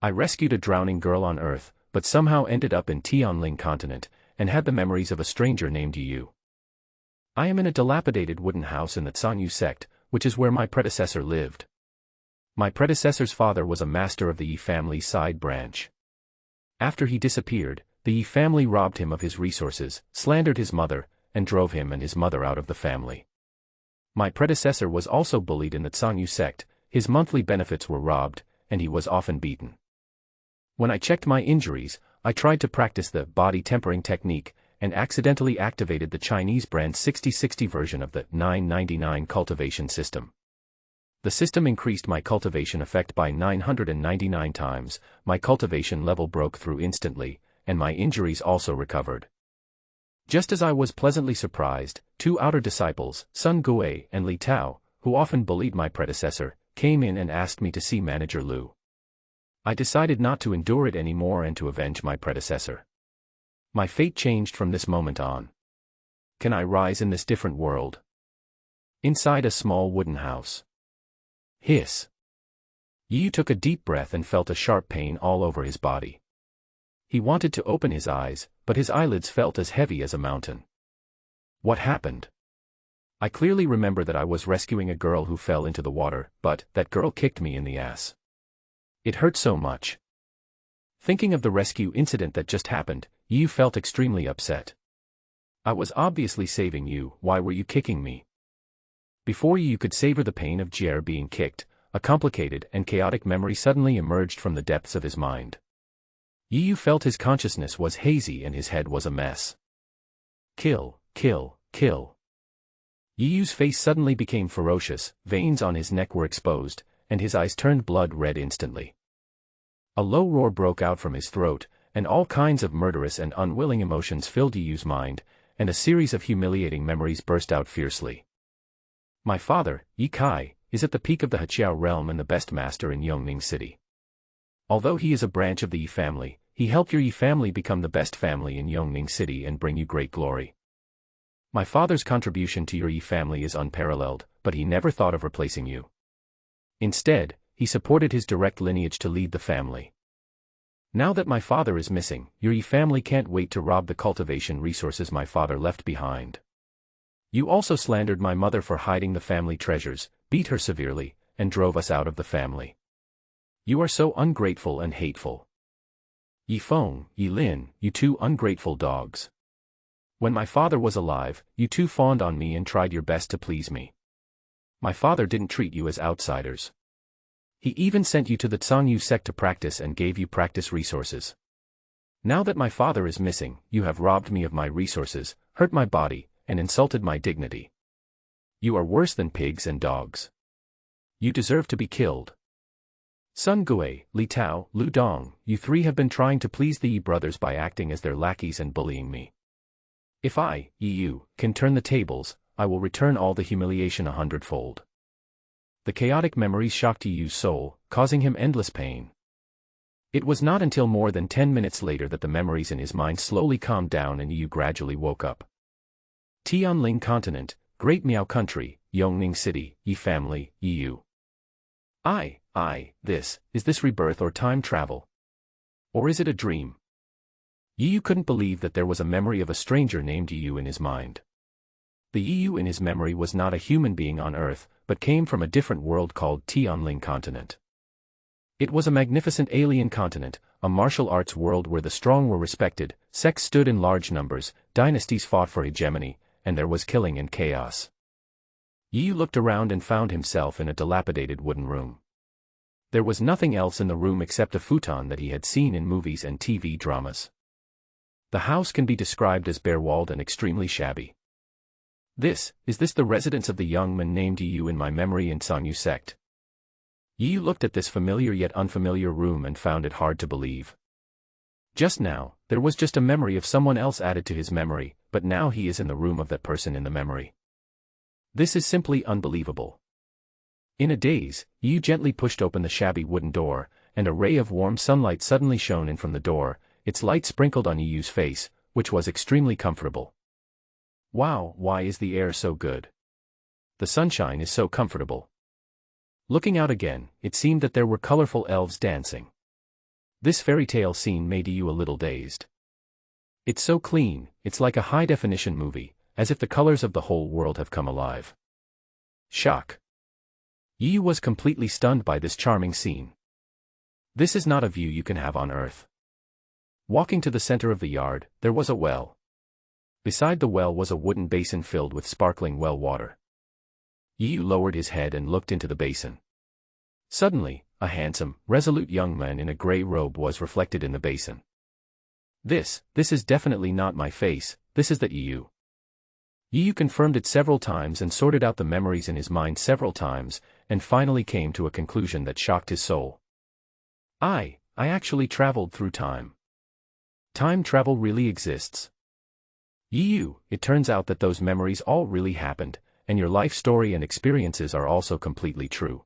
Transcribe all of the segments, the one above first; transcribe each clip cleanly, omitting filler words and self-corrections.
I rescued a drowning girl on Earth, but somehow ended up in Tianling continent, and had the memories of a stranger named Yu. I am in a dilapidated wooden house in the Sanyu sect, which is where my predecessor lived. My predecessor's father was a master of the Yi family side branch. After he disappeared, the Yi family robbed him of his resources, slandered his mother, and drove him and his mother out of the family. My predecessor was also bullied in the Sanyu sect, his monthly benefits were robbed, and he was often beaten. When I checked my injuries, I tried to practice the body tempering technique, and accidentally activated the Chinese brand 6060 version of the 999 cultivation system. The system increased my cultivation effect by 999 times, my cultivation level broke through instantly, and my injuries also recovered. Just as I was pleasantly surprised, two outer disciples, Sun Gui and Li Tao, who often bullied my predecessor, came in and asked me to see Manager Lu. I decided not to endure it anymore and to avenge my predecessor. My fate changed from this moment on. Can I rise in this different world? Inside a small wooden house. Hiss. Yu took a deep breath and felt a sharp pain all over his body. He wanted to open his eyes, but his eyelids felt as heavy as a mountain. What happened? I clearly remember that I was rescuing a girl who fell into the water, but that girl kicked me in the ass. It hurt so much. Thinking of the rescue incident that just happened, Yu felt extremely upset. I was obviously saving you, why were you kicking me? Before Yu could savor the pain of Jier being kicked, a complicated and chaotic memory suddenly emerged from the depths of his mind. Yu felt his consciousness was hazy and his head was a mess. Kill, kill, kill. Yu's face suddenly became ferocious, veins on his neck were exposed, and his eyes turned blood red instantly. A low roar broke out from his throat, and all kinds of murderous and unwilling emotions filled Yu's mind, and a series of humiliating memories burst out fiercely. My father, Yi Kai, is at the peak of the Heqiao realm and the best master in Yongning City. Although he is a branch of the Yi family, he helped your Yi family become the best family in Yongning City and bring you great glory. My father's contribution to your Yi family is unparalleled, but he never thought of replacing you. Instead, he supported his direct lineage to lead the family. Now that my father is missing, your Yi family can't wait to rob the cultivation resources my father left behind. You also slandered my mother for hiding the family treasures, beat her severely, and drove us out of the family. You are so ungrateful and hateful. Yi Feng, Yi Lin, you two ungrateful dogs. When my father was alive, you two fawned on me and tried your best to please me. My father didn't treat you as outsiders. He even sent you to the Zhangyu sect to practice and gave you practice resources. Now that my father is missing, you have robbed me of my resources, hurt my body, and insulted my dignity. You are worse than pigs and dogs. You deserve to be killed. Sun Gui, Li Tao, Lu Dong, you three have been trying to please the Yi brothers by acting as their lackeys and bullying me. If I, Yu, can turn the tables, I will return all the humiliation 100-fold. The chaotic memories shocked Yu's soul, causing him endless pain. It was not until more than 10 minutes later that the memories in his mind slowly calmed down and Yu gradually woke up. Tianling continent, Great Miao country, Yongning city, Yi family, Yu. Is this rebirth or time travel? Or is it a dream? Yu couldn't believe that there was a memory of a stranger named Yu in his mind. The Yu in his memory was not a human being on Earth, but came from a different world called Tianling continent. It was a magnificent alien continent, a martial arts world where the strong were respected, sects stood in large numbers, dynasties fought for hegemony, and there was killing and chaos. Yu looked around and found himself in a dilapidated wooden room. There was nothing else in the room except a futon that he had seen in movies and TV dramas. The house can be described as bare-walled and extremely shabby. Is this the residence of the young man named Yu in my memory in Zhangyu sect? Yu looked at this familiar yet unfamiliar room and found it hard to believe. Just now, there was just a memory of someone else added to his memory, but now he is in the room of that person in the memory. This is simply unbelievable. In a daze, Yu gently pushed open the shabby wooden door, and a ray of warm sunlight suddenly shone in from the door, its light sprinkled on Yu's face, which was extremely comfortable. Wow, why is the air so good? The sunshine is so comfortable. Looking out again, it seemed that there were colorful elves dancing. This fairy tale scene made you a little dazed. It's so clean, it's like a high-definition movie, as if the colors of the whole world have come alive. Shock. Yu was completely stunned by this charming scene. This is not a view you can have on Earth. Walking to the center of the yard, there was a well. Beside the well was a wooden basin filled with sparkling well water. Yu lowered his head and looked into the basin. Suddenly, a handsome, resolute young man in a gray robe was reflected in the basin. This is definitely not my face, this is that Yu. Yu confirmed it several times and sorted out the memories in his mind several times, and finally came to a conclusion that shocked his soul. I actually traveled through time. Time travel really exists. Yu, it turns out that those memories all really happened, and your life story and experiences are also completely true.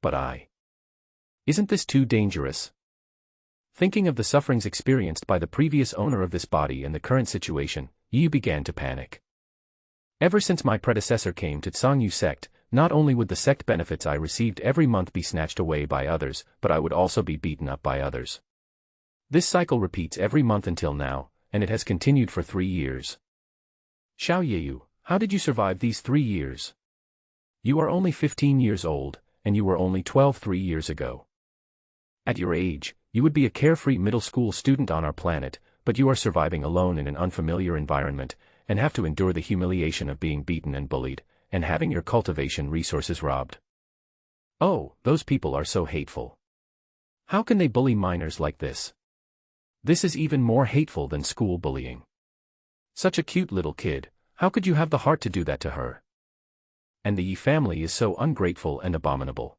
But isn't this too dangerous? Thinking of the sufferings experienced by the previous owner of this body and the current situation, Yu began to panic. Ever since my predecessor came to Sangyu sect, not only would the sect benefits I received every month be snatched away by others, but I would also be beaten up by others. This cycle repeats every month until now, and it has continued for 3 years. Xiao Yeyu, how did you survive these 3 years? You are only 15 years old, and you were only 12 3 years ago. At your age, you would be a carefree middle school student on our planet, but you are surviving alone in an unfamiliar environment, and have to endure the humiliation of being beaten and bullied, and having your cultivation resources robbed. Oh, those people are so hateful. How can they bully minors like this? This is even more hateful than school bullying. Such a cute little kid, how could you have the heart to do that to her? And the Yi family is so ungrateful and abominable.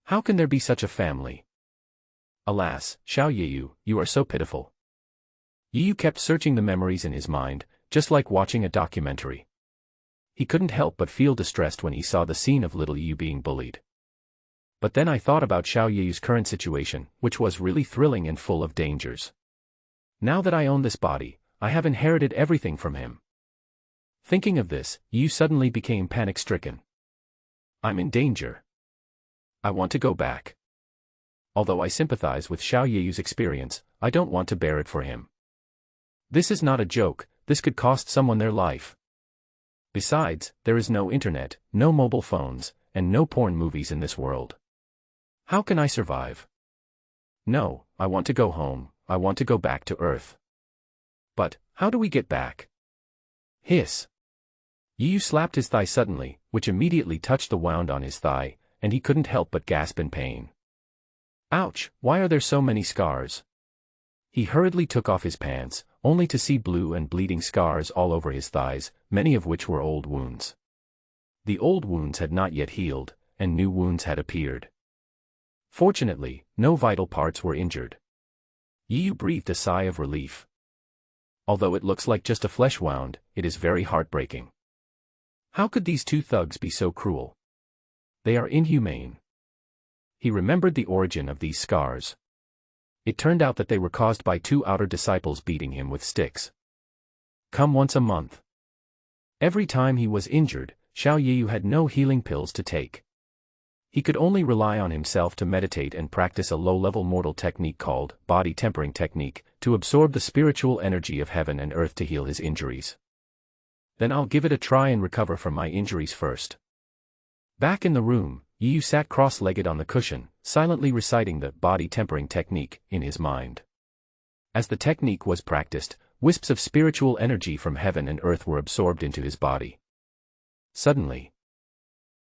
How can there be such a family? Alas, Xiao Yeyu, you are so pitiful. Yu kept searching the memories in his mind, just like watching a documentary. He couldn't help but feel distressed when he saw the scene of little Yu being bullied. But then I thought about Xiao Yeyu's current situation, which was really thrilling and full of dangers. Now that I own this body, I have inherited everything from him. Thinking of this, Yu suddenly became panic-stricken. I'm in danger. I want to go back. Although I sympathize with Xiao Yeyu's experience, I don't want to bear it for him. This is not a joke, this could cost someone their life. Besides, there is no internet, no mobile phones, and no porn movies in this world. How can I survive? No, I want to go home, I want to go back to Earth. But, how do we get back? Hiss. Yu slapped his thigh suddenly, which immediately touched the wound on his thigh, and he couldn't help but gasp in pain. Ouch, why are there so many scars? He hurriedly took off his pants, only to see blue and bleeding scars all over his thighs, many of which were old wounds. The old wounds had not yet healed, and new wounds had appeared. Fortunately, no vital parts were injured. Yu breathed a sigh of relief. Although it looks like just a flesh wound, it is very heartbreaking. How could these two thugs be so cruel? They are inhumane. He remembered the origin of these scars. It turned out that they were caused by 2 outer disciples beating him with sticks. Come once a month. Every time he was injured, Xiao Yeyu had no healing pills to take. He could only rely on himself to meditate and practice a low-level mortal technique called body tempering technique to absorb the spiritual energy of heaven and earth to heal his injuries. Then I'll give it a try and recover from my injuries first. Back in the room, Yu sat cross-legged on the cushion, silently reciting the body tempering technique in his mind. As the technique was practiced, wisps of spiritual energy from heaven and earth were absorbed into his body. Suddenly,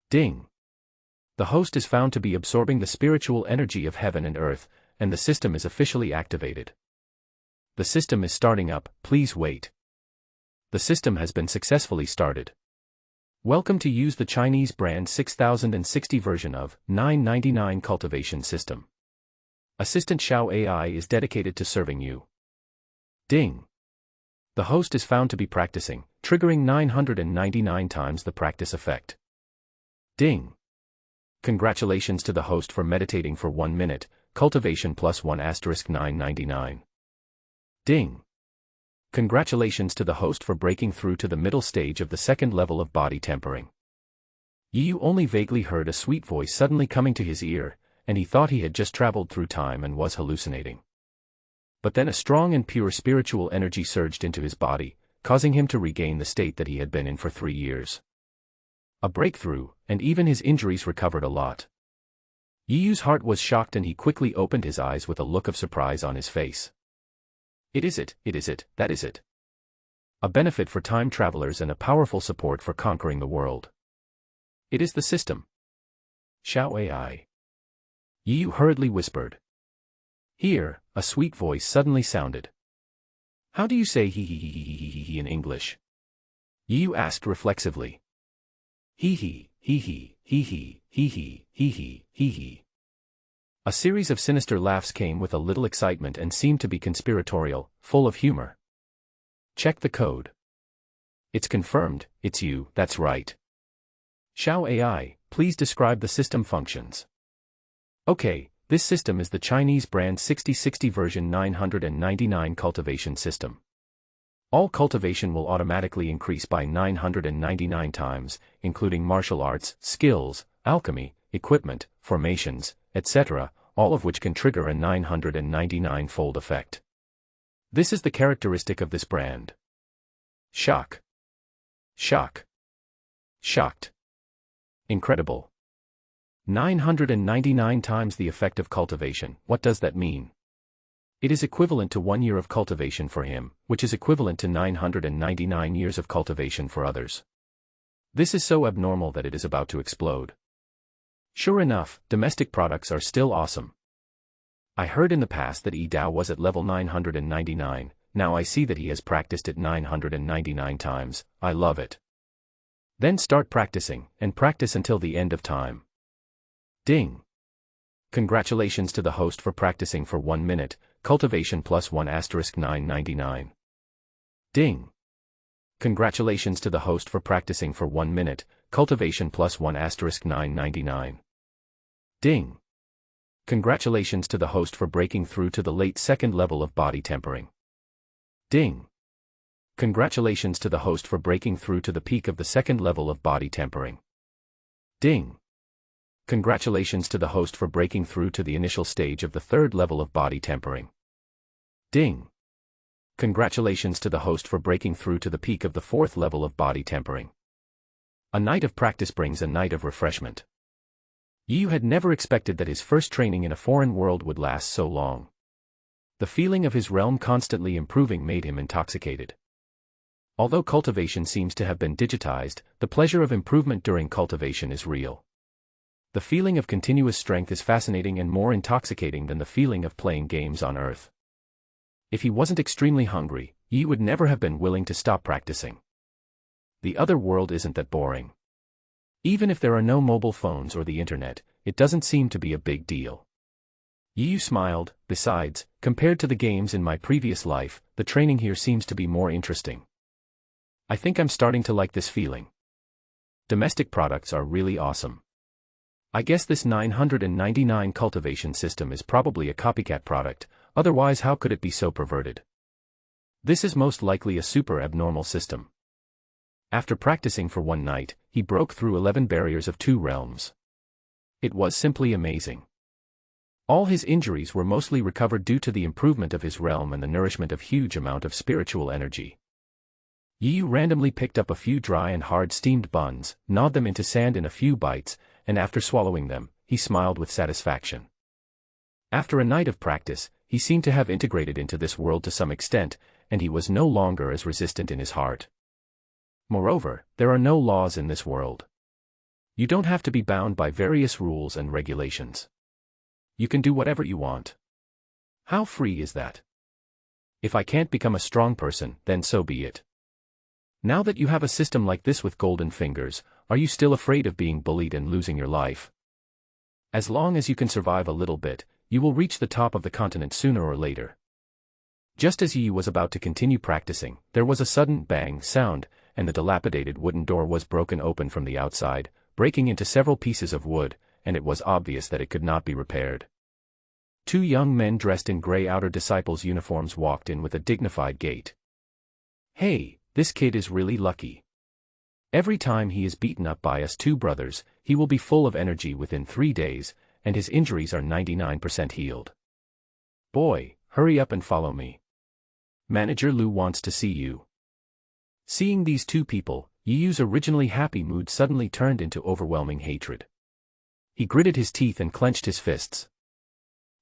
ding! The host is found to be absorbing the spiritual energy of heaven and earth, and the system is officially activated. The system is starting up, please wait. The system has been successfully started. Welcome to use the Chinese brand 6060 version of 999 cultivation system. Assistant Xiao AI is dedicated to serving you. Ding! The host is found to be practicing, triggering 999 times the practice effect. Ding! Congratulations to the host for meditating for 1 minute, cultivation +1 * 999. Ding! Congratulations to the host for breaking through to the middle stage of the 2nd level of body tempering. Yu only vaguely heard a sweet voice suddenly coming to his ear, and he thought he had just traveled through time and was hallucinating. But then a strong and pure spiritual energy surged into his body, causing him to regain the state that he had been in for 3 years. A breakthrough, and even his injuries recovered a lot. Yiyu's heart was shocked and he quickly opened his eyes with a look of surprise on his face. It is it, that is it. A benefit for time travelers and a powerful support for conquering the world. It is the system. Xiao AI. Yiyu hurriedly whispered. Here, a sweet voice suddenly sounded. How do you say he in English? Yiyu asked reflexively. He. A series of sinister laughs came with a little excitement and seemed to be conspiratorial, full of humor. Check the code. It's confirmed, it's you, that's right. Xiao AI, please describe the system functions. Okay, this system is the Chinese brand 6060 version 999 cultivation system. All cultivation will automatically increase by 999 times, including martial arts, skills, alchemy, equipment, formations, etc., all of which can trigger a 999-fold effect. This is the characteristic of this brand. Shock. Shock. Shocked. Incredible. 999 times the effect of cultivation, what does that mean? It is equivalent to 1 year of cultivation for him, which is equivalent to 999 years of cultivation for others. This is so abnormal that it is about to explode. Sure enough, domestic products are still awesome. I heard in the past that Yi Dao was at level 999, now I see that he has practiced it 999 times, I love it. Then start practicing, and practice until the end of time. Ding! Congratulations to the host for practicing for 1 minute, cultivation plus 1 * 999. Ding! Congratulations to the host for practicing for 1 minute, cultivation plus 1 * 999. Ding! Congratulations to the host for breaking through to the late 2nd level of body tempering. Ding! Congratulations to the host for breaking through to the peak of the 2nd level of body tempering. Ding! Congratulations to the host for breaking through to the initial stage of the 3rd level of body tempering. Ding! Congratulations to the host for breaking through to the peak of the 4th level of body tempering. A night of practice brings a night of refreshment. Yu had never expected that his first training in a foreign world would last so long. The feeling of his realm constantly improving made him intoxicated. Although cultivation seems to have been digitized, the pleasure of improvement during cultivation is real. The feeling of continuous strength is fascinating and more intoxicating than the feeling of playing games on Earth. If he wasn't extremely hungry, Yi would never have been willing to stop practicing. The other world isn't that boring. Even if there are no mobile phones or the internet, it doesn't seem to be a big deal. Yi smiled. Besides, compared to the games in my previous life, the training here seems to be more interesting. I think I'm starting to like this feeling. Domestic products are really awesome. I guess this 999 cultivation system is probably a copycat product, otherwise how could it be so perverted? This is most likely a super abnormal system. After practicing for 1 night, he broke through 11 barriers of 2 realms. It was simply amazing. All his injuries were mostly recovered due to the improvement of his realm and the nourishment of huge amount of spiritual energy. Yi randomly picked up a few dry and hard steamed buns, gnawed them into sand in a few bites, and after swallowing them, he smiled with satisfaction. After a night of practice, he seemed to have integrated into this world to some extent, and he was no longer as resistant in his heart. Moreover, there are no laws in this world. You don't have to be bound by various rules and regulations. You can do whatever you want. How free is that? If I can't become a strong person, then so be it. Now that you have a system like this with golden fingers, are you still afraid of being bullied and losing your life? As long as you can survive a little bit, you will reach the top of the continent sooner or later. Just as Yi was about to continue practicing, there was a sudden bang sound, and the dilapidated wooden door was broken open from the outside, breaking into several pieces of wood, and it was obvious that it could not be repaired. 2 young men dressed in gray outer disciples' uniforms walked in with a dignified gait. Hey, this kid is really lucky. Every time he is beaten up by us 2 brothers, he will be full of energy within 3 days, and his injuries are 99% healed. Boy, hurry up and follow me. Manager Lu wants to see you. Seeing these two people, Yiyu's originally happy mood suddenly turned into overwhelming hatred. He gritted his teeth and clenched his fists.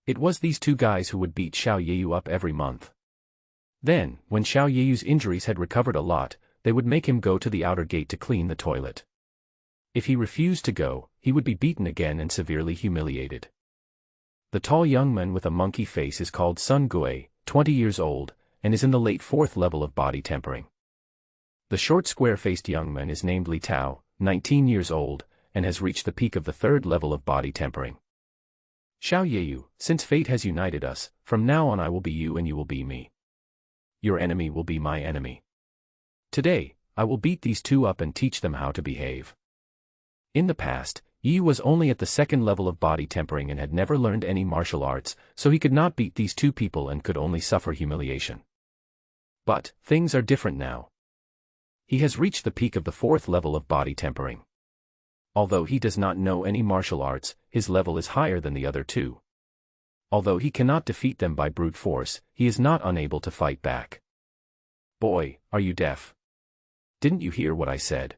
It was these two guys who would beat Xiao Yiyu up every month. Then, when Xiao Yiyu's injuries had recovered a lot, they would make him go to the outer gate to clean the toilet. If he refused to go, he would be beaten again and severely humiliated. The tall young man with a monkey face is called Sun Gui, 20 years old, and is in the late 4th level of body tempering. The short square-faced young man is named Li Tao, 19 years old, and has reached the peak of the 3rd level of body tempering. Xiao Yiyu, since fate has united us, from now on I will be you and you will be me. Your enemy will be my enemy. Today, I will beat these two up and teach them how to behave. In the past, Yiyu was only at the 2nd level of body tempering and had never learned any martial arts, so he could not beat these two people and could only suffer humiliation. But, things are different now. He has reached the peak of the 4th level of body tempering. Although he does not know any martial arts, his level is higher than the other two. Although he cannot defeat them by brute force, he is not unable to fight back. Boy, are you deaf? Didn't you hear what I said?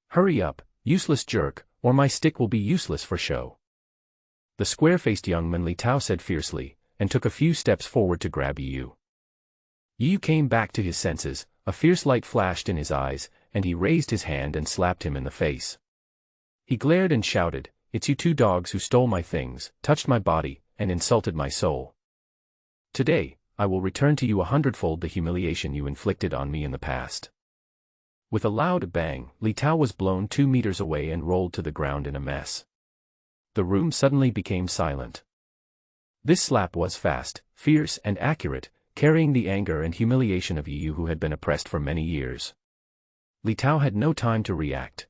Hurry up, useless jerk, or my stick will be useless for show. The square-faced young man Li Tao said fiercely, and took a few steps forward to grab Yiyu. Yiyu came back to his senses, a fierce light flashed in his eyes, and he raised his hand and slapped him in the face. He glared and shouted, "It's you two dogs who stole my things, touched my body, and insulted my soul. Today, I will return to you 100-fold the humiliation you inflicted on me in the past." With a loud bang, Li Tao was blown 2 meters away and rolled to the ground in a mess. The room suddenly became silent. This slap was fast, fierce, and accurate, carrying the anger and humiliation of Yiyu who had been oppressed for many years. Li Tao had no time to react.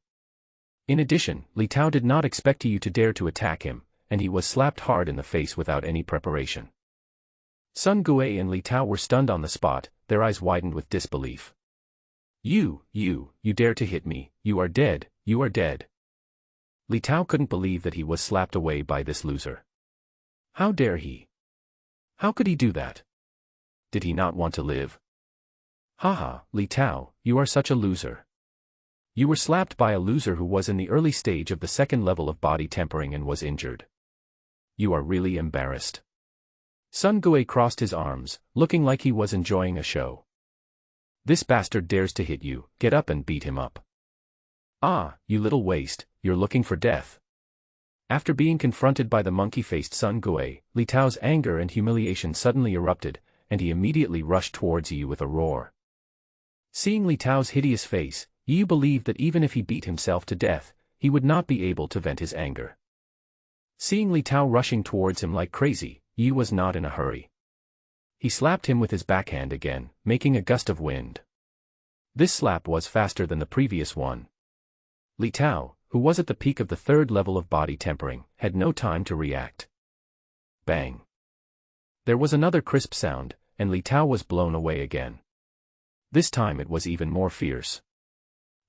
In addition, Li Tao did not expect Yiyu to dare to attack him, and he was slapped hard in the face without any preparation. Sun Gui and Li Tao were stunned on the spot, their eyes widened with disbelief. You dare to hit me, you are dead, you are dead. Li Tao couldn't believe that he was slapped away by this loser. How dare he? How could he do that? Did he not want to live? Haha, Li Tao, you are such a loser. You were slapped by a loser who was in the early stage of the 2nd level of body tempering and was injured. You are really embarrassed. Sun Gui crossed his arms, looking like he was enjoying a show. This bastard dares to hit you, get up and beat him up. Ah, you little waste, you're looking for death. After being confronted by the monkey-faced Sun Gui, Li Tao's anger and humiliation suddenly erupted, and he immediately rushed towards Yiyu with a roar. Seeing Li Tao's hideous face, Yiyu believed that even if he beat himself to death, he would not be able to vent his anger. Seeing Li Tao rushing towards him like crazy, Yiyu was not in a hurry. He slapped him with his backhand again, making a gust of wind. This slap was faster than the previous one. Li Tao, who was at the peak of the 3rd level of body tempering, had no time to react. Bang! There was another crisp sound, and Li Tao was blown away again. This time it was even more fierce.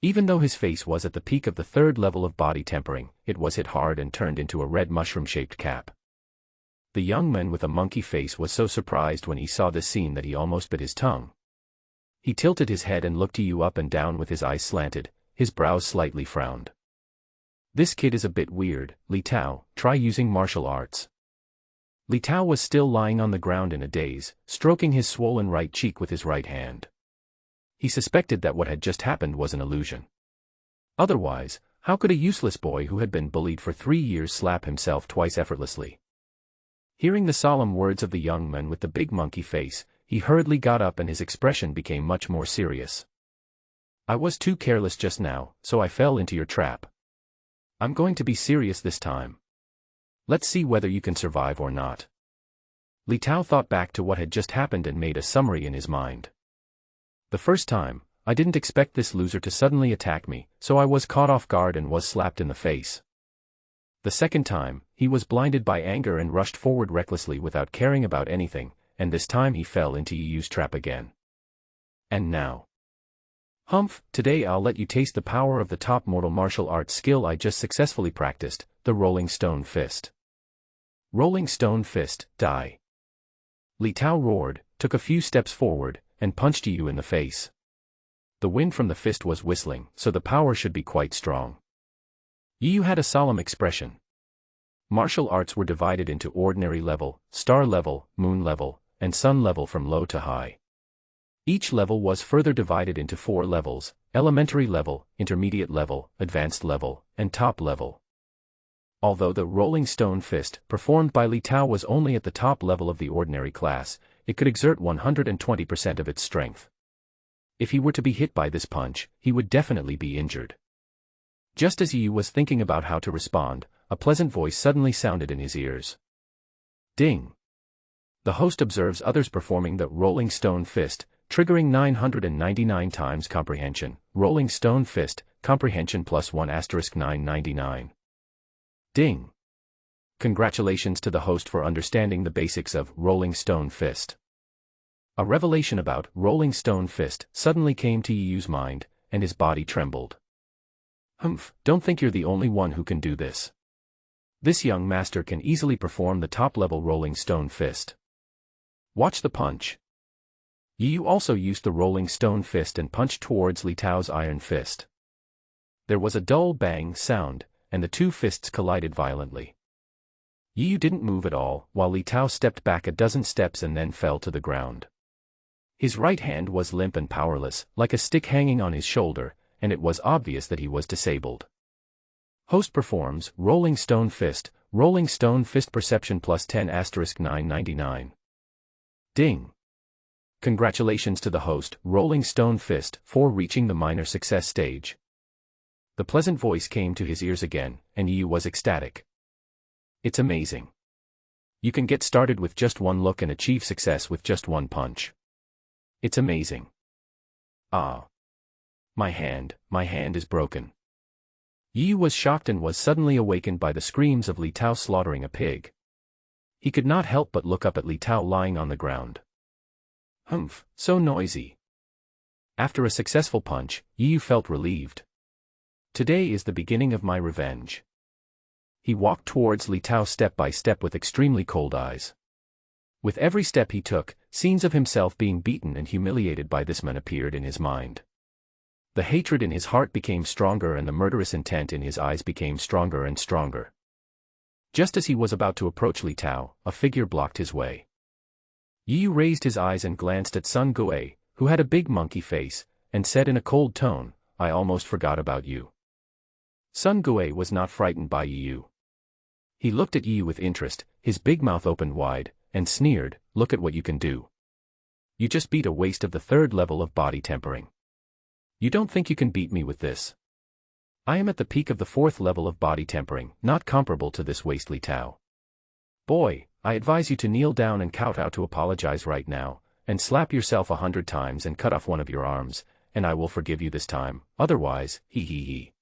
Even though his face was at the peak of the 3rd level of body tempering, it was hit hard and turned into a red mushroom-shaped cap. The young man with a monkey face was so surprised when he saw this scene that he almost bit his tongue. He tilted his head and looked Yiyu up and down with his eyes slanted, his brows slightly frowned. This kid is a bit weird, Li Tao, try using martial arts. Li Tao was still lying on the ground in a daze, stroking his swollen right cheek with his right hand. He suspected that what had just happened was an illusion. Otherwise, how could a useless boy who had been bullied for 3 years slap himself twice effortlessly? Hearing the solemn words of the young man with the big monkey face, he hurriedly got up and his expression became much more serious. I was too careless just now, so I fell into your trap. I'm going to be serious this time. Let's see whether you can survive or not. Li Tao thought back to what had just happened and made a summary in his mind. The first time, I didn't expect this loser to suddenly attack me, so I was caught off guard and was slapped in the face. The second time, he was blinded by anger and rushed forward recklessly without caring about anything, and this time he fell into Yiyu's trap again. And now. Humph, today I'll let you taste the power of the top mortal martial arts skill I just successfully practiced, the rolling stone fist. Rolling Stone Fist, die. Li Tao roared, took a few steps forward, and punched Yu in the face. The wind from the fist was whistling, so the power should be quite strong. Yu had a solemn expression. Martial arts were divided into ordinary level, star level, moon level, and sun level from low to high. Each level was further divided into 4 levels: elementary level, intermediate level, advanced level, and top level. Although the Rolling Stone Fist, performed by Li Tao, was only at the top level of the ordinary class, it could exert 120% of its strength. If he were to be hit by this punch, he would definitely be injured. Just as Yu was thinking about how to respond, a pleasant voice suddenly sounded in his ears. Ding! The host observes others performing the Rolling Stone Fist, triggering 999 times comprehension. Rolling Stone Fist, comprehension +1 * 999. Ding! Congratulations to the host for understanding the basics of Rolling Stone Fist. A revelation about Rolling Stone Fist suddenly came to Yu's mind, and his body trembled. Humph, don't think you're the only one who can do this. This young master can easily perform the top-level Rolling Stone Fist. Watch the punch. Yu also used the Rolling Stone Fist and punched towards Li Tao's Iron Fist. There was a dull bang sound, and the two fists collided violently. Yu didn't move at all, while Li Tao stepped back a dozen steps and then fell to the ground. His right hand was limp and powerless, like a stick hanging on his shoulder, and it was obvious that he was disabled. Host performs Rolling Stone Fist perception +10 * 999. Ding! Congratulations to the host, Rolling Stone Fist, for reaching the minor success stage. The pleasant voice came to his ears again, and Yu was ecstatic. It's amazing. You can get started with just one look and achieve success with just one punch. It's amazing. Ah. My hand is broken. Yu was shocked and was suddenly awakened by the screams of Li Tao slaughtering a pig. He could not help but look up at Li Tao lying on the ground. Humph, so noisy. After a successful punch, Yu felt relieved. Today is the beginning of my revenge. He walked towards Li Tao step by step with extremely cold eyes. With every step he took, scenes of himself being beaten and humiliated by this man appeared in his mind. The hatred in his heart became stronger and the murderous intent in his eyes became stronger and stronger. Just as he was about to approach Li Tao, a figure blocked his way. Yu raised his eyes and glanced at Sun Gui, who had a big monkey face, and said in a cold tone, "I almost forgot about you." Sun Gui was not frightened by Yu. He looked at Yu with interest, his big mouth opened wide, and sneered, "Look at what you can do. You just beat a waste of the 3rd level of body tempering. You don't think you can beat me with this? I am at the peak of the 4th level of body tempering, not comparable to this waste Li Tao. Boy, I advise you to kneel down and kowtow to apologize right now, and slap yourself 100 times and cut off one of your arms, and I will forgive you this time, otherwise, he.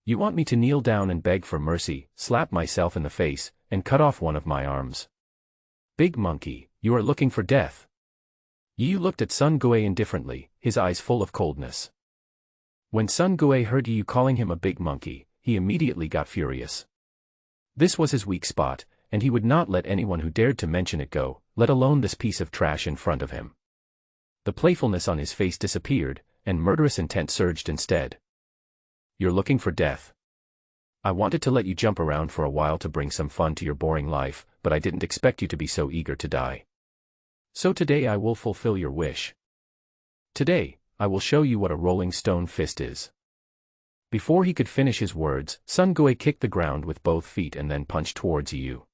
You want me to kneel down and beg for mercy, slap myself in the face, and cut off one of my arms? Big monkey, you are looking for death." Yu looked at Sun Gui indifferently, his eyes full of coldness. When Sun Gui heard Yu calling him a big monkey, he immediately got furious. This was his weak spot, and he would not let anyone who dared to mention it go, let alone this piece of trash in front of him. The playfulness on his face disappeared, and murderous intent surged instead. "You're looking for death. I wanted to let you jump around for a while to bring some fun to your boring life, but I didn't expect you to be so eager to die. So today I will fulfill your wish. Today, I will show you what a Rolling Stone Fist is." Before he could finish his words, Sun Gui kicked the ground with both feet and then punched towards Yu.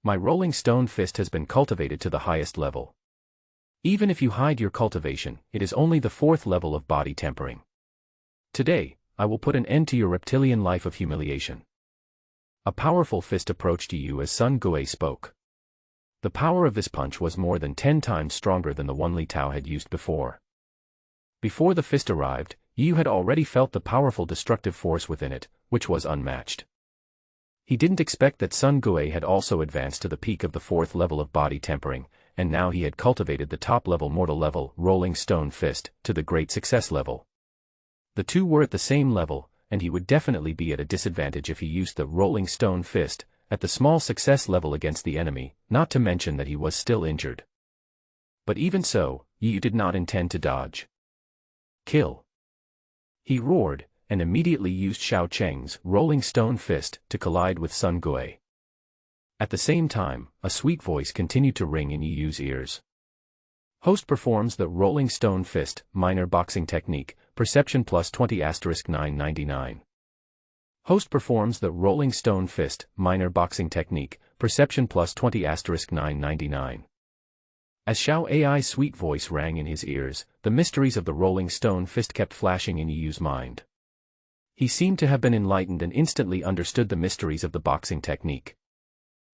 "My Rolling Stone Fist has been cultivated to the highest level. Even if you hide your cultivation, it is only the 4th level of body tempering. Today, I will put an end to your reptilian life of humiliation." A powerful fist approached Yu as Sun Gui spoke. The power of this punch was more than 10 times stronger than the one Li Tao had used before. Before the fist arrived, Yu had already felt the powerful destructive force within it, which was unmatched. He didn't expect that Sun Gui had also advanced to the peak of the 4th level of body tempering, and now he had cultivated the top-level mortal level Rolling Stone Fist to the great success level. The two were at the same level, and he would definitely be at a disadvantage if he used the Rolling Stone Fist, at the small success level against the enemy, not to mention that he was still injured. But even so, Yu did not intend to dodge. Kill! He roared, and immediately used Xiao Cheng's rolling stone fist to collide with Sun Gui. At the same time, a sweet voice continued to ring in Yu's ears. Host performs the rolling stone fist, minor boxing technique, perception plus 20 * 999. Host performs the rolling stone fist, minor boxing technique, perception plus 20 * 999. As Xiao Ai's sweet voice rang in his ears, the mysteries of the rolling stone fist kept flashing in Yu's mind. He seemed to have been enlightened and instantly understood the mysteries of the boxing technique.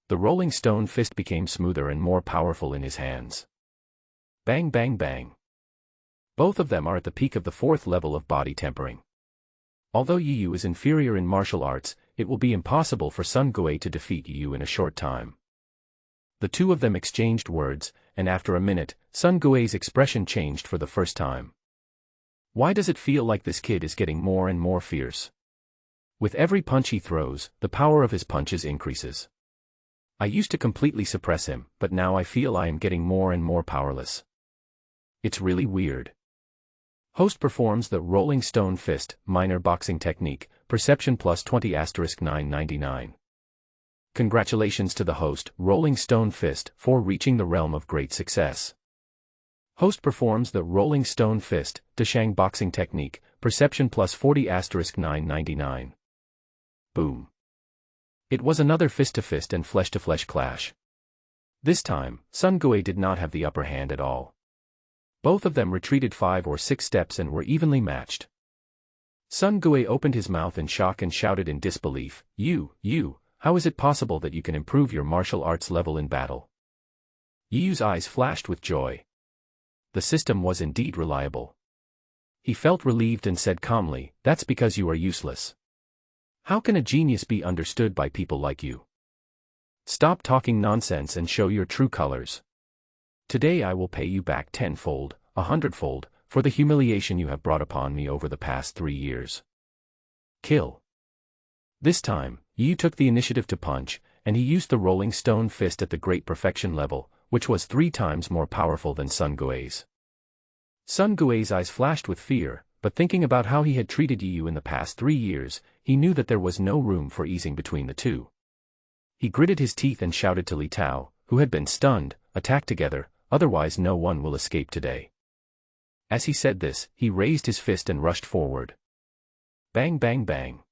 The rolling stone fist became smoother and more powerful in his hands. Bang bang bang. Both of them are at the peak of the 4th level of body tempering. Although Yu is inferior in martial arts, it will be impossible for Sun Gui to defeat Yu in a short time. The two of them exchanged words, and after a minute, Sun Gui's expression changed for the first time. Why does it feel like this kid is getting more and more fierce? With every punch he throws, the power of his punches increases. I used to completely suppress him, but now I feel I am getting more and more powerless. It's really weird. Host performs the rolling stone fist, minor boxing technique, perception plus 20 * 999. Congratulations to the host, rolling stone fist, for reaching the realm of great success. Host performs the rolling stone fist, Deshang boxing technique, perception plus 40 * 999. Boom. It was another fist-to-fist and flesh-to-flesh clash. This time, Sun Gui did not have the upper hand at all. Both of them retreated 5 or 6 steps and were evenly matched. Sun Gui opened his mouth in shock and shouted in disbelief, You, how is it possible that you can improve your martial arts level in battle? Yu's eyes flashed with joy. The system was indeed reliable. He felt relieved and said calmly, That's because you are useless. How can a genius be understood by people like you? Stop talking nonsense and show your true colors. Today I will pay you back 10-fold, 100-fold, for the humiliation you have brought upon me over the past 3 years. Kill. This time, Yu took the initiative to punch, and he used the rolling stone fist at the great perfection level, which was 3 times more powerful than Sun Gui's. Sun Gui's eyes flashed with fear, but thinking about how he had treated Yu in the past 3 years, he knew that there was no room for easing between the two. He gritted his teeth and shouted to Li Tao, who had been stunned, Attack together, otherwise no one will escape today. As he said this, he raised his fist and rushed forward. Bang bang bang.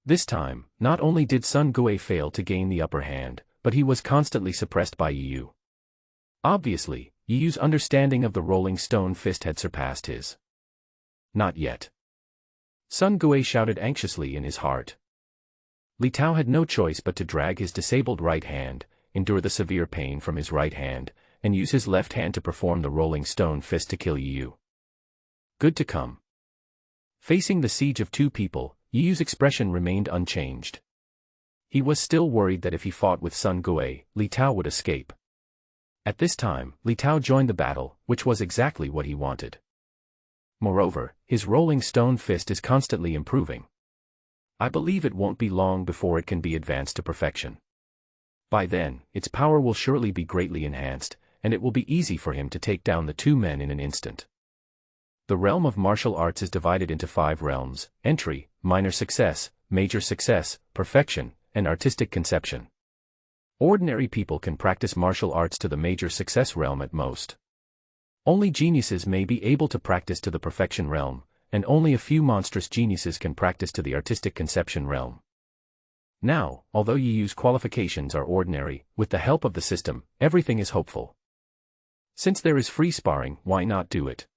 This time, not only did Sun Gui fail to gain the upper hand, but he was constantly suppressed by Yu. Obviously, Yu's understanding of the rolling stone fist had surpassed his. Not yet. Sun Gui shouted anxiously in his heart. Li Tao had no choice but to drag his disabled right hand, endure the severe pain from his right hand, and use his left hand to perform the rolling stone fist to kill Yu. Good to come. Facing the siege of 2 people, Yu's expression remained unchanged. He was still worried that if he fought with Sun Gui, Li Tao would escape. At this time, Li Tao joined the battle, which was exactly what he wanted. Moreover, his rolling stone fist is constantly improving. I believe it won't be long before it can be advanced to perfection. By then, its power will surely be greatly enhanced, and it will be easy for him to take down the 2 men in an instant. The realm of martial arts is divided into 5 realms: entry, minor success, major success, perfection, and artistic conception. Ordinary people can practice martial arts to the major success realm at most. Only geniuses may be able to practice to the perfection realm, and only a few monstrous geniuses can practice to the artistic conception realm. Now, although Yu's qualifications are ordinary, with the help of the system, everything is hopeful. Since there is free sparring, why not do it?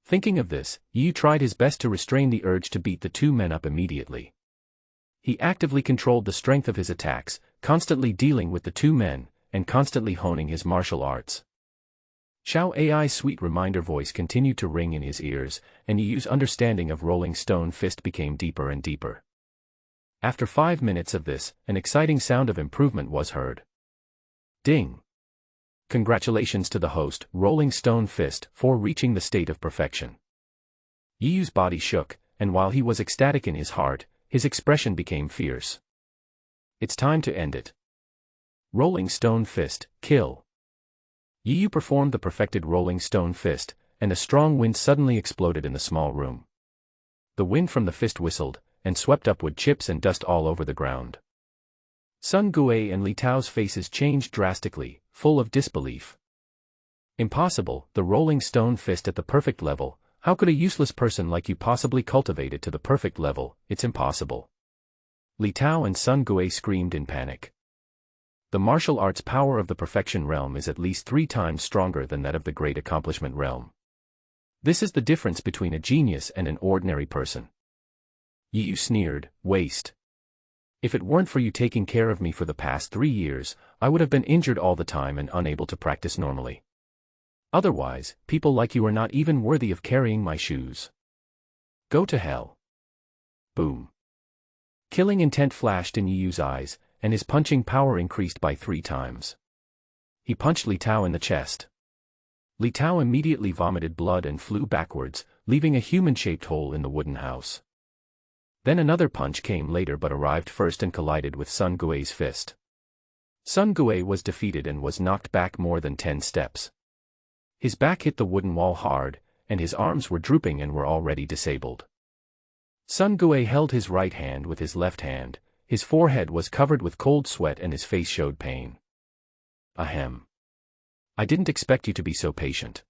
Thinking of this, Yu tried his best to restrain the urge to beat the 2 men up immediately. He actively controlled the strength of his attacks, constantly dealing with the 2 men, and constantly honing his martial arts. Xiao Ai's sweet reminder voice continued to ring in his ears, and Yu's understanding of rolling stone fist became deeper and deeper. After 5 minutes of this, an exciting sound of improvement was heard. Ding! Congratulations to the host, rolling stone fist, for reaching the state of perfection. Yu's body shook, and while he was ecstatic in his heart, his expression became fierce. It's time to end it. Rolling Stone Fist, kill. Yi Yu performed the perfected Rolling Stone Fist, and a strong wind suddenly exploded in the small room. The wind from the fist whistled, and swept up wood chips and dust all over the ground. Sun Gui and Li Tao's faces changed drastically, full of disbelief. Impossible, the Rolling Stone Fist at the perfect level. How could a useless person like you possibly cultivate it to the perfect level? It's impossible. Li Tao and Sun Gui screamed in panic. The martial arts power of the perfection realm is at least 3 times stronger than that of the great accomplishment realm. This is the difference between a genius and an ordinary person. Yi Yu sneered, waste. If it weren't for you taking care of me for the past 3 years, I would have been injured all the time and unable to practice normally. Otherwise, people like you are not even worthy of carrying my shoes. Go to hell. Boom. Killing intent flashed in Yi Yu's eyes, and his punching power increased by 3 times. He punched Li Tao in the chest. Li Tao immediately vomited blood and flew backwards, leaving a human-shaped hole in the wooden house. Then another punch came later but arrived first and collided with Sun Gui's fist. Sun Gui was defeated and was knocked back more than 10 steps. His back hit the wooden wall hard, and his arms were drooping and were already disabled. Sun Gui held his right hand with his left hand, his forehead was covered with cold sweat and his face showed pain. Ahem. I didn't expect you to be so patient.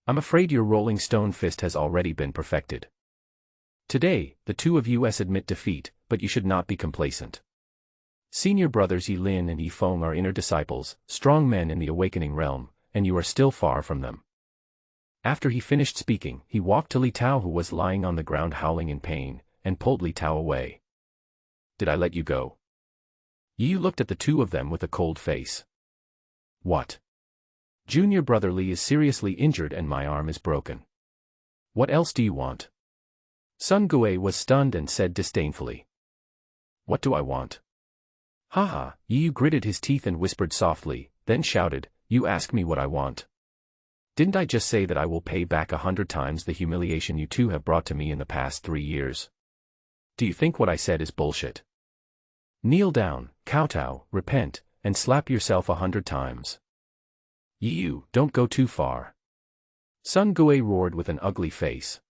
I'm afraid your Rolling Stone Fist has already been perfected. Today, the 2 of you admit defeat, but you should not be complacent. Senior brothers Yi Lin and Yi Feng are inner disciples, strong men in the awakening realm, and you are still far from them. After he finished speaking, he walked to Li Tao who was lying on the ground howling in pain, and pulled Li Tao away. Did I let you go? Yi Yu looked at the 2 of them with a cold face. What? Junior brother Li is seriously injured and my arm is broken. What else do you want? Sun Gui was stunned and said disdainfully. What do I want? Haha, Yi Yu gritted his teeth and whispered softly, then shouted, you ask me what I want. Didn't I just say that I will pay back 100 times the humiliation you 2 have brought to me in the past 3 years? Do you think what I said is bullshit? Kneel down, kowtow, repent, and slap yourself 100 times. Yi Yu, don't go too far. Sun Gui roared with an ugly face.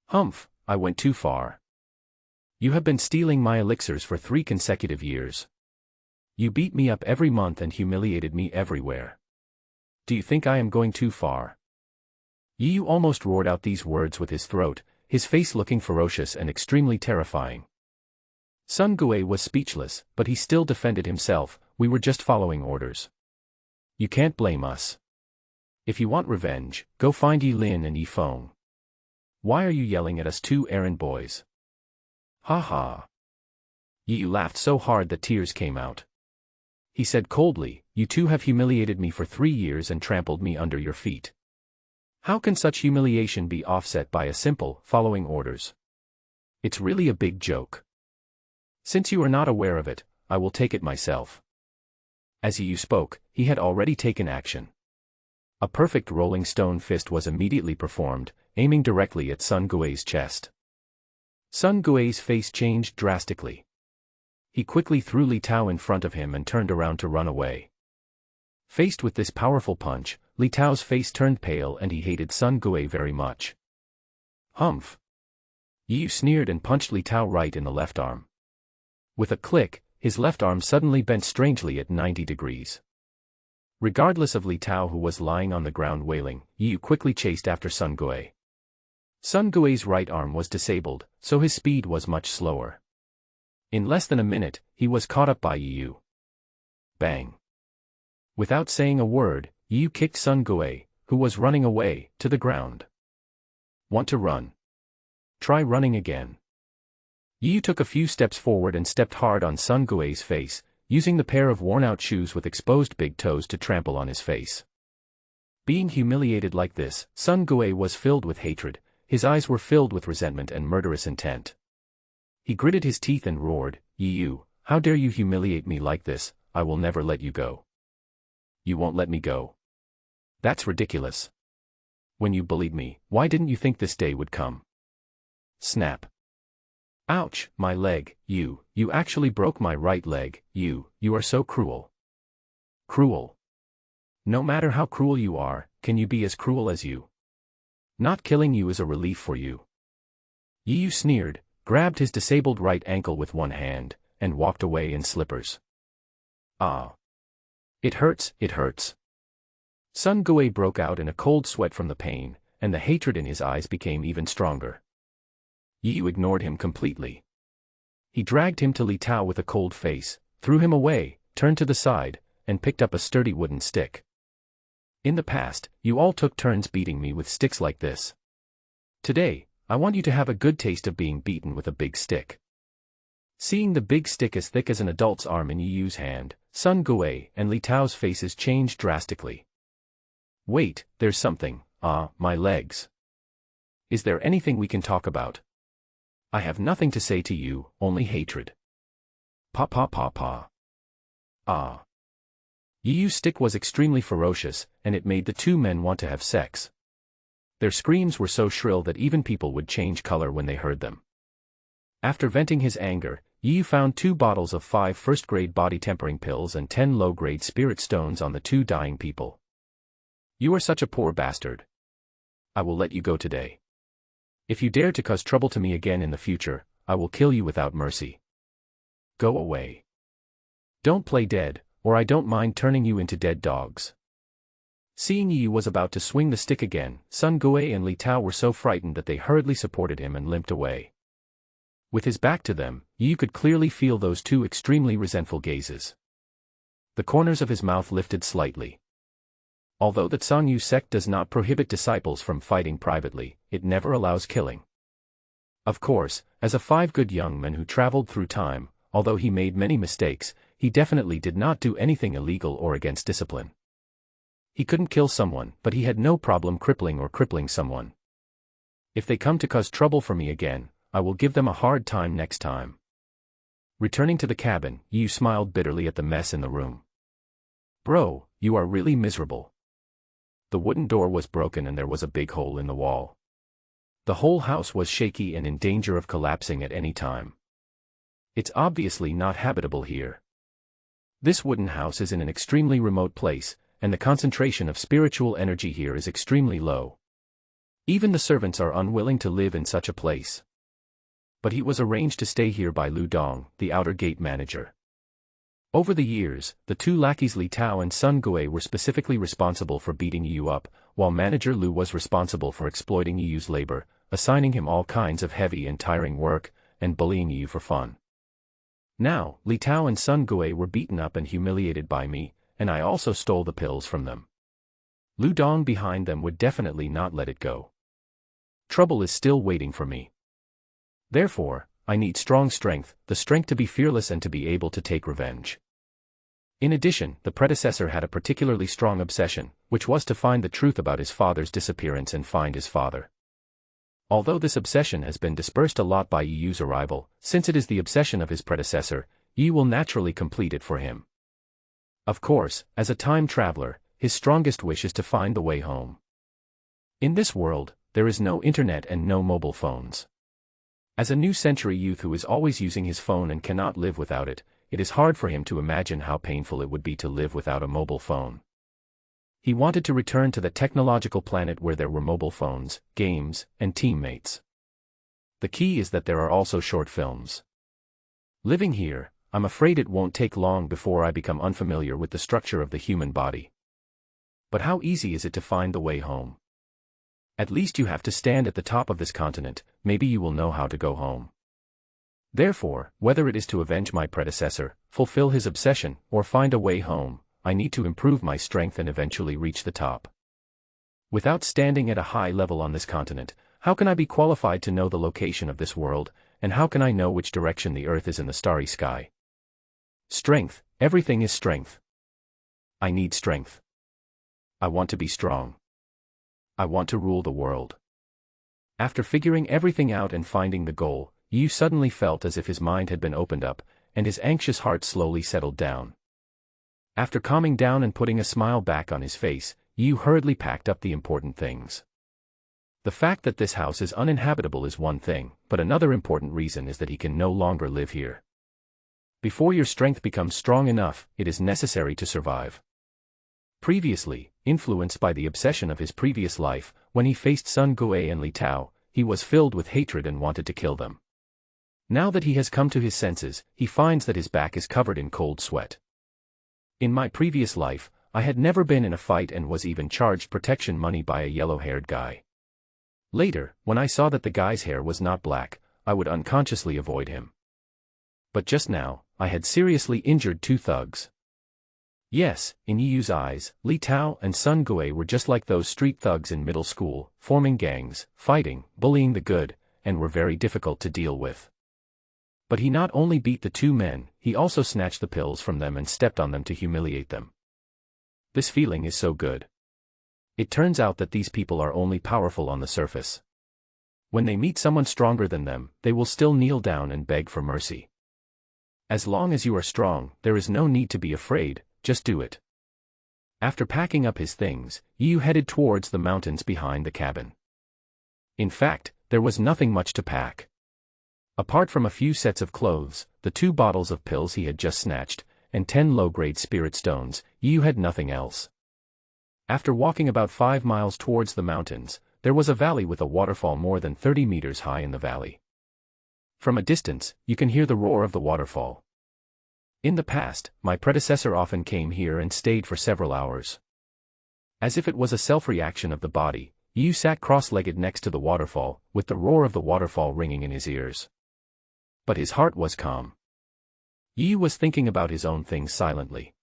Humph, I went too far. You have been stealing my elixirs for 3 consecutive years. You beat me up every month and humiliated me everywhere. Do you think I am going too far? Yi Yu almost roared out these words with his throat, his face looking ferocious and extremely terrifying. Sun Gui was speechless, but he still defended himself. We were just following orders. You can't blame us. If you want revenge, go find Yi Lin and Yi Feng. Why are you yelling at us 2 errand boys? Ha ha. Yi Yu laughed so hard that tears came out. He said coldly, you 2 have humiliated me for 3 years and trampled me under your feet. How can such humiliation be offset by a simple, following orders? It's really a big joke. Since you are not aware of it, I will take it myself. As Yi Yu spoke, he had already taken action. A perfect Rolling Stone Fist was immediately performed, aiming directly at Sun Gui's chest. Sun Gui's face changed drastically. He quickly threw Li Tao in front of him and turned around to run away. Faced with this powerful punch, Li Tao's face turned pale and he hated Sun Gui very much. Humph! Yi Yu sneered and punched Li Tao right in the left arm. With a click, his left arm suddenly bent strangely at 90 degrees. Regardless of Li Tao who was lying on the ground wailing, Yi Yu quickly chased after Sun Gui. Sun Gui's right arm was disabled, so his speed was much slower. In less than a minute, he was caught up by Yi Yu. Bang! Without saying a word, Yi Yu kicked Sun Gui, who was running away, to the ground. Want to run? Try running again. Yi Yu took a few steps forward and stepped hard on Sun Gui's face, using the pair of worn-out shoes with exposed big toes to trample on his face. Being humiliated like this, Sun Gui was filled with hatred, his eyes were filled with resentment and murderous intent. He gritted his teeth and roared, Yi Yu, how dare you humiliate me like this? I will never let you go. You won't let me go. That's ridiculous. When you bullied me, why didn't you think this day would come? Snap. Ouch, my leg, you actually broke my right leg, you are so cruel. Cruel. No matter how cruel you are, can you be as cruel as you? Not killing you is a relief for you. Yu sneered, grabbed his disabled right ankle with one hand, and walked away in slippers. Ah. It hurts, it hurts. Sun Gui broke out in a cold sweat from the pain, and the hatred in his eyes became even stronger. Yu ignored him completely. He dragged him to Li Tao with a cold face, threw him away, turned to the side, and picked up a sturdy wooden stick. In the past, you all took turns beating me with sticks like this. Today, I want you to have a good taste of being beaten with a big stick. Seeing the big stick as thick as an adult's arm in Yu's hand, Sun Gui and Li Tao's faces changed drastically. Wait, there's something, my legs. Is there anything we can talk about? I have nothing to say to you, only hatred. Pa pa pa pa. Ah. Yu's stick was extremely ferocious, and it made the two men want to have sex. Their screams were so shrill that even people would change color when they heard them. After venting his anger, Yu found 2 bottles of 5 first-grade body-tempering pills and 10 low-grade spirit stones on the 2 dying people. You are such a poor bastard. I will let you go today. If you dare to cause trouble to me again in the future, I will kill you without mercy. Go away. Don't play dead, or I don't mind turning you into dead dogs. Seeing Yu was about to swing the stick again, Sun Gui and Li Tao were so frightened that they hurriedly supported him and limped away. With his back to them, Yu could clearly feel those 2 extremely resentful gazes. The corners of his mouth lifted slightly. Although the Sangyu sect does not prohibit disciples from fighting privately, it never allows killing. Of course, as a 5 good young men who traveled through time, although he made many mistakes, he definitely did not do anything illegal or against discipline. He couldn't kill someone, but he had no problem crippling someone. If they come to cause trouble for me again, I will give them a hard time next time. Returning to the cabin, Yu smiled bitterly at the mess in the room. Bro, you are really miserable. The wooden door was broken and there was a big hole in the wall. The whole house was shaky and in danger of collapsing at any time. It's obviously not habitable here. This wooden house is in an extremely remote place, and the concentration of spiritual energy here is extremely low. Even the servants are unwilling to live in such a place. But he was arranged to stay here by Lu Dong, the outer gate manager. Over the years, the 2 lackeys Li Tao and Sun Gui were specifically responsible for beating Yu up, while manager Lu was responsible for exploiting Yu's labor, assigning him all kinds of heavy and tiring work, and bullying Yu for fun. Now, Li Tao and Sun Gui were beaten up and humiliated by me, and I also stole the pills from them. Lu Dong behind them would definitely not let it go. Trouble is still waiting for me. Therefore, I need strong strength, the strength to be fearless and to be able to take revenge. In addition, the predecessor had a particularly strong obsession, which was to find the truth about his father's disappearance and find his father. Although this obsession has been dispersed a lot by Yu's arrival, since it is the obsession of his predecessor, Yu will naturally complete it for him. Of course, as a time traveler, his strongest wish is to find the way home. In this world, there is no internet and no mobile phones. As a new century youth who is always using his phone and cannot live without it, it is hard for him to imagine how painful it would be to live without a mobile phone. He wanted to return to the technological planet where there were mobile phones, games, and teammates. The key is that there are also short films. Living here, I'm afraid it won't take long before I become unfamiliar with the structure of the human body. But how easy is it to find the way home? At least you have to stand at the top of this continent, maybe you will know how to go home. Therefore, whether it is to avenge my predecessor, fulfill his obsession, or find a way home, I need to improve my strength and eventually reach the top. Without standing at a high level on this continent, how can I be qualified to know the location of this world, and how can I know which direction the earth is in the starry sky? Strength, everything is strength. I need strength. I want to be strong. I want to rule the world. After figuring everything out and finding the goal, Yu suddenly felt as if his mind had been opened up, and his anxious heart slowly settled down. After calming down and putting a smile back on his face, Yu hurriedly packed up the important things. The fact that this house is uninhabitable is one thing, but another important reason is that he can no longer live here. Before your strength becomes strong enough, it is necessary to survive. Previously, influenced by the obsession of his previous life, when he faced Sun Gui and Li Tao, he was filled with hatred and wanted to kill them. Now that he has come to his senses, he finds that his back is covered in cold sweat. In my previous life, I had never been in a fight and was even charged protection money by a yellow-haired guy. Later, when I saw that the guy's hair was not black, I would unconsciously avoid him. But just now, I had seriously injured two thugs. Yes, in Yiyu's eyes, Li Tao and Sun Gui were just like those street thugs in middle school, forming gangs, fighting, bullying the good, and were very difficult to deal with. But he not only beat the two men, he also snatched the pills from them and stepped on them to humiliate them. This feeling is so good. It turns out that these people are only powerful on the surface. When they meet someone stronger than them, they will still kneel down and beg for mercy. As long as you are strong, there is no need to be afraid, just do it. After packing up his things, Yiyu headed towards the mountains behind the cabin. In fact, there was nothing much to pack. Apart from a few sets of clothes, the 2 bottles of pills he had just snatched, and 10 low-grade spirit stones, Yiyu had nothing else. After walking about 5 miles towards the mountains, there was a valley with a waterfall more than 30 meters high in the valley. From a distance, you can hear the roar of the waterfall. In the past, my predecessor often came here and stayed for several hours. As if it was a self-reaction of the body, Yiyu sat cross-legged next to the waterfall, with the roar of the waterfall ringing in his ears. But his heart was calm. Yiyu was thinking about his own things silently.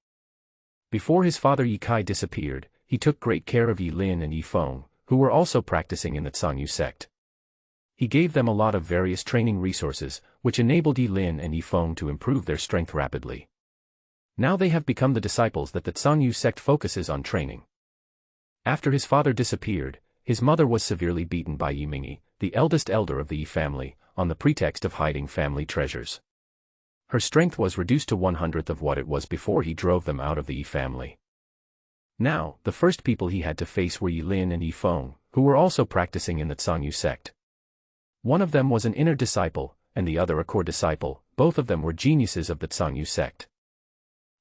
Before his father Yi Kai disappeared, he took great care of Yi Lin and Yi Feng, who were also practicing in the Zhangyu sect. He gave them a lot of various training resources, which enabled Yi Lin and Yi Feng to improve their strength rapidly. Now they have become the disciples that the Zhangyu sect focuses on training. After his father disappeared, his mother was severely beaten by Yi Mingyi, the eldest elder of the Yi family, on the pretext of hiding family treasures. Her strength was reduced to 1/100th of what it was before he drove them out of the Yi family. Now, the first people he had to face were Yi Lin and Yi Feng, who were also practicing in the Zhangyu sect. One of them was an inner disciple, and the other a core disciple. Both of them were geniuses of the Zhangyu sect.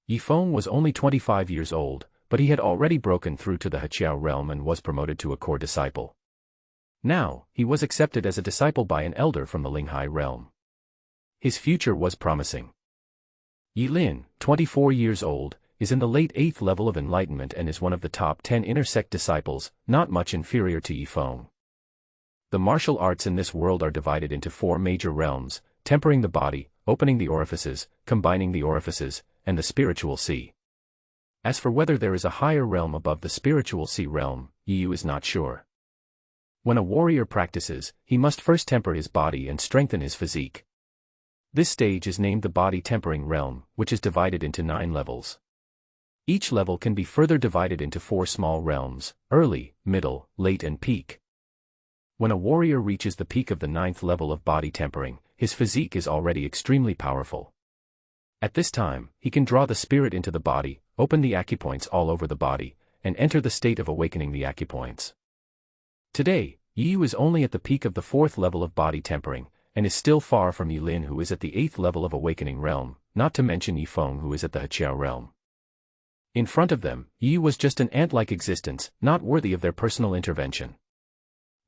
Yi Feng was only 25 years old, but he had already broken through to the Heqiao realm and was promoted to a core disciple. Now, he was accepted as a disciple by an elder from the Linghai realm. His future was promising. Yi Lin, 24 years old, is in the late 8th level of enlightenment and is one of the top 10 inner sect disciples, not much inferior to Yi Feng. The martial arts in this world are divided into 4 major realms: tempering the body, opening the orifices, combining the orifices, and the spiritual sea. As for whether there is a higher realm above the spiritual sea realm, Yiyu is not sure. When a warrior practices, he must first temper his body and strengthen his physique. This stage is named the body tempering realm, which is divided into 9 levels. Each level can be further divided into 4 small realms: early, middle, late and peak. When a warrior reaches the peak of the 9th level of body tempering, his physique is already extremely powerful. At this time, he can draw the spirit into the body, open the acupoints all over the body, and enter the state of awakening the acupoints. Today, Yiyu is only at the peak of the 4th level of body tempering, and is still far from Yi Lin, who is at the 8th level of awakening realm, not to mention Yi Feng, who is at the Heqiao realm. In front of them, Yiyu was just an ant-like existence, not worthy of their personal intervention.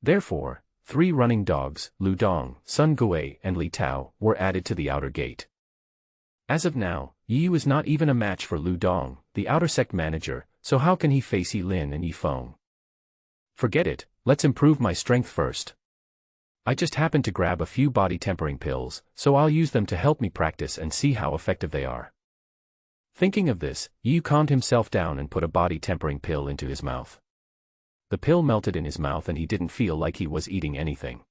Therefore, 3 running dogs, Lu Dong, Sun Gui, and Li Tao, were added to the outer gate. As of now, Yiyu is not even a match for Lu Dong, the outer sect manager, so how can he face Yi Lin and Yi Feng? Forget it, let's improve my strength first. I just happened to grab a few body tempering pills, so I'll use them to help me practice and see how effective they are. Thinking of this, Yiyu calmed himself down and put a body tempering pill into his mouth. The pill melted in his mouth and he didn't feel like he was eating anything.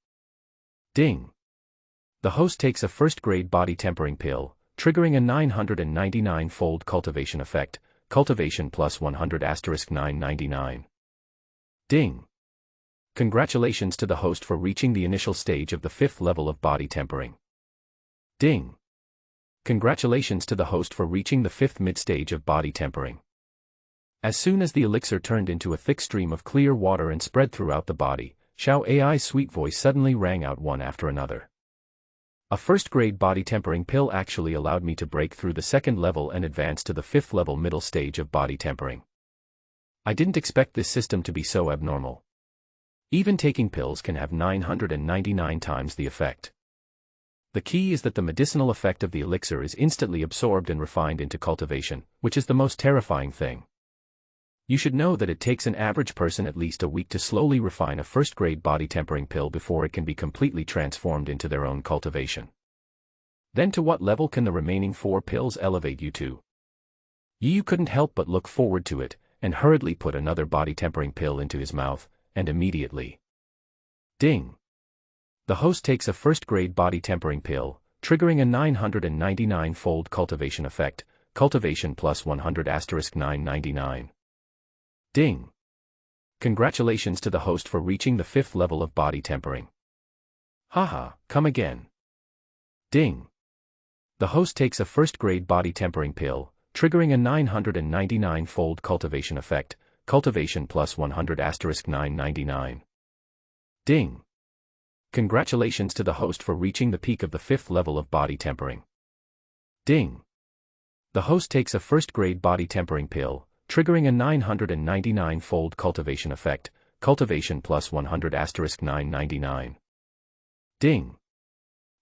Ding! The host takes a first-grade body tempering pill, triggering a 999-fold cultivation effect, cultivation plus 100*999. Ding! Congratulations to the host for reaching the initial stage of the 5th level of body tempering. Ding! Congratulations to the host for reaching the 5th mid-stage of body tempering. As soon as the elixir turned into a thick stream of clear water and spread throughout the body, Xiao AI's sweet voice suddenly rang out one after another. A first-grade body tempering pill actually allowed me to break through the second level and advance to the fifth level middle stage of body tempering. I didn't expect this system to be so abnormal. Even taking pills can have 999 times the effect. The key is that the medicinal effect of the elixir is instantly absorbed and refined into cultivation, which is the most terrifying thing. You should know that it takes an average person at least a week to slowly refine a first-grade body tempering pill before it can be completely transformed into their own cultivation. Then to what level can the remaining 4 pills elevate you to? Yu couldn't help but look forward to it, and hurriedly put another body tempering pill into his mouth, and immediately. Ding! The host takes a first-grade body tempering pill, triggering a 999-fold cultivation effect, cultivation plus 100*999. Ding! Congratulations to the host for reaching the 5th level of body tempering. Haha, come again. Ding! The host takes a first-grade body tempering pill, triggering a 999-fold cultivation effect, cultivation plus 100*999. Ding! Congratulations to the host for reaching the peak of the 5th level of body tempering. Ding! The host takes a first-grade body tempering pill, triggering a 999-fold cultivation effect, cultivation plus 100*999. Ding!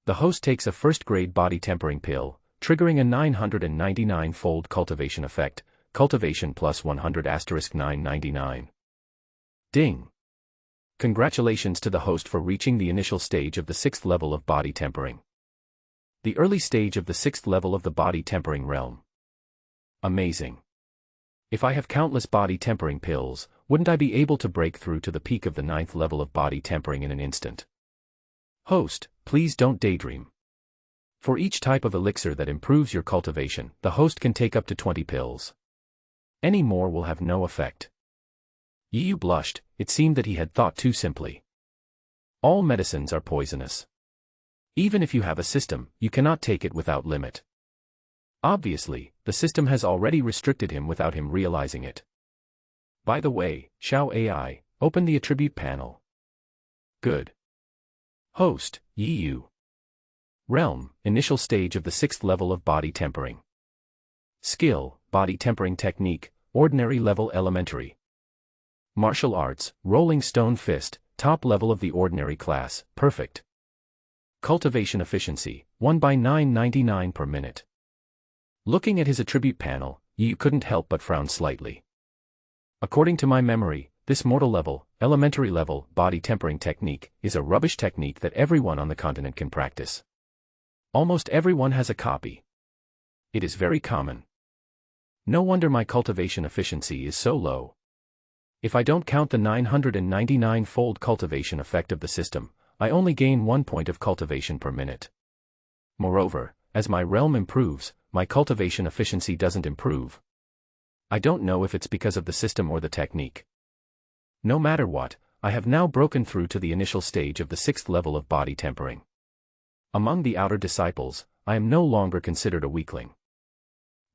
The host takes a first-grade body tempering pill, triggering a 999-fold cultivation effect, cultivation plus 100*999. Ding! Congratulations to the host for reaching the initial stage of the 6th level of body tempering. The early stage of the 6th level of the body tempering realm. Amazing. If I have countless body tempering pills, wouldn't I be able to break through to the peak of the 9th level of body tempering in an instant? Host, please don't daydream. For each type of elixir that improves your cultivation, the host can take up to 20 pills. Any more will have no effect. Yu blushed. It seemed that he had thought too simply. All medicines are poisonous. Even if you have a system, you cannot take it without limit. Obviously, the system has already restricted him without him realizing it. By the way, Xiao AI, open the attribute panel. Good. Host, Yu. Realm, initial stage of the 6th level of body tempering. Skill, body tempering technique, ordinary level elementary. Martial arts, rolling stone fist, top level of the ordinary class, perfect. Cultivation efficiency, 1/999 per minute. Looking at his attribute panel, Yu couldn't help but frown slightly. According to my memory, this mortal level, elementary level, body tempering technique is a rubbish technique that everyone on the continent can practice. Almost everyone has a copy. It is very common. No wonder my cultivation efficiency is so low. If I don't count the 999-fold cultivation effect of the system, I only gain 1 point of cultivation per minute. Moreover, as my realm improves, my cultivation efficiency doesn't improve. I don't know if it's because of the system or the technique. No matter what, I have now broken through to the initial stage of the 6th level of body tempering. Among the outer disciples, I am no longer considered a weakling.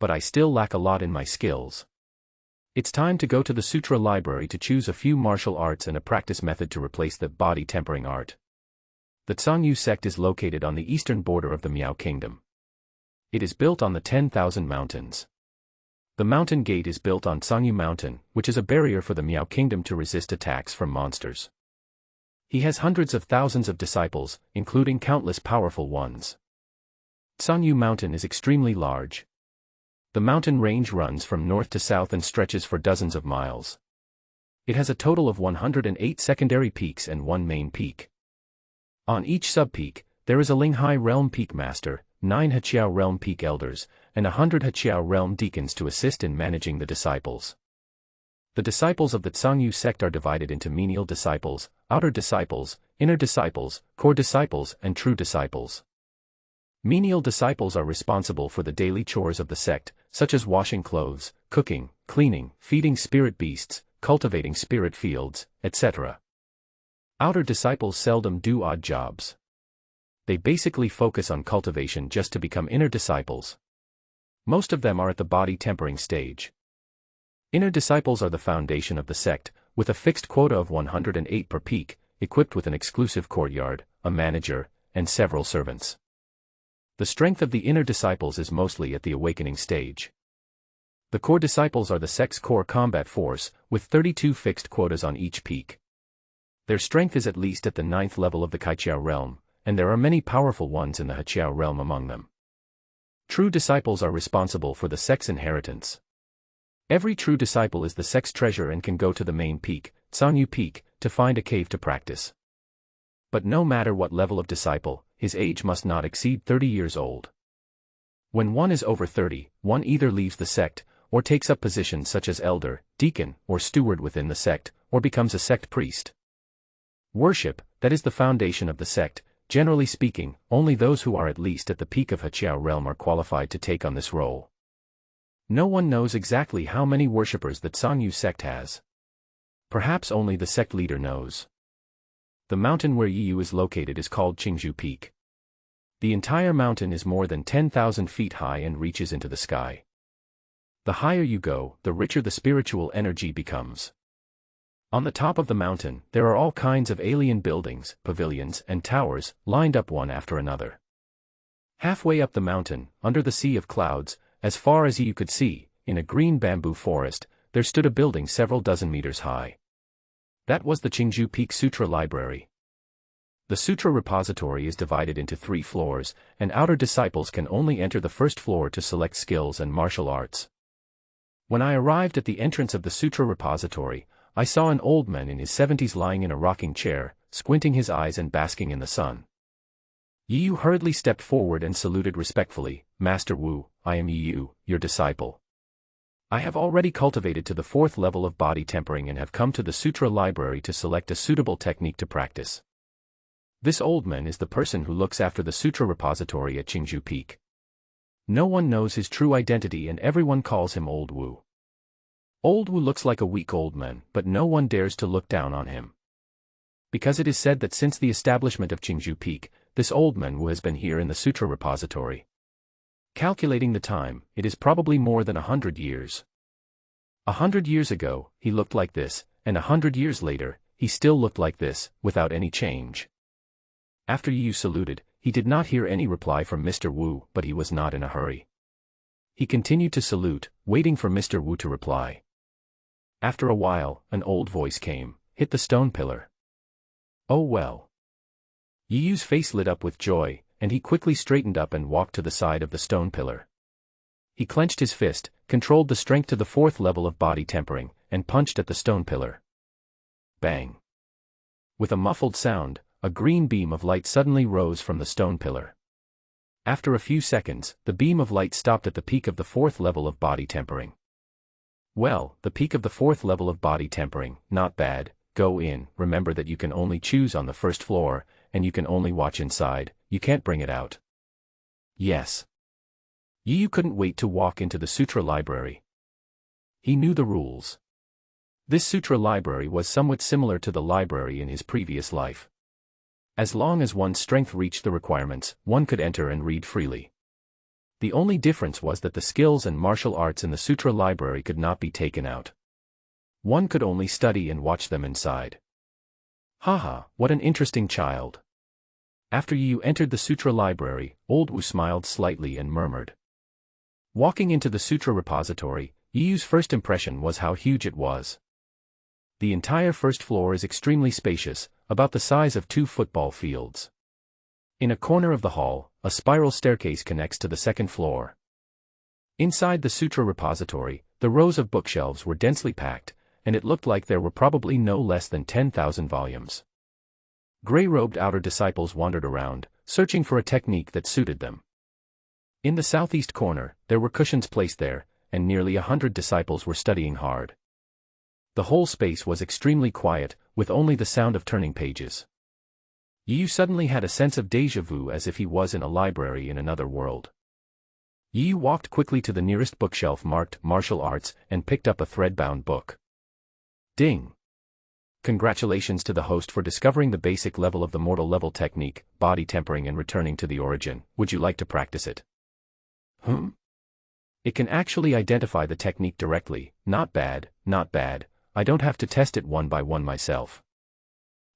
But I still lack a lot in my skills. It's time to go to the Sutra library to choose a few martial arts and a practice method to replace the body tempering art. The Tsangyu sect is located on the eastern border of the Miao Kingdom. It is built on the 10,000 mountains. The mountain gate is built on Tsangyu Mountain, which is a barrier for the Miao Kingdom to resist attacks from monsters. He has hundreds of thousands of disciples, including countless powerful ones. Tsangyu Mountain is extremely large. The mountain range runs from north to south and stretches for dozens of miles. It has a total of 108 secondary peaks and 1 main peak. On each sub-peak, there is a Linghai Realm Peak Master, 9 Heqiao Realm Peak Elders, and 100 Heqiao Realm Deacons to assist in managing the disciples. The disciples of the Tsangyu sect are divided into menial disciples, outer disciples, inner disciples, core disciples, and true disciples. Menial disciples are responsible for the daily chores of the sect, such as washing clothes, cooking, cleaning, feeding spirit beasts, cultivating spirit fields, etc. Outer disciples seldom do odd jobs. They basically focus on cultivation just to become inner disciples. Most of them are at the body tempering stage. Inner disciples are the foundation of the sect, with a fixed quota of 108 per peak, equipped with an exclusive courtyard, a manager, and several servants. The strength of the inner disciples is mostly at the awakening stage. The core disciples are the sect's core combat force, with 32 fixed quotas on each peak. Their strength is at least at the 9th level of the Kaiqiao realm, and there are many powerful ones in the Heqiao realm among them. True disciples are responsible for the sect's inheritance. Every true disciple is the sect's treasure and can go to the main peak, Sanyu Peak, to find a cave to practice. But no matter what level of disciple, his age must not exceed 30 years old. When one is over 30, one either leaves the sect, or takes up positions such as elder, deacon, or steward within the sect, or becomes a sect priest. Worship, that is the foundation of the sect. Generally speaking, only those who are at least at the peak of Heqiao realm are qualified to take on this role. No one knows exactly how many worshippers that Sanyu sect has. Perhaps only the sect leader knows. The mountain where Yiyu is located is called Qingzhou Peak. The entire mountain is more than 10,000 feet high and reaches into the sky. The higher you go, the richer the spiritual energy becomes. On the top of the mountain, there are all kinds of alien buildings, pavilions, and towers, lined up one after another. Halfway up the mountain, under the sea of clouds, as far as you could see, in a green bamboo forest, there stood a building several dozen meters high. That was the Qingzhou Peak Sutra Library. The Sutra Repository is divided into 3 floors, and outer disciples can only enter the first floor to select skills and martial arts. When I arrived at the entrance of the Sutra Repository, I saw an old man in his 70s lying in a rocking chair, squinting his eyes and basking in the sun. Yiyu hurriedly stepped forward and saluted respectfully. "Master Wu, I am Yiyu, your disciple. I have already cultivated to the 4th level of body tempering and have come to the Sutra Library to select a suitable technique to practice." This old man is the person who looks after the Sutra Repository at Qingzhou Peak. No one knows his true identity and everyone calls him Old Wu. Old Wu looks like a weak old man, but no one dares to look down on him. Because it is said that since the establishment of Qingzhou Peak, this old man Wu has been here in the Sutra Repository. Calculating the time, it is probably more than 100 years. 100 years ago, he looked like this, and 100 years later, he still looked like this, without any change. After Yiyu saluted, he did not hear any reply from Mr. Wu, but he was not in a hurry. He continued to salute, waiting for Mr. Wu to reply. After a while, an old voice came, "Hit the stone pillar." "Oh well." Yiyu's face lit up with joy, and he quickly straightened up and walked to the side of the stone pillar. He clenched his fist, controlled the strength to the 4th level of body tempering, and punched at the stone pillar. Bang! With a muffled sound, a green beam of light suddenly rose from the stone pillar. After a few seconds, the beam of light stopped at the peak of the 4th level of body tempering. Well, the peak of the 4th level of body tempering, not bad. Go in, remember that you can only choose on the 1st floor, and you can only watch inside, you can't bring it out. Yes. Yiyu couldn't wait to walk into the Sutra Library. He knew the rules. This Sutra Library was somewhat similar to the library in his previous life. As long as one's strength reached the requirements, one could enter and read freely. The only difference was that the skills and martial arts in the Sutra Library could not be taken out. One could only study and watch them inside. Haha, what an interesting child. After Yiyu entered the Sutra Library, Old Wu smiled slightly and murmured. Walking into the Sutra Repository, Yiyu's first impression was how huge it was. The entire first floor is extremely spacious, about the size of 2 football fields. In a corner of the hall, a spiral staircase connects to the 2nd floor. Inside the Sutra Repository, the rows of bookshelves were densely packed, and it looked like there were probably no less than 10,000 volumes. Gray-robed outer disciples wandered around, searching for a technique that suited them. In the southeast corner, there were cushions placed there, and nearly 100 disciples were studying hard. The whole space was extremely quiet, with only the sound of turning pages. Yiyu suddenly had a sense of déjà vu as if he was in a library in another world. Yiyu walked quickly to the nearest bookshelf marked Martial Arts and picked up a thread-bound book. Ding! Congratulations to the host for discovering the basic level of the mortal level technique, body tempering and returning to the origin. Would you like to practice it? It can actually identify the technique directly. Not bad, not bad. I don't have to test it one by one myself.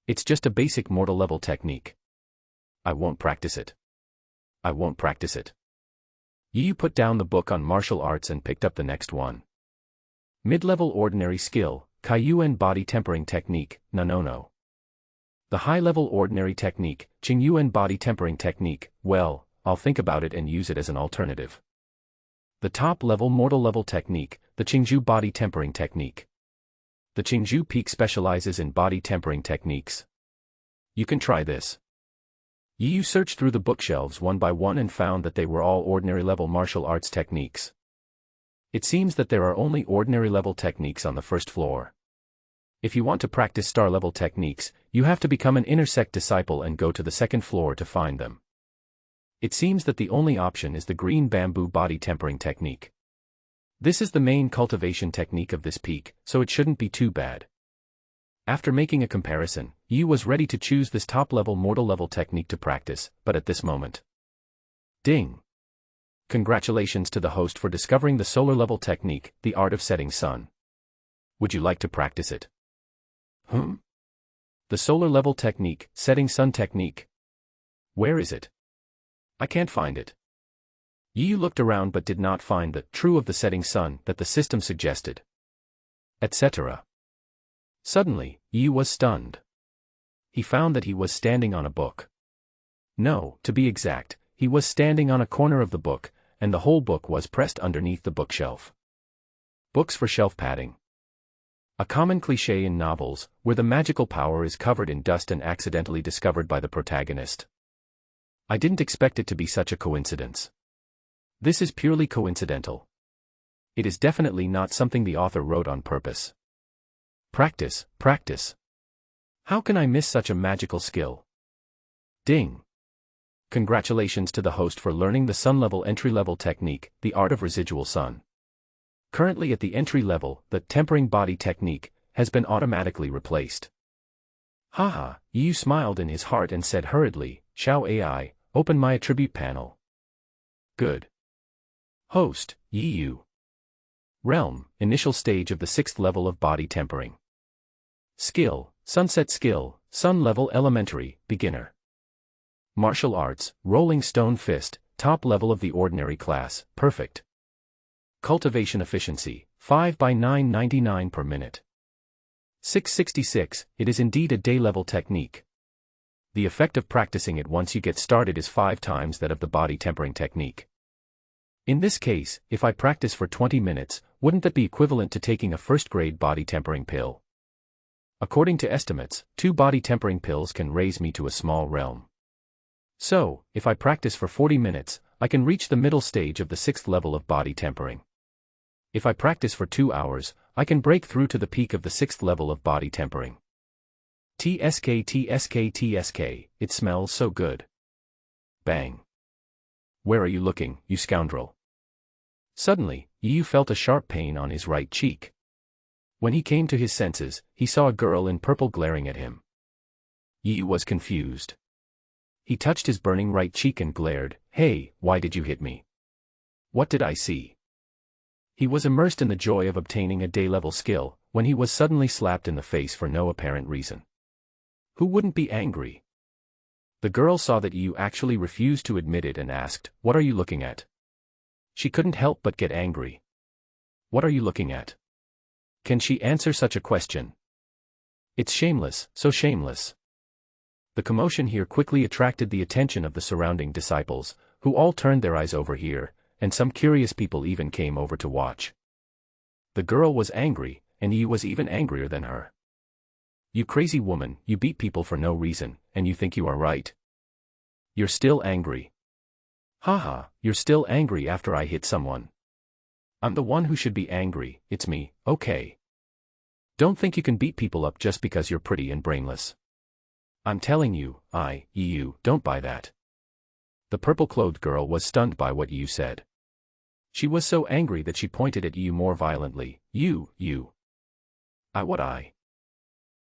It's just a basic mortal level technique. I won't practice it. I won't practice it. Yu put down the book on martial arts and picked up the next one. Mid-level ordinary skill, Kaiyuan body tempering technique, no. The high-level ordinary technique, Qingyuan body tempering technique, well, I'll think about it and use it as an alternative. The top-level mortal level technique, the Qingju body tempering technique. The Qingju peak specializes in body tempering techniques. You can try this. Yu searched through the bookshelves one by one and found that they were all ordinary-level martial arts techniques. It seems that there are only ordinary-level techniques on the first floor. If you want to practice star-level techniques, you have to become an inner sect disciple and go to the second floor to find them. It seems that the only option is the green bamboo body tempering technique. This is the main cultivation technique of this peak, so it shouldn't be too bad. After making a comparison, Yu was ready to choose this top-level mortal-level technique to practice, but at this moment. Ding! Congratulations to the host for discovering the solar-level technique, the art of setting sun. Would you like to practice it? The solar-level technique, setting sun technique. Where is it? I can't find it. Yu looked around but did not find the true of the setting sun that the system suggested. Etc. Suddenly, Yu was stunned. He found that he was standing on a book. No, to be exact, he was standing on a corner of the book, and the whole book was pressed underneath the bookshelf. Books for shelf padding. A common cliché in novels, where the magical power is covered in dust and accidentally discovered by the protagonist. I didn't expect it to be such a coincidence. This is purely coincidental. It is definitely not something the author wrote on purpose. Practice, practice. How can I miss such a magical skill? Ding! Congratulations to the host for learning the sun-level entry-level technique, the art of residual sun. Currently at the entry level, the tempering body technique has been automatically replaced. Haha, Yu smiled in his heart and said hurriedly, Xiao AI, open my attribute panel. Good. Host, Yu. Realm, initial stage of the 6th level of body tempering. Skill, sunset skill, sun level elementary, beginner. Martial arts, rolling stone fist, top level of the ordinary class, perfect. Cultivation efficiency, 5 by 999 per minute. 666, it is indeed a day-level technique. The effect of practicing it once you get started is 5 times that of the body tempering technique. In this case, if I practice for 20 minutes, wouldn't that be equivalent to taking a first-grade body tempering pill? According to estimates, 2 body tempering pills can raise me to a small realm. So, if I practice for 40 minutes, I can reach the middle stage of the 6th level of body tempering. If I practice for 2 hours, I can break through to the peak of the 6th level of body tempering. TSK, it smells so good. Bang. Where are you looking, you scoundrel? Suddenly, Yu felt a sharp pain on his right cheek. When he came to his senses, he saw a girl in purple glaring at him. Yu was confused. He touched his burning right cheek and glared, Hey, why did you hit me? What did I see? He was immersed in the joy of obtaining a day-level skill, when he was suddenly slapped in the face for no apparent reason. Who wouldn't be angry? The girl saw that Yu actually refused to admit it and asked, What are you looking at? She couldn't help but get angry. What are you looking at? Can she answer such a question? It's shameless, so shameless. The commotion here quickly attracted the attention of the surrounding disciples, who all turned their eyes over here, and some curious people even came over to watch. The girl was angry, and Yu was even angrier than her. You crazy woman, you beat people for no reason, and you think you are right. You're still angry. Haha, you're still angry after I hit someone. I'm the one who should be angry, it's me, okay. Don't think you can beat people up just because you're pretty and brainless. I'm telling you, Yu, don't buy that. The purple-clothed girl was stunned by what Yu said. She was so angry that she pointed at Yu more violently. You.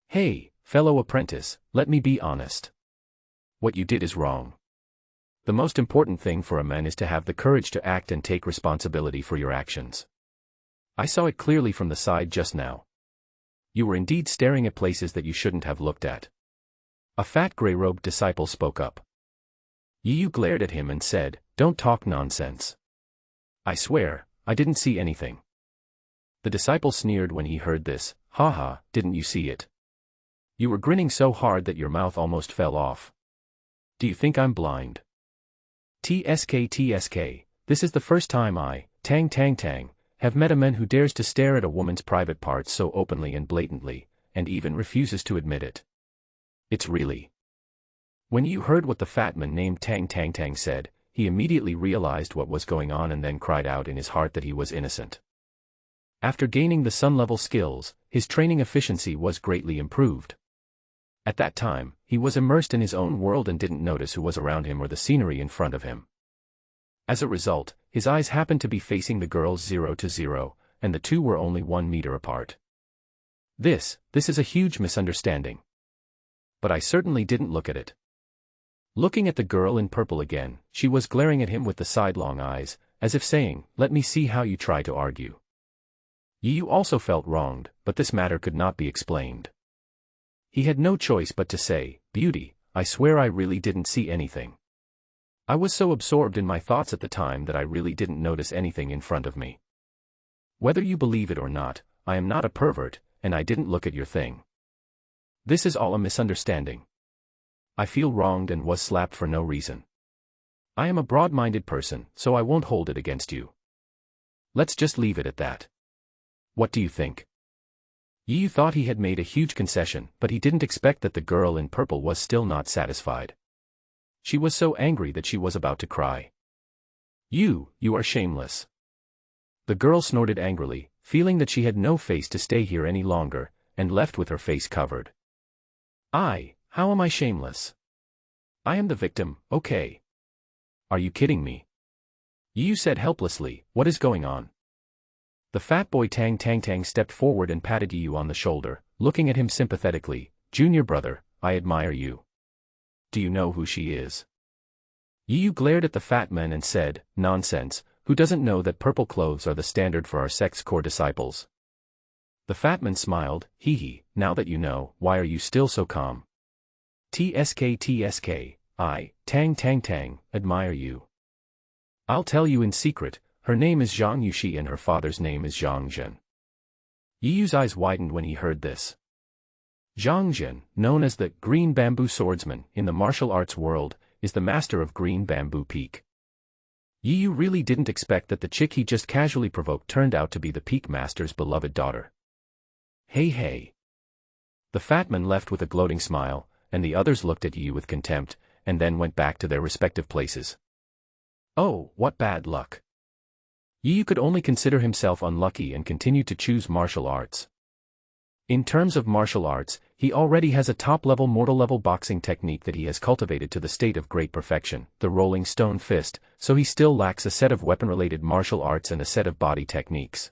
Hey, fellow apprentice, let me be honest. What you did is wrong. The most important thing for a man is to have the courage to act and take responsibility for your actions. I saw it clearly from the side just now. You were indeed staring at places that you shouldn't have looked at. A fat gray-robed disciple spoke up. Yi Yu glared at him and said, "Don't talk nonsense. I swear, I didn't see anything." The disciple sneered when he heard this. "Haha, didn't you see it? You were grinning so hard that your mouth almost fell off. Do you think I'm blind?" TSK, this is the first time I, Tang, have met a man who dares to stare at a woman's private parts so openly and blatantly, and even refuses to admit it. It's really... When you heard what the fat man named Tang said, he immediately realized what was going on and then cried out in his heart that he was innocent. After gaining the sun-level skills, his training efficiency was greatly improved. At that time, he was immersed in his own world and didn't notice who was around him or the scenery in front of him. As a result, his eyes happened to be facing the girls 0 to 0, and the two were only 1 meter apart. This is a huge misunderstanding. But I certainly didn't look at it. Looking at the girl in purple again, she was glaring at him with the sidelong eyes, as if saying, "Let me see how you try to argue." Yi Yu also felt wronged, but this matter could not be explained. He had no choice but to say, "Beauty, I swear I really didn't see anything. I was so absorbed in my thoughts at the time that I really didn't notice anything in front of me. Whether you believe it or not, I am not a pervert, and I didn't look at your thing. This is all a misunderstanding. I feel wronged and was slapped for no reason. I am a broad-minded person, so I won't hold it against you. Let's just leave it at that. What do you think?" Yi Yu thought he had made a huge concession, but he didn't expect that the girl in purple was still not satisfied. She was so angry that she was about to cry. You are shameless." The girl snorted angrily, feeling that she had no face to stay here any longer, and left with her face covered. How am I shameless? I am the victim, okay. Are you kidding me?" Yi Yu said helplessly, "What is going on?" The fat boy Tang stepped forward and patted Yi Yu on the shoulder, looking at him sympathetically. "Junior brother, I admire you. Do you know who she is?" Yi Yu glared at the fat man and said, "Nonsense, who doesn't know that purple clothes are the standard for our sect's core disciples?" The fat man smiled, "Hee, now that you know, why are you still so calm?" TSK, I, Tang, admire you. I'll tell you in secret, her name is Zhang Yuxi and her father's name is Zhang Zhen. Yi Yu's eyes widened when he heard this. Zhang Zhen, known as the Green Bamboo Swordsman in the martial arts world, is the master of Green Bamboo Peak. Yi Yu really didn't expect that the chick he just casually provoked turned out to be the Peak Master's beloved daughter. Hey. The fat man left with a gloating smile, and the others looked at Yi Yu with contempt, and then went back to their respective places. Oh, what bad luck. Yi Yu could only consider himself unlucky and continued to choose martial arts. In terms of martial arts, he already has a top-level mortal-level boxing technique that he has cultivated to the state of great perfection, the rolling stone fist, so he still lacks a set of weapon-related martial arts and a set of body techniques.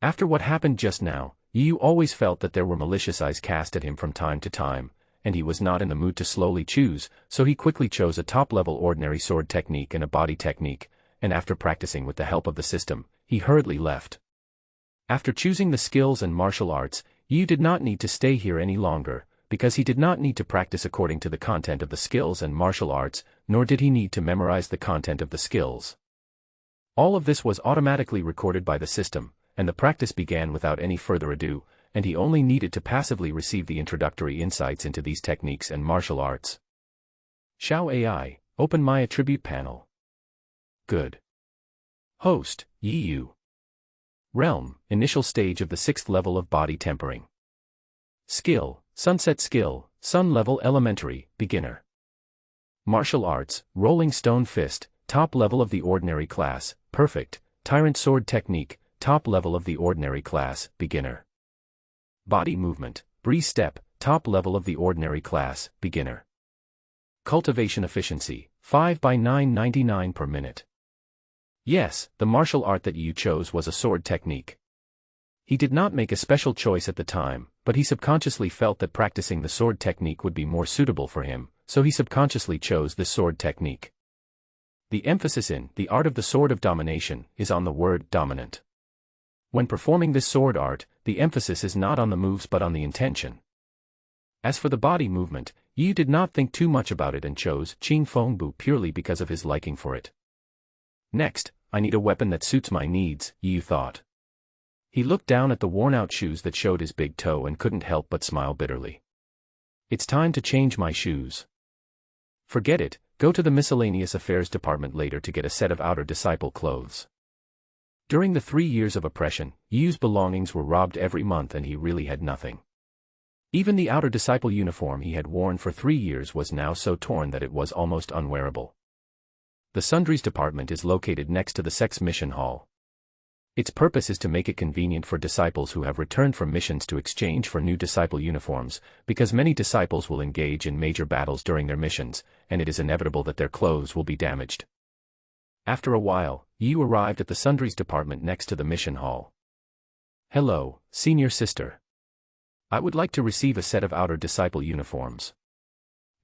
After what happened just now, Yi Yu always felt that there were malicious eyes cast at him from time to time, and he was not in the mood to slowly choose, so he quickly chose a top-level ordinary sword technique and a body technique, and after practicing with the help of the system, he hurriedly left. After choosing the skills and martial arts, Yi Yu did not need to stay here any longer, because he did not need to practice according to the content of the skills and martial arts, nor did he need to memorize the content of the skills. All of this was automatically recorded by the system, and the practice began without any further ado, and he only needed to passively receive the introductory insights into these techniques and martial arts. Xiao AI, open my attribute panel. Good. Host, Yi Yu. Realm, initial stage of the 6th level of body tempering. Skill, sunset skill, sun level elementary, beginner. Martial arts, rolling stone fist, top level of the ordinary class, perfect, tyrant sword technique, top level of the ordinary class, beginner. Body movement, breeze step, top level of the ordinary class, beginner. Cultivation efficiency, 5/999 per minute. Yes, the martial art that you chose was a sword technique. He did not make a special choice at the time, but he subconsciously felt that practicing the sword technique would be more suitable for him, so he subconsciously chose this sword technique. The emphasis in the art of the sword of domination is on the word dominant. When performing this sword art, the emphasis is not on the moves but on the intention. As for the body movement, Yu did not think too much about it and chose Qing Feng Bu purely because of his liking for it. Next, I need a weapon that suits my needs, Yu thought. He looked down at the worn-out shoes that showed his big toe and couldn't help but smile bitterly. It's time to change my shoes. Forget it, go to the miscellaneous affairs department later to get a set of outer disciple clothes. During the 3 years of oppression, Yu's belongings were robbed every month and he really had nothing. Even the outer disciple uniform he had worn for 3 years was now so torn that it was almost unwearable. The sundries department is located next to the sect's mission hall. Its purpose is to make it convenient for disciples who have returned from missions to exchange for new disciple uniforms, because many disciples will engage in major battles during their missions, and it is inevitable that their clothes will be damaged. After a while, Yu arrived at the sundries department next to the mission hall. Hello, senior sister. I would like to receive a set of outer disciple uniforms.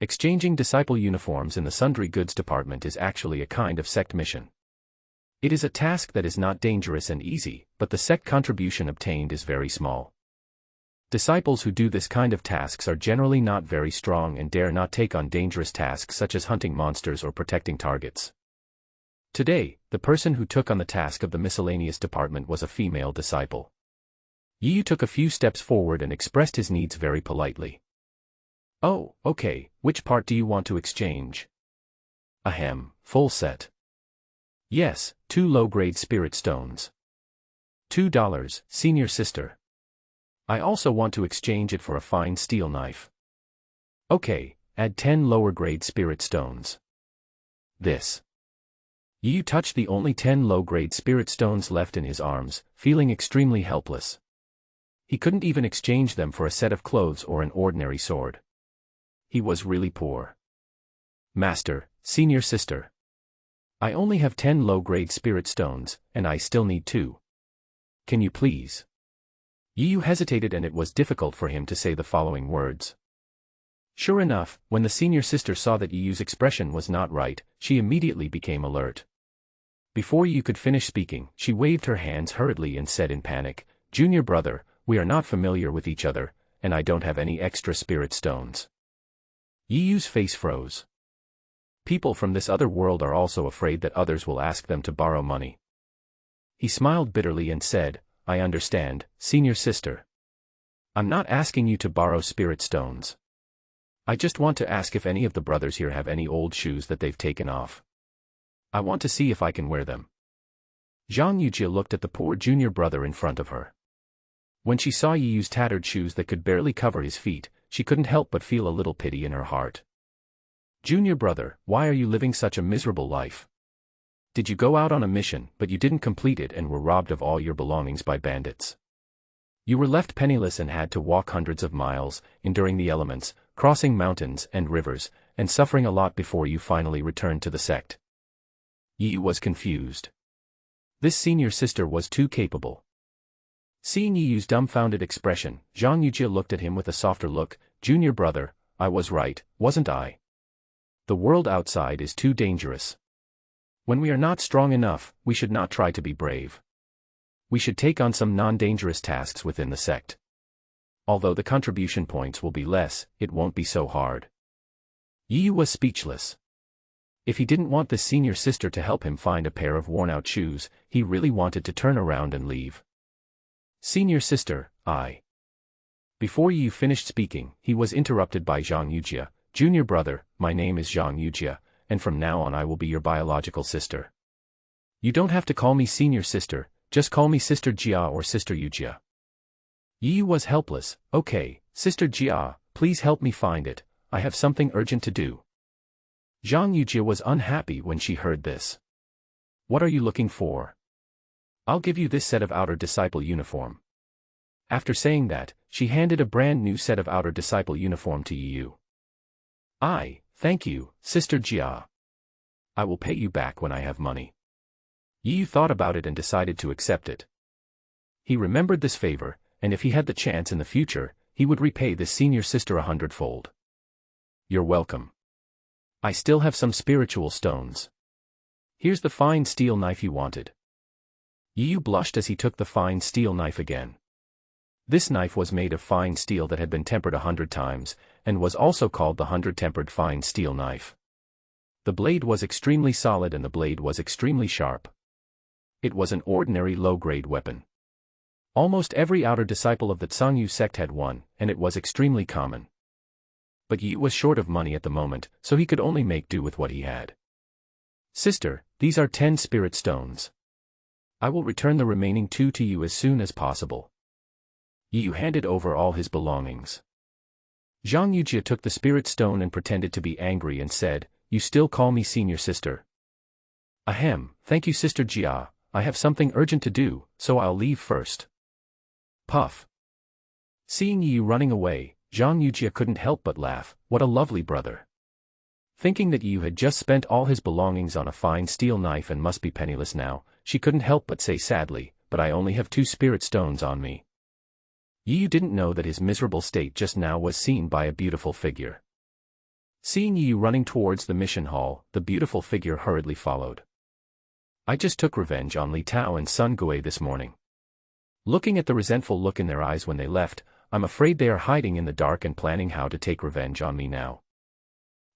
Exchanging disciple uniforms in the sundry goods department is actually a kind of sect mission. It is a task that is not dangerous and easy, but the sect contribution obtained is very small. Disciples who do this kind of tasks are generally not very strong and dare not take on dangerous tasks such as hunting monsters or protecting targets. Today, the person who took on the task of the miscellaneous department was a female disciple. Yu took a few steps forward and expressed his needs very politely. Oh, okay, which part do you want to exchange? Ahem, full set. Yes, 2 low-grade spirit stones. $2, senior sister. I also want to exchange it for a fine steel knife. Okay, add 10 lower-grade spirit stones. This. Yu touched the only 10 low-grade spirit stones left in his arms, feeling extremely helpless. He couldn't even exchange them for a set of clothes or an ordinary sword. He was really poor. Master, senior sister. I only have 10 low-grade spirit stones, and I still need 2. Can you please? Yu hesitated and it was difficult for him to say the following words. Sure enough, when the senior sister saw that Yu's expression was not right, she immediately became alert. Before Yu could finish speaking, she waved her hands hurriedly and said in panic, Junior brother, we are not familiar with each other, and I don't have any extra spirit stones. Yu's face froze. People from this other world are also afraid that others will ask them to borrow money. He smiled bitterly and said, I understand, senior sister. I'm not asking you to borrow spirit stones. I just want to ask if any of the brothers here have any old shoes that they've taken off. I want to see if I can wear them. Zhang Yujia looked at the poor junior brother in front of her. When she saw Yu's tattered shoes that could barely cover his feet, she couldn't help but feel a little pity in her heart. Junior brother, why are you living such a miserable life? Did you go out on a mission, but you didn't complete it and were robbed of all your belongings by bandits? You were left penniless and had to walk hundreds of miles, enduring the elements, crossing mountains and rivers, and suffering a lot before you finally returned to the sect. Yu was confused. This senior sister was too capable. Seeing Yu's dumbfounded expression, Zhang Yujia looked at him with a softer look. Junior brother, I was right, wasn't I? The world outside is too dangerous. When we are not strong enough, we should not try to be brave. We should take on some non-dangerous tasks within the sect. Although the contribution points will be less, it won't be so hard. Yu was speechless. If he didn't want this senior sister to help him find a pair of worn-out shoes, he really wanted to turn around and leave. Senior sister, Before Yu finished speaking, he was interrupted by Zhang Yujia. Junior brother, my name is Zhang Yujia, and from now on I will be your biological sister. You don't have to call me senior sister, just call me Sister Jia or Sister Yujia. Yu was helpless. Okay, Sister Jia, please help me find it, I have something urgent to do. Zhang Yujia was unhappy when she heard this. What are you looking for? I'll give you this set of outer disciple uniform. After saying that, she handed a brand new set of outer disciple uniform to Yu. Thank you, Sister Jia. I will pay you back when I have money. Yu thought about it and decided to accept it. He remembered this favor, and if he had the chance in the future, he would repay this senior sister 100-fold. You're welcome. I still have some spiritual stones. Here's the fine steel knife you wanted. Yu blushed as he took the fine steel knife again. This knife was made of fine steel that had been tempered 100 times, and was also called the 100-tempered fine steel knife. The blade was extremely solid and the blade was extremely sharp. It was an ordinary low-grade weapon. Almost every outer disciple of the Tsangyu sect had one, and it was extremely common. But Yi was short of money at the moment, so he could only make do with what he had. "Sister, these are 10 spirit stones. I will return the remaining 2 to you as soon as possible." Yi handed over all his belongings. Zhang Yujia took the spirit stone and pretended to be angry and said, "You still call me senior sister?" "Ahem, thank you Sister Jia, I have something urgent to do, so I'll leave first." Puff. Seeing Yi running away, Zhang Yujia couldn't help but laugh. What a lovely brother. Thinking that Yi had just spent all his belongings on a fine steel knife and must be penniless now, she couldn't help but say sadly, "But I only have 2 spirit stones on me." Yi didn't know that his miserable state just now was seen by a beautiful figure. Seeing Yi running towards the mission hall, the beautiful figure hurriedly followed. "I just took revenge on Li Tao and Sun Gui this morning." Looking at the resentful look in their eyes when they left, "I'm afraid they are hiding in the dark and planning how to take revenge on me now.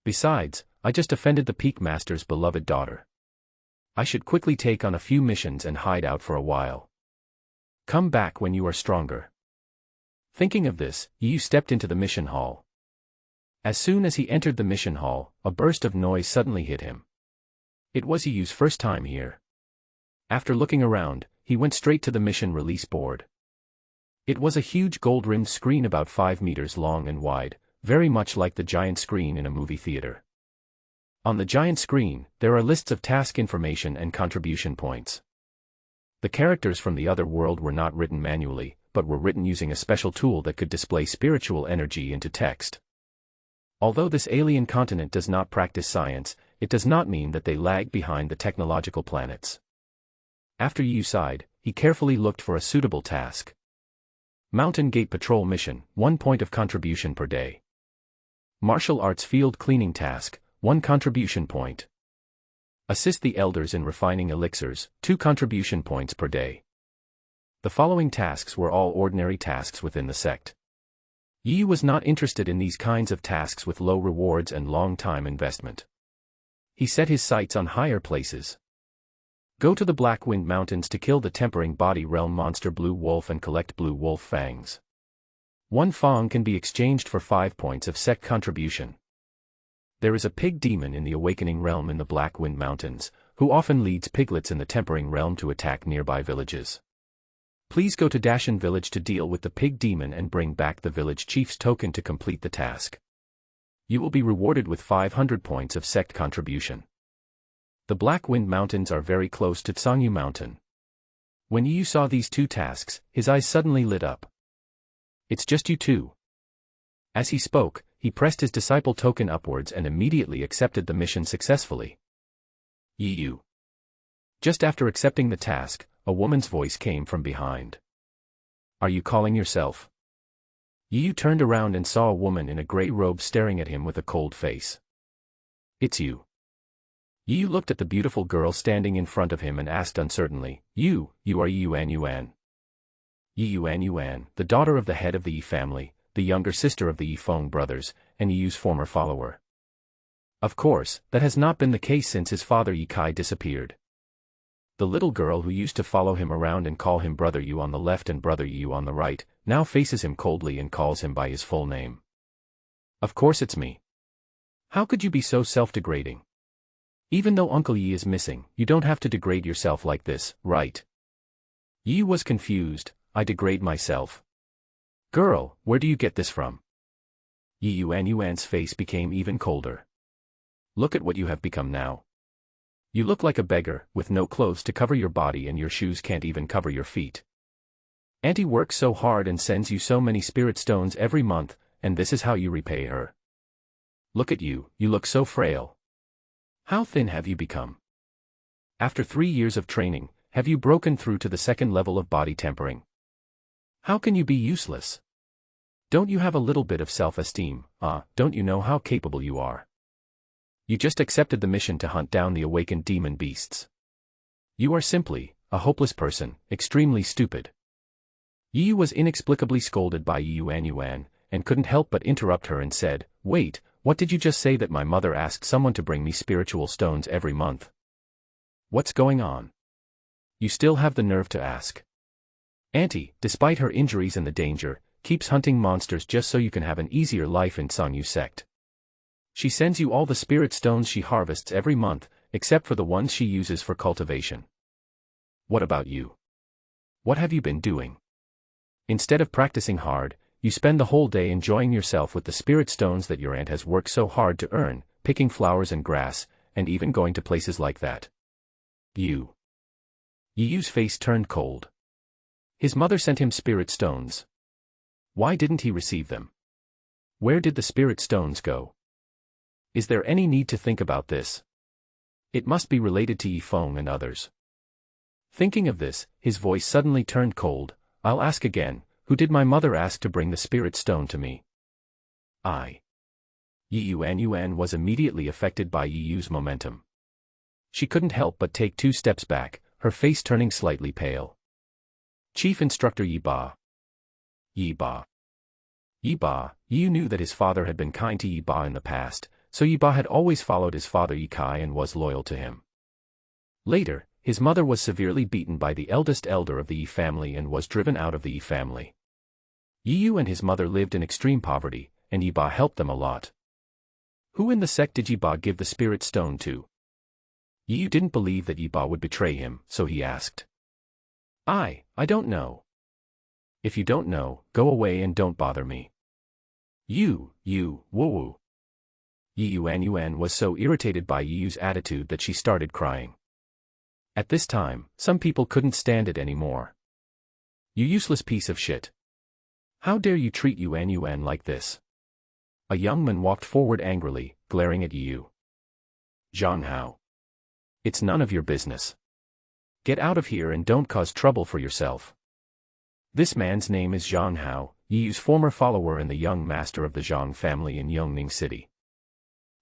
Besides, I just offended the Peak Master's beloved daughter. I should quickly take on a few missions and hide out for a while. Come back when you are stronger." Thinking of this, Yi stepped into the mission hall. As soon as he entered the mission hall, a burst of noise suddenly hit him. It was Yi's first time here. After looking around, he went straight to the mission release board. It was a huge gold-rimmed screen about 5 meters long and wide, very much like the giant screen in a movie theater. On the giant screen, there are lists of task information and contribution points. The characters from the other world were not written manually, but were written using a special tool that could display spiritual energy into text. Although this alien continent does not practice science, it does not mean that they lag behind the technological planets. After Yi sighed, he carefully looked for a suitable task. Mountain Gate Patrol Mission, 1 point of contribution per day. Martial Arts Field Cleaning Task, 1 contribution point. Assist the Elders in refining elixirs, 2 contribution points per day. The following tasks were all ordinary tasks within the sect. Yi was not interested in these kinds of tasks with low rewards and long time investment. He set his sights on higher places. Go to the Black Wind Mountains to kill the tempering body realm monster Blue Wolf and collect Blue Wolf fangs. 1 fang can be exchanged for 5 points of sect contribution. There is a pig demon in the awakening realm in the Black Wind Mountains, who often leads piglets in the tempering realm to attack nearby villages. Please go to Dashan village to deal with the pig demon and bring back the village chief's token to complete the task. You will be rewarded with 500 points of sect contribution. The Black Wind Mountains are very close to Tsangyu Mountain. When Yi saw these 2 tasks, his eyes suddenly lit up. "It's just you 2. As he spoke, he pressed his disciple token upwards and immediately accepted the mission successfully. Yi. Just after accepting the task, a woman's voice came from behind. "Are you calling yourself?" Yi turned around and saw a woman in a gray robe staring at him with a cold face. "It's you." Yi looked at the beautiful girl standing in front of him and asked uncertainly, You are Yuan Yuan." Yuan Yuan, the daughter of the head of the Yi family, the younger sister of the Yi Feng brothers, and Yi's former follower. Of course, that has not been the case since his father Yi Kai disappeared. The little girl who used to follow him around and call him Brother Yu on the left and Brother Yu on the right, now faces him coldly and calls him by his full name. "Of course it's me. How could you be so self-degrading? Even though Uncle Yi is missing, you don't have to degrade yourself like this, right?" Yi was confused. "I degrade myself? Girl, where do you get this from?" Yuan Yuan's face became even colder. "Look at what you have become now. You look like a beggar, with no clothes to cover your body and your shoes can't even cover your feet. Auntie works so hard and sends you so many spirit stones every month, and this is how you repay her. Look at you, you look so frail. How thin have you become? After 3 years of training, have you broken through to the 2nd level of body tempering? How can you be useless? Don't you have a little bit of self-esteem? Don't you know how capable you are? You just accepted the mission to hunt down the awakened demon beasts. You are simply a hopeless person, extremely stupid." Yi was inexplicably scolded by Yuan, and couldn't help but interrupt her and said, "Wait, what did you just say that my mother asked someone to bring me spiritual stones every month? What's going on? You still have the nerve to ask?" Auntie, despite her injuries and the danger, keeps hunting monsters just so you can have an easier life in Sangyu sect. She sends you all the spirit stones she harvests every month, except for the ones she uses for cultivation. What about you? What have you been doing? Instead of practicing hard, you spend the whole day enjoying yourself with the spirit stones that your aunt has worked so hard to earn, picking flowers and grass, and even going to places like that. Yiyu's face turned cold. His mother sent him spirit stones. Why didn't he receive them? Where did the spirit stones go? Is there any need to think about this? It must be related to Yifeng and others. Thinking of this, his voice suddenly turned cold. I'll ask again, who did my mother ask to bring the spirit stone to me? Yuan was immediately affected by Yiyu's momentum. She couldn't help but take 2 steps back, her face turning slightly pale. Chief Instructor Yiba. Yiba, Yiyu knew that his father had been kind to Yiba in the past, so Yiba had always followed his father Yikai and was loyal to him. Later, his mother was severely beaten by the eldest elder of the Yi family and was driven out of the Yi family. Yiyu and his mother lived in extreme poverty, and Yiba helped them a lot. Who in the sect did Yiba give the spirit stone to? Yiyu didn't believe that Yiba would betray him, so he asked. I don't know. If you don't know, go away and don't bother me. Woo. Yuan was so irritated by Yiyu's attitude that she started crying. At this time, some people couldn't stand it anymore. You useless piece of shit. How dare you treat Yuan like this? A young man walked forward angrily, glaring at Yiyu. Zhang Hao. It's none of your business. Get out of here and don't cause trouble for yourself. This man's name is Zhang Hao, Yiyu's former follower and the young master of the Zhang family in Yongning City.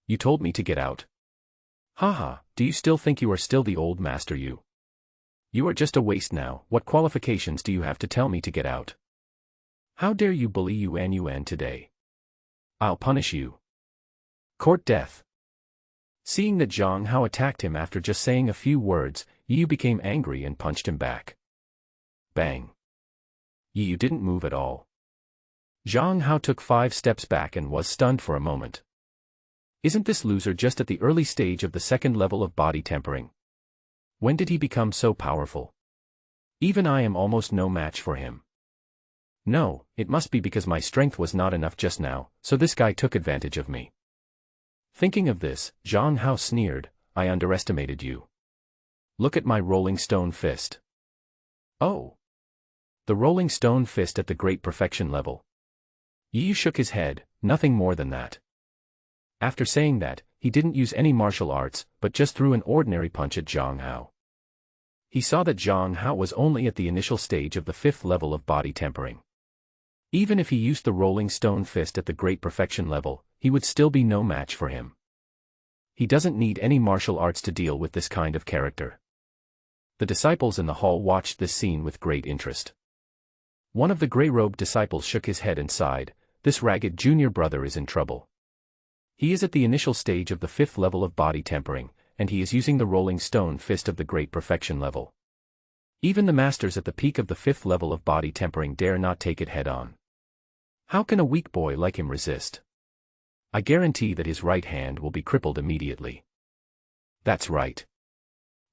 You told me to get out. Haha, do you still think you are still the old master you? You are just a waste now. What qualifications do you have to tell me to get out? How dare you bully Yuan today? I'll punish you. Court death. Seeing that Zhang Hao attacked him after just saying a few words, Yiyu became angry and punched him back. Bang. Yiyu didn't move at all. Zhang Hao took 5 steps back and was stunned for a moment. Isn't this loser just at the early stage of the 2nd level of body tempering? When did he become so powerful? Even I am almost no match for him. No, it must be because my strength was not enough just now, so this guy took advantage of me. Thinking of this, Zhang Hao sneered, I underestimated you. Look at my rolling stone fist. Oh. The rolling stone fist at the great perfection level. Yiyu shook his head, nothing more than that. After saying that, he didn't use any martial arts, but just threw an ordinary punch at Zhang Hao. He saw that Zhang Hao was only at the initial stage of the 5th level of body tempering. Even if he used the rolling stone fist at the great perfection level, he would still be no match for him. He doesn't need any martial arts to deal with this kind of character. The disciples in the hall watched this scene with great interest. One of the gray-robed disciples shook his head and sighed, this ragged junior brother is in trouble. He is at the initial stage of the 5th level of body tempering, and he is using the rolling stone fist of the great perfection level. Even the masters at the peak of the 5th level of body tempering dare not take it head-on. How can a weak boy like him resist? I guarantee that his right hand will be crippled immediately. That's right.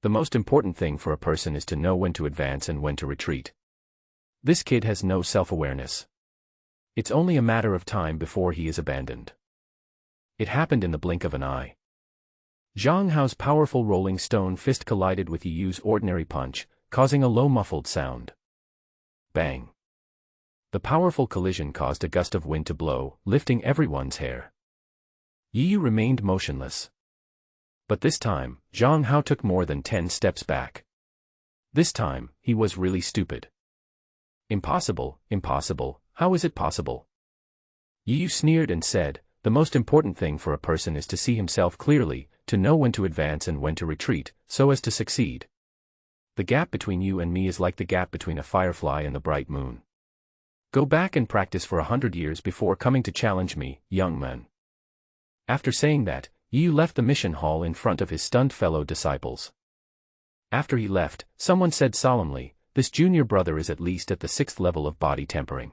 The most important thing for a person is to know when to advance and when to retreat. This kid has no self-awareness. It's only a matter of time before he is abandoned. It happened in the blink of an eye. Zhang Hao's powerful rolling stone fist collided with Yiyu's ordinary punch, causing a low muffled sound. Bang. The powerful collision caused a gust of wind to blow, lifting everyone's hair. Yiyu remained motionless. But this time, Zhang Hao took more than 10 steps back. This time, he was really stupid. Impossible, how is it possible? Yiyu sneered and said, the most important thing for a person is to see himself clearly, to know when to advance and when to retreat, so as to succeed. The gap between you and me is like the gap between a firefly and the bright moon. Go back and practice for 100 years before coming to challenge me, young man. After saying that, Yu left the mission hall in front of his stunned fellow disciples. After he left, someone said solemnly, "This junior brother is at least at the 6th level of body tempering.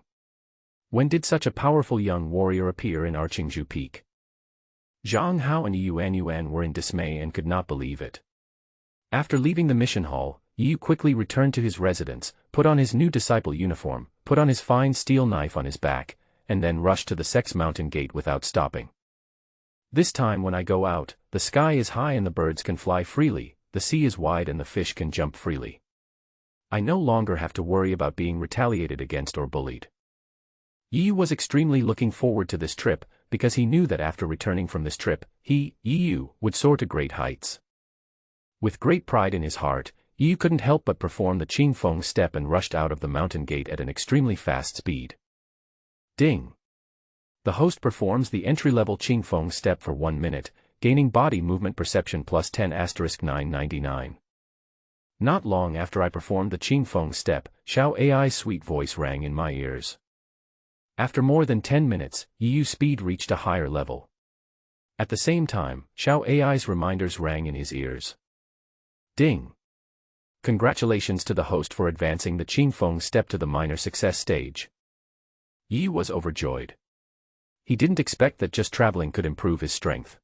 When did such a powerful young warrior appear in Archingju Peak?" Zhang Hao and Yuan were in dismay and could not believe it. After leaving the mission hall, Yu quickly returned to his residence, put on his new disciple uniform, put on his fine steel knife on his back, and then rushed to the Sex Mountain Gate without stopping. "This time when I go out, the sky is high and the birds can fly freely, the sea is wide and the fish can jump freely. I no longer have to worry about being retaliated against or bullied." Yu was extremely looking forward to this trip, because he knew that after returning from this trip, Yu, would soar to great heights. With great pride in his heart, Yu couldn't help but perform the Qing Feng step and rushed out of the mountain gate at an extremely fast speed. Ding! The host performs the entry-level Qing Feng step for 1 minute, gaining body movement perception plus 10*999. Not long after I performed the Qing Feng step, Xiao Ai's sweet voice rang in my ears. After more than 10 minutes, Yu's speed reached a higher level. At the same time, Xiao Ai's reminders rang in his ears. Ding! Congratulations to the host for advancing the Qing Feng step to the minor success stage. Yu was overjoyed. He didn't expect that just traveling could improve his strength.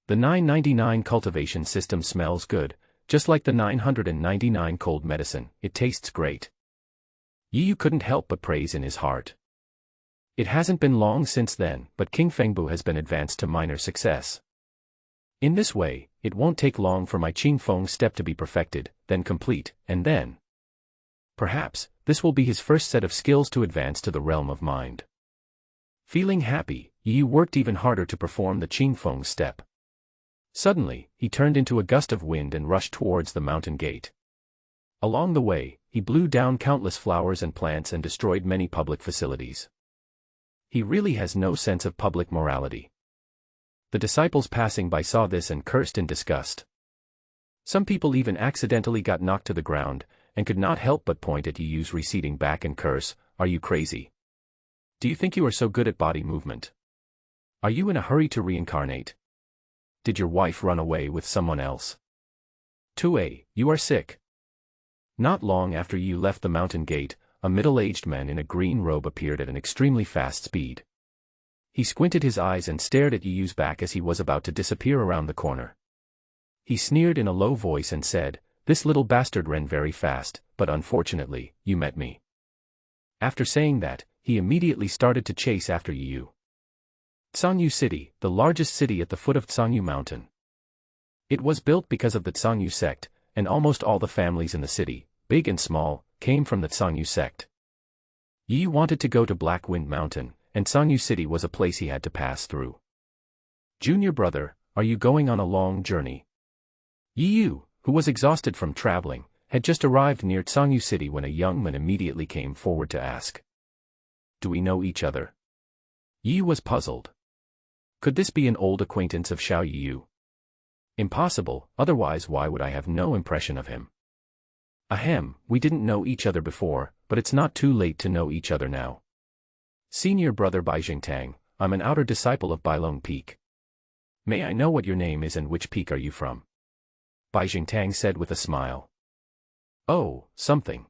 The 999 cultivation system smells good, just like the 999 cold medicine, it tastes great. Yu couldn't help but praise in his heart. It hasn't been long since then, but King Fengbu has been advanced to minor success. In this way, it won't take long for my Qing Feng step to be perfected, then complete, and then perhaps, this will be his first set of skills to advance to the realm of mind. Feeling happy, Yu worked even harder to perform the Qing Feng step. Suddenly, he turned into a gust of wind and rushed towards the mountain gate. Along the way, he blew down countless flowers and plants and destroyed many public facilities. He really has no sense of public morality. The disciples passing by saw this and cursed in disgust. Some people even accidentally got knocked to the ground, and could not help but point at Yu's receding back and curse, "Are you crazy? Do you think you are so good at body movement? Are you in a hurry to reincarnate? Did your wife run away with someone else? 2A, you are sick." Not long after Yu left the mountain gate, a middle-aged man in a green robe appeared at an extremely fast speed. He squinted his eyes and stared at Yu's back as he was about to disappear around the corner. He sneered in a low voice and said, "This little bastard ran very fast, but unfortunately, you met me." After saying that, he immediately started to chase after Yu. Tsangyu City, the largest city at the foot of Tsangyu Mountain. It was built because of the Tsangyu sect, and almost all the families in the city, big and small, came from the Tsangyu sect. Yu wanted to go to Black Wind Mountain, and Tsangyu City was a place he had to pass through. "Junior brother, are you going on a long journey?" Yu, who was exhausted from traveling, had just arrived near Tsangyu City when a young man immediately came forward to ask, "Do we know each other?" Yu was puzzled. Could this be an old acquaintance of Xiao Yu? Impossible, otherwise why would I have no impression of him? Ahem, we didn't know each other before, but it's not too late to know each other now. "Senior brother Bai Jingtang, I'm an outer disciple of Bailong Peak. May I know what your name is and which peak are you from?" Bai Jingtang said with a smile. "Oh, something."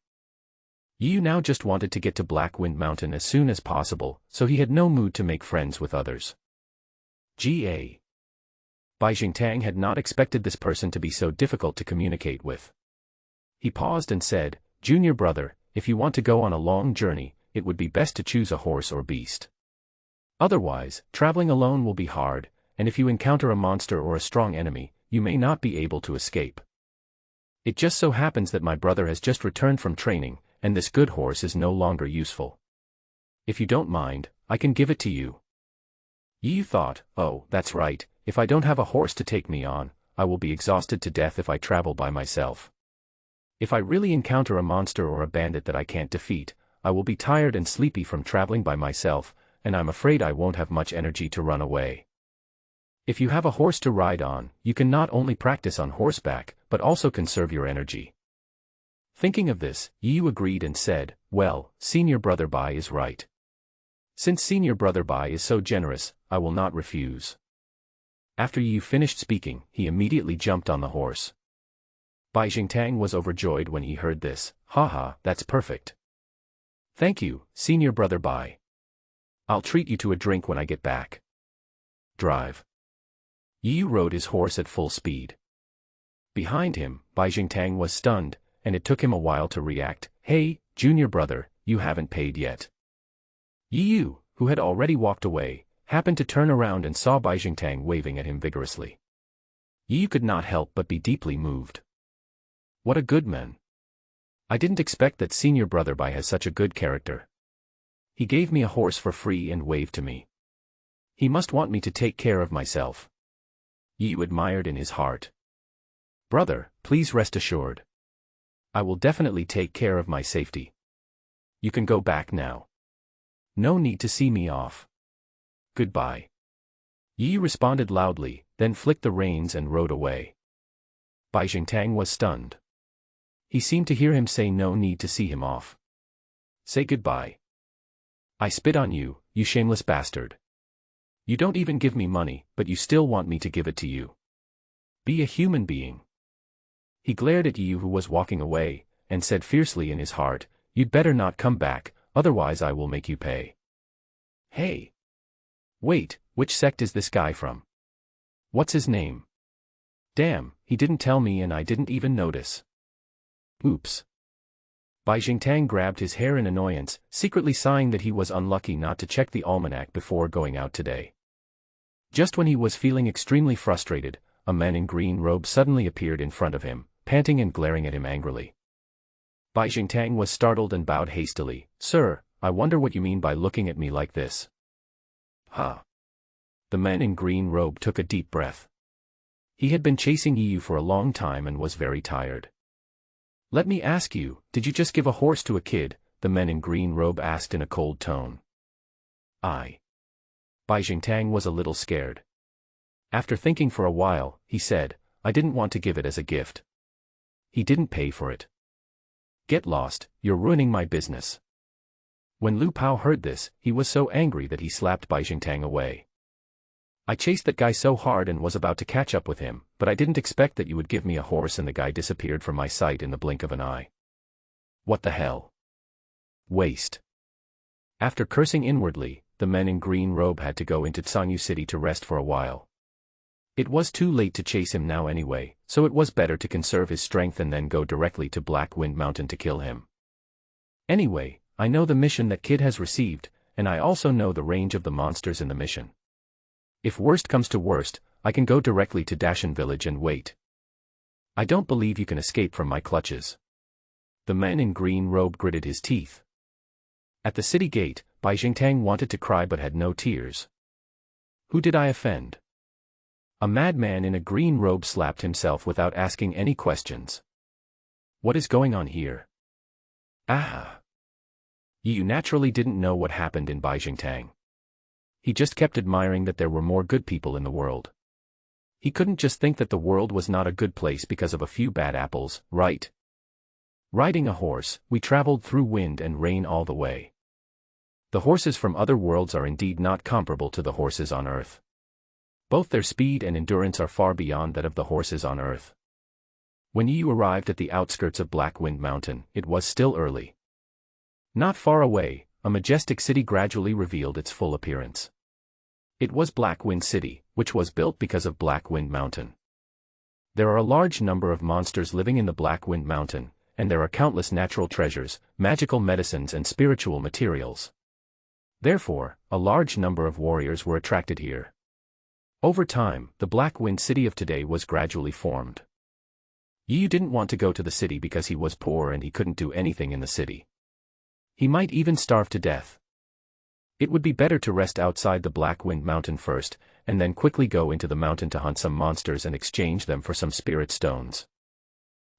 Yu now just wanted to get to Black Wind Mountain as soon as possible, so he had no mood to make friends with others. Ga. Bai Jingtang had not expected this person to be so difficult to communicate with. He paused and said, "Junior brother, if you want to go on a long journey, it would be best to choose a horse or beast. Otherwise, traveling alone will be hard, and if you encounter a monster or a strong enemy, you may not be able to escape. It just so happens that my brother has just returned from training, and this good horse is no longer useful. If you don't mind, I can give it to you." Yi thought, "Oh, that's right, if I don't have a horse to take me on, I will be exhausted to death if I travel by myself. If I really encounter a monster or a bandit that I can't defeat, I will be tired and sleepy from traveling by myself, and I'm afraid I won't have much energy to run away. If you have a horse to ride on, you can not only practice on horseback, but also conserve your energy." Thinking of this, Yu agreed and said, Well, Senior Brother Bai is right. Since Senior Brother Bai is so generous, I will not refuse. After Yu finished speaking, he immediately jumped on the horse. Bai Jingtang was overjoyed when he heard this. Haha, that's perfect. Thank you, Senior Brother Bai. I'll treat you to a drink when I get back. Drive. Yu rode his horse at full speed. Behind him, Bai Jingtang was stunned, and it took him a while to react. Hey, junior brother, you haven't paid yet. Yu, who had already walked away, happened to turn around and saw Bai Jingtang waving at him vigorously. Yu could not help but be deeply moved. What a good man. I didn't expect that Senior Brother Bai has such a good character. He gave me a horse for free and waved to me. He must want me to take care of myself. Yu admired in his heart. Brother, please rest assured. I will definitely take care of my safety. You can go back now. No need to see me off. Goodbye. Yi responded loudly, then flicked the reins and rode away. Bai Jingtang was stunned. He seemed to hear him say no need to see him off. Say goodbye. I spit on you, you shameless bastard. You don't even give me money, but you still want me to give it to you. Be a human being. He glared at Yu, who was walking away, and said fiercely in his heart, You'd better not come back, otherwise I will make you pay. Hey! Wait, which sect is this guy from? What's his name? Damn, he didn't tell me and I didn't even notice. Oops. Bai Jingtang grabbed his hair in annoyance, secretly sighing that he was unlucky not to check the almanac before going out today. Just when he was feeling extremely frustrated, a man in green robe suddenly appeared in front of him, panting and glaring at him angrily. Bai Jingtang was startled and bowed hastily. Sir, I wonder what you mean by looking at me like this. Huh. The man in green robe took a deep breath. He had been chasing Yu for a long time and was very tired. Let me ask you, did you just give a horse to a kid? The man in green robe asked in a cold tone. Bai Jingtang was a little scared. After thinking for a while, he said, I didn't want to give it as a gift. He didn't pay for it. Get lost, you're ruining my business. When Lu Pao heard this, he was so angry that he slapped Bai Jingtang away. I chased that guy so hard and was about to catch up with him, but I didn't expect that you would give me a horse, and the guy disappeared from my sight in the blink of an eye. What the hell? Waste. After cursing inwardly, the men in green robe had to go into Sanyu City to rest for a while. It was too late to chase him now anyway, so it was better to conserve his strength and then go directly to Black Wind Mountain to kill him. Anyway, I know the mission that kid has received, and I also know the range of the monsters in the mission. If worst comes to worst, I can go directly to Dashan village and wait. I don't believe you can escape from my clutches. The man in green robe gritted his teeth. At the city gate, Bai Jingtang wanted to cry but had no tears. Who did I offend? A madman in a green robe slapped himself without asking any questions. What is going on here? Ah! Yu naturally didn't know what happened in Bai Jingtang. He just kept admiring that there were more good people in the world. He couldn't just think that the world was not a good place because of a few bad apples, right? Riding a horse, we traveled through wind and rain all the way. The horses from other worlds are indeed not comparable to the horses on Earth. Both their speed and endurance are far beyond that of the horses on Earth. When Yu arrived at the outskirts of Black Wind Mountain, it was still early. Not far away, a majestic city gradually revealed its full appearance. It was Black Wind City, which was built because of Black Wind Mountain. There are a large number of monsters living in the Black Wind Mountain, and there are countless natural treasures, magical medicines and spiritual materials. Therefore, a large number of warriors were attracted here. Over time, the Black Wind City of today was gradually formed. Yu didn't want to go to the city because he was poor and he couldn't do anything in the city. He might even starve to death. It would be better to rest outside the Black Wind Mountain first, and then quickly go into the mountain to hunt some monsters and exchange them for some spirit stones.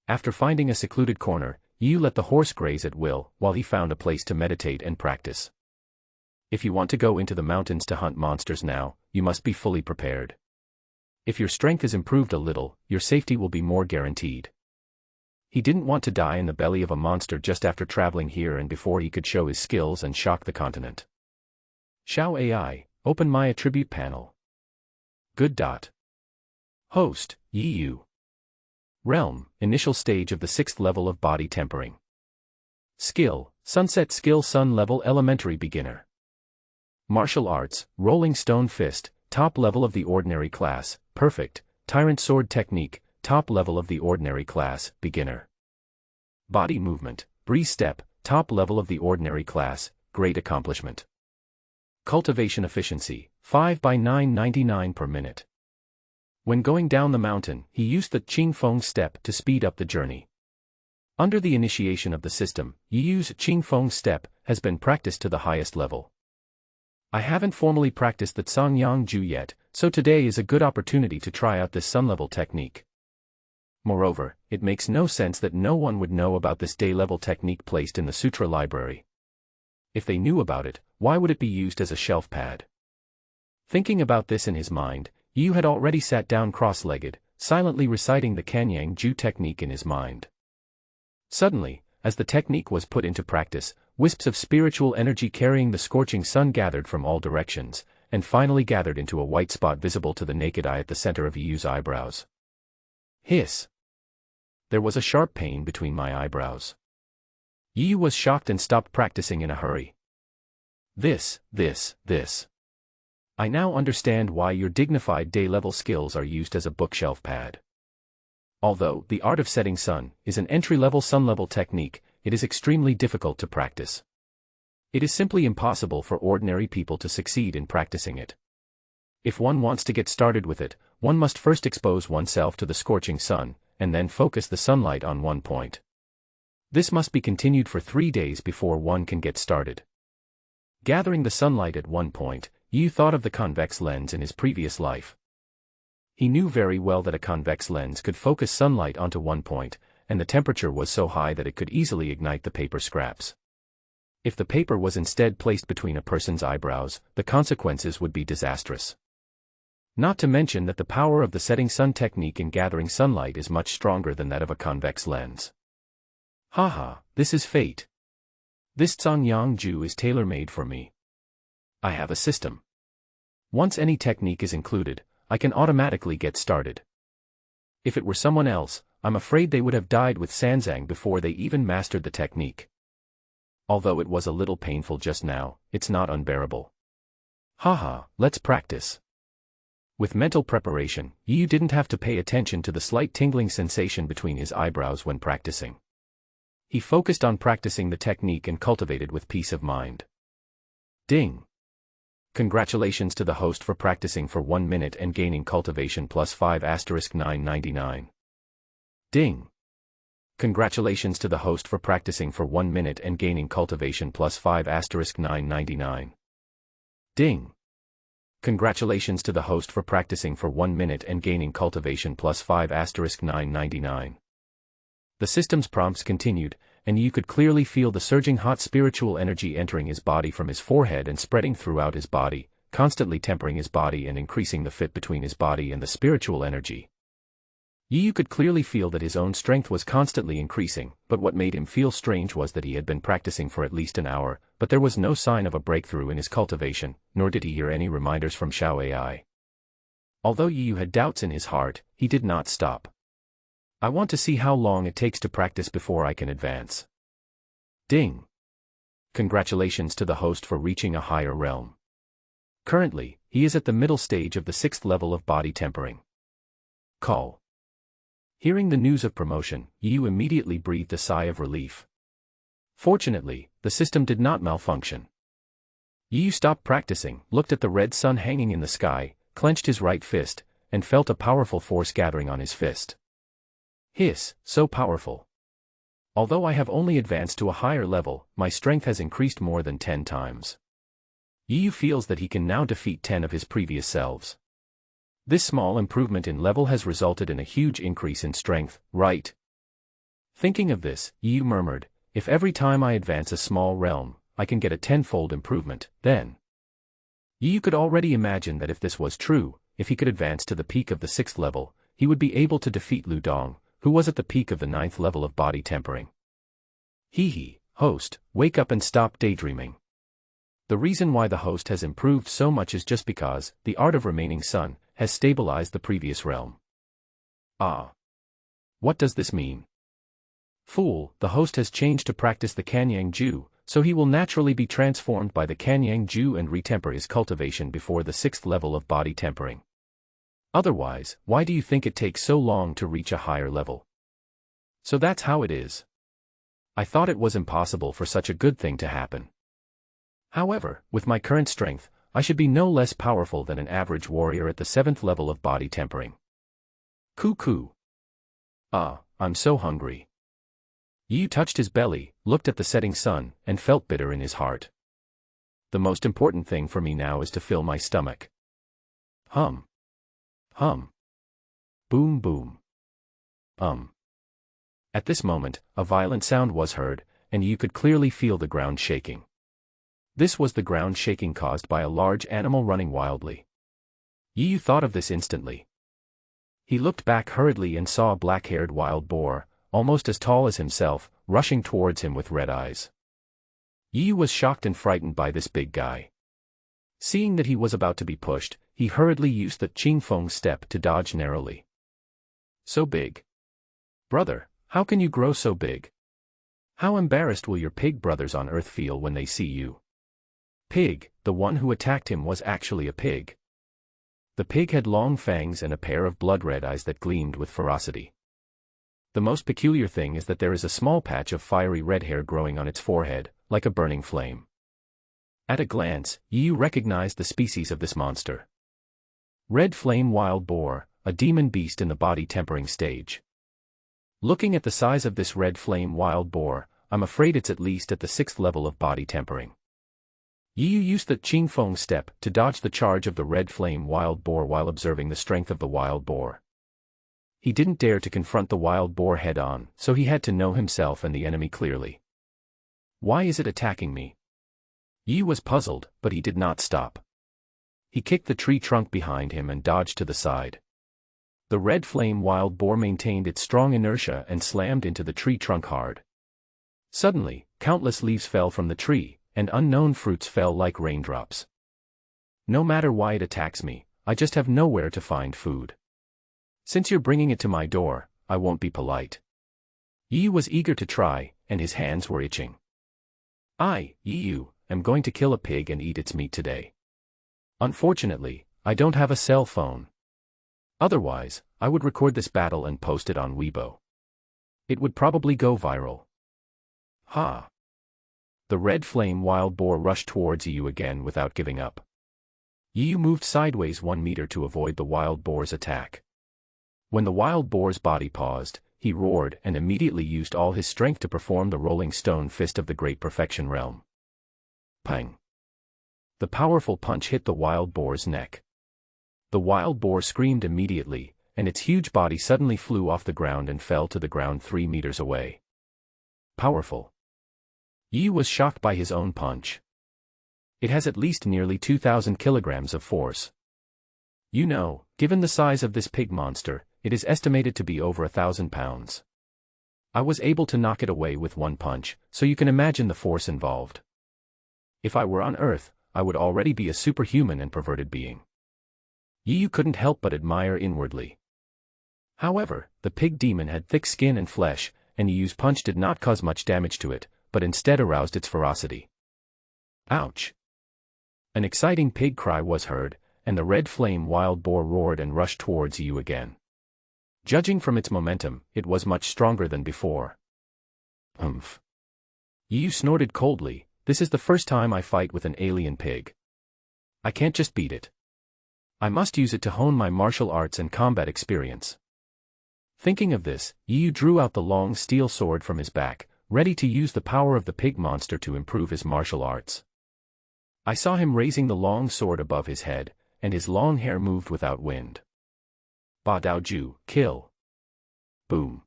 After finding a secluded corner, Yu let the horse graze at will while he found a place to meditate and practice. If you want to go into the mountains to hunt monsters now, you must be fully prepared. If your strength is improved a little, your safety will be more guaranteed. He didn't want to die in the belly of a monster just after traveling here and before he could show his skills and shock the continent. Xiao AI, open my attribute panel. Good. Host, Yu. Realm, initial stage of the 6th level of body tempering. Skill, Sunset Skill Sun level elementary beginner. Martial arts, Rolling Stone Fist, top level of the ordinary class, perfect. Tyrant Sword Technique, top level of the ordinary class, beginner. Body movement, Breeze Step, top level of the ordinary class, great accomplishment. Cultivation efficiency, 5 by 9.99 per minute. When going down the mountain, he used the Qing Feng step to speed up the journey. Under the initiation of the system, Yu's Qing Feng step has been practiced to the highest level. I haven't formally practiced the Cangyang Ju yet, so today is a good opportunity to try out this sun-level technique. Moreover, it makes no sense that no one would know about this day-level technique placed in the sutra library. If they knew about it, why would it be used as a shelf pad? Thinking about this in his mind, Yu had already sat down cross-legged, silently reciting the Cangyang Ju technique in his mind. Suddenly, as the technique was put into practice, wisps of spiritual energy carrying the scorching sun gathered from all directions, and finally gathered into a white spot visible to the naked eye at the center of Yu's eyebrows. Hiss! There was a sharp pain between my eyebrows. Yu was shocked and stopped practicing in a hurry. This. I now understand why your dignified day-level skills are used as a bookshelf pad. Although the art of setting sun is an entry-level sun-level technique, it is extremely difficult to practice. It is simply impossible for ordinary people to succeed in practicing it. If one wants to get started with it, one must first expose oneself to the scorching sun, and then focus the sunlight on one point. This must be continued for 3 days before one can get started. Gathering the sunlight at one point, Yu thought of the convex lens in his previous life. He knew very well that a convex lens could focus sunlight onto one point, and the temperature was so high that it could easily ignite the paper scraps. If the paper was instead placed between a person's eyebrows, the consequences would be disastrous. Not to mention that the power of the setting sun technique in gathering sunlight is much stronger than that of a convex lens. Haha, this is fate. This Cangyang Ju is tailor-made for me. I have a system. Once any technique is included, I can automatically get started. If it were someone else, I'm afraid they would have died with Sanzang before they even mastered the technique. Although it was a little painful just now, it's not unbearable. Haha, let's practice. With mental preparation, Yu didn't have to pay attention to the slight tingling sensation between his eyebrows when practicing. He focused on practicing the technique and cultivated with peace of mind. Ding! Congratulations to the host for practicing for 1 minute and gaining cultivation plus 5 * 999. Ding! Congratulations to the host for practicing for 1 minute and gaining cultivation plus 5 * 999. Ding! Congratulations to the host for practicing for 1 minute and gaining cultivation plus 5 * 999. The system's prompts continued, and you could clearly feel the surging hot spiritual energy entering his body from his forehead and spreading throughout his body, constantly tempering his body and increasing the fit between his body and the spiritual energy. Yu could clearly feel that his own strength was constantly increasing, but what made him feel strange was that he had been practicing for at least an hour, but there was no sign of a breakthrough in his cultivation, nor did he hear any reminders from Xiao AI. Although Yu had doubts in his heart, he did not stop. I want to see how long it takes to practice before I can advance. Ding! Congratulations to the host for reaching a higher realm. Currently, he is at the middle stage of the 6th level of body tempering. Call. Hearing the news of promotion, Yu immediately breathed a sigh of relief. Fortunately, the system did not malfunction. Yu stopped practicing, looked at the red sun hanging in the sky, clenched his right fist, and felt a powerful force gathering on his fist. Hiss, so powerful. Although I have only advanced to a higher level, my strength has increased more than 10 times. Yu feels that he can now defeat 10 of his previous selves. This small improvement in level has resulted in a huge increase in strength, right? Thinking of this, Yu murmured, if every time I advance a small realm, I can get a 10-fold improvement, then. Yu could already imagine that if this was true, if he could advance to the peak of the 6th level, he would be able to defeat Lu Dong, who was at the peak of the 9th level of body tempering. Hee, host, wake up and stop daydreaming. The reason why the host has improved so much is just because the art of remaining sun has stabilized the previous realm. Ah. What does this mean? Fool, the host has changed to practice the Kanyang Ju, so he will naturally be transformed by the Kanyang Ju and retemper his cultivation before the 6th level of body tempering. Otherwise, why do you think it takes so long to reach a higher level? So that's how it is. I thought it was impossible for such a good thing to happen. However, with my current strength, I should be no less powerful than an average warrior at the 7th level of body tempering. Cuckoo. Ah, I'm so hungry. Yu touched his belly, looked at the setting sun, and felt bitter in his heart. The most important thing for me now is to fill my stomach. Hum. Hum. Boom boom. At this moment, a violent sound was heard, and you could clearly feel the ground shaking. This was the ground shaking caused by a large animal running wildly. Yu thought of this instantly. He looked back hurriedly and saw a black-haired wild boar, almost as tall as himself, rushing towards him with red eyes. Yu was shocked and frightened by this big guy. Seeing that he was about to be pushed, he hurriedly used the Qingfeng step to dodge narrowly. So big. Brother, how can you grow so big? How embarrassed will your pig brothers on Earth feel when they see you? Pig, the one who attacked him was actually a pig. The pig had long fangs and a pair of blood-red eyes that gleamed with ferocity. The most peculiar thing is that there is a small patch of fiery red hair growing on its forehead, like a burning flame. At a glance, Yu recognized the species of this monster. Red Flame Wild Boar, a demon beast in the body tempering stage. Looking at the size of this Red Flame Wild Boar, I'm afraid it's at least at the 6th level of body tempering. Yu used the Qingfeng step to dodge the charge of the Red Flame Wild Boar while observing the strength of the wild boar. He didn't dare to confront the wild boar head-on, so he had to know himself and the enemy clearly. Why is it attacking me? Yu was puzzled, but he did not stop. He kicked the tree trunk behind him and dodged to the side. The Red Flame Wild Boar maintained its strong inertia and slammed into the tree trunk hard. Suddenly, countless leaves fell from the tree, and unknown fruits fell like raindrops. No matter why it attacks me, I just have nowhere to find food. Since you're bringing it to my door, I won't be polite. Yu was eager to try, and his hands were itching. Yu, am going to kill a pig and eat its meat today. Unfortunately, I don't have a cell phone. Otherwise, I would record this battle and post it on Weibo. It would probably go viral. Ha! The Red Flame Wild Boar rushed towards Yu again without giving up. Yu moved sideways 1 meter to avoid the wild boar's attack. When the wild boar's body paused, he roared and immediately used all his strength to perform the Rolling Stone Fist of the Great Perfection Realm. Pang! The powerful punch hit the wild boar's neck. The wild boar screamed immediately, and its huge body suddenly flew off the ground and fell to the ground 3 meters away. Powerful. Yu was shocked by his own punch. It has at least nearly 2,000 kilograms of force. You know, given the size of this pig monster, it is estimated to be over 1,000 pounds. I was able to knock it away with one punch, so you can imagine the force involved. If I were on Earth, I would already be a superhuman and perverted being. Yu couldn't help but admire inwardly. However, the pig demon had thick skin and flesh, and Yu's punch did not cause much damage to it, but instead aroused its ferocity. Ouch! An exciting pig cry was heard, and the Red Flame Wild Boar roared and rushed towards Yu again. Judging from its momentum, it was much stronger than before. Humph! Yu snorted coldly. This is the first time I fight with an alien pig. I can't just beat it. I must use it to hone my martial arts and combat experience. Thinking of this, Yu drew out the long steel sword from his back, ready to use the power of the pig monster to improve his martial arts. I saw him raising the long sword above his head, and his long hair moved without wind. Ba Dao Ju, kill! Boom!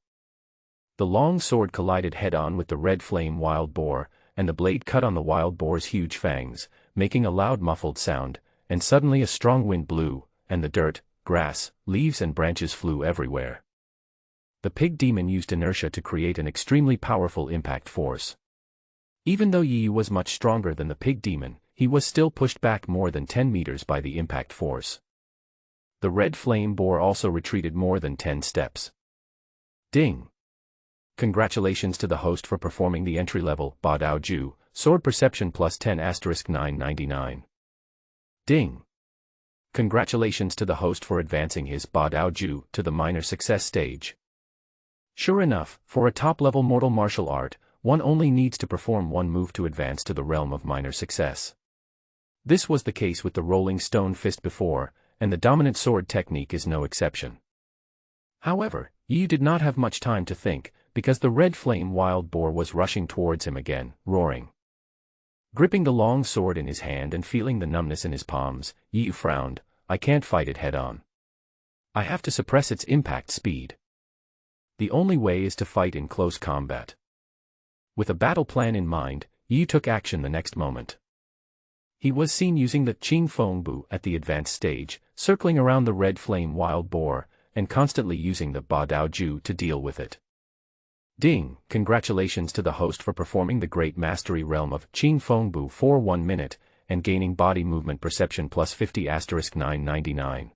The long sword collided head-on with the Red Flame Wild Boar, and the blade cut on the wild boar's huge fangs, making a loud muffled sound, and suddenly a strong wind blew, and the dirt, grass, leaves and branches flew everywhere. the pig demon used inertia to create an extremely powerful impact force. Even though Yi Yu was much stronger than the pig demon, he was still pushed back more than 10 meters by the impact force. The red flame boar also retreated more than 10 steps. Ding! Congratulations to the host for performing the entry-level Ba Dao Ju, Sword Perception plus 10 * 999. Ding! Congratulations to the host for advancing his Ba Dao Ju to the minor success stage. Sure enough, for a top-level mortal martial art, one only needs to perform one move to advance to the realm of minor success. This was the case with the rolling stone fist before, and the dominant sword technique is no exception. However, Yi Yu did not have much time to think, because the red flame wild boar was rushing towards him again, roaring. Gripping the long sword in his hand and feeling the numbness in his palms, Yi Yu frowned. I can't fight it head-on. I have to suppress its impact speed. The only way is to fight in close combat. With a battle plan in mind, Yi Yu took action the next moment. He was seen using the Qing Feng Bu at the advanced stage, circling around the red flame wild boar, and constantly using the Ba Dao Ju to deal with it. Ding! Congratulations to the host for performing the great mastery realm of Qing Feng Bu for 1 minute, and gaining body movement perception plus 50 * 999.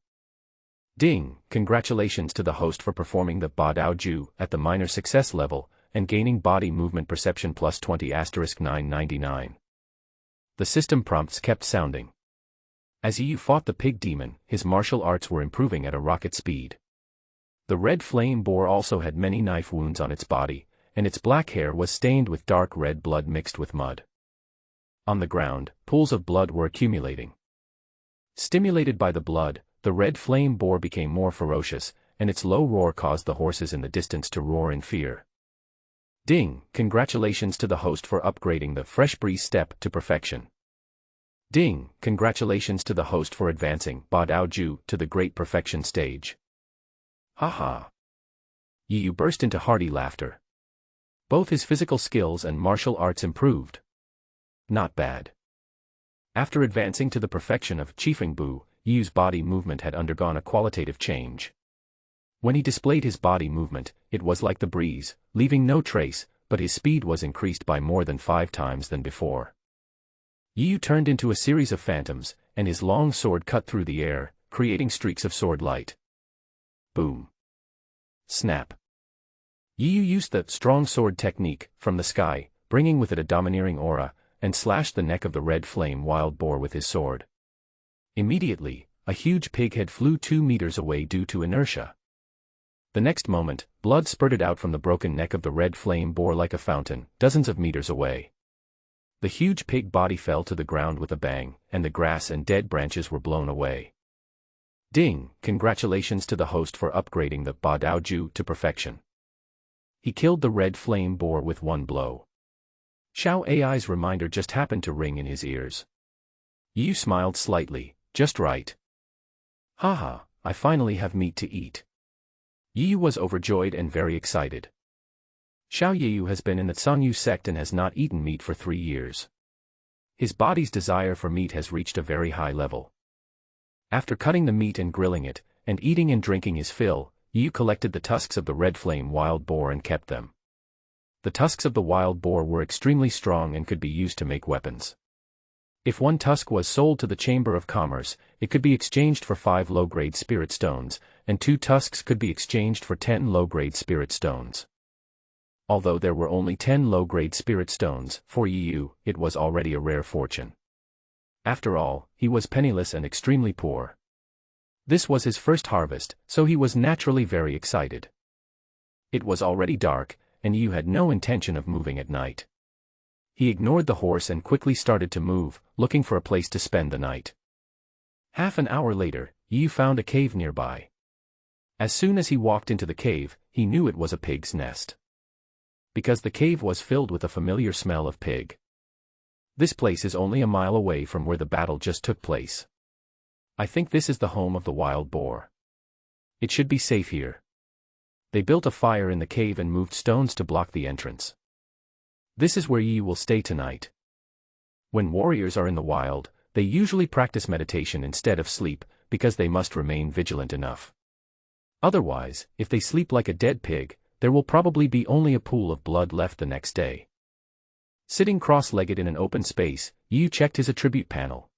Ding! Congratulations to the host for performing the Ba Dao Ju at the minor success level, and gaining body movement perception plus 20 * 999. The system prompts kept sounding. As Yi Yu fought the pig demon, his martial arts were improving at a rocket speed. The red flame boar also had many knife wounds on its body, and its black hair was stained with dark red blood mixed with mud. On the ground, pools of blood were accumulating. Stimulated by the blood, the red flame boar became more ferocious, and its low roar caused the horses in the distance to roar in fear. Ding! Congratulations to the host for upgrading the Fresh Breeze step to perfection. Ding! Congratulations to the host for advancing Ba Dao Ju to the great perfection stage. Haha! Yi Yu burst into hearty laughter. Both his physical skills and martial arts improved. Not bad. After advancing to the perfection of Qifeng Bu, Yi Yu's body movement had undergone a qualitative change. When he displayed his body movement, it was like the breeze, leaving no trace, but his speed was increased by more than 5 times than before. Yi Yu turned into a series of phantoms, and his long sword cut through the air, creating streaks of sword light. Boom. Snap. Yi Yu used the strong sword technique from the sky, bringing with it a domineering aura, and slashed the neck of the red flame wild boar with his sword. Immediately, a huge pig head flew 2 meters away due to inertia. The next moment, blood spurted out from the broken neck of the red flame boar like a fountain, dozens of meters away. The huge pig body fell to the ground with a bang, and the grass and dead branches were blown away. Ding! Congratulations to the host for upgrading the Ba Dao Ju to perfection. He killed the red flame boar with 1 blow. Xiao Ai's reminder just happened to ring in his ears. Yi Yu smiled slightly. Just right. Haha, I finally have meat to eat. Yi Yu was overjoyed and very excited. Xiao Yiyu has been in the Sangyu sect and has not eaten meat for 3 years. His body's desire for meat has reached a very high level. After cutting the meat and grilling it, and eating and drinking his fill, Yi Yu collected the tusks of the red flame wild boar and kept them. The tusks of the wild boar were extremely strong and could be used to make weapons. If 1 tusk was sold to the Chamber of Commerce, it could be exchanged for 5 low-grade spirit stones, and 2 tusks could be exchanged for 10 low-grade spirit stones. Although there were only 10 low-grade spirit stones, for Yi Yu, it was already a rare fortune. After all, he was penniless and extremely poor. This was his first harvest, so he was naturally very excited. It was already dark, and Yi Yu had no intention of moving at night. He ignored the horse and quickly started to move, looking for a place to spend the night. Half an hour later, Yi Yu found a cave nearby. As soon as he walked into the cave, he knew it was a pig's nest. Because the cave was filled with a familiar smell of pig. This place is only a mile away from where the battle just took place. I think this is the home of the wild boar. It should be safe here. They built a fire in the cave and moved stones to block the entrance. This is where Yi will stay tonight. When warriors are in the wild, they usually practice meditation instead of sleep, because they must remain vigilant enough. Otherwise, if they sleep like a dead pig, there will probably be only a pool of blood left the next day. Sitting cross-legged in an open space, Yu checked his attribute panel.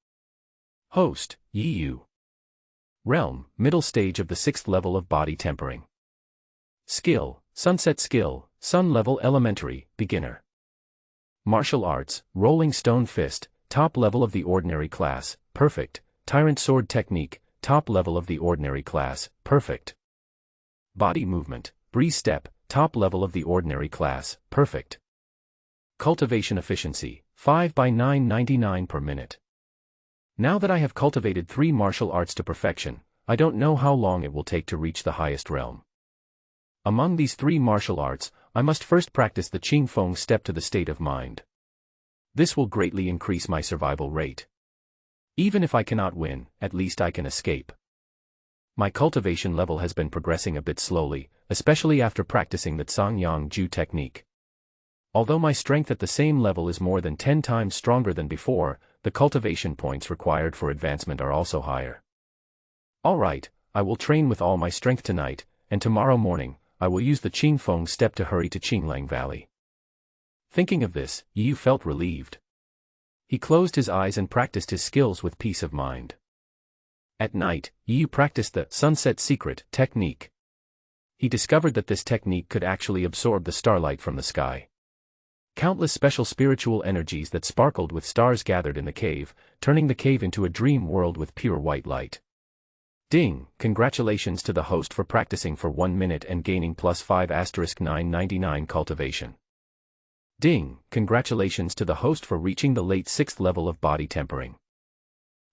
Host, Yu. Realm, middle stage of the 6th level of body tempering. Skill, sunset skill, sun level elementary, beginner. Martial arts, rolling stone fist, top level of the ordinary class, perfect. Tyrant sword technique, top level of the ordinary class, perfect. Body movement, breeze step, top level of the ordinary class, perfect. Cultivation efficiency, 5 by 999 per minute. Now that I have cultivated 3 martial arts to perfection, I don't know how long it will take to reach the highest realm. Among these 3 martial arts, I must first practice the Qing Feng step to the state of mind. This will greatly increase my survival rate. Even if I cannot win, at least I can escape. My cultivation level has been progressing a bit slowly, especially after practicing the Cangyang Ju technique. Although my strength at the same level is more than 10 times stronger than before, the cultivation points required for advancement are also higher. Alright, I will train with all my strength tonight, and tomorrow morning, I will use the Qing Feng step to hurry to Qinglang Valley. Thinking of this, Yu felt relieved. He closed his eyes and practiced his skills with peace of mind. At night, Yu practiced the sunset secret technique. He discovered that this technique could actually absorb the starlight from the sky. Countless special spiritual energies that sparkled with stars gathered in the cave, turning the cave into a dream world with pure white light. Ding! Congratulations to the host for practicing for 1 minute and gaining +5 * 999 cultivation. Ding! Congratulations to the host for reaching the late 6th level of body tempering.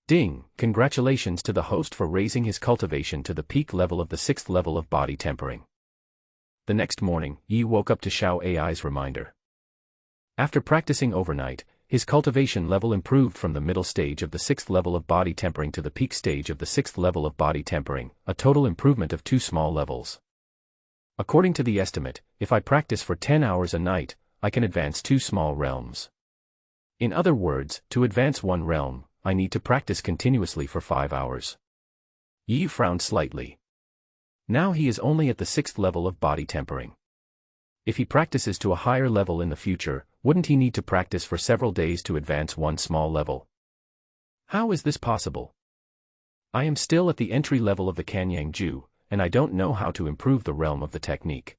Ding! Congratulations to the host for raising his cultivation to the peak level of the 6th level of body tempering. The next morning, Yi woke up to Xiao Ai's reminder. After practicing overnight, his cultivation level improved from the middle stage of the 6th level of body tempering to the peak stage of the 6th level of body tempering, a total improvement of 2 small levels. According to the estimate, if I practice for 10 hours a night, I can advance 2 small realms. In other words, to advance 1 realm, I need to practice continuously for 5 hours. Yi frowned slightly. Now he is only at the 6th level of body tempering. If he practices to a higher level in the future, wouldn't he need to practice for several days to advance 1 small level? How is this possible? I am still at the entry level of the Cangyang Ju, and I don't know how to improve the realm of the technique.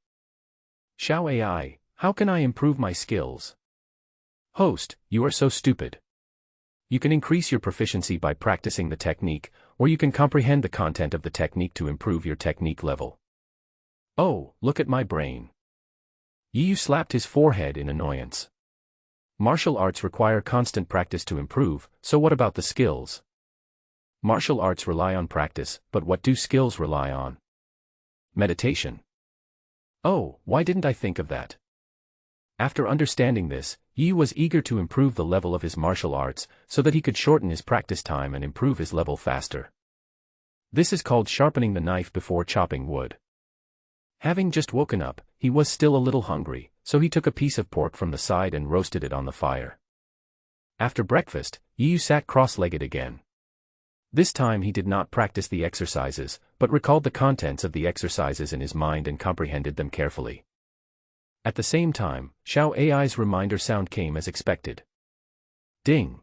Xiao Ai, how can I improve my skills? Host, you are so stupid. You can increase your proficiency by practicing the technique, or you can comprehend the content of the technique to improve your technique level. Oh, look at my brain. Yu slapped his forehead in annoyance. Martial arts require constant practice to improve, so what about the skills? Martial arts rely on practice, but what do skills rely on? Meditation. Oh, why didn't I think of that? After understanding this, Yi was eager to improve the level of his martial arts, so that he could shorten his practice time and improve his level faster. This is called sharpening the knife before chopping wood. Having just woken up, he was still a little hungry, so he took a piece of pork from the side and roasted it on the fire. After breakfast, Yi sat cross-legged again. This time he did not practice the exercises, but recalled the contents of the exercises in his mind and comprehended them carefully. At the same time, Xiao Ai's reminder sound came as expected. Ding!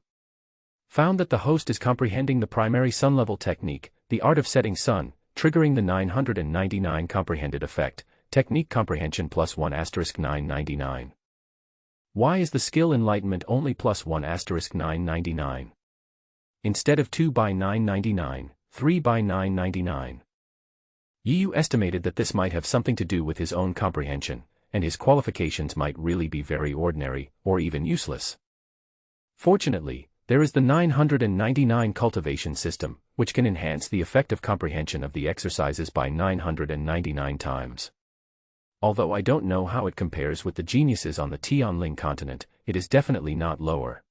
Found that the host is comprehending the primary sun level technique, the art of setting sun, triggering the 999 comprehended effect, technique comprehension +1 * 999. Why is the skill enlightenment only +1 * 999? Instead of 2 by 999, 3 by 999. Yu estimated that this might have something to do with his own comprehension, and his qualifications might really be very ordinary, or even useless. Fortunately, there is the 999 cultivation system, which can enhance the effective comprehension of the exercises by 999 times. Although I don't know how it compares with the geniuses on the Tianling continent, it is definitely not lower.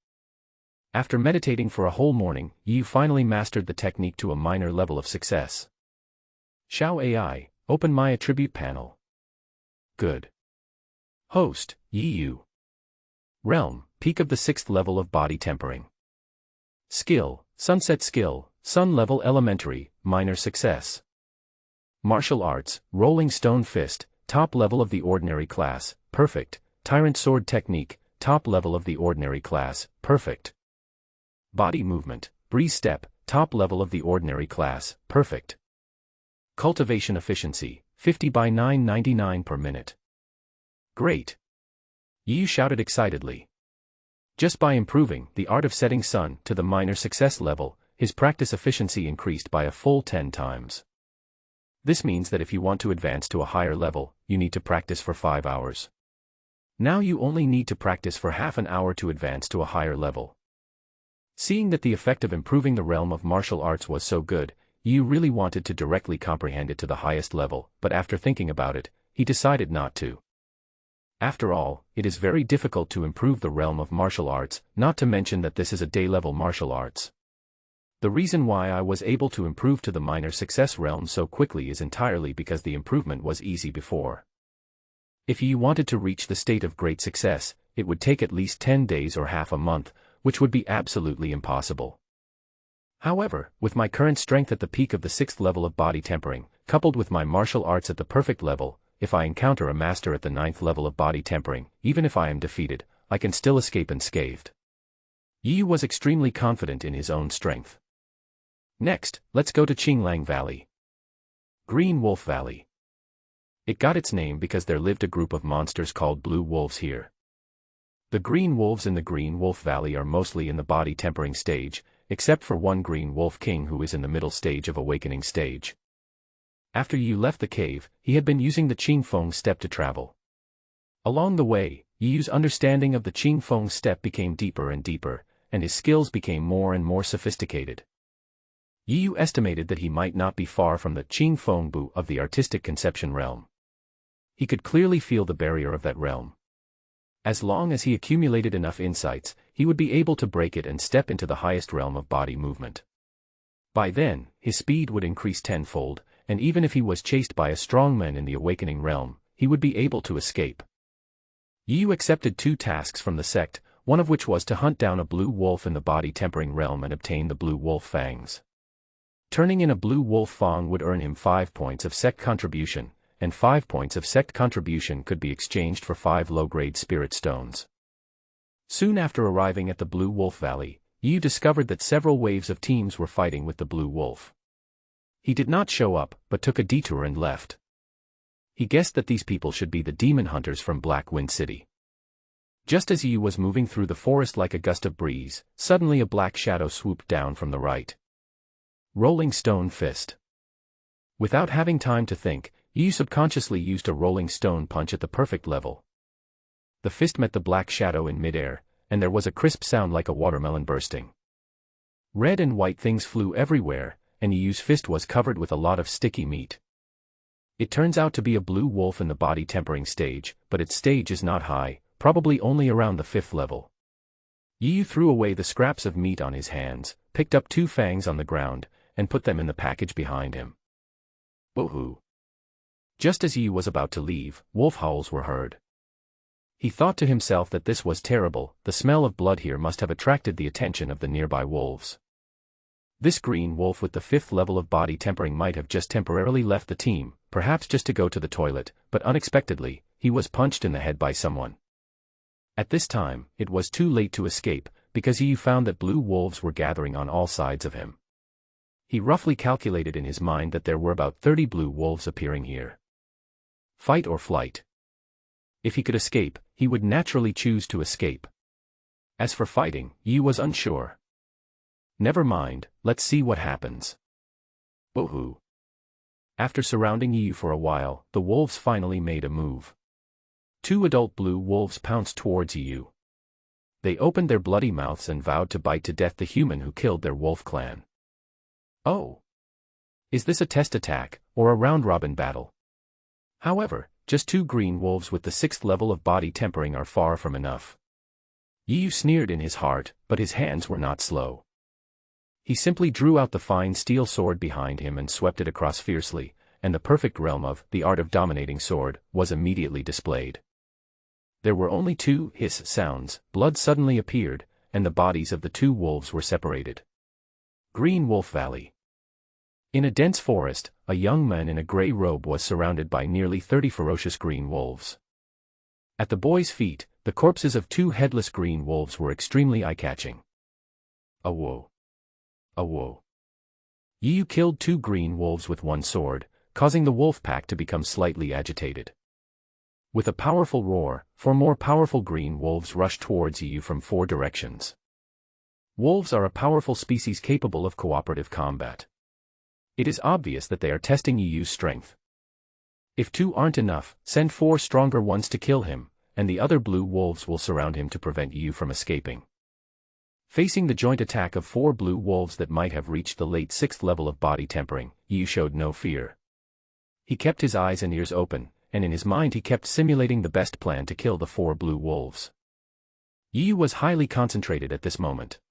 After meditating for a whole morning, Yu finally mastered the technique to a minor level of success. Xiao Ai, open my attribute panel. Good. Host, Yu. Realm, peak of the 6th level of body tempering. Skill, sunset skill, sun level elementary, minor success. Martial arts, rolling stone fist, top level of the ordinary class, perfect. Tyrant sword technique, top level of the ordinary class, perfect. Body movement, breeze step, top level of the ordinary class, perfect. Cultivation efficiency, 50 by 999 per minute. Great! Yu shouted excitedly. Just by improving the art of setting sun to the minor success level, his practice efficiency increased by a full 10 times. This means that if you want to advance to a higher level, you need to practice for 5 hours. Now you only need to practice for half an hour to advance to a higher level. Seeing that the effect of improving the realm of martial arts was so good, Yu really wanted to directly comprehend it to the highest level, but after thinking about it, he decided not to. After all, it is very difficult to improve the realm of martial arts, not to mention that this is a day-level martial arts. The reason why I was able to improve to the minor success realm so quickly is entirely because the improvement was easy before. If you wanted to reach the state of great success, it would take at least 10 days or half a month, which would be absolutely impossible. However, with my current strength at the peak of the 6th level of body tempering, coupled with my martial arts at the perfect level, if I encounter a master at the 9th level of body tempering, even if I am defeated, I can still escape unscathed. Yu was extremely confident in his own strength. Next, let's go to Qinglang Valley. Green Wolf Valley. It got its name because there lived a group of monsters called blue wolves here. The green wolves in the Green Wolf Valley are mostly in the body tempering stage, except for one green wolf king who is in the middle stage of awakening stage. After Yu left the cave, he had been using the Qingfeng step to travel. Along the way, Yu's understanding of the Qingfeng step became deeper and deeper, and his skills became more and more sophisticated. Yu estimated that he might not be far from the Qingfeng Bu of the artistic conception realm. He could clearly feel the barrier of that realm. As long as he accumulated enough insights, he would be able to break it and step into the highest realm of body movement. By then, his speed would increase tenfold, and even if he was chased by a strong man in the awakening realm, he would be able to escape. Yu accepted 2 tasks from the sect, one of which was to hunt down a blue wolf in the body tempering realm and obtain the blue wolf fangs. Turning in a blue wolf fang would earn him 5 points of sect contribution, and 5 points of sect contribution could be exchanged for 5 low-grade spirit stones. Soon after arriving at the Blue Wolf Valley, Yu discovered that several waves of teams were fighting with the Blue Wolf. He did not show up, but took a detour and left. He guessed that these people should be the demon hunters from Black Wind City. Just as Yu was moving through the forest like a gust of breeze, suddenly a black shadow swooped down from the right. Rolling Stone Fist. Without having time to think, Yu subconsciously used a rolling stone punch at the perfect level. The fist met the black shadow in midair, and there was a crisp sound like a watermelon bursting. Red and white things flew everywhere, and Yu's fist was covered with a lot of sticky meat. It turns out to be a blue wolf in the body tempering stage, but its stage is not high, probably only around the 5th level. Yu threw away the scraps of meat on his hands, picked up 2 fangs on the ground, and put them in the package behind him. Woohoo! Just as Yu was about to leave, wolf howls were heard. He thought to himself that this was terrible, the smell of blood here must have attracted the attention of the nearby wolves. This green wolf with the 5th level of body tempering might have just temporarily left the team, perhaps just to go to the toilet, but unexpectedly, he was punched in the head by someone. At this time, it was too late to escape, because Yu found that blue wolves were gathering on all sides of him. He roughly calculated in his mind that there were about 30 blue wolves appearing here. Fight or flight. If he could escape, he would naturally choose to escape. As for fighting, Yu was unsure. Never mind, let's see what happens. Woohoo! After surrounding Yu for a while, the wolves finally made a move. 2 adult blue wolves pounced towards Yu. They opened their bloody mouths and vowed to bite to death the human who killed their wolf clan. Oh! Is this a test attack, or a round-robin battle? However, just 2 green wolves with the 6th level of body tempering are far from enough. Yu sneered in his heart, but his hands were not slow. He simply drew out the fine steel sword behind him and swept it across fiercely, and the perfect realm of the art of dominating sword was immediately displayed. There were only 2 hiss sounds, blood suddenly appeared, and the bodies of the 2 wolves were separated. Green Wolf Valley. In a dense forest, a young man in a gray robe was surrounded by nearly 30 ferocious green wolves. At the boy's feet, the corpses of 2 headless green wolves were extremely eye-catching. Awo! Awo! Yu killed 2 green wolves with 1 sword, causing the wolf pack to become slightly agitated. With a powerful roar, 4 more powerful green wolves rushed towards Yu from 4 directions. Wolves are a powerful species capable of cooperative combat. It is obvious that they are testing Yu's strength. If 2 aren't enough, send 4 stronger ones to kill him, and the other blue wolves will surround him to prevent Yu from escaping. Facing the joint attack of 4 blue wolves that might have reached the late 6th level of body tempering, Yu showed no fear. He kept his eyes and ears open, and in his mind he kept simulating the best plan to kill the 4 blue wolves. Yu was highly concentrated at this moment.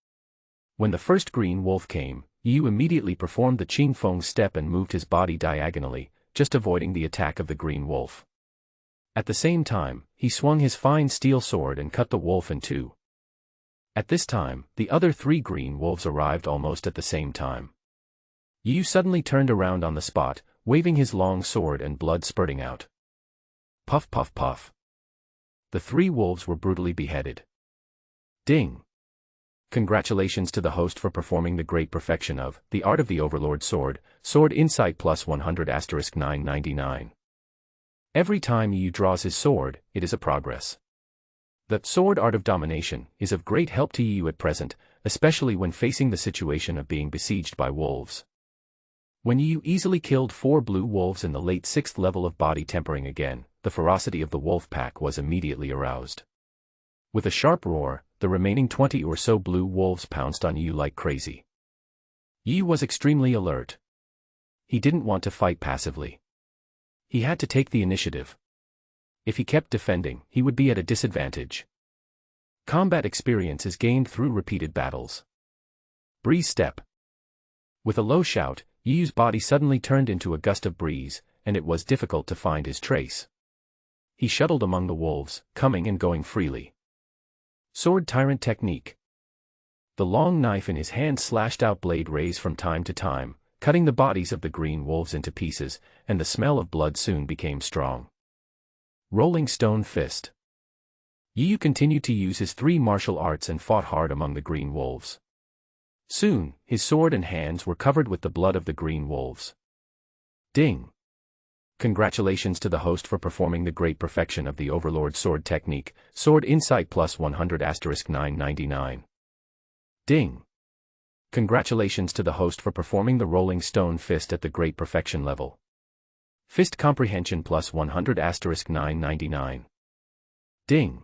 When the first green wolf came, Yu immediately performed the Qing Feng step and moved his body diagonally, just avoiding the attack of the green wolf. At the same time, he swung his fine steel sword and cut the wolf in 2. At this time, the other 3 green wolves arrived almost at the same time. Yu suddenly turned around on the spot, waving his long sword and blood spurting out. Puff puff puff. The 3 wolves were brutally beheaded. Ding! Congratulations to the host for performing the great perfection of the art of the Overlord Sword, Sword Insight plus 100 * 999. Every time Yu draws his sword, it is a progress. The sword art of domination is of great help to Yu at present, especially when facing the situation of being besieged by wolves. When Yu easily killed 4 blue wolves in the late 6th level of body tempering again, the ferocity of the wolf pack was immediately aroused. With a sharp roar, the remaining 20 or so blue wolves pounced on Yu like crazy. Yu was extremely alert. He didn't want to fight passively. He had to take the initiative. If he kept defending, he would be at a disadvantage. Combat experience is gained through repeated battles. Breeze step. With a low shout, Yu's body suddenly turned into a gust of breeze, and it was difficult to find his trace. He shuttled among the wolves, coming and going freely. Sword Tyrant Technique. The long knife in his hand slashed out blade rays from time to time, cutting the bodies of the green wolves into pieces, and the smell of blood soon became strong. Rolling Stone Fist. Yu continued to use his 3 martial arts and fought hard among the green wolves. Soon, his sword and hands were covered with the blood of the green wolves. Ding! Congratulations to the host for performing the great perfection of the Overlord Sword Technique, Sword Insight plus 100 * 999. Ding! Congratulations to the host for performing the Rolling Stone Fist at the great perfection level. Fist Comprehension plus 100 * 999. Ding!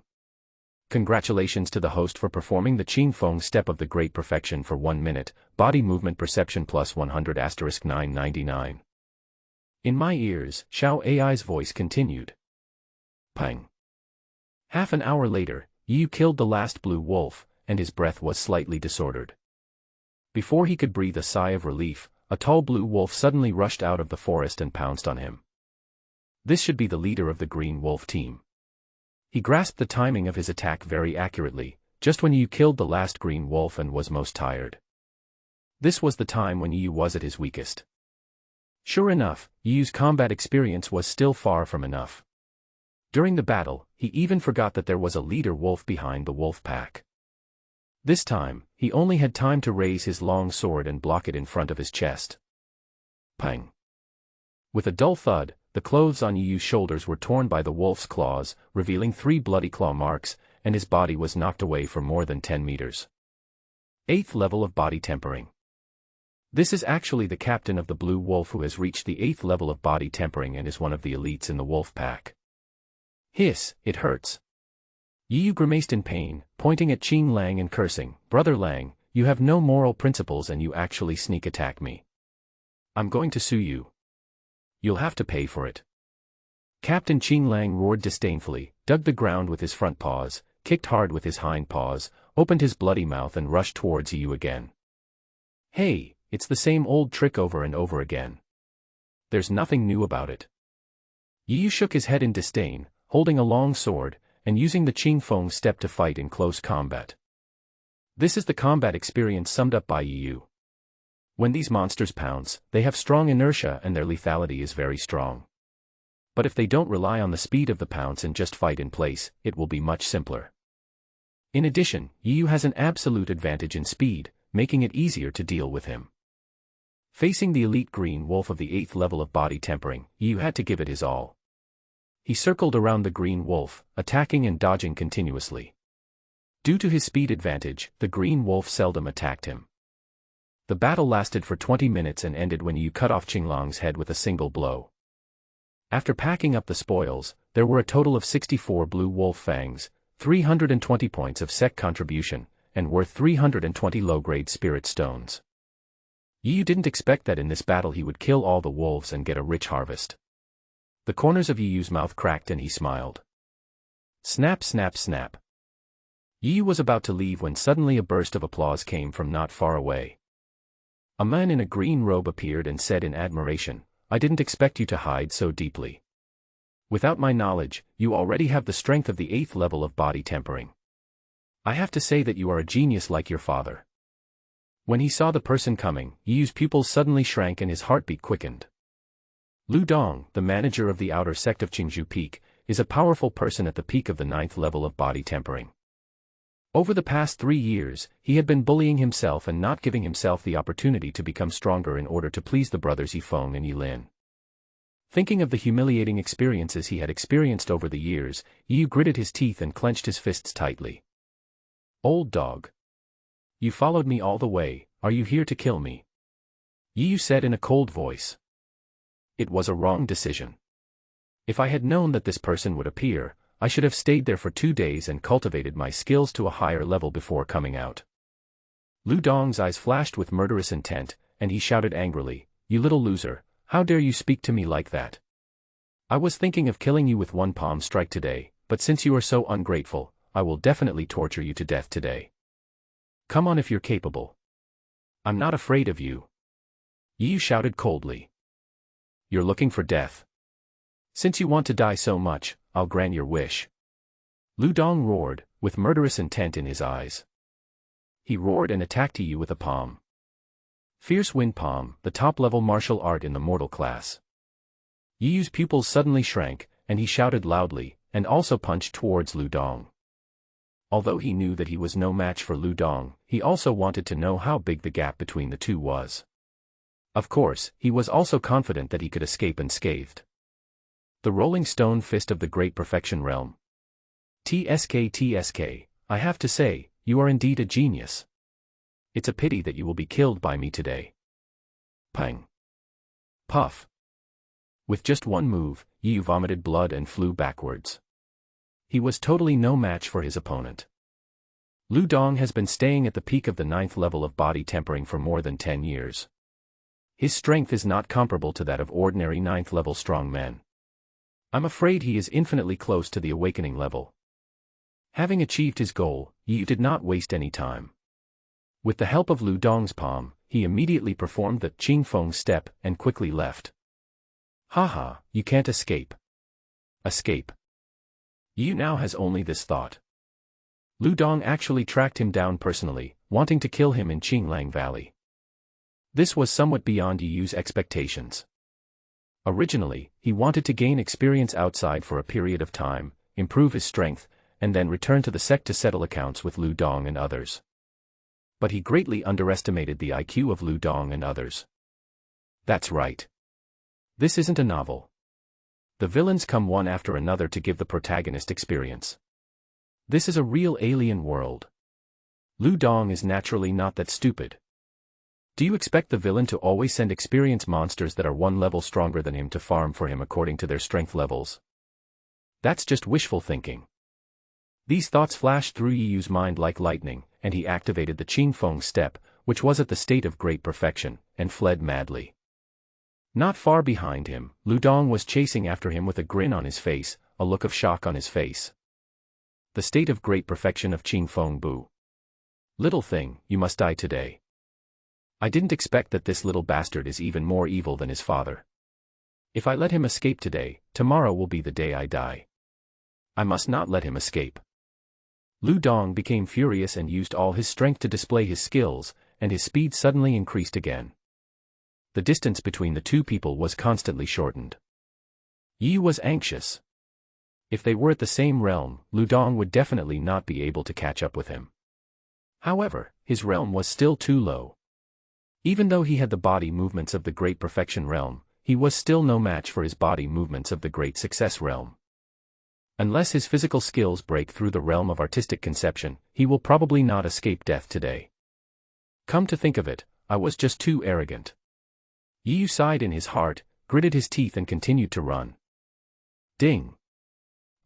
Congratulations to the host for performing the Qing Feng step of the great perfection for 1 minute, Body Movement Perception plus 100 * 999. In my ears, Xiao AI's voice continued. Pang. Half an hour later, Yu killed the last blue wolf, and his breath was slightly disordered. Before he could breathe a sigh of relief, a tall blue wolf suddenly rushed out of the forest and pounced on him. This should be the leader of the green wolf team. He grasped the timing of his attack very accurately, just when Yu killed the last green wolf and was most tired. This was the time when Yu was at his weakest. Sure enough, Yu's combat experience was still far from enough. During the battle, he even forgot that there was a leader wolf behind the wolf pack. This time, he only had time to raise his long sword and block it in front of his chest. Pang! With a dull thud, the clothes on Yu's shoulders were torn by the wolf's claws, revealing 3 bloody claw marks, and his body was knocked away for more than 10 meters. 8th level of body tempering. This is actually the captain of the blue wolf who has reached the 8th level of body tempering and is one of the elites in the wolf pack. Hiss, it hurts. Yu grimaced in pain, pointing at Qing Lang and cursing, Brother Lang, you have no moral principles and you actually sneak attack me. I'm going to sue you. You'll have to pay for it. Captain Qing Lang roared disdainfully, dug the ground with his front paws, kicked hard with his hind paws, opened his bloody mouth and rushed towards Yu again. Hey! It's the same old trick over and over again. There's nothing new about it. Yu shook his head in disdain, holding a long sword, and using the Qing Feng step to fight in close combat. This is the combat experience summed up by Yu. When these monsters pounce, they have strong inertia and their lethality is very strong. But if they don't rely on the speed of the pounce and just fight in place, it will be much simpler. In addition, Yu has an absolute advantage in speed, making it easier to deal with him. Facing the elite green wolf of the 8th level of body tempering, Yu had to give it his all. He circled around the green wolf, attacking and dodging continuously. Due to his speed advantage, the green wolf seldom attacked him. The battle lasted for 20 minutes and ended when Yu cut off Qinglong's head with a single blow. After packing up the spoils, there were a total of 64 blue wolf fangs, 320 points of sec contribution, and worth 320 low-grade spirit stones. Yu didn't expect that in this battle he would kill all the wolves and get a rich harvest. The corners of Yu's mouth cracked and he smiled. Snap, snap, snap. Yu was about to leave when suddenly a burst of applause came from not far away. A man in a green robe appeared and said in admiration, "I didn't expect you to hide so deeply. Without my knowledge, you already have the strength of the 8th level of body tempering. I have to say that you are a genius like your father." When he saw the person coming, Yu's pupils suddenly shrank and his heartbeat quickened. Lu Dong, the manager of the outer sect of Qingzhou Peak, is a powerful person at the peak of the 9th level of body tempering. Over the past 3 years, he had been bullying himself and not giving himself the opportunity to become stronger in order to please the brothers Yifeng and Yilin. Thinking of the humiliating experiences he had experienced over the years, Yu gritted his teeth and clenched his fists tightly. "Old dog. You followed me all the way, are you here to kill me?" Yu said in a cold voice. It was a wrong decision. If I had known that this person would appear, I should have stayed there for 2 days and cultivated my skills to a higher level before coming out. Lu Dong's eyes flashed with murderous intent, and he shouted angrily, "You little loser, how dare you speak to me like that? I was thinking of killing you with one palm strike today, but since you are so ungrateful, I will definitely torture you to death today. Come on if you're capable. I'm not afraid of you." Yu shouted coldly. "You're looking for death. Since you want to die so much, I'll grant your wish." Lu Dong roared, with murderous intent in his eyes. He roared and attacked Yu with a palm. Fierce Wind Palm, the top-level martial art in the mortal class. Yu's pupils suddenly shrank, and he shouted loudly, and also punched towards Lu Dong. Although he knew that he was no match for Lu Dong, he also wanted to know how big the gap between the two was. Of course, he was also confident that he could escape unscathed. The Rolling Stone Fist of the Great Perfection Realm. TSK, I have to say, you are indeed a genius. It's a pity that you will be killed by me today. Pang. Puff. With just one move, Yu vomited blood and flew backwards. He was totally no match for his opponent. Lu Dong has been staying at the peak of the 9th level of body tempering for more than 10 years. His strength is not comparable to that of ordinary 9th level strong men. I'm afraid he is infinitely close to the awakening level. Having achieved his goal, Yu did not waste any time. With the help of Lu Dong's palm, he immediately performed the Qingfeng step and quickly left. Haha, you can't escape. Escape. Yu now has only this thought. Lu Dong actually tracked him down personally, wanting to kill him in Qinglang Valley. This was somewhat beyond Yu's expectations. Originally, he wanted to gain experience outside for a period of time, improve his strength, and then return to the sect to settle accounts with Lu Dong and others. But he greatly underestimated the IQ of Lu Dong and others. That's right. This isn't a novel. The villains come one after another to give the protagonist experience. This is a real alien world. Lu Dong is naturally not that stupid. Do you expect the villain to always send experienced monsters that are one level stronger than him to farm for him according to their strength levels? That's just wishful thinking. These thoughts flashed through Yu's mind like lightning, and he activated the Qingfeng step, which was at the state of great perfection, and fled madly. Not far behind him, Lu Dong was chasing after him with a grin on his face, a look of shock on his face. The state of great perfection of Qingfeng Bu. Little thing, you must die today. I didn't expect that this little bastard is even more evil than his father. If I let him escape today, tomorrow will be the day I die. I must not let him escape. Lu Dong became furious and used all his strength to display his skills, and his speed suddenly increased again. The distance between the two people was constantly shortened. Yi was anxious. If they were at the same realm, Lu Dong would definitely not be able to catch up with him. However, his realm was still too low. Even though he had the body movements of the Great Perfection realm, he was still no match for his body movements of the Great Success realm. Unless his physical skills break through the realm of artistic conception, he will probably not escape death today. Come to think of it, I was just too arrogant. Yi sighed in his heart, gritted his teeth and continued to run. Ding!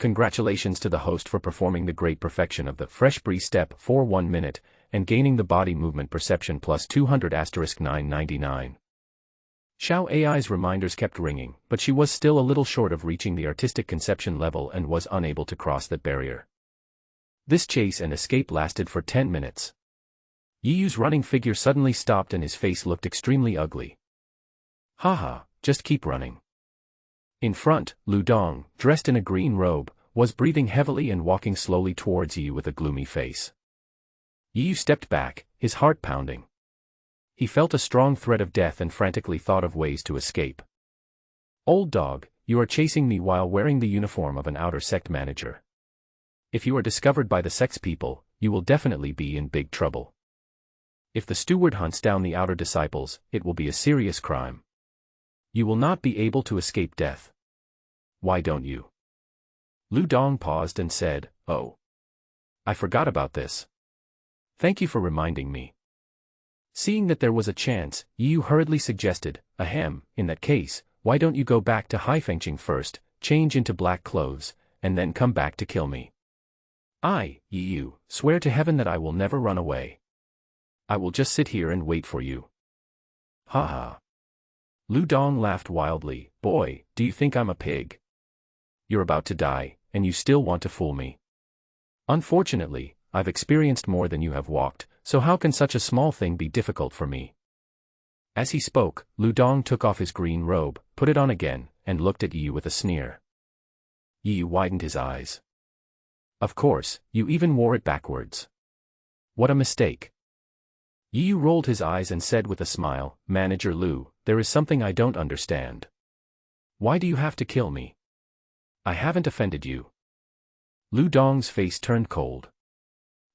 Congratulations to the host for performing the Great Perfection of the Fresh Breeze Step for 1 minute, and gaining the body movement perception plus 200*999. Xiao AI's reminders kept ringing, but she was still a little short of reaching the artistic conception level and was unable to cross that barrier. This chase and escape lasted for 10 minutes. Yiyu's running figure suddenly stopped and his face looked extremely ugly. Haha, just keep running. In front, Lu Dong, dressed in a green robe, was breathing heavily and walking slowly towards Yiyu with a gloomy face. Yiyu stepped back, his heart pounding. He felt a strong threat of death and frantically thought of ways to escape. Old dog, you are chasing me while wearing the uniform of an outer sect manager. If you are discovered by the sect's people, you will definitely be in big trouble. If the steward hunts down the outer disciples, it will be a serious crime. You will not be able to escape death. Why don't you? Lu Dong paused and said, "Oh. I forgot about this. Thank you for reminding me." Seeing that there was a chance, Yiyu hurriedly suggested, "Ahem, in that case, why don't you go back to Haifengqing first, change into black clothes, and then come back to kill me? I, Yiyu, swear to heaven that I will never run away. I will just sit here and wait for you." Ha ha. Lu Dong laughed wildly. "Boy, do you think I'm a pig? You're about to die, and you still want to fool me. Unfortunately, I've experienced more than you have walked, so how can such a small thing be difficult for me?" As he spoke, Lu Dong took off his green robe, put it on again, and looked at Yiyu with a sneer. Yiyu widened his eyes. "Of course, you even wore it backwards. What a mistake." Yiyu rolled his eyes and said with a smile, "Manager Lu, there is something I don't understand. Why do you have to kill me? I haven't offended you." Lu Dong's face turned cold.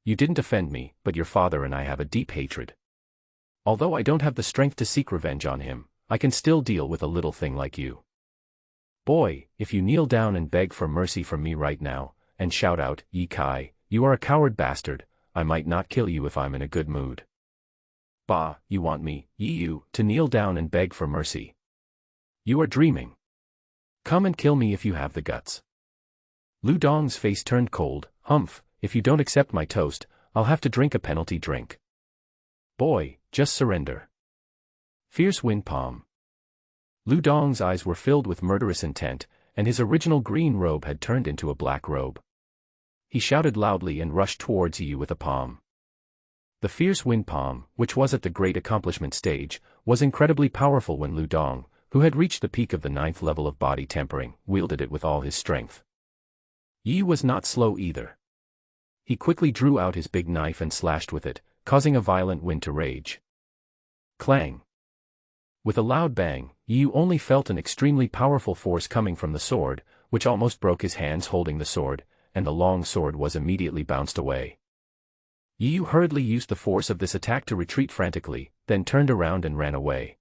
"You didn't offend me, but your father and I have a deep hatred. Although I don't have the strength to seek revenge on him, I can still deal with a little thing like you. Boy, if you kneel down and beg for mercy from me right now, and shout out, 'Yi Kai, you are a coward bastard,' I might not kill you if I'm in a good mood." "Bah, you want me, Yiyu, to kneel down and beg for mercy? You are dreaming. Come and kill me if you have the guts." Lu Dong's face turned cold. "Humph, if you don't accept my toast, I'll have to drink a penalty drink. Boy, just surrender." Fierce wind palm. Lu Dong's eyes were filled with murderous intent, and his original green robe had turned into a black robe. He shouted loudly and rushed towards Yiyu with a palm. The fierce wind palm, which was at the great accomplishment stage, was incredibly powerful when Lu Dong, who had reached the peak of the 9th level of body tempering, wielded it with all his strength. Yi was not slow either. He quickly drew out his big knife and slashed with it, causing a violent wind to rage. Clang! With a loud bang, Yi only felt an extremely powerful force coming from the sword, which almost broke his hands holding the sword, and the long sword was immediately bounced away. Yi hurriedly used the force of this attack to retreat frantically, then turned around and ran away.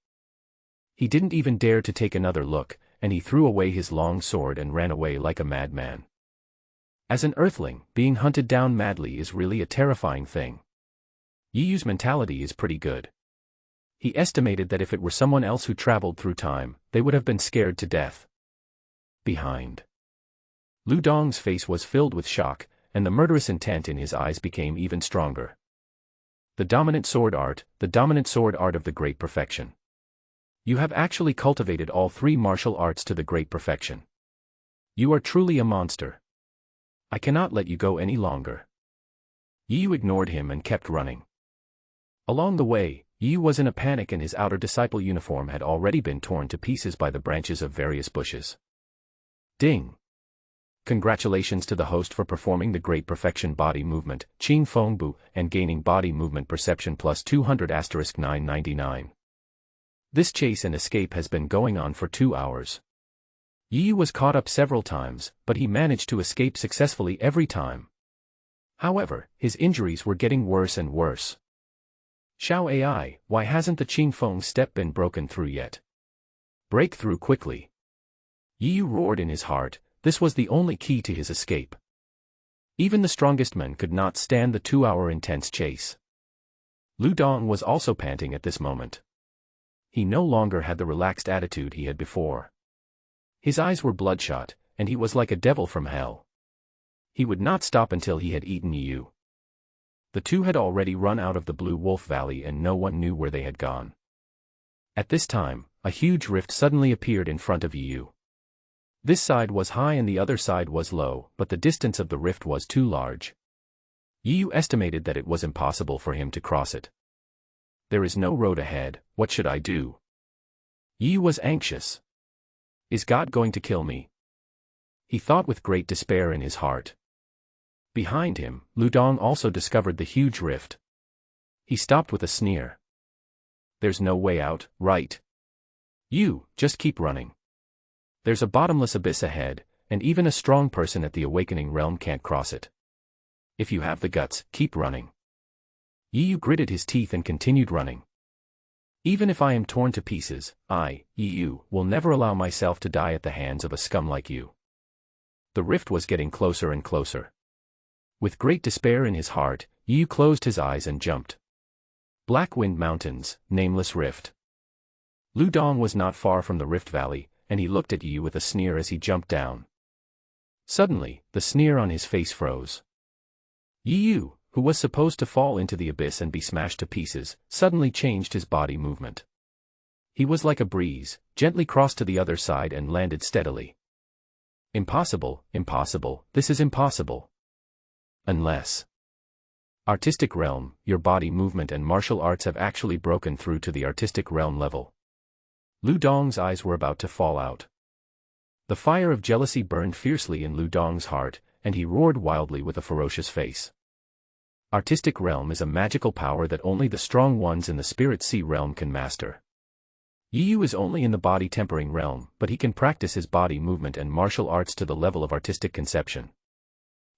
He didn't even dare to take another look, and he threw away his long sword and ran away like a madman. As an earthling, being hunted down madly is really a terrifying thing. Yiyu's mentality is pretty good. He estimated that if it were someone else who traveled through time, they would have been scared to death. Behind. Lu Dong's face was filled with shock, and the murderous intent in his eyes became even stronger. The dominant sword art of the Great Perfection. You have actually cultivated all 3 martial arts to the great perfection. You are truly a monster. I cannot let you go any longer." Yiyu ignored him and kept running. Along the way, Yiyu was in a panic and his outer disciple uniform had already been torn to pieces by the branches of various bushes. Ding! Congratulations to the host for performing the Great Perfection body movement, Qing Fengbu, and gaining body movement perception plus 200*999. This chase and escape has been going on for 2 hours. Yu was caught up several times, but he managed to escape successfully every time. However, his injuries were getting worse and worse. Xiao AI, why hasn't the Qingfeng step been broken through yet? Break through quickly. Yu roared in his heart. This was the only key to his escape. Even the strongest men could not stand the 2-hour intense chase. Lu Dong was also panting at this moment. He no longer had the relaxed attitude he had before. His eyes were bloodshot, and he was like a devil from hell. He would not stop until he had eaten Yu. The two had already run out of the Blue Wolf Valley and no one knew where they had gone. At this time, a huge rift suddenly appeared in front of Yu. This side was high and the other side was low, but the distance of the rift was too large. Yu estimated that it was impossible for him to cross it. There is no road ahead, what should I do? Yu was anxious. Is God going to kill me? He thought with great despair in his heart. Behind him, Lu Dong also discovered the huge rift. He stopped with a sneer. There's no way out, right? You, just keep running. There's a bottomless abyss ahead, and even a strong person at the awakening realm can't cross it. If you have the guts, keep running. Yu gritted his teeth and continued running. Even if I am torn to pieces, I, Yu, will never allow myself to die at the hands of a scum like you. The rift was getting closer and closer. With great despair in his heart, Yu closed his eyes and jumped. Black Wind Mountains, nameless rift. Lu Dong was not far from the rift valley, and he looked at Yu with a sneer as he jumped down. Suddenly, the sneer on his face froze. Yu, who was supposed to fall into the abyss and be smashed to pieces, suddenly changed his body movement. He was like a breeze, gently crossed to the other side and landed steadily. Impossible, impossible, this is impossible. Unless. Artistic realm, your body movement and martial arts have actually broken through to the artistic realm level. Lu Dong's eyes were about to fall out. The fire of jealousy burned fiercely in Lu Dong's heart, and he roared wildly with a ferocious face. Artistic realm is a magical power that only the strong ones in the spirit sea realm can master. Yu is only in the body tempering realm, but he can practice his body movement and martial arts to the level of artistic conception.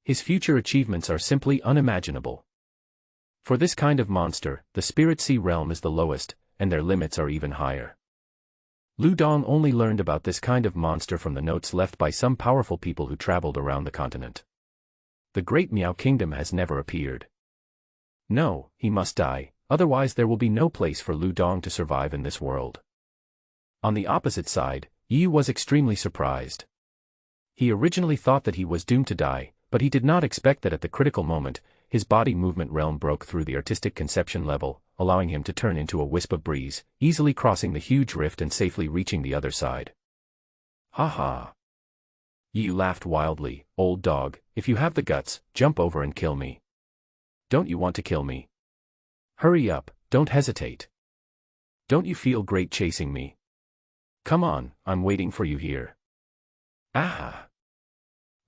His future achievements are simply unimaginable. For this kind of monster, the spirit sea realm is the lowest, and their limits are even higher. Lu Dong only learned about this kind of monster from the notes left by some powerful people who traveled around the continent. The Great Miao Kingdom has never appeared. No, he must die, otherwise there will be no place for Lu Dong to survive in this world. On the opposite side, Yu was extremely surprised. He originally thought that he was doomed to die, but he did not expect that at the critical moment, his body movement realm broke through the artistic conception level, allowing him to turn into a wisp of breeze, easily crossing the huge rift and safely reaching the other side. Ha ha. Yu laughed wildly. Old dog, if you have the guts, jump over and kill me. Don't you want to kill me? Hurry up, don't hesitate. Don't you feel great chasing me? Come on, I'm waiting for you here. Ah!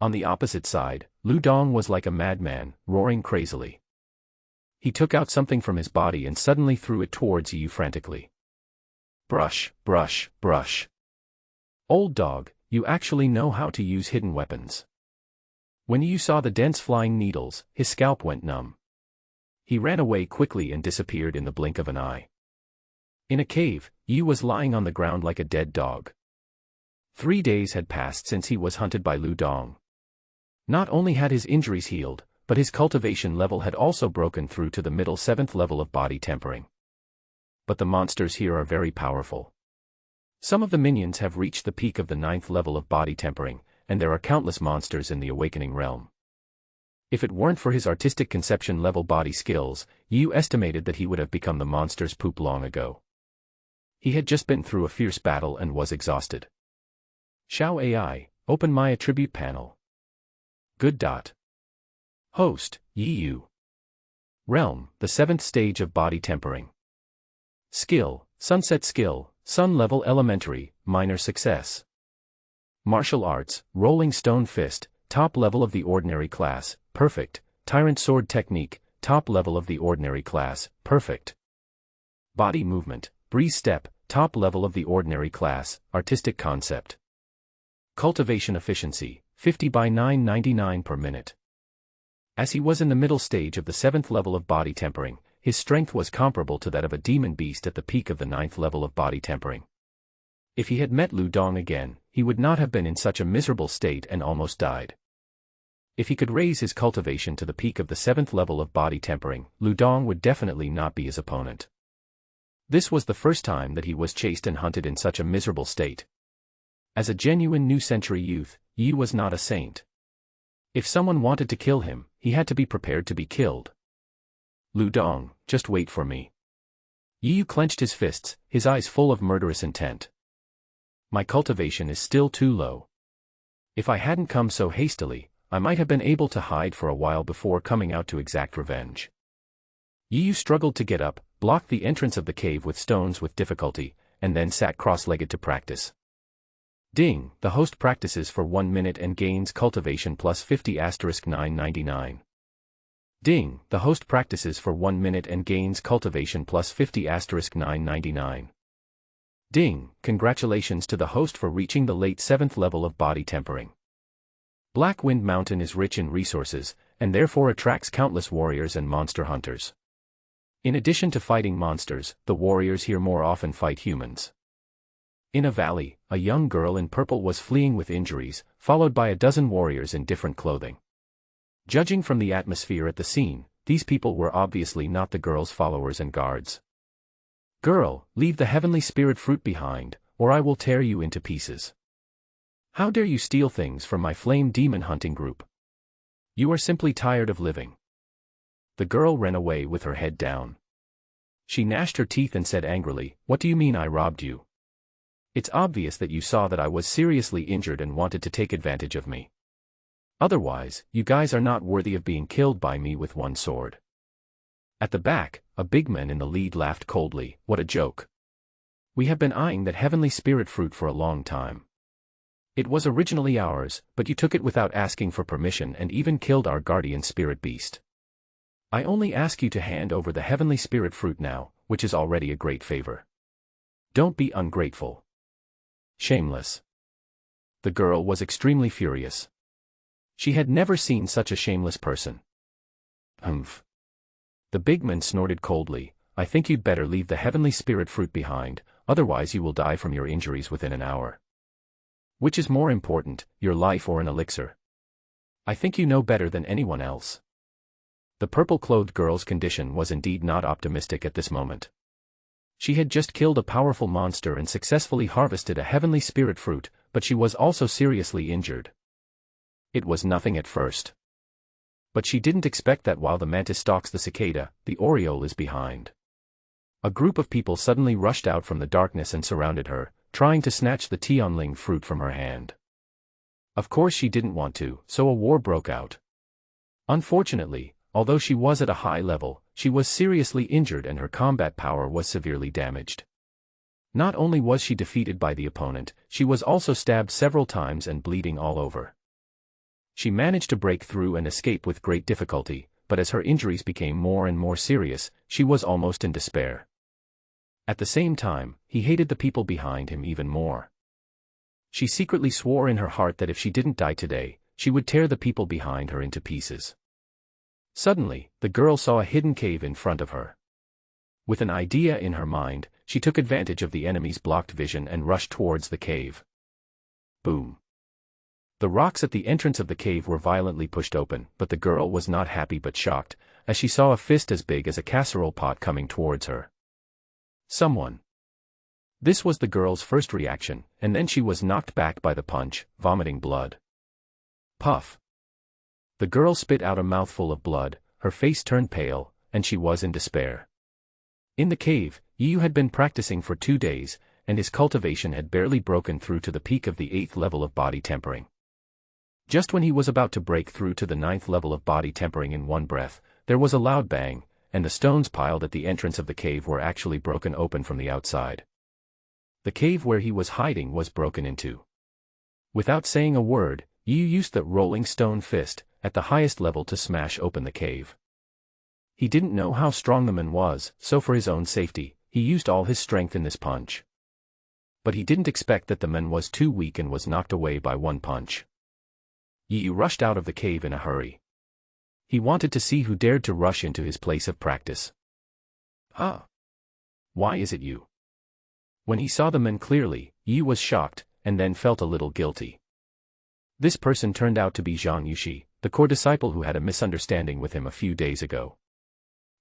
On the opposite side, Lu Dong was like a madman, roaring crazily. He took out something from his body and suddenly threw it towards Yu frantically. Brush, brush, brush. Old dog, you actually know how to use hidden weapons. When Yu saw the dense flying needles, his scalp went numb. He ran away quickly and disappeared in the blink of an eye. In a cave, Yu was lying on the ground like a dead dog. 3 days had passed since he was hunted by Lu Dong. Not only had his injuries healed, but his cultivation level had also broken through to the middle 7th level of body tempering. But the monsters here are very powerful. Some of the minions have reached the peak of the 9th level of body tempering, and there are countless monsters in the awakening realm. If it weren't for his artistic conception level body skills, Yu estimated that he would have become the monster's poop long ago. He had just been through a fierce battle and was exhausted. Xiao AI, open my attribute panel. Good. Host, Yu. Realm, the 7th stage of body tempering. Skill, Sunset Skill, Sun Level Elementary, minor success. Martial Arts, Rolling Stone Fist, top level of the ordinary class, perfect. Tyrant Sword Technique, top level of the ordinary class, perfect. Body Movement, Breeze Step, top level of the ordinary class, artistic concept. Cultivation efficiency, 50 by 999 per minute. As he was in the middle stage of the 7th level of body tempering, his strength was comparable to that of a demon beast at the peak of the 9th level of body tempering. If he had met Lu Dong again, he would not have been in such a miserable state and almost died. If he could raise his cultivation to the peak of the 7th level of body tempering, Lu Dong would definitely not be his opponent. This was the first time that he was chased and hunted in such a miserable state. As a genuine new century youth, Yi was not a saint. If someone wanted to kill him, he had to be prepared to be killed. Lu Dong, just wait for me. Yi clenched his fists, his eyes full of murderous intent. My cultivation is still too low. If I hadn't come so hastily, I might have been able to hide for a while before coming out to exact revenge. Yi struggled to get up, blocked the entrance of the cave with stones with difficulty, and then sat cross-legged to practice. Ding, the host practices for 1 minute and gains cultivation plus 50 * 999. Ding, the host practices for 1 minute and gains cultivation plus 50 * 999. Ding, congratulations to the host for reaching the late 7th level of body tempering. Black Wind Mountain is rich in resources, and therefore attracts countless warriors and monster hunters. In addition to fighting monsters, the warriors here more often fight humans. In a valley, a young girl in purple was fleeing with injuries, followed by a dozen warriors in different clothing. Judging from the atmosphere at the scene, these people were obviously not the girl's followers and guards. Girl, leave the heavenly spirit fruit behind, or I will tear you into pieces. How dare you steal things from my flame demon hunting group? You are simply tired of living. The girl ran away with her head down. She gnashed her teeth and said angrily, "What do you mean I robbed you? It's obvious that you saw that I was seriously injured and wanted to take advantage of me. Otherwise, you guys are not worthy of being killed by me with one sword." At the back, a big man in the lead laughed coldly, "What a joke. We have been eyeing that heavenly spirit fruit for a long time. It was originally ours, but you took it without asking for permission and even killed our guardian spirit beast. I only ask you to hand over the heavenly spirit fruit now, which is already a great favor. Don't be ungrateful. Shameless." The girl was extremely furious. She had never seen such a shameless person. Humph. The big man snorted coldly, "I think you'd better leave the heavenly spirit fruit behind, otherwise you will die from your injuries within an hour. Which is more important, your life or an elixir? I think you know better than anyone else." The purple-clothed girl's condition was indeed not optimistic at this moment. She had just killed a powerful monster and successfully harvested a heavenly spirit fruit, but she was also seriously injured. It was nothing at first. But she didn't expect that while the mantis stalks the cicada, the oriole is behind. A group of people suddenly rushed out from the darkness and surrounded her, trying to snatch the Tianling fruit from her hand. Of course she didn't want to, so a war broke out. Unfortunately, although she was at a high level, she was seriously injured and her combat power was severely damaged. Not only was she defeated by the opponent, she was also stabbed several times and bleeding all over. She managed to break through and escape with great difficulty, but as her injuries became more and more serious, she was almost in despair. At the same time, he hated the people behind him even more. She secretly swore in her heart that if she didn't die today, she would tear the people behind her into pieces. Suddenly, the girl saw a hidden cave in front of her. With an idea in her mind, she took advantage of the enemy's blocked vision and rushed towards the cave. Boom. The rocks at the entrance of the cave were violently pushed open, but the girl was not happy but shocked, as she saw a fist as big as a casserole pot coming towards her. Someone. This was the girl's first reaction, and then she was knocked back by the punch, vomiting blood. Puff. The girl spit out a mouthful of blood, her face turned pale, and she was in despair. In the cave, Yu had been practicing for 2 days, and his cultivation had barely broken through to the peak of the 8th level of body tempering. Just when he was about to break through to the 9th level of body tempering in one breath, there was a loud bang, and the stones piled at the entrance of the cave were actually broken open from the outside. The cave where he was hiding was broken into. Without saying a word, Yu used the rolling stone fist, at the highest level to smash open the cave. He didn't know how strong the man was, so for his own safety, he used all his strength in this punch. But he didn't expect that the man was too weak and was knocked away by one punch. Yu rushed out of the cave in a hurry. He wanted to see who dared to rush into his place of practice. Ah! Why is it you? When he saw the man clearly, Yu was shocked, and then felt a little guilty. This person turned out to be Zhang Yuxi, the core disciple who had a misunderstanding with him a few days ago.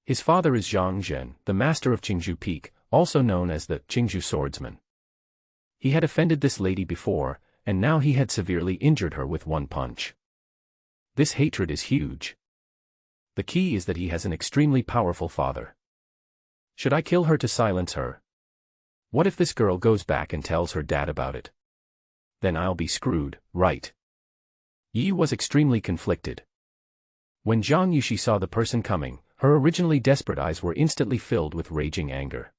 His father is Zhang Zhen, the master of Qingzhou Peak, also known as the Qingzhou swordsman. He had offended this lady before, and now he had severely injured her with one punch. This hatred is huge. The key is that he has an extremely powerful father. Should I kill her to silence her? What if this girl goes back and tells her dad about it? Then I'll be screwed, right? Yi was extremely conflicted. When Zhang Yuxi saw the person coming, her originally desperate eyes were instantly filled with raging anger.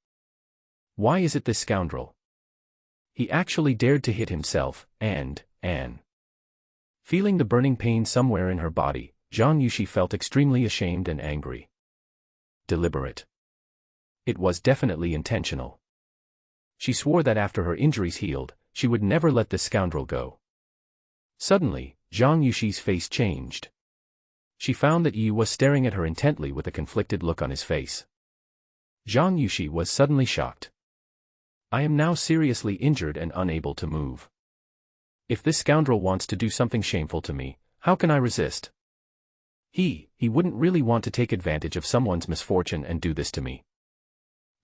Why is it this scoundrel? He actually dared to hit himself, and. Feeling the burning pain somewhere in her body, Zhang Yuxi felt extremely ashamed and angry. Deliberate. It was definitely intentional. She swore that after her injuries healed, she would never let this scoundrel go. Suddenly, Zhang Yuxi's face changed. She found that Yi was staring at her intently with a conflicted look on his face. Zhang Yuxi was suddenly shocked. I am now seriously injured and unable to move. If this scoundrel wants to do something shameful to me, how can I resist? He wouldn't really want to take advantage of someone's misfortune and do this to me.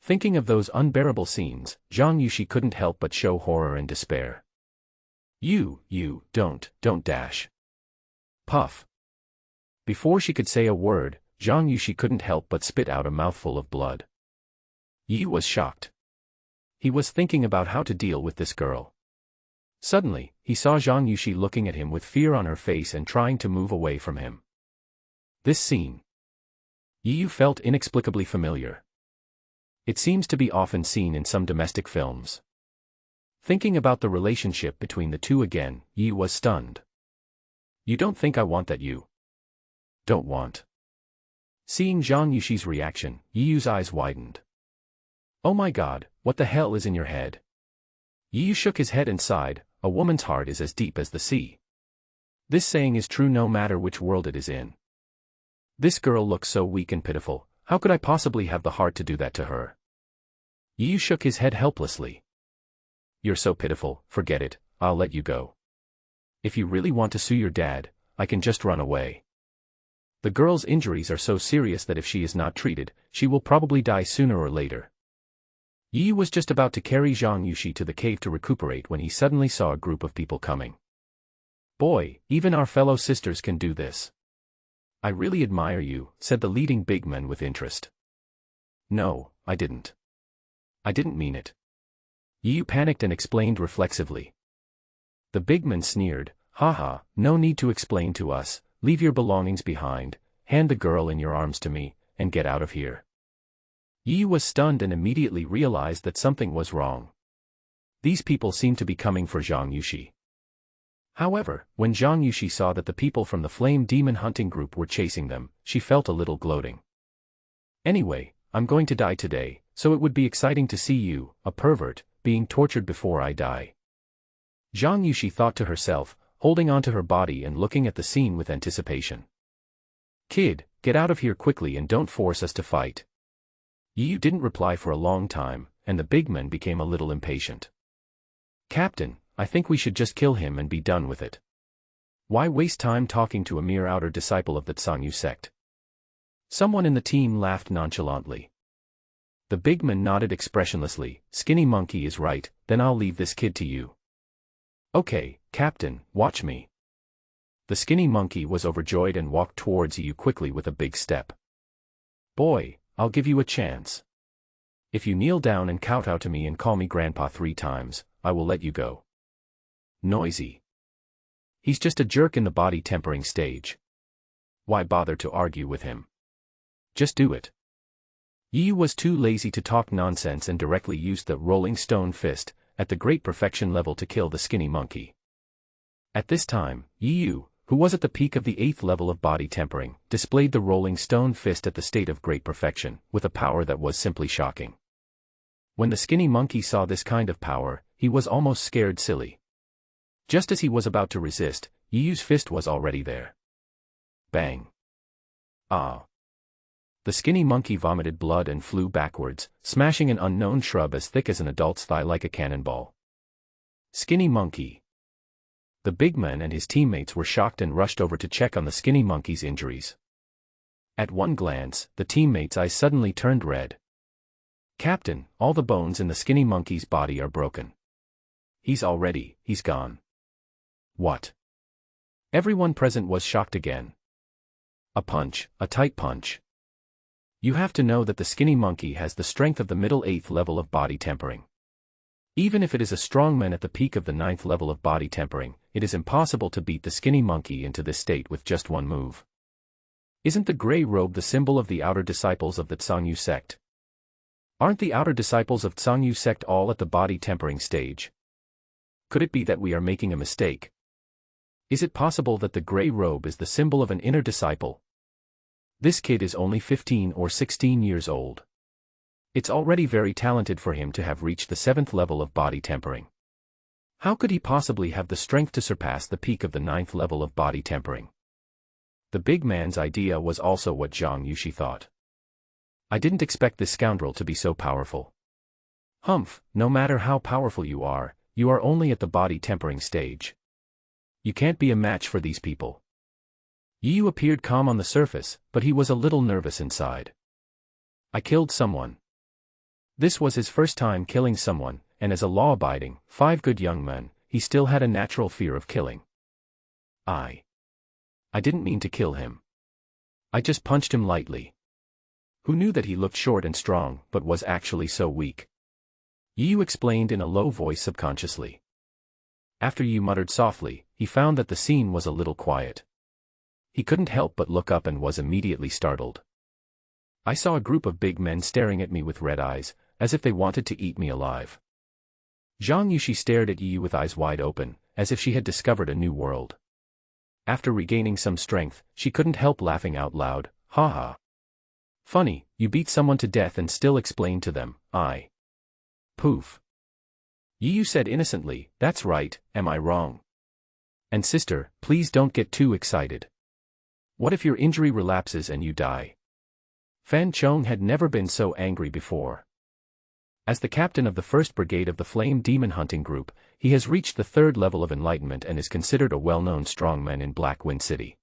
Thinking of those unbearable scenes, Zhang Yuxi couldn't help but show horror and despair. You, don't dash. Puff. Before she could say a word, Zhang Yuxi couldn't help but spit out a mouthful of blood. Yi was shocked. He was thinking about how to deal with this girl. Suddenly, he saw Zhang Yuxi looking at him with fear on her face and trying to move away from him. This scene. Yi felt inexplicably familiar. It seems to be often seen in some domestic films. Thinking about the relationship between the two again, Yi was stunned. You don't think I want that you don't want? Seeing Zhang Yuxi's reaction, Yi's eyes widened. Oh my god, what the hell is in your head? Yi shook his head and sighed, a woman's heart is as deep as the sea. This saying is true no matter which world it is in. This girl looks so weak and pitiful, how could I possibly have the heart to do that to her? Yi shook his head helplessly. You're so pitiful, forget it, I'll let you go. If you really want to sue your dad, I can just run away. The girl's injuries are so serious that if she is not treated, she will probably die sooner or later. Yi was just about to carry Zhang Yuxi to the cave to recuperate when he suddenly saw a group of people coming. Boy, even our fellow sisters can do this. I really admire you, said the leading big man with interest. No, I didn't. I didn't mean it. Yi panicked and explained reflexively. The big man sneered, haha, no need to explain to us, leave your belongings behind, hand the girl in your arms to me, and get out of here. Yi was stunned and immediately realized that something was wrong. These people seemed to be coming for Zhang Yuxi. However, when Zhang Yuxi saw that the people from the Flame Demon hunting group were chasing them, she felt a little gloating. Anyway, I'm going to die today, so it would be exciting to see you, a pervert, being tortured before I die. Zhang Yuxi thought to herself, holding onto her body and looking at the scene with anticipation. Kid, get out of here quickly and don't force us to fight. Yi didn't reply for a long time, and the big man became a little impatient. Captain, I think we should just kill him and be done with it. Why waste time talking to a mere outer disciple of the Tsangyu sect? Someone in the team laughed nonchalantly. The big man nodded expressionlessly, Skinny Monkey is right, then I'll leave this kid to you. Okay, Captain, watch me. The Skinny Monkey was overjoyed and walked towards Yi quickly with a big step. Boy, I'll give you a chance. If you kneel down and kowtow to me and call me Grandpa 3 times, I will let you go. Noisy. He's just a jerk in the body tempering stage. Why bother to argue with him? Just do it. Yi was too lazy to talk nonsense and directly used the Rolling Stone Fist, at the great perfection level to kill the Skinny Monkey. At this time, Yi, who was at the peak of the 8th level of body tempering, displayed the Rolling Stone Fist at the state of great perfection, with a power that was simply shocking. When the Skinny Monkey saw this kind of power, he was almost scared silly. Just as he was about to resist, Yiyu's fist was already there. Bang. Ah. The skinny monkey vomited blood and flew backwards, smashing an unknown shrub as thick as an adult's thigh like a cannonball. Skinny monkey. The big man and his teammates were shocked and rushed over to check on the skinny monkey's injuries. At one glance, the teammates' eyes suddenly turned red. Captain, all the bones in the skinny monkey's body are broken. He's gone. What? Everyone present was shocked again. A tight punch. You have to know that the skinny monkey has the strength of the middle 8th level of body tempering. Even if it is a strong man at the peak of the 9th level of body tempering, it is impossible to beat the skinny monkey into this state with just one move. Isn't the gray robe the symbol of the outer disciples of the Tsangyu sect? Aren't the outer disciples of Tsangyu sect all at the body tempering stage? Could it be that we are making a mistake? Is it possible that the gray robe is the symbol of an inner disciple? This kid is only 15 or 16 years old. It's already very talented for him to have reached the 7th level of body tempering. How could he possibly have the strength to surpass the peak of the 9th level of body tempering? The big man's idea was also what Zhang Yushi thought. I didn't expect this scoundrel to be so powerful. Humph, no matter how powerful you are only at the body tempering stage. You can't be a match for these people. Yiyu appeared calm on the surface, but he was a little nervous inside. I killed someone. This was his first time killing someone, and as a law-abiding, 5 good young man, he still had a natural fear of killing. I didn't mean to kill him. I just punched him lightly. Who knew that he looked short and strong, but was actually so weak? Yiyu explained in a low voice subconsciously. After Yiyu muttered softly, he found that the scene was a little quiet. He couldn't help but look up and was immediately startled. I saw a group of big men staring at me with red eyes, as if they wanted to eat me alive. Zhang Yushi stared at Yiyu with eyes wide open, as if she had discovered a new world. After regaining some strength, she couldn't help laughing out loud, ha ha. Funny, you beat someone to death and still explain to them, Poof. Yiyu said innocently, that's right, am I wrong? And sister, please don't get too excited. What if your injury relapses and you die? Fan Chong had never been so angry before. As the captain of the 1st Brigade of the Flame Demon Hunting Group, he has reached the 3rd level of enlightenment and is considered a well-known strongman in Black Wind City.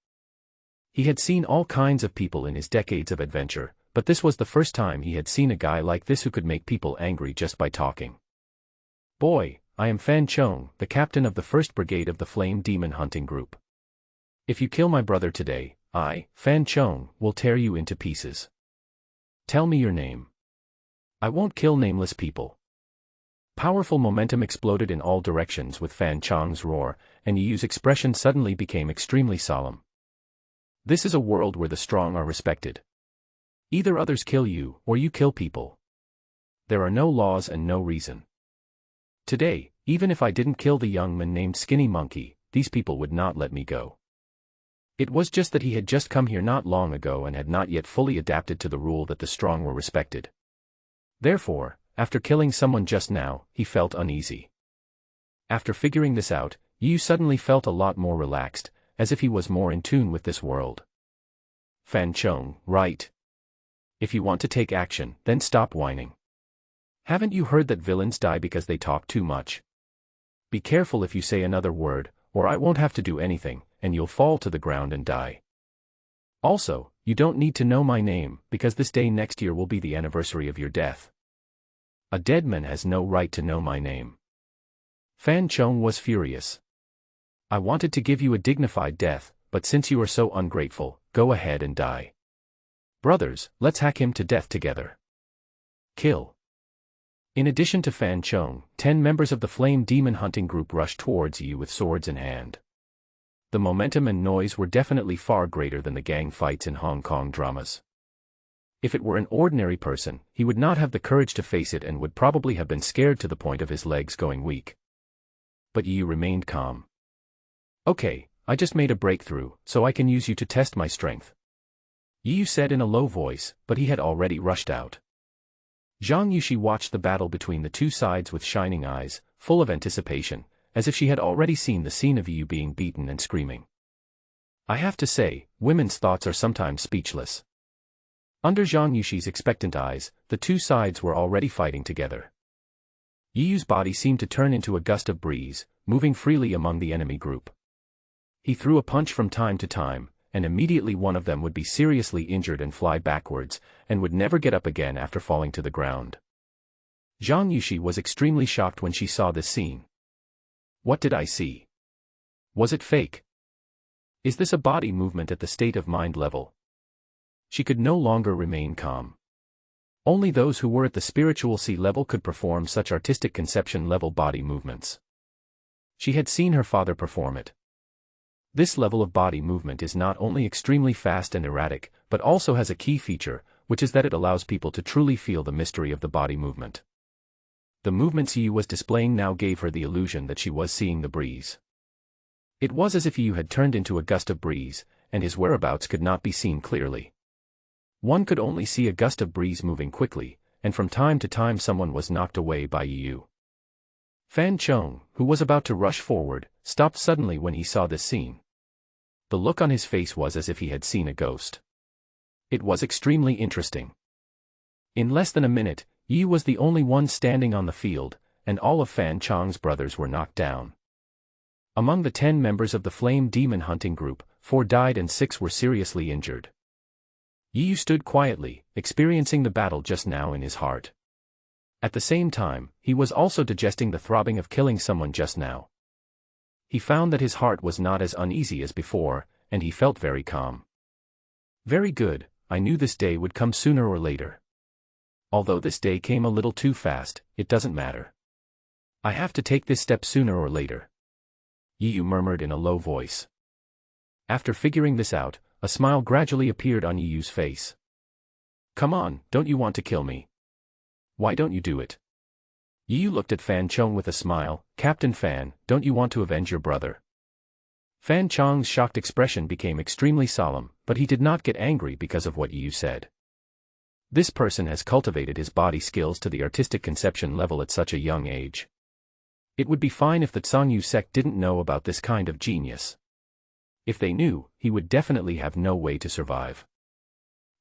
He had seen all kinds of people in his decades of adventure, but this was the first time he had seen a guy like this who could make people angry just by talking. Boy, I am Fan Chong, the captain of the 1st Brigade of the Flame Demon Hunting Group. If you kill my brother today, I, Fan Chong, will tear you into pieces. Tell me your name. I won't kill nameless people. Powerful momentum exploded in all directions with Fan Chong's roar, and Yiyu's expression suddenly became extremely solemn. This is a world where the strong are respected. Either others kill you, or you kill people. There are no laws and no reason. Today, even if I didn't kill the young man named Skinny Monkey, these people would not let me go. It was just that he had just come here not long ago and had not yet fully adapted to the rule that the strong were respected. Therefore, after killing someone just now, he felt uneasy. After figuring this out, Yiyu suddenly felt a lot more relaxed, as if he was more in tune with this world. Fan Chong, right? If you want to take action, then stop whining. Haven't you heard that villains die because they talk too much? Be careful if you say another word, or I won't have to do anything, and you'll fall to the ground and die. Also, you don't need to know my name, because this day next year will be the anniversary of your death. A dead man has no right to know my name. Fan Chong was furious. I wanted to give you a dignified death, but since you are so ungrateful, go ahead and die. Brothers, let's hack him to death together. Kill. In addition to Fan Chong, 10 members of the Flame Demon Hunting Group rushed towards you with swords in hand. The momentum and noise were definitely far greater than the gang fights in Hong Kong dramas. If it were an ordinary person, he would not have the courage to face it and would probably have been scared to the point of his legs going weak. But Yiyu remained calm. Okay, I just made a breakthrough, so I can use you to test my strength. Yiyu said in a low voice, but he had already rushed out. Zhang Yushi watched the battle between the two sides with shining eyes, full of anticipation, as if she had already seen the scene of Yu being beaten and screaming. I have to say, women's thoughts are sometimes speechless. Under Zhang Yushi's expectant eyes, the two sides were already fighting together. Yu's body seemed to turn into a gust of breeze, moving freely among the enemy group. He threw a punch from time to time, and immediately one of them would be seriously injured and fly backwards, and would never get up again after falling to the ground. Zhang Yushi was extremely shocked when she saw this scene. What did I see? Was it fake? Is this a body movement at the state of mind level? She could no longer remain calm. Only those who were at the spiritual sea level could perform such artistic conception level body movements. She had seen her father perform it. This level of body movement is not only extremely fast and erratic, but also has a key feature, which is that it allows people to truly feel the mystery of the body movement. The movements Yu was displaying now gave her the illusion that she was seeing the breeze. It was as if Yu had turned into a gust of breeze, and his whereabouts could not be seen clearly. One could only see a gust of breeze moving quickly, and from time to time someone was knocked away by Yu. Fan Chong, who was about to rush forward, stopped suddenly when he saw this scene. The look on his face was as if he had seen a ghost. It was extremely interesting. In less than a minute, Yu was the only one standing on the field, and all of Fan Chong's brothers were knocked down. Among the 10 members of the Flame Demon Hunting Group, 4 died and 6 were seriously injured. Yu stood quietly, experiencing the battle just now in his heart. At the same time, he was also digesting the throbbing of killing someone just now. He found that his heart was not as uneasy as before, and he felt very calm. Very good, I knew this day would come sooner or later. Although this day came a little too fast, it doesn't matter. I have to take this step sooner or later. Yu murmured in a low voice. After figuring this out, a smile gradually appeared on Yu's face. Come on, don't you want to kill me? Why don't you do it? Yu looked at Fan Chong with a smile. Captain Fan, don't you want to avenge your brother? Fan Chong's shocked expression became extremely solemn, but he did not get angry because of what Yu said. This person has cultivated his body skills to the artistic conception level at such a young age. It would be fine if the Zhang sect didn't know about this kind of genius. If they knew, he would definitely have no way to survive.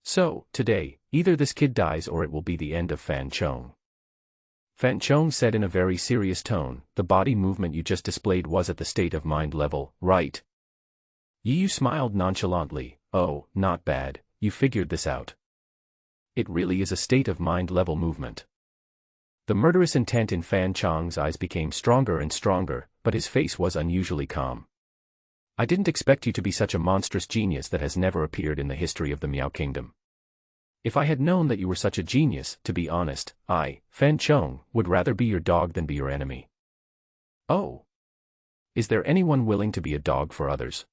So, today, either this kid dies or it will be the end of Fan Chong. Fan Chong said in a very serious tone, the body movement you just displayed was at the state of mind level, right? Yu smiled nonchalantly. Oh, not bad, you figured this out. It really is a state of mind level movement. The murderous intent in Fan Chong's eyes became stronger and stronger, but his face was unusually calm. I didn't expect you to be such a monstrous genius that has never appeared in the history of the Miao Kingdom. If I had known that you were such a genius, to be honest, I, Fan Chong, would rather be your dog than be your enemy. Oh. Is there anyone willing to be a dog for others?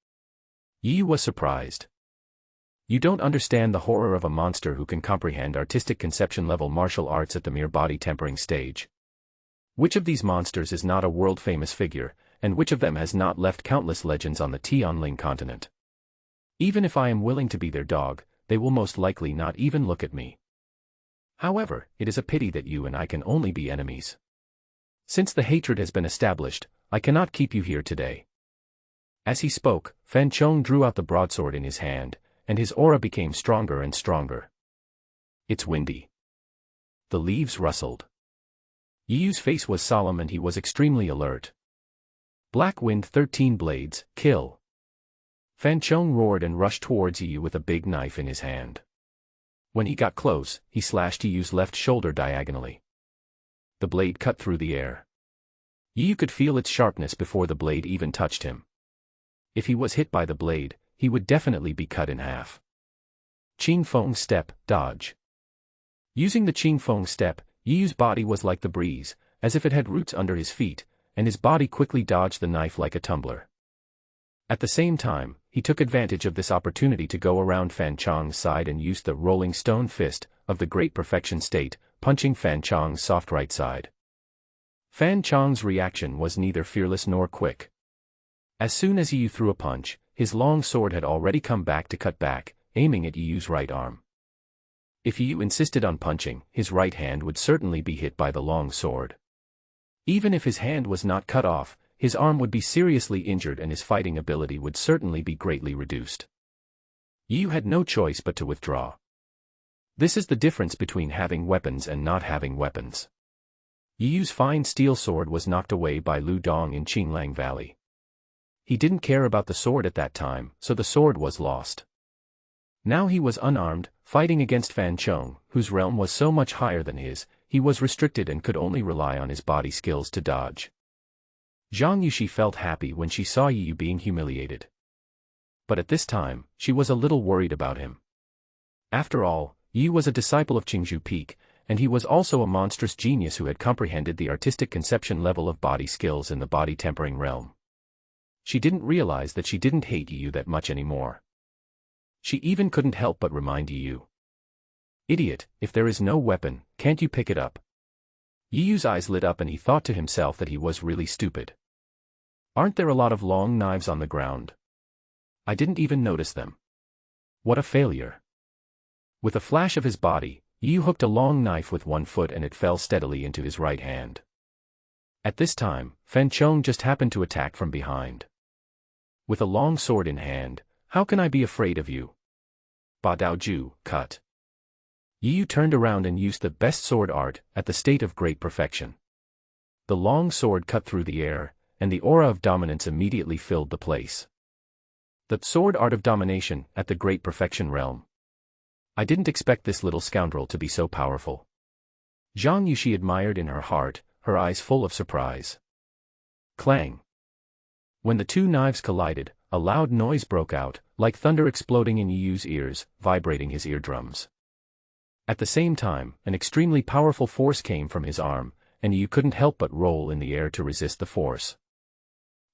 Yu was surprised. You don't understand the horror of a monster who can comprehend artistic conception level martial arts at the mere body tempering stage. Which of these monsters is not a world-famous figure, and which of them has not left countless legends on the Tianling continent? Even if I am willing to be their dog, they will most likely not even look at me. However, it is a pity that you and I can only be enemies. Since the hatred has been established, I cannot keep you here today. As he spoke, Fan Chong drew out the broadsword in his hand, and his aura became stronger and stronger. It's windy. The leaves rustled. Yu's face was solemn and he was extremely alert. Black Wind 13 Blades, kill. Fan Chong roared and rushed towards Yu with a big knife in his hand. When he got close, he slashed Yu's left shoulder diagonally. The blade cut through the air. Yu could feel its sharpness before the blade even touched him. If he was hit by the blade, he would definitely be cut in half. Qing Feng Step, dodge. Using the Qing Feng Step, Yu's body was like the breeze, as if it had roots under his feet, and his body quickly dodged the knife like a tumbler. At the same time, he took advantage of this opportunity to go around Fan Chong's side and used the rolling stone fist of the Great Perfection State, punching Fan Chong's soft right side. Fan Chong's reaction was neither fearless nor quick. As soon as Yu threw a punch, his long sword had already come back to cut back, aiming at Yu's right arm. If Yu insisted on punching, his right hand would certainly be hit by the long sword. Even if his hand was not cut off, his arm would be seriously injured and his fighting ability would certainly be greatly reduced. Yu had no choice but to withdraw. This is the difference between having weapons and not having weapons. Yu's fine steel sword was knocked away by Lu Dong in Qinglang Valley. He didn't care about the sword at that time, so the sword was lost. Now he was unarmed, fighting against Fan Chong, whose realm was so much higher than his. He was restricted and could only rely on his body skills to dodge. Zhang Yuxi felt happy when she saw Yu being humiliated. But at this time, she was a little worried about him. After all, Yu was a disciple of Qingzhou Peak, and he was also a monstrous genius who had comprehended the artistic conception level of body skills in the body tempering realm. She didn't realize that she didn't hate Yu that much anymore. She even couldn't help but remind Yu. Idiot, if there is no weapon, can't you pick it up? Yu's eyes lit up and he thought to himself that he was really stupid. Aren't there a lot of long knives on the ground? I didn't even notice them. What a failure. With a flash of his body, Yu hooked a long knife with one foot and it fell steadily into his right hand. At this time, Fan Chong just happened to attack from behind. With a long sword in hand, how can I be afraid of you? Ba Dao Ju, cut. Yu turned around and used the best sword art at the state of great perfection. The long sword cut through the air, and the aura of dominance immediately filled the place. The sword art of domination at the great perfection realm. I didn't expect this little scoundrel to be so powerful. Zhang Yuxi admired in her heart, her eyes full of surprise. Clang. When the two knives collided, a loud noise broke out, like thunder exploding in Yu's ears, vibrating his eardrums. At the same time, an extremely powerful force came from his arm, and Yu couldn't help but roll in the air to resist the force.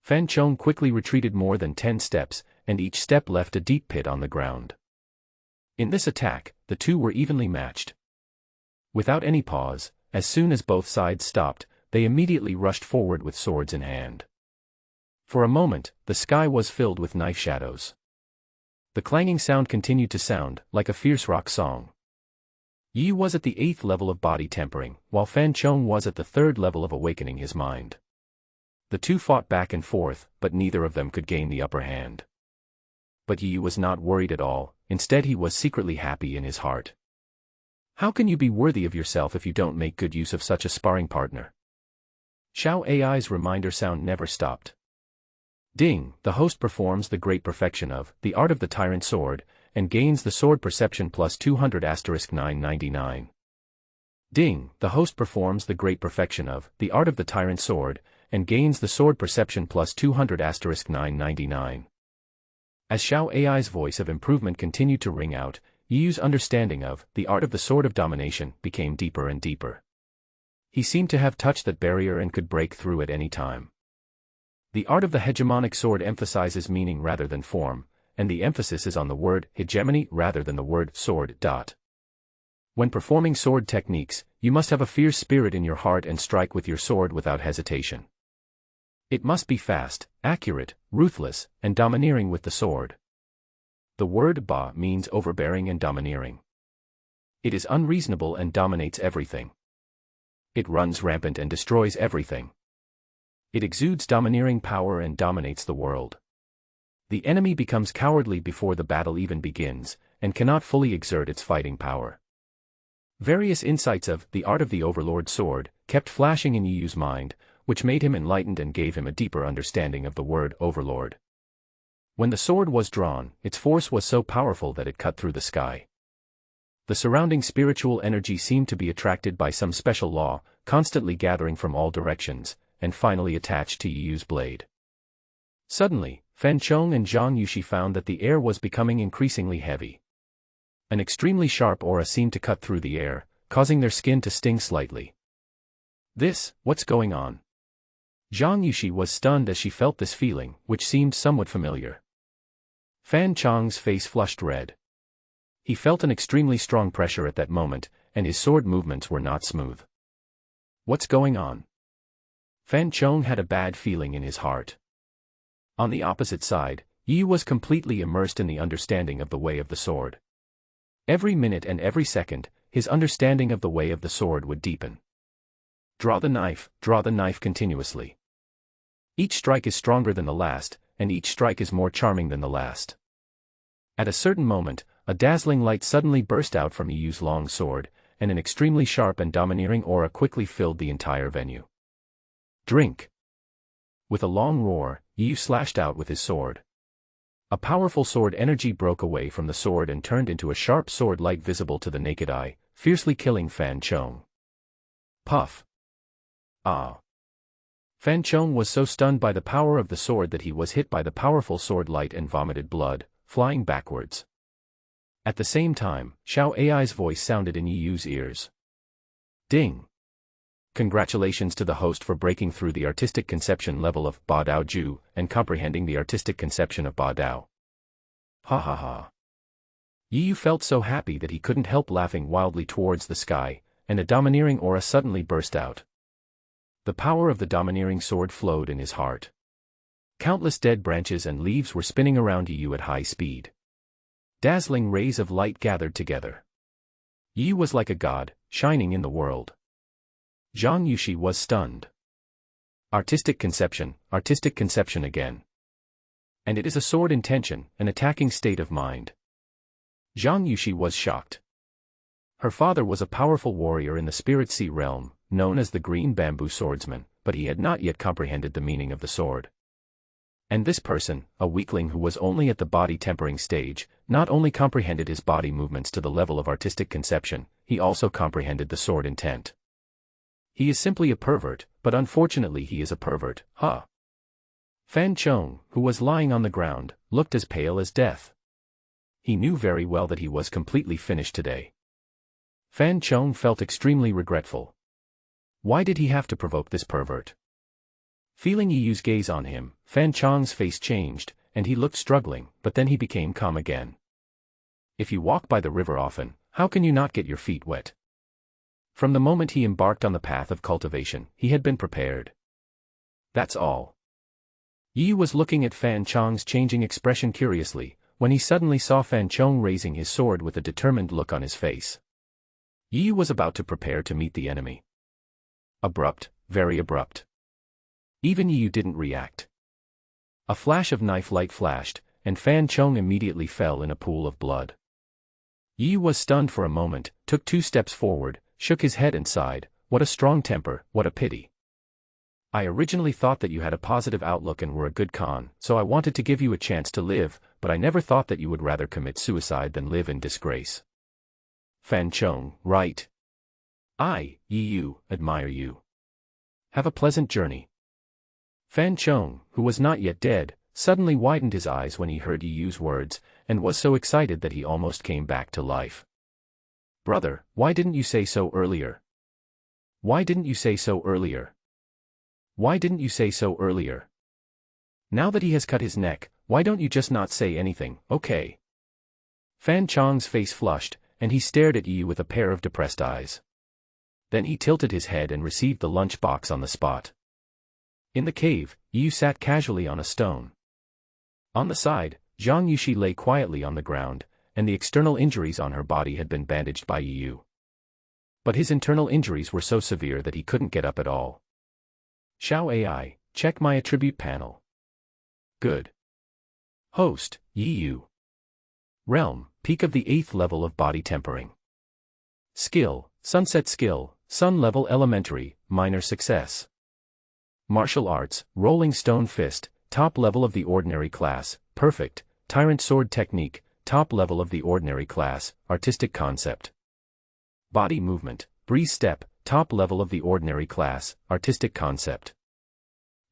Fan Chong quickly retreated more than 10 steps, and each step left a deep pit on the ground. In this attack, the two were evenly matched. Without any pause, as soon as both sides stopped, they immediately rushed forward with swords in hand. For a moment, the sky was filled with knife shadows. The clanging sound continued to sound, like a fierce rock song. Yu was at the 8th level of body tempering, while Fan Chong was at the 3rd level of awakening his mind. The two fought back and forth, but neither of them could gain the upper hand. But Yu was not worried at all, instead he was secretly happy in his heart. How can you be worthy of yourself if you don't make good use of such a sparring partner? Xiao Ai's reminder sound never stopped. Ding, the host performs the great perfection of the art of the tyrant sword, and gains the sword perception plus 200*999. Ding, the host performs the great perfection of the art of the tyrant sword, and gains the sword perception plus 200*999. As Xiao Ai's voice of improvement continued to ring out, Yu's understanding of the art of the sword of domination became deeper and deeper. He seemed to have touched that barrier and could break through at any time. The art of the hegemonic sword emphasizes meaning rather than form, and the emphasis is on the word hegemony rather than the word sword. When performing sword techniques, you must have a fierce spirit in your heart and strike with your sword without hesitation. It must be fast, accurate, ruthless, and domineering with the sword. The word ba means overbearing and domineering. It is unreasonable and dominates everything. It runs rampant and destroys everything. It exudes domineering power and dominates the world. The enemy becomes cowardly before the battle even begins, and cannot fully exert its fighting power. Various insights of the art of the overlord sword kept flashing in Yu's mind, which made him enlightened and gave him a deeper understanding of the word overlord. When the sword was drawn, its force was so powerful that it cut through the sky. The surrounding spiritual energy seemed to be attracted by some special law, constantly gathering from all directions, and finally attached to Yu's blade. Suddenly, Fan Chong and Zhang Yuxi found that the air was becoming increasingly heavy. An extremely sharp aura seemed to cut through the air, causing their skin to sting slightly. What's going on? Zhang Yuxi was stunned as she felt this feeling, which seemed somewhat familiar. Fan Chong's face flushed red. He felt an extremely strong pressure at that moment, and his sword movements were not smooth. What's going on? Fan Chong had a bad feeling in his heart. On the opposite side, Yu was completely immersed in the understanding of the way of the sword. Every minute and every second, his understanding of the way of the sword would deepen. Draw the knife continuously. Each strike is stronger than the last, and each strike is more charming than the last. At a certain moment, a dazzling light suddenly burst out from Yu's long sword, and an extremely sharp and domineering aura quickly filled the entire venue. Drink! With a long roar, Yu slashed out with his sword. A powerful sword energy broke away from the sword and turned into a sharp sword light visible to the naked eye, fiercely killing Fan Chong. Puff! Ah! Fan Chong was so stunned by the power of the sword that he was hit by the powerful sword light and vomited blood, flying backwards. At the same time, Xiao Ai's voice sounded in Yu's ears. Ding! Congratulations to the host for breaking through the artistic conception level of Ba Dao Ju and comprehending the artistic conception of Ba Dao. Ha ha ha. Yu felt so happy that he couldn't help laughing wildly towards the sky, and a domineering aura suddenly burst out. The power of the domineering sword flowed in his heart. Countless dead branches and leaves were spinning around Yu at high speed. Dazzling rays of light gathered together. Yu was like a god, shining in the world. Zhang Yushi was stunned. Artistic conception again. And it is a sword intention, an attacking state of mind. Zhang Yushi was shocked. Her father was a powerful warrior in the Spirit Sea realm, known as the Green Bamboo Swordsman, but he had not yet comprehended the meaning of the sword. And this person, a weakling who was only at the body tempering stage, not only comprehended his body movements to the level of artistic conception, he also comprehended the sword intent. He is simply a pervert, but unfortunately he is a pervert, huh? Fan Chong, who was lying on the ground, looked as pale as death. He knew very well that he was completely finished today. Fan Chong felt extremely regretful. Why did he have to provoke this pervert? Feeling Yu's gaze on him, Fan Chong's face changed, and he looked struggling, but then he became calm again. If you walk by the river often, how can you not get your feet wet? From the moment he embarked on the path of cultivation, he had been prepared. That's all. Yu was looking at Fan Chong's changing expression curiously, when he suddenly saw Fan Chong raising his sword with a determined look on his face. Yu was about to prepare to meet the enemy. Abrupt, very abrupt. Even Yu didn't react. A flash of knife light flashed, and Fan Chong immediately fell in a pool of blood. Yu was stunned for a moment, took 2 steps forward, shook his head and sighed, "What a strong temper, what a pity. I originally thought that you had a positive outlook and were a good con, so I wanted to give you a chance to live, but I never thought that you would rather commit suicide than live in disgrace." Fan Chong, right. I, Yu, admire you. Have a pleasant journey. Fan Chong, who was not yet dead, suddenly widened his eyes when he heard Yu's words, and was so excited that he almost came back to life. Brother, why didn't you say so earlier? Why didn't you say so earlier? Why didn't you say so earlier? Now that he has cut his neck, why don't you just not say anything, okay? Fan Chong's face flushed, and he stared at Yu with a pair of depressed eyes. Then he tilted his head and received the lunch box on the spot. In the cave, Yu sat casually on a stone. On the side, Zhang Yushi lay quietly on the ground, and the external injuries on her body had been bandaged by Yu. But his internal injuries were so severe that he couldn't get up at all. Xiao AI, check my attribute panel. Good. Host, Yu. Realm, peak of the 8th level of body tempering. Skill, sunset skill, sun level elementary, minor success. Martial arts, rolling stone fist, top level of the ordinary class, perfect, tyrant sword technique, top level of the ordinary class, artistic concept. Body movement, breeze step, top level of the ordinary class, artistic concept.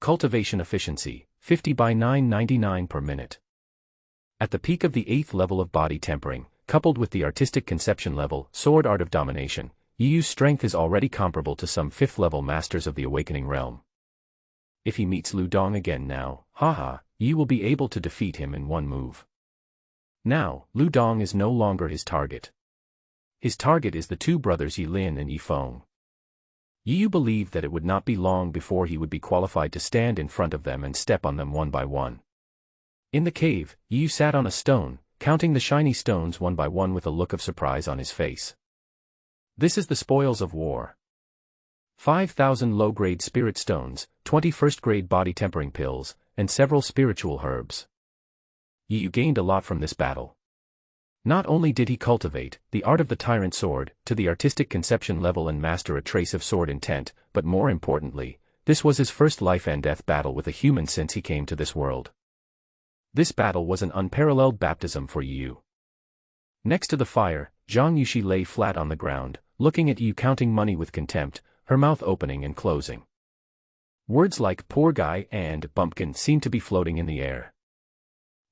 Cultivation efficiency, 50 by 999 per minute. At the peak of the 8th level of body tempering, coupled with the artistic conception level, sword art of domination, Yu's strength is already comparable to some 5th level masters of the awakening realm. If he meets Lu Dong again now, haha, Yu will be able to defeat him in one move. Now, Lu Dong is no longer his target. His target is the 2 brothers Yi Lin and Yi Feng. Yu believed that it would not be long before he would be qualified to stand in front of them and step on them one by one. In the cave, Yu sat on a stone, counting the shiny stones one by one with a look of surprise on his face. This is the spoils of war. 5,000 low-grade spirit stones, 20 first-grade body tempering pills, and several spiritual herbs. Yu gained a lot from this battle. Not only did he cultivate the art of the tyrant sword to the artistic conception level and master a trace of sword intent, but more importantly, this was his first life and death battle with a human since he came to this world. This battle was an unparalleled baptism for Yu. Next to the fire, Zhang Yuxi lay flat on the ground, looking at Yu counting money with contempt, her mouth opening and closing. Words like poor guy and bumpkin seemed to be floating in the air.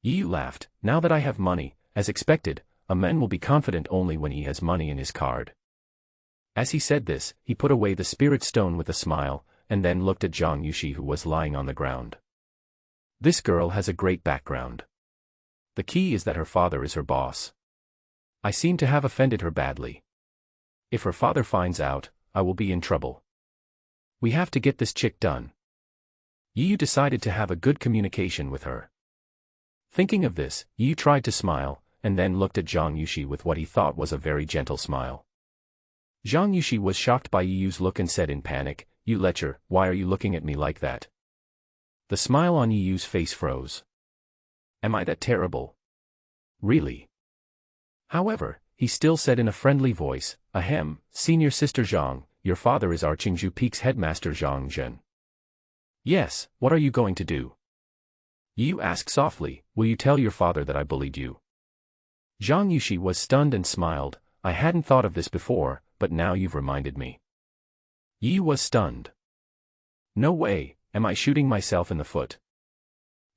Yu laughed. Now that I have money, as expected, a man will be confident only when he has money in his card. As he said this, he put away the spirit stone with a smile, and then looked at Zhang Yuxi, who was lying on the ground. This girl has a great background. The key is that her father is her boss. I seem to have offended her badly. If her father finds out, I will be in trouble. We have to get this chick done. Yu decided to have a good communication with her. Thinking of this, Yu tried to smile, and then looked at Zhang Yuxi with what he thought was a very gentle smile. Zhang Yuxi was shocked by Yu's look and said in panic, "You lecher, why are you looking at me like that?" The smile on Yu's face froze. Am I that terrible? Really? However, he still said in a friendly voice, "Ahem, senior sister Zhang, your father is our Qingzhou Peak's headmaster Zhang Zhen." "Yes, what are you going to do?" Yu asked softly, "Will you tell your father that I bullied you?" Zhang Yuxi was stunned and smiled. "I hadn't thought of this before, but now you've reminded me." Yu was stunned. "No way, am I shooting myself in the foot?"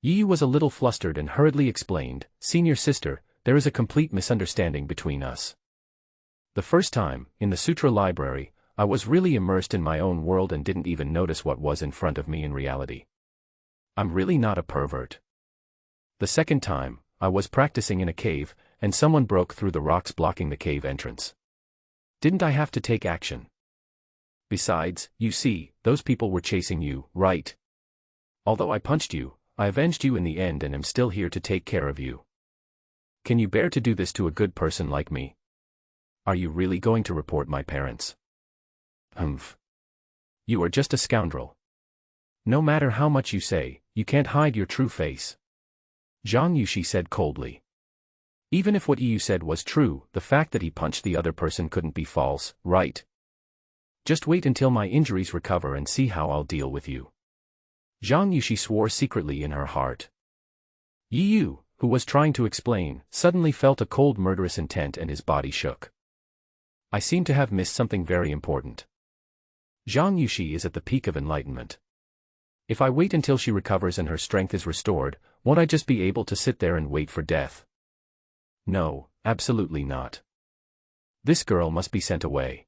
Yu was a little flustered and hurriedly explained, "Senior sister, there is a complete misunderstanding between us. The first time, in the Sutra library, I was really immersed in my own world and didn't even notice what was in front of me in reality. I'm really not a pervert. The second time, I was practicing in a cave, and someone broke through the rocks blocking the cave entrance. Didn't I have to take action? Besides, you see, those people were chasing you, right? Although I punched you, I avenged you in the end and am still here to take care of you. Can you bear to do this to a good person like me? Are you really going to report my parents?" "Humph. You are just a scoundrel. No matter how much you say, you can't hide your true face," Zhang Yuxi said coldly. Even if what Yu said was true, the fact that he punched the other person couldn't be false, right? "Just wait until my injuries recover and see how I'll deal with you." Zhang Yuxi swore secretly in her heart. Yu, who was trying to explain, suddenly felt a cold murderous intent and his body shook. "I seem to have missed something very important. Zhang Yuxi is at the peak of enlightenment. If I wait until she recovers and her strength is restored, won't I just be able to sit there and wait for death? No, absolutely not. This girl must be sent away.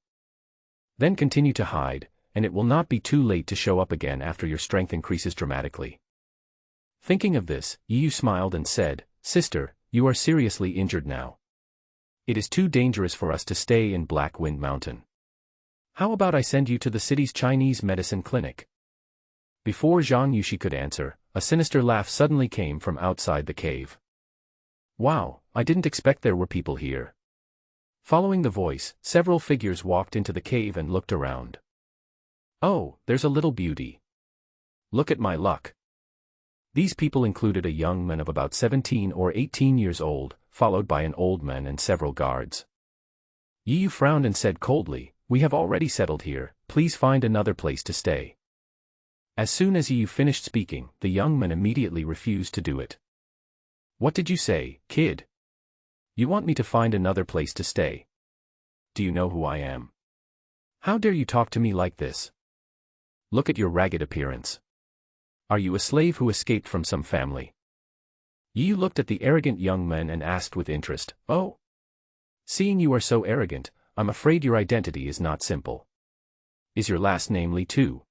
Then continue to hide, and it will not be too late to show up again after your strength increases dramatically." Thinking of this, Yu smiled and said, "Sister, you are seriously injured now. It is too dangerous for us to stay in Black Wind Mountain. How about I send you to the city's Chinese medicine clinic?" Before Zhang Yuxi could answer, a sinister laugh suddenly came from outside the cave. "Wow, I didn't expect there were people here." Following the voice, several figures walked into the cave and looked around. "Oh, there's a little beauty. Look at my luck." These people included a young man of about 17 or 18 years old, followed by an old man and several guards. Yu frowned and said coldly, "We have already settled here, please find another place to stay." As soon as Yu finished speaking, the young man immediately refused to do it. "What did you say, kid? You want me to find another place to stay? Do you know who I am? How dare you talk to me like this? Look at your ragged appearance. Are you a slave who escaped from some family?" Yu looked at the arrogant young man and asked with interest, "Oh? Seeing you are so arrogant, I'm afraid your identity is not simple. Is your last name Li too?"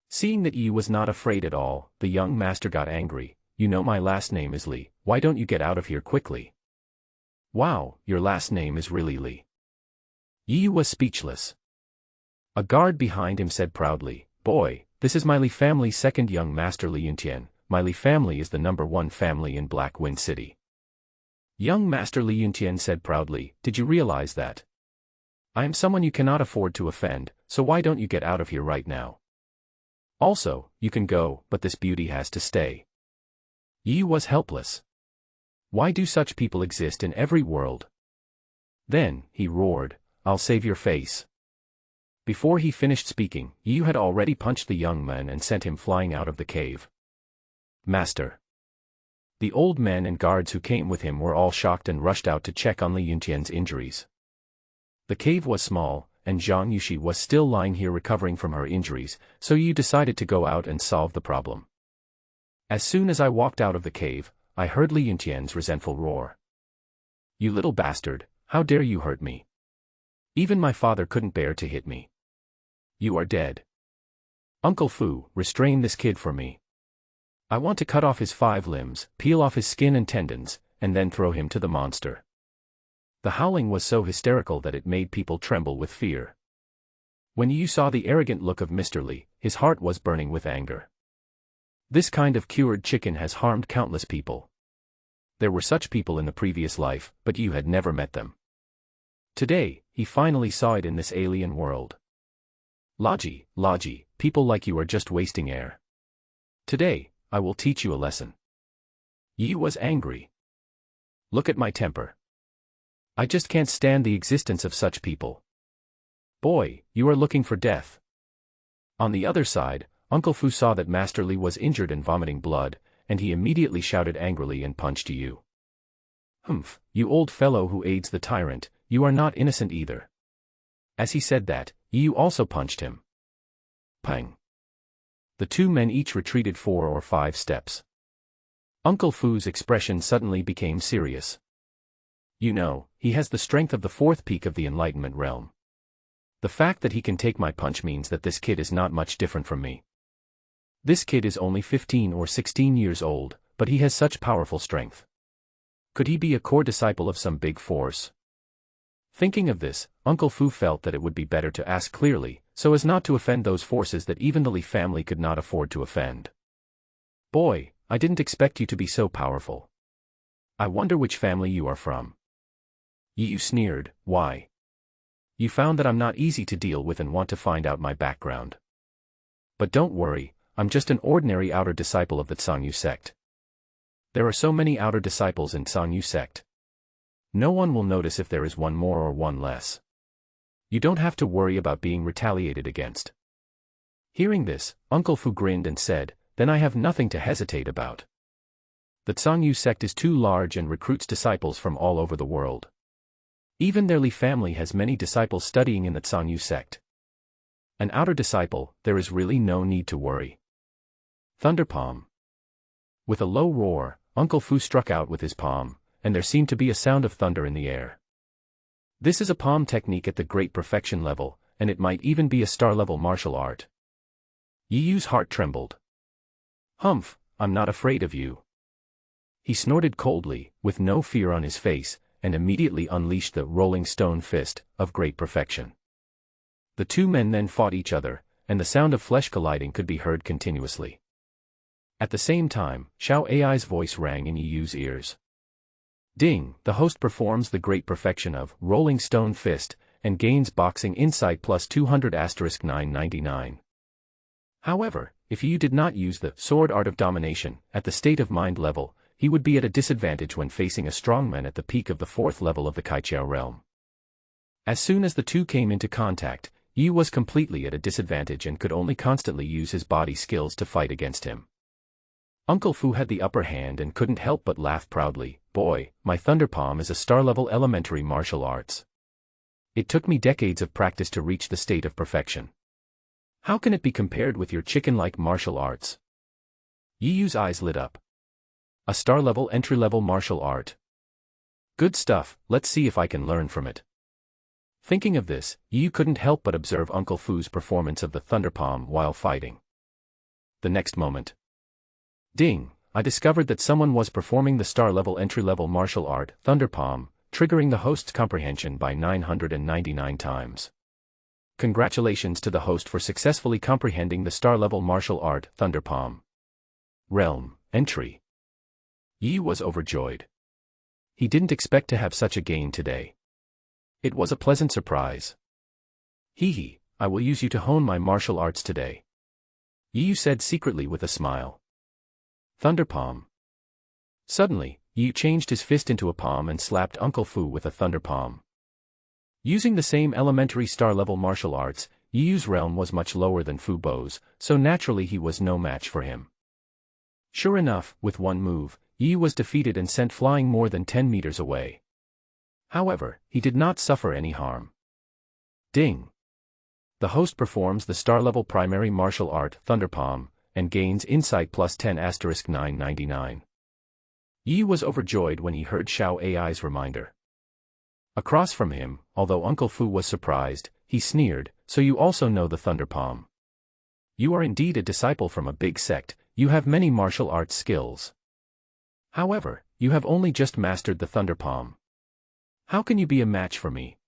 Seeing that Yu was not afraid at all, the young master got angry. "You know my last name is Li, why don't you get out of here quickly?" "Wow, your last name is really Li." Yu was speechless. A guard behind him said proudly, "Boy, this is my Li family's second young master Li Yuntian. My Li family is the #1 family in Black Wind City." Young Master Li Yuntian said proudly, "Did you realize that? I am someone you cannot afford to offend, so why don't you get out of here right now? Also, you can go, but this beauty has to stay. Yu was helpless. Why do such people exist in every world? Then, he roared, I'll save your face. Before he finished speaking, Yu had already punched the young man and sent him flying out of the cave. Master. The old men and guards who came with him were all shocked and rushed out to check on Li Yuntian's injuries. The cave was small, and Zhang Yushi was still lying here recovering from her injuries, so Yu decided to go out and solve the problem. As soon as I walked out of the cave, I heard Li Yuntian's resentful roar. You little bastard, how dare you hurt me? Even my father couldn't bear to hit me. You are dead. Uncle Fu, restrain this kid for me. I want to cut off his 5 limbs, peel off his skin and tendons, and then throw him to the monster. The howling was so hysterical that it made people tremble with fear. When Yu saw the arrogant look of Mr. Li, his heart was burning with anger. This kind of cured chicken has harmed countless people. There were such people in the previous life, but Yu had never met them. Today, he finally saw it in this alien world. Logi, people like you are just wasting air. Today, I will teach you a lesson. Yu was angry. Look at my temper. I just can't stand the existence of such people. Boy, you are looking for death. On the other side, Uncle Fu saw that Master Li was injured and vomiting blood, and he immediately shouted angrily and punched Yu. Humph, you old fellow who aids the tyrant, you are not innocent either. As he said that, Yu also punched him. Pang. The 2 men each retreated 4 or 5 steps. Uncle Fu's expression suddenly became serious. You know, he has the strength of the 4th peak of the Enlightenment realm. The fact that he can take my punch means that this kid is not much different from me. This kid is only 15 or 16 years old, but he has such powerful strength. Could he be a core disciple of some big force? Thinking of this, Uncle Fu felt that it would be better to ask clearly, so as not to offend those forces that even the Li family could not afford to offend. Boy, I didn't expect you to be so powerful. I wonder which family you are from. Yu sneered, why? You found that I'm not easy to deal with and want to find out my background. But don't worry, I'm just an ordinary outer disciple of the Zhangyu sect. There are so many outer disciples in Zhangyu sect. No one will notice if there is one more or one less. You don't have to worry about being retaliated against. Hearing this, Uncle Fu grinned and said, then I have nothing to hesitate about. The Zhangyu sect is too large and recruits disciples from all over the world. Even their Li family has many disciples studying in the Zhangyu sect. An outer disciple, there is really no need to worry. Thunder palm. With a low roar, Uncle Fu struck out with his palm, and there seemed to be a sound of thunder in the air. This is a palm technique at the great perfection level, and it might even be a star-level martial art. Yu's heart trembled. Humph, I'm not afraid of you. He snorted coldly, with no fear on his face, and immediately unleashed the rolling stone fist of great perfection. The 2 men then fought each other, and the sound of flesh colliding could be heard continuously. At the same time, Xiao Ai's voice rang in Yu's ears. Ding, the host performs the great perfection of rolling stone fist, and gains boxing insight plus 200*999. However, if Yu did not use the sword art of domination at the state of mind level, he would be at a disadvantage when facing a strongman at the peak of the 4th level of the Kaiqiao realm. As soon as the 2 came into contact, Yu was completely at a disadvantage and could only constantly use his body skills to fight against him. Uncle Fu had the upper hand and couldn't help but laugh proudly. Boy, my Thunder Palm is a star-level elementary martial arts. It took me decades of practice to reach the state of perfection. How can it be compared with your chicken-like martial arts? Yu's eyes lit up. A star-level entry-level martial art. Good stuff, let's see if I can learn from it. Thinking of this, Yu couldn't help but observe Uncle Fu's performance of the Thunder Palm while fighting. The next moment. Ding, I discovered that someone was performing the star-level entry-level martial art, Thunder Palm, triggering the host's comprehension by 999 times. Congratulations to the host for successfully comprehending the star-level martial art, Thunder Palm. Realm, entry. Yu was overjoyed. He didn't expect to have such a gain today. It was a pleasant surprise. Hee hee, I will use you to hone my martial arts today. Yu said secretly with a smile. Thunder palm. Suddenly, Yu changed his fist into a palm and slapped Uncle Fu with a thunder palm. Using the same elementary star-level martial arts, Yu's realm was much lower than Fu Bo's, so naturally he was no match for him. Sure enough, with one move, Yu was defeated and sent flying more than 10 meters away. However, he did not suffer any harm. Ding! The host performs the star-level primary martial art, Thunder Palm, and gains insight plus 10 * 999. Yu was overjoyed when he heard Xiao Ai's reminder. Across from him, although Uncle Fu was surprised, he sneered, so you also know the Thunder Palm. You are indeed a disciple from a big sect, you have many martial arts skills. However, you have only just mastered the Thunder Palm. How can you be a match for me?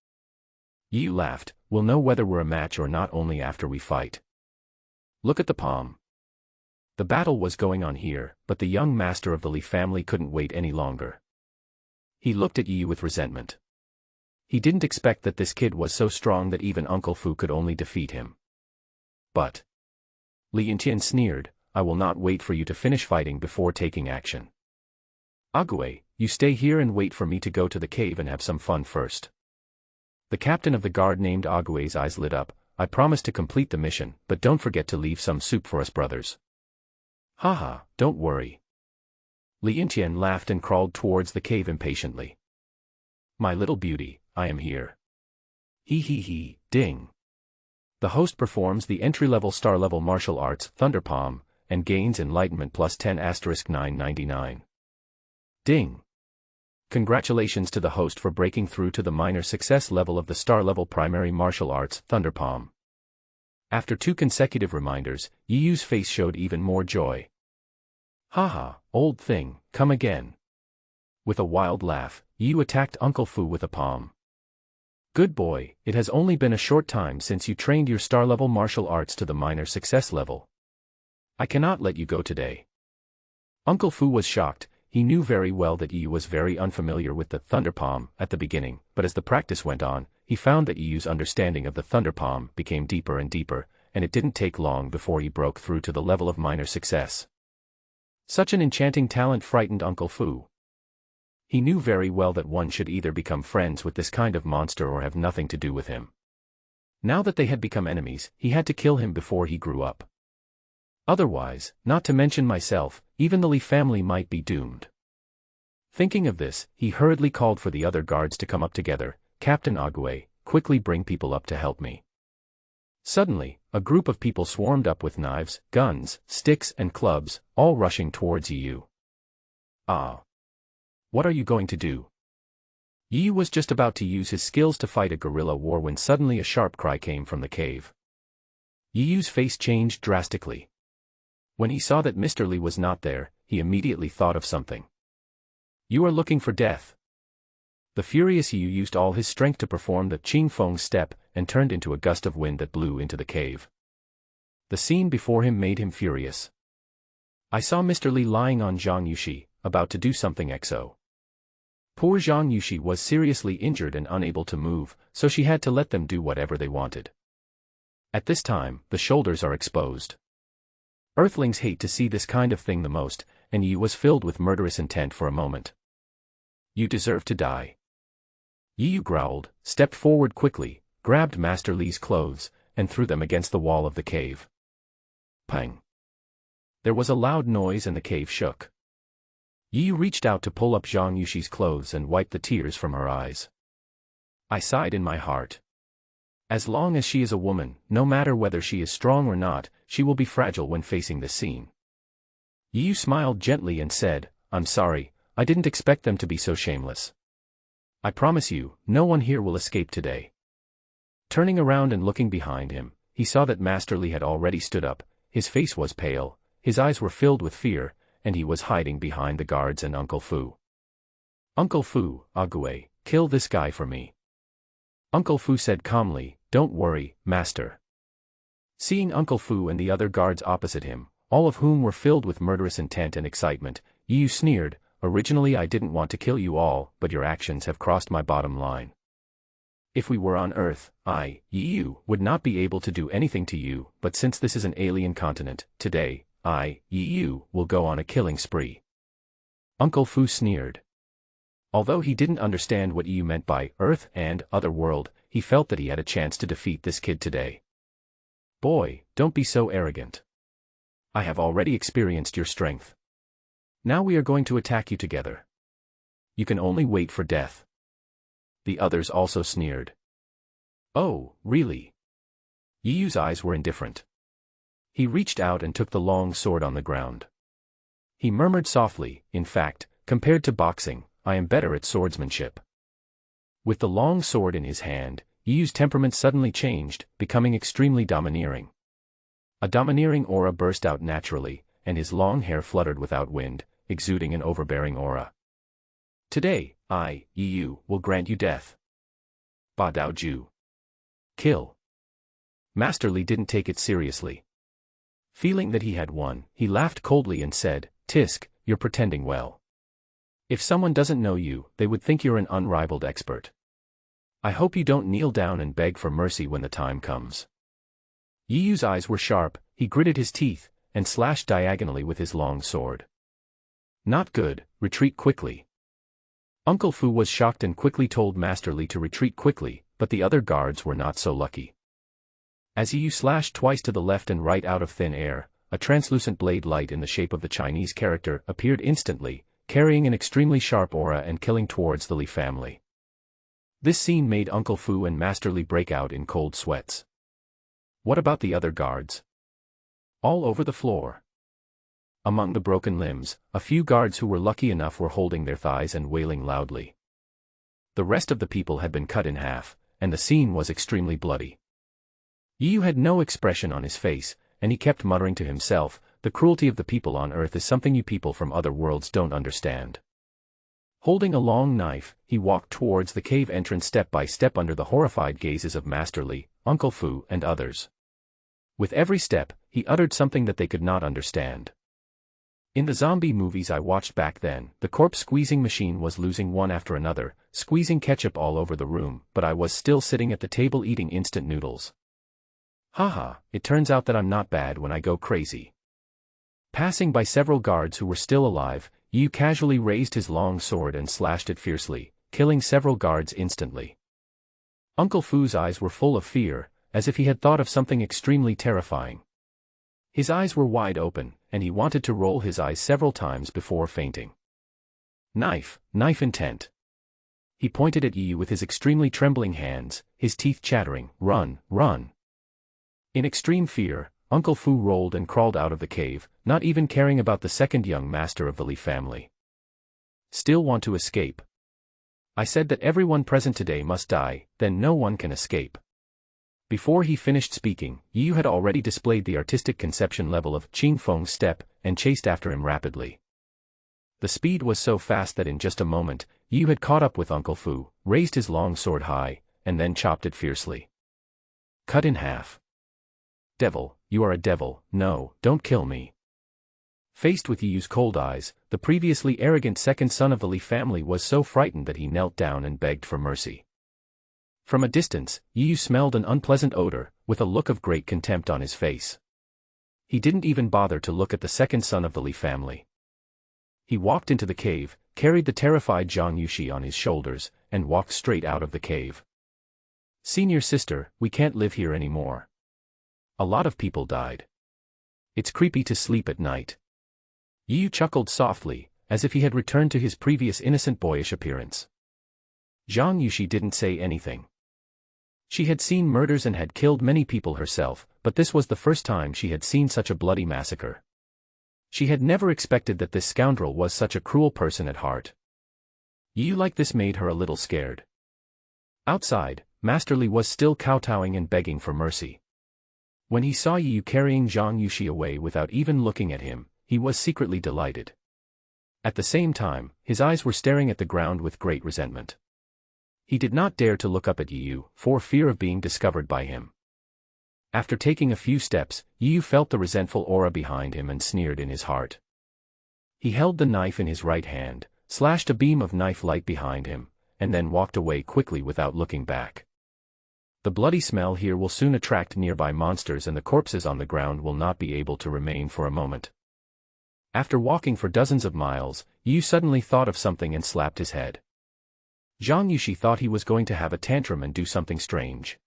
Yu laughed, we'll know whether we're a match or not only after we fight. Look at the palm. The battle was going on here, but the young master of the Li family couldn't wait any longer. He looked at Yu with resentment. He didn't expect that this kid was so strong that even Uncle Fu could only defeat him. But Li Yintian sneered, I will not wait for you to finish fighting before taking action. Ague, you stay here and wait for me to go to the cave and have some fun first. The captain of the guard named Ague's eyes lit up, I promise to complete the mission, but don't forget to leave some soup for us brothers. Haha, don't worry. Li Yintian laughed and crawled towards the cave impatiently. My little beauty, I am here. He, ding. The host performs the entry-level star-level martial arts, Thunder Palm, and gains enlightenment plus 10 * 999. Ding. Congratulations to the host for breaking through to the minor success level of the star-level primary martial arts, Thunder Palm. After 2 consecutive reminders, Yu's face showed even more joy. Haha, old thing, come again. With a wild laugh, Yu attacked Uncle Fu with a palm. Good boy, it has only been a short time since you trained your star-level martial arts to the minor success level. I cannot let you go today. Uncle Fu was shocked. He knew very well that Yu was very unfamiliar with the Thunder Palm at the beginning, but as the practice went on, he found that Yu's understanding of the Thunder Palm became deeper and deeper, and it didn't take long before he broke through to the level of minor success. Such an enchanting talent frightened Uncle Fu. He knew very well that one should either become friends with this kind of monster or have nothing to do with him. Now that they had become enemies, he had to kill him before he grew up. Otherwise, not to mention myself, even the Li family might be doomed. Thinking of this, he hurriedly called for the other guards to come up together. Captain Ague, quickly bring people up to help me. Suddenly, a group of people swarmed up with knives, guns, sticks and clubs, all rushing towards Yu. Ah! What are you going to do? Yu was just about to use his skills to fight a guerrilla war when suddenly a sharp cry came from the cave. Yu's face changed drastically. When he saw that Mr. Li was not there, he immediately thought of something. You are looking for death. The furious Yu used all his strength to perform the Qing Feng step and turned into a gust of wind that blew into the cave. The scene before him made him furious. I saw Mr. Li lying on Zhang Yushi, about to do something XO. Poor Zhang Yushi was seriously injured and unable to move, so she had to let them do whatever they wanted. At this time, the shoulders are exposed. Earthlings hate to see this kind of thing the most, and Yu was filled with murderous intent for a moment. You deserve to die. Yu growled, stepped forward quickly, grabbed Master Li's clothes, and threw them against the wall of the cave. Pang! There was a loud noise and the cave shook. Yu reached out to pull up Zhang Yushi's clothes and wipe the tears from her eyes. I sighed in my heart. As long as she is a woman, no matter whether she is strong or not, she will be fragile when facing this scene. Yu smiled gently and said, I'm sorry, I didn't expect them to be so shameless. I promise you, no one here will escape today. Turning around and looking behind him, he saw that Master Li had already stood up, his face was pale, his eyes were filled with fear, and he was hiding behind the guards and Uncle Fu. Uncle Fu, Ague, kill this guy for me. Uncle Fu said calmly, don't worry, Master. Seeing Uncle Fu and the other guards opposite him, all of whom were filled with murderous intent and excitement, Yu sneered, originally I didn't want to kill you all, but your actions have crossed my bottom line. If we were on Earth, you would not be able to do anything to you, but since this is an alien continent, today, you will go on a killing spree. Uncle Fu sneered. Although he didn't understand what you meant by Earth and other world, he felt that he had a chance to defeat this kid today. Boy, don't be so arrogant. I have already experienced your strength. Now we are going to attack you together. You can only wait for death. The others also sneered. Oh, really? Yiyu's eyes were indifferent. He reached out and took the long sword on the ground. He murmured softly, in fact, compared to boxing, I am better at swordsmanship. With the long sword in his hand, Yiyu's temperament suddenly changed, becoming extremely domineering. A domineering aura burst out naturally, and his long hair fluttered without wind, exuding an overbearing aura. Today, Yiyu, will grant you death. Ba Dao Ju. Kill. Master Li didn't take it seriously. Feeling that he had won, he laughed coldly and said, Tisk, you're pretending well. If someone doesn't know you, they would think you're an unrivaled expert. I hope you don't kneel down and beg for mercy when the time comes. Yiyu's eyes were sharp, he gritted his teeth, and slashed diagonally with his long sword. Not good, retreat quickly. Uncle Fu was shocked and quickly told Master Li to retreat quickly, but the other guards were not so lucky. As Yiyu slashed twice to the left and right out of thin air, a translucent blade light in the shape of the Chinese character appeared instantly, carrying an extremely sharp aura and killing towards the Li family. This scene made Uncle Fu and Master Li break out in cold sweats. What about the other guards? All over the floor. Among the broken limbs, a few guards who were lucky enough were holding their thighs and wailing loudly. The rest of the people had been cut in half, and the scene was extremely bloody. Yiyu had no expression on his face, and he kept muttering to himself, the cruelty of the people on Earth is something you people from other worlds don't understand. Holding a long knife, he walked towards the cave entrance step by step under the horrified gazes of Master Li, Uncle Fu, and others. With every step, he uttered something that they could not understand. In the zombie movies I watched back then, the corpse squeezing machine was losing one after another, squeezing ketchup all over the room, but I was still sitting at the table eating instant noodles. Haha, it turns out that I'm not bad when I go crazy. Passing by several guards who were still alive, Yiyu casually raised his long sword and slashed it fiercely, killing several guards instantly. Uncle Fu's eyes were full of fear, as if he had thought of something extremely terrifying. His eyes were wide open, and he wanted to roll his eyes several times before fainting. Knife intent. He pointed at Yiyu with his extremely trembling hands, his teeth chattering, run, run. In extreme fear, Uncle Fu rolled and crawled out of the cave, not even caring about the second young master of the Li family. Still want to escape? I said that everyone present today must die, then no one can escape. Before he finished speaking, Yiyu had already displayed the artistic conception level of Qing Feng's step, and chased after him rapidly. The speed was so fast that in just a moment, Yiyu had caught up with Uncle Fu, raised his long sword high, and then chopped it fiercely. Cut in half. Devil, you are a devil, no, don't kill me. Faced with Yiyu's cold eyes, the previously arrogant second son of the Li family was so frightened that he knelt down and begged for mercy. From a distance, Yiyu smelled an unpleasant odor, with a look of great contempt on his face. He didn't even bother to look at the second son of the Li family. He walked into the cave, carried the terrified Zhang Yuxi on his shoulders, and walked straight out of the cave. Senior sister, we can't live here anymore. A lot of people died. It's creepy to sleep at night. Yiyu chuckled softly, as if he had returned to his previous innocent boyish appearance. Zhang Yuxi didn't say anything. She had seen murders and had killed many people herself, but this was the first time she had seen such a bloody massacre. She had never expected that this scoundrel was such a cruel person at heart. Yiyu like this made her a little scared. Outside, Master Li was still kowtowing and begging for mercy. When he saw Yiyu carrying Zhang Yuxi away without even looking at him, he was secretly delighted. At the same time, his eyes were staring at the ground with great resentment. He did not dare to look up at Yiyu, for fear of being discovered by him. After taking a few steps, Yiyu felt the resentful aura behind him and sneered in his heart. He held the knife in his right hand, slashed a beam of knife light behind him, and then walked away quickly without looking back. The bloody smell here will soon attract nearby monsters and the corpses on the ground will not be able to remain for a moment. After walking for dozens of miles, Yu suddenly thought of something and slapped his head. Zhang Yushi thought he was going to have a tantrum and do something strange.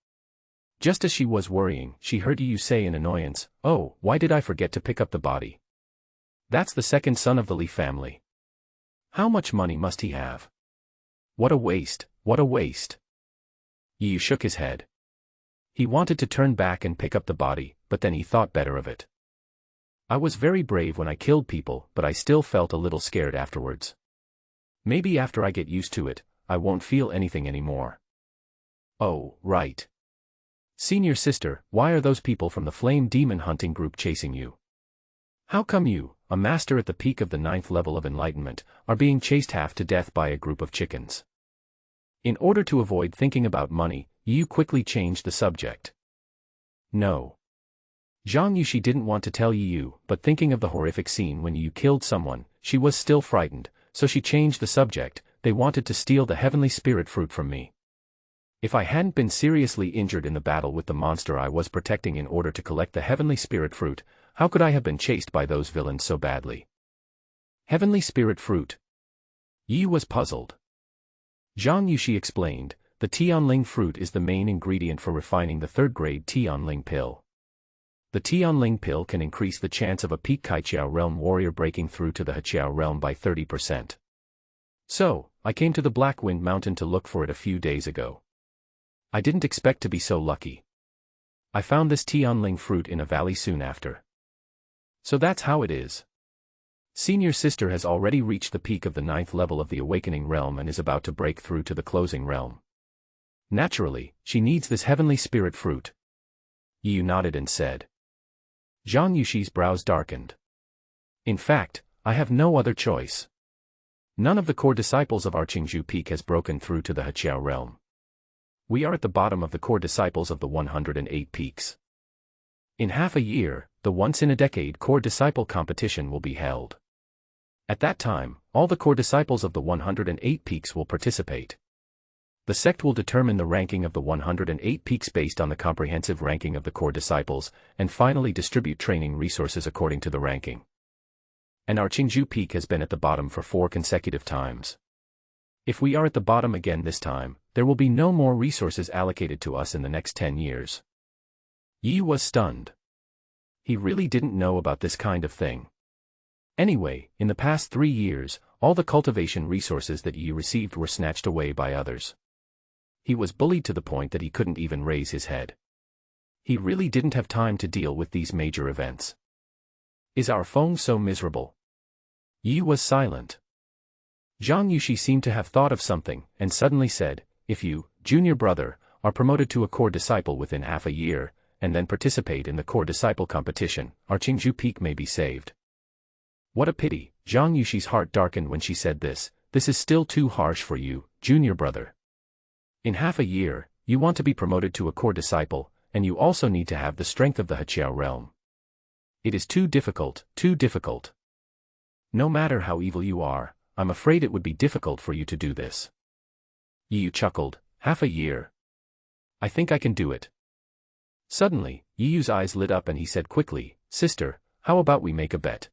Just as she was worrying, she heard Yu say in annoyance, "Oh, why did I forget to pick up the body? That's the second son of the Li family. How much money must he have? What a waste, what a waste." Yu shook his head. He wanted to turn back and pick up the body, but then he thought better of it. "I was very brave when I killed people, but I still felt a little scared afterwards. Maybe after I get used to it, I won't feel anything anymore." "Oh, right. Senior sister, why are those people from the Flame Demon Hunting Group chasing you? How come you, a master at the peak of the 9th level of enlightenment, are being chased half to death by a group of chickens?" In order to avoid thinking about money, Yu quickly changed the subject. No. Zhang Yushi didn't want to tell Yu, but thinking of the horrific scene when Yu killed someone, she was still frightened, so she changed the subject. "They wanted to steal the heavenly spirit fruit from me. If I hadn't been seriously injured in the battle with the monster I was protecting in order to collect the heavenly spirit fruit, how could I have been chased by those villains so badly?" Heavenly spirit fruit. Yu was puzzled. Zhang Yushi explained, the Tianling fruit is the main ingredient for refining the 3rd-grade Tianling pill. The Tianling pill can increase the chance of a peak Kaiqiao realm warrior breaking through to the Heqiao realm by 30%. So, I came to the Black Wind Mountain to look for it a few days ago. I didn't expect to be so lucky. I found this Tianling fruit in a valley soon after. So that's how it is. Senior sister has already reached the peak of the 9th level of the awakening realm and is about to break through to the closing realm. Naturally, she needs this heavenly spirit fruit. Yu nodded and said. Zhang Yushi's brows darkened. In fact, I have no other choice. None of the core disciples of our Qingzhou peak has broken through to the Heqiao realm. We are at the bottom of the core disciples of the 108 peaks. In half a year, the once-in-a-decade core disciple competition will be held. At that time, all the core disciples of the 108 peaks will participate. The sect will determine the ranking of the 108 peaks based on the comprehensive ranking of the core disciples, and finally distribute training resources according to the ranking. And our Qingzhou peak has been at the bottom for 4 consecutive times. If we are at the bottom again this time, there will be no more resources allocated to us in the next 10 years. Yi was stunned. He really didn't know about this kind of thing. Anyway, in the past 3 years, all the cultivation resources that Yi received were snatched away by others. He was bullied to the point that he couldn't even raise his head. He really didn't have time to deal with these major events. Is our Feng so miserable? Yi was silent. Zhang Yushi seemed to have thought of something, and suddenly said, if you, junior brother, are promoted to a core disciple within half a year, and then participate in the core disciple competition, our Qingzhou peak may be saved. What a pity, Zhang Yushi's heart darkened when she said this. This is still too harsh for you, junior brother. In half a year, you want to be promoted to a core disciple, and you also need to have the strength of the Heqiao realm. It is too difficult, too difficult. No matter how evil you are, I'm afraid it would be difficult for you to do this. Yu chuckled, half a year. I think I can do it. Suddenly, Yiyu's eyes lit up and he said quickly, sister, how about we make a bet?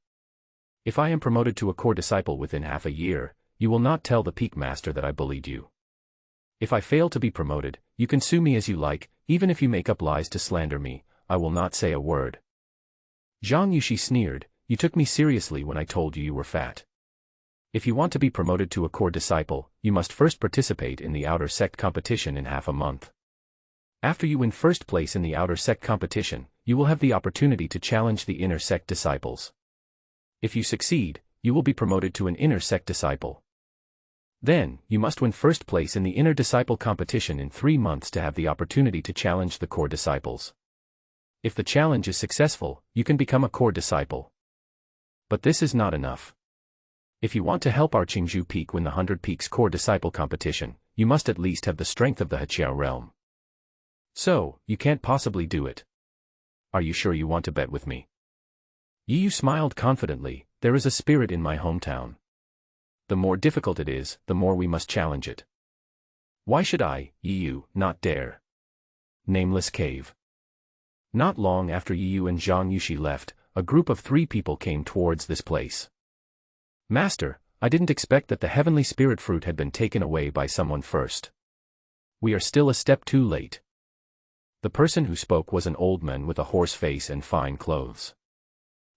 If I am promoted to a core disciple within half a year, you will not tell the peak master that I bullied you. If I fail to be promoted, you can sue me as you like, even if you make up lies to slander me, I will not say a word. Zhang Yushi sneered, you took me seriously when I told you you were fat. If you want to be promoted to a core disciple, you must first participate in the outer sect competition in half a month. After you win first place in the outer sect competition, you will have the opportunity to challenge the inner sect disciples. If you succeed, you will be promoted to an inner sect disciple. Then, you must win first place in the inner disciple competition in 3 months to have the opportunity to challenge the core disciples. If the challenge is successful, you can become a core disciple. But this is not enough. If you want to help our Qingzhou peak win the 100 Peaks core disciple competition, you must at least have the strength of the Heqiao realm. So, you can't possibly do it. Are you sure you want to bet with me? Yu smiled confidently, there is a spirit in my hometown. The more difficult it is, the more we must challenge it. Why should I, Yu, not dare? Nameless Cave. Not long after Yu and Zhang Yushi left, a group of 3 people came towards this place. Master, I didn't expect that the heavenly spirit fruit had been taken away by someone first. We are still a step too late. The person who spoke was an old man with a horse face and fine clothes.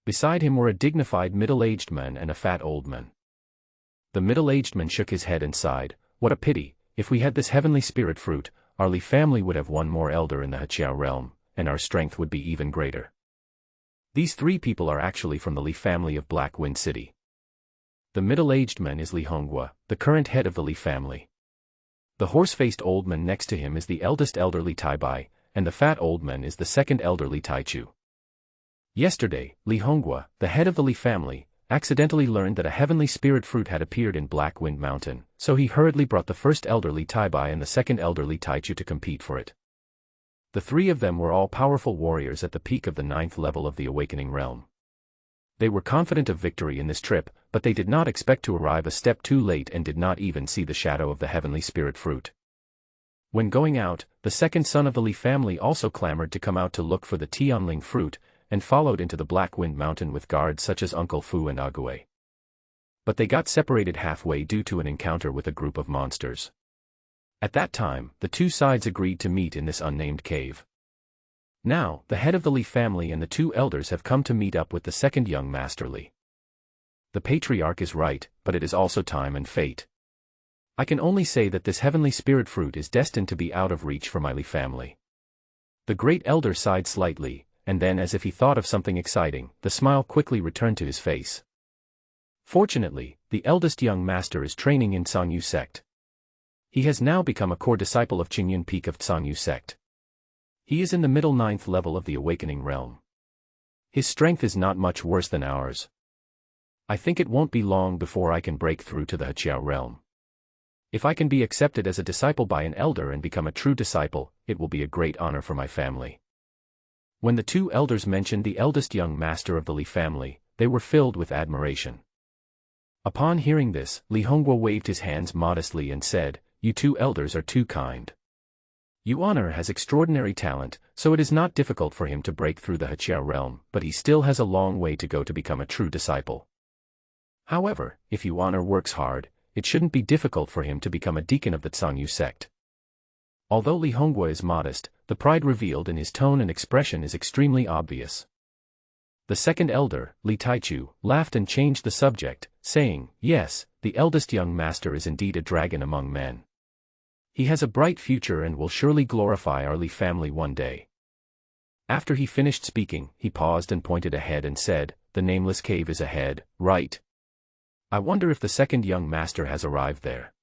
Beside him were a dignified middle-aged man and a fat old man. The middle-aged man shook his head and sighed, "What a pity, if we had this heavenly spirit fruit, our Li family would have one more elder in the Heqiao realm, and our strength would be even greater." These 3 people are actually from the Li family of Black Wind City. The middle-aged man is Li Honghua, the current head of the Li family. The horse-faced old man next to him is the eldest elder Li Taibai, and the fat old man is the second elder Li Taichu. Yesterday, Li Honghua, the head of the Li family, accidentally learned that a heavenly spirit fruit had appeared in Black Wind Mountain, so he hurriedly brought the first elder Li Taibai and the second elder Li Taichu to compete for it. The 3 of them were all powerful warriors at the peak of the 9th level of the Awakening Realm. They were confident of victory in this trip, but they did not expect to arrive a step too late and did not even see the shadow of the heavenly spirit fruit. When going out, the second son of the Li family also clamored to come out to look for the Tianling fruit, and followed into the Black Wind Mountain with guards such as Uncle Fu and Ague. But they got separated halfway due to an encounter with a group of monsters. At that time, the 2 sides agreed to meet in this unnamed cave. Now, the head of the Li family and the 2 elders have come to meet up with the second young master Li. The patriarch is right, but it is also time and fate. I can only say that this heavenly spirit fruit is destined to be out of reach for my Li family. The great elder sighed slightly, and then as if he thought of something exciting, the smile quickly returned to his face. Fortunately, the eldest young master is training in Sangyu sect. He has now become a core disciple of Qingyun Peak of Sangyu sect. He is in the middle 9th level of the Awakening Realm. His strength is not much worse than ours. I think it won't be long before I can break through to the Heqiao realm. If I can be accepted as a disciple by an elder and become a true disciple, it will be a great honor for my family. When the 2 elders mentioned the eldest young master of the Li family, they were filled with admiration. Upon hearing this, Li Honghua waved his hands modestly and said, "You 2 elders are too kind. Yu Honor has extraordinary talent, so it is not difficult for him to break through the Heqiao realm, but he still has a long way to go to become a true disciple. However, if Yu Honor works hard, it shouldn't be difficult for him to become a deacon of the Sangyu sect." Although Li Honghua is modest, the pride revealed in his tone and expression is extremely obvious. The second elder, Li Taichu, laughed and changed the subject, saying, "Yes, the eldest young master is indeed a dragon among men. He has a bright future and will surely glorify our Li family one day." After he finished speaking, he paused and pointed ahead and said, "The nameless cave is ahead, right? I wonder if the second young master has arrived there."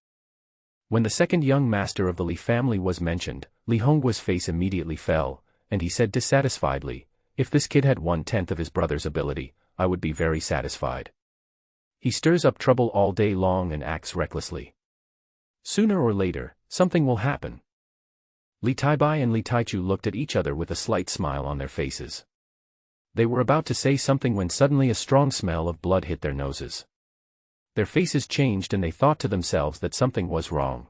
When the second young master of the Li family was mentioned, Li Honggua's face immediately fell, and he said dissatisfiedly, "If this kid had 1/10 of his brother's ability, I would be very satisfied. He stirs up trouble all day long and acts recklessly. Sooner or later, something will happen." Li Taibai and Li Taichu looked at each other with a slight smile on their faces. They were about to say something when suddenly a strong smell of blood hit their noses. Their faces changed and they thought to themselves that something was wrong.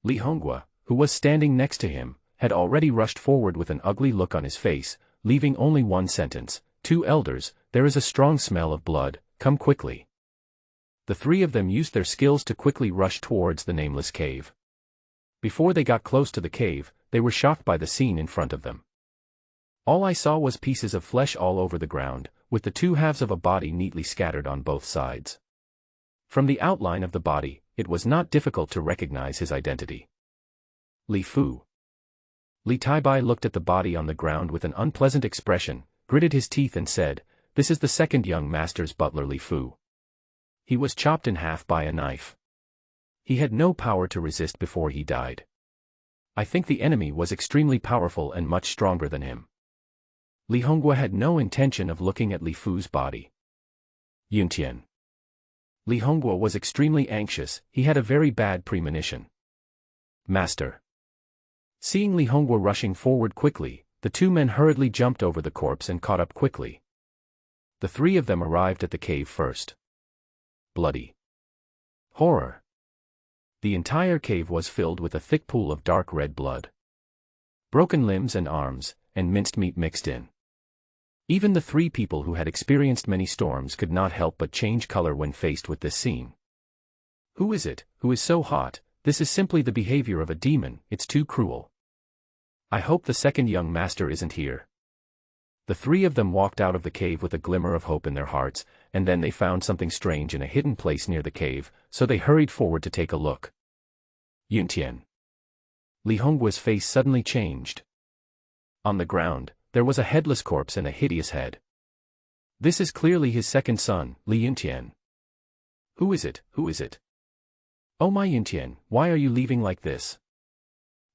Li Honghua, who was standing next to him, had already rushed forward with an ugly look on his face, leaving only one sentence, "2 elders, there is a strong smell of blood, come quickly." The 3 of them used their skills to quickly rush towards the nameless cave. Before they got close to the cave, they were shocked by the scene in front of them. All I saw was pieces of flesh all over the ground, with the 2 halves of a body neatly scattered on both sides. From the outline of the body, it was not difficult to recognize his identity. Li Fu. Li Taibai looked at the body on the ground with an unpleasant expression, gritted his teeth and said, "This is the second young master's butler Li Fu. He was chopped in half by a knife. He had no power to resist before he died. I think the enemy was extremely powerful and much stronger than him." Li Honghua had no intention of looking at Li Fu's body. Yuntian. Li Honghua was extremely anxious, he had a very bad premonition. "Master." Seeing Li Honghua rushing forward quickly, the 2 men hurriedly jumped over the corpse and caught up quickly. The 3 of them arrived at the cave first. Bloody horror. The entire cave was filled with a thick pool of dark red blood. broken limbs and arms, and minced meat mixed in. Even the three people who had experienced many storms could not help but change color when faced with this scene. Who is it, who is so hot? This is simply the behavior of a demon, it's too cruel. I hope the second young master isn't here. The three of them walked out of the cave with a glimmer of hope in their hearts, and then they found something strange in a hidden place near the cave, so they hurried forward to take a look. Yuntian. Li Hongguo's face suddenly changed. On the ground, there was a headless corpse and a hideous head. This is clearly his second son, Li Yuntian. Who is it, who is it? Oh my Yuntian, why are you leaving like this?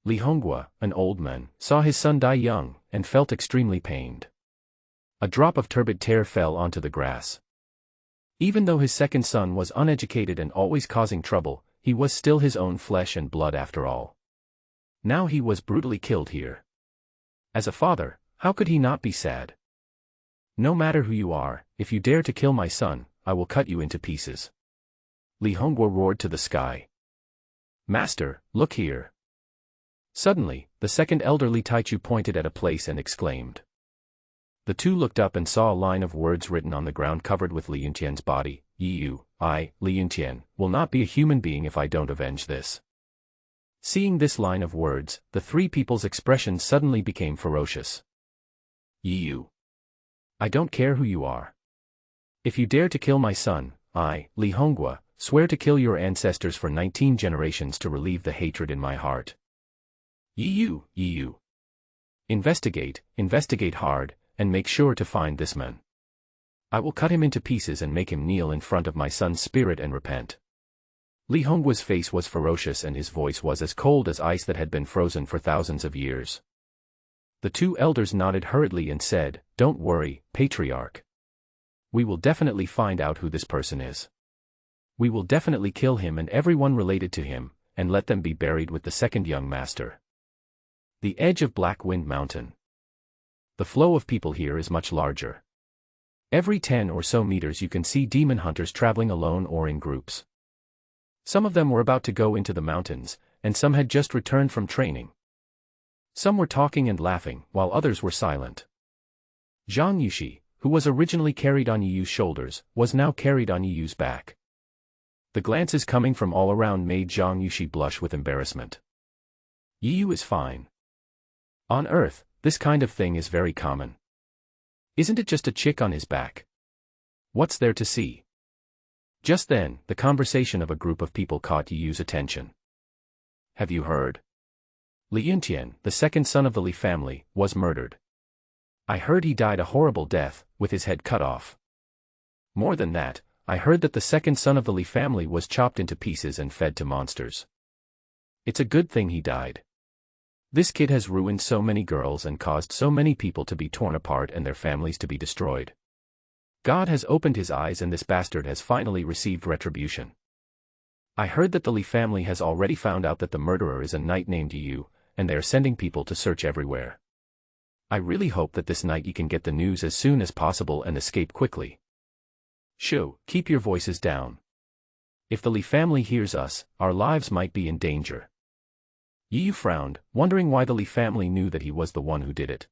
Li Hongguo, an old man, saw his son die young, and felt extremely pained. A drop of turbid tear fell onto the grass. Even though his second son was uneducated and always causing trouble, he was still his own flesh and blood after all. Now he was brutally killed here. As a father, how could he not be sad? No matter who you are, if you dare to kill my son, I will cut you into pieces. Li Hongguo roared to the sky. Master, look here. Suddenly, the second elder Li Taichu pointed at a place and exclaimed. The two looked up and saw a line of words written on the ground covered with Li Yuntian's body. I, Li Yuntian, will not be a human being if I don't avenge this. Seeing this line of words, the three people's expressions suddenly became ferocious. I don't care who you are. If you dare to kill my son, I, Li Hongguo, swear to kill your ancestors for 19 generations to relieve the hatred in my heart. Investigate, investigate hard, and make sure to find this man. I will cut him into pieces and make him kneel in front of my son's spirit and repent. Li Hongguo's face was ferocious and his voice was as cold as ice that had been frozen for thousands of years. The two elders nodded hurriedly and said, Don't worry, Patriarch. We will definitely find out who this person is. We will definitely kill him and everyone related to him, and let them be buried with the second young master. The edge of Black Wind Mountain. The flow of people here is much larger. Every 10 or so meters you can see demon hunters traveling alone or in groups. Some of them were about to go into the mountains, and some had just returned from training. Some were talking and laughing, while others were silent. Zhang Yushi, who was originally carried on Yiyu's shoulders, was now carried on Yiyu's back. The glances coming from all around made Zhang Yushi blush with embarrassment. Yiyu is fine. On Earth, this kind of thing is very common. Isn't it just a chick on his back? What's there to see? Just then, the conversation of a group of people caught Yiyu's attention. Have you heard? Li Yuntian, the second son of the Li family, was murdered. I heard he died a horrible death, with his head cut off. More than that, I heard that the second son of the Li family was chopped into pieces and fed to monsters. It's a good thing he died. This kid has ruined so many girls and caused so many people to be torn apart and their families to be destroyed. God has opened his eyes and this bastard has finally received retribution. I heard that the Li family has already found out that the murderer is a knight named Yu, and they are sending people to search everywhere. I really hope that this night you can get the news as soon as possible and escape quickly. Shoo, keep your voices down. If the Li family hears us, our lives might be in danger. Yu frowned, wondering why the Li family knew that he was the one who did it.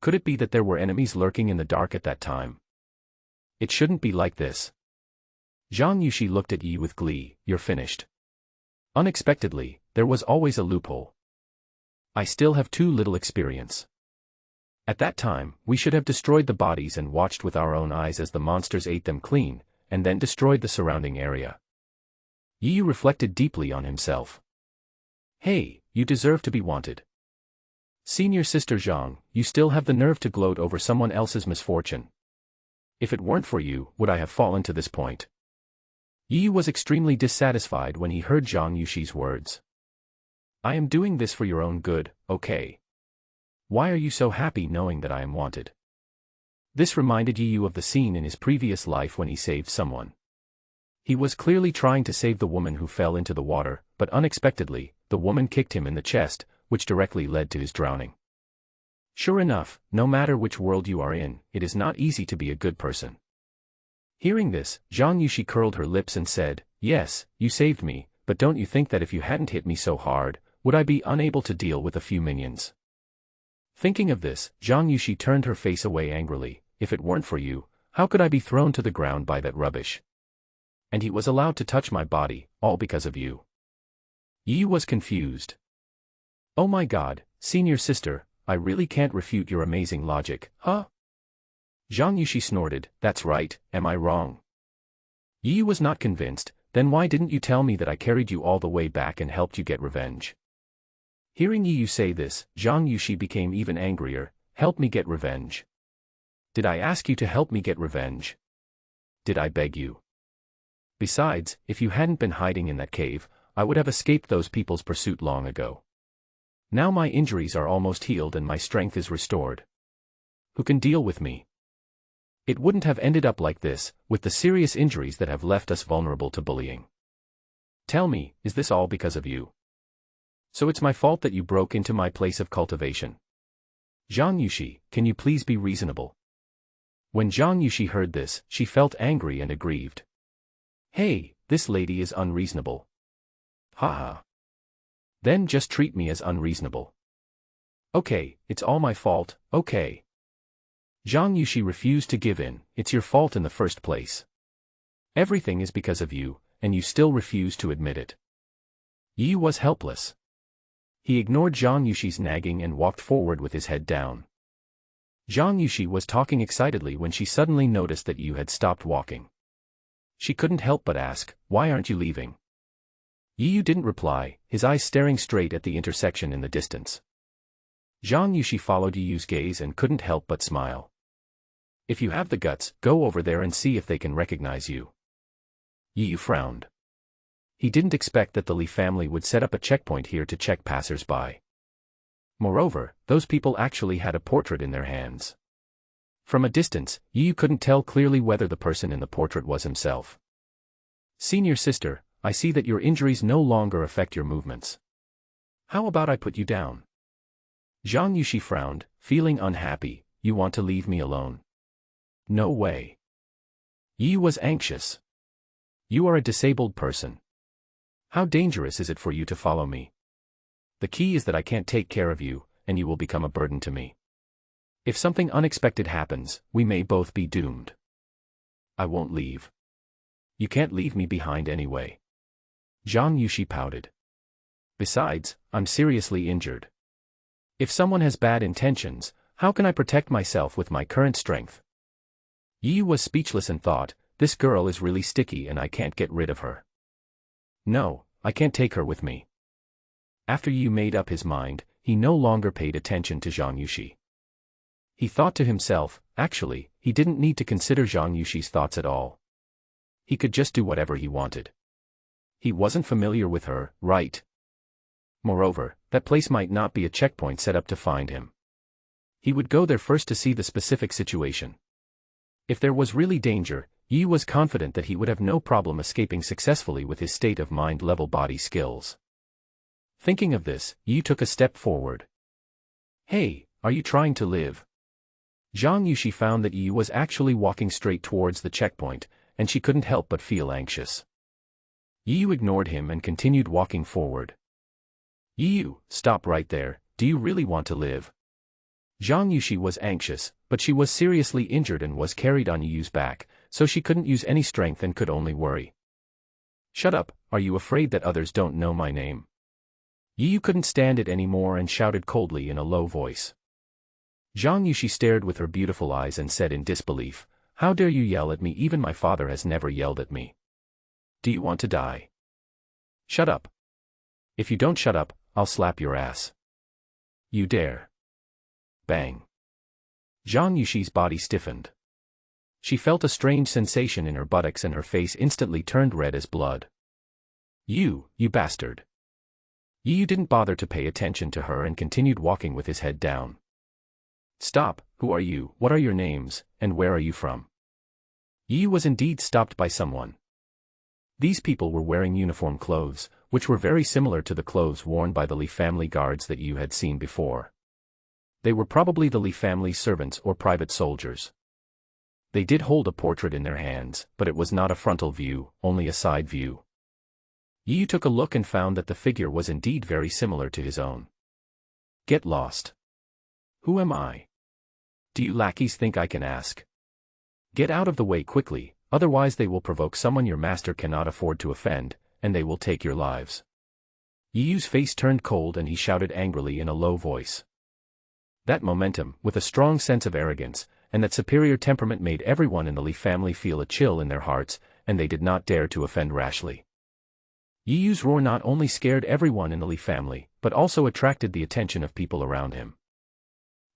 Could it be that there were enemies lurking in the dark at that time? It shouldn't be like this. Zhang Yushi looked at Yi with glee. You're finished. Unexpectedly, there was always a loophole. I still have too little experience. At that time, we should have destroyed the bodies and watched with our own eyes as the monsters ate them clean, and then destroyed the surrounding area. Yi reflected deeply on himself. Hey, you deserve to be wanted. Senior Sister Zhang, you still have the nerve to gloat over someone else's misfortune. If it weren't for you, would I have fallen to this point? Yi was extremely dissatisfied when he heard Zhang Yushi's words. I am doing this for your own good, okay? Why are you so happy knowing that I am wanted? This reminded Yi of the scene in his previous life when he saved someone. He was clearly trying to save the woman who fell into the water, but unexpectedly, the woman kicked him in the chest, which directly led to his drowning. Sure enough, no matter which world you are in, it is not easy to be a good person. Hearing this, Zhang Yushi curled her lips and said, Yes, you saved me, but don't you think that if you hadn't hit me so hard, would I be unable to deal with a few minions? Thinking of this, Zhang Yushi turned her face away angrily. If it weren't for you, how could I be thrown to the ground by that rubbish? And he was allowed to touch my body, all because of you. Yi was confused. Oh my god, senior sister, I really can't refute your amazing logic, huh? Zhang Yushi snorted, that's right, am I wrong? Yi was not convinced. Then why didn't you tell me that I carried you all the way back and helped you get revenge? Hearing Yi say this, Zhang Yushi became even angrier. Help me get revenge. Did I ask you to help me get revenge? Did I beg you? Besides, if you hadn't been hiding in that cave, I would have escaped those people's pursuit long ago. Now my injuries are almost healed and my strength is restored. Who can deal with me? It wouldn't have ended up like this, with the serious injuries that have left us vulnerable to bullying. Tell me, is this all because of you? So it's my fault that you broke into my place of cultivation. Zhang Yushi, can you please be reasonable? When Zhang Yushi heard this, she felt angry and aggrieved. Hey, this lady is unreasonable. Haha. Then just treat me as unreasonable. Okay, it's all my fault, okay. Zhang Yushi refused to give in. It's your fault in the first place. Everything is because of you, and you still refuse to admit it. Yi was helpless. He ignored Zhang Yushi's nagging and walked forward with his head down. Zhang Yushi was talking excitedly when she suddenly noticed that Yi had stopped walking. She couldn't help but ask, why aren't you leaving? Yi didn't reply, his eyes staring straight at the intersection in the distance. Zhang Yushi followed Yi's gaze and couldn't help but smile. If you have the guts, go over there and see if they can recognize you. Yi frowned. He didn't expect that the Li family would set up a checkpoint here to check passers-by. Moreover, those people actually had a portrait in their hands. From a distance, Yi couldn't tell clearly whether the person in the portrait was himself. Senior sister, I see that your injuries no longer affect your movements. How about I put you down? Zhang Yushi frowned, feeling unhappy. You want to leave me alone? No way. Yi was anxious. You are a disabled person. How dangerous is it for you to follow me? The key is that I can't take care of you, and you will become a burden to me. If something unexpected happens, we may both be doomed. I won't leave. You can't leave me behind anyway. Zhang Yushi pouted. Besides, I'm seriously injured. If someone has bad intentions, how can I protect myself with my current strength? Yi was speechless and thought, this girl is really sticky and I can't get rid of her. No, I can't take her with me. After Yi made up his mind, he no longer paid attention to Zhang Yushi. He thought to himself, actually, he didn't need to consider Zhang Yushi's thoughts at all. He could just do whatever he wanted. He wasn't familiar with her, right? Moreover, that place might not be a checkpoint set up to find him. He would go there first to see the specific situation. If there was really danger, Yi was confident that he would have no problem escaping successfully with his state-of-mind level body skills. Thinking of this, Yi took a step forward. Hey, are you trying to live? Zhang Yushi found that Yi was actually walking straight towards the checkpoint, and she couldn't help but feel anxious. Yi ignored him and continued walking forward. Yi, stop right there, do you really want to live? Zhang Yushi was anxious, but she was seriously injured and was carried on Yi's back, so she couldn't use any strength and could only worry. Shut up, are you afraid that others don't know my name? Yi couldn't stand it anymore and shouted coldly in a low voice. Zhang Yushi stared with her beautiful eyes and said in disbelief, how dare you yell at me? Even my father has never yelled at me. Do you want to die? Shut up. If you don't shut up, I'll slap your ass. You dare. Bang. Zhang Yushi's body stiffened. She felt a strange sensation in her buttocks and her face instantly turned red as blood. You bastard. Yi didn't bother to pay attention to her and continued walking with his head down. Stop, who are you, what are your names, and where are you from? Yi was indeed stopped by someone. These people were wearing uniform clothes, which were very similar to the clothes worn by the Li family guards that Yi had seen before. They were probably the Li family servants or private soldiers. They did hold a portrait in their hands, but it was not a frontal view, only a side view. Yi took a look and found that the figure was indeed very similar to his own. Get lost. Who am I? Do you lackeys think I can ask? Get out of the way quickly, otherwise they will provoke someone your master cannot afford to offend, and they will take your lives. Yi Yu's face turned cold and he shouted angrily in a low voice. That momentum, with a strong sense of arrogance, and that superior temperament made everyone in the Li family feel a chill in their hearts, and they did not dare to offend rashly. Yi Yu's roar not only scared everyone in the Li family, but also attracted the attention of people around him.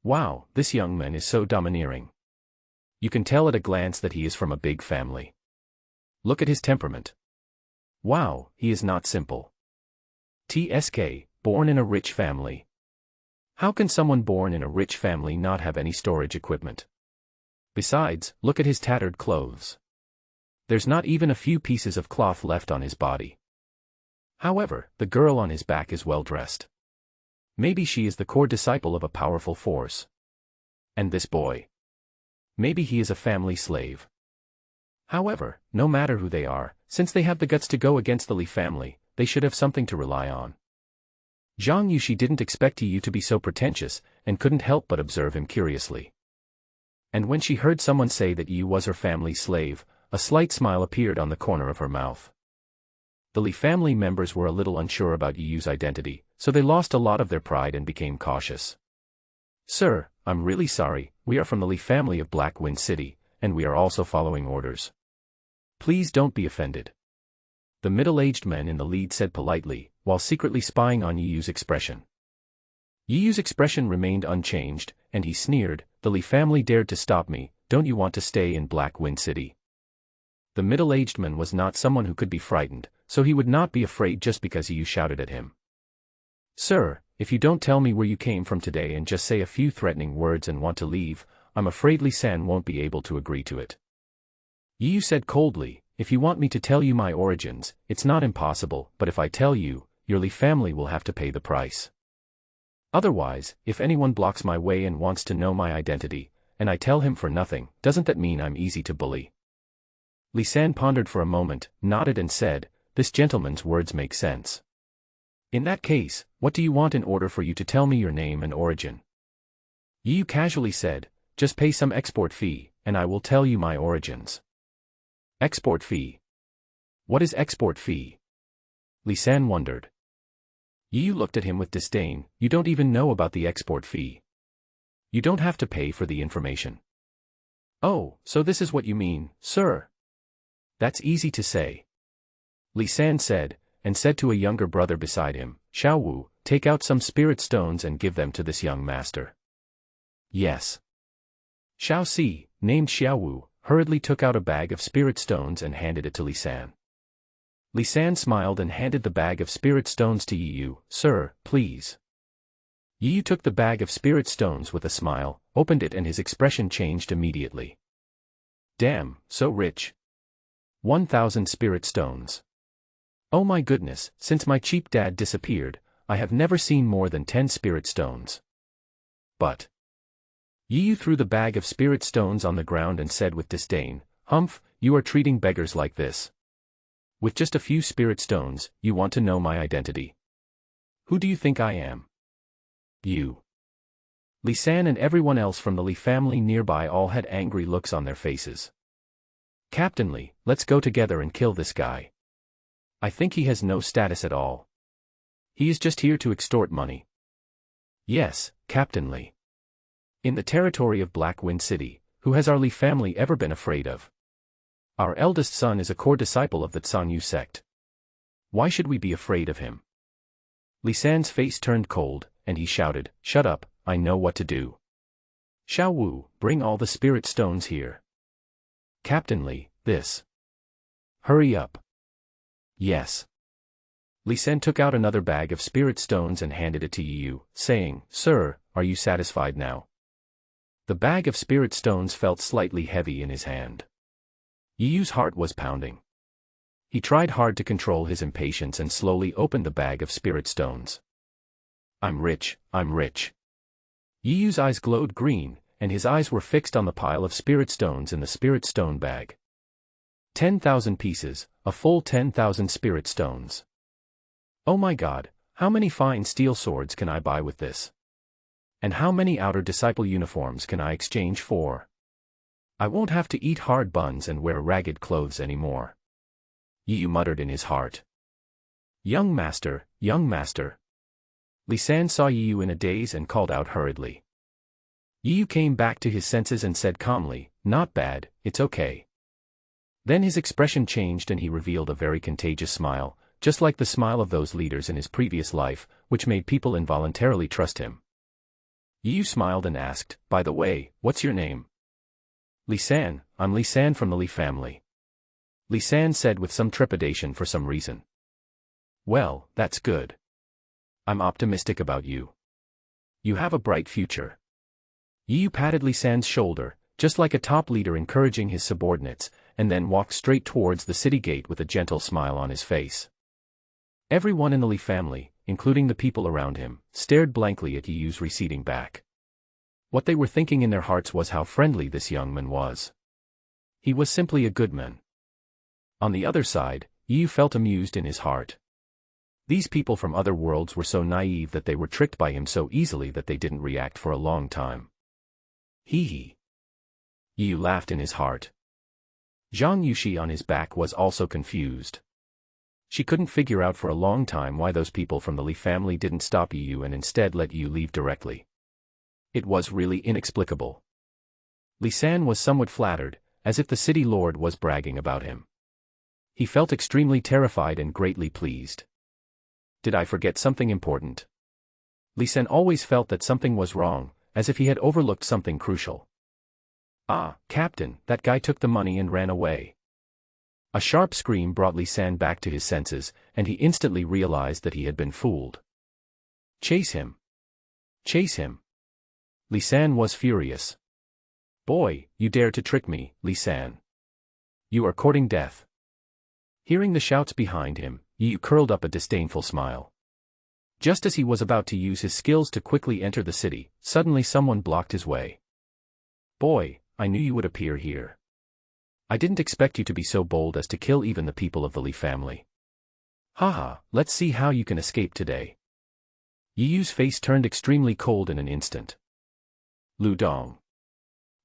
Wow, this young man is so domineering. You can tell at a glance that he is from a big family. Look at his temperament. Wow, he is not simple. TSK, born in a rich family. How can someone born in a rich family not have any storage equipment? Besides, look at his tattered clothes. There's not even a few pieces of cloth left on his body. However, the girl on his back is well dressed. Maybe she is the core disciple of a powerful force. And this boy? Maybe he is a family slave. However, no matter who they are, since they have the guts to go against the Li family, they should have something to rely on. Zhang Yushi didn't expect Yi Yu to be so pretentious, and couldn't help but observe him curiously. And when she heard someone say that Yi Yu was her family slave, a slight smile appeared on the corner of her mouth. The Li family members were a little unsure about Yi Yu's identity, so they lost a lot of their pride and became cautious. Sir, I'm really sorry, we are from the Li family of Black Wind City, and we are also following orders. Please don't be offended. The middle-aged man in the lead said politely, while secretly spying on Yi Yu's expression. Yi Yu's expression remained unchanged, and he sneered, the Li family dared to stop me, don't you want to stay in Black Wind City? The middle-aged man was not someone who could be frightened, so he would not be afraid just because Yi Yu shouted at him. Sir, if you don't tell me where you came from today and just say a few threatening words and want to leave, I'm afraid Li San won't be able to agree to it. Yi Yu said coldly, if you want me to tell you my origins, it's not impossible, but if I tell you, your Li family will have to pay the price. Otherwise, if anyone blocks my way and wants to know my identity, and I tell him for nothing, doesn't that mean I'm easy to bully? Li San pondered for a moment, nodded and said, this gentleman's words make sense. In that case, what do you want in order for you to tell me your name and origin? Yi Yu casually said, just pay some export fee, and I will tell you my origins. Export fee? What is export fee? Li San wondered. Yi Yu looked at him with disdain, you don't even know about the export fee. You don't have to pay for the information. Oh, so this is what you mean, sir? That's easy to say. Li San said, and said to a younger brother beside him, Xiao Wu, take out some spirit stones and give them to this young master. Yes. Xiao Si, named Xiao Wu, hurriedly took out a bag of spirit stones and handed it to Li San. Li San smiled and handed the bag of spirit stones to Yi Yu, sir, please. Yi Yu took the bag of spirit stones with a smile, opened it and his expression changed immediately. Damn, so rich. 1,000 spirit stones. Oh my goodness, since my cheap dad disappeared, I have never seen more than 10 spirit stones. But Yi Yu threw the bag of spirit stones on the ground and said with disdain, Humph, you are treating beggars like this. With just a few spirit stones, you want to know my identity. Who do you think I am? You. Li San and everyone else from the Li family nearby all had angry looks on their faces. Captain Li, let's go together and kill this guy. I think he has no status at all. He is just here to extort money. Yes, Captain Li. In the territory of Black Wind City, who has our Li family ever been afraid of? Our eldest son is a core disciple of the Sanyu sect. Why should we be afraid of him? Li San's face turned cold, and he shouted, shut up, I know what to do. Xiao Wu, bring all the spirit stones here. Captain Li, this. Hurry up. Yes. Li San took out another bag of spirit stones and handed it to Yi Yu, saying, Sir, are you satisfied now? The bag of spirit stones felt slightly heavy in his hand. Yi Yu's heart was pounding. He tried hard to control his impatience and slowly opened the bag of spirit stones. I'm rich, I'm rich. Yi Yu's eyes glowed green, and his eyes were fixed on the pile of spirit stones in the spirit stone bag. 10,000 pieces, a full 10,000 spirit stones. Oh my God, how many fine steel swords can I buy with this? And how many outer disciple uniforms can I exchange for? I won't have to eat hard buns and wear ragged clothes anymore. Yu muttered in his heart. Young master, young master. Li San saw Yu in a daze and called out hurriedly. Yu came back to his senses and said calmly, not bad, it's okay. Then his expression changed and he revealed a very contagious smile, just like the smile of those leaders in his previous life, which made people involuntarily trust him. Yu smiled and asked, by the way, what's your name? Li San, I'm Li San from the Li family. Li San said with some trepidation for some reason. Well, that's good. I'm optimistic about you. You have a bright future. Yu patted Li San's shoulder, just like a top leader encouraging his subordinates, and then walked straight towards the city gate with a gentle smile on his face. Everyone in the Li family, including the people around him, stared blankly at Yu's receding back. What they were thinking in their hearts was how friendly this young man was. He was simply a good man. On the other side, Yu felt amused in his heart. These people from other worlds were so naive that they were tricked by him so easily that they didn't react for a long time. Hee hee. Yu laughed in his heart. Zhang Yushi on his back was also confused. She couldn't figure out for a long time why those people from the Li family didn't stop Yu and instead let Yu leave directly. It was really inexplicable. Li San was somewhat flattered, as if the city lord was bragging about him. He felt extremely terrified and greatly pleased. Did I forget something important? Li San always felt that something was wrong, as if he had overlooked something crucial. Ah, Captain, that guy took the money and ran away. A sharp scream brought Li San back to his senses, and he instantly realized that he had been fooled. Chase him! Chase him! Li San was furious. Boy, you dare to trick me, Li San. You are courting death. Hearing the shouts behind him, Yu curled up a disdainful smile. Just as he was about to use his skills to quickly enter the city, suddenly someone blocked his way. Boy, I knew you would appear here. I didn't expect you to be so bold as to kill even the people of the Li family. Haha, let's see how you can escape today. Yu's face turned extremely cold in an instant. Lu Dong.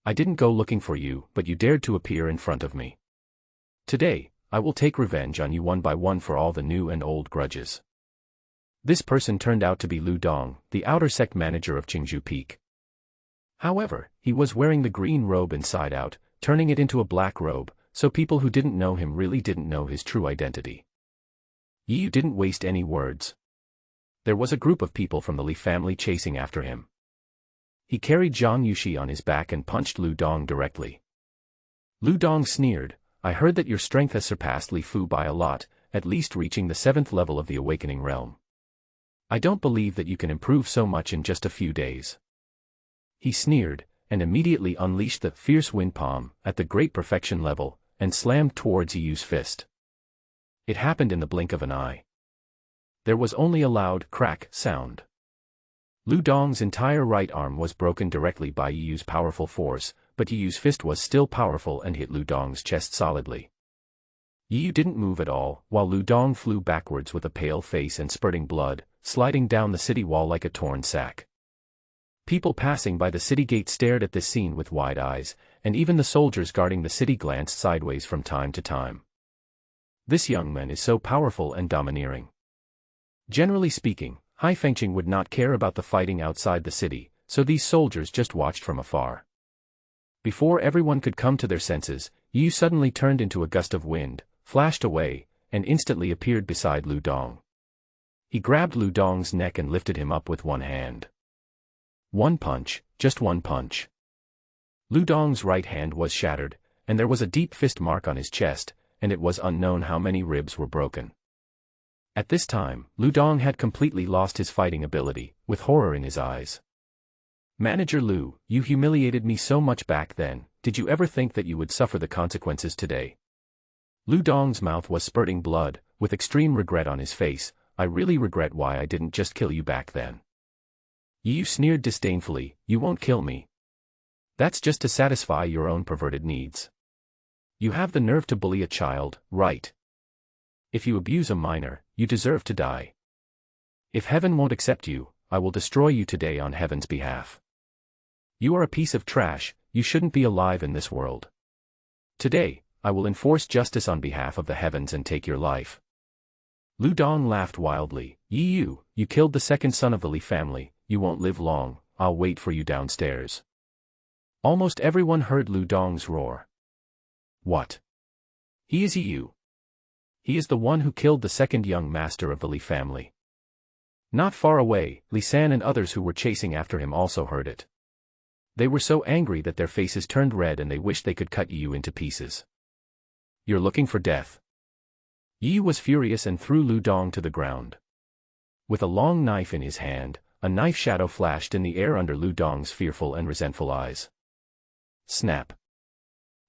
I didn't go looking for you, but you dared to appear in front of me. Today, I will take revenge on you one by one for all the new and old grudges. This person turned out to be Lu Dong, the outer sect manager of Qingzhou Peak. However, he was wearing the green robe inside out, turning it into a black robe, so people who didn't know him really didn't know his true identity. Yu didn't waste any words. There was a group of people from the Li family chasing after him. He carried Zhang Yushi on his back and punched Lu Dong directly. Lu Dong sneered, I heard that your strength has surpassed Li Fu by a lot, at least reaching the 7th level of the Awakening Realm. I don't believe that you can improve so much in just a few days. He sneered, and immediately unleashed the fierce wind palm at the great perfection level, and slammed towards Yu's fist. It happened in the blink of an eye. There was only a loud crack sound. Lu Dong's entire right arm was broken directly by Yu's powerful force, but Yu's fist was still powerful and hit Lu Dong's chest solidly. Yu didn't move at all, while Lu Dong flew backwards with a pale face and spurting blood, sliding down the city wall like a torn sack. People passing by the city gate stared at this scene with wide eyes, and even the soldiers guarding the city glanced sideways from time to time. This young man is so powerful and domineering. Generally speaking, Hai Fengqing would not care about the fighting outside the city, so these soldiers just watched from afar. Before everyone could come to their senses, Yu suddenly turned into a gust of wind, flashed away, and instantly appeared beside Lu Dong. He grabbed Lu Dong's neck and lifted him up with one hand. One punch, just one punch. Lu Dong's right hand was shattered, and there was a deep fist mark on his chest, and it was unknown how many ribs were broken. At this time, Lu Dong had completely lost his fighting ability, with horror in his eyes. Manager Lu, you humiliated me so much back then, did you ever think that you would suffer the consequences today? Lu Dong's mouth was spurting blood, with extreme regret on his face. I really regret why I didn't just kill you back then. Yu sneered disdainfully, you won't kill me. That's just to satisfy your own perverted needs. You have the nerve to bully a child, right? If you abuse a minor, you deserve to die. If heaven won't accept you, I will destroy you today on heaven's behalf. You are a piece of trash, you shouldn't be alive in this world. Today, I will enforce justice on behalf of the heavens and take your life. Lu Dong laughed wildly. You killed the second son of the Li family, you won't live long, I'll wait for you downstairs. Almost everyone heard Lu Dong's roar. What? He is you. He is the one who killed the second young master of the Li family. Not far away, Li San and others who were chasing after him also heard it. They were so angry that their faces turned red and they wished they could cut Yu into pieces. You're looking for death. Yu was furious and threw Lu Dong to the ground. With a long knife in his hand, a knife shadow flashed in the air under Lu Dong's fearful and resentful eyes. Snap.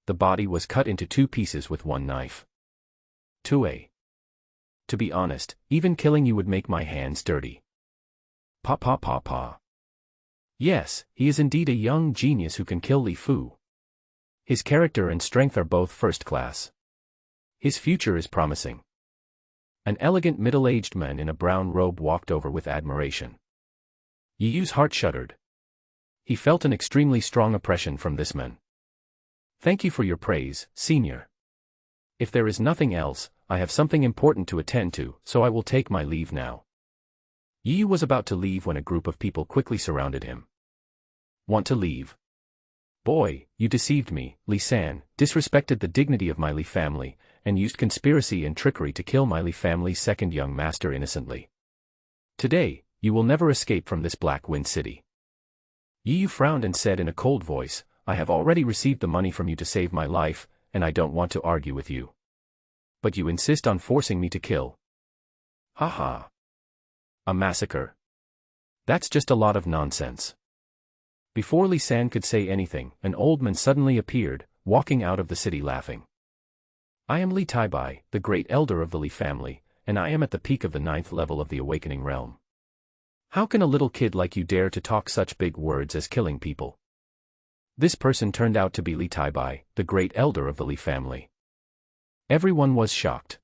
The body was cut into 2 pieces with one knife. To be honest, even killing you would make my hands dirty. Pa pa pa pa. Yes, he is indeed a young genius who can kill Li Fu. His character and strength are both first class. His future is promising. An elegant middle-aged man in a brown robe walked over with admiration. Yu's heart shuddered. He felt an extremely strong oppression from this man. Thank you for your praise, senior. If there is nothing else, I have something important to attend to, so I will take my leave now. Yu was about to leave when a group of people quickly surrounded him. Want to leave? Boy, you deceived me, Li San, disrespected the dignity of my Li family, and used conspiracy and trickery to kill my Li family's second young master innocently. Today, you will never escape from this Black Wind City. Yu frowned and said in a cold voice, I have already received the money from you to save my life, and I don't want to argue with you. But you insist on forcing me to kill. Ha ha. A massacre. That's just a lot of nonsense. Before Li San could say anything, an old man suddenly appeared, walking out of the city laughing. I am Li Taibai, the great elder of the Li family, and I am at the peak of the 9th level of the awakening realm. How can a little kid like you dare to talk such big words as killing people? This person turned out to be Li Taibai, the great elder of the Li family. Everyone was shocked.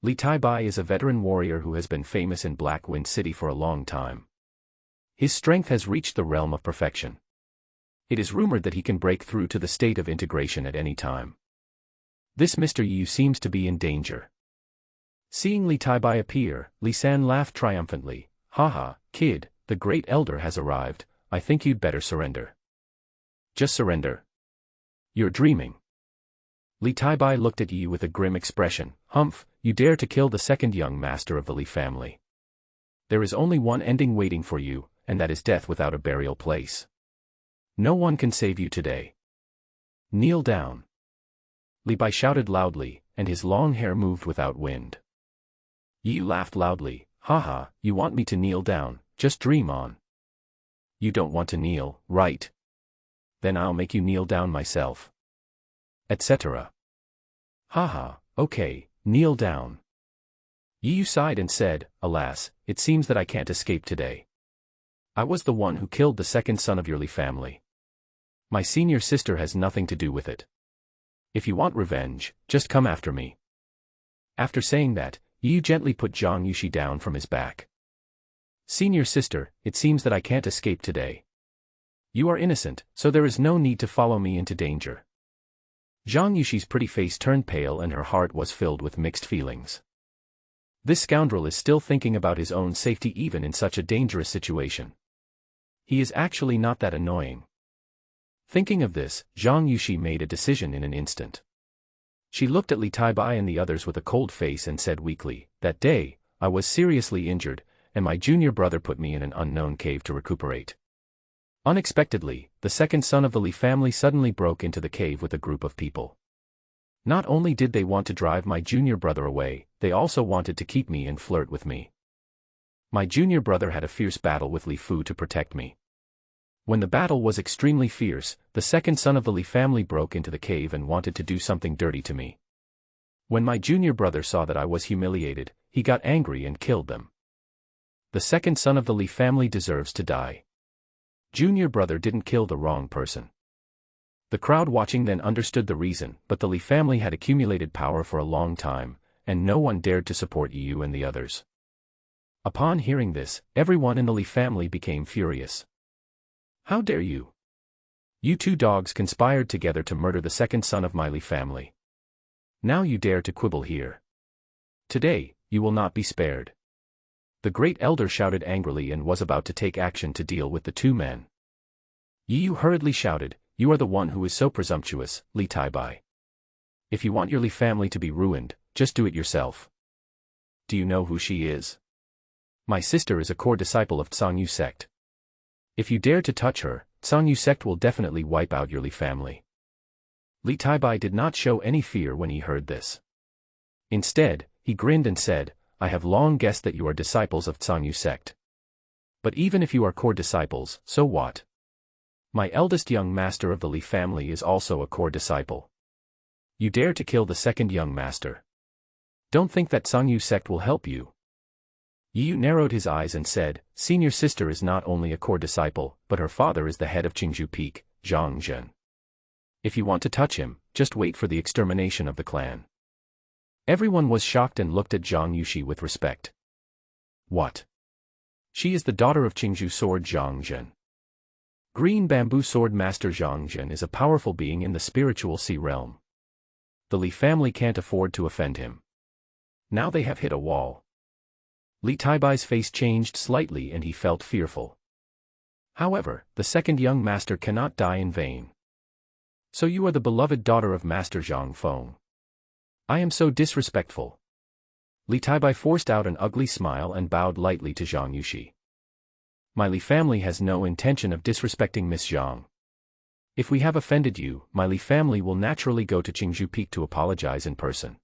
Li Taibai is a veteran warrior who has been famous in Black Wind City for a long time. His strength has reached the realm of perfection. It is rumored that he can break through to the state of integration at any time. This Mr. Yu seems to be in danger. Seeing Li Taibai appear, Li San laughed triumphantly. Haha, kid, the great elder has arrived, I think you'd better surrender. Just surrender? You're dreaming. Li Taibai looked at Yu with a grim expression. Humph, you dare to kill the second young master of the Li family. There is only one ending waiting for you, and that is death without a burial place. No one can save you today. Kneel down. Li Bai shouted loudly, and his long hair moved without wind. Yu laughed loudly. Haha, you want me to kneel down, just dream on. You don't want to kneel, right? Then I'll make you kneel down myself. Etc. Haha, okay, kneel down. Yu sighed and said, alas, it seems that I can't escape today. I was the one who killed the second son of your Li family. My senior sister has nothing to do with it. If you want revenge, just come after me. After saying that, Yu gently put Zhang Yuxi down from his back. Senior sister, it seems that I can't escape today. You are innocent, so there is no need to follow me into danger. Zhang Yuxi's pretty face turned pale and her heart was filled with mixed feelings. This scoundrel is still thinking about his own safety even in such a dangerous situation. He is actually not that annoying. Thinking of this, Zhang Yuxi made a decision in an instant. She looked at Li Taibai and the others with a cold face and said weakly, that day, I was seriously injured, and my junior brother put me in an unknown cave to recuperate. Unexpectedly, the second son of the Li family suddenly broke into the cave with a group of people. Not only did they want to drive my junior brother away, they also wanted to keep me and flirt with me. My junior brother had a fierce battle with Li Fu to protect me. When the battle was extremely fierce, the second son of the Li family broke into the cave and wanted to do something dirty to me. When my junior brother saw that I was humiliated, he got angry and killed them. The second son of the Li family deserves to die. Junior brother didn't kill the wrong person. The crowd watching then understood the reason, but the Li family had accumulated power for a long time, and no one dared to support Yu and the others. Upon hearing this, everyone in the Li family became furious. How dare you? You two dogs conspired together to murder the second son of my Li family. Now you dare to quibble here. Today, you will not be spared. The great elder shouted angrily and was about to take action to deal with the two men. Yi Yu hurriedly shouted, "You are the one who is so presumptuous, Li Taibai. If you want your Li family to be ruined, just do it yourself. Do you know who she is? My sister is a core disciple of Tsangyu sect. If you dare to touch her, Tsangyu sect will definitely wipe out your Li family." Li Taibai did not show any fear when he heard this. Instead, he grinned and said, "I have long guessed that you are disciples of Tsangyu sect. But even if you are core disciples, so what? My eldest young master of the Li family is also a core disciple. You dare to kill the second young master. Don't think that Tsangyu sect will help you." Yi Yu narrowed his eyes and said, "Senior sister is not only a core disciple, but her father is the head of Qingzhou Peak, Zhang Zhen. If you want to touch him, just wait for the extermination of the clan." Everyone was shocked and looked at Zhang Yuxi with respect. What? She is the daughter of Qingzhou Sword Zhang Zhen. Green Bamboo Sword Master Zhang Zhen is a powerful being in the spiritual sea realm. The Li family can't afford to offend him. Now they have hit a wall. Li Taibai's face changed slightly and he felt fearful. However, the second young master cannot die in vain. So you are the beloved daughter of Master Zhang Feng. I am so disrespectful. Li Taibai forced out an ugly smile and bowed lightly to Zhang Yuxi. My Li family has no intention of disrespecting Miss Zhang. If we have offended you, my Li family will naturally go to Qingzhou Peak to apologize in person.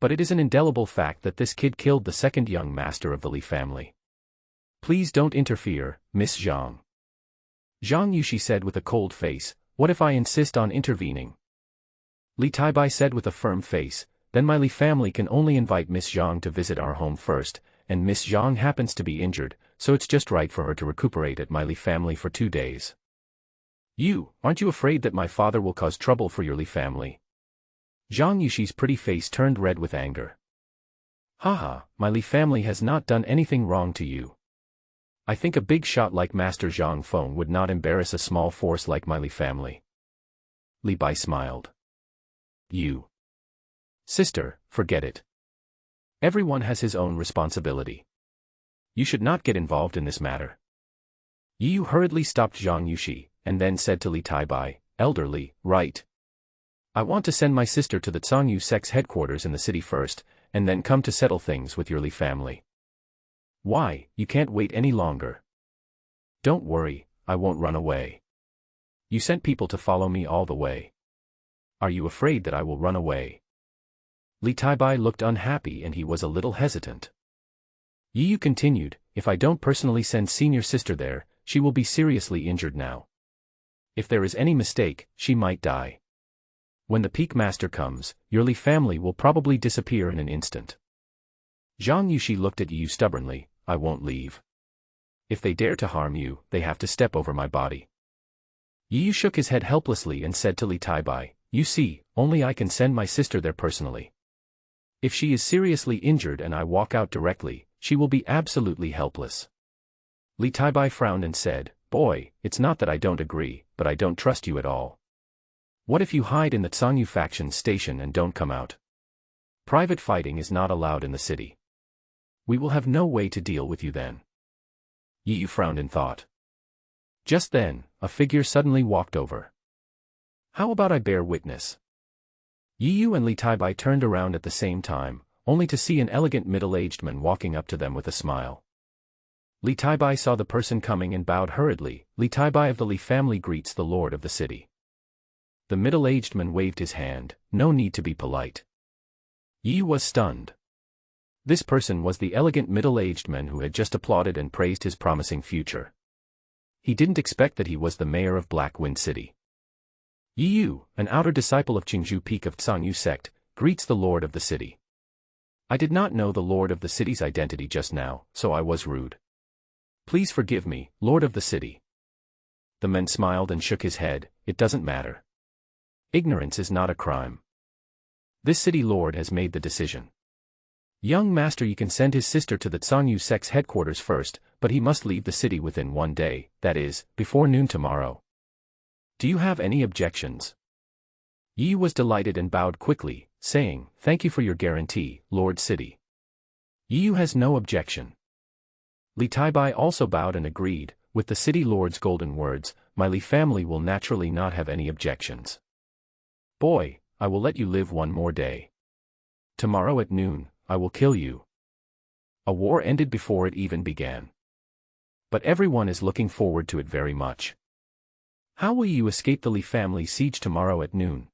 But it is an indelible fact that this kid killed the second young master of the Li family. Please don't interfere, Miss Zhang. Zhang Yuxi said with a cold face, "What if I insist on intervening?" Li Taibai said with a firm face, "Then my Li family can only invite Miss Zhang to visit our home first, and Miss Zhang happens to be injured, so it's just right for her to recuperate at my Li family for 2 days. Aren't you afraid that my father will cause trouble for your Li family?" Zhang Yuxi's pretty face turned red with anger. Haha, my Li family has not done anything wrong to you. I think a big shot like Master Zhang Feng would not embarrass a small force like my Li family. Li Bai smiled. You. Sister, forget it. Everyone has his own responsibility. You should not get involved in this matter. Yi Yu hurriedly stopped Zhang Yuxi, and then said to Li Taibai, "Elder Li, right. I want to send my sister to the Tsangyu sect's headquarters in the city first, and then come to settle things with your Li family. Why, you can't wait any longer. Don't worry, I won't run away. You sent people to follow me all the way. Are you afraid that I will run away?" Li Taibai looked unhappy and he was a little hesitant. Yi Yu continued, "If I don't personally send senior sister there, she will be seriously injured now. If there is any mistake, she might die. When the Peak Master comes, your Li family will probably disappear in an instant." Zhang Yuxi looked at Yi Yu stubbornly, "I won't leave. If they dare to harm you, they have to step over my body." Yi Yu shook his head helplessly and said to Li Taibai, "You see, only I can send my sister there personally. If she is seriously injured and I walk out directly, she will be absolutely helpless." Li Taibai frowned and said, "Boy, it's not that I don't agree, but I don't trust you at all. What if you hide in the Tsangyu faction station and don't come out? Private fighting is not allowed in the city. We will have no way to deal with you then." Yi Yu frowned in thought. Just then, a figure suddenly walked over. "How about I bear witness?" Yi Yu and Li Taibai turned around at the same time, only to see an elegant middle-aged man walking up to them with a smile. Li Taibai saw the person coming and bowed hurriedly. "Li Taibai of the Li family greets the lord of the city." The middle-aged man waved his hand, no need to be polite. Yi Yu was stunned. This person was the elegant middle-aged man who had just applauded and praised his promising future. He didn't expect that he was the mayor of Black Wind City. Yi Yu, an outer disciple of Qingzhou Peak of Tsangyu sect, greets the lord of the city. I did not know the lord of the city's identity just now, so I was rude. Please forgive me, lord of the city. The man smiled and shook his head, "It doesn't matter. Ignorance is not a crime. This city lord has made the decision. Young master, you can send his sister to the Tsanyu sect's headquarters first, but he must leave the city within 1 day, that is, before noon tomorrow. Do you have any objections? Yi was delighted and bowed quickly, saying, "Thank you for your guarantee, Lord City." Yi has no objection. Li Taibai also bowed and agreed, with the city lord's golden words, "My Li family will naturally not have any objections. Boy, I will let you live 1 more day. Tomorrow at noon, I will kill you." A war ended before it even began. But everyone is looking forward to it very much. How will you escape the Li family siege tomorrow at noon?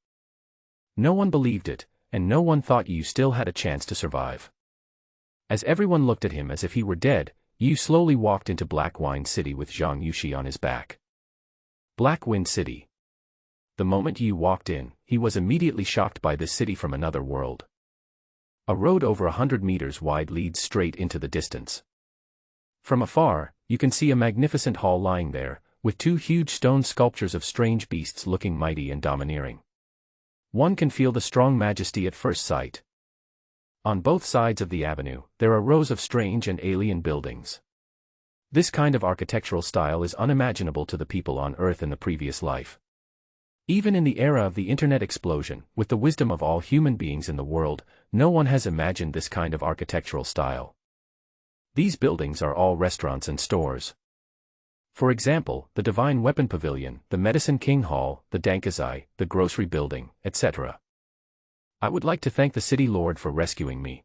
No one believed it, and no one thought you still had a chance to survive. As everyone looked at him as if he were dead, Yu slowly walked into Black Wine City with Zhang Yushi on his back. Black Wind City. The moment Yu walked in, he was immediately shocked by this city from another world. A road over 100 meters wide leads straight into the distance. From afar, you can see a magnificent hall lying there, with 2 huge stone sculptures of strange beasts looking mighty and domineering. One can feel the strong majesty at first sight. On both sides of the avenue, there are rows of strange and alien buildings. This kind of architectural style is unimaginable to the people on Earth in the previous life. Even in the era of the internet explosion, with the wisdom of all human beings in the world, no one has imagined this kind of architectural style. These buildings are all restaurants and stores. For example, the Divine Weapon Pavilion, the Medicine King Hall, the Dankazai, the Grocery Building, etc. I would like to thank the City Lord for rescuing me.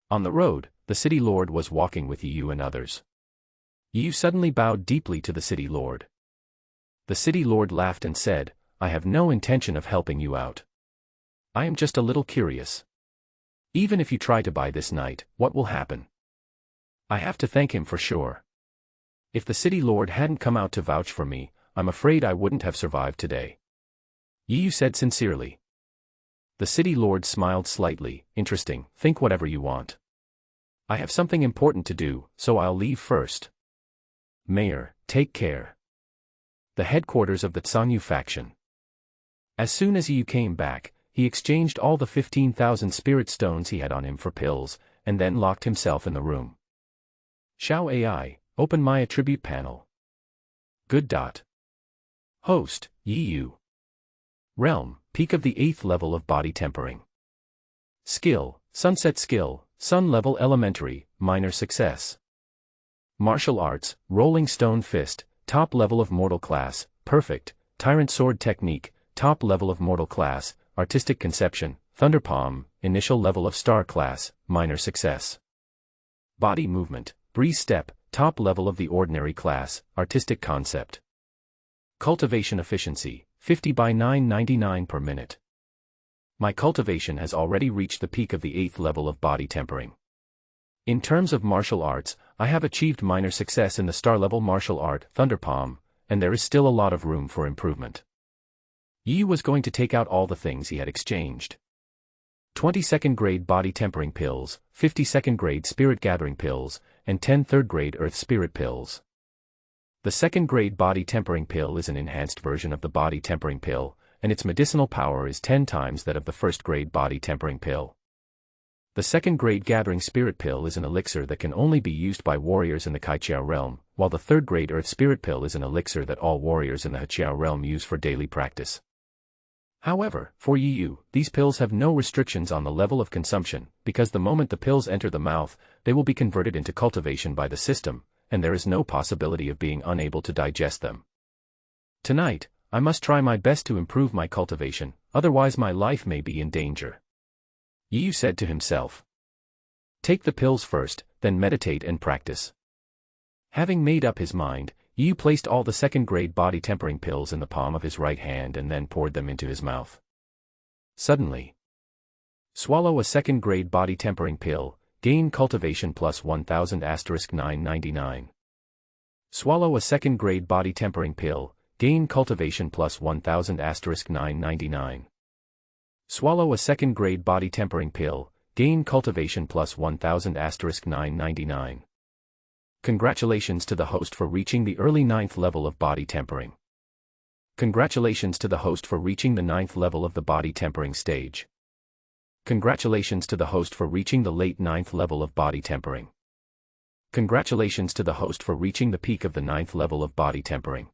On the road, the City Lord was walking with Yu and others. Yu suddenly bowed deeply to the City Lord. The City Lord laughed and said, "I have no intention of helping you out. I am just a little curious. Even if you try to buy this night, what will happen?" I have to thank him for sure. If the City Lord hadn't come out to vouch for me, I'm afraid I wouldn't have survived today. Yu said sincerely. The City Lord smiled slightly. "Interesting, think whatever you want. I have something important to do, so I'll leave first. Mayor, take care." The headquarters of the Tsanyu faction. As soon as Yu came back, he exchanged all the 15,000 spirit stones he had on him for pills, and then locked himself in the room. Xiao AI, open my attribute panel. Good. Host, Yu. Realm, peak of the 8th level of body tempering. Skill, sunset skill, sun level elementary, minor success. Martial arts, rolling stone fist, top level of mortal class, perfect, tyrant sword technique, top level of mortal class, artistic conception, thunder palm, initial level of star class, minor success. Body movement, breeze step, top level of the ordinary class, artistic concept. Cultivation efficiency, 50 by 999 per minute. My cultivation has already reached the peak of the 8th level of body tempering. In terms of martial arts, I have achieved minor success in the star level martial art, thunder palm, and there is still a lot of room for improvement. Yi was going to take out all the things he had exchanged. 22nd grade body tempering pills, 52nd grade spirit gathering pills, and 10 3rd grade earth spirit pills. The 2nd grade body tempering pill is an enhanced version of the body tempering pill, and its medicinal power is 10 times that of the 1st grade body tempering pill. The 2nd grade gathering spirit pill is an elixir that can only be used by warriors in the Kaiqiao realm, while the 3rd grade earth spirit pill is an elixir that all warriors in the Heqiao realm use for daily practice. However, for Yu, these pills have no restrictions on the level of consumption, because the moment the pills enter the mouth, they will be converted into cultivation by the system, and there is no possibility of being unable to digest them. Tonight, I must try my best to improve my cultivation, otherwise my life may be in danger. Yu said to himself. Take the pills first, then meditate and practice. Having made up his mind, Yu placed all the 2nd grade body tempering pills in the palm of his right hand and then poured them into his mouth. Suddenly, swallow a 2nd grade body tempering pill, gain cultivation plus 1000 * 999. Swallow a 2nd grade body tempering pill, gain cultivation plus 1000 * 999. Swallow a 2nd grade body tempering pill, gain cultivation plus 1000 * 999. Congratulations to the host for reaching the early 9th level of body tempering. Congratulations to the host for reaching the 9th level of the body tempering stage. Congratulations to the host for reaching the late 9th level of body tempering. Congratulations to the host for reaching the peak of the 9th level of body tempering.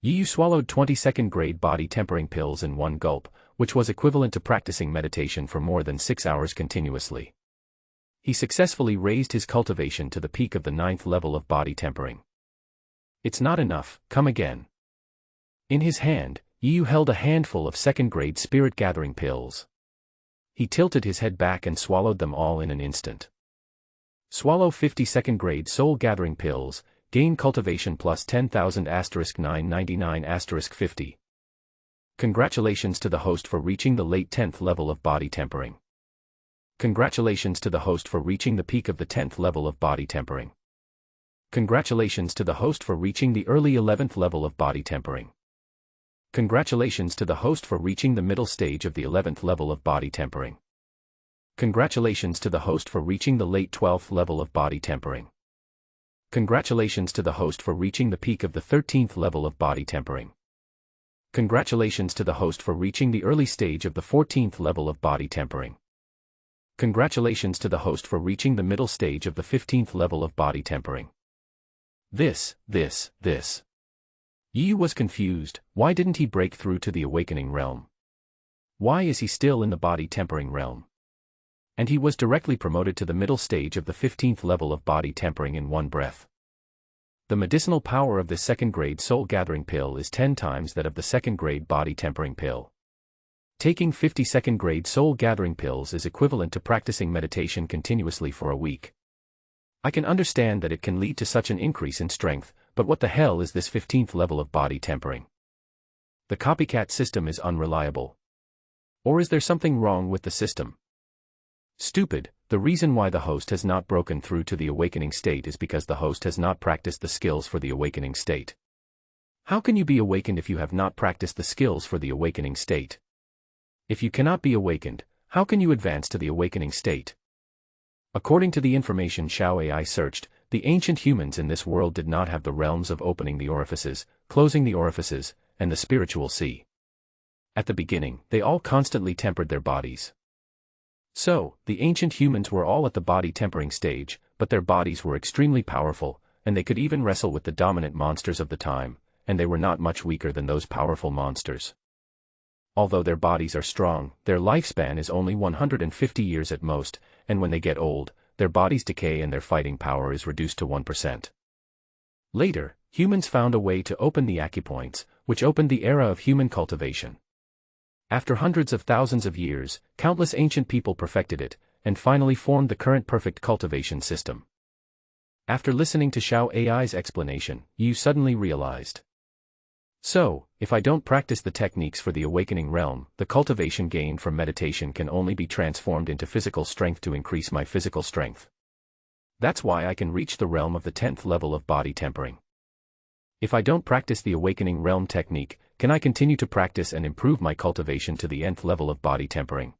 You swallowed 22nd grade body tempering pills in one gulp, which was equivalent to practicing meditation for more than 6 hours continuously. He successfully raised his cultivation to the peak of the 9th level of body tempering. It's not enough, come again. In his hand, Yu held a handful of 2nd grade spirit gathering pills. He tilted his head back and swallowed them all in an instant. Swallow 52nd grade soul gathering pills, gain cultivation plus 10,000 *999 *50. Congratulations to the host for reaching the late 10th level of body tempering. Congratulations to the host for reaching the peak of the 10th level of body tempering. Congratulations to the host for reaching the early 11th level of body tempering. Congratulations to the host for reaching the middle stage of the 11th level of body tempering. Congratulations to the host for reaching the late 12th level of body tempering. Congratulations to the host for reaching the peak of the 13th level of body tempering. Congratulations to the host for reaching the early stage of the 14th level of body tempering. Congratulations to the host for reaching the middle stage of the 15th level of body tempering. This. Yi was confused. Why didn't he break through to the awakening realm? Why is he still in the body tempering realm? And he was directly promoted to the middle stage of the 15th level of body tempering in one breath. The medicinal power of this 2nd grade soul gathering pill is 10 times that of the 2nd grade body tempering pill. Taking 52nd grade soul gathering pills is equivalent to practicing meditation continuously for a week. I can understand that it can lead to such an increase in strength, but what the hell is this 15th level of body tempering? The copycat system is unreliable. Or is there something wrong with the system? Stupid, the reason why the host has not broken through to the awakening state is because the host has not practiced the skills for the awakening state. How can you be awakened if you have not practiced the skills for the awakening state? If you cannot be awakened, how can you advance to the awakening state? According to the information Xiao AI searched, the ancient humans in this world did not have the realms of opening the orifices, closing the orifices, and the spiritual sea. At the beginning, they all constantly tempered their bodies. So, the ancient humans were all at the body tempering stage, but their bodies were extremely powerful, and they could even wrestle with the dominant monsters of the time, and they were not much weaker than those powerful monsters. Although their bodies are strong, their lifespan is only 150 years at most, and when they get old, their bodies decay and their fighting power is reduced to 1%. Later, humans found a way to open the acupoints, which opened the era of human cultivation. After hundreds of thousands of years, countless ancient people perfected it, and finally formed the current perfect cultivation system. After listening to Xiao AI's explanation, you suddenly realized. So, if I don't practice the techniques for the awakening realm, the cultivation gained from meditation can only be transformed into physical strength to increase my physical strength. That's why I can reach the realm of the 10th level of body tempering. If I don't practice the awakening realm technique, can I continue to practice and improve my cultivation to the nth level of body tempering?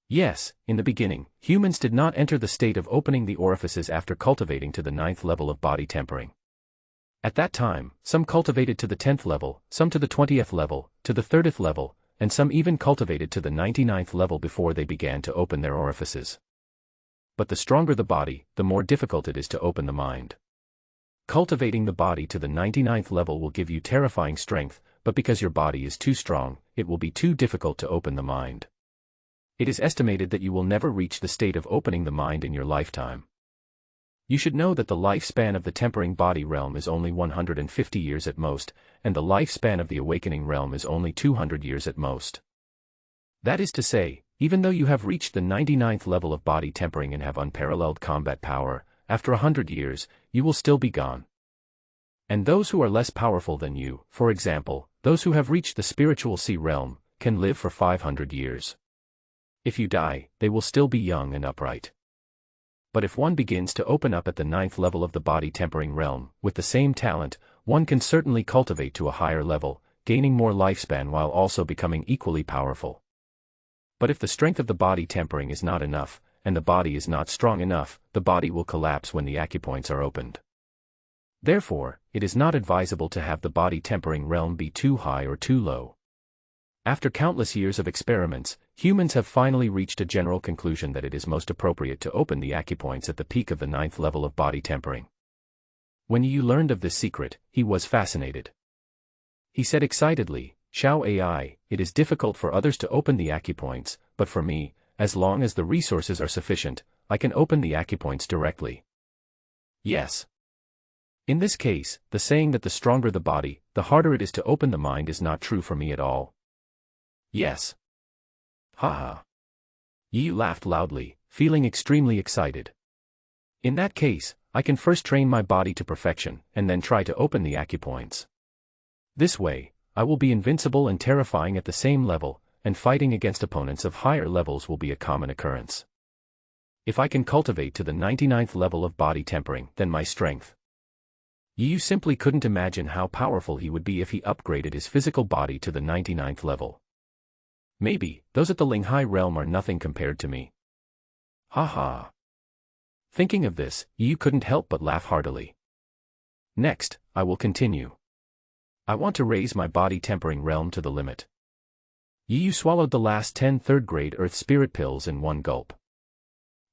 Yes, in the beginning, humans did not enter the state of opening the orifices after cultivating to the 9th level of body tempering. At that time, some cultivated to the 10th level, some to the 20th level, to the 30th level, and some even cultivated to the 99th level before they began to open their orifices. But the stronger the body, the more difficult it is to open the mind. Cultivating the body to the 99th level will give you terrifying strength, but because your body is too strong, it will be too difficult to open the mind. It is estimated that you will never reach the state of opening the mind in your lifetime. You should know that the lifespan of the tempering body realm is only 150 years at most, and the lifespan of the awakening realm is only 200 years at most. That is to say, even though you have reached the 99th level of body tempering and have unparalleled combat power, after 100 years, you will still be gone. And those who are less powerful than you, for example, those who have reached the spiritual sea realm, can live for 500 years. If you die, they will still be young and upright. But if one begins to open up at the 9th level of the body tempering realm, with the same talent, one can certainly cultivate to a higher level, gaining more lifespan while also becoming equally powerful. But if the strength of the body tempering is not enough, and the body is not strong enough, the body will collapse when the acupoints are opened. Therefore, it is not advisable to have the body tempering realm be too high or too low. After countless years of experiments, humans have finally reached a general conclusion that it is most appropriate to open the acupoints at the peak of the 9th level of body tempering. When Yu learned of this secret, he was fascinated. He said excitedly, "Xiao AI, it is difficult for others to open the acupoints, but for me, as long as the resources are sufficient, I can open the acupoints directly." Yes. In this case, the saying that the stronger the body, the harder it is to open the mind is not true for me at all. Yes. Haha. Yu laughed loudly, feeling extremely excited. In that case, I can first train my body to perfection, and then try to open the acupoints. This way, I will be invincible and terrifying at the same level, and fighting against opponents of higher levels will be a common occurrence. If I can cultivate to the 99th level of body tempering, then my strength. Yu simply couldn't imagine how powerful he would be if he upgraded his physical body to the 99th level. Maybe, those at the Linghai realm are nothing compared to me. Haha. Thinking of this, Yu couldn't help but laugh heartily. Next, I will continue. I want to raise my body tempering realm to the limit. Yu swallowed the last 10 third-grade Earth Spirit pills in one gulp.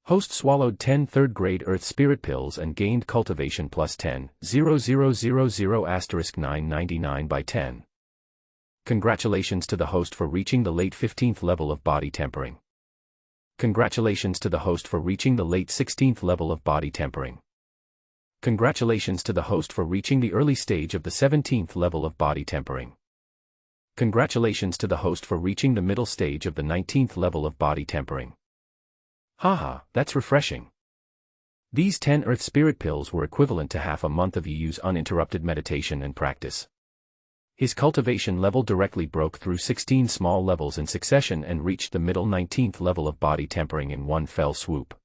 Host swallowed 10 third-grade Earth Spirit pills and gained cultivation plus 10,000*999 by 10. Congratulations to the host for reaching the late 15th level of body tempering. Congratulations to the host for reaching the late 16th level of body tempering. Congratulations to the host for reaching the early stage of the 17th level of body tempering. Congratulations to the host for reaching the middle stage of the 19th level of body tempering. Haha, that's refreshing. These 10 Earth Spirit pills were equivalent to half a month of Yu's uninterrupted meditation and practice. His cultivation level directly broke through 16 small levels in succession and reached the middle 19th level of body tempering in one fell swoop.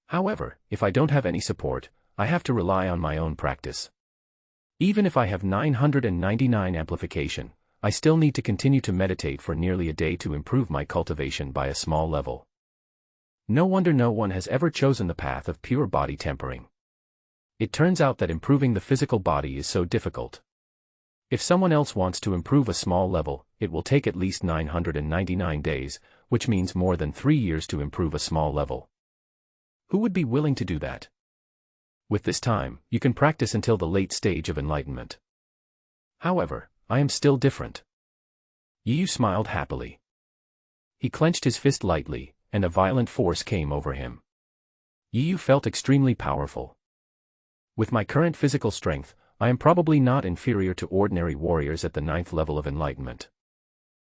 However, if I don't have any support, I have to rely on my own practice. Even if I have 999 amplification, I still need to continue to meditate for nearly a day to improve my cultivation by a small level. No wonder no one has ever chosen the path of pure body tempering. It turns out that improving the physical body is so difficult. If someone else wants to improve a small level, it will take at least 999 days, which means more than 3 years to improve a small level. Who would be willing to do that? With this time, you can practice until the late stage of enlightenment. However, I am still different. Yu smiled happily. He clenched his fist lightly, and a violent force came over him. Yu felt extremely powerful. With my current physical strength, I am probably not inferior to ordinary warriors at the 9th level of enlightenment.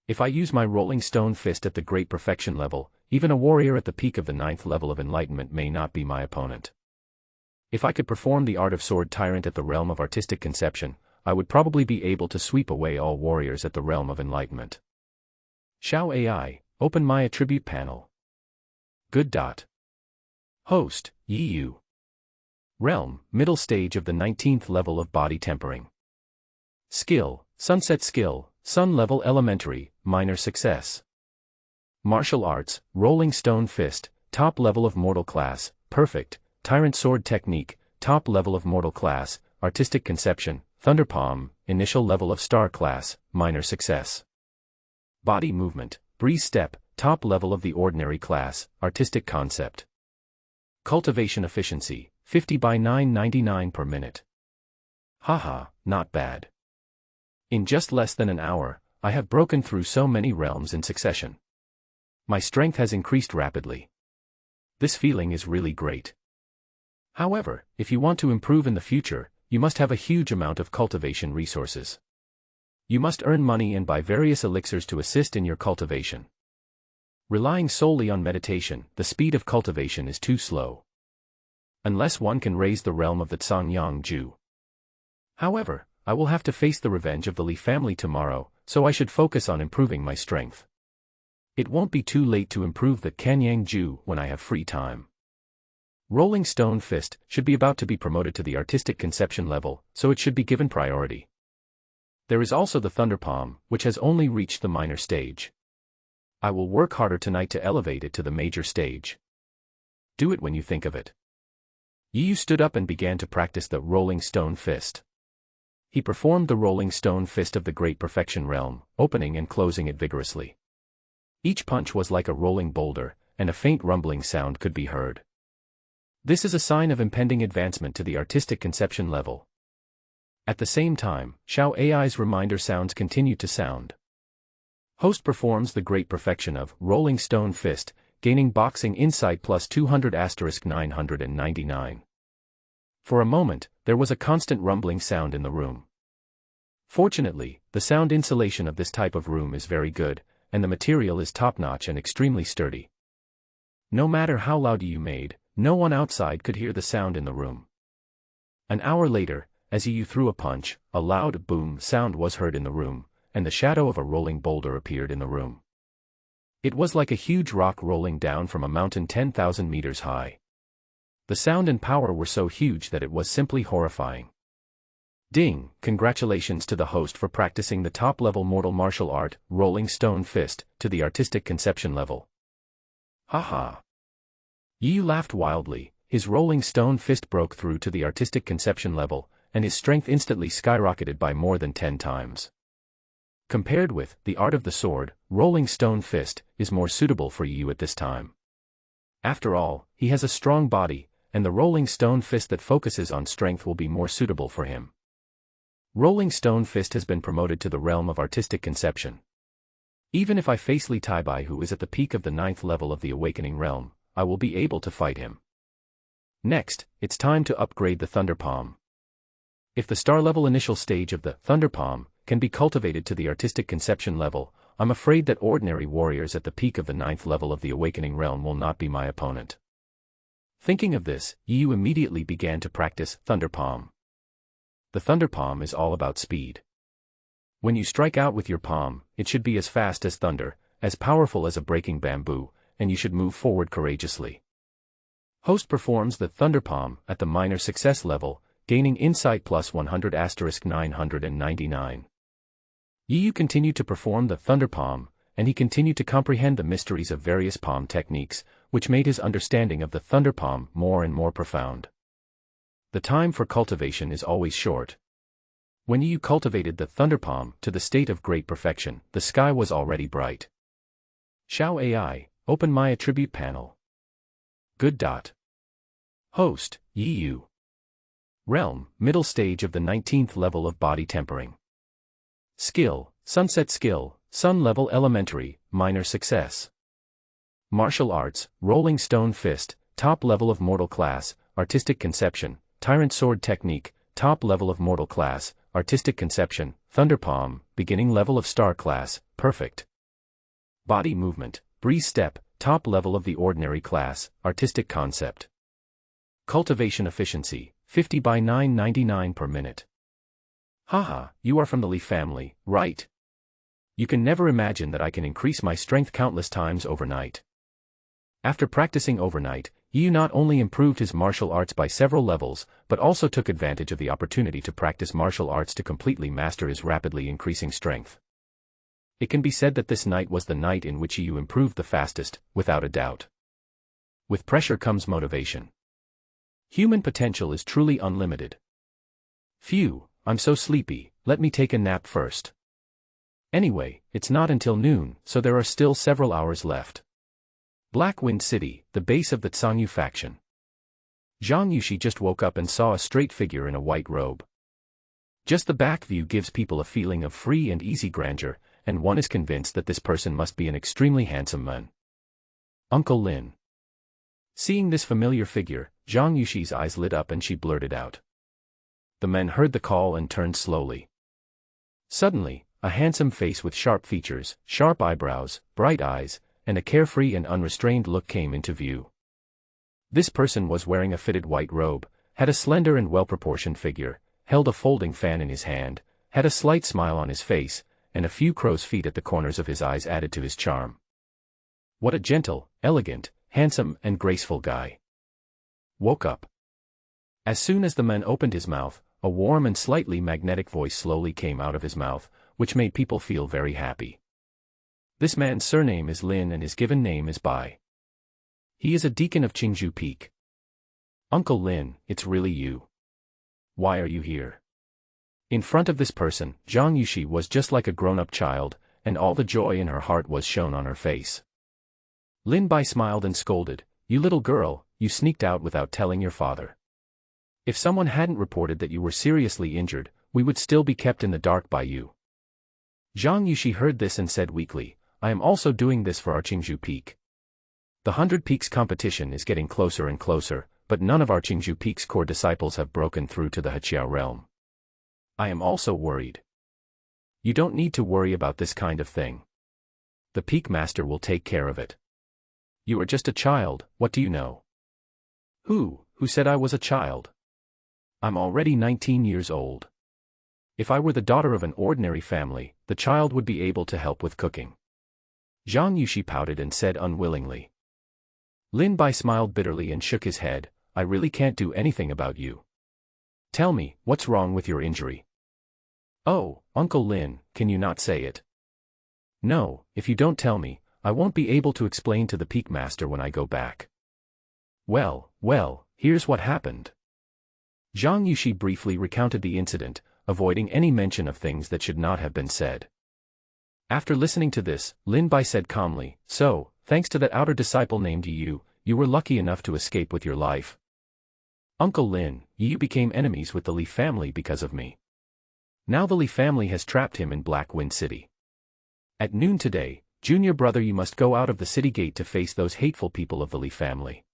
If I use my rolling stone fist at the great perfection level, even a warrior at the peak of the 9th level of enlightenment may not be my opponent. If I could perform the art of sword tyrant at the realm of artistic conception, I would probably be able to sweep away all warriors at the realm of enlightenment. Xiao AI, open my attribute panel. Good. Host, Yu. Realm, middle stage of the 19th level of body tempering. Skill, sunset skill, sun level elementary, minor success. Martial arts, rolling stone fist, top level of mortal class, perfect, tyrant sword technique, top level of mortal class, artistic conception, thunder palm, initial level of star class, minor success. Body movement, breeze step, top level of the ordinary class, artistic concept. Cultivation efficiency, 50 by 999 per minute. Haha, not bad. In just less than an hour, I have broken through so many realms in succession. My strength has increased rapidly. This feeling is really great. However, if you want to improve in the future, you must have a huge amount of cultivation resources. You must earn money and buy various elixirs to assist in your cultivation. Relying solely on meditation, the speed of cultivation is too slow. Unless one can raise the realm of the Zhangyang Ju. However, I will have to face the revenge of the Li family tomorrow, so I should focus on improving my strength. It won't be too late to improve the Kanyang Ju when I have free time. Rolling Stone Fist should be about to be promoted to the artistic conception level, so it should be given priority. There is also the Thunder Palm, which has only reached the minor stage. I will work harder tonight to elevate it to the major stage. Do it when you think of it. Yu stood up and began to practice the Rolling Stone Fist. he performed the rolling stone fist of the great perfection realm, opening and closing it vigorously. Each punch was like a rolling boulder, and a faint rumbling sound could be heard. This is a sign of impending advancement to the artistic conception level. At the same time, Xiao AI's reminder sounds continue to sound. Host performs the great perfection of rolling stone fist, gaining boxing insight plus 200*999. For a moment, there was a constant rumbling sound in the room. Fortunately, the sound insulation of this type of room is very good, and the material is top-notch and extremely sturdy. No matter how loud you made, no one outside could hear the sound in the room. An hour later, as Yu threw a punch, a loud boom sound was heard in the room, and the shadow of a rolling boulder appeared in the room. It was like a huge rock rolling down from a mountain 10,000 meters high. The sound and power were so huge that it was simply horrifying. Ding! Congratulations to the host for practicing the top-level mortal martial art, rolling stone fist, to the artistic conception level. Haha! Yu laughed wildly, his rolling stone fist broke through to the artistic conception level, and his strength instantly skyrocketed by more than 10 times. Compared with the art of the sword, rolling stone fist is more suitable for Yu at this time. After all, he has a strong body, and the rolling stone fist that focuses on strength will be more suitable for him. Rolling stone fist has been promoted to the realm of artistic conception. Even if I face Li Taibai, who is at the peak of the 9th level of the awakening realm, I will be able to fight him. Next, it's time to upgrade the Thunder Palm. If the star-level initial stage of the Thunder Palm can be cultivated to the artistic conception level, I'm afraid that ordinary warriors at the peak of the 9th level of the awakening realm will not be my opponent. Thinking of this, Yu immediately began to practice Thunder Palm. The Thunder Palm is all about speed. When you strike out with your palm, it should be as fast as thunder, as powerful as a breaking bamboo, and you should move forward courageously. Host performs the Thunder Palm at the minor success level, gaining insight plus 100*999. Yu continued to perform the Thunder Palm, and he continued to comprehend the mysteries of various palm techniques, which made his understanding of the Thunder Palm more and more profound. The time for cultivation is always short. When Yu cultivated the Thunder Palm to the state of great perfection, the sky was already bright. Xiao AI, open my attribute panel. Good. Host, Yu. Realm, middle stage of the 19th level of body tempering. Skill, sunset skill, sun level elementary, minor success. Martial arts, rolling stone fist, top level of mortal class, artistic conception, tyrant sword technique, top level of mortal class, artistic conception, thunder palm, beginning level of star class, perfect. Body movement, breeze step, top level of the ordinary class, artistic concept. Cultivation efficiency, 50/999 per minute. Haha, you are from the Li family, right? You can never imagine that I can increase my strength countless times overnight. After practicing overnight, Yu not only improved his martial arts by several levels, but also took advantage of the opportunity to practice martial arts to completely master his rapidly increasing strength. It can be said that this night was the night in which Yu improved the fastest, without a doubt. With pressure comes motivation. Human potential is truly unlimited. Phew, I'm so sleepy, let me take a nap first. Anyway, it's not until noon, so there are still several hours left. Black Wind City, the base of the Tsangyu faction. Zhang Yushi just woke up and saw a straight figure in a white robe. Just the back view gives people a feeling of free and easy grandeur, and one is convinced that this person must be an extremely handsome man. Uncle Lin. Seeing this familiar figure, Zhang Yushi's eyes lit up and she blurted out. The men heard the call and turned slowly. Suddenly, a handsome face with sharp features, sharp eyebrows, bright eyes, and a carefree and unrestrained look came into view. This person was wearing a fitted white robe, had a slender and well-proportioned figure, held a folding fan in his hand, had a slight smile on his face, and a few crow's feet at the corners of his eyes added to his charm. What a gentle, elegant, handsome and graceful guy. Woke up. As soon as the man opened his mouth, a warm and slightly magnetic voice slowly came out of his mouth, which made people feel very happy. This man's surname is Lin and his given name is Bai. He is a deacon of Qingzhou Peak. Uncle Lin, it's really you. Why are you here? In front of this person, Zhang Yushi was just like a grown-up child, and all the joy in her heart was shown on her face. Lin Bai smiled and scolded, "You little girl, you sneaked out without telling your father. If someone hadn't reported that you were seriously injured, we would still be kept in the dark by you." Zhang Yushi heard this and said weakly, "I am also doing this for our Qingzhou Peak. The 100 Peaks competition is getting closer and closer, but none of our Qingzhou Peak's core disciples have broken through to the Heqiao realm. I am also worried." "You don't need to worry about this kind of thing. The Peak Master will take care of it. You are just a child, what do you know?" Who said I was a child? I'm already 19 years old. If I were the daughter of an ordinary family, the child would be able to help with cooking." Zhang Yushi pouted and said unwillingly. Lin Bai smiled bitterly and shook his head, "I really can't do anything about you. Tell me, what's wrong with your injury?" "Oh, Uncle Lin, can you not say it?" "No, if you don't tell me, I won't be able to explain to the Peak Master when I go back." Well, here's what happened." Zhang Yushi briefly recounted the incident, avoiding any mention of things that should not have been said. After listening to this, Lin Bai said calmly, "So, thanks to that outer disciple named Yu, you were lucky enough to escape with your life. Uncle Lin, Yu became enemies with the Li family because of me. Now the Li family has trapped him in Black Wind City. At noon today, junior brother, you must go out of the city gate to face those hateful people of the Li family.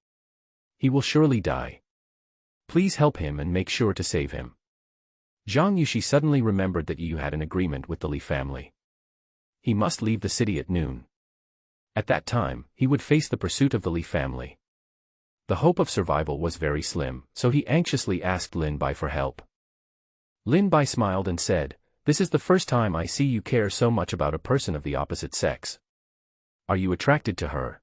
He will surely die. Please help him and make sure to save him." Zhang Yushi suddenly remembered that Yu had an agreement with the Li family. He must leave the city at noon. At that time, he would face the pursuit of the Li family. The hope of survival was very slim, so he anxiously asked Lin Bai for help. Lin Bai smiled and said, "This is the first time I see you care so much about a person of the opposite sex. Are you attracted to her?"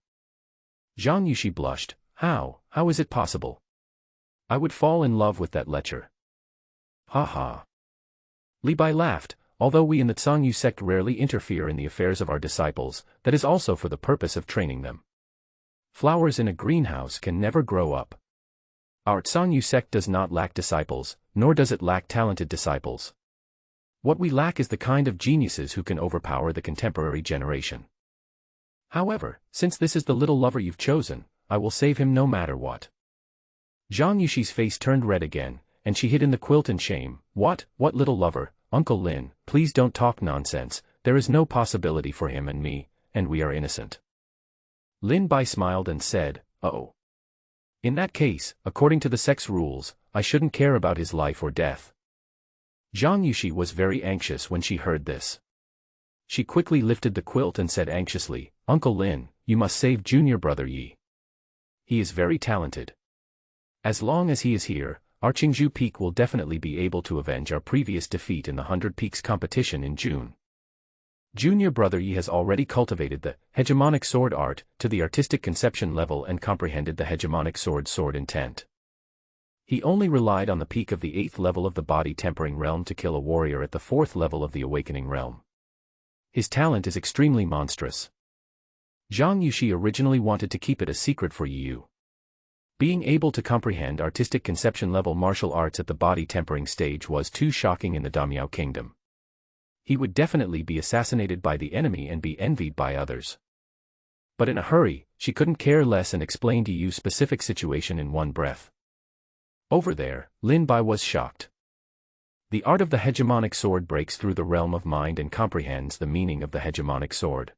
Zhang Yushi blushed. How is it possible? I would fall in love with that lecher." "Ha ha." Li Bai laughed, "Although we in the Zhangyu sect rarely interfere in the affairs of our disciples, that is also for the purpose of training them. Flowers in a greenhouse can never grow up. Our Zhangyu sect does not lack disciples, nor does it lack talented disciples. What we lack is the kind of geniuses who can overpower the contemporary generation. However, since this is the little lover you've chosen, I will save him no matter what." Zhang Yushi's face turned red again, and she hid in the quilt in shame. What little lover, Uncle Lin, please don't talk nonsense, there is no possibility for him and me, and we are innocent." Lin Bai smiled and said, "Oh. In that case, according to the sect's rules, I shouldn't care about his life or death." Zhang Yushi was very anxious when she heard this. She quickly lifted the quilt and said anxiously, "Uncle Lin, you must save junior brother Yi. He is very talented. As long as he is here, our Qingzhou Peak will definitely be able to avenge our previous defeat in the 100 Peaks competition in June. Junior brother Yi has already cultivated the hegemonic sword art to the artistic conception level and comprehended the hegemonic sword intent. He only relied on the peak of the 8th level of the body tempering realm to kill a warrior at the 4th level of the awakening realm. His talent is extremely monstrous. Zhang Yushi originally wanted to keep it a secret for Yu. Being able to comprehend artistic conception level martial arts at the body tempering stage was too shocking in the Damiao kingdom. He would definitely be assassinated by the enemy and be envied by others. But in a hurry, she couldn't care less and explained Yu's specific situation in one breath. Over there, Lin Bai was shocked. The art of the hegemonic sword breaks through the realm of mind and comprehends the meaning of the hegemonic sword.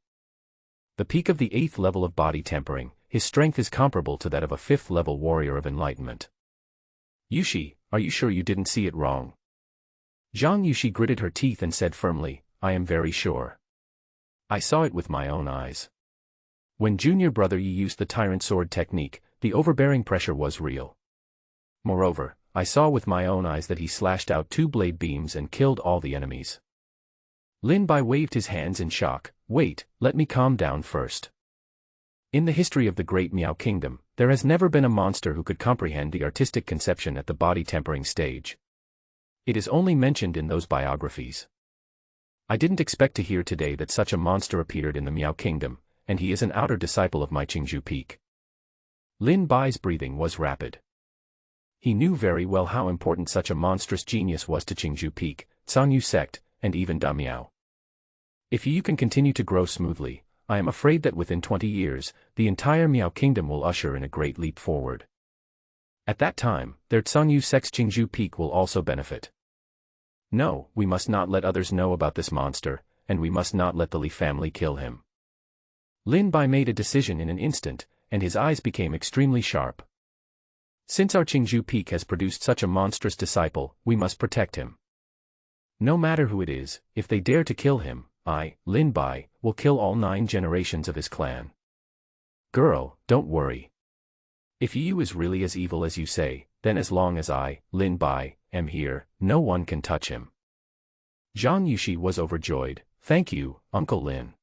The peak of the 8th level of body tempering, his strength is comparable to that of a 5th level warrior of enlightenment. "Yushi, are you sure you didn't see it wrong?" Zhang Yushi gritted her teeth and said firmly, "I am very sure. I saw it with my own eyes. When junior brother Yi used the tyrant sword technique, the overbearing pressure was real. Moreover, I saw with my own eyes that he slashed out 2 blade beams and killed all the enemies." Lin Bai waved his hands in shock. "Wait, let me calm down first. In the history of the Great Miao Kingdom, there has never been a monster who could comprehend the artistic conception at the body tempering stage. It is only mentioned in those biographies. I didn't expect to hear today that such a monster appeared in the Miao Kingdom, and he is an outer disciple of my Qingzhou Peak." Lin Bai's breathing was rapid. He knew very well how important such a monstrous genius was to Qingzhou Peak, Sangyu sect, and even Da Miao. If you can continue to grow smoothly, I am afraid that within 20 years, the entire Miao kingdom will usher in a great leap forward. At that time, their Sangyu sect's Qingzhou peak will also benefit. No, we must not let others know about this monster, and we must not let the Li family kill him. Lin Bai made a decision in an instant, and his eyes became extremely sharp. Since our Qingzhou peak has produced such a monstrous disciple, we must protect him. No matter who it is, if they dare to kill him, I, Lin Bai, will kill all 9 generations of his clan. Girl, don't worry. If Yu is really as evil as you say, then as long as I, Lin Bai, am here, no one can touch him. Zhang Yushi was overjoyed. Thank you, Uncle Lin.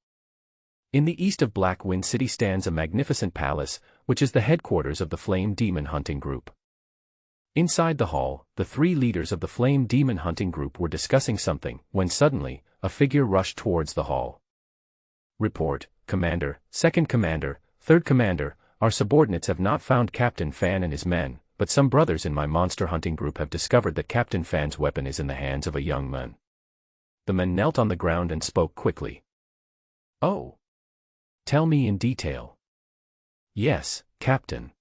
In the east of Black Wind City stands a magnificent palace, which is the headquarters of the Flame Demon Hunting Group. Inside the hall, the 3 leaders of the Flame Demon Hunting Group were discussing something, when suddenly, a figure rushed towards the hall. Report, Commander, Second Commander, Third Commander, our subordinates have not found Captain Fan and his men, but some brothers in my monster hunting group have discovered that Captain Fan's weapon is in the hands of a young man. The men knelt on the ground and spoke quickly. Oh. Tell me in detail. Yes, Captain.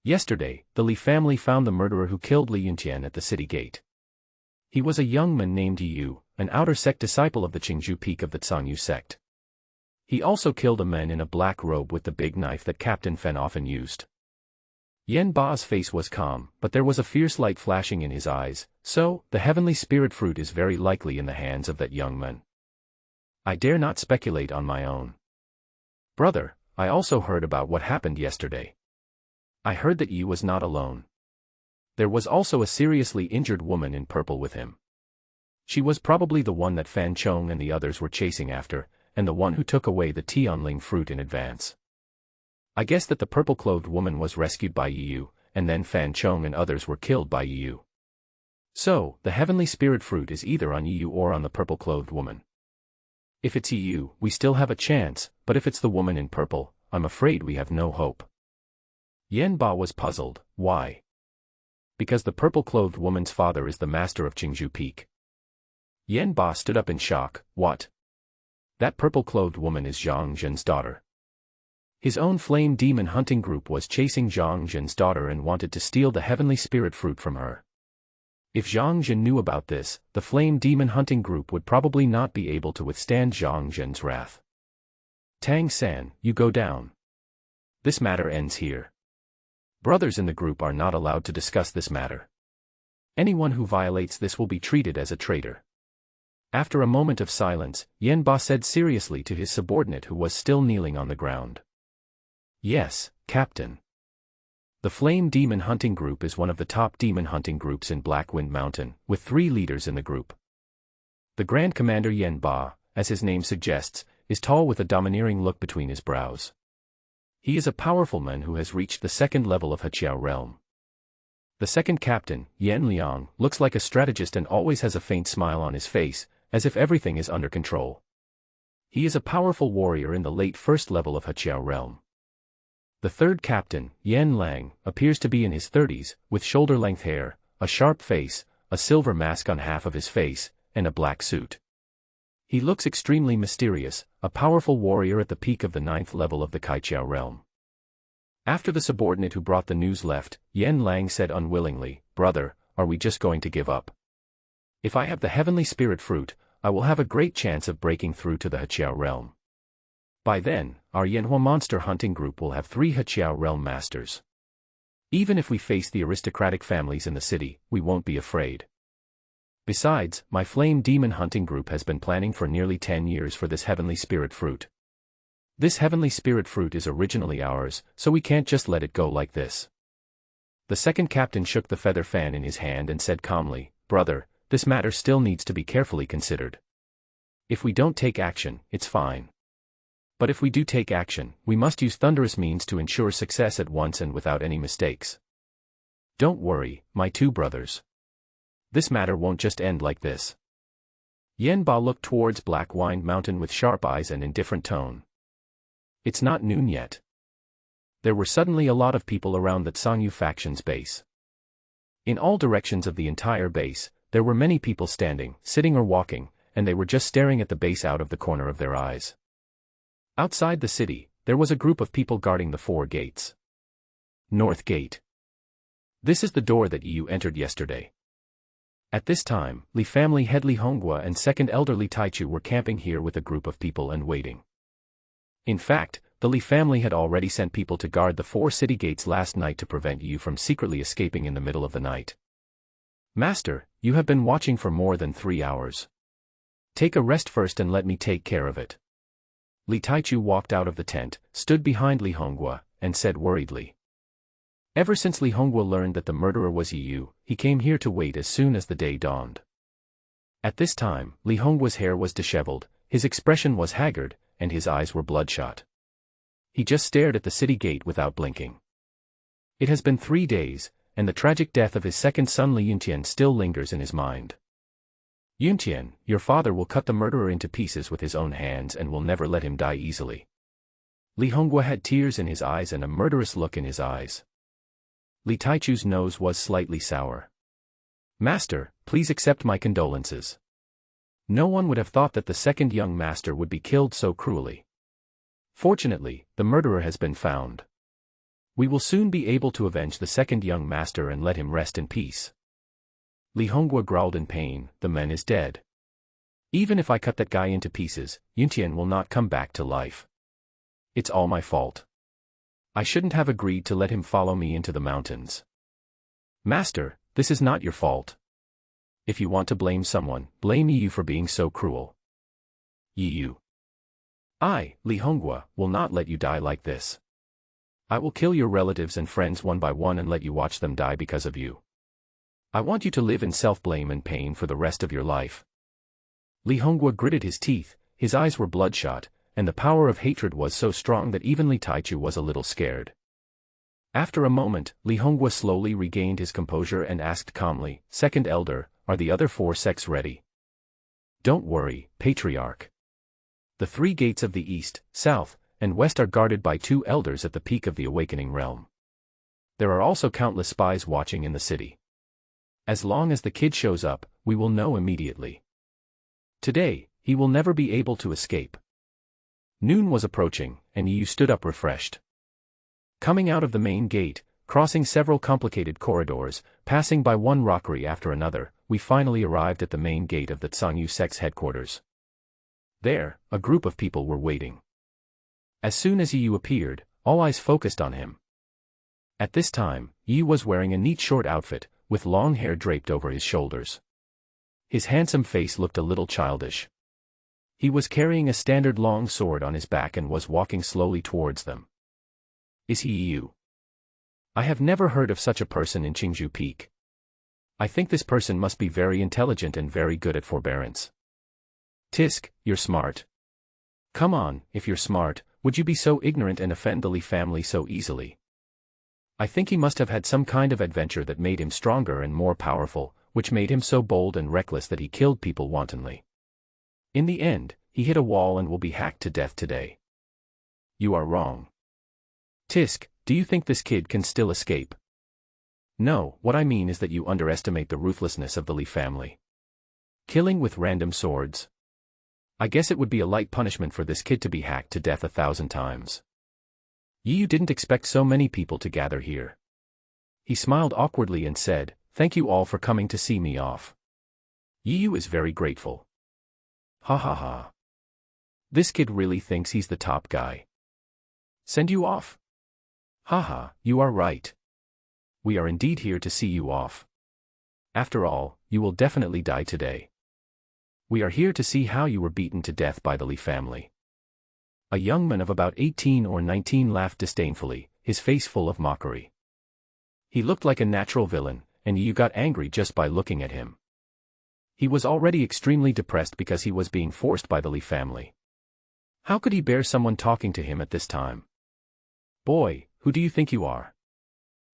Yesterday, the Li family found the murderer who killed Li Yuntian at the city gate. He was a young man named Yu, an outer sect disciple of the Qingzhou peak of the Sangyu sect. He also killed a man in a black robe with the big knife that Captain Fan often used. Yen Ba's face was calm, but there was a fierce light flashing in his eyes, so, the heavenly spirit fruit is very likely in the hands of that young man. I dare not speculate on my own. Brother, I also heard about what happened yesterday. I heard that Yu was not alone. There was also a seriously injured woman in purple with him. She was probably the one that Fan Chong and the others were chasing after, and the one who took away the Tianling fruit in advance. I guess that the purple-clothed woman was rescued by Yu, and then Fan Chong and others were killed by Yu. So, the heavenly spirit fruit is either on Yu or on the purple-clothed woman. If it's Yu, we still have a chance, but if it's the woman in purple, I'm afraid we have no hope. Yen Ba was puzzled. Why? Because the purple-clothed woman's father is the master of Qingzhou Peak. Yen Ba stood up in shock. What? That purple-clothed woman is Zhang Zhen's daughter. His own flame demon hunting group was chasing Zhang Zhen's daughter and wanted to steal the heavenly spirit fruit from her. If Zhang Zhen knew about this, the flame demon hunting group would probably not be able to withstand Zhang Zhen's wrath. Tang San, you go down. This matter ends here. Brothers in the group are not allowed to discuss this matter. Anyone who violates this will be treated as a traitor. After a moment of silence, Yen Ba said seriously to his subordinate who was still kneeling on the ground. Yes, Captain. The Flame Demon Hunting Group is one of the top demon hunting groups in Blackwind Mountain, with 3 leaders in the group. The Grand Commander Yen Ba, as his name suggests, is tall with a domineering look between his brows. He is a powerful man who has reached the 2nd level of Heqiao realm. The second captain, Yen Liang, looks like a strategist and always has a faint smile on his face, as if everything is under control. He is a powerful warrior in the late 1st level of Heqiao realm. The third captain, Yen Lang, appears to be in his 30s, with shoulder-length hair, a sharp face, a silver mask on half of his face, and a black suit. He looks extremely mysterious, a powerful warrior at the peak of the 9th level of the Kaiqiao realm. After the subordinate who brought the news left, Yen Lang said unwillingly, "Brother, are we just going to give up? If I have the heavenly spirit fruit, I will have a great chance of breaking through to the Heqiao realm. By then, our Yanhua monster hunting group will have 3 Heqiao realm masters. Even if we face the aristocratic families in the city, we won't be afraid. Besides, my flame demon hunting group has been planning for nearly 10 years for this heavenly spirit fruit. This heavenly spirit fruit is originally ours, so we can't just let it go like this." The second captain shook the feather fan in his hand and said calmly, "Brother, this matter still needs to be carefully considered. If we don't take action, it's fine. But if we do take action, we must use thunderous means to ensure success at once and without any mistakes. Don't worry, my 2 brothers. This matter won't just end like this." Yen Ba looked towards Black Wind Mountain with sharp eyes and indifferent tone. It's not noon yet. There were suddenly a lot of people around that Sangyu faction's base. In all directions of the entire base, there were many people standing, sitting or walking, and they were just staring at the base out of the corner of their eyes. Outside the city, there was a group of people guarding the 4 gates. North Gate. This is the door that you entered yesterday. At this time, Li family head Li Honghua and second elder Li Taichu were camping here with a group of people and waiting. In fact, the Li family had already sent people to guard the 4 city gates last night to prevent you from secretly escaping in the middle of the night. Master, you have been watching for more than 3 hours. Take a rest first and let me take care of it. Li Taichu walked out of the tent, stood behind Li Honghua, and said worriedly. Ever since Li Honghua learned that the murderer was you, he came here to wait as soon as the day dawned. At this time, Li Honghua's hair was disheveled, his expression was haggard, and his eyes were bloodshot. He just stared at the city gate without blinking. It has been 3 days, and the tragic death of his second son Li Yuntian still lingers in his mind. Yuntian, your father will cut the murderer into pieces with his own hands and will never let him die easily. Li Honghua had tears in his eyes and a murderous look in his eyes. Li Taichu's nose was slightly sour. Master, please accept my condolences. No one would have thought that the second young master would be killed so cruelly. Fortunately, the murderer has been found. We will soon be able to avenge the second young master and let him rest in peace. Li Honghua growled in pain, the man is dead. Even if I cut that guy into pieces, Yuntian will not come back to life. It's all my fault. I shouldn't have agreed to let him follow me into the mountains. Master, this is not your fault. If you want to blame someone, blame Yi Yu for being so cruel. Yi Yu. I, Li Honghua, will not let you die like this. I will kill your relatives and friends one by one and let you watch them die because of you. I want you to live in self-blame and pain for the rest of your life. Li Honghua gritted his teeth, his eyes were bloodshot, and the power of hatred was so strong that even Li Taichu was a little scared. After a moment, Li Honghua slowly regained his composure and asked calmly, Second Elder, are the other 4 sects ready? Don't worry, Patriarch. The 3 gates of the east, south, and west are guarded by 2 elders at the peak of the awakening realm. There are also countless spies watching in the city. As long as the kid shows up, we will know immediately. Today, he will never be able to escape. Noon was approaching, and Yi Yu stood up refreshed. Coming out of the main gate, crossing several complicated corridors, passing by one rockery after another, we finally arrived at the main gate of the Tsangyu sect's headquarters. There, a group of people were waiting. As soon as Yi Yu appeared, all eyes focused on him. At this time, Yi Yu was wearing a neat short outfit, with long hair draped over his shoulders. His handsome face looked a little childish. He was carrying a standard long sword on his back and was walking slowly towards them. Is he Yi Yu? I have never heard of such a person in Qingzhou Peak. I think this person must be very intelligent and very good at forbearance. Tisk, you're smart. Come on, if you're smart, would you be so ignorant and offend the Li family so easily? I think he must have had some kind of adventure that made him stronger and more powerful, which made him so bold and reckless that he killed people wantonly. In the end, he hit a wall and will be hacked to death today. You are wrong. Tisk, do you think this kid can still escape? No, what I mean is that you underestimate the ruthlessness of the Li family. Killing with random swords. I guess it would be a light punishment for this kid to be hacked to death 1,000 times. Yi Yu didn't expect so many people to gather here. He smiled awkwardly and said, Thank you all for coming to see me off. Yi Yu is very grateful. Ha ha ha. This kid really thinks he's the top guy. Send you off? Haha, you are right. We are indeed here to see you off. After all, you will definitely die today. We are here to see how you were beaten to death by the Li family. A young man of about 18 or 19 laughed disdainfully, his face full of mockery. He looked like a natural villain, and you got angry just by looking at him. He was already extremely depressed because he was being forced by the Li family. How could he bear someone talking to him at this time? Boy, who do you think you are?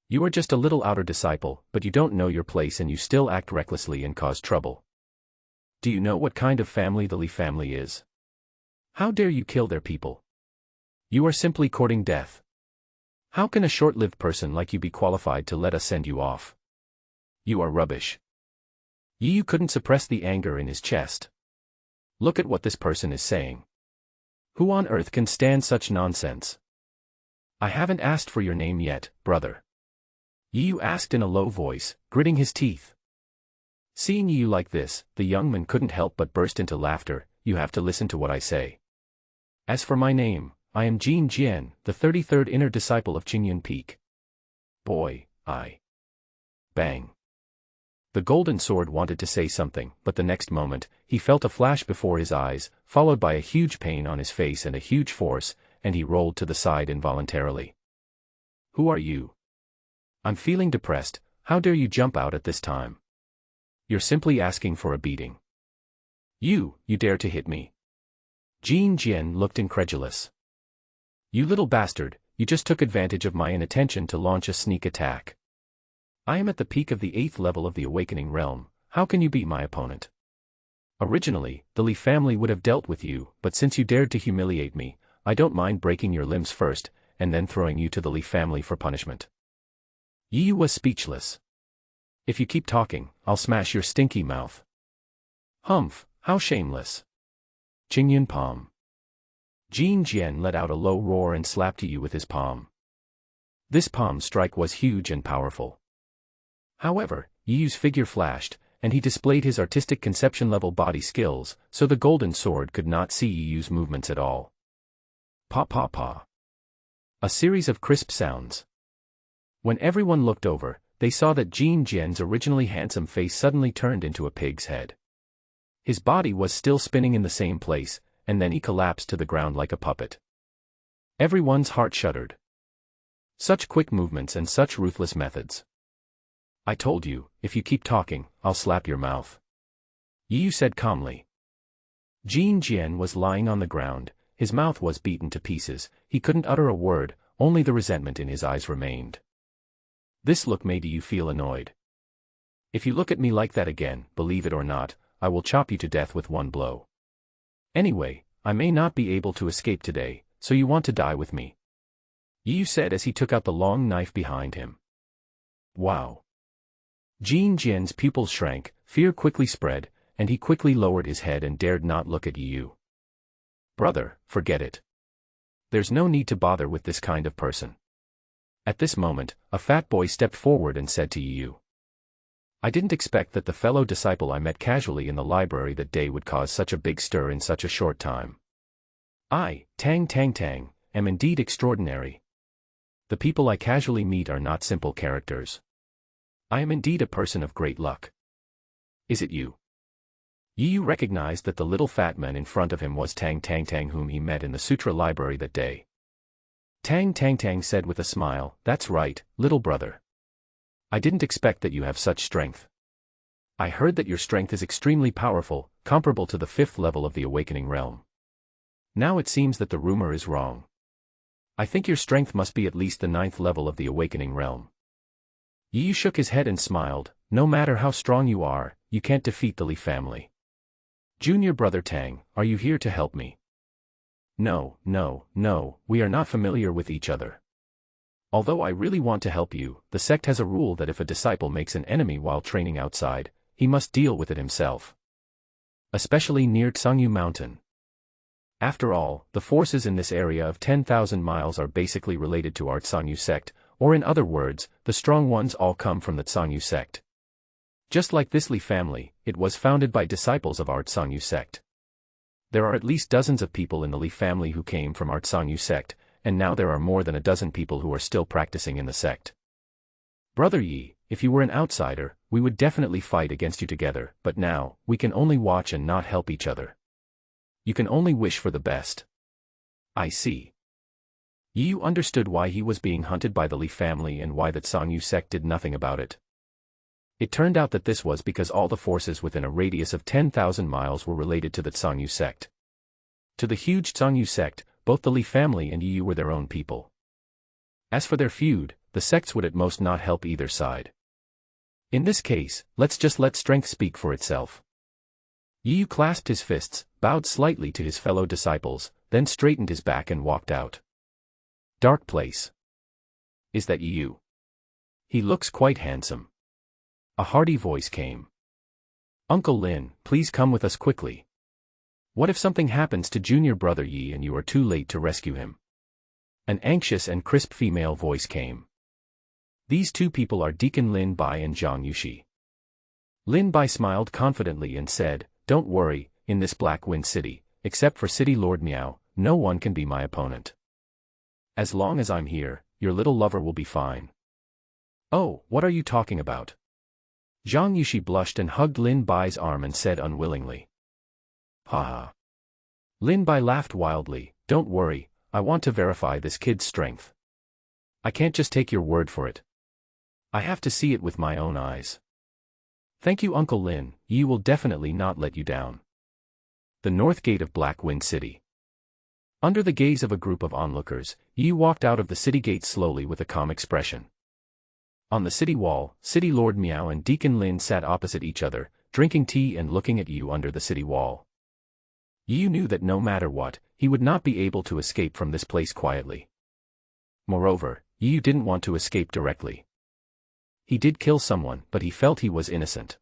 You are just a little outer disciple, but you don't know your place and you still act recklessly and cause trouble. Do you know what kind of family the Li family is? How dare you kill their people? You are simply courting death. How can a short-lived person like you be qualified to let us send you off? You are rubbish. Yu couldn't suppress the anger in his chest. Look at what this person is saying. Who on earth can stand such nonsense? I haven't asked for your name yet, brother. Yu asked in a low voice, gritting his teeth. Seeing Yu like this, the young man couldn't help but burst into laughter. You have to listen to what I say. As for my name, I am Jin Jian, the 33rd inner disciple of Qingyun Peak. Boy, I. Bang. The golden sword wanted to say something, but the next moment, he felt a flash before his eyes, followed by a huge pain on his face and a huge force, and he rolled to the side involuntarily. Who are you? I'm feeling depressed. How dare you jump out at this time? You're simply asking for a beating. You dare to hit me? Jin Jian looked incredulous. You little bastard, you just took advantage of my inattention to launch a sneak attack. I am at the peak of the 8th level of the awakening realm. How can you beat my opponent? Originally, the Li family would have dealt with you, but since you dared to humiliate me, I don't mind breaking your limbs first, and then throwing you to the Li family for punishment. Yu was speechless. If you keep talking, I'll smash your stinky mouth. Humph, how shameless. Qingyun palm. Jin Jian let out a low roar and slapped Yu with his palm. This palm strike was huge and powerful. However, Yu's figure flashed, and he displayed his artistic conception-level body skills, so the golden sword could not see Yu's movements at all. Pa pa pa. A series of crisp sounds. When everyone looked over, they saw that Jin Jian's originally handsome face suddenly turned into a pig's head. His body was still spinning in the same place, and then he collapsed to the ground like a puppet. Everyone's heart shuddered. Such quick movements and such ruthless methods. I told you, if you keep talking, I'll slap your mouth. Yu said calmly. Jin Jian was lying on the ground, his mouth was beaten to pieces, he couldn't utter a word, only the resentment in his eyes remained. This look made Yu feel annoyed. If you look at me like that again, believe it or not, I will chop you to death with one blow. Anyway, I may not be able to escape today, so you want to die with me? Yu said as he took out the long knife behind him. Wow. Jin Jian's pupils shrank, fear quickly spread, and he quickly lowered his head and dared not look at Yu. Brother, forget it. There's no need to bother with this kind of person. At this moment, a fat boy stepped forward and said to Yu. I didn't expect that the fellow disciple I met casually in the library that day would cause such a big stir in such a short time. I, Tang, am indeed extraordinary. The people I casually meet are not simple characters. I am indeed a person of great luck. Is it you? Yu recognized that the little fat man in front of him was Tang whom he met in the sutra library that day. Tang said with a smile, that's right, little brother. I didn't expect that you have such strength. I heard that your strength is extremely powerful, comparable to the 5th level of the awakening realm. Now it seems that the rumor is wrong. I think your strength must be at least the 9th level of the awakening realm. Yu shook his head and smiled, no matter how strong you are, you can't defeat the Li family. Junior brother Tang, are you here to help me? No, we are not familiar with each other. Although I really want to help you, the sect has a rule that if a disciple makes an enemy while training outside, he must deal with it himself. Especially near Tsangyu Mountain. After all, the forces in this area of 10,000 miles are basically related to our Tsangyu sect, or in other words, the strong ones all come from the Tsangyu sect. Just like this Li family, it was founded by disciples of our Tsangyu sect. There are at least dozens of people in the Li family who came from our Tsangyu sect, and now there are more than a dozen people who are still practicing in the sect. Brother Yi, if you were an outsider, we would definitely fight against you together, but now, we can only watch and not help each other. You can only wish for the best. I see. Yu understood why he was being hunted by the Li family and why the Tsangyu sect did nothing about it. It turned out that this was because all the forces within a radius of 10,000 miles were related to the Tsangyu sect. To the huge Tsangyu sect, both the Li family and Yu were their own people. As for their feud, the sects would at most not help either side. In this case, let's just let strength speak for itself. Yu clasped his fists, bowed slightly to his fellow disciples, then straightened his back and walked out. Dark place. Is that Yu? He looks quite handsome. A hearty voice came. Uncle Lin, please come with us quickly. What if something happens to junior brother Yi and you are too late to rescue him? An anxious and crisp female voice came. These two people are Deacon Lin Bai and Zhang Yushi. Lin Bai smiled confidently and said, "Don't worry, in this Black Wind City, except for City Lord Miao, no one can be my opponent. As long as I'm here, your little lover will be fine." "Oh, what are you talking about?" Zhang Yushi blushed and hugged Lin Bai's arm and said unwillingly. "Haha." Lin Bai laughed wildly, "Don't worry, I want to verify this kid's strength. I can't just take your word for it. I have to see it with my own eyes." "Thank you, Uncle Lin, Yi will definitely not let you down." The north gate of Black Wind City. Under the gaze of a group of onlookers, Yi walked out of the city gate slowly with a calm expression. On the city wall, City Lord Miao and Deacon Lin sat opposite each other, drinking tea and looking at Yi under the city wall. Yi knew that no matter what, he would not be able to escape from this place quietly. Moreover, Yi didn't want to escape directly. He did kill someone, but he felt he was innocent.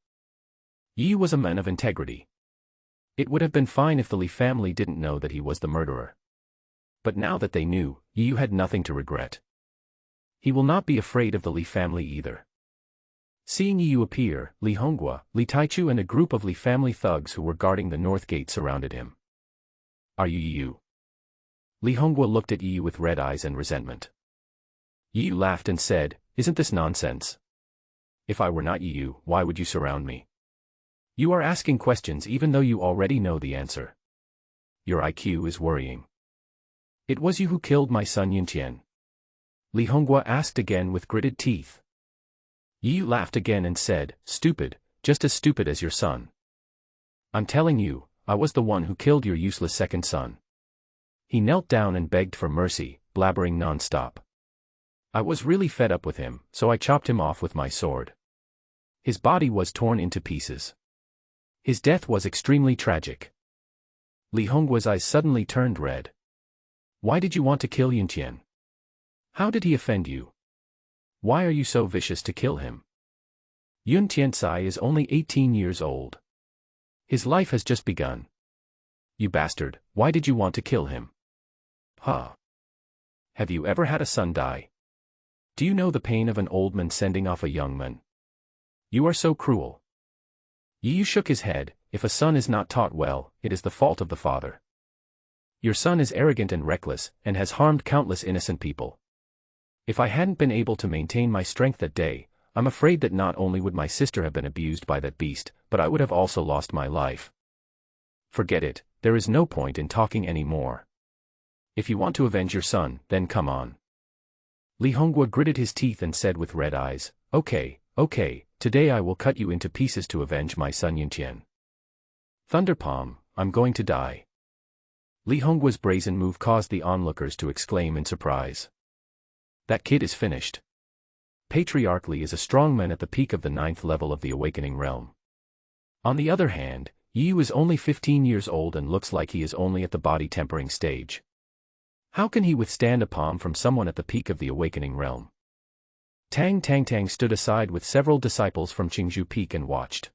Yi was a man of integrity. It would have been fine if the Li family didn't know that he was the murderer. But now that they knew, Yi had nothing to regret. He will not be afraid of the Li family either. Seeing Yi appear, Li Honghua, Li Taichu and a group of Li family thugs who were guarding the north gate surrounded him. "Are you Yi?" Li Honghua looked at Yi with red eyes and resentment. Yi laughed and said, "Isn't this nonsense? If I were not Yi, why would you surround me? You are asking questions even though you already know the answer. Your IQ is worrying." "It was you who killed my son Yuntian?" Li Honghua asked again with gritted teeth. Yi laughed again and said, "Stupid, just as stupid as your son. I'm telling you, I was the one who killed your useless second son." He knelt down and begged for mercy, blabbering non-stop. "I was really fed up with him, so I chopped him off with my sword. His body was torn into pieces. His death was extremely tragic." Li Honghua's eyes suddenly turned red. "Why did you want to kill Yuntian? How did he offend you? Why are you so vicious to kill him? Yun Tianzai is only 18 years old. His life has just begun. You bastard, why did you want to kill him? Huh? Have you ever had a son die? Do you know the pain of an old man sending off a young man? You are so cruel." Yi shook his head. "If a son is not taught well, it is the fault of the father. Your son is arrogant and reckless, and has harmed countless innocent people. If I hadn't been able to maintain my strength that day, I'm afraid that not only would my sister have been abused by that beast, but I would have also lost my life. Forget it, there is no point in talking anymore. If you want to avenge your son, then come on." Li Honghua gritted his teeth and said with red eyes, Okay, today I will cut you into pieces to avenge my son Yuntian. Thunderpalm, I'm going to die." Li Honghua's brazen move caused the onlookers to exclaim in surprise. That kid is finished. Patriarch Li is a strong man at the peak of the 9th level of the Awakening Realm. On the other hand, Yu is only 15 years old and looks like he is only at the body tempering stage. How can he withstand a palm from someone at the peak of the Awakening Realm? Tang stood aside with several disciples from Qingzhou Peak and watched.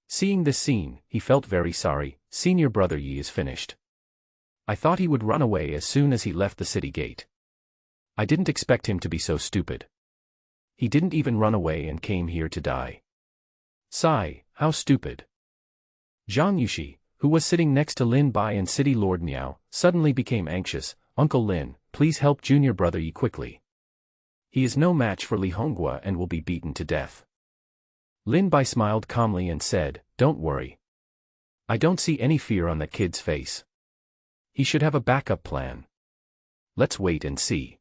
Seeing this scene, he felt very sorry. Senior brother Yi is finished. I thought he would run away as soon as he left the city gate. I didn't expect him to be so stupid. He didn't even run away and came here to die. Sigh, how stupid. Zhang Yushi, who was sitting next to Lin Bai and City Lord Miao, suddenly became anxious. Uncle Lin, please help junior brother Yi quickly. He is no match for Li Honghua and will be beaten to death. Lin Bai smiled calmly and said, Don't worry. I don't see any fear on that kid's face. He should have a backup plan. Let's wait and see.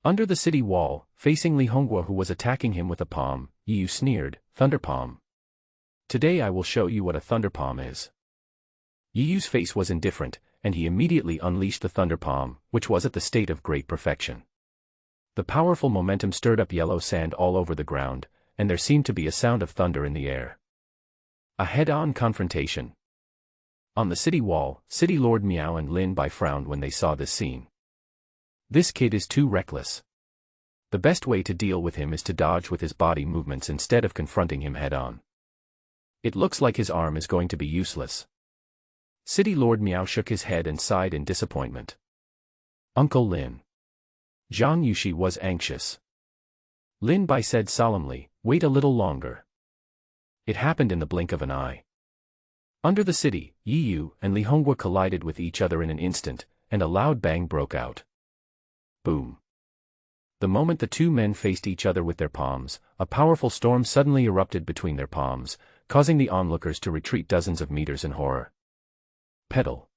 Under the city wall, facing Li Honghua who was attacking him with a palm, Yu sneered, Thunderpalm. Today I will show you what a Thunderpalm is. Yu's face was indifferent, and he immediately unleashed the Thunderpalm, which was at the state of great perfection. The powerful momentum stirred up yellow sand all over the ground, and there seemed to be a sound of thunder in the air. A head-on confrontation. On the city wall, City Lord Miao and Lin Bai frowned when they saw this scene. This kid is too reckless. The best way to deal with him is to dodge with his body movements instead of confronting him head-on. It looks like his arm is going to be useless. City Lord Miao shook his head and sighed in disappointment. Uncle Lin. Zhang Yushi was anxious. Lin Bai said solemnly, wait a little longer. It happened in the blink of an eye. Under the city, Yi Yu and Li Hongwa collided with each other in an instant, and a loud bang broke out. Boom. The moment the two men faced each other with their palms, a powerful storm suddenly erupted between their palms, causing the onlookers to retreat dozens of meters in horror. Pedal.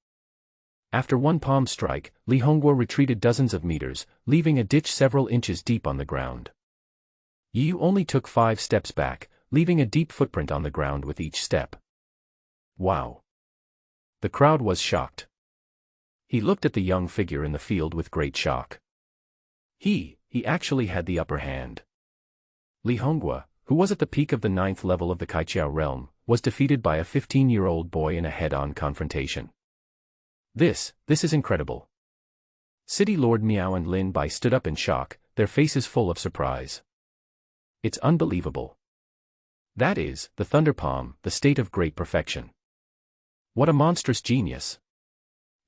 After one palm strike, Li Hongwa retreated dozens of meters, leaving a ditch several inches deep on the ground. Yi Yu only took 5 steps back, leaving a deep footprint on the ground with each step. Wow. The crowd was shocked. He looked at the young figure in the field with great shock. He actually had the upper hand. Li Hongwa, who was at the peak of the 9th level of the Kaiqiao realm, was defeated by a 15-year-old boy in a head-on confrontation. This is incredible. City Lord Miao and Lin Bai stood up in shock, their faces full of surprise. It's unbelievable. That is, the Thunder Palm, the state of great perfection. What a monstrous genius.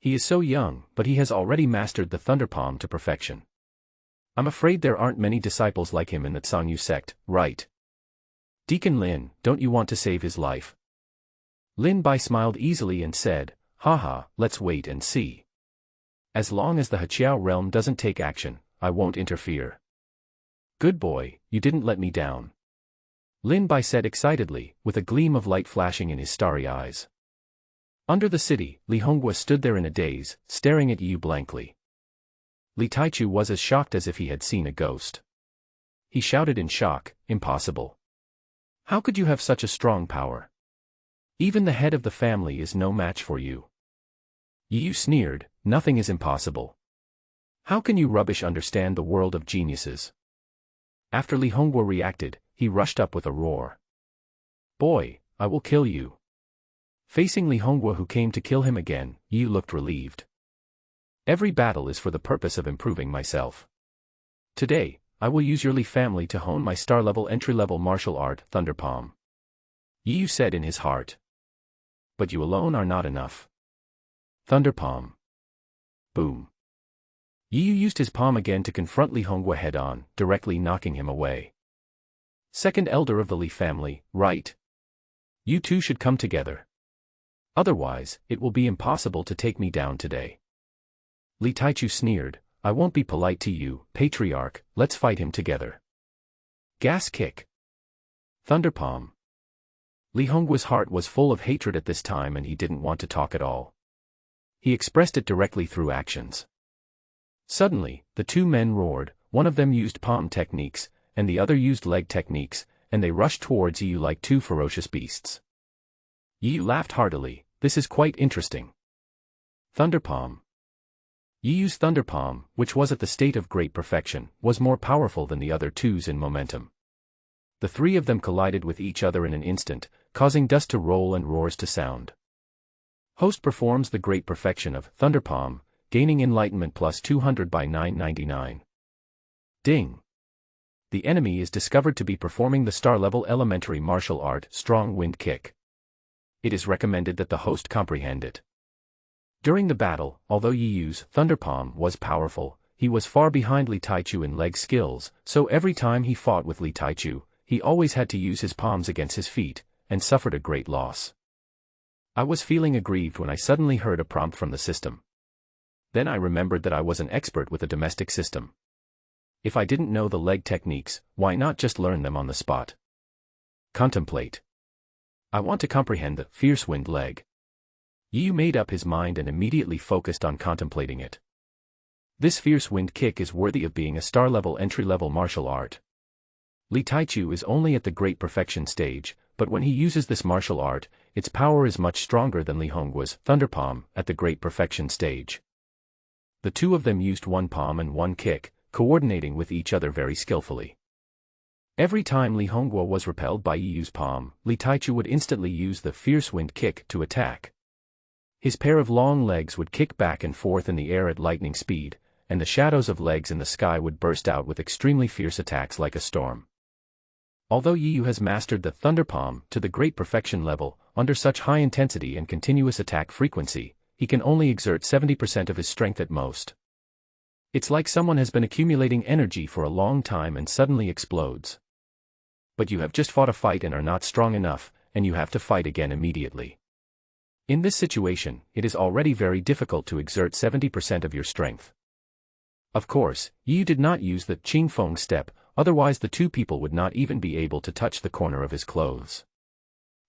He is so young, but he has already mastered the Thunder Palm to perfection. I'm afraid there aren't many disciples like him in the Zhang Yu sect, right? Deacon Lin, don't you want to save his life? Lin Bai smiled easily and said, haha, let's wait and see. As long as the Heqiao realm doesn't take action, I won't interfere. Good boy, you didn't let me down. Lin Bai said excitedly, with a gleam of light flashing in his starry eyes. Under the city, Li Hongwa stood there in a daze, staring at Yi Yu blankly. Li Taichu was as shocked as if he had seen a ghost. He shouted in shock, impossible. How could you have such a strong power? Even the head of the family is no match for you. Yi Yu sneered, nothing is impossible. How can you rubbish understand the world of geniuses? After Li Hongwa reacted, he rushed up with a roar. Boy, I will kill you. Facing Li Hongwa who came to kill him again, Yi Yu looked relieved. Every battle is for the purpose of improving myself. Today, I will use your Li family to hone my star-level entry-level martial art, Thunder Palm. Yi Yu said in his heart. But you alone are not enough. Thunder Palm. Boom. Yi Yu used his palm again to confront Li Hongwa head-on, directly knocking him away. Second elder of the Li family, right? You two should come together. Otherwise, it will be impossible to take me down today. Li Taichu sneered, I won't be polite to you, patriarch, let's fight him together. Gas kick. Thunder Palm. Li Hongwa's heart was full of hatred at this time and he didn't want to talk at all. He expressed it directly through actions. Suddenly, the two men roared, one of them used palm techniques, and the other used leg techniques, and they rushed towards Yi Yu like two ferocious beasts. Yi Yu laughed heartily, this is quite interesting. Thunder Palm. Yi Yu's Thunder Palm, which was at the state of great perfection, was more powerful than the other two's in momentum. The three of them collided with each other in an instant, causing dust to roll and roars to sound. Host performs the great perfection of Thunder Palm, gaining enlightenment plus 200 by 999. Ding. The enemy is discovered to be performing the star-level elementary martial art, Strong Wind Kick. It is recommended that the host comprehend it. During the battle, although Yi Yu's Thunder Palm was powerful, he was far behind Li Taichu in leg skills, so every time he fought with Li Taichu, he always had to use his palms against his feet, and suffered a great loss. I was feeling aggrieved when I suddenly heard a prompt from the system. Then I remembered that I was an expert with a domestic system. If I didn't know the leg techniques, why not just learn them on the spot? Contemplate. I want to comprehend the fierce wind leg. Yi Yu made up his mind and immediately focused on contemplating it. This fierce wind kick is worthy of being a star-level entry-level martial art. Li Taichu is only at the great perfection stage, but when he uses this martial art, its power is much stronger than Li Hongwa's Thunder Palm at the great perfection stage. The two of them used one palm and one kick, coordinating with each other very skillfully. Every time Li Hongwa was repelled by Yi Yu's palm, Li Taichu would instantly use the fierce wind kick to attack. His pair of long legs would kick back and forth in the air at lightning speed, and the shadows of legs in the sky would burst out with extremely fierce attacks like a storm. Although Yu has mastered the Thunder Palm to the great perfection level, under such high intensity and continuous attack frequency, he can only exert 70% of his strength at most. It's like someone has been accumulating energy for a long time and suddenly explodes. But you have just fought a fight and are not strong enough, and you have to fight again immediately. In this situation, it is already very difficult to exert 70% of your strength. Of course, Yu did not use the Qing Feng step, otherwise the two people would not even be able to touch the corner of his clothes.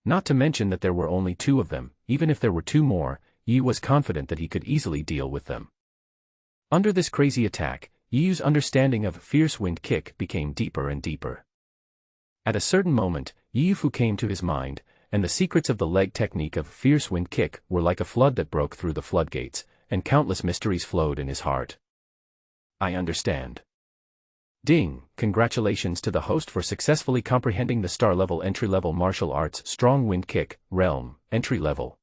Not to mention that there were only two of them. Even if there were two more, Yu was confident that he could easily deal with them. Under this crazy attack, Yu's understanding of fierce wind kick became deeper and deeper. At a certain moment, Yu Fu came to his mind, and the secrets of the leg technique of fierce wind kick were like a flood that broke through the floodgates, and countless mysteries flowed in his heart. I understand. Ding! Congratulations to the host for successfully comprehending the star-level entry-level martial arts strong wind kick, realm, entry-level.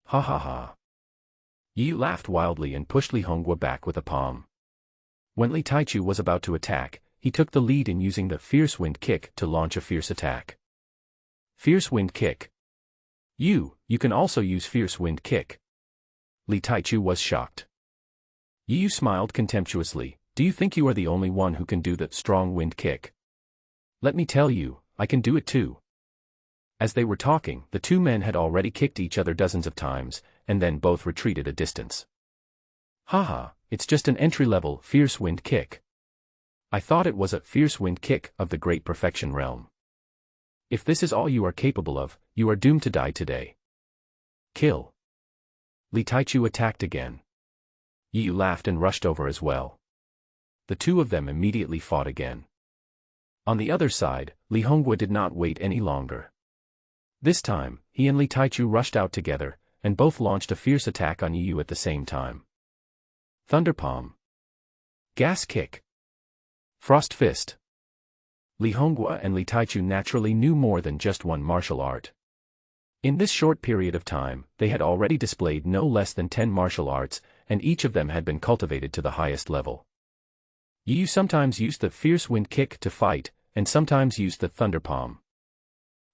Ha ha ha. Yu laughed wildly and pushed Li Hongwa back with a palm. When Li Taichu was about to attack, he took the lead in using the fierce wind kick to launch a fierce attack. Fierce wind kick. You can also use fierce wind kick. Li Taichu was shocked. Yu smiled contemptuously. Do you think you are the only one who can do the strong wind kick? Let me tell you, I can do it too. As they were talking, the two men had already kicked each other dozens of times, and then both retreated a distance. Haha, it's just an entry-level fierce wind kick. I thought it was a fierce wind kick of the great perfection realm. If this is all you are capable of, you are doomed to die today. Kill. Li Taichu attacked again. Yu laughed and rushed over as well. The two of them immediately fought again. On the other side, Li Hongwa did not wait any longer. This time, he and Li Taichu rushed out together, and both launched a fierce attack on Yu at the same time. Thunder Palm. Gas Kick. Frost Fist. Li Hongwa and Li Taichu naturally knew more than just one martial art. In this short period of time, they had already displayed no less than 10 martial arts, and each of them had been cultivated to the highest level. Yu sometimes used the fierce wind kick to fight, and sometimes used the thunder palm.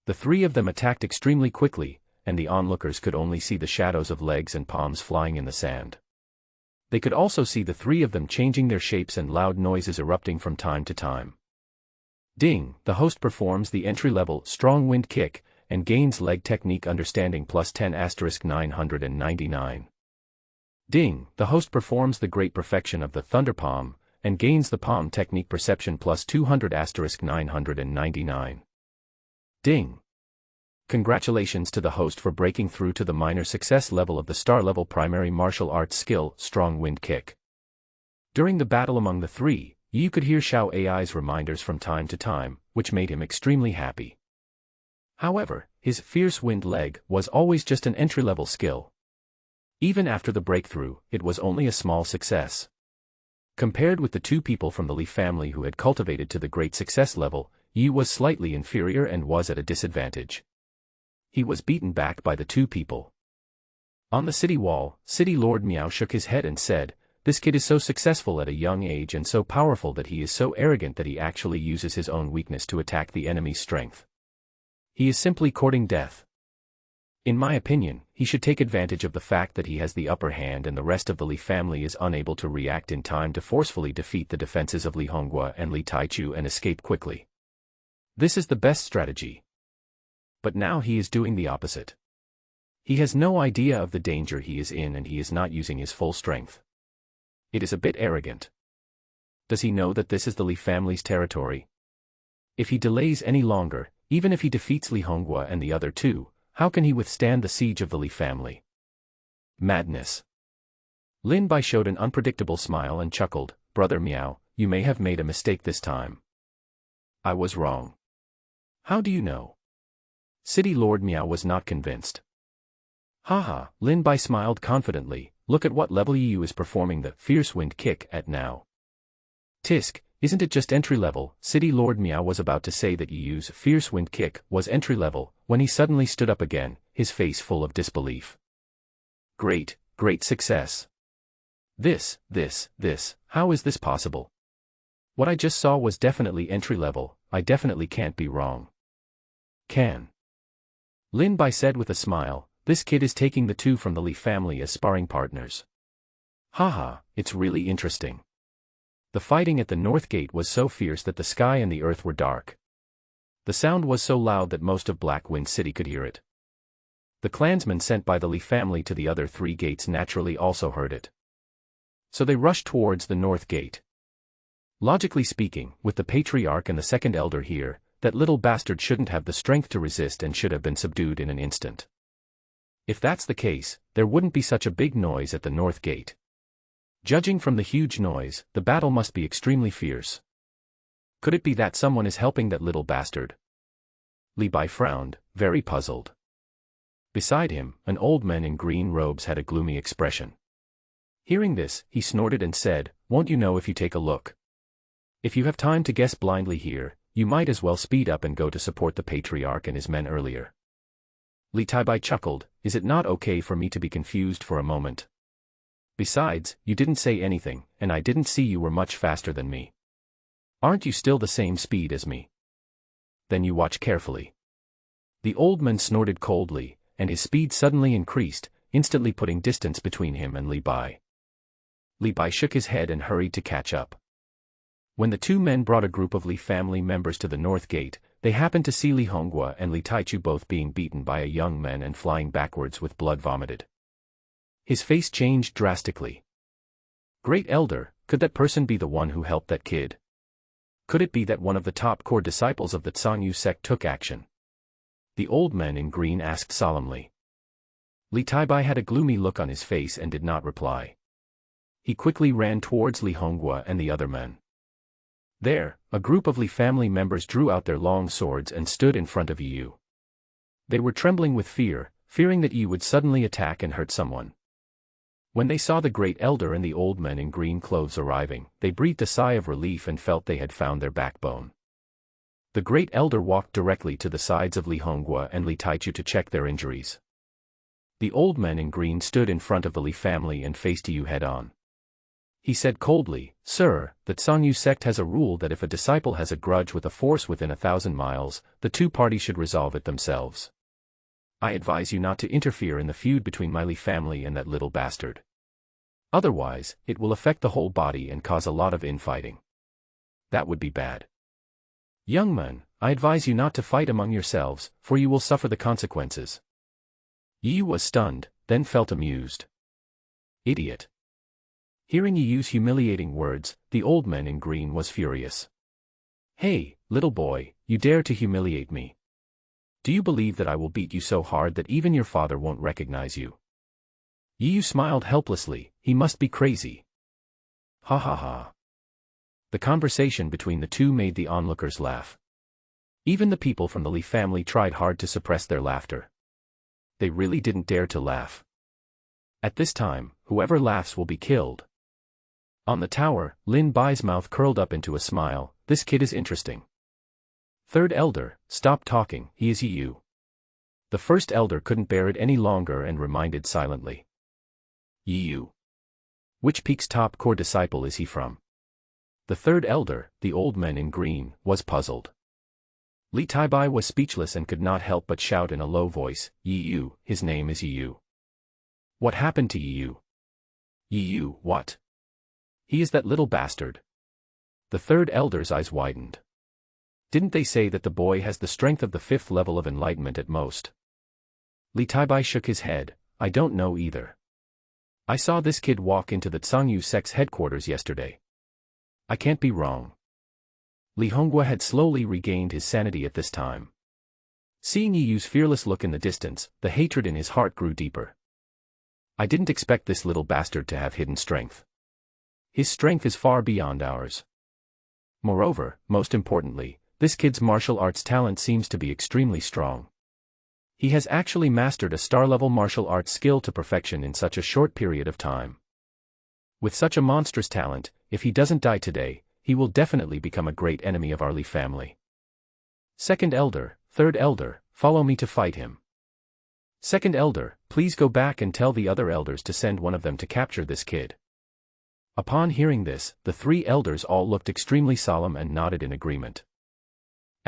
The three of them attacked extremely quickly, and the onlookers could only see the shadows of legs and palms flying in the sand. They could also see the three of them changing their shapes and loud noises erupting from time to time. Ding! The host performs the entry-level strong wind kick, and gains leg technique understanding plus 10*999. Ding! The host performs the great perfection of the thunder palm, and gains the palm technique perception plus 200*999. Ding! Congratulations to the host for breaking through to the minor success level of the star-level primary martial arts skill, strong wind kick. During the battle among the three, Yu could hear Xiao Ai's reminders from time to time, which made him extremely happy. However, his fierce wind leg was always just an entry-level skill. Even after the breakthrough, it was only a small success. Compared with the two people from the Li family who had cultivated to the great success level, Yu was slightly inferior and was at a disadvantage. He was beaten back by the two people. On the city wall, City Lord Miao shook his head and said, "This kid is so successful at a young age and so powerful that he is so arrogant that he actually uses his own weakness to attack the enemy's strength. He is simply courting death. In my opinion, he should take advantage of the fact that he has the upper hand and the rest of the Li family is unable to react in time to forcefully defeat the defenses of Li Hongwa and Li Taichu and escape quickly. This is the best strategy. But now he is doing the opposite. He has no idea of the danger he is in and he is not using his full strength. It is a bit arrogant. Does he know that this is the Li family's territory? If he delays any longer, even if he defeats Li Hongwa and the other two, how can he withstand the siege of the Li family? Madness." Lin Bai showed an unpredictable smile and chuckled, "Brother Miao, you may have made a mistake this time." "I was wrong." "How do you know?" City Lord Miao was not convinced. "Haha," Lin Bai smiled confidently, "look at what level Yu is performing the fierce wind kick at now." "Tisk, isn't it just entry-level?" City Lord Miao was about to say that Yu's fierce wind kick was entry-level, when he suddenly stood up again, his face full of disbelief. Great success. This, how is this possible? What I just saw was definitely entry-level, I definitely can't be wrong. Can. Lin Bai said with a smile, this kid is taking the two from the Li family as sparring partners. Haha, it's really interesting. The fighting at the North Gate was so fierce that the sky and the earth were dark. The sound was so loud that most of Black Wind City could hear it. The clansmen sent by the Li family to the other 3 gates naturally also heard it. So they rushed towards the North Gate. Logically speaking, with the patriarch and the second elder here, that little bastard shouldn't have the strength to resist and should have been subdued in an instant. If that's the case, there wouldn't be such a big noise at the North Gate. Judging from the huge noise, the battle must be extremely fierce. Could it be that someone is helping that little bastard? Li Bai frowned, very puzzled. Beside him, an old man in green robes had a gloomy expression. Hearing this, he snorted and said, won't you know if you take a look? If you have time to guess blindly here, you might as well speed up and go to support the patriarch and his men earlier. Li Taibai chuckled, is it not okay for me to be confused for a moment? Besides, you didn't say anything, and I didn't see you were much faster than me. Aren't you still the same speed as me? Then you watch carefully. The old man snorted coldly, and his speed suddenly increased, instantly putting distance between him and Li Bai. Li Bai shook his head and hurried to catch up. When the 2 men brought a group of Li family members to the North Gate, they happened to see Li Honghua and Li Taichu both being beaten by a young man and flying backwards with blood vomited. His face changed drastically. Great Elder, could that person be the one who helped that kid? Could it be that one of the top core disciples of the Zhangyu sect took action? The old man in green asked solemnly. Li Taibai had a gloomy look on his face and did not reply. He quickly ran towards Li Honghua and the other men. There, a group of Li family members drew out their long swords and stood in front of Yu. They were trembling with fear, fearing that Yu would suddenly attack and hurt someone. When they saw the great elder and the old men in green clothes arriving, they breathed a sigh of relief and felt they had found their backbone. The great elder walked directly to the sides of Li Honghua and Li Taichu to check their injuries. The old men in green stood in front of the Li family and faced Yu head-on. He said coldly, Sir, the Zhangyu sect has a rule that if a disciple has a grudge with a force within 1,000 miles, the 2 parties should resolve it themselves. I advise you not to interfere in the feud between my Li family and that little bastard. Otherwise, it will affect the whole body and cause a lot of infighting. That would be bad. Young men, I advise you not to fight among yourselves, for you will suffer the consequences. Yu was stunned, then felt amused. Idiot. Hearing Yi use humiliating words, the old man in green was furious. Hey, little boy, you dare to humiliate me. Do you believe that I will beat you so hard that even your father won't recognize you? Yi smiled helplessly, he must be crazy. Ha ha ha. The conversation between the 2 made the onlookers laugh. Even the people from the Li family tried hard to suppress their laughter. They really didn't dare to laugh. At this time, whoever laughs will be killed. On the tower, Lin Bai's mouth curled up into a smile, this kid is interesting. Third elder, stop talking, he is Yu. The first elder couldn't bear it any longer and reminded silently. Yu. Which peak's top core disciple is he from? The third elder, the old man in green, was puzzled. Li Taibai was speechless and could not help but shout in a low voice, Yu, his name is Yu. What happened to Yu? Yu, what? He is that little bastard. The third elder's eyes widened. Didn't they say that the boy has the strength of the 5th level of enlightenment at most? Li Taibai shook his head, I don't know either. I saw this kid walk into the Zhangyu sect's headquarters yesterday. I can't be wrong. Li Honghua had slowly regained his sanity at this time. Seeing Yu's fearless look in the distance, the hatred in his heart grew deeper. I didn't expect this little bastard to have hidden strength. His strength is far beyond ours. Moreover, most importantly, this kid's martial arts talent seems to be extremely strong. He has actually mastered a star-level martial arts skill to perfection in such a short period of time. With such a monstrous talent, if he doesn't die today, he will definitely become a great enemy of our Li family. Second elder, third elder, follow me to fight him. Second elder, please go back and tell the other elders to send one of them to capture this kid. Upon hearing this, the 3 elders all looked extremely solemn and nodded in agreement.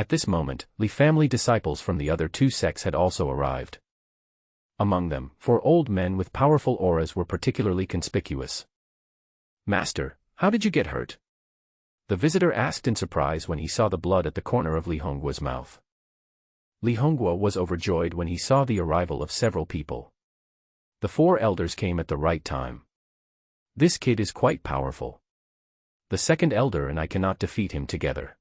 At this moment, Li family disciples from the other two sects had also arrived. Among them, 4 old men with powerful auras were particularly conspicuous. "Master, how did you get hurt?" The visitor asked in surprise when he saw the blood at the corner of Li Hongguo's mouth. Li Hongguo was overjoyed when he saw the arrival of several people. The 4 elders came at the right time. "This kid is quite powerful. The second elder and I cannot defeat him together.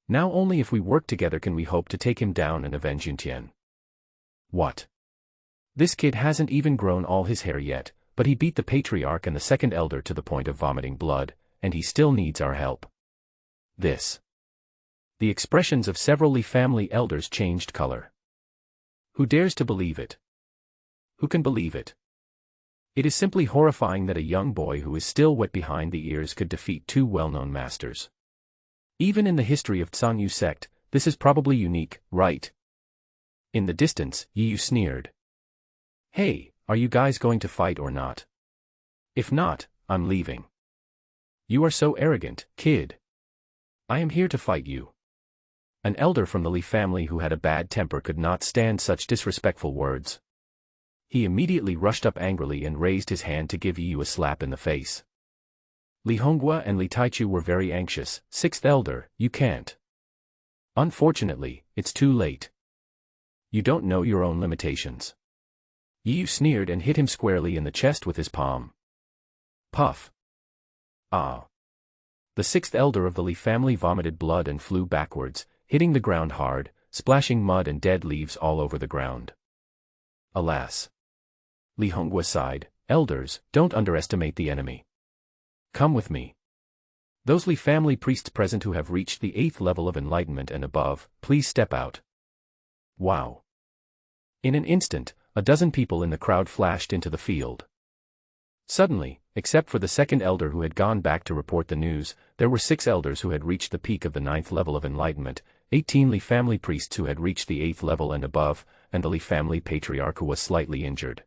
Now only if we work together can we hope to take him down and avenge Yuntian." "What? This kid hasn't even grown all his hair yet, but he beat the patriarch and the second elder to the point of vomiting blood, and he still needs our help." This. The expressions of several Li family elders changed color. Who dares to believe it? Who can believe it? It is simply horrifying that a young boy who is still wet behind the ears could defeat 2 well-known masters. Even in the history of Sanyu sect, this is probably unique, right? In the distance, Yu sneered. "Hey, are you guys going to fight or not? If not, I'm leaving." "You are so arrogant, kid. I am here to fight you." An elder from the Li family who had a bad temper could not stand such disrespectful words. He immediately rushed up angrily and raised his hand to give Yu a slap in the face. Li Hongguo and Li Taichu were very anxious. "Sixth elder, you can't. Unfortunately, it's too late. You don't know your own limitations." Yu sneered and hit him squarely in the chest with his palm. Puff. Ah. The 6th elder of the Li family vomited blood and flew backwards, hitting the ground hard, splashing mud and dead leaves all over the ground. Alas. Li Hongguo sighed, "Elders, don't underestimate the enemy. Come with me. Those Li family priests present who have reached the 8th level of enlightenment and above, please step out." Wow. In an instant, a dozen people in the crowd flashed into the field. Suddenly, except for the 2nd elder who had gone back to report the news, there were 6 elders who had reached the peak of the 9th level of enlightenment, 18 Li family priests who had reached the 8th level and above, and the Li family patriarch who was slightly injured.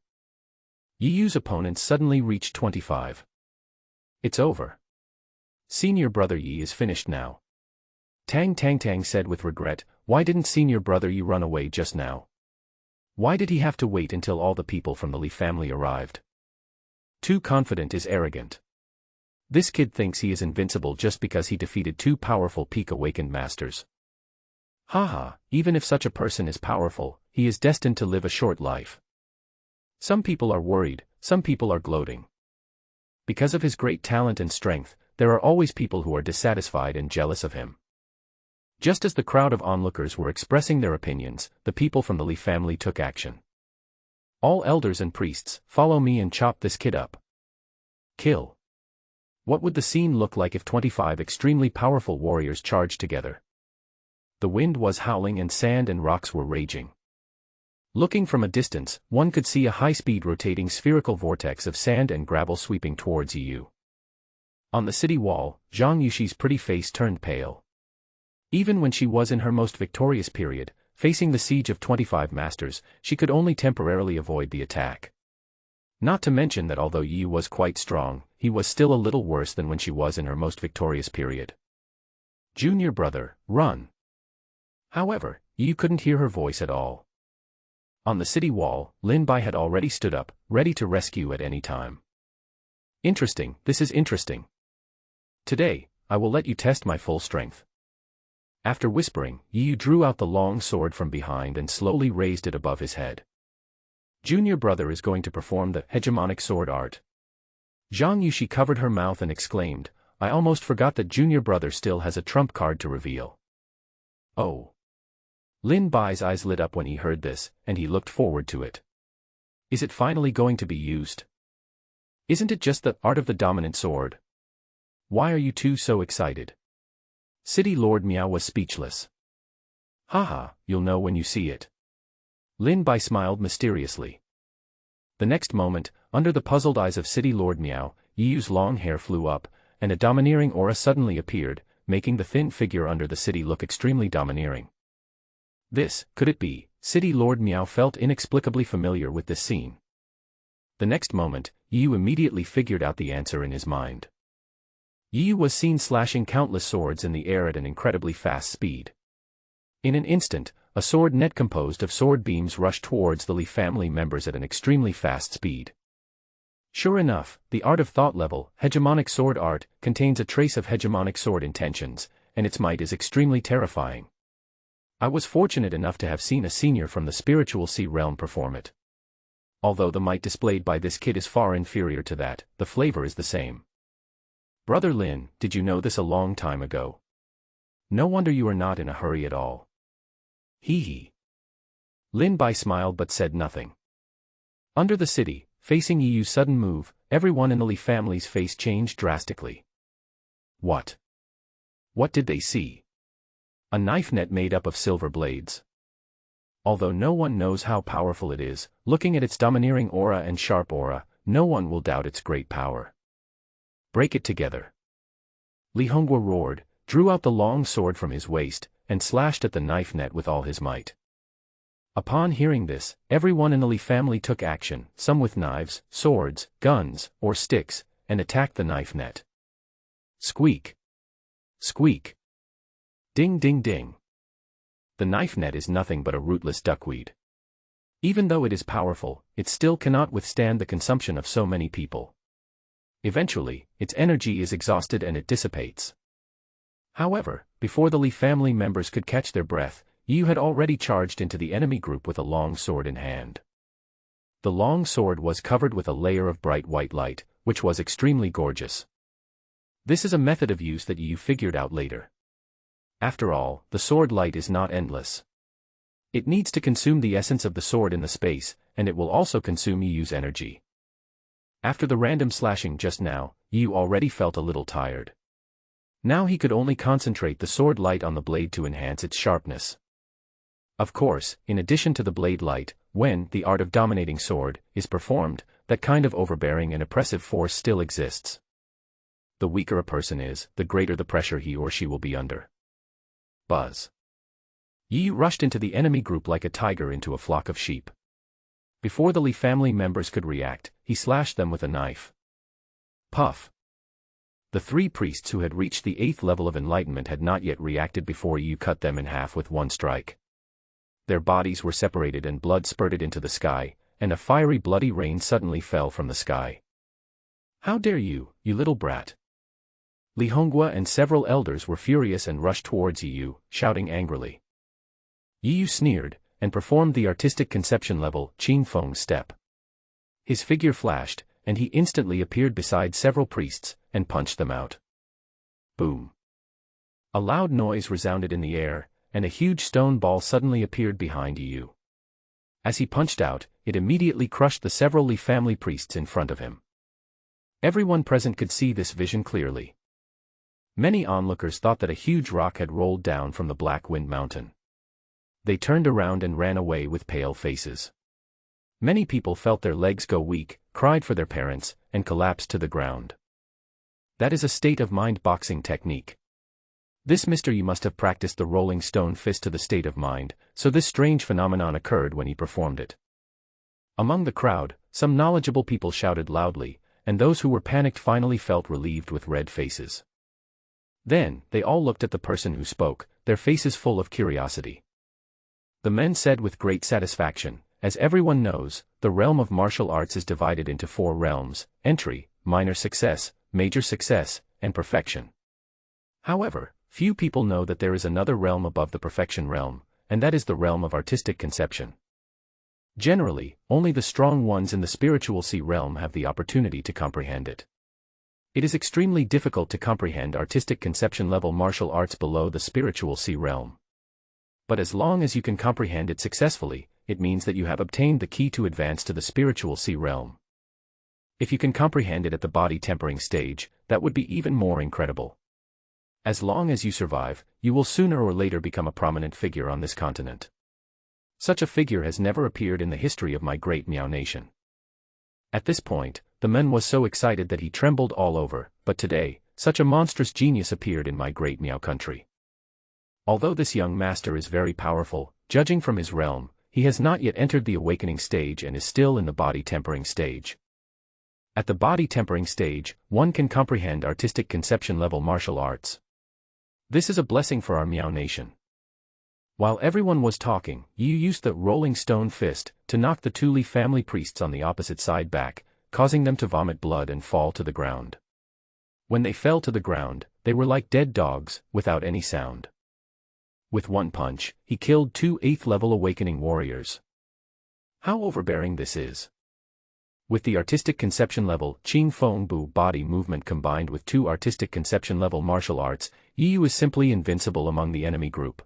Yiyu's opponents suddenly reached 25. "It's over. Senior brother Yi is finished now." Tang Tang said with regret, "Why didn't senior brother Yi run away just now? Why did he have to wait until all the people from the Li family arrived? Too confident is arrogant. This kid thinks he is invincible just because he defeated 2 powerful peak-awakened masters. Haha, even if such a person is powerful, he is destined to live a short life." Some people are worried, some people are gloating. Because of his great talent and strength, there are always people who are dissatisfied and jealous of him. Just as the crowd of onlookers were expressing their opinions, the people from the Li family took action. "All elders and priests, follow me and chop this kid up. Kill." What would the scene look like if 25 extremely powerful warriors charged together? The wind was howling and sand and rocks were raging. Looking from a distance, one could see a high-speed rotating spherical vortex of sand and gravel sweeping towards Yu. On the city wall, Zhang Yushi's pretty face turned pale. Even when she was in her most victorious period, facing the siege of 25 masters, she could only temporarily avoid the attack. Not to mention that although Yu was quite strong, he was still a little worse than when she was in her most victorious period. "Junior brother, run." However, Yu couldn't hear her voice at all. On the city wall, Lin Bai had already stood up, ready to rescue at any time. "Interesting, this is interesting. Today, I will let you test my full strength." After whispering, Yu drew out the long sword from behind and slowly raised it above his head. "Junior brother is going to perform the hegemonic sword art." Zhang Yushi covered her mouth and exclaimed, "I almost forgot that junior brother still has a trump card to reveal." Oh. Lin Bai's eyes lit up when he heard this, and he looked forward to it. Is it finally going to be used? Isn't it just the art of the dominant sword? Why are you two so excited? City Lord Miao was speechless. "Haha, you'll know when you see it." Lin Bai smiled mysteriously. The next moment, under the puzzled eyes of City Lord Miao, Yiyu's long hair flew up, and a domineering aura suddenly appeared, making the thin figure under the city look extremely domineering. This, could it be? City Lord Miao felt inexplicably familiar with this scene. The next moment, Yiyu immediately figured out the answer in his mind. Yiyu was seen slashing countless swords in the air at an incredibly fast speed. In an instant, a sword net composed of sword beams rushed towards the Li family members at an extremely fast speed. Sure enough, the art of thought level, hegemonic sword art, contains a trace of hegemonic sword intentions, and its might is extremely terrifying. I was fortunate enough to have seen a senior from the spiritual sea realm perform it. Although the might displayed by this kid is far inferior to that, the flavor is the same. Brother Lin, did you know this a long time ago? No wonder you are not in a hurry at all. Hee hee. Lin Bai smiled but said nothing. Under the city, facing Yi's sudden move, everyone in the Li family's face changed drastically. What? What did they see? A knife net made up of silver blades. Although no one knows how powerful it is, looking at its domineering aura and sharp aura, no one will doubt its great power. Break it together. Li Hongguo roared, drew out the long sword from his waist, and slashed at the knife net with all his might. Upon hearing this, everyone in the Li family took action, some with knives, swords, guns, or sticks, and attacked the knife net. Squeak! Squeak! Ding ding ding! The knife net is nothing but a rootless duckweed. Even though it is powerful, it still cannot withstand the consumption of so many people. Eventually, its energy is exhausted and it dissipates. However, before the Li family members could catch their breath, Yu had already charged into the enemy group with a long sword in hand. The long sword was covered with a layer of bright white light, which was extremely gorgeous. This is a method of use that Yu figured out later. After all, the sword light is not endless. It needs to consume the essence of the sword in the space, and it will also consume Yu's energy. After the random slashing just now, Yu already felt a little tired. Now he could only concentrate the sword light on the blade to enhance its sharpness. Of course, in addition to the blade light, when the art of dominating sword is performed, that kind of overbearing and oppressive force still exists. The weaker a person is, the greater the pressure he or she will be under. Buzz. Yi rushed into the enemy group like a tiger into a flock of sheep. Before the Li family members could react, he slashed them with a knife. Puff. The three priests who had reached the 8th level of enlightenment had not yet reacted before Yi cut them in half with one strike. Their bodies were separated and blood spurted into the sky, and a fiery bloody rain suddenly fell from the sky. How dare you, you little brat! Li Hongguo and several elders were furious and rushed towards Yu, shouting angrily. Yu sneered, and performed the artistic conception level Qing Feng step. His figure flashed, and he instantly appeared beside several priests, and punched them out. Boom! A loud noise resounded in the air, and a huge stone ball suddenly appeared behind Yu. As he punched out, it immediately crushed the several Li family priests in front of him. Everyone present could see this vision clearly. Many onlookers thought that a huge rock had rolled down from the Black Wind Mountain. They turned around and ran away with pale faces. Many people felt their legs go weak, cried for their parents, and collapsed to the ground. That is a state-of-mind boxing technique. This Mr. Yu must have practiced the rolling stone fist to the state of mind, so this strange phenomenon occurred when he performed it. Among the crowd, some knowledgeable people shouted loudly, and those who were panicked finally felt relieved with red faces. Then, they all looked at the person who spoke, their faces full of curiosity. The men said with great satisfaction, as everyone knows, the realm of martial arts is divided into 4 realms: entry, minor success, major success, and perfection. However, few people know that there is another realm above the perfection realm, and that is the realm of artistic conception. Generally, only the strong ones in the spiritual sea realm have the opportunity to comprehend it. It is extremely difficult to comprehend artistic conception level martial arts below the spiritual sea realm. But as long as you can comprehend it successfully, it means that you have obtained the key to advance to the spiritual sea realm. If you can comprehend it at the body tempering stage, that would be even more incredible. As long as you survive, you will sooner or later become a prominent figure on this continent. Such a figure has never appeared in the history of my great Miao nation. At this point, the man was so excited that he trembled all over, but today, such a monstrous genius appeared in my great Miao country. Although this young master is very powerful, judging from his realm, he has not yet entered the awakening stage and is still in the body tempering stage. At the body tempering stage, one can comprehend artistic conception level martial arts. This is a blessing for our Miao nation. While everyone was talking, Yu used the rolling stone fist to knock the two Li family priests on the opposite side back, causing them to vomit blood and fall to the ground. When they fell to the ground, they were like dead dogs, without any sound. With one punch, he killed two 8th-level awakening warriors. How overbearing this is. With the artistic conception level Qing Feng Bu body movement combined with two artistic conception level martial arts, Yu is simply invincible among the enemy group.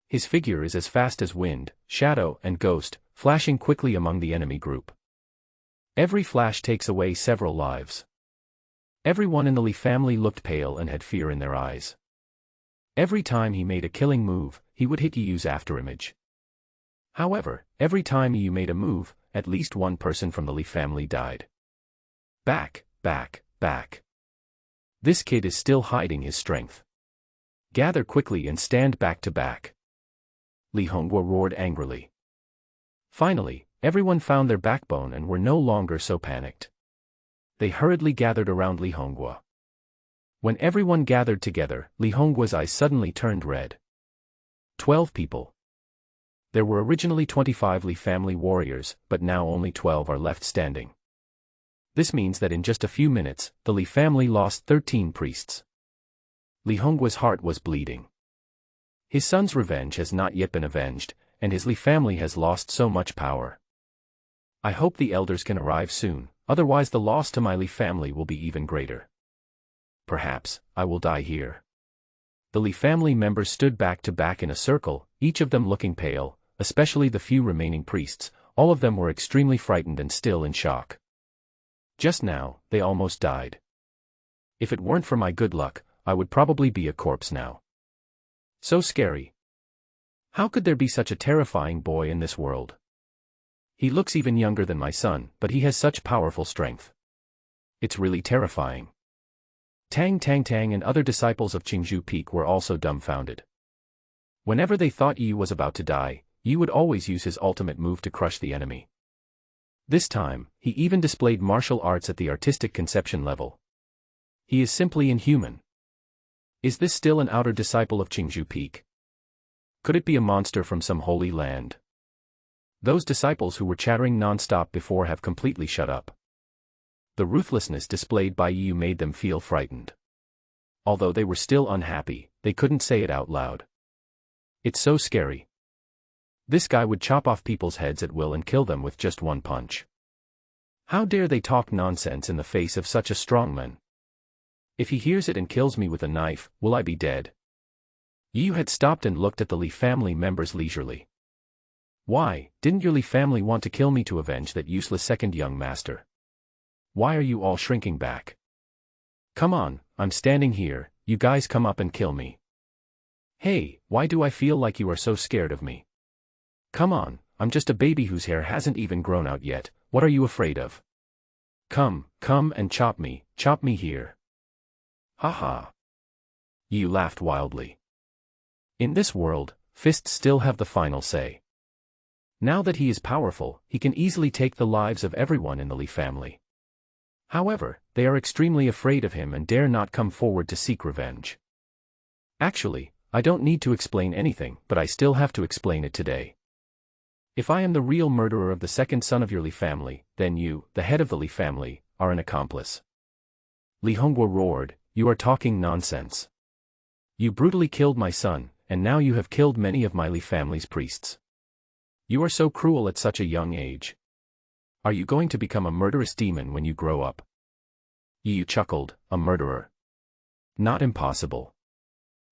His figure is as fast as wind, shadow, and ghost, flashing quickly among the enemy group. Every flash takes away several lives. Everyone in the Li family looked pale and had fear in their eyes. Every time he made a killing move, he would hit Yu's afterimage. However, every time Yu made a move, at least one person from the Li family died. Back, back, back. This kid is still hiding his strength. Gather quickly and stand back to back. Li Hongguo roared angrily. Finally, everyone found their backbone and were no longer so panicked. They hurriedly gathered around Li Hongguo. When everyone gathered together, Li Hongguo's eyes suddenly turned red. 12 people. There were originally 25 Li family warriors, but now only 12 are left standing. This means that in just a few minutes, the Li family lost 13 priests. Li Hongguo's heart was bleeding. His son's revenge has not yet been avenged, and his Li family has lost so much power. I hope the elders can arrive soon, otherwise the loss to my Li family will be even greater. Perhaps, I will die here. The Li family members stood back to back in a circle, each of them looking pale, especially the few remaining priests. All of them were extremely frightened and still in shock. Just now, they almost died. If it weren't for my good luck, I would probably be a corpse now. So scary. How could there be such a terrifying boy in this world? He looks even younger than my son, but he has such powerful strength. It's really terrifying. Tang Tang Tang and other disciples of Qingzhou Peak were also dumbfounded. Whenever they thought Yu was about to die, Yu would always use his ultimate move to crush the enemy. This time, he even displayed martial arts at the artistic conception level. He is simply inhuman. Is this still an outer disciple of Qingzhou Peak? Could it be a monster from some holy land? Those disciples who were chattering non-stop before have completely shut up. The ruthlessness displayed by Yu made them feel frightened. Although they were still unhappy, they couldn't say it out loud. It's so scary. This guy would chop off people's heads at will and kill them with just one punch. How dare they talk nonsense in the face of such a strong man? If he hears it and kills me with a knife, will I be dead? Yu had stopped and looked at the Li family members leisurely. Why, didn't your Li family want to kill me to avenge that useless second young master? Why are you all shrinking back? Come on, I'm standing here, you guys come up and kill me. Hey, why do I feel like you are so scared of me? Come on, I'm just a baby whose hair hasn't even grown out yet, what are you afraid of? Come and chop me here. Ha ha. Yu laughed wildly. In this world, fists still have the final say. Now that he is powerful, he can easily take the lives of everyone in the Li family. However, they are extremely afraid of him and dare not come forward to seek revenge. Actually, I don't need to explain anything, but I still have to explain it today. If I am the real murderer of the second son of your Li family, then you, the head of the Li family, are an accomplice. Li Hongguo roared, you are talking nonsense. You brutally killed my son, and now you have killed many of my Li family's priests. You are so cruel at such a young age. Are you going to become a murderous demon when you grow up? Yu chuckled, a murderer. Not impossible.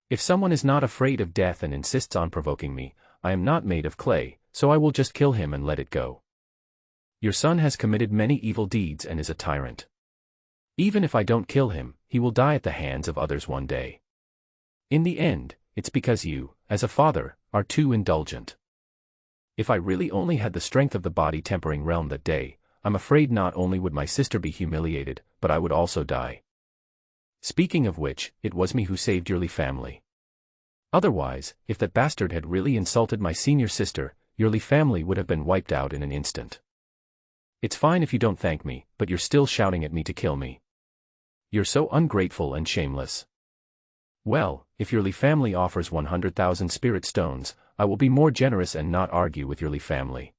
If someone is not afraid of death and insists on provoking me, I am not made of clay, so I will just kill him and let it go. Your son has committed many evil deeds and is a tyrant. Even if I don't kill him, he will die at the hands of others one day. In the end, it's because you, as a father, are too indulgent. If I really only had the strength of the body tempering realm that day, I'm afraid not only would my sister be humiliated, but I would also die. Speaking of which, it was me who saved your Li family. Otherwise, if that bastard had really insulted my senior sister, your Li family would have been wiped out in an instant. It's fine if you don't thank me, but you're still shouting at me to kill me. You're so ungrateful and shameless. Well, if your Li family offers 100,000 spirit stones, I will be more generous and not argue with your Li family.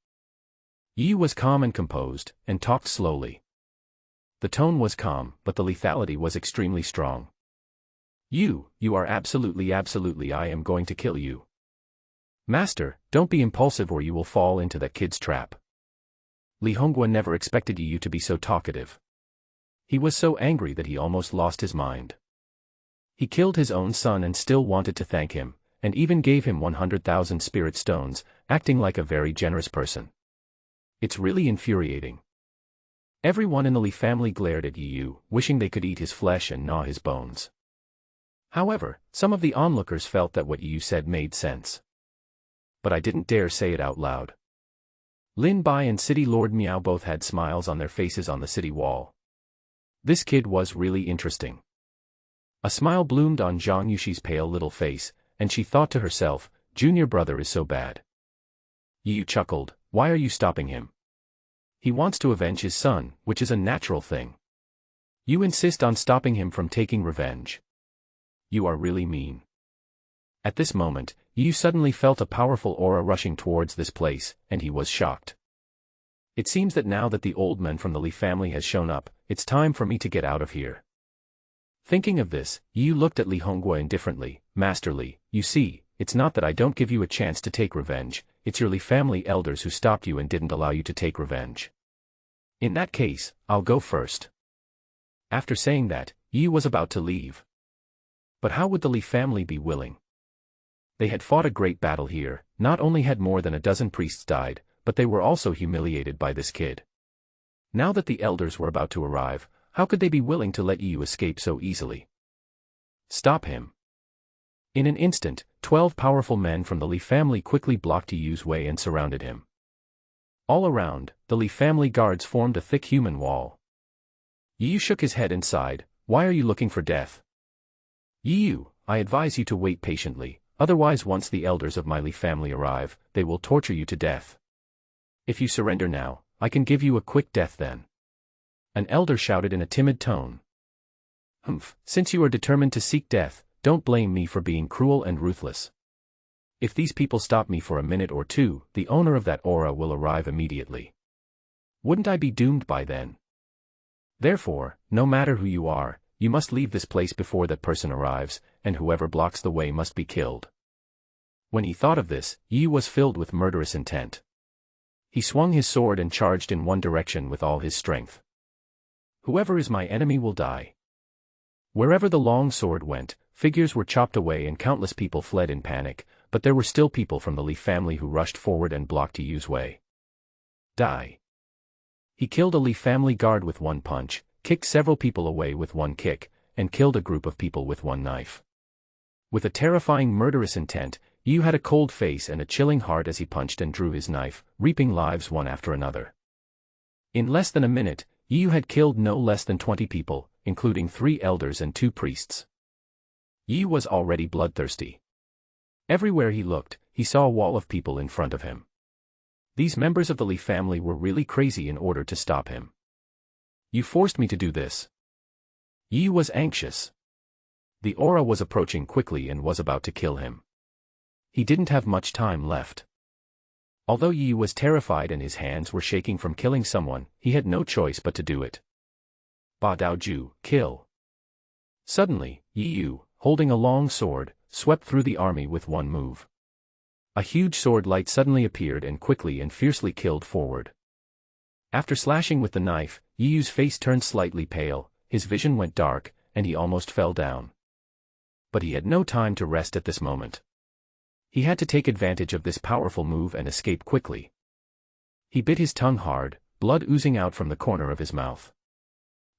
Yi was calm and composed, and talked slowly. The tone was calm, but the lethality was extremely strong. You are absolutely I am going to kill you. Master, don't be impulsive or you will fall into that kid's trap. Li Hongguo never expected you to be so talkative. He was so angry that he almost lost his mind. He killed his own son and still wanted to thank him, and even gave him 100,000 spirit stones, acting like a very generous person. It's really infuriating. Everyone in the Li family glared at Yu, wishing they could eat his flesh and gnaw his bones. However, some of the onlookers felt that what Yu said made sense. But I didn't dare say it out loud. Lin Bai and City Lord Miao both had smiles on their faces on the city wall. This kid was really interesting. A smile bloomed on Zhang Yushi's pale little face, and she thought to herself, junior brother is so bad. Yu chuckled, why are you stopping him? He wants to avenge his son, which is a natural thing. You insist on stopping him from taking revenge. You are really mean. At this moment, Yu suddenly felt a powerful aura rushing towards this place, and he was shocked. It seems that now that the old man from the Li family has shown up, it's time for me to get out of here. Thinking of this, Yu looked at Li Hongguo indifferently. Master Li, you see, it's not that I don't give you a chance to take revenge, it's your Li family elders who stopped you and didn't allow you to take revenge. In that case, I'll go first. After saying that, Yu was about to leave. But how would the Li family be willing? They had fought a great battle here, not only had more than a dozen priests died, but they were also humiliated by this kid. Now that the elders were about to arrive, how could they be willing to let Yu escape so easily? Stop him. In an instant, 12 powerful men from the Li family quickly blocked Yu's way and surrounded him. All around, the Li family guards formed a thick human wall. Yu shook his head and sighed, why are you looking for death? Yu, I advise you to wait patiently, otherwise once the elders of my Li family arrive, they will torture you to death. If you surrender now, I can give you a quick death then. An elder shouted in a timid tone. Humph, since you are determined to seek death, don't blame me for being cruel and ruthless. If these people stop me for a minute or two, the owner of that aura will arrive immediately. Wouldn't I be doomed by then? Therefore, no matter who you are, you must leave this place before that person arrives, and whoever blocks the way must be killed. When he thought of this, Yu was filled with murderous intent. He swung his sword and charged in one direction with all his strength. Whoever is my enemy will die. Wherever the long sword went, figures were chopped away and countless people fled in panic, but there were still people from the Li family who rushed forward and blocked Yu's way. Die. He killed a Li family guard with one punch, kicked several people away with one kick, and killed a group of people with one knife. With a terrifying murderous intent, Yu had a cold face and a chilling heart as he punched and drew his knife, reaping lives one after another. In less than a minute, Yu had killed no less than 20 people, including 3 elders and 2 priests. Yu was already bloodthirsty. Everywhere he looked, he saw a wall of people in front of him. These members of the Li family were really crazy in order to stop him. You forced me to do this. Yu was anxious. The aura was approaching quickly and was about to kill him. He didn't have much time left. Although Yu was terrified and his hands were shaking from killing someone, he had no choice but to do it. Ba Dao Ju, kill. Suddenly, Yu, holding a long sword, swept through the army with one move. A huge sword light suddenly appeared and quickly and fiercely killed forward. After slashing with the knife, Yu's face turned slightly pale, his vision went dark, and he almost fell down. But he had no time to rest at this moment. He had to take advantage of this powerful move and escape quickly. He bit his tongue hard, blood oozing out from the corner of his mouth.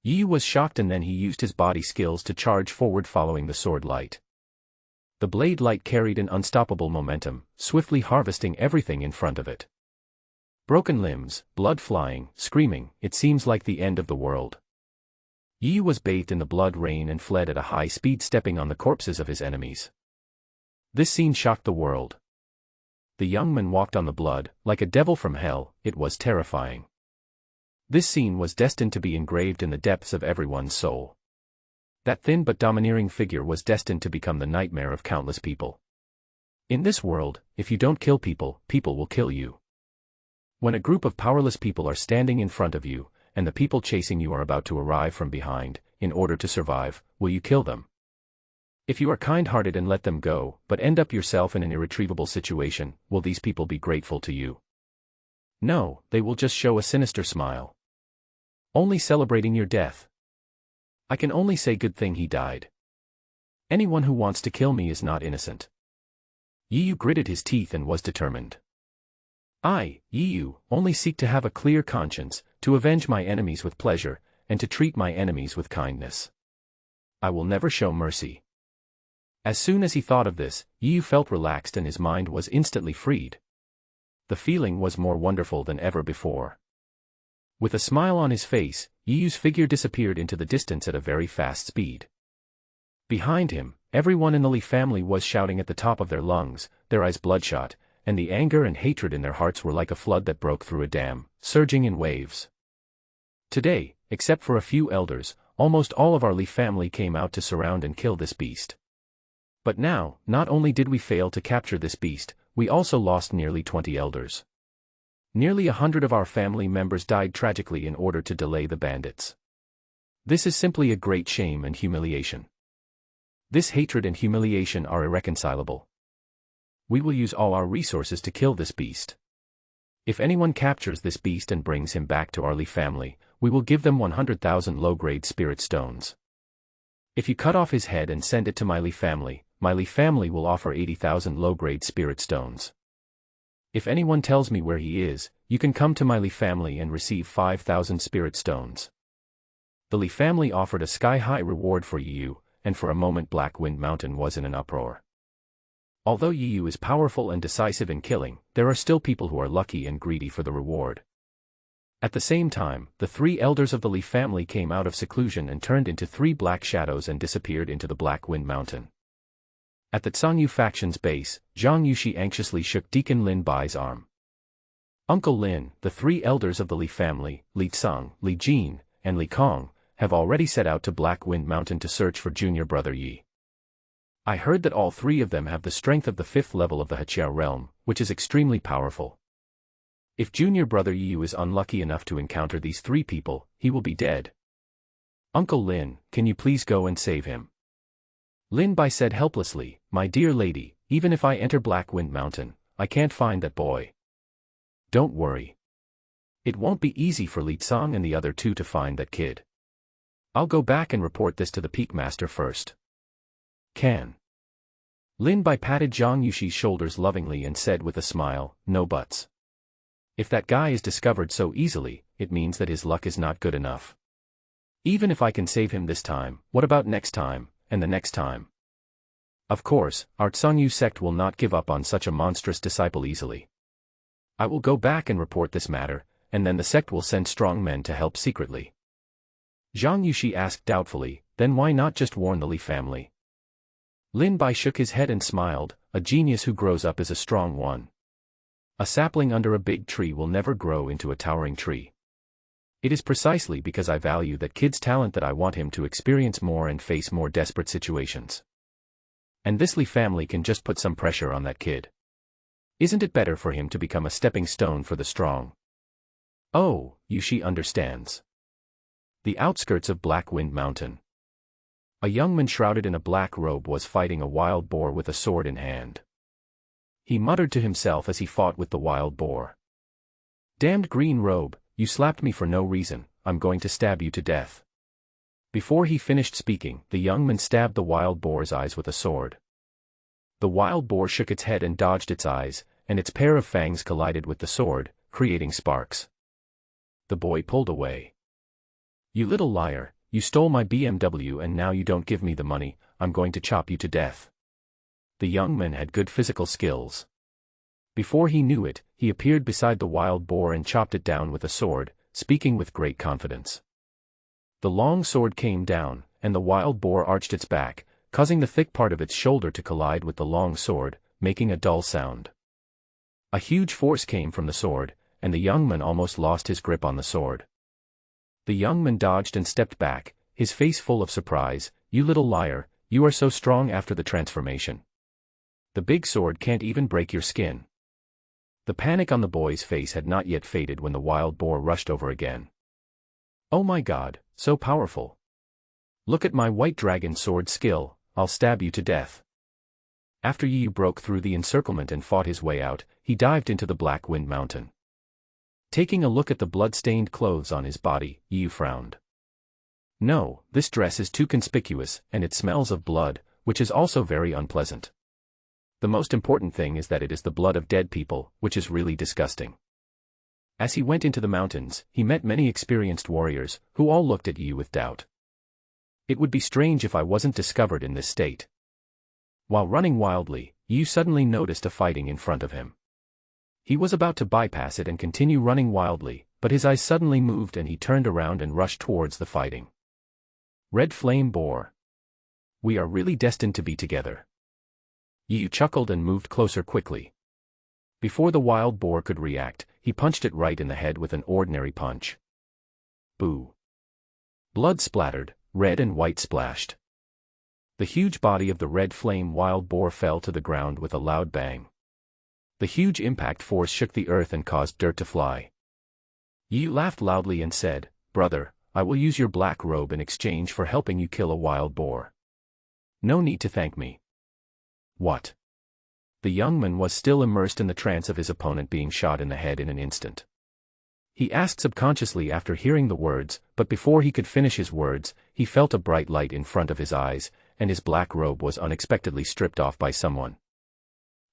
Yu was shocked and then he used his body skills to charge forward following the sword light. The blade light carried an unstoppable momentum, swiftly harvesting everything in front of it. Broken limbs, blood flying, screaming, it seems like the end of the world. Yu was bathed in the blood rain and fled at a high speed, stepping on the corpses of his enemies. This scene shocked the world. The young man walked on the blood, like a devil from hell. It was terrifying. This scene was destined to be engraved in the depths of everyone's soul. That thin but domineering figure was destined to become the nightmare of countless people. In this world, if you don't kill people, people will kill you. When a group of powerless people are standing in front of you, and the people chasing you are about to arrive from behind, in order to survive, will you kill them? If you are kind-hearted and let them go, but end up yourself in an irretrievable situation, will these people be grateful to you? No, they will just show a sinister smile. Only celebrating your death. I can only say good thing he died. Anyone who wants to kill me is not innocent. Yiyu gritted his teeth and was determined. I, Yiyu, only seek to have a clear conscience, to avenge my enemies with pleasure, and to treat my enemies with kindness. I will never show mercy. As soon as he thought of this, Yiyu felt relaxed and his mind was instantly freed. The feeling was more wonderful than ever before. With a smile on his face, Yiyu's figure disappeared into the distance at a very fast speed. Behind him, everyone in the Li family was shouting at the top of their lungs, their eyes bloodshot, and the anger and hatred in their hearts were like a flood that broke through a dam, surging in waves. Today, except for a few elders, almost all of our Li family came out to surround and kill this beast. But now, not only did we fail to capture this beast, we also lost nearly 20 elders. Nearly 100 of our family members died tragically in order to delay the bandits. This is simply a great shame and humiliation. This hatred and humiliation are irreconcilable. We will use all our resources to kill this beast. If anyone captures this beast and brings him back to our Li family, we will give them 100,000 low-grade spirit stones. If you cut off his head and send it to my Li family will offer 80,000 low-grade spirit stones. If anyone tells me where he is, you can come to my Li family and receive 5,000 spirit stones. The Li family offered a sky-high reward for Yiyu, and for a moment Black Wind Mountain was in an uproar. Although Yiyu is powerful and decisive in killing, there are still people who are lucky and greedy for the reward. At the same time, the 3 elders of the Li family came out of seclusion and turned into 3 black shadows and disappeared into the Black Wind Mountain. At the Zhangyu faction's base, Zhang Yuxi anxiously shook Deacon Lin Bai's arm. Uncle Lin, the 3 elders of the Li family, Li Tsang, Li Jin, and Li Kong, have already set out to Black Wind Mountain to search for junior brother Yi. I heard that all 3 of them have the strength of the 5th level of the Heqiao realm, which is extremely powerful. If junior brother Yiyu is unlucky enough to encounter these 3 people, he will be dead. Uncle Lin, can you please go and save him? Lin Bai said helplessly, my dear lady, even if I enter Black Wind Mountain, I can't find that boy. Don't worry. It won't be easy for Li Tsang and the other 2 to find that kid. I'll go back and report this to the Peak Master first. Can. Lin Bai patted Zhang Yuxi's shoulders lovingly and said with a smile, no buts. If that guy is discovered so easily, it means that his luck is not good enough. Even if I can save him this time, what about next time, and the next time? Of course, our Zhangyu sect will not give up on such a monstrous disciple easily. I will go back and report this matter, and then the sect will send strong men to help secretly. Zhang Yuxi asked doubtfully, then why not just warn the Li family? Lin Bai shook his head and smiled, a genius who grows up is a strong one. A sapling under a big tree will never grow into a towering tree. It is precisely because I value that kid's talent that I want him to experience more and face more desperate situations. And this Li family can just put some pressure on that kid. Isn't it better for him to become a stepping stone for the strong? Oh, Yuxi understands. The outskirts of Black Wind Mountain. A young man shrouded in a black robe was fighting a wild boar with a sword in hand. He muttered to himself as he fought with the wild boar. Damned green robe, you slapped me for no reason, I'm going to stab you to death. Before he finished speaking, the young man stabbed the wild boar's eyes with a sword. The wild boar shook its head and dodged its eyes, and its pair of fangs collided with the sword, creating sparks. The boy pulled away. You little liar, you stole my BMW and now you don't give me the money, I'm going to chop you to death. The young man had good physical skills. Before he knew it, he appeared beside the wild boar and chopped it down with a sword, speaking with great confidence. The long sword came down, and the wild boar arched its back, causing the thick part of its shoulder to collide with the long sword, making a dull sound. A huge force came from the sword, and the young man almost lost his grip on the sword. The young man dodged and stepped back, his face full of surprise. "You little liar, you are so strong after the transformation. The big sword can't even break your skin." The panic on the boy's face had not yet faded when the wild boar rushed over again. "Oh my God, so powerful. Look at my white dragon sword skill, I'll stab you to death." After Yu broke through the encirclement and fought his way out, he dived into the Black Wind Mountain. Taking a look at the blood-stained clothes on his body, Yu frowned. "No, this dress is too conspicuous, and it smells of blood, which is also very unpleasant. The most important thing is that it is the blood of dead people, which is really disgusting." As he went into the mountains, he met many experienced warriors, who all looked at Yu with doubt. "It would be strange if I wasn't discovered in this state." While running wildly, Yu suddenly noticed a fighting in front of him. He was about to bypass it and continue running wildly, but his eyes suddenly moved and he turned around and rushed towards the fighting. Red Flame Boar. We are really destined to be together. Yu chuckled and moved closer quickly. Before the wild boar could react, he punched it right in the head with an ordinary punch. Boo. Blood splattered, red and white splashed. The huge body of the red flame wild boar fell to the ground with a loud bang. The huge impact force shook the earth and caused dirt to fly. Yu laughed loudly and said, "Brother, I will use your black robe in exchange for helping you kill a wild boar. No need to thank me." What? The young man was still immersed in the trance of his opponent being shot in the head in an instant. He asked subconsciously after hearing the words, but before he could finish his words, he felt a bright light in front of his eyes, and his black robe was unexpectedly stripped off by someone.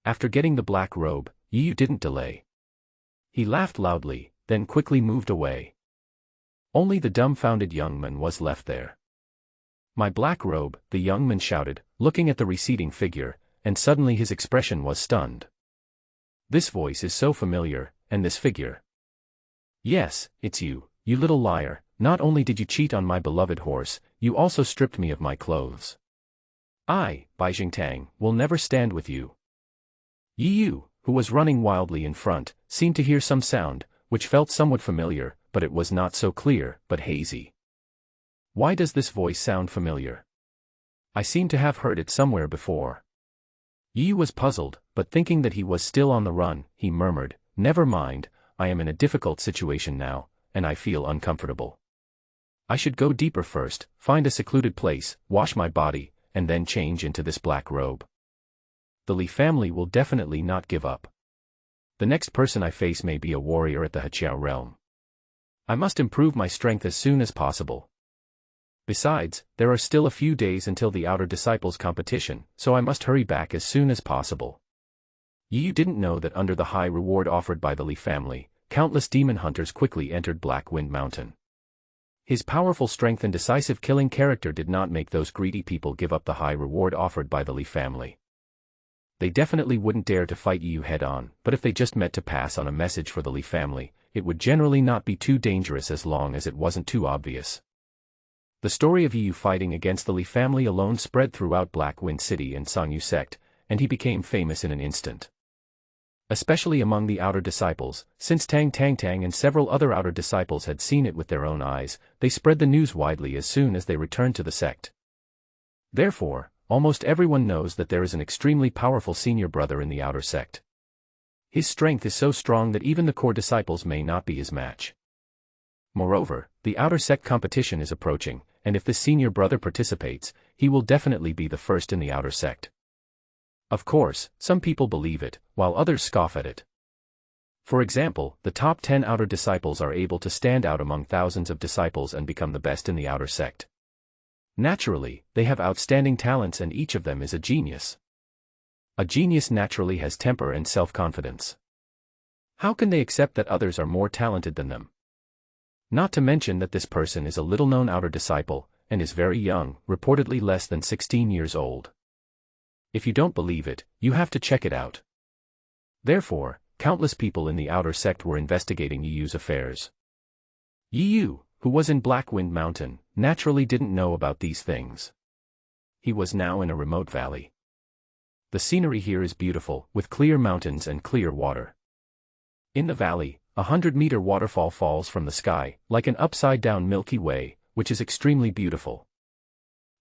After getting the black robe, Yu didn't delay. He laughed loudly, then quickly moved away. Only the dumbfounded young man was left there. "My black robe," the young man shouted, looking at the receding figure, and suddenly his expression was stunned. This voice is so familiar, and this figure. "Yes, it's you, you little liar. Not only did you cheat on my beloved horse, you also stripped me of my clothes. I, Bai Jingtang, will never stand with you." Yu, who was running wildly in front, seemed to hear some sound, which felt somewhat familiar, but it was not so clear, but hazy. Why does this voice sound familiar? I seem to have heard it somewhere before. Yu was puzzled, but thinking that he was still on the run, he murmured, "Never mind, I am in a difficult situation now, and I feel uncomfortable. I should go deeper first, find a secluded place, wash my body, and then change into this black robe. The Li family will definitely not give up. The next person I face may be a warrior at the Heqiao realm. I must improve my strength as soon as possible. Besides, there are still a few days until the Outer Disciples competition, so I must hurry back as soon as possible." Yu didn't know that under the high reward offered by the Li family, countless demon hunters quickly entered Black Wind Mountain. His powerful strength and decisive killing character did not make those greedy people give up the high reward offered by the Li family. They definitely wouldn't dare to fight Yu head-on, but if they just met to pass on a message for the Li family, it would generally not be too dangerous as long as it wasn't too obvious. The story of Yu fighting against the Li family alone spread throughout Black Wind City and Sangyu sect, and he became famous in an instant. Especially among the Outer Disciples, since Tang and several other Outer Disciples had seen it with their own eyes, they spread the news widely as soon as they returned to the sect. Therefore, almost everyone knows that there is an extremely powerful senior brother in the Outer sect. His strength is so strong that even the core disciples may not be his match. Moreover, the Outer sect competition is approaching, and if this senior brother participates, he will definitely be the first in the Outer sect. Of course, some people believe it, while others scoff at it. For example, the top 10 Outer Disciples are able to stand out among thousands of disciples and become the best in the Outer sect. Naturally, they have outstanding talents and each of them is a genius. A genius naturally has temper and self-confidence. How can they accept that others are more talented than them? Not to mention that this person is a little-known Outer Disciple, and is very young, reportedly less than 16 years old. If you don't believe it, you have to check it out. Therefore, countless people in the Outer sect were investigating Yu's affairs. Yu, who was in Black Wind Mountain, naturally didn't know about these things. He was now in a remote valley. The scenery here is beautiful, with clear mountains and clear water. In the valley, a 100-meter waterfall falls from the sky, like an upside-down Milky Way, which is extremely beautiful.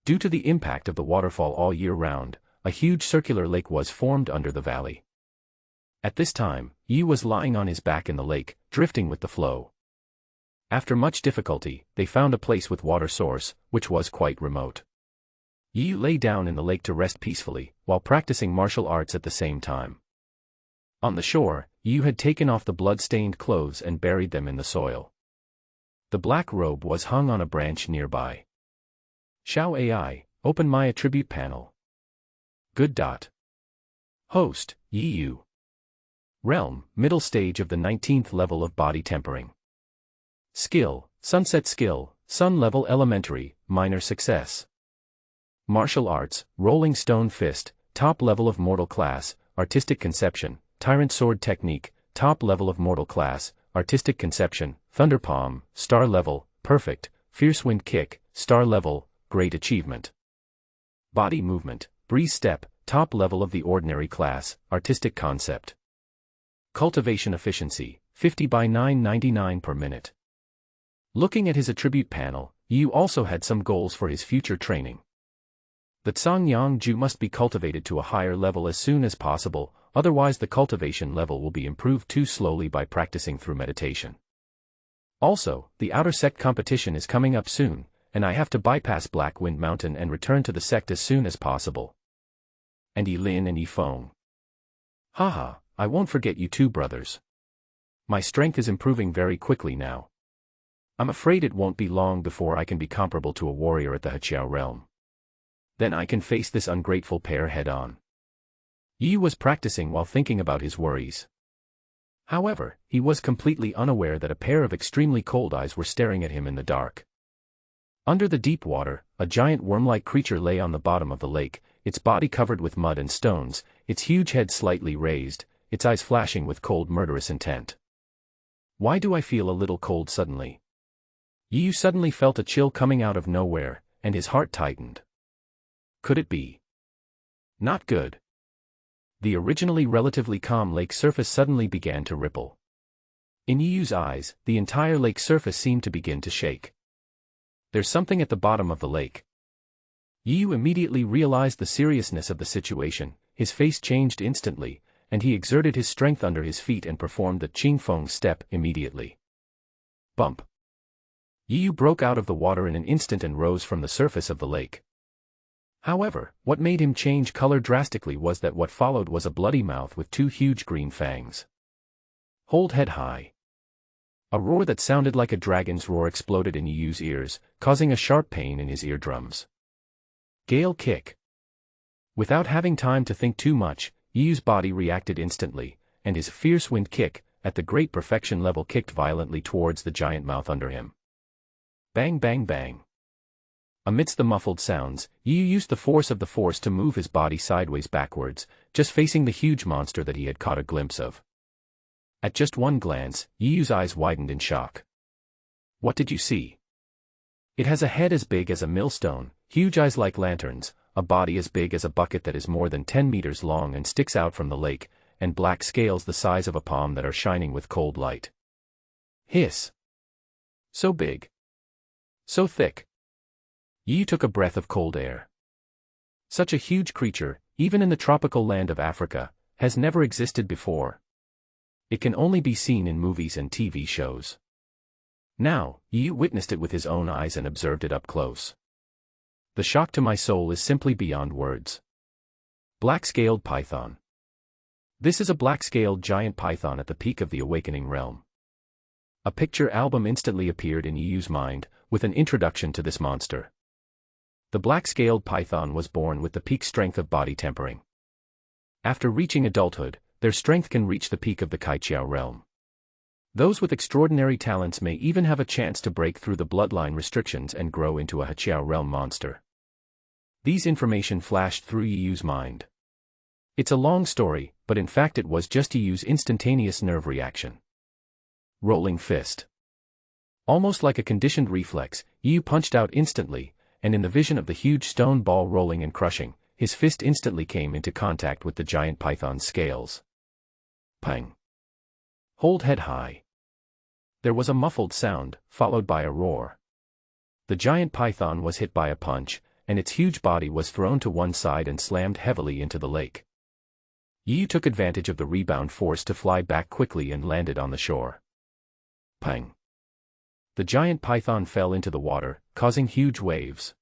Due to the impact of the waterfall all year round, a huge circular lake was formed under the valley. At this time, Yi was lying on his back in the lake, drifting with the flow. After much difficulty, they found a place with water source, which was quite remote. Yi lay down in the lake to rest peacefully, while practicing martial arts at the same time. On the shore, Yi had taken off the blood-stained clothes and buried them in the soil. The black robe was hung on a branch nearby. Xiao AI, open my attribute panel. Good. Host, Yi. Realm, middle stage of the 19th level of body tempering. Skill, sunset skill, sun level elementary, minor success. Martial arts, rolling stone fist, top level of mortal class, artistic conception, tyrant sword technique, top level of mortal class, artistic conception, thunder palm, star level, perfect, fierce wind kick, star level, great achievement. Body movement, breeze step, top level of the ordinary class, artistic concept. Cultivation efficiency, 50 by 999 per minute. Looking at his attribute panel, Yu also had some goals for his future training. The Cangyang Ju must be cultivated to a higher level as soon as possible, otherwise the cultivation level will be improved too slowly by practicing through meditation. Also, the outer sect competition is coming up soon, and I have to bypass Black Wind Mountain and return to the sect as soon as possible. And Lin and Feng. Haha, I won't forget you two brothers. My strength is improving very quickly now. I'm afraid it won't be long before I can be comparable to a warrior at the Heqiao realm. Then I can face this ungrateful pair head-on. Yi was practicing while thinking about his worries. However, he was completely unaware that a pair of extremely cold eyes were staring at him in the dark. Under the deep water, a giant worm-like creature lay on the bottom of the lake, its body covered with mud and stones, its huge head slightly raised, its eyes flashing with cold murderous intent. Why do I feel a little cold suddenly? Yi suddenly felt a chill coming out of nowhere, and his heart tightened. Could it be? Not good. The originally relatively calm lake surface suddenly began to ripple. In Yi's eyes, the entire lake surface seemed to begin to shake. There's something at the bottom of the lake. Yi immediately realized the seriousness of the situation, his face changed instantly, and he exerted his strength under his feet and performed the Qingfeng step immediately. Bump. Yi broke out of the water in an instant and rose from the surface of the lake. However, what made him change color drastically was that what followed was a bloody mouth with two huge green fangs. Hold head high. A roar that sounded like a dragon's roar exploded in Yi's ears, causing a sharp pain in his eardrums. Gale kick. Without having time to think too much, Yi's body reacted instantly, and his fierce wind kick, at the great perfection level, kicked violently towards the giant mouth under him. Bang bang bang. Amidst the muffled sounds, Yi used the force of the force to move his body sideways backwards, just facing the huge monster that he had caught a glimpse of. At just one glance, Yi's eyes widened in shock. What did you see? It has a head as big as a millstone, huge eyes like lanterns, a body as big as a bucket that is more than 10 meters long and sticks out from the lake, and black scales the size of a palm that are shining with cold light. Hiss. So big. So thick. Yi took a breath of cold air. Such a huge creature, even in the tropical land of Africa, has never existed before. It can only be seen in movies and TV shows. Now, Yi witnessed it with his own eyes and observed it up close. The shock to my soul is simply beyond words. Black-scaled python. This is a black-scaled giant python at the peak of the awakening realm. A picture album instantly appeared in Yi's mind, with an introduction to this monster. The black-scaled python was born with the peak strength of body tempering. After reaching adulthood, their strength can reach the peak of the Kaiqiao realm. Those with extraordinary talents may even have a chance to break through the bloodline restrictions and grow into a Heqiao realm monster. These information flashed through Yi's mind. It's a long story, but in fact it was just Yi's instantaneous nerve reaction. Rolling fist. Almost like a conditioned reflex, Yi punched out instantly, and in the vision of the huge stone ball rolling and crushing, his fist instantly came into contact with the giant python's scales. Pang. Hold head high. There was a muffled sound, followed by a roar. The giant python was hit by a punch, and its huge body was thrown to one side and slammed heavily into the lake. Yu took advantage of the rebound force to fly back quickly and landed on the shore. Pang! The giant python fell into the water, causing huge waves.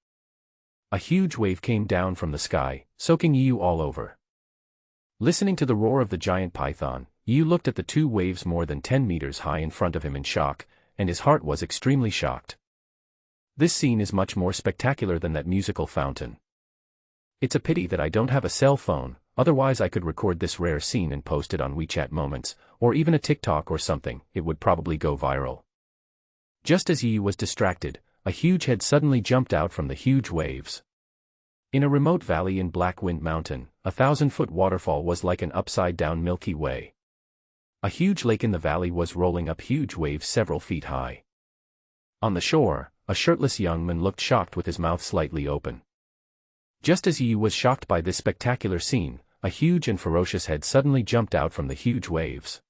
A huge wave came down from the sky, soaking Yu all over. Listening to the roar of the giant python, Yu looked at the two waves more than 10 meters high in front of him in shock, and his heart was extremely shocked. This scene is much more spectacular than that musical fountain. It's a pity that I don't have a cell phone, otherwise I could record this rare scene and post it on WeChat Moments, or even a TikTok or something. It would probably go viral. Just as Yu was distracted, a huge head suddenly jumped out from the huge waves. In a remote valley in Black Wind Mountain, a 1,000-foot waterfall was like an upside-down Milky Way. A huge lake in the valley was rolling up huge waves several feet high. On the shore, a shirtless young man looked shocked with his mouth slightly open. Just as Yu was shocked by this spectacular scene, a huge and ferocious head suddenly jumped out from the huge waves.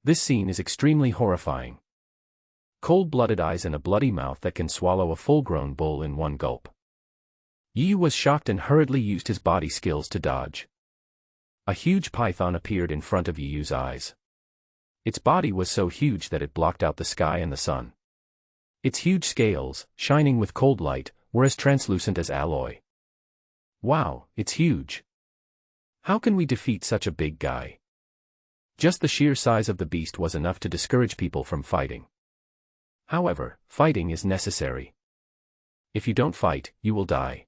This scene is extremely horrifying. Cold-blooded eyes and a bloody mouth that can swallow a full-grown bull in one gulp. Yu was shocked and hurriedly used his body skills to dodge. A huge python appeared in front of Yu's eyes. Its body was so huge that it blocked out the sky and the sun. Its huge scales, shining with cold light, were as translucent as alloy. Wow, it's huge. How can we defeat such a big guy? Just the sheer size of the beast was enough to discourage people from fighting. However, fighting is necessary. If you don't fight, you will die.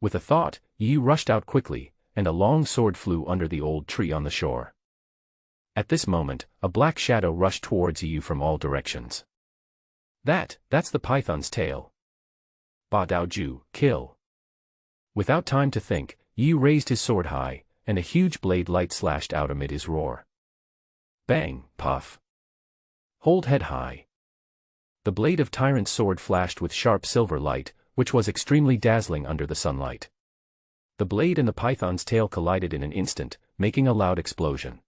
With a thought, Yu rushed out quickly, and a long sword flew under the old tree on the shore. At this moment, a black shadow rushed towards Yu from all directions. That's the python's tail. Ba Dao Ju, kill. Without time to think, Yu raised his sword high, and a huge blade light slashed out amid his roar. Bang, puff. Hold head high. The blade of Tyrant's sword flashed with sharp silver light, which was extremely dazzling under the sunlight. The blade and the python's tail collided in an instant, making a loud explosion.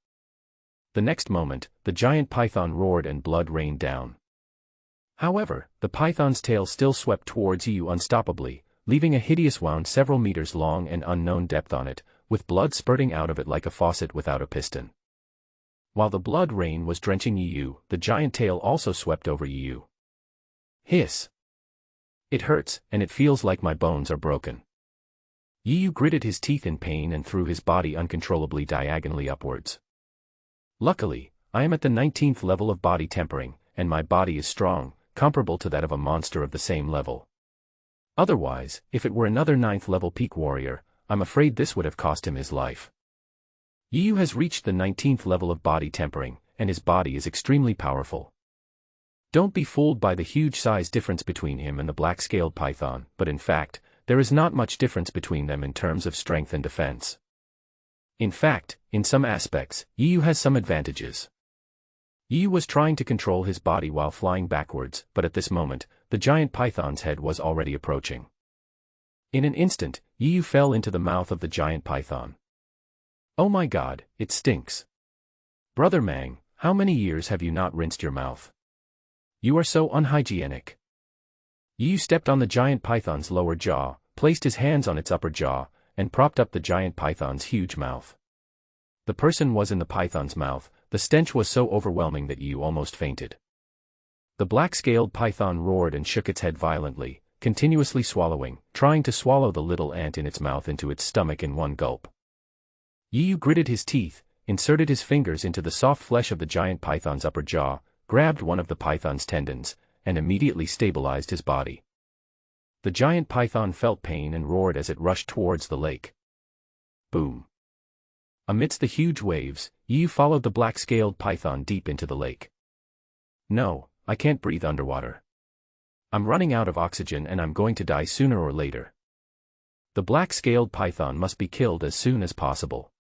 The next moment, the giant python roared and blood rained down. However, the python's tail still swept towards Yu unstoppably, leaving a hideous wound several meters long and unknown depth on it, with blood spurting out of it like a faucet without a piston. While the blood rain was drenching Yu, the giant tail also swept over Yu. Hiss. It hurts, and it feels like my bones are broken. Yu gritted his teeth in pain and threw his body uncontrollably diagonally upwards. Luckily, I am at the 19th level of body tempering, and my body is strong, comparable to that of a monster of the same level. Otherwise, if it were another 9th level peak warrior, I'm afraid this would have cost him his life. Yu has reached the 19th level of body tempering, and his body is extremely powerful. Don't be fooled by the huge size difference between him and the black-scaled python, but in fact, there is not much difference between them in terms of strength and defense. In fact, in some aspects, Yu has some advantages. Yu was trying to control his body while flying backwards, but at this moment, the giant python's head was already approaching. In an instant, Yu fell into the mouth of the giant python. Oh my god, it stinks. Brother Mang, how many years have you not rinsed your mouth? You are so unhygienic. Yu stepped on the giant python's lower jaw, placed his hands on its upper jaw, and propped up the giant python's huge mouth. The person was in the python's mouth. The stench was so overwhelming that Yu almost fainted. The black-scaled python roared and shook its head violently, continuously swallowing, trying to swallow the little ant in its mouth into its stomach in one gulp. Yu gritted his teeth, inserted his fingers into the soft flesh of the giant python's upper jaw, grabbed one of the python's tendons, and immediately stabilized his body. The giant python felt pain and roared as it rushed towards the lake. Boom. Amidst the huge waves, Yu followed the black-scaled python deep into the lake. No, I can't breathe underwater. I'm running out of oxygen and I'm going to die sooner or later. The black-scaled python must be killed as soon as possible.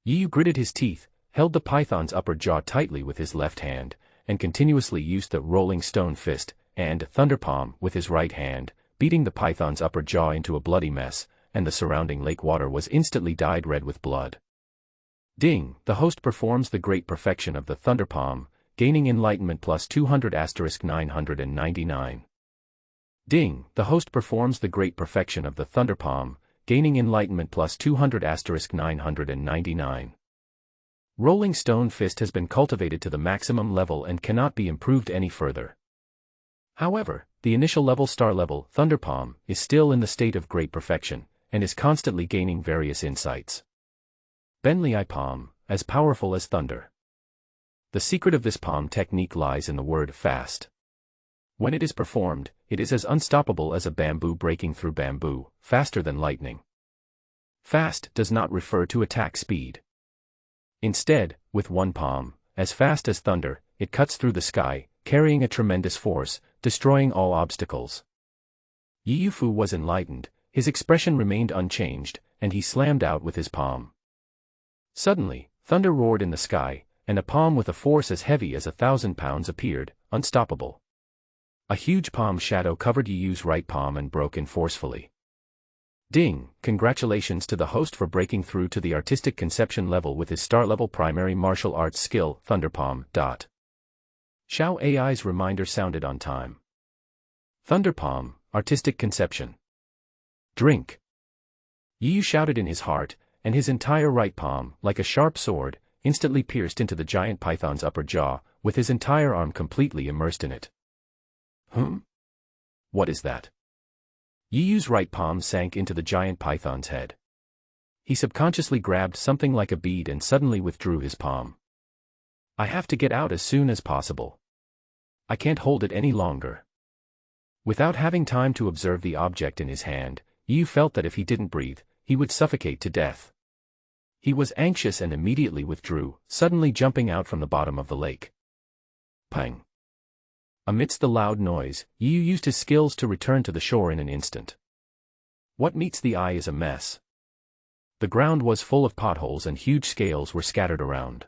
Yu gritted his teeth, held the python's upper jaw tightly with his left hand, and continuously used the rolling stone fist and thunder palm with his right hand, beating the python's upper jaw into a bloody mess, and the surrounding lake water was instantly dyed red with blood. Ding, the host performs the great perfection of the thunder palm, gaining enlightenment plus 200*999. Ding, the host performs the great perfection of the Thunder Palm, gaining enlightenment plus 200 * 999. Rolling Stone Fist has been cultivated to the maximum level and cannot be improved any further. However, the initial level star level, Thunder Palm, is still in the state of great perfection, and is constantly gaining various insights. Benli I Palm, as powerful as thunder. The secret of this palm technique lies in the word fast. When it is performed, it is as unstoppable as a bamboo breaking through bamboo, faster than lightning. Fast does not refer to attack speed. Instead, with one palm, as fast as thunder, it cuts through the sky, carrying a tremendous force, destroying all obstacles. Yi Fu was enlightened, his expression remained unchanged, and he slammed out with his palm. Suddenly, thunder roared in the sky, and a palm with a force as heavy as 1,000 pounds appeared, unstoppable. A huge palm shadow covered Yi Yu's right palm and broke in forcefully. Ding, congratulations to the host for breaking through to the artistic conception level with his star-level primary martial arts skill, Thunder Palm. Xiao AI's reminder sounded on time. Thunder Palm, artistic conception. Drink. Yi Yu shouted in his heart, and his entire right palm, like a sharp sword, instantly pierced into the giant python's upper jaw, with his entire arm completely immersed in it. What is that? Yi Yu's right palm sank into the giant python's head. He subconsciously grabbed something like a bead and suddenly withdrew his palm. I have to get out as soon as possible. I can't hold it any longer. Without having time to observe the object in his hand, Yi Yu felt that if he didn't breathe, he would suffocate to death. He was anxious and immediately withdrew, suddenly jumping out from the bottom of the lake. Pang! Amidst the loud noise, Yi Yu used his skills to return to the shore in an instant. What meets the eye is a mess. The ground was full of potholes and huge scales were scattered around.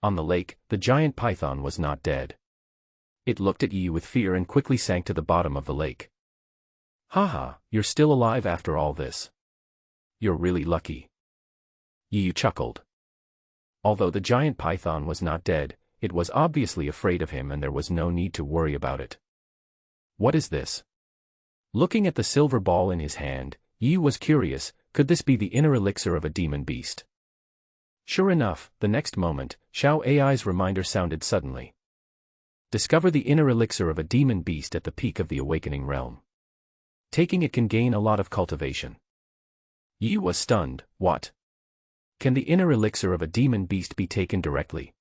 On the lake, the giant python was not dead. It looked at Yi Yu with fear and quickly sank to the bottom of the lake. Haha, you're still alive after all this. You're really lucky. Yi Yu chuckled. Although the giant python was not dead, it was obviously afraid of him and there was no need to worry about it. What is this? Looking at the silver ball in his hand, Yi Yu was curious, could this be the inner elixir of a demon beast? Sure enough, the next moment, Xiao AI's reminder sounded suddenly. Discover the inner elixir of a demon beast at the peak of the awakening realm. Taking it can gain a lot of cultivation. Yi Yu was stunned. What? Can the inner elixir of a demon beast be taken directly?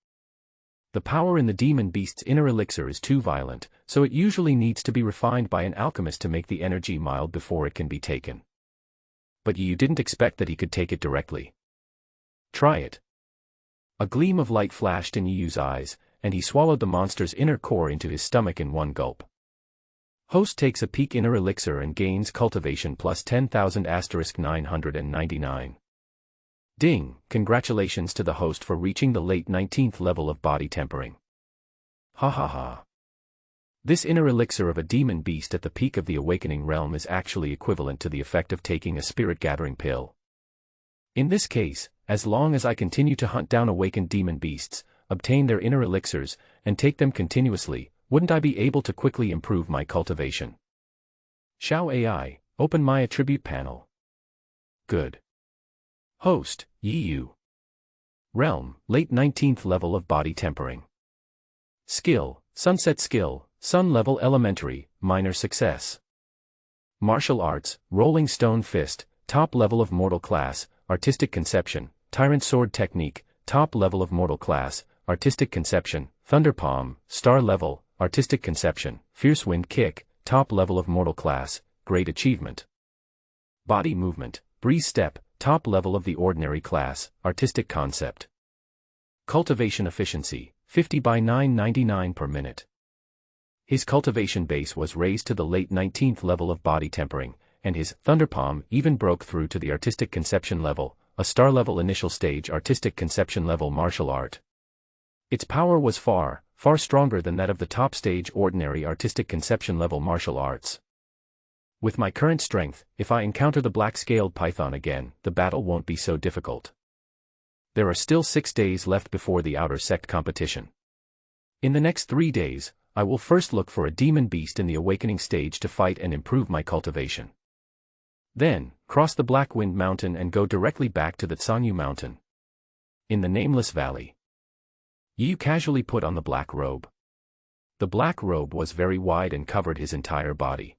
The power in the demon beast's inner elixir is too violent, so it usually needs to be refined by an alchemist to make the energy mild before it can be taken. But Yi Yu didn't expect that he could take it directly. Try it. A gleam of light flashed in Yi Yu's eyes, and he swallowed the monster's inner core into his stomach in one gulp. Host takes a peak inner elixir and gains cultivation plus 10,000 * 999. Ding, congratulations to the host for reaching the late 19th level of body tempering. Ha ha ha. This inner elixir of a demon beast at the peak of the awakening realm is actually equivalent to the effect of taking a spirit-gathering pill. In this case, as long as I continue to hunt down awakened demon beasts, obtain their inner elixirs, and take them continuously, wouldn't I be able to quickly improve my cultivation? Xiao AI, open my attribute panel. Good. Host, Yi Yu. Realm, late 19th level of body tempering. Skill, Sunset Skill, Sun level elementary, minor success. Martial arts, Rolling Stone Fist, top level of mortal class, artistic conception, Tyrant Sword technique, top level of mortal class, artistic conception, Thunder Palm, star level, artistic conception, Fierce Wind Kick, top level of mortal class, great achievement. Body movement, Breeze Step, top level of the ordinary class, artistic concept. Cultivation efficiency, 50 by 999 per minute. His cultivation base was raised to the late 19th level of body tempering, and his Thunder Palm even broke through to the artistic conception level, a star level initial stage artistic conception level martial art. Its power was far, far stronger than that of the top stage ordinary artistic conception level martial arts. With my current strength, if I encounter the black-scaled python again, the battle won't be so difficult. There are still 6 days left before the outer sect competition. In the next 3 days, I will first look for a demon beast in the awakening stage to fight and improve my cultivation. Then, cross the Black Wind Mountain and go directly back to the Tsanyu Mountain. In the nameless valley, Yu casually put on the black robe. The black robe was very wide and covered his entire body.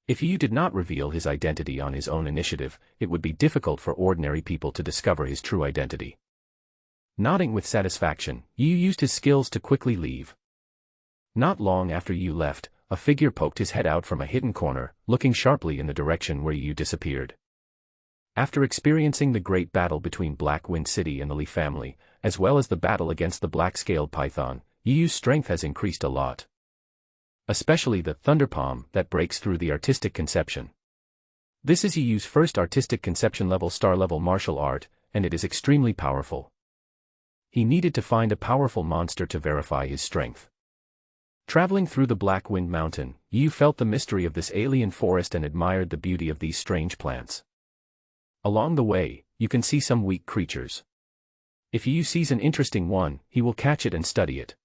If Yu did not reveal his identity on his own initiative, it would be difficult for ordinary people to discover his true identity. Nodding with satisfaction, Yu used his skills to quickly leave. Not long after Yu left, a figure poked his head out from a hidden corner, looking sharply in the direction where Yu disappeared. After experiencing the great battle between Black Wind City and the Li family, as well as the battle against the black-scaled python, Yu's strength has increased a lot. Especially the thunder palm that breaks through the artistic conception. This is Yu's first artistic conception level star-level martial art, and it is extremely powerful. He needed to find a powerful monster to verify his strength. Traveling through the Black Wind Mountain, Yu felt the mystery of this alien forest and admired the beauty of these strange plants. Along the way, you can see some weak creatures. If Yu sees an interesting one, he will catch it and study it.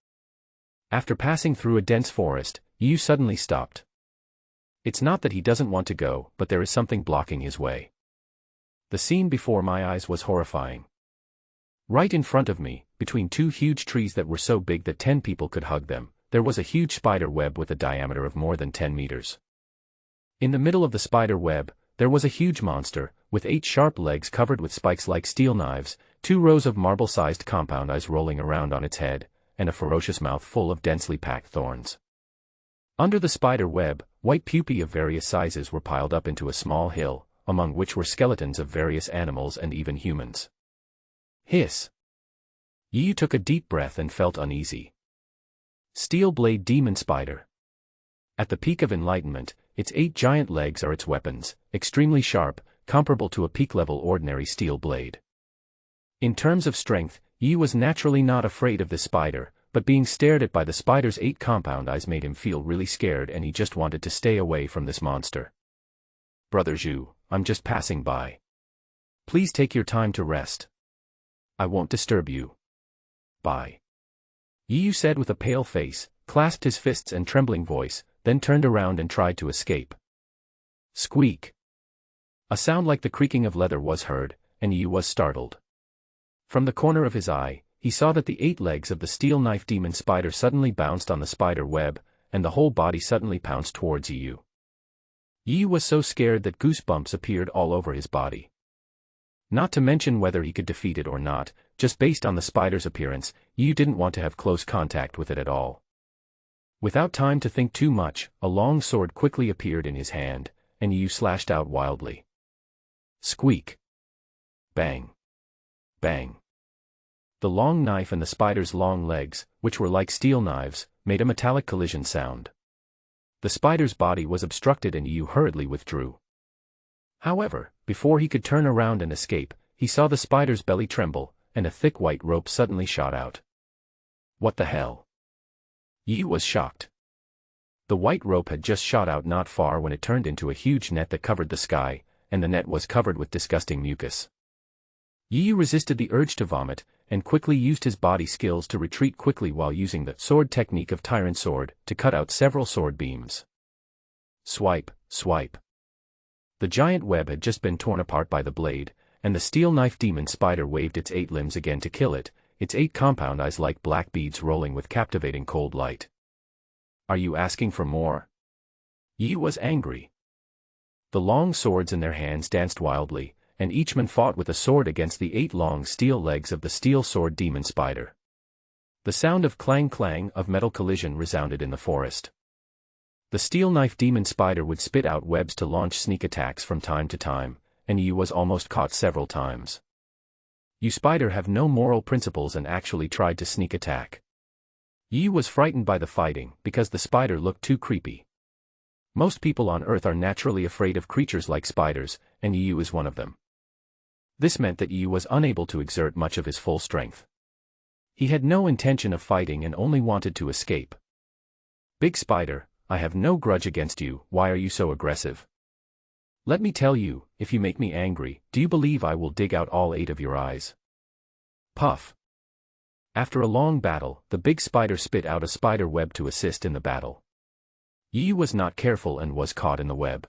After passing through a dense forest, Yu suddenly stopped. It's not that he doesn't want to go, but there is something blocking his way. The scene before my eyes was horrifying. Right in front of me, between two huge trees that were so big that 10 people could hug them, there was a huge spider web with a diameter of more than 10 meters. In the middle of the spider web, there was a huge monster, with 8 sharp legs covered with spikes like steel knives, 2 rows of marble-sized compound eyes rolling around on its head, and a ferocious mouth full of densely packed thorns. Under the spider web, white pupae of various sizes were piled up into a small hill, among which were skeletons of various animals and even humans. Hiss! Yu took a deep breath and felt uneasy. Steel Blade Demon Spider. At the peak of enlightenment, its 8 giant legs are its weapons, extremely sharp, comparable to a peak-level ordinary steel blade. In terms of strength, Yu was naturally not afraid of the spider, but being stared at by the spider's 8 compound eyes made him feel really scared and he just wanted to stay away from this monster. Brother Zhu, I'm just passing by. Please take your time to rest. I won't disturb you. Bye. Yu said with a pale face, clasped his fists and trembling voice, then turned around and tried to escape. Squeak! A sound like the creaking of leather was heard, and Yu was startled. From the corner of his eye, he saw that the 8 legs of the steel knife demon spider suddenly bounced on the spider web, and the whole body suddenly pounced towards Yu. Yu was so scared that goosebumps appeared all over his body. Not to mention whether he could defeat it or not, just based on the spider's appearance, Yu didn't want to have close contact with it at all. Without time to think too much, a long sword quickly appeared in his hand, and Yu slashed out wildly. Squeak! Bang! Bang! The long knife and the spider's long legs, which were like steel knives, made a metallic collision sound. The spider's body was obstructed and Yu hurriedly withdrew. However, before he could turn around and escape, he saw the spider's belly tremble, and a thick white rope suddenly shot out. What the hell? Yu was shocked. The white rope had just shot out not far when it turned into a huge net that covered the sky, and the net was covered with disgusting mucus. Yu resisted the urge to vomit, and quickly used his body skills to retreat quickly while using the sword technique of Tyrant Sword to cut out several sword beams. Swipe, swipe. The giant web had just been torn apart by the blade, and the steel knife demon spider waved its 8 limbs again to kill it, its 8 compound eyes like black beads rolling with captivating cold light. Are you asking for more? Yu was angry. The long swords in their hands danced wildly, and each man fought with a sword against the 8 long steel legs of the steel sword demon spider. The sound of clang-clang of metal collision resounded in the forest. The steel knife demon spider would spit out webs to launch sneak attacks from time to time, and Yu was almost caught several times. You spider have no moral principles and actually tried to sneak attack. Yu was frightened by the fighting because the spider looked too creepy. Most people on Earth are naturally afraid of creatures like spiders, and Yu is one of them. This meant that Yu was unable to exert much of his full strength. He had no intention of fighting and only wanted to escape. Big Spider, I have no grudge against you, why are you so aggressive? Let me tell you, if you make me angry, do you believe I will dig out all 8 of your eyes? Puff. After a long battle, the big spider spit out a spider web to assist in the battle. Yu was not careful and was caught in the web.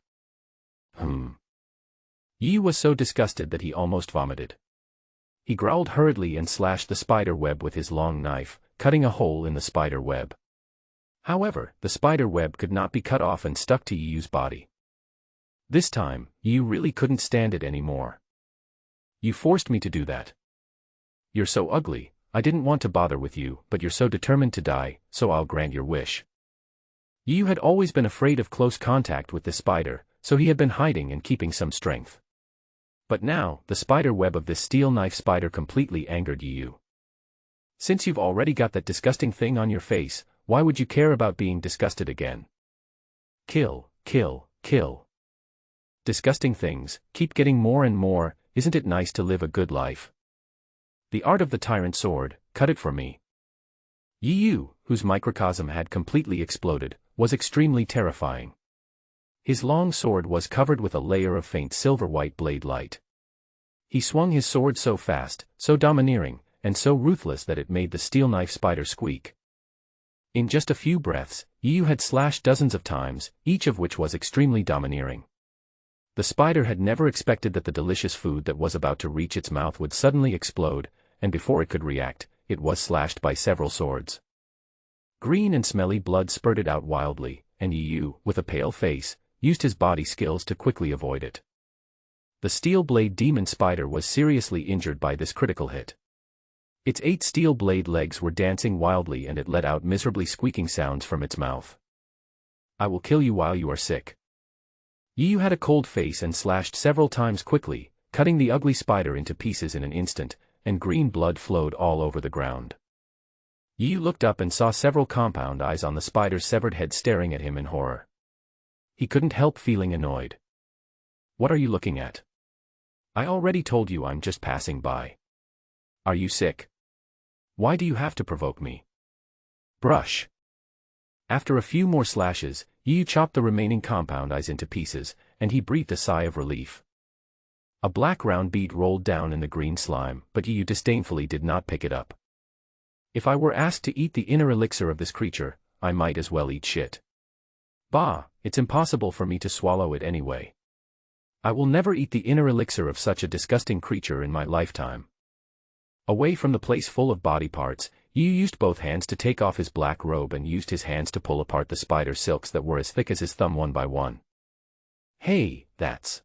Yu was so disgusted that he almost vomited. He growled hurriedly and slashed the spider web with his long knife, cutting a hole in the spider web. However, the spider web could not be cut off and stuck to Yu's body. This time, Yu really couldn't stand it anymore. You forced me to do that. You're so ugly, I didn't want to bother with you, but you're so determined to die, so I'll grant your wish. Yu had always been afraid of close contact with the spider, so he had been hiding and keeping some strength. But now, the spider web of this steel knife spider completely angered Yu. Since you've already got that disgusting thing on your face, why would you care about being disgusted again? Kill, kill, kill. Disgusting things, keep getting more and more, isn't it nice to live a good life? The art of the tyrant sword, cut it for me. Yu, whose microcosm had completely exploded, was extremely terrifying. His long sword was covered with a layer of faint silver-white blade light. He swung his sword so fast, so domineering, and so ruthless that it made the steel knife spider squeak. In just a few breaths, Yu had slashed dozens of times, each of which was extremely domineering. The spider had never expected that the delicious food that was about to reach its mouth would suddenly explode, and before it could react, it was slashed by several swords. Green and smelly blood spurted out wildly, and Yu, with a pale face, used his body skills to quickly avoid it. The steel blade demon spider was seriously injured by this critical hit. Its 8 steel blade legs were dancing wildly and it let out miserably squeaking sounds from its mouth. I will kill you while you are sick. Yu had a cold face and slashed several times quickly, cutting the ugly spider into pieces in an instant, and green blood flowed all over the ground. Yu looked up and saw several compound eyes on the spider's severed head staring at him in horror. He couldn't help feeling annoyed. What are you looking at? I already told you I'm just passing by. Are you sick? Why do you have to provoke me? Brush. After a few more slashes, Yu chopped the remaining compound eyes into pieces, and he breathed a sigh of relief. A black round bead rolled down in the green slime, but Yu disdainfully did not pick it up. If I were asked to eat the inner elixir of this creature, I might as well eat shit. Bah, it's impossible for me to swallow it anyway. I will never eat the inner elixir of such a disgusting creature in my lifetime. Away from the place full of body parts, Yu used both hands to take off his black robe and used his hands to pull apart the spider silks that were as thick as his thumb one by one. Hey, that's...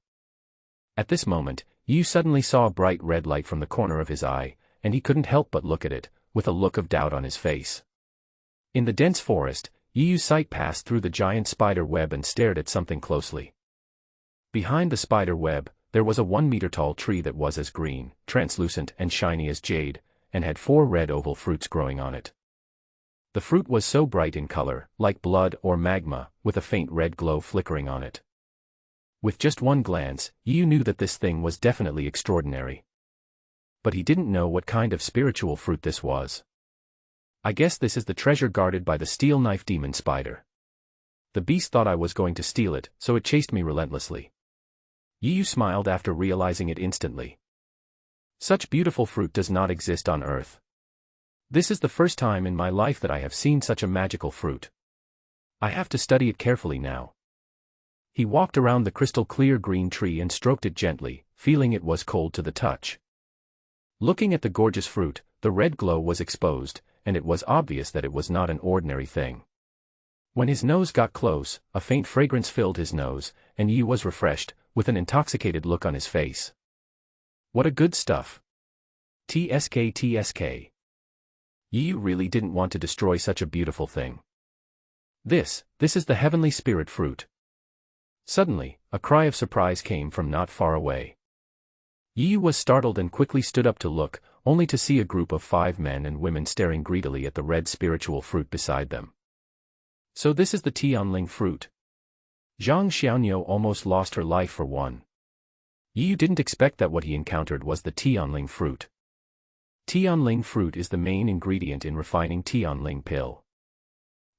At this moment, Yu suddenly saw a bright red light from the corner of his eye, and he couldn't help but look at it, with a look of doubt on his face. In the dense forest, Yu's sight passed through the giant spider web and stared at something closely. Behind the spider web, there was a 1-meter-tall tree that was as green, translucent and shiny as jade, and had 4 red oval fruits growing on it. The fruit was so bright in color, like blood or magma, with a faint red glow flickering on it. With just one glance, Yu knew that this thing was definitely extraordinary. But he didn't know what kind of spiritual fruit this was. I guess this is the treasure guarded by the steel knife demon spider. The beast thought I was going to steal it, so it chased me relentlessly. Yu smiled after realizing it instantly. Such beautiful fruit does not exist on Earth. This is the first time in my life that I have seen such a magical fruit. I have to study it carefully now. He walked around the crystal-clear green tree and stroked it gently, feeling it was cold to the touch. Looking at the gorgeous fruit, the red glow was exposed, and it was obvious that it was not an ordinary thing. When his nose got close, a faint fragrance filled his nose, and Yu was refreshed, with an intoxicated look on his face. What a good stuff. TSK TSK. Yu really didn't want to destroy such a beautiful thing. This is the heavenly spirit fruit. Suddenly, a cry of surprise came from not far away. Yu was startled and quickly stood up to look, only to see a group of 5 men and women staring greedily at the red spiritual fruit beside them. So this is the Tianling fruit. Zhang Xiaoniu almost lost her life for one. Yu didn't expect that what he encountered was the Tianling fruit. Tianling fruit is the main ingredient in refining Tianling pill.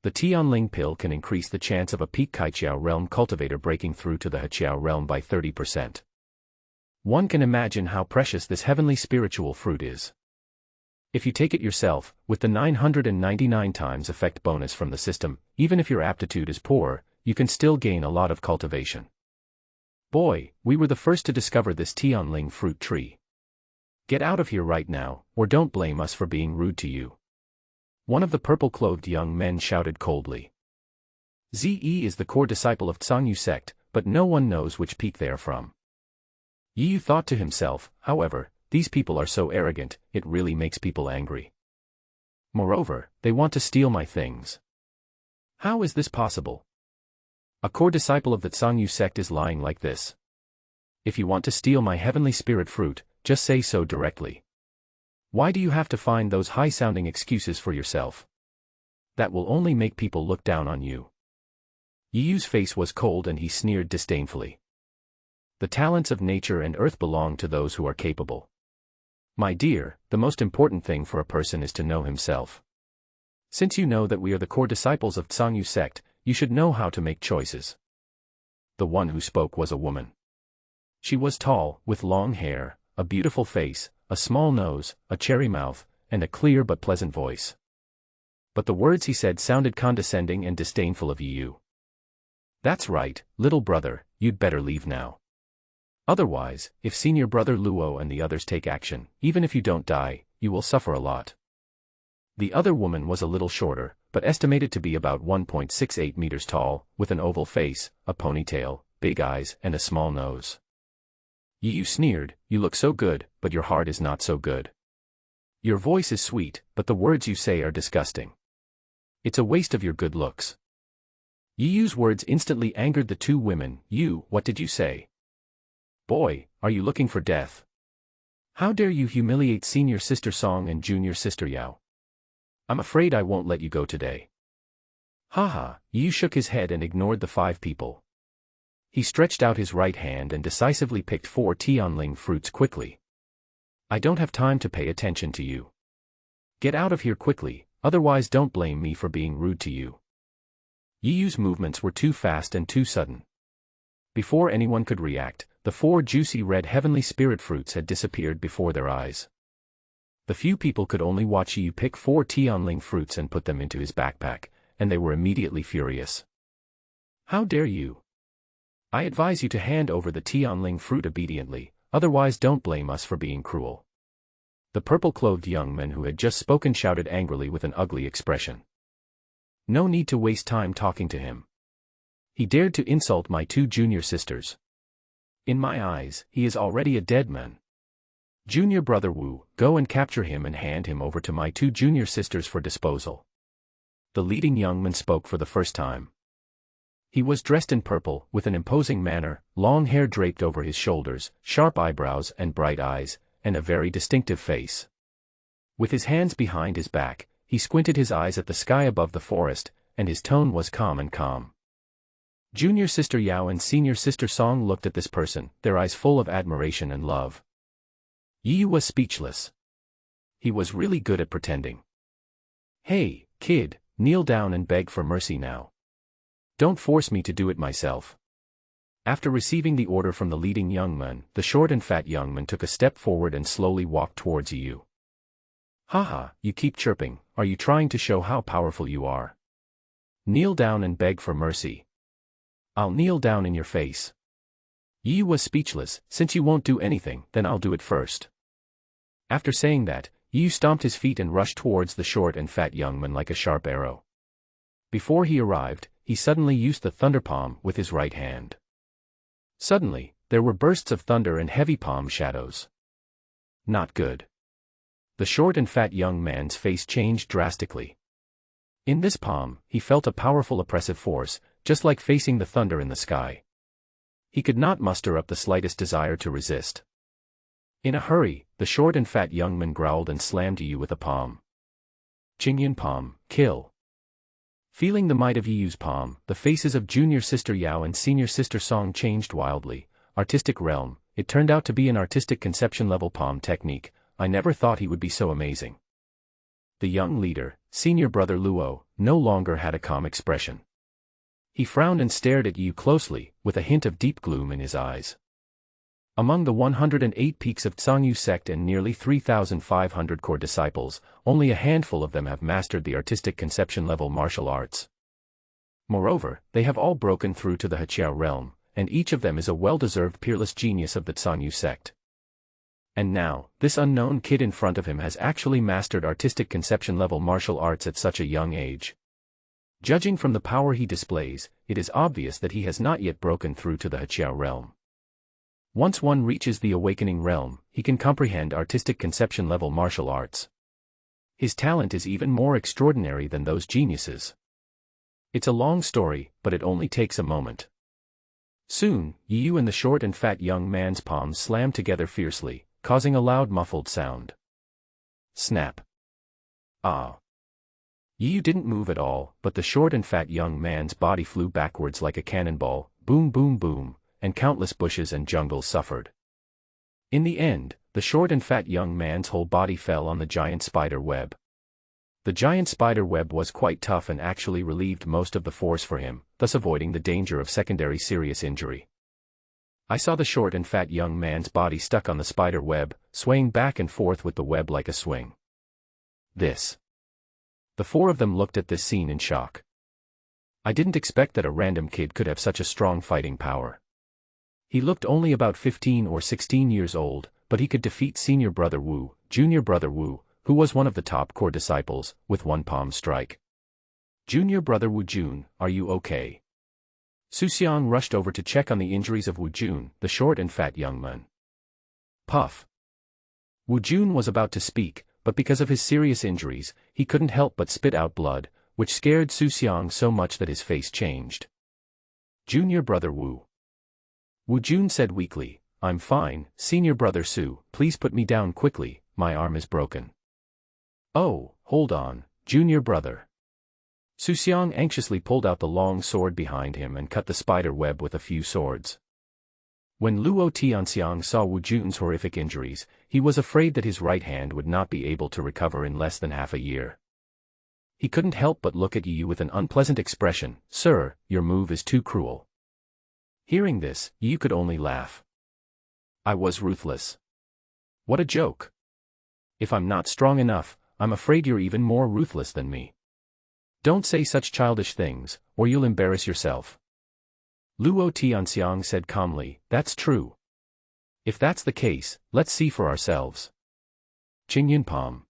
The Tianling pill can increase the chance of a peak Kaiqiao realm cultivator breaking through to the Heqiao realm by 30%. One can imagine how precious this heavenly spiritual fruit is. If you take it yourself, with the 999 times effect bonus from the system, even if your aptitude is poor, you can still gain a lot of cultivation. Boy, we were the first to discover this Tianling fruit tree. Get out of here right now, or don't blame us for being rude to you. One of the purple-clothed young men shouted coldly. Ze is the core disciple of Tsangyu sect, but no one knows which peak they are from. Yu thought to himself, however, these people are so arrogant, it really makes people angry. Moreover, they want to steal my things. How is this possible? A core disciple of the Tsangyu sect is lying like this. If you want to steal my heavenly spirit fruit, just say so directly. Why do you have to find those high-sounding excuses for yourself? That will only make people look down on you. Yiyu's face was cold and he sneered disdainfully. The talents of nature and earth belong to those who are capable. My dear, the most important thing for a person is to know himself. Since you know that we are the core disciples of Tsangyu sect, you should know how to make choices. The one who spoke was a woman. She was tall, with long hair, a beautiful face, a small nose, a cherry mouth, and a clear but pleasant voice. But the words he said sounded condescending and disdainful of Yiyu. That's right, little brother, you'd better leave now. Otherwise, if senior brother Luo and the others take action, even if you don't die, you will suffer a lot. The other woman was a little shorter, but estimated to be about 1.68 meters tall, with an oval face, a ponytail, big eyes, and a small nose. Yiyu sneered, you look so good, but your heart is not so good. Your voice is sweet, but the words you say are disgusting. It's a waste of your good looks. Yiyu's words instantly angered the two women. You, what did you say? Boy, are you looking for death? How dare you humiliate senior sister Song and junior sister Yao? I'm afraid I won't let you go today. Haha, Yiyu shook his head and ignored the 5 people. He stretched out his right hand and decisively picked 4 Tianling fruits quickly. I don't have time to pay attention to you. Get out of here quickly, otherwise don't blame me for being rude to you. Yiyu's movements were too fast and too sudden. Before anyone could react, the 4 juicy red heavenly spirit fruits had disappeared before their eyes. The few people could only watch Yiyu pick 4 Tianling fruits and put them into his backpack, and they were immediately furious. How dare you? I advise you to hand over the Tianling fruit obediently, otherwise don't blame us for being cruel. The purple-clothed young man who had just spoken shouted angrily with an ugly expression. No need to waste time talking to him. He dared to insult my 2 junior sisters. In my eyes, he is already a dead man. Junior brother Wu, go and capture him and hand him over to my 2 junior sisters for disposal. The leading young man spoke for the first time. He was dressed in purple, with an imposing manner, long hair draped over his shoulders, sharp eyebrows and bright eyes, and a very distinctive face. With his hands behind his back, he squinted his eyes at the sky above the forest, and his tone was calm and calm. Junior sister Yao and senior sister Song looked at this person, their eyes full of admiration and love. Yiyu was speechless. He was really good at pretending. Hey, kid, kneel down and beg for mercy now. Don't force me to do it myself. After receiving the order from the leading young man, the short and fat young man took a step forward and slowly walked towards Yiyu. Haha, you keep chirping, are you trying to show how powerful you are? Kneel down and beg for mercy. I'll kneel down in your face. Yiyu was speechless. Since you won't do anything, then I'll do it first. After saying that, Yiyu stomped his feet and rushed towards the short and fat young man like a sharp arrow. Before he arrived, he suddenly used the thunder palm with his right hand. Suddenly, there were bursts of thunder and heavy palm shadows. Not good. The short and fat young man's face changed drastically. In this palm, he felt a powerful oppressive force, just like facing the thunder in the sky. He could not muster up the slightest desire to resist. In a hurry, the short and fat young man growled and slammed Yiyu with a palm. Qingyun palm, kill. Feeling the might of Yiyu's palm, the faces of junior sister Yao and senior sister Song changed wildly. Artistic realm, it turned out to be an artistic conception level palm technique. I never thought he would be so amazing. The young leader, senior brother Luo, no longer had a calm expression. He frowned and stared at Yiyu closely, with a hint of deep gloom in his eyes. Among the 108 peaks of Tsangyu sect and nearly 3,500 core disciples, only a handful of them have mastered the artistic conception level martial arts. Moreover, they have all broken through to the Heqiao realm, and each of them is a well-deserved peerless genius of the Tsangyu sect. And now, this unknown kid in front of him has actually mastered artistic conception level martial arts at such a young age. Judging from the power he displays, it is obvious that he has not yet broken through to the Heqiao realm. Once one reaches the awakening realm, he can comprehend artistic conception level martial arts. His talent is even more extraordinary than those geniuses. It's a long story, but it only takes a moment. Soon, Yu and the short and fat young man's palms slammed together fiercely, causing a loud muffled sound. Snap. Ah. Yu didn't move at all, but the short and fat young man's body flew backwards like a cannonball, boom boom boom, and countless bushes and jungles suffered. In the end, the short and fat young man's whole body fell on the giant spider web. The giant spider web was quite tough and actually relieved most of the force for him, thus avoiding the danger of secondary serious injury. I saw the short and fat young man's body stuck on the spider web, swaying back and forth with the web like a swing. This. The four of them looked at this scene in shock. I didn't expect that a random kid could have such a strong fighting power. He looked only about 15 or 16 years old, but he could defeat senior brother Wu, junior brother Wu, who was one of the top core disciples, with one palm strike. Junior brother Wu Jun, are you okay? Su Xiang rushed over to check on the injuries of Wu Jun, the short and fat young man. Puff. Wu Jun was about to speak, but because of his serious injuries, he couldn't help but spit out blood, which scared Su Xiang so much that his face changed. Junior brother Wu. Wu Jun said weakly, I'm fine, senior brother Su, please put me down quickly, my arm is broken. Oh, hold on, junior brother. Su Xiang anxiously pulled out the long sword behind him and cut the spider web with a few swords. When Luo Tianxiang saw Wu Jun's horrific injuries, he was afraid that his right hand would not be able to recover in less than half a year. He couldn't help but look at Yu with an unpleasant expression. Sir, your move is too cruel. Hearing this, Yu could only laugh. I was ruthless. What a joke. If I'm not strong enough, I'm afraid you're even more ruthless than me. Don't say such childish things, or you'll embarrass yourself. Luo Tianxiang said calmly, that's true. If that's the case, let's see for ourselves. Qingyun palm.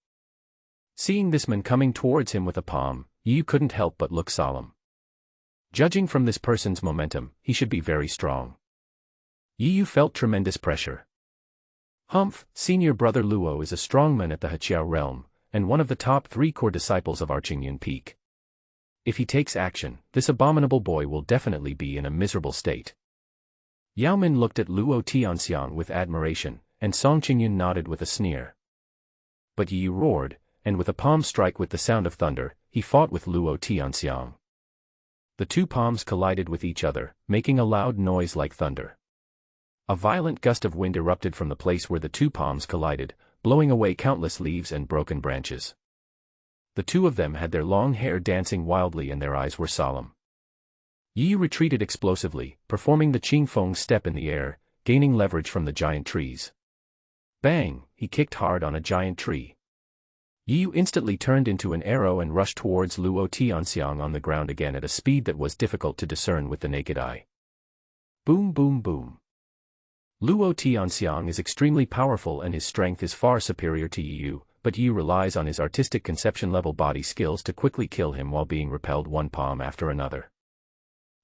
Seeing this man coming towards him with a palm, Yu couldn't help but look solemn. Judging from this person's momentum, he should be very strong. Yu felt tremendous pressure. Humph, senior brother Luo is a strongman at the Heqiao realm, and one of the top 3 core disciples of our Qingyun Peak. If he takes action, this abominable boy will definitely be in a miserable state. Yao Min looked at Luo Tianxiang with admiration, and Song Qingyun nodded with a sneer. But Yu roared, and with a palm strike with the sound of thunder, he fought with Luo Tianxiang. The two palms collided with each other, making a loud noise like thunder. A violent gust of wind erupted from the place where the two palms collided, blowing away countless leaves and broken branches. The two of them had their long hair dancing wildly and their eyes were solemn. Yi retreated explosively, performing the Qingfeng step in the air, gaining leverage from the giant trees. Bang! He kicked hard on a giant tree. Yi instantly turned into an arrow and rushed towards Luo Tianxiang on the ground again at a speed that was difficult to discern with the naked eye. Boom boom boom. Luo Tianxiang is extremely powerful and his strength is far superior to Yi, but Yi relies on his artistic conception-level body skills to quickly kill him while being repelled one palm after another.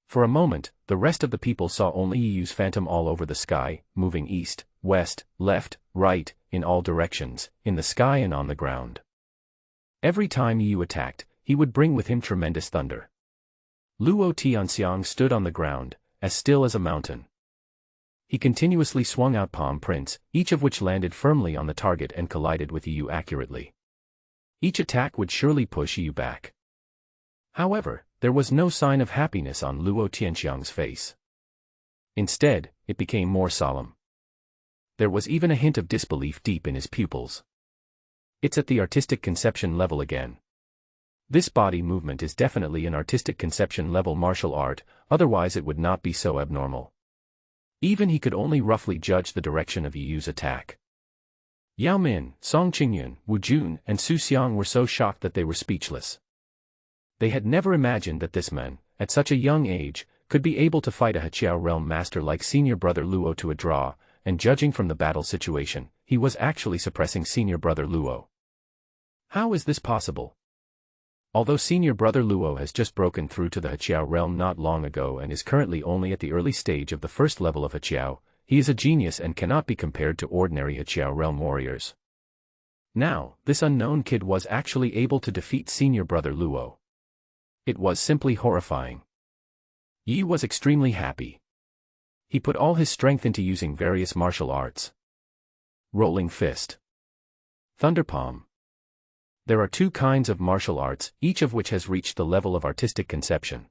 For a moment, the rest of the people saw only Yi's phantom all over the sky, moving east, west, left, right, in all directions, in the sky and on the ground. Every time Yi attacked, he would bring with him tremendous thunder. Luo Tianxiang stood on the ground, as still as a mountain. He continuously swung out palm prints, each of which landed firmly on the target and collided with Yi accurately. Each attack would surely push Yi back. However, there was no sign of happiness on Luo Tianxiang's face. Instead, it became more solemn. There was even a hint of disbelief deep in his pupils. It's at the artistic conception level again. This body movement is definitely an artistic conception level martial art, otherwise it would not be so abnormal. Even he could only roughly judge the direction of Yu's attack. Yao Min, Song Qingyun, Wu Jun, and Su Xiang were so shocked that they were speechless. They had never imagined that this man, at such a young age, could be able to fight a Heqiao realm master like senior brother Luo to a draw, and judging from the battle situation, he was actually suppressing senior brother Luo. How is this possible? Although senior brother Luo has just broken through to the Heqiao realm not long ago and is currently only at the early stage of the first level of Heqiao, he is a genius and cannot be compared to ordinary Heqiao realm warriors. Now, this unknown kid was actually able to defeat senior brother Luo. It was simply horrifying. Yi was extremely happy. He put all his strength into using various martial arts. Rolling fist. Thunder palm. There are two kinds of martial arts, each of which has reached the level of artistic conception.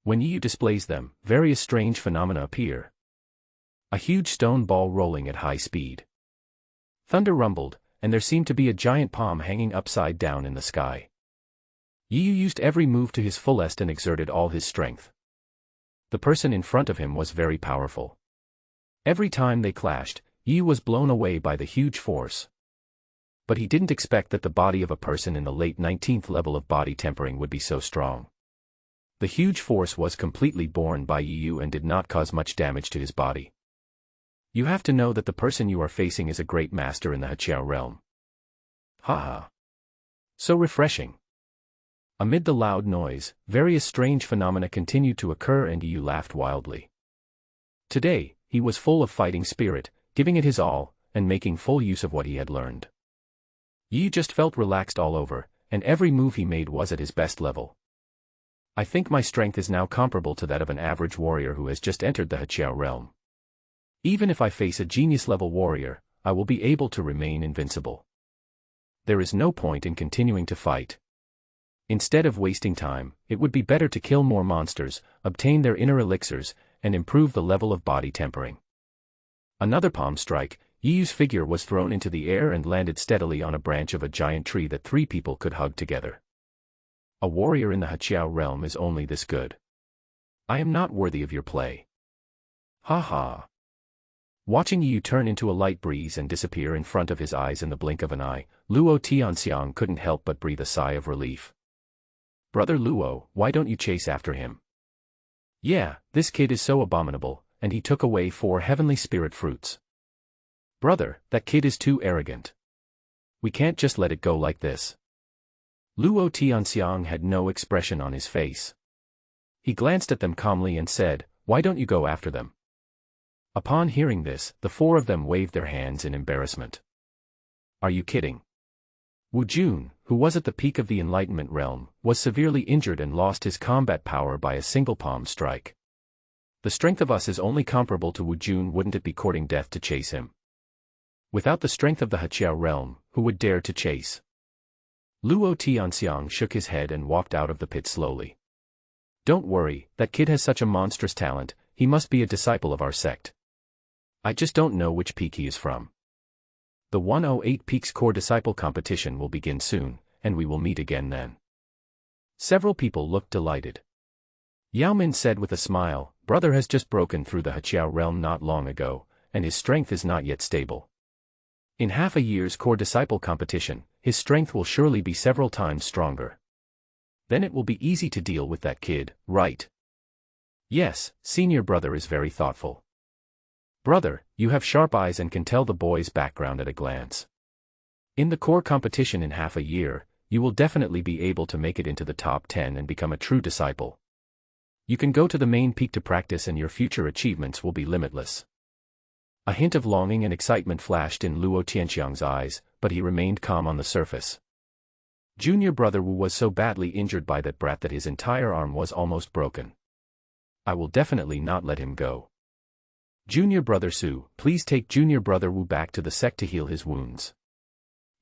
When Yi displays them, various strange phenomena appear. A huge stone ball rolling at high speed. Thunder rumbled, and there seemed to be a giant palm hanging upside down in the sky. Yi used every move to his fullest and exerted all his strength. The person in front of him was very powerful. Every time they clashed, Yi was blown away by the huge force. But he didn't expect that the body of a person in the late 19th level of body tempering would be so strong. The huge force was completely borne by Yi and did not cause much damage to his body. You have to know that the person you are facing is a great master in the Heqiao realm. Haha. So refreshing. Amid the loud noise, various strange phenomena continued to occur and Yi laughed wildly. Today, he was full of fighting spirit, giving it his all, and making full use of what he had learned. Yi just felt relaxed all over, and every move he made was at his best level. I think my strength is now comparable to that of an average warrior who has just entered the Heqiao realm. Even if I face a genius-level warrior, I will be able to remain invincible. There is no point in continuing to fight. Instead of wasting time, it would be better to kill more monsters, obtain their inner elixirs, and improve the level of body tempering. Another palm strike, Yi's figure was thrown into the air and landed steadily on a branch of a giant tree that three people could hug together. A warrior in the Heqiao realm is only this good. I am not worthy of your play. Ha ha. Watching Yi turn into a light breeze and disappear in front of his eyes in the blink of an eye, Luo Tianxiang couldn't help but breathe a sigh of relief. Brother Luo, why don't you chase after him? Yeah, this kid is so abominable, and he took away 4 heavenly spirit fruits. Brother, that kid is too arrogant. We can't just let it go like this. Luo Tianxiang had no expression on his face. He glanced at them calmly and said, why don't you go after them? Upon hearing this, the 4 of them waved their hands in embarrassment. Are you kidding? Wu Jun, who was at the peak of the Enlightenment realm, was severely injured and lost his combat power by a single palm strike. The strength of us is only comparable to Wu Jun, wouldn't it be courting death to chase him? Without the strength of the Heqiao realm, who would dare to chase? Luo Tianxiang shook his head and walked out of the pit slowly. Don't worry, that kid has such a monstrous talent, he must be a disciple of our sect. I just don't know which peak he is from. The 108 Peaks Core Disciple competition will begin soon, and we will meet again then. Several people looked delighted. Yao Min said with a smile, brother has just broken through the Heqiao realm not long ago, and his strength is not yet stable. In half a year's Core Disciple competition, his strength will surely be several times stronger. Then it will be easy to deal with that kid, right? Yes, senior brother is very thoughtful. Brother, you have sharp eyes and can tell the boy's background at a glance. In the core competition in half a year, you will definitely be able to make it into the top 10 and become a true disciple. You can go to the main peak to practice and your future achievements will be limitless. A hint of longing and excitement flashed in Luo Tianxiang's eyes, but he remained calm on the surface. Junior brother Wu was so badly injured by that brat that his entire arm was almost broken. I will definitely not let him go. Junior brother Su, please take junior brother Wu back to the sect to heal his wounds.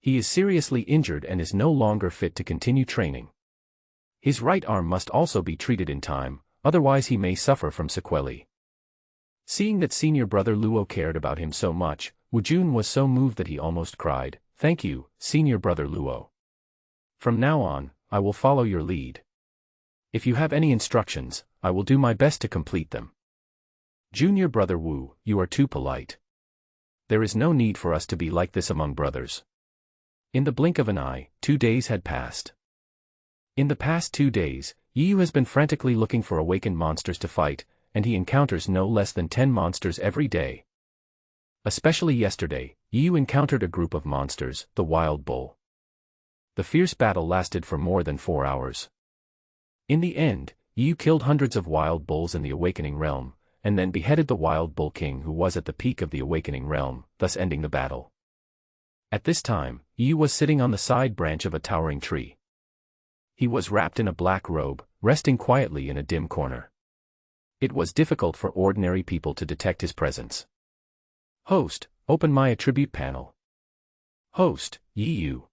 He is seriously injured and is no longer fit to continue training. His right arm must also be treated in time, otherwise he may suffer from sequelae. Seeing that senior brother Luo cared about him so much, Wu Jun was so moved that he almost cried, thank you, senior brother Luo. From now on, I will follow your lead. If you have any instructions, I will do my best to complete them. Junior brother Wu, you are too polite. There is no need for us to be like this among brothers. In the blink of an eye, 2 days had passed. In the past 2 days, Yu has been frantically looking for awakened monsters to fight, and he encounters no less than 10 monsters every day. Especially yesterday, Yu encountered a group of monsters, the wild bull. The fierce battle lasted for more than 4 hours. In the end, Yu killed hundreds of wild bulls in the Awakening Realm, and then beheaded the wild bull king who was at the peak of the Awakening Realm, thus ending the battle. At this time, Yu was sitting on the side branch of a towering tree. He was wrapped in a black robe, resting quietly in a dim corner. It was difficult for ordinary people to detect his presence. Host, open my attribute panel. Host, Yu.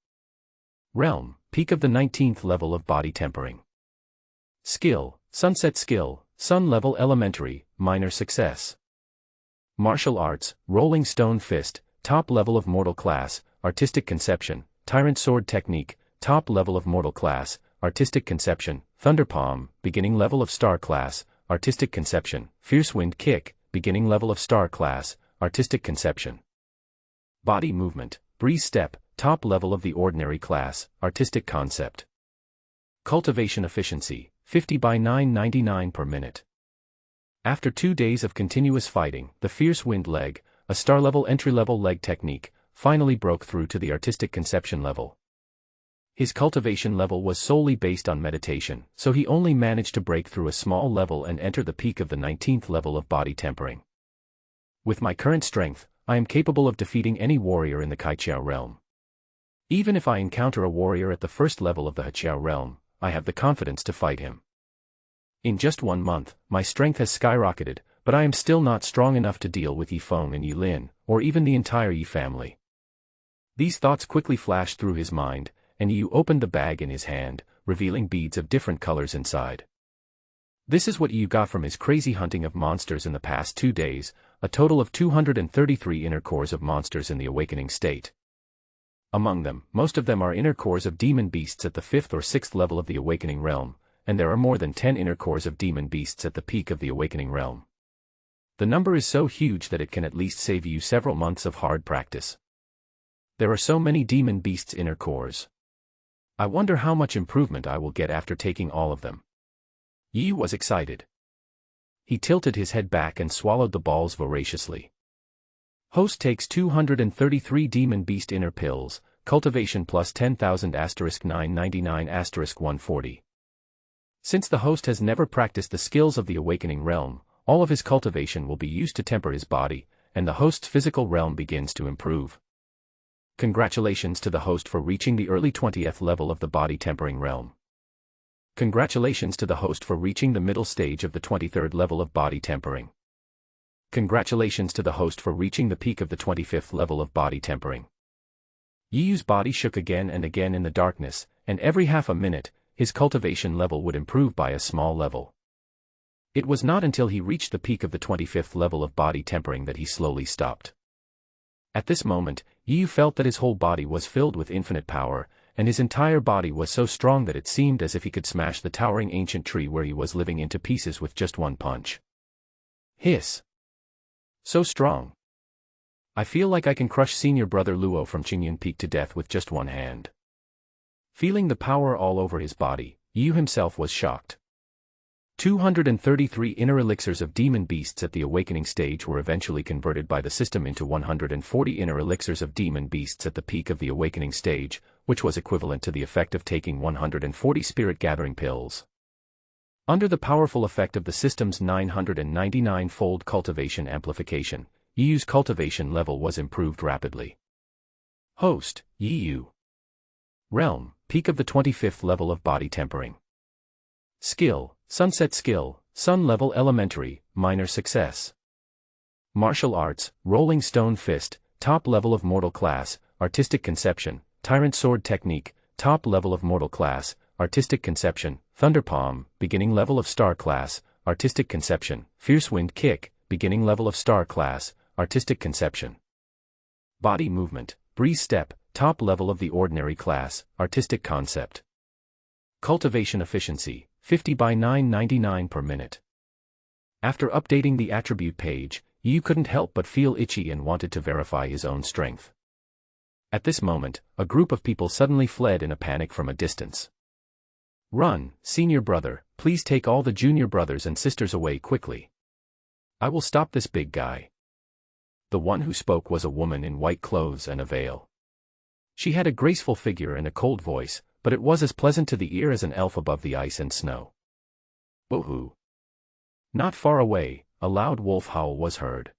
Realm, peak of the 19th level of body tempering. Skill, sunset skill, sun level elementary, minor success. Martial arts, rolling stone fist, top level of mortal class, artistic conception, tyrant sword technique, top level of mortal class, artistic conception, thunder palm, beginning level of star class, artistic conception, fierce wind kick, beginning level of star class, artistic conception. Body movement, breeze step, top level of the ordinary class, artistic concept. Cultivation efficiency, 50 by 999 per minute. After 2 days of continuous fighting, the fierce wind leg, a star-level entry-level leg technique, finally broke through to the artistic conception level. His cultivation level was solely based on meditation, so he only managed to break through a small level and enter the peak of the 19th level of body tempering. With my current strength, I am capable of defeating any warrior in the Kaiqiao realm. Even if I encounter a warrior at the first level of the Heqiao realm, I have the confidence to fight him. In just 1 month, my strength has skyrocketed, but I am still not strong enough to deal with Yifeng and Yilin, or even the entire Yi family. These thoughts quickly flashed through his mind, and Yu opened the bag in his hand, revealing beads of different colors inside. This is what Yu got from his crazy hunting of monsters in the past 2 days, a total of 233 inner cores of monsters in the awakening state. Among them, most of them are inner cores of demon beasts at the 5th or 6th level of the awakening realm, and there are more than 10 inner cores of demon beasts at the peak of the awakening realm. The number is so huge that it can at least save you several months of hard practice. There are so many demon beasts inner cores. I wonder how much improvement I will get after taking all of them. Yi was excited. He tilted his head back and swallowed the balls voraciously. Host takes 233 demon beast inner pills, cultivation plus 10,000 *999 *140. Since the host has never practiced the skills of the awakening realm, all of his cultivation will be used to temper his body, and the host's physical realm begins to improve. Congratulations to the host for reaching the early 20th level of the body tempering realm. Congratulations to the host for reaching the middle stage of the 23rd level of body tempering. Congratulations to the host for reaching the peak of the 25th level of body tempering. Yiyu's body shook again and again in the darkness, and every half a minute, his cultivation level would improve by a small level. It was not until he reached the peak of the 25th level of body tempering that he slowly stopped. At this moment, Yiyu felt that his whole body was filled with infinite power, and his entire body was so strong that it seemed as if he could smash the towering ancient tree where he was living into pieces with just one punch. Hiss! So strong. I feel like I can crush senior brother Luo from Qingyun Peak to death with just one hand. Feeling the power all over his body, Yu himself was shocked. 233 inner elixirs of demon beasts at the awakening stage were eventually converted by the system into 140 inner elixirs of demon beasts at the peak of the awakening stage, which was equivalent to the effect of taking 140 spirit gathering pills. Under the powerful effect of the system's 999-fold cultivation amplification, Yiyu's cultivation level was improved rapidly. Host, Yiyu. Realm, peak of the 25th level of body tempering. Skill, sunset skill, sun level elementary, minor success. Martial arts, rolling stone fist, top level of mortal class, artistic conception, tyrant sword technique, top level of mortal class, artistic conception, thunder palm, beginning level of star class, artistic conception, fierce wind kick, beginning level of star class, artistic conception. Body movement, breeze step, top level of the ordinary class, artistic concept. Cultivation efficiency, 50 by 999 per minute. After updating the attribute page, Yu couldn't help but feel itchy and wanted to verify his own strength. At this moment, a group of people suddenly fled in a panic from a distance. "Run, senior brother, please take all the junior brothers and sisters away quickly. I will stop this big guy." The one who spoke was a woman in white clothes and a veil. She had a graceful figure and a cold voice, but it was as pleasant to the ear as an elf above the ice and snow. "Woohoo!" Not far away, a loud wolf howl was heard.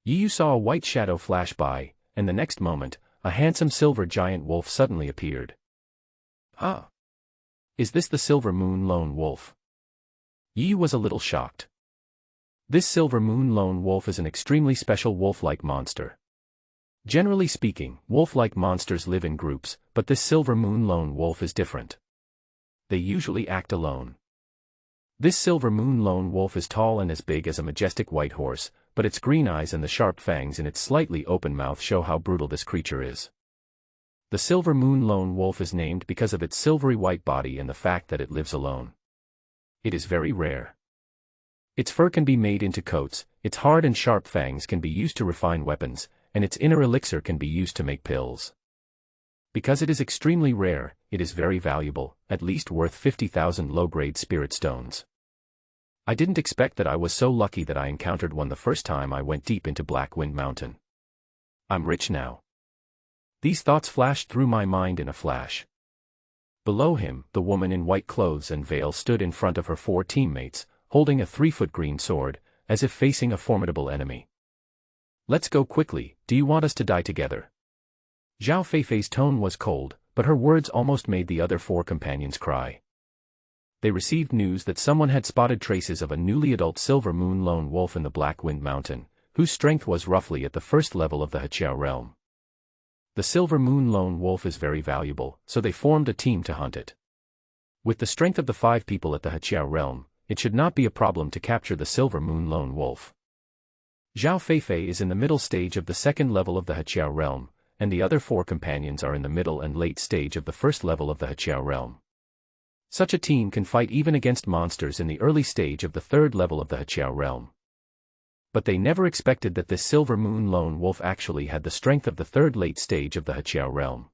Yu saw a white shadow flash by, and the next moment, a handsome silver giant wolf suddenly appeared. "Ah! Is this the Silver Moon Lone Wolf?" Yu was a little shocked. This Silver Moon Lone Wolf is an extremely special wolf-like monster. Generally speaking, wolf-like monsters live in groups, but this Silver Moon Lone Wolf is different. They usually act alone. This Silver Moon Lone Wolf is tall and as big as a majestic white horse, but its green eyes and the sharp fangs in its slightly open mouth show how brutal this creature is. The Silver Moon Lone Wolf is named because of its silvery white body and the fact that it lives alone. It is very rare. Its fur can be made into coats, its hard and sharp fangs can be used to refine weapons, and its inner elixir can be used to make pills. Because it is extremely rare, it is very valuable, at least worth 50,000 low-grade spirit stones. I didn't expect that I was so lucky that I encountered one the first time I went deep into Black Wind Mountain. I'm rich now. These thoughts flashed through my mind in a flash. Below him, the woman in white clothes and veil stood in front of her 4 teammates, holding a 3-foot green sword, as if facing a formidable enemy. "Let's go quickly, do you want us to die together?" Zhao Feifei's tone was cold, but her words almost made the other 4 companions cry. They received news that someone had spotted traces of a newly adult Silver Moon Lone Wolf in the Black Wind Mountain, whose strength was roughly at the first level of the Heqiao realm. The Silver Moon Lone Wolf is very valuable, so they formed a team to hunt it. With the strength of the 5 people at the Heqiao realm, it should not be a problem to capture the Silver Moon Lone Wolf. Zhao Feifei is in the middle stage of the second level of the Heqiao realm, and the other 4 companions are in the middle and late stage of the first level of the Heqiao realm. Such a team can fight even against monsters in the early stage of the third level of the Heqiao realm. But they never expected that this Silver Moon Lone Wolf actually had the strength of the third late stage of the Heqiao realm.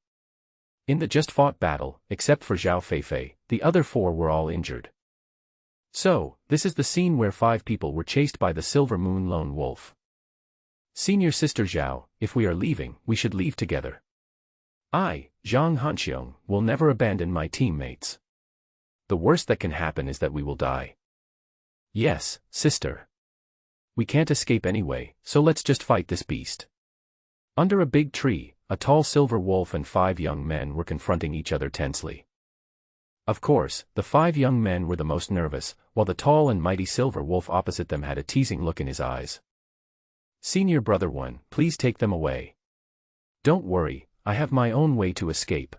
In the just-fought battle, except for Zhao Feifei, the other 4 were all injured. So, this is the scene where 5 people were chased by the Silver Moon Lone Wolf. "Senior Sister Zhao, if we are leaving, we should leave together. I, Zhang Hanxiong, will never abandon my teammates. The worst that can happen is that we will die." "Yes, sister. We can't escape anyway, so let's just fight this beast." Under a big tree, a tall silver wolf and 5 young men were confronting each other tensely. Of course, the 5 young men were the most nervous, while the tall and mighty silver wolf opposite them had a teasing look in his eyes. "Senior brother one, please take them away. Don't worry, I have my own way to escape."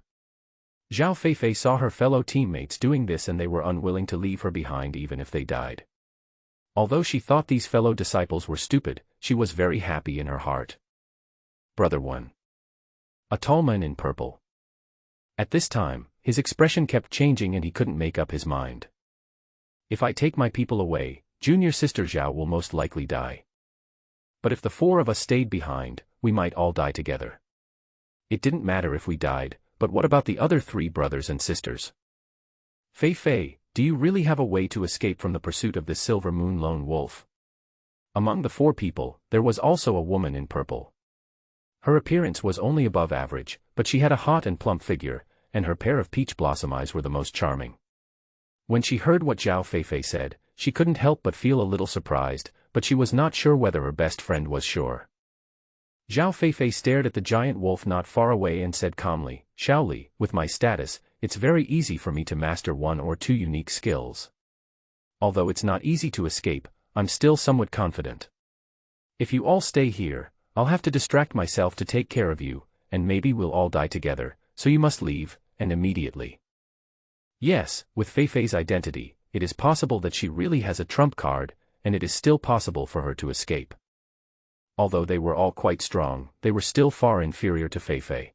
Zhao Feifei saw her fellow teammates doing this and they were unwilling to leave her behind even if they died. Although she thought these fellow disciples were stupid, she was very happy in her heart. "Brother one." A tall man in purple. At this time, his expression kept changing and he couldn't make up his mind. "If I take my people away, junior sister Zhao will most likely die. But if the 4 of us stayed behind, we might all die together. It didn't matter if we died, but what about the other 3 brothers and sisters? Feifei, do you really have a way to escape from the pursuit of this Silver Moon Lone Wolf?" Among the 4 people, there was also a woman in purple. Her appearance was only above average, but she had a hot and plump figure, and her pair of peach blossom eyes were the most charming. When she heard what Zhao Feifei said, she couldn't help but feel a little surprised, but she was not sure whether her best friend was sure. Zhao Feifei stared at the giant wolf not far away and said calmly, "Shaoli, with my status, it's very easy for me to master 1 or 2 unique skills. Although it's not easy to escape, I'm still somewhat confident. If you all stay here, I'll have to distract myself to take care of you, and maybe we'll all die together, so you must leave, and immediately." Yes, with Feifei's identity, it is possible that she really has a trump card, and it is still possible for her to escape. Although they were all quite strong, they were still far inferior to Feifei.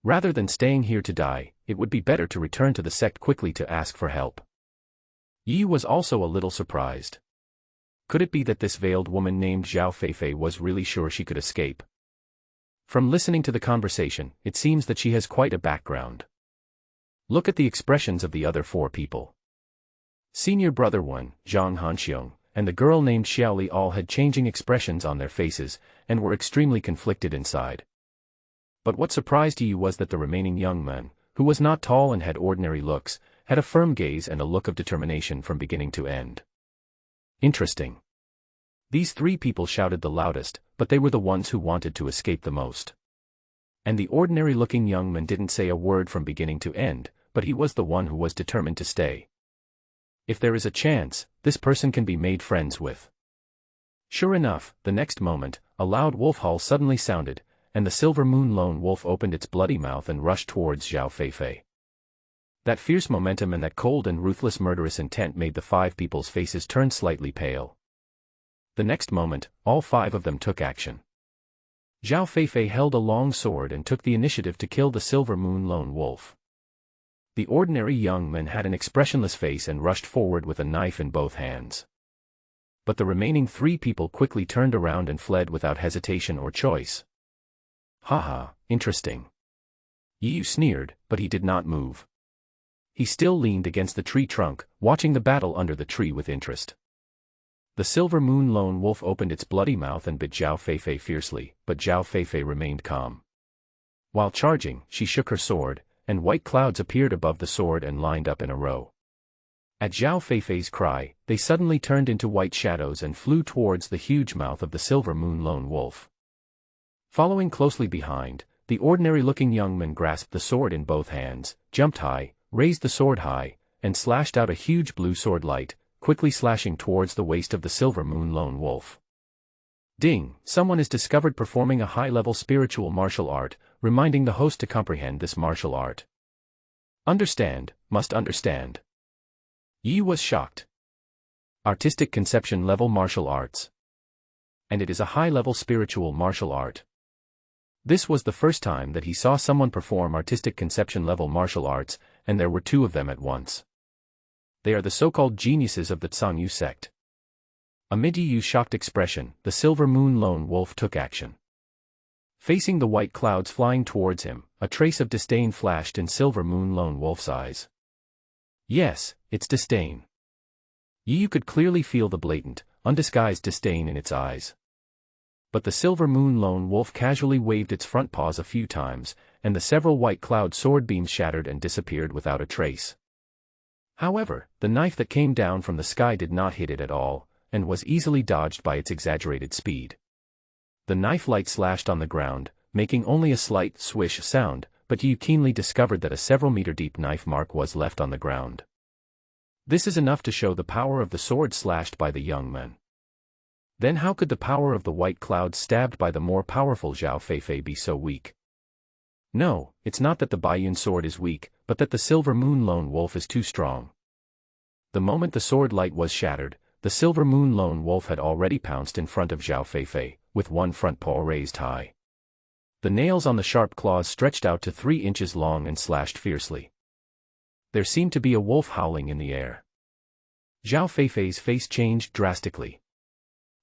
Rather than staying here to die, it would be better to return to the sect quickly to ask for help. Yi was also a little surprised. Could it be that this veiled woman named Zhao Feifei was really sure she could escape? From listening to the conversation, it seems that she has quite a background. Look at the expressions of the other four people. Senior brother one, Zhang Hanxiong, and the girl named Xiaoli all had changing expressions on their faces, and were extremely conflicted inside. But what surprised Yu was that the remaining young man, who was not tall and had ordinary looks, had a firm gaze and a look of determination from beginning to end. Interesting. These three people shouted the loudest, but they were the ones who wanted to escape the most. And the ordinary-looking young man didn't say a word from beginning to end, but he was the one who was determined to stay. If there is a chance, this person can be made friends with. Sure enough, the next moment, a loud wolf howl suddenly sounded, and the silver moon lone wolf opened its bloody mouth and rushed towards Zhao Feifei. That fierce momentum and that cold and ruthless murderous intent made the five people's faces turn slightly pale. The next moment, all five of them took action. Zhao Feifei held a long sword and took the initiative to kill the silver moon lone wolf. The ordinary young man had an expressionless face and rushed forward with a knife in both hands. But the remaining three people quickly turned around and fled without hesitation or choice. Haha, interesting. Yu sneered, but he did not move. He still leaned against the tree trunk, watching the battle under the tree with interest. The silver moon lone wolf opened its bloody mouth and bit Zhao Feifei fiercely, but Zhao Feifei remained calm. While charging, she shook her sword, and white clouds appeared above the sword and lined up in a row. At Zhao Feifei's cry, they suddenly turned into white shadows and flew towards the huge mouth of the silver moon lone wolf. Following closely behind, the ordinary-looking young man grasped the sword in both hands, jumped high, raised the sword high, and slashed out a huge blue sword light, quickly slashing towards the waist of the silver moon lone wolf. Ding! Someone is discovered performing a high-level spiritual martial art, reminding the host to comprehend this martial art. Understand, must understand. Yi was shocked. Artistic conception level martial arts. And it is a high-level spiritual martial art. This was the first time that he saw someone perform artistic conception level martial arts, and there were two of them at once. They are the so-called geniuses of the Zhangyu sect. Amid Yu's shocked expression, the silver moon lone wolf took action. Facing the white clouds flying towards him, a trace of disdain flashed in silver moon lone wolf's eyes. Yes, it's disdain. Yu could clearly feel the blatant, undisguised disdain in its eyes. But the silver moon lone wolf casually waved its front paws a few times, and the several white cloud sword beams shattered and disappeared without a trace. However, the knife that came down from the sky did not hit it at all, and was easily dodged by its exaggerated speed. The knife light slashed on the ground, making only a slight swish sound, but Yu keenly discovered that a several-meter-deep knife mark was left on the ground. This is enough to show the power of the sword slashed by the young man. Then how could the power of the white clouds stabbed by the more powerful Zhao Feifei be so weak? No, it's not that the Baiyun sword is weak, but that the silver moon lone wolf is too strong. The moment the sword light was shattered, the silver moon lone wolf had already pounced in front of Zhao Feifei, with one front paw raised high. The nails on the sharp claws stretched out to 3 inches long and slashed fiercely. There seemed to be a wolf howling in the air. Zhao Feifei's face changed drastically.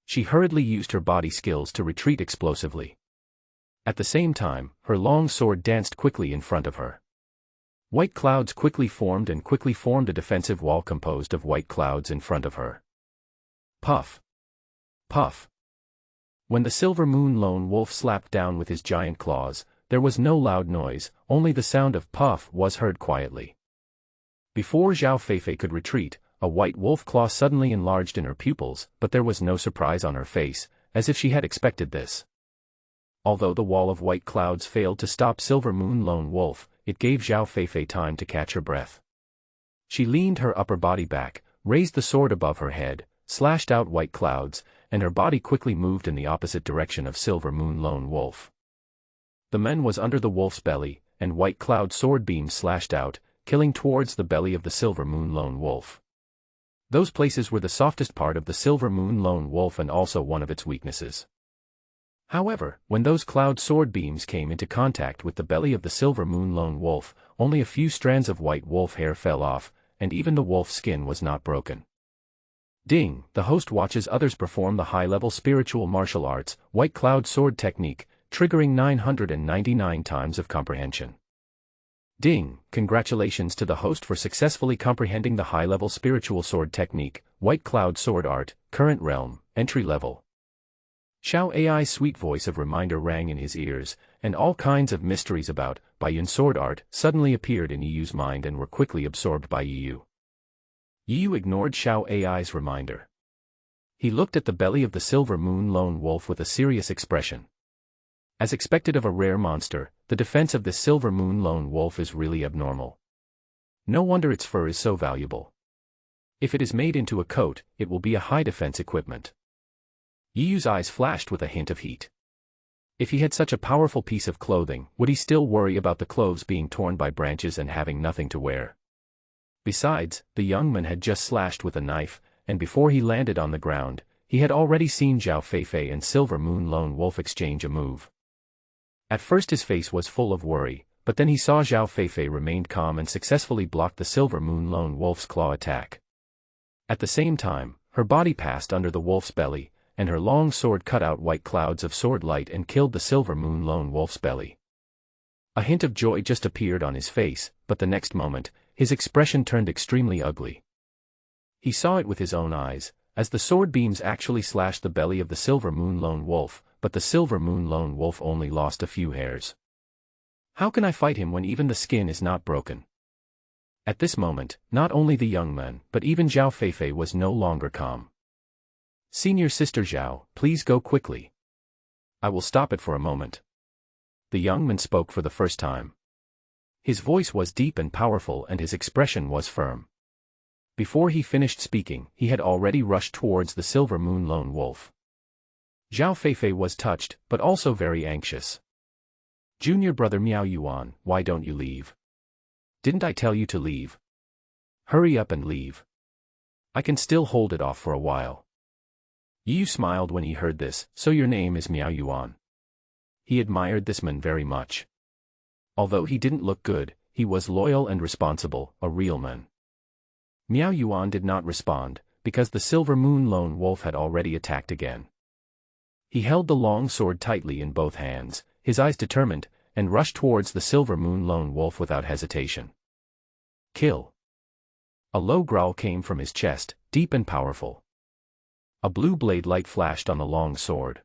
She hurriedly used her body skills to retreat explosively. At the same time, her long sword danced quickly in front of her. White clouds quickly formed a defensive wall composed of white clouds in front of her. Puff! Puff! When the silver moon lone wolf slapped down with his giant claws, there was no loud noise, only the sound of puff was heard quietly. Before Zhao Feifei could retreat, a white wolf claw suddenly enlarged in her pupils, but there was no surprise on her face, as if she had expected this. Although the wall of white clouds failed to stop silver moon lone wolf, it gave Zhao Feifei time to catch her breath. She leaned her upper body back, raised the sword above her head, slashed out white clouds, and her body quickly moved in the opposite direction of silver moon lone wolf. The man was under the wolf's belly, and white cloud sword beams slashed out, killing towards the belly of the silver moon lone wolf. Those places were the softest part of the silver moon lone wolf and also one of its weaknesses. However, when those cloud sword beams came into contact with the belly of the silver moon lone wolf, only a few strands of white wolf hair fell off, and even the wolf's skin was not broken. Ding, the host watches others perform the high-level spiritual martial arts, White Cloud Sword technique, triggering 999 times of comprehension. Ding, congratulations to the host for successfully comprehending the high-level spiritual sword technique, White Cloud Sword art, current realm, entry level. Xiao Ai's sweet voice of reminder rang in his ears, and all kinds of mysteries about Baiyun sword art suddenly appeared in Yu's mind and were quickly absorbed by Yu. Yu ignored Xiao Ai's reminder. He looked at the belly of the Silver Moon Lone Wolf with a serious expression. As expected of a rare monster, the defense of this Silver Moon Lone Wolf is really abnormal. No wonder its fur is so valuable. If it is made into a coat, it will be a high defense equipment. Yu's eyes flashed with a hint of heat. If he had such a powerful piece of clothing, would he still worry about the clothes being torn by branches and having nothing to wear? Besides, the young man had just slashed with a knife, and before he landed on the ground, he had already seen Zhao Feifei and Silver Moon Lone Wolf exchange a move. At first his face was full of worry, but then he saw Zhao Feifei remained calm and successfully blocked the Silver Moon Lone Wolf's claw attack. At the same time, her body passed under the wolf's belly, and her long sword cut out white clouds of sword light and killed the Silver Moon Lone Wolf's belly. A hint of joy just appeared on his face, but the next moment, his expression turned extremely ugly. He saw it with his own eyes, as the sword beams actually slashed the belly of the Silver Moon Lone Wolf, but the Silver Moon Lone Wolf only lost a few hairs. How can I fight him when even the skin is not broken? At this moment, not only the young man, but even Zhao Feifei was no longer calm. Senior Sister Zhao, please go quickly. I will stop it for a moment. The young man spoke for the first time. His voice was deep and powerful and his expression was firm. Before he finished speaking, he had already rushed towards the Silver Moon Lone Wolf. Zhao Feifei was touched, but also very anxious. Junior brother Miao Yuan, why don't you leave? Didn't I tell you to leave? Hurry up and leave. I can still hold it off for a while. Yu smiled when he heard this, so your name is Miao Yuan. He admired this man very much. Although he didn't look good, he was loyal and responsible, a real man. Miao Yuan did not respond, because the Silver Moon Lone Wolf had already attacked again. He held the long sword tightly in both hands, his eyes determined, and rushed towards the Silver Moon Lone Wolf without hesitation. Kill. A low growl came from his chest, deep and powerful. A blue blade light flashed on the long sword.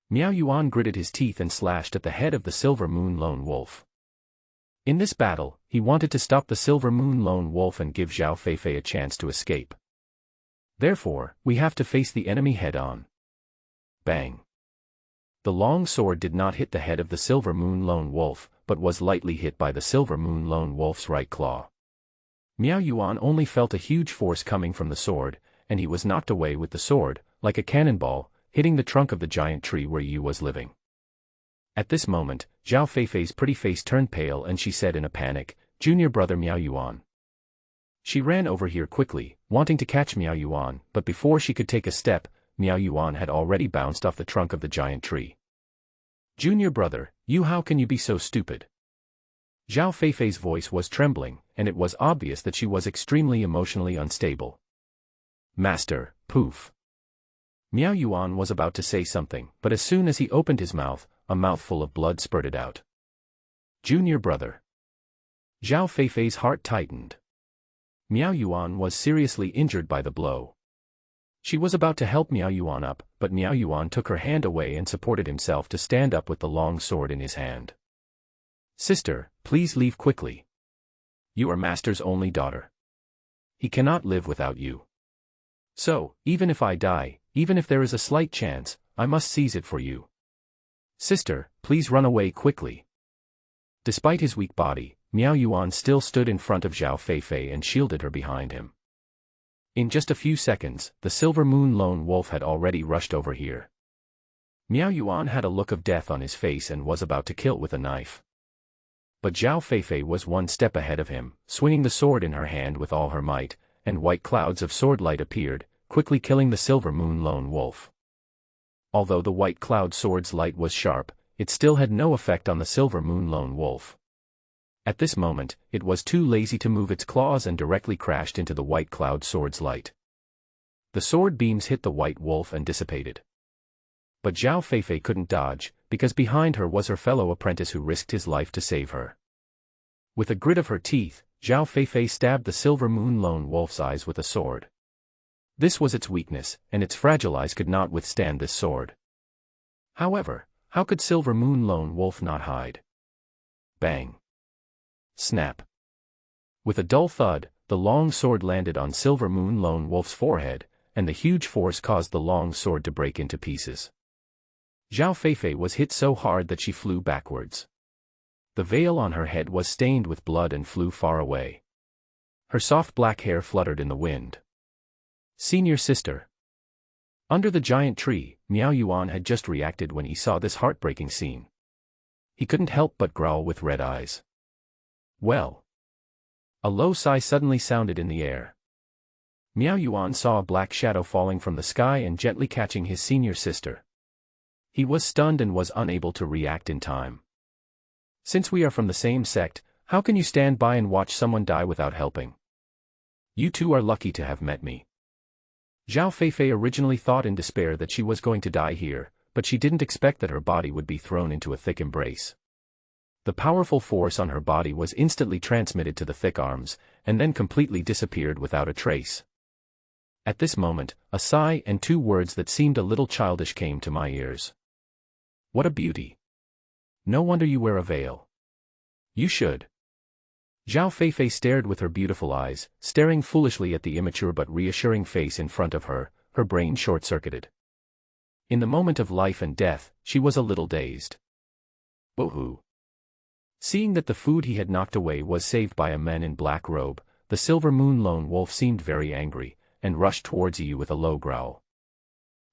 Miao Yuan gritted his teeth and slashed at the head of the Silver Moon Lone Wolf. In this battle, he wanted to stop the Silver Moon Lone Wolf and give Zhao Feifei a chance to escape. Therefore, we have to face the enemy head-on. Bang. The long sword did not hit the head of the Silver Moon Lone Wolf, but was lightly hit by the Silver Moon Lone Wolf's right claw. Miao Yuan only felt a huge force coming from the sword, and he was knocked away with the sword, like a cannonball, hitting the trunk of the giant tree where Yu was living. At this moment, Zhao Feifei's pretty face turned pale and she said in a panic, Junior brother Miao Yuan. She ran over here quickly, wanting to catch Miao Yuan, but before she could take a step, Miao Yuan had already bounced off the trunk of the giant tree. Junior brother, Yu, how can you be so stupid? Zhao Feifei's voice was trembling, and it was obvious that she was extremely emotionally unstable. Master, poof. Miao Yuan was about to say something, but as soon as he opened his mouth, a mouthful of blood spurted out. Junior brother. Zhao Feifei's heart tightened. Miao Yuan was seriously injured by the blow. She was about to help Miao Yuan up, but Miao Yuan took her hand away and supported himself to stand up with the long sword in his hand. Sister, please leave quickly. You are Master's only daughter. He cannot live without you. So, even if I die, even if there is a slight chance, I must seize it for you. Sister, please run away quickly. Despite his weak body, Miao Yuan still stood in front of Zhao Feifei and shielded her behind him. In just a few seconds, the Silver Moon Lone Wolf had already rushed over here. Miao Yuan had a look of death on his face and was about to kill with a knife. But Zhao Feifei was one step ahead of him, swinging the sword in her hand with all her might, and white clouds of sword light appeared, quickly killing the Silver Moon Lone Wolf. Although the white cloud sword's light was sharp, it still had no effect on the Silver Moon Lone Wolf. At this moment, it was too lazy to move its claws and directly crashed into the white cloud sword's light. The sword beams hit the white wolf and dissipated. But Zhao Feifei couldn't dodge, because behind her was her fellow apprentice who risked his life to save her. With a grit of her teeth, Zhao Feifei stabbed the Silver Moon Lone Wolf's eyes with a sword. This was its weakness, and its fragile eyes could not withstand this sword. However, how could Silver Moon Lone Wolf not hide? Bang! Snap! With a dull thud, the long sword landed on Silver Moon Lone Wolf's forehead, and the huge force caused the long sword to break into pieces. Zhao Feifei was hit so hard that she flew backwards. The veil on her head was stained with blood and flew far away. Her soft black hair fluttered in the wind. Senior sister. Under the giant tree, Miao Yuan had just reacted when he saw this heartbreaking scene. He couldn't help but growl with red eyes. Well. A low sigh suddenly sounded in the air. Miao Yuan saw a black shadow falling from the sky and gently catching his senior sister. He was stunned and was unable to react in time. Since we are from the same sect, how can you stand by and watch someone die without helping? You two are lucky to have met me. Zhao Feifei originally thought in despair that she was going to die here, but she didn't expect that her body would be thrown into a thick embrace. The powerful force on her body was instantly transmitted to the thick arms, and then completely disappeared without a trace. At this moment, a sigh and two words that seemed a little childish came to my ears. What a beauty! No wonder you wear a veil. You should. Zhao Feifei stared with her beautiful eyes, staring foolishly at the immature but reassuring face in front of her, her brain short-circuited. In the moment of life and death, she was a little dazed. Boo-hoo. Seeing that the food he had knocked away was saved by a man in black robe, the Silver Moon Lone Wolf seemed very angry, and rushed towards Yu with a low growl.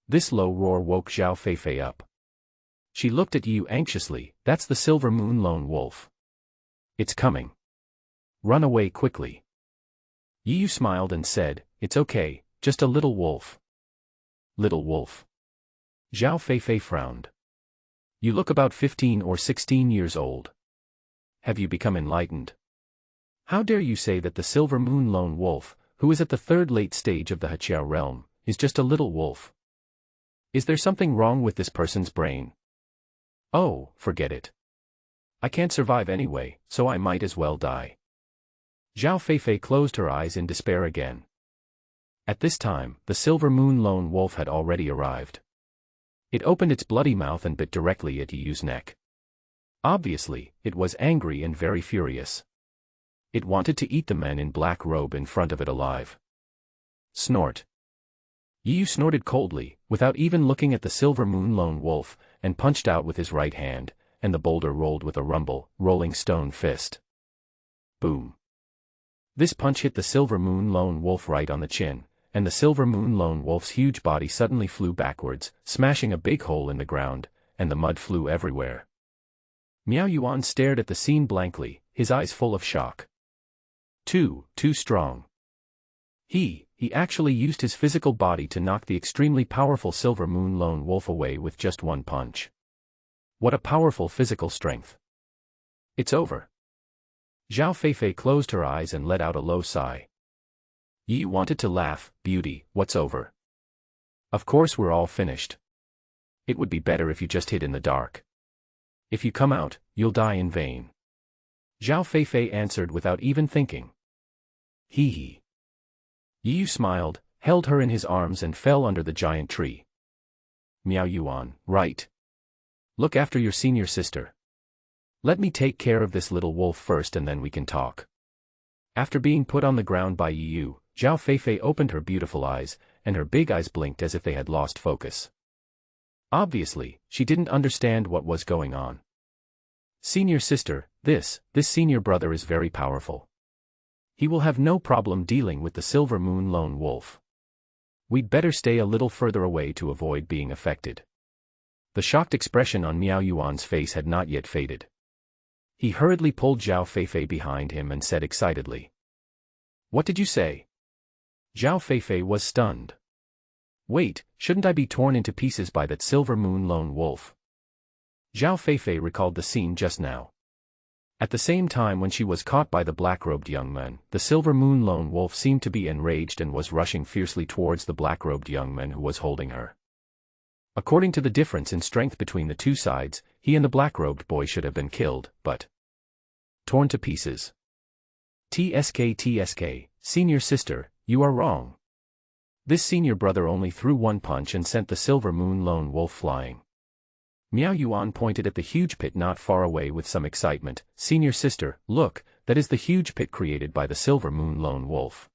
This low roar woke Zhao Feifei up. She looked at Yu anxiously. That's the Silver Moon Lone Wolf. It's coming. Run away quickly. Yu smiled and said, It's okay, just a little wolf. Little wolf. Zhao Feifei frowned. You look about 15 or 16 years old. Have you become enlightened? How dare you say that the Silver Moon Lone Wolf, who is at the third late stage of the Heqiao realm, is just a little wolf? Is there something wrong with this person's brain? Oh, forget it. I can't survive anyway, so I might as well die. Zhao Feifei closed her eyes in despair again. At this time, the Silver Moon Lone Wolf had already arrived. It opened its bloody mouth and bit directly at Yu's neck. Obviously, it was angry and very furious. It wanted to eat the man in black robe in front of it alive. Snort. Yu snorted coldly, without even looking at the Silver Moon Lone Wolf, and punched out with his right hand, and the boulder rolled with a rumble, rolling stone fist. Boom. This punch hit the Silver Moon Lone Wolf right on the chin, and the Silver Moon Lone Wolf's huge body suddenly flew backwards, smashing a big hole in the ground, and the mud flew everywhere. Miao Yuan stared at the scene blankly, his eyes full of shock. Too strong. He actually used his physical body to knock the extremely powerful Silver Moon Lone Wolf away with just one punch. What a powerful physical strength. It's over. Zhao Feifei closed her eyes and let out a low sigh. Yi wanted to laugh. Beauty, what's over? Of course we're all finished. It would be better if you just hid in the dark. If you come out, you'll die in vain. Zhao Feifei answered without even thinking. Hee. Yi smiled, held her in his arms and fell under the giant tree. Miao Yuan, right. Look after your senior sister. Let me take care of this little wolf first and then we can talk. After being put on the ground by Yu, Zhao Feifei opened her beautiful eyes, and her big eyes blinked as if they had lost focus. Obviously, she didn't understand what was going on. Senior sister, this senior brother is very powerful. He will have no problem dealing with the Silver Moon Lone Wolf. We'd better stay a little further away to avoid being affected. The shocked expression on Miao Yuan's face had not yet faded. He hurriedly pulled Zhao Feifei behind him and said excitedly. What did you say? Zhao Feifei was stunned. Wait, shouldn't I be torn into pieces by that Silver Moon Lone Wolf? Zhao Feifei recalled the scene just now. At the same time, when she was caught by the black-robed young man, the Silver Moon Lone Wolf seemed to be enraged and was rushing fiercely towards the black-robed young man who was holding her. According to the difference in strength between the two sides, he and the black-robed boy should have been killed, but torn to pieces. TSK, senior sister, you are wrong. This senior brother only threw one punch and sent the Silver Moon Lone Wolf flying. Miao Yuan pointed at the huge pit not far away with some excitement. Senior sister, look, that is the huge pit created by the Silver Moon Lone Wolf.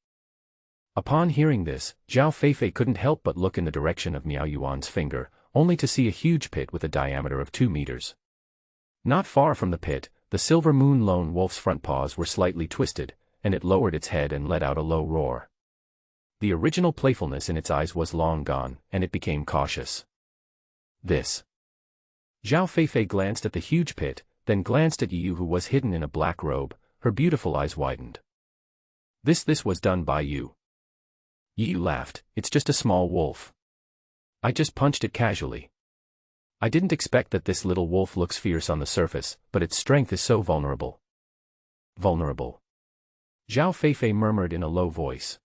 Upon hearing this, Zhao Feifei couldn't help but look in the direction of Miao Yuan's finger, only to see a huge pit with a diameter of 2 meters. Not far from the pit, the Silver Moon Lone Wolf's front paws were slightly twisted, and it lowered its head and let out a low roar. The original playfulness in its eyes was long gone, and it became cautious. This. Zhao Feifei glanced at the huge pit, then glanced at Yu, who was hidden in a black robe. Her beautiful eyes widened. This was done by you. Yu laughed. It's just a small wolf. I just punched it casually. I didn't expect that this little wolf looks fierce on the surface, but its strength is so vulnerable. Vulnerable. Zhao Feifei murmured in a low voice.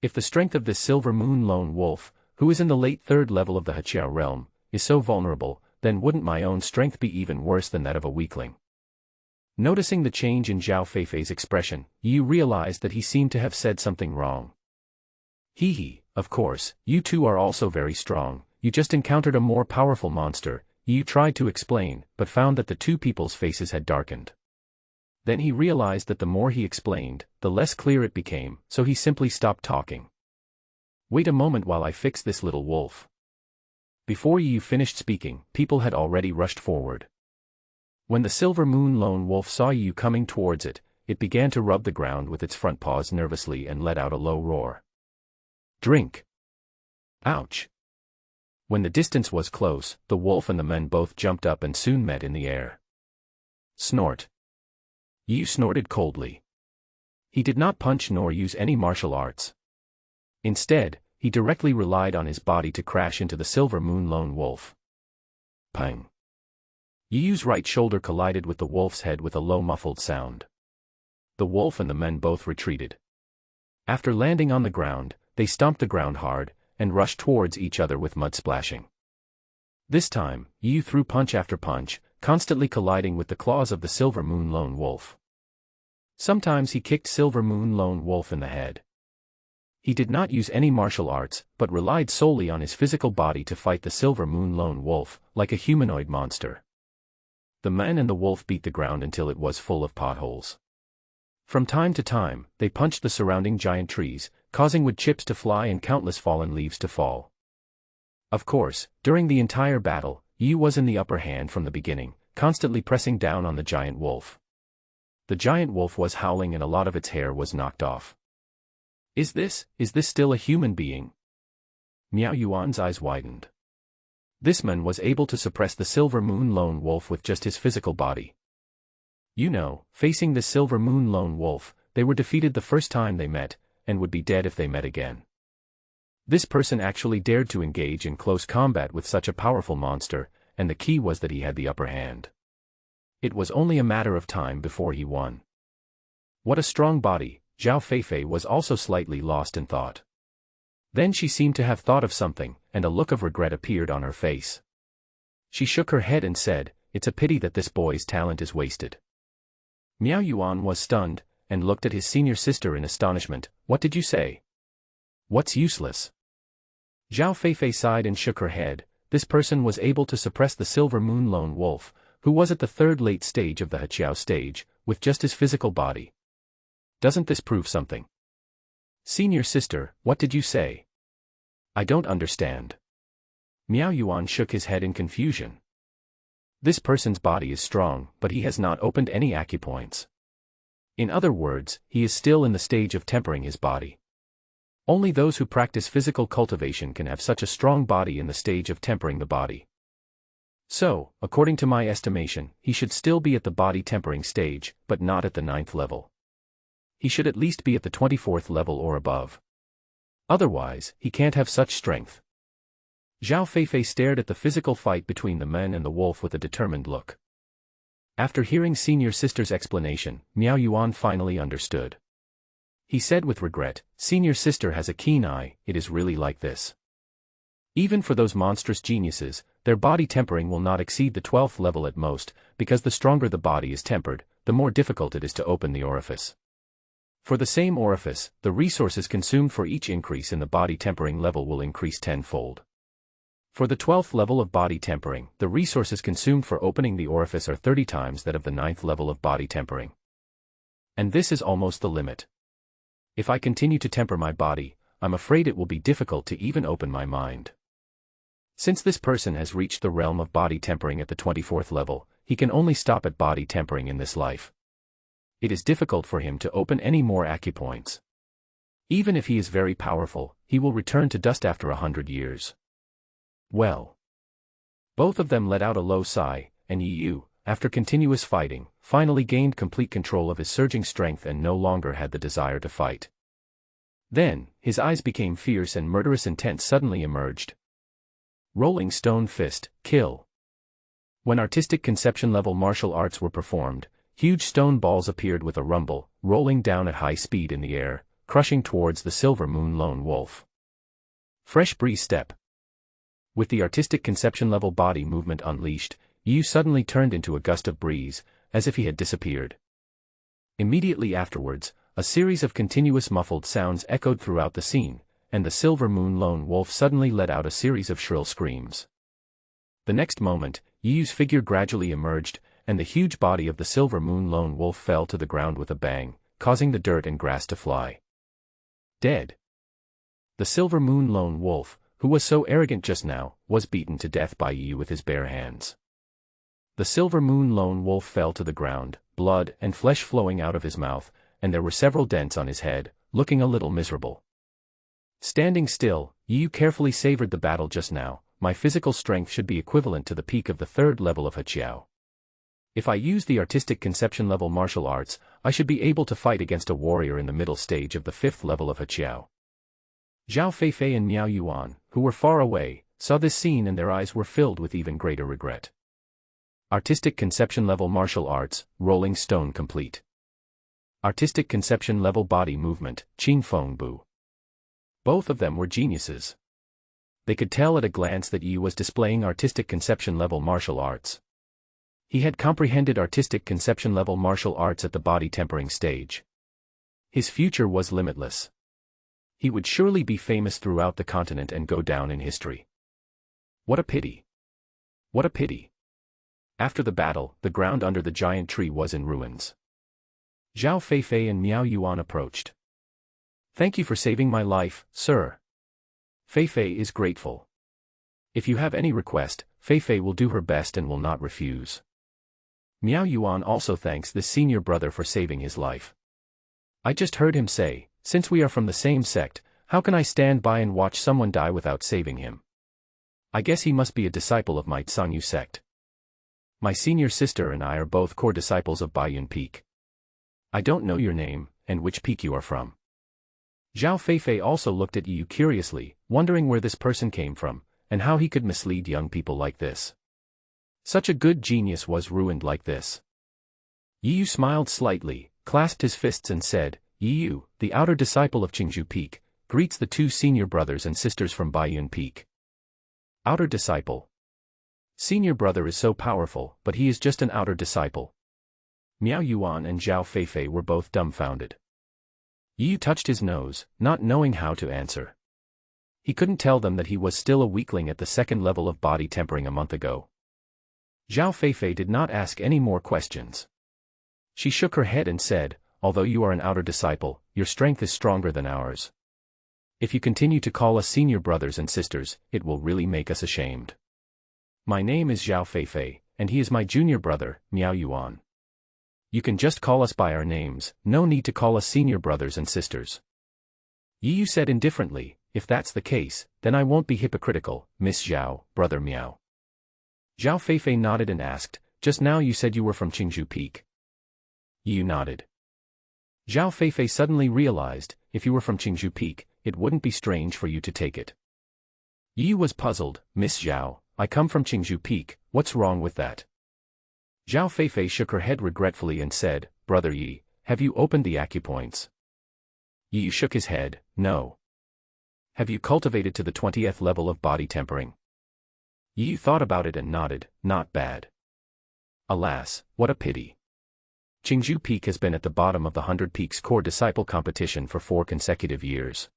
If the strength of this Silver Moon Lone Wolf, who is in the late 3rd level of the Heqiao realm, is so vulnerable, then wouldn't my own strength be even worse than that of a weakling? Noticing the change in Zhao Feifei's expression, Yu realized that he seemed to have said something wrong. Hee, of course, you two are also very strong, you just encountered a more powerful monster. Yu tried to explain, but found that the two people's faces had darkened. Then he realized that the more he explained, the less clear it became, so he simply stopped talking. Wait a moment while I fix this little wolf. Before Yu finished speaking, people had already rushed forward. When the Silver Moon Lone Wolf saw Yu coming towards it, it began to rub the ground with its front paws nervously and let out a low roar. Drink! Ouch! When the distance was close, the wolf and the men both jumped up and soon met in the air. Snort! Yu snorted coldly. He did not punch nor use any martial arts. Instead, he directly relied on his body to crash into the Silver Moon Lone Wolf. Pang! Yu's right shoulder collided with the wolf's head with a low muffled sound. The wolf and the men both retreated. After landing on the ground, they stomped the ground hard, and rushed towards each other with mud splashing. This time, Yu threw punch after punch, constantly colliding with the claws of the Silver Moon Lone Wolf. Sometimes he kicked Silver Moon Lone Wolf in the head. He did not use any martial arts, but relied solely on his physical body to fight the Silver Moon Lone Wolf, like a humanoid monster. The man and the wolf beat the ground until it was full of potholes. From time to time, they punched the surrounding giant trees, causing wood chips to fly and countless fallen leaves to fall. Of course, during the entire battle, Yu was in the upper hand from the beginning, constantly pressing down on the giant wolf. The giant wolf was howling and a lot of its hair was knocked off. Is this still a human being? Miao Yuan's eyes widened. This man was able to suppress the Silver Moon Lone Wolf with just his physical body. You know, facing the Silver Moon Lone Wolf, they were defeated the first time they met, and would be dead if they met again. This person actually dared to engage in close combat with such a powerful monster, and the key was that he had the upper hand. It was only a matter of time before he won. What a strong body! Zhao Feifei was also slightly lost in thought. Then she seemed to have thought of something, and a look of regret appeared on her face. She shook her head and said, "It's a pity that this boy's talent is wasted." Miao Yuan was stunned, and looked at his senior sister in astonishment. What did you say? What's useless? Zhao Feifei sighed and shook her head. This person was able to suppress the Silver Moon Lone Wolf, who was at the 3rd late stage of the Heqiao stage, with just his physical body. Doesn't this prove something? Senior sister, what did you say? I don't understand. Miao Yuan shook his head in confusion. This person's body is strong, but he has not opened any acupoints. In other words, he is still in the stage of tempering his body. Only those who practice physical cultivation can have such a strong body in the stage of tempering the body. So, according to my estimation, he should still be at the body tempering stage, but not at the 9th level. He should at least be at the 24th level or above. Otherwise, he can't have such strength. Zhao Feifei stared at the physical fight between the men and the wolf with a determined look. After hearing senior sister's explanation, Miao Yuan finally understood. He said with regret, "Senior sister has a keen eye, it is really like this. Even for those monstrous geniuses, their body tempering will not exceed the 12th level at most, because the stronger the body is tempered, the more difficult it is to open the orifice. For the same orifice, the resources consumed for each increase in the body tempering level will increase tenfold. For the 12th level of body tempering, the resources consumed for opening the orifice are 30 times that of the 9th level of body tempering. And this is almost the limit. If I continue to temper my body, I'm afraid it will be difficult to even open my mind." Since this person has reached the realm of body tempering at the 24th level, he can only stop at body tempering in this life. It is difficult for him to open any more acupoints. Even if he is very powerful, he will return to dust after 100 years. Well. Both of them let out a low sigh, and Yu, after continuous fighting, finally gained complete control of his surging strength and no longer had the desire to fight. Then, his eyes became fierce and murderous intent suddenly emerged. Rolling Stone Fist, kill. When artistic conception level martial arts were performed, huge stone balls appeared with a rumble, rolling down at high speed in the air, crushing towards the Silver Moon Lone Wolf. Fresh breeze step. With the artistic conception level body movement unleashed, Yu suddenly turned into a gust of breeze, as if he had disappeared. Immediately afterwards, a series of continuous muffled sounds echoed throughout the scene, and the Silver Moon Lone Wolf suddenly let out a series of shrill screams. The next moment, Yu's figure gradually emerged, and the huge body of the Silver Moon Lone Wolf fell to the ground with a bang, causing the dirt and grass to fly. Dead. The Silver Moon Lone Wolf, who was so arrogant just now, was beaten to death by Yu with his bare hands. The Silver Moon Lone Wolf fell to the ground, blood and flesh flowing out of his mouth, and there were several dents on his head, looking a little miserable. Standing still, Yu carefully savored the battle just now. My physical strength should be equivalent to the peak of the 3rd level of Heqiao. If I use the artistic conception level martial arts, I should be able to fight against a warrior in the middle stage of the 5th level of Heqiao. Zhao Feifei and Miao Yuan, who were far away, saw this scene and their eyes were filled with even greater regret. Artistic conception level martial arts, rolling stone complete. Artistic conception level body movement, Qing Feng Bu. Both of them were geniuses. They could tell at a glance that Yu was displaying artistic conception level martial arts. He had comprehended artistic conception level martial arts at the body tempering stage. His future was limitless. He would surely be famous throughout the continent and go down in history. What a pity. What a pity. After the battle, the ground under the giant tree was in ruins. Zhao Feifei and Miao Yuan approached. "Thank you for saving my life, sir." Feifei is grateful. If you have any request, Feifei will do her best and will not refuse. Miao Yuan also thanks this senior brother for saving his life. I just heard him say, "Since we are from the same sect, how can I stand by and watch someone die without saving him? I guess he must be a disciple of my Sangyu sect. My senior sister and I are both core disciples of Baiyun Peak. I don't know your name, and which peak you are from." Zhao Feifei also looked at Yu curiously, wondering where this person came from, and how he could mislead young people like this. Such a good genius was ruined like this. Yu smiled slightly, clasped his fists and said, "Yu, the outer disciple of Qingzhou Peak, greets the 2 senior brothers and sisters from Baiyun Peak." Outer disciple. Senior brother is so powerful, but he is just an outer disciple. Miao Yuan and Zhao Feifei were both dumbfounded. Yu touched his nose, not knowing how to answer. He couldn't tell them that he was still a weakling at the 2nd level of body tempering a month ago. Zhao Feifei did not ask any more questions. She shook her head and said, "Although you are an outer disciple, your strength is stronger than ours. If you continue to call us senior brothers and sisters, it will really make us ashamed. My name is Zhao Feifei, and he is my junior brother, Miao Yuan. You can just call us by our names, no need to call us senior brothers and sisters." Yu said indifferently, "If that's the case, then I won't be hypocritical, Miss Zhao, brother Miao." Zhao Feifei nodded and asked, "Just now you said you were from Qingzhou Peak." Yu nodded. Zhao Feifei suddenly realized, if you were from Qingzhou Peak, it wouldn't be strange for you to take it. Yu was puzzled, "Miss Zhao, I come from Qingzhou Peak, what's wrong with that?" Zhao Feifei shook her head regretfully and said, Brother Yi, have you opened the acupoints? Yi shook his head, no. Have you cultivated to the 20th level of body tempering? Yi thought about it and nodded, not bad. Alas, what a pity. Qingzhou Peak has been at the bottom of the 100 Peaks Core Disciple Competition for 4 consecutive years.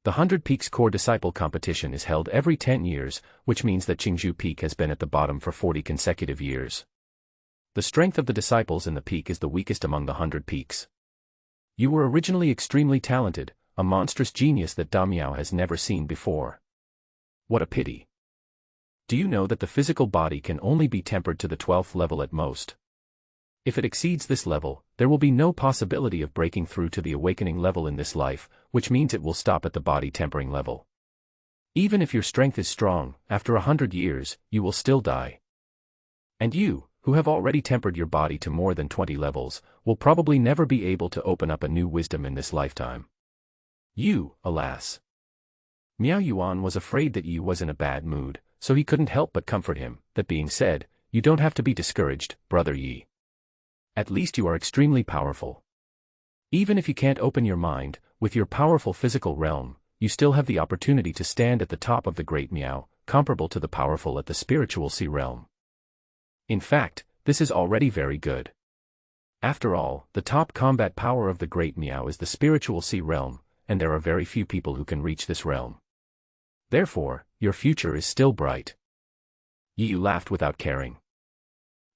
The 100 Peaks Core Disciple Competition is held every 10 years, which means that Qingzhou Peak has been at the bottom for 40 consecutive years. The strength of the disciples in the peak is the weakest among the 100 peaks. You were originally extremely talented, a monstrous genius that Da Miao has never seen before. What a pity. Do you know that the physical body can only be tempered to the 12th level at most? If it exceeds this level, there will be no possibility of breaking through to the awakening level in this life, which means it will stop at the body tempering level. Even if your strength is strong, after 100 years, you will still die. And you, who have already tempered your body to more than 20 levels, will probably never be able to open up a new wisdom in this lifetime. You, alas. Miao Yuan was afraid that Yi was in a bad mood, so he couldn't help but comfort him. That being said, you don't have to be discouraged, Brother Yi. At least you are extremely powerful. Even if you can't open your mind, with your powerful physical realm, you still have the opportunity to stand at the top of the great Miao, comparable to the powerful at the spiritual sea realm. In fact, this is already very good. After all, the top combat power of the great Miao is the spiritual sea realm, and there are very few people who can reach this realm. Therefore, your future is still bright. Yi laughed without caring.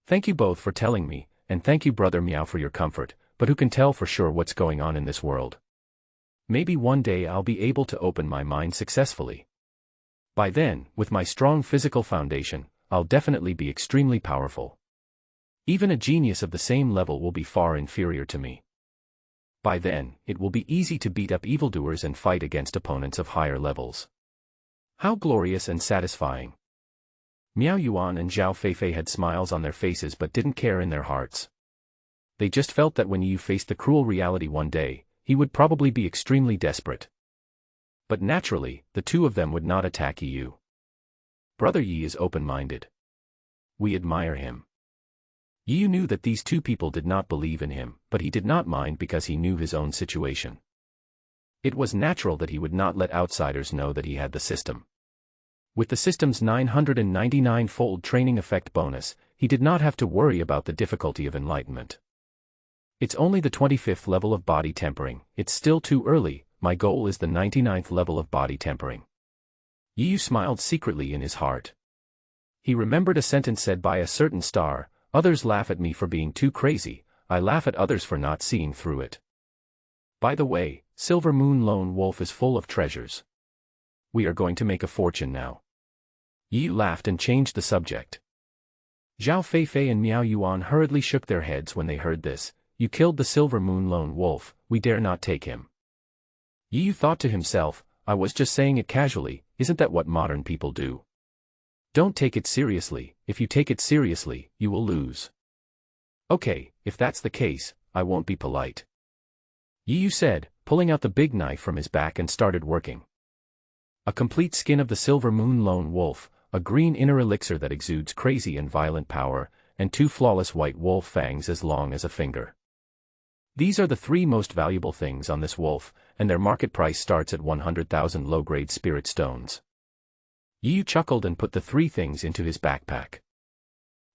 Thank you both for telling me, and thank you Brother Miao for your comfort, but who can tell for sure what's going on in this world? Maybe one day I'll be able to open my mind successfully. By then, with my strong physical foundation, I'll definitely be extremely powerful. Even a genius of the same level will be far inferior to me. By then, it will be easy to beat up evildoers and fight against opponents of higher levels. How glorious and satisfying. Miao Yuan and Zhao Feifei had smiles on their faces but didn't care in their hearts. They just felt that when Yi faced the cruel reality one day, he would probably be extremely desperate. But naturally, the two of them would not attack Yi. Brother Yi is open-minded. We admire him. Yi knew that these two people did not believe in him, but he did not mind because he knew his own situation. It was natural that he would not let outsiders know that he had the system. With the system's 999-fold training effect bonus, he did not have to worry about the difficulty of enlightenment. It's only the 25th level of body tempering, it's still too early, my goal is the 99th level of body tempering. Yi smiled secretly in his heart. He remembered a sentence said by a certain star, others laugh at me for being too crazy, I laugh at others for not seeing through it. By the way, Silver Moon Lone Wolf is full of treasures. We are going to make a fortune now. Yi laughed and changed the subject. Zhao Feifei and Miao Yuan hurriedly shook their heads when they heard this. You killed the Silver Moon Lone Wolf, we dare not take him. Yi thought to himself, I was just saying it casually, isn't that what modern people do? Don't take it seriously, if you take it seriously, you will lose. Okay, if that's the case, I won't be polite. Yi said, pulling out the big knife from his back and started working. A complete skin of the Silver Moon Lone Wolf, a green inner elixir that exudes crazy and violent power, and 2 flawless white wolf fangs as long as a finger. These are the 3 most valuable things on this wolf, and their market price starts at 100,000 low-grade spirit stones. Yi chuckled and put the 3 things into his backpack.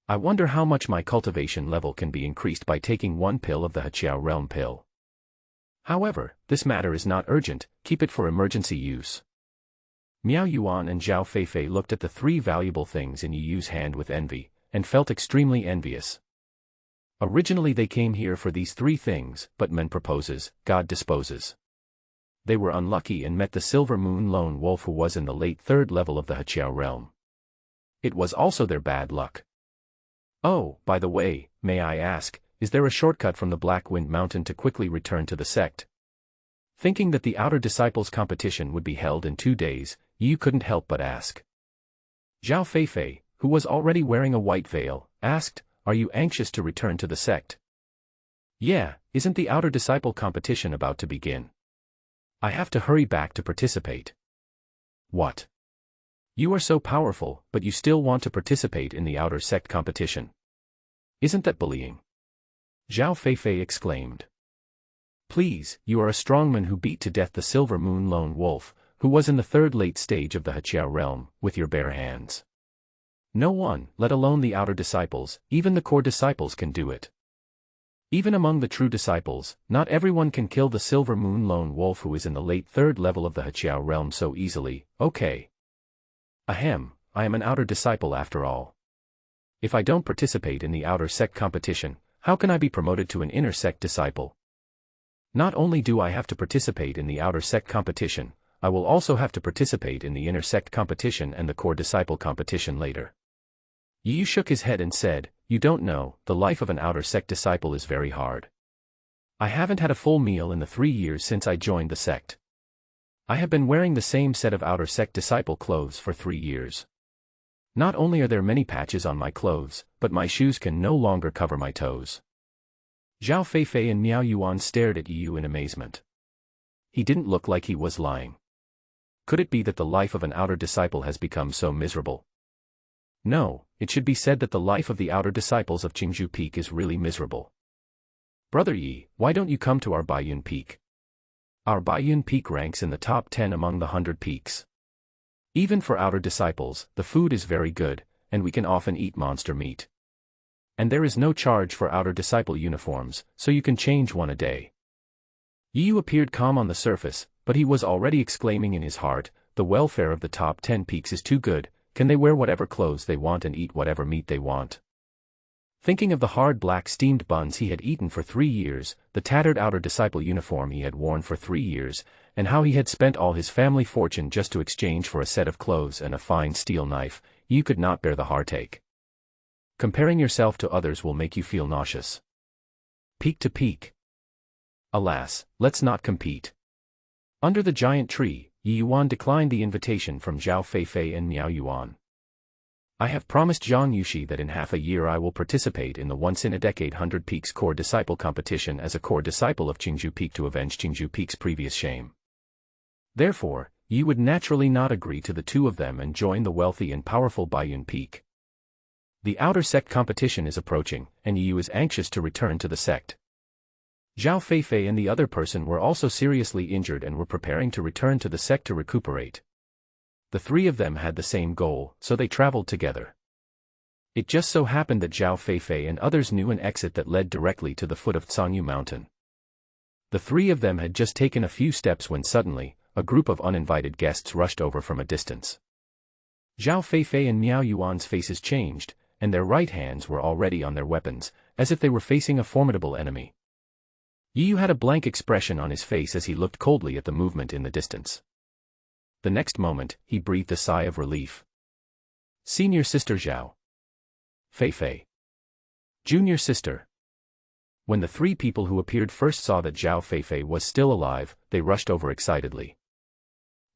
I wonder how much my cultivation level can be increased by taking 1 pill of the Heqiao Realm pill. However, this matter is not urgent, keep it for emergency use. Miao Yuan and Zhao Feifei looked at the 3 valuable things in Yi's hand with envy, and felt extremely envious. Originally they came here for these 3 things, but man proposes, God disposes. They were unlucky and met the Silver Moon Lone Wolf who was in the late 3rd level of the Heqiao realm. It was also their bad luck. Oh, by the way, may I ask, is there a shortcut from the Black Wind Mountain to quickly return to the sect? Thinking that the Outer Disciples competition would be held in 2 days, Yi couldn't help but ask. Zhao Feifei, who was already wearing a white veil, asked, are you anxious to return to the sect? Yeah, isn't the Outer Disciple competition about to begin? I have to hurry back to participate. What? You are so powerful, but you still want to participate in the Outer Sect competition? Isn't that bullying? Zhao Feifei exclaimed. Please, you are a strongman who beat to death the Silver Moon Lone Wolf, who was in the third late stage of the Heqiao realm, with your bare hands. No one, let alone the outer disciples, even the core disciples can do it. Even among the true disciples, not everyone can kill the Silver Moon Lone Wolf who is in the late third level of the Heqiao realm so easily. Okay. Ahem, I am an outer disciple after all. If I don't participate in the outer sect competition, how can I be promoted to an inner sect disciple? Not only do I have to participate in the outer sect competition, I will also have to participate in the inner sect competition and the core disciple competition later. Yu shook his head and said, you don't know, the life of an outer sect disciple is very hard. I haven't had a full meal in the 3 years since I joined the sect. I have been wearing the same set of outer sect disciple clothes for 3 years. Not only are there many patches on my clothes, but my shoes can no longer cover my toes. Zhao Feifei and Miao Yuan stared at Yu in amazement. He didn't look like he was lying. Could it be that the life of an outer disciple has become so miserable? No, it should be said that the life of the outer disciples of Qingzhou Peak is really miserable. Brother Yi, why don't you come to our Baiyun Peak? Our Baiyun Peak ranks in the top 10 among the 100 peaks. Even for outer disciples, the food is very good, and we can often eat monster meat. And there is no charge for outer disciple uniforms, so you can change one a day. Yu appeared calm on the surface, but he was already exclaiming in his heart, the welfare of the top 10 peaks is too good, can they wear whatever clothes they want and eat whatever meat they want? Thinking of the hard black steamed buns he had eaten for 3 years, the tattered outer disciple uniform he had worn for 3 years, and how he had spent all his family fortune just to exchange for a set of clothes and a fine steel knife, Yu could not bear the heartache. Comparing yourself to others will make you feel nauseous. Peak to peak. Alas, let's not compete. Under the giant tree, Yi Yuan declined the invitation from Zhao Feifei and Miao Yuan. I have promised Zhang Yushi that in half a year I will participate in the once-in-a-decade 100 Peaks Core Disciple competition as a core disciple of Qingzhou Peak to avenge Qingzhou Peak's previous shame. Therefore, Yi would naturally not agree to the two of them and join the wealthy and powerful Baiyun Peak. The outer sect competition is approaching, and Yi is anxious to return to the sect. Zhao Feifei and the other person were also seriously injured and were preparing to return to the sect to recuperate. The three of them had the same goal, so they traveled together. It just so happened that Zhao Feifei and others knew an exit that led directly to the foot of Cangyu Mountain. The three of them had just taken a few steps when suddenly, a group of uninvited guests rushed over from a distance. Zhao Feifei and Miao Yuan's faces changed, and their right hands were already on their weapons, as if they were facing a formidable enemy. Yu had a blank expression on his face as he looked coldly at the movement in the distance. The next moment, he breathed a sigh of relief. Senior Sister Zhao. Feifei. Junior Sister. When the three people who appeared first saw that Zhao Feifei was still alive, they rushed over excitedly.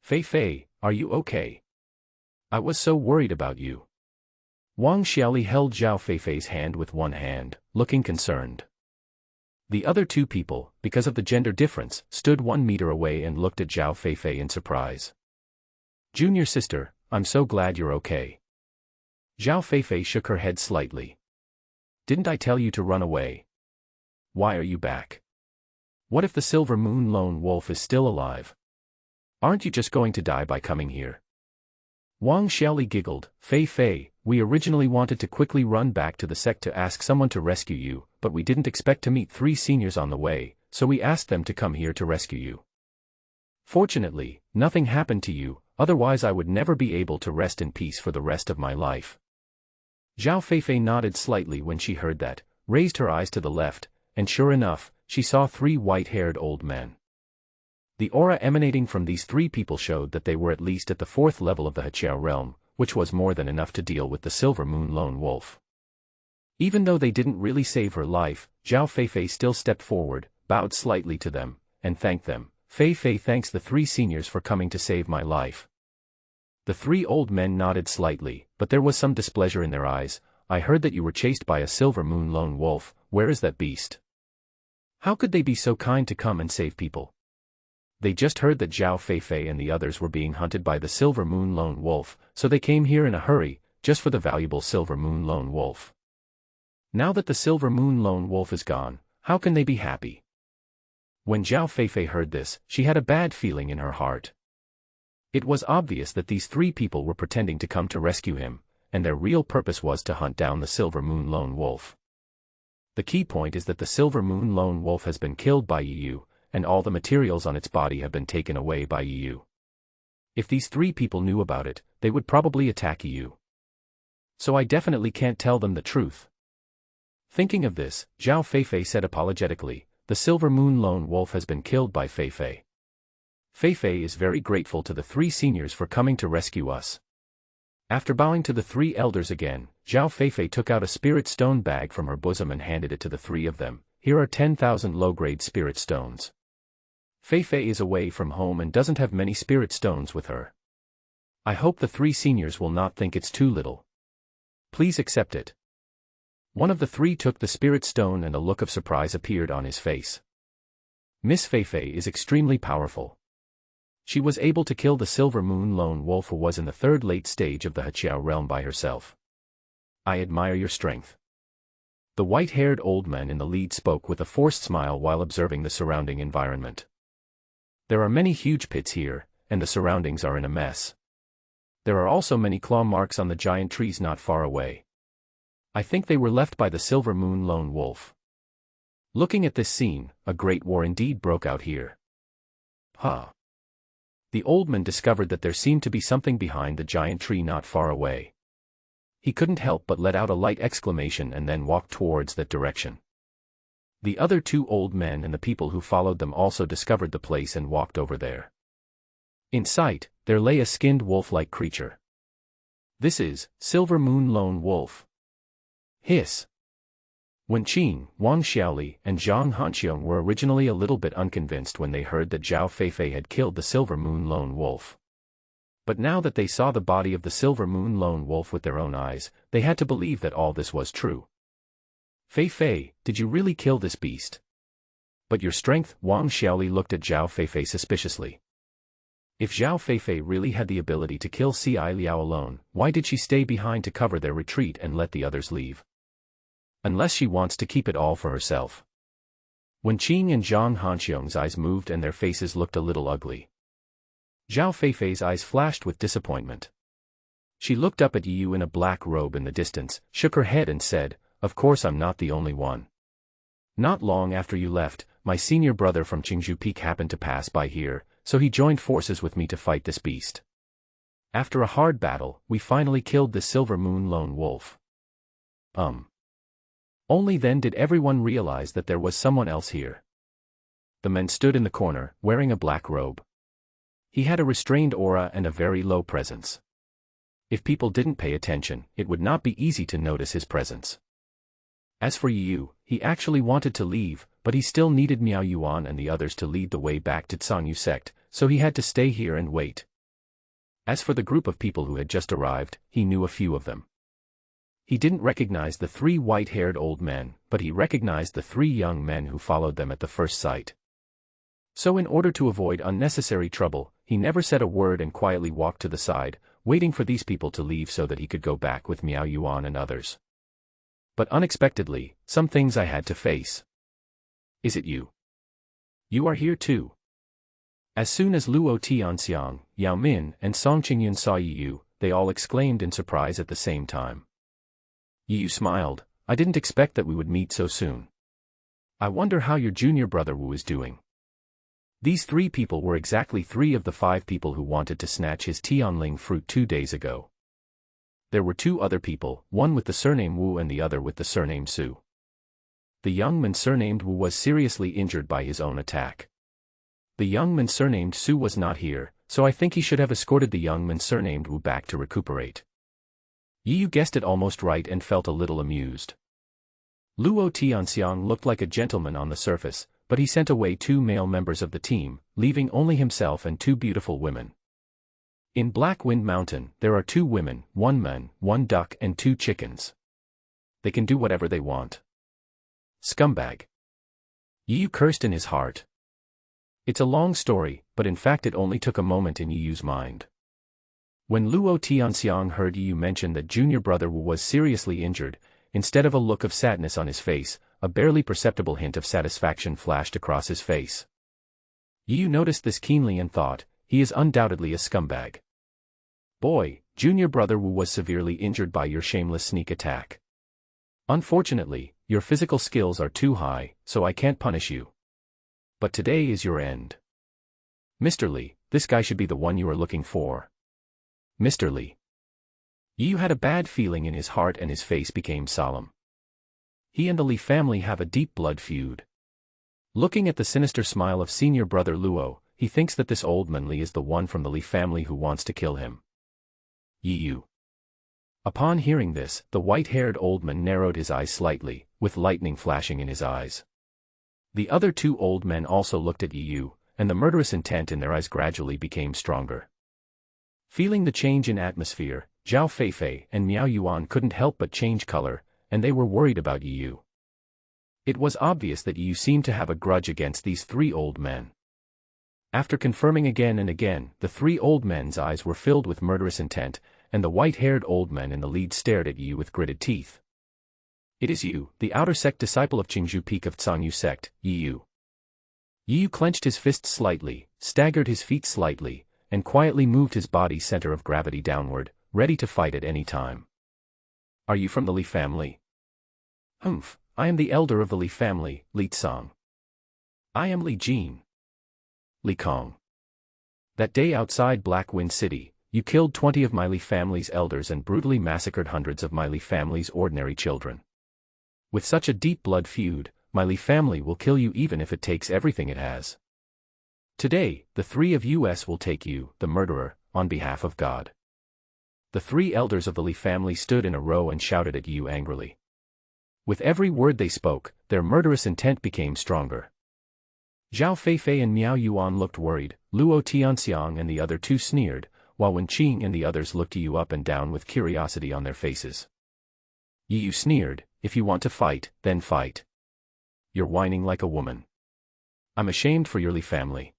Feifei, are you okay? I was so worried about you. Wang Xiaoli held Zhao Feifei's hand with one hand, looking concerned. The other two people, because of the gender difference, stood 1 meter away and looked at Zhao Feifei in surprise. Junior Sister, I'm so glad you're okay. Zhao Feifei shook her head slightly. Didn't I tell you to run away? Why are you back? What if the Silver Moon Lone Wolf is still alive? Aren't you just going to die by coming here? Wang Xiaoli giggled. Feifei, we originally wanted to quickly run back to the sect to ask someone to rescue you, but we didn't expect to meet 3 seniors on the way, so we asked them to come here to rescue you. Fortunately, nothing happened to you, otherwise I would never be able to rest in peace for the rest of my life. Zhao Feifei nodded slightly when she heard that, raised her eyes to the left, and sure enough, she saw 3 white-haired old men. The aura emanating from these 3 people showed that they were at least at the 4th level of the Heqiao realm, which was more than enough to deal with the Silver Moon Lone Wolf. Even though they didn't really save her life, Zhao Feifei still stepped forward, bowed slightly to them, and thanked them. Feifei thanks the 3 seniors for coming to save my life. The 3 old men nodded slightly, but there was some displeasure in their eyes. I heard that you were chased by a Silver Moon Lone Wolf. Where is that beast? How could they be so kind to come and save people? They just heard that Zhao Feifei and the others were being hunted by the Silver Moon Lone Wolf, so they came here in a hurry, just for the valuable Silver Moon Lone Wolf. Now that the Silver Moon Lone Wolf is gone, how can they be happy? When Zhao Feifei heard this, she had a bad feeling in her heart. It was obvious that these three people were pretending to come to rescue him, and their real purpose was to hunt down the Silver Moon Lone Wolf. The key point is that the Silver Moon Lone Wolf has been killed by Yu, and all the materials on its body have been taken away by Yu. If these three people knew about it, they would probably attack Yu. So I definitely can't tell them the truth. Thinking of this, Zhao Feifei said apologetically, "The Silver Moon Lone Wolf has been killed by Feifei. Feifei is very grateful to the three seniors for coming to rescue us." After bowing to the three elders again, Zhao Feifei took out a spirit stone bag from her bosom and handed it to the three of them. "Here are 10,000 low-grade spirit stones. Feifei is away from home and doesn't have many spirit stones with her. I hope the three seniors will not think it's too little. Please accept it." One of the three took the spirit stone and a look of surprise appeared on his face. Miss Feifei is extremely powerful. She was able to kill the Silver Moon Lone Wolf who was in the third late stage of the Heqiao realm by herself. I admire your strength. The white-haired old man in the lead spoke with a forced smile while observing the surrounding environment. There are many huge pits here, and the surroundings are in a mess. There are also many claw marks on the giant trees not far away. I think they were left by the Silver Moon Lone Wolf. Looking at this scene, a great war indeed broke out here. Huh. The old man discovered that there seemed to be something behind the giant tree not far away. He couldn't help but let out a light exclamation and then walked towards that direction. The other two old men and the people who followed them also discovered the place and walked over there. In sight, there lay a skinned wolf-like creature. This is Silver Moon Lone Wolf. Hiss. Wen Qing, Wang Xiaoli, and Zhang Hanxiong were originally a little bit unconvinced when they heard that Zhao Feifei had killed the Silver Moon Lone Wolf. But now that they saw the body of the Silver Moon Lone Wolf with their own eyes, they had to believe that all this was true. "Feifei, did you really kill this beast? But your strength?" Wang Xiaoli looked at Zhao Feifei suspiciously. If Zhao Feifei really had the ability to kill Ci Liao alone, why did she stay behind to cover their retreat and let the others leave? Unless she wants to keep it all for herself. Wen Qing and Zhang Hanxiong's eyes moved and their faces looked a little ugly. Zhao Feifei's eyes flashed with disappointment. She looked up at Yu in a black robe in the distance, shook her head and said, "Of course I'm not the only one. Not long after you left, my senior brother from Qingzhou Peak happened to pass by here, so he joined forces with me to fight this beast. After a hard battle, we finally killed the Silver Moon Lone Wolf." Only then did everyone realize that there was someone else here. The man stood in the corner, wearing a black robe. He had a restrained aura and a very low presence. If people didn't pay attention, it would not be easy to notice his presence. As for Yu, he actually wanted to leave, but he still needed Miao Yuan and the others to lead the way back to Cangyu sect, so he had to stay here and wait. As for the group of people who had just arrived, he knew a few of them. He didn't recognize the three white-haired old men, but he recognized the three young men who followed them at the first sight. So in order to avoid unnecessary trouble, he never said a word and quietly walked to the side, waiting for these people to leave so that he could go back with Miao Yuan and others. But unexpectedly, some things I had to face. "Is it you? You are here too." As soon as Luo Tianxiang, Yao Min, and Song Qingyun saw Yu, they all exclaimed in surprise at the same time. Yu smiled, "I didn't expect that we would meet so soon. I wonder how your junior brother Wu is doing." These three people were exactly three of the 5 people who wanted to snatch his Tianling fruit 2 days ago. There were 2 other people, one with the surname Wu and the other with the surname Su. The young man surnamed Wu was seriously injured by his own attack. The young man surnamed Su was not here, so I think he should have escorted the young man surnamed Wu back to recuperate. Yu guessed it almost right and felt a little amused. Luo Tianxiang looked like a gentleman on the surface, but he sent away 2 male members of the team, leaving only himself and 2 beautiful women. In Black Wind Mountain, there are 2 women, 1 man, 1 duck and 2 chickens. They can do whatever they want. Scumbag. Yu cursed in his heart. It's a long story, but in fact it only took a moment in Yu's mind. When Luo Tianxiang heard Yu mention that junior brother Wu was seriously injured, instead of a look of sadness on his face, a barely perceptible hint of satisfaction flashed across his face. Yu noticed this keenly and thought, he is undoubtedly a scumbag. Boy, junior brother Wu was severely injured by your shameless sneak attack. Unfortunately, your physical skills are too high, so I can't punish you. But today is your end. Mr. Li, this guy should be the one you are looking for. Mr. Li. Yu had a bad feeling in his heart and his face became solemn. He and the Li family have a deep blood feud. Looking at the sinister smile of senior brother Luo, he thinks that this old man Li is the one from the Li family who wants to kill him. Yu. Upon hearing this, the white-haired old man narrowed his eyes slightly, with lightning flashing in his eyes. The other two old men also looked at Yu, and the murderous intent in their eyes gradually became stronger. Feeling the change in atmosphere, Zhao Feifei and Miao Yuan couldn't help but change color, and they were worried about Yu. It was obvious that Yu seemed to have a grudge against these three old men. After confirming again and again, the three old men's eyes were filled with murderous intent, and the white-haired old man in the lead stared at Yu with gritted teeth. It is you, the outer sect disciple of Qingzhou peak of Cangyu sect, Yu. Yu clenched his fists slightly, staggered his feet slightly, and quietly moved his body's center of gravity downward, ready to fight at any time. Are you from the Li family? Humph, I am the elder of the Li family, Li Tsang. I am Li Jin. Li Kong. That day outside Black Wind City, you killed 20 of my Li family's elders and brutally massacred hundreds of my Li family's ordinary children. With such a deep blood feud, my Li family will kill you even if it takes everything it has. Today, the three of us will take you, the murderer, on behalf of God. The three elders of the Li family stood in a row and shouted at Yu angrily. With every word they spoke, their murderous intent became stronger. Zhao Feifei and Miao Yuan looked worried, Luo Tianxiang and the other two sneered, while Wen Qing and the others looked Yu up and down with curiosity on their faces. Yu sneered, if you want to fight, then fight. You're whining like a woman. I'm ashamed for your Li family.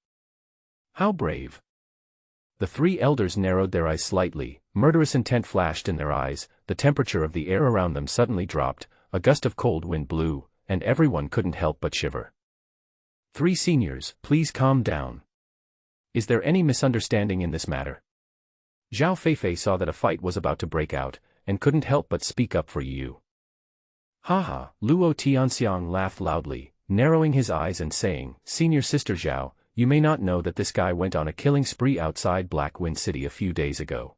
How brave. The three elders narrowed their eyes slightly, murderous intent flashed in their eyes, the temperature of the air around them suddenly dropped, a gust of cold wind blew, and everyone couldn't help but shiver. Three seniors, please calm down. Is there any misunderstanding in this matter? Zhao Feifei saw that a fight was about to break out, and couldn't help but speak up for Yu. Haha, Luo Tianxiang laughed loudly, narrowing his eyes and saying, Senior Sister Zhao, you may not know that this guy went on a killing spree outside Black Wind City a few days ago.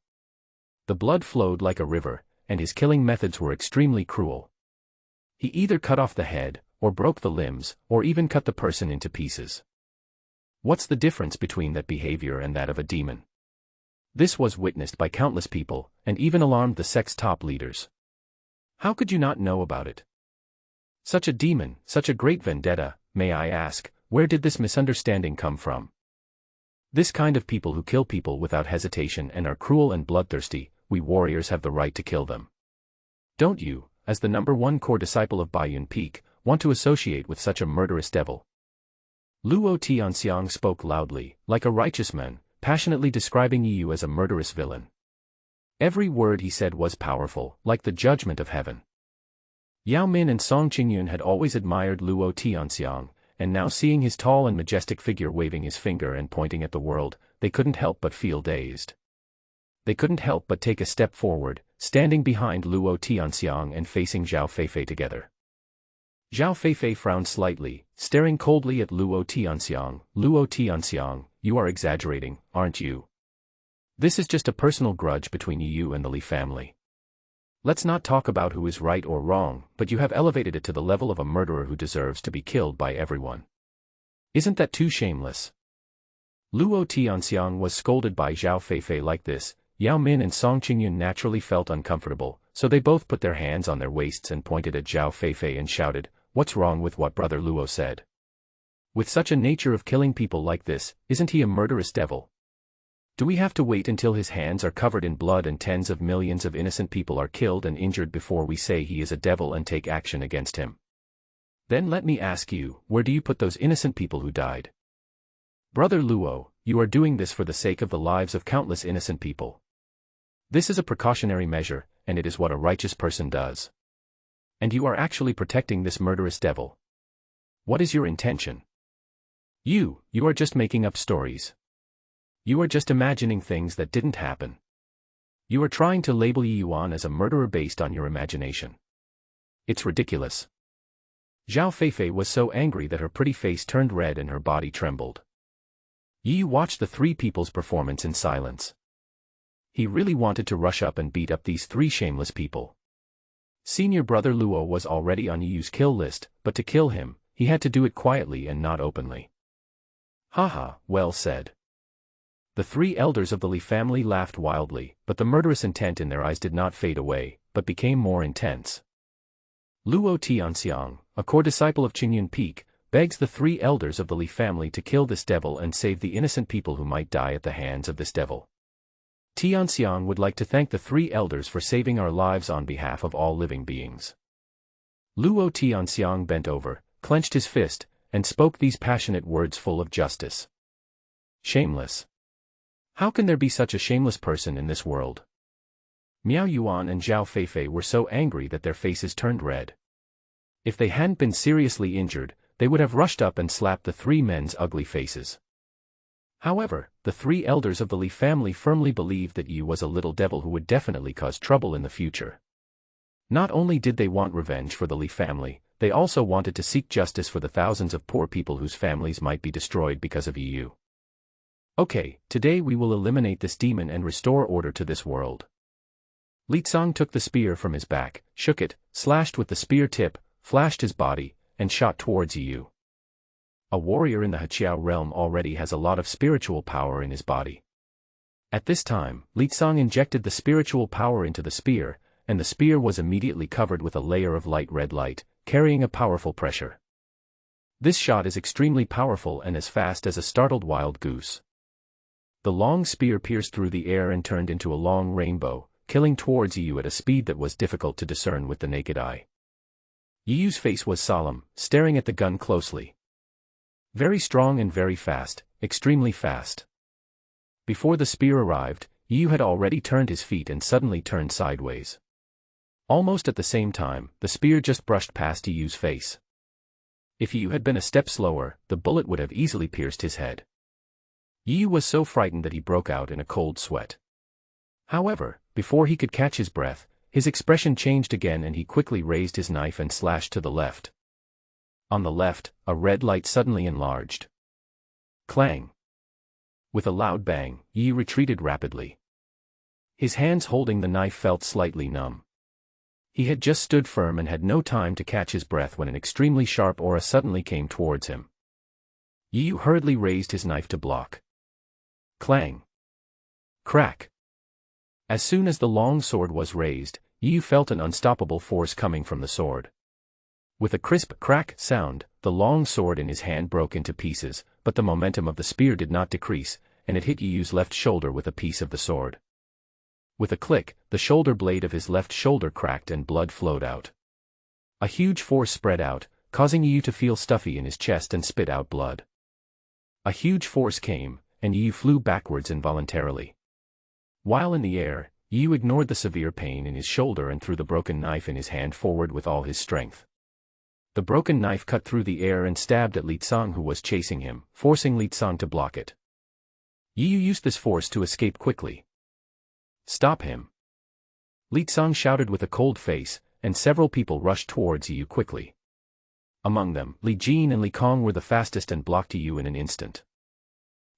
The blood flowed like a river, and his killing methods were extremely cruel. He either cut off the head, or broke the limbs, or even cut the person into pieces. What's the difference between that behavior and that of a demon? This was witnessed by countless people, and even alarmed the sect's top leaders. How could you not know about it? Such a demon, such a great vendetta, may I ask, where did this misunderstanding come from? This kind of people who kill people without hesitation and are cruel and bloodthirsty, we warriors have the right to kill them. Don't you, as the #1 core disciple of Baiyun Peak, want to associate with such a murderous devil? Luo Tianxiang spoke loudly, like a righteous man, passionately describing Yu as a murderous villain. Every word he said was powerful, like the judgment of heaven. Yao Min and Song Qingyun had always admired Luo Tianxiang, and now seeing his tall and majestic figure waving his finger and pointing at the world, they couldn't help but feel dazed. They couldn't help but take a step forward, standing behind Luo Tianxiang and facing Zhao Feifei together. Zhao Feifei frowned slightly, staring coldly at Luo Tianxiang. Luo Tianxiang, you are exaggerating, aren't you? This is just a personal grudge between you and the Li family. Let's not talk about who is right or wrong, but you have elevated it to the level of a murderer who deserves to be killed by everyone. Isn't that too shameless? Luo Tianxiang was scolded by Zhao Feifei like this. Yao Min and Song Qingyun naturally felt uncomfortable, so they both put their hands on their waists and pointed at Zhao Feifei and shouted, "What's wrong with what Brother Luo said? With such a nature of killing people like this, isn't he a murderous devil? Do we have to wait until his hands are covered in blood and tens of millions of innocent people are killed and injured before we say he is a devil and take action against him? Then let me ask you, where do you put those innocent people who died? Brother Luo, you are doing this for the sake of the lives of countless innocent people. This is a precautionary measure, and it is what a righteous person does. And you are actually protecting this murderous devil. What is your intention? You are just making up stories. You are just imagining things that didn't happen. You are trying to label Yi Yuan as a murderer based on your imagination. It's ridiculous. Zhao Feifei was so angry that her pretty face turned red and her body trembled. Yi watched the three people's performance in silence. He really wanted to rush up and beat up these three shameless people. Senior brother Luo was already on Yi's kill list, but to kill him, he had to do it quietly and not openly. Haha, well said. The three elders of the Li family laughed wildly, but the murderous intent in their eyes did not fade away, but became more intense. Luo Tianxiang, a core disciple of Qingyun Peak, begs the three elders of the Li family to kill this devil and save the innocent people who might die at the hands of this devil. Tianxiang would like to thank the three elders for saving our lives on behalf of all living beings. Luo Tianxiang bent over, clenched his fist, and spoke these passionate words full of justice. Shameless. How can there be such a shameless person in this world? Miao Yuan and Zhao Feifei were so angry that their faces turned red. If they hadn't been seriously injured, they would have rushed up and slapped the three men's ugly faces. However, the three elders of the Li family firmly believed that Yi was a little devil who would definitely cause trouble in the future. Not only did they want revenge for the Li family, they also wanted to seek justice for the thousands of poor people whose families might be destroyed because of Yi. Okay, today we will eliminate this demon and restore order to this world. Li Cong took the spear from his back, shook it, slashed with the spear tip, flashed his body, and shot towards Yi. A warrior in the Heqiao realm already has a lot of spiritual power in his body. At this time, Li Cong injected the spiritual power into the spear, and the spear was immediately covered with a layer of light red light, carrying a powerful pressure. This shot is extremely powerful and as fast as a startled wild goose. The long spear pierced through the air and turned into a long rainbow, killing towards Yi at a speed that was difficult to discern with the naked eye. Yi's face was solemn, staring at the gun closely. Very strong and very fast, extremely fast. Before the spear arrived, Yi had already turned his feet and suddenly turned sideways. Almost at the same time, the spear just brushed past Yi's face. If Yi had been a step slower, the bullet would have easily pierced his head. Yi was so frightened that he broke out in a cold sweat. However, before he could catch his breath, his expression changed again and he quickly raised his knife and slashed to the left. On the left, a red light suddenly enlarged. Clang! With a loud bang, Yi retreated rapidly. His hands holding the knife felt slightly numb. He had just stood firm and had no time to catch his breath when an extremely sharp aura suddenly came towards him. Yi hurriedly raised his knife to block. Clang! Crack! As soon as the long sword was raised, Yi felt an unstoppable force coming from the sword. With a crisp crack sound, the long sword in his hand broke into pieces, but the momentum of the spear did not decrease, and it hit Yi's left shoulder with a piece of the sword. With a click, the shoulder blade of his left shoulder cracked and blood flowed out. A huge force spread out, causing Yi to feel stuffy in his chest and spit out blood. A huge force came, and Yi flew backwards involuntarily. While in the air, Yi ignored the severe pain in his shoulder and threw the broken knife in his hand forward with all his strength. The broken knife cut through the air and stabbed at Li Cong who was chasing him, forcing Li Cong to block it. Yi used this force to escape quickly. Stop him! Li Cong shouted with a cold face, and several people rushed towards Yi quickly. Among them, Li Jin and Li Kong were the fastest and blocked Yi in an instant.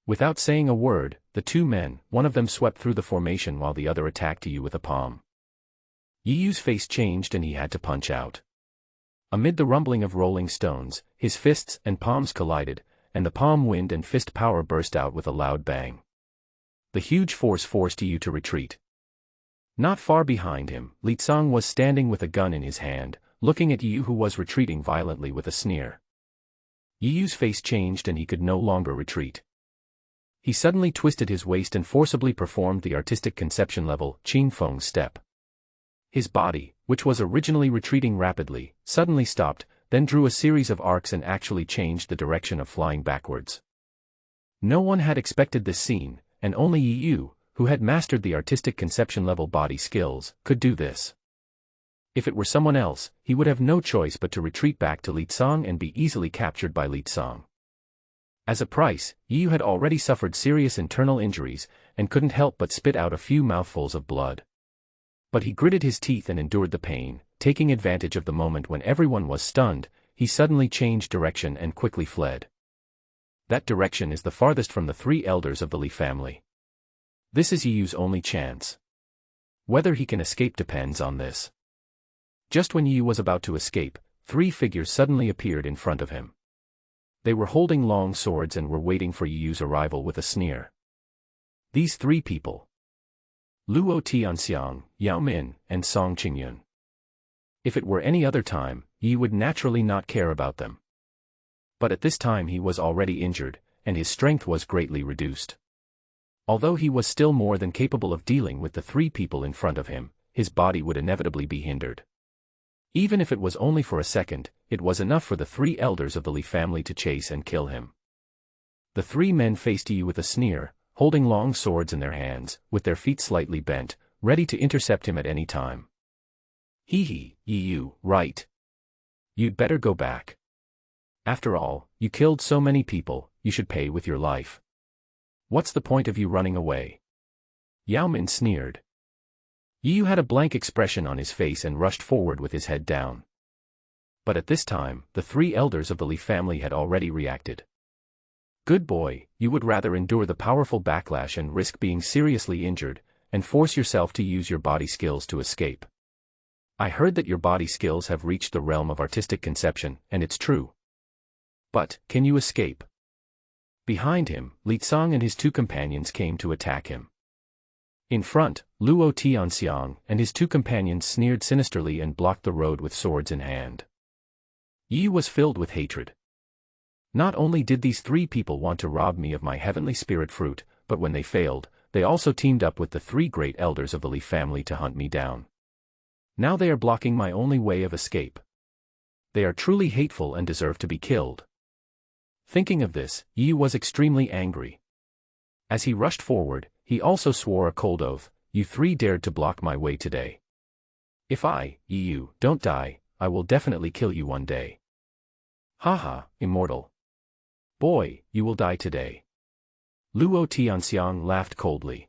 Without saying a word, the two men, one of them swept through the formation while the other attacked Yi with a palm. Yi's face changed and he had to punch out. Amid the rumbling of rolling stones, his fists and palms collided, and the palm wind and fist power burst out with a loud bang. The huge force forced Yi to retreat. Not far behind him, Li Cong was standing with a gun in his hand, looking at Yi who was retreating violently with a sneer. Yi's face changed and he could no longer retreat. He suddenly twisted his waist and forcibly performed the artistic conception level Qin Feng step. His body, which was originally retreating rapidly, suddenly stopped, then drew a series of arcs and actually changed the direction of flying backwards. No one had expected this scene, and only Yi, who had mastered the artistic conception level body skills, could do this. If it were someone else, he would have no choice but to retreat back to Li Tsang and be easily captured by Li Tsang. As a price, Yu had already suffered serious internal injuries, and couldn't help but spit out a few mouthfuls of blood. But he gritted his teeth and endured the pain, taking advantage of the moment when everyone was stunned. He suddenly changed direction and quickly fled. That direction is the farthest from the three elders of the Li family. This is Yu's only chance. Whether he can escape depends on this. Just when Yu was about to escape, three figures suddenly appeared in front of him. They were holding long swords and were waiting for Yu's arrival with a sneer. These three people: Luo Tianxiang, Yao Min, and Song Qingyun. If it were any other time, Yu would naturally not care about them. But at this time he was already injured, and his strength was greatly reduced. Although he was still more than capable of dealing with the three people in front of him, his body would inevitably be hindered. Even if it was only for a second, it was enough for the three elders of the Li family to chase and kill him. The three men faced Yu with a sneer, holding long swords in their hands, with their feet slightly bent, ready to intercept him at any time. Hee, Yu, right. You'd better go back. After all, you killed so many people, you should pay with your life. What's the point of you running away? Yao Min sneered. Yu had a blank expression on his face and rushed forward with his head down. But at this time, the three elders of the Li family had already reacted. Good boy, you would rather endure the powerful backlash and risk being seriously injured, and force yourself to use your body skills to escape. I heard that your body skills have reached the realm of artistic conception, and it's true. But, can you escape? Behind him, Li Tsang and his two companions came to attack him. In front, Luo Tianxiang and his two companions sneered sinisterly and blocked the road with swords in hand. Yu was filled with hatred. Not only did these three people want to rob me of my heavenly spirit fruit, but when they failed, they also teamed up with the three great elders of the Li family to hunt me down. Now they are blocking my only way of escape. They are truly hateful and deserve to be killed. Thinking of this, Yu was extremely angry. As he rushed forward, he also swore a cold oath, "You three dared to block my way today. If I, Yu, don't die, I will definitely kill you one day." Haha, immortal. Boy, you will die today. Luo Tianxiang laughed coldly.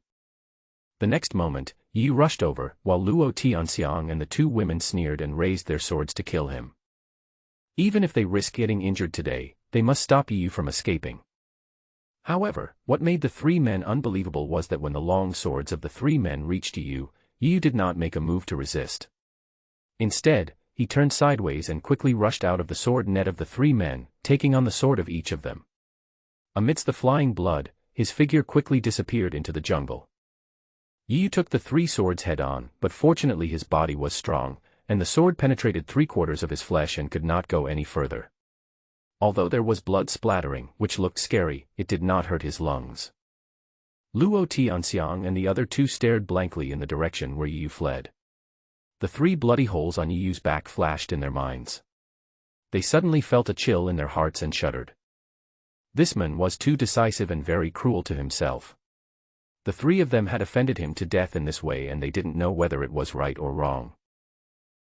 The next moment, Yu rushed over, while Luo Tianxiang and the two women sneered and raised their swords to kill him. Even if they risk getting injured today, they must stop Yu from escaping. However, what made the three men unbelievable was that when the long swords of the three men reached Yu, Yu did not make a move to resist. Instead, he turned sideways and quickly rushed out of the sword net of the three men, taking on the sword of each of them. Amidst the flying blood, his figure quickly disappeared into the jungle. Yu took the three swords head-on, but fortunately his body was strong, and the sword penetrated 3/4 of his flesh and could not go any further. Although there was blood splattering, which looked scary, it did not hurt his lungs. Luo Tianxiang and the other two stared blankly in the direction where Yu fled. The three bloody holes on Yu's back flashed in their minds. They suddenly felt a chill in their hearts and shuddered. This man was too decisive and very cruel to himself. The three of them had offended him to death in this way and they didn't know whether it was right or wrong.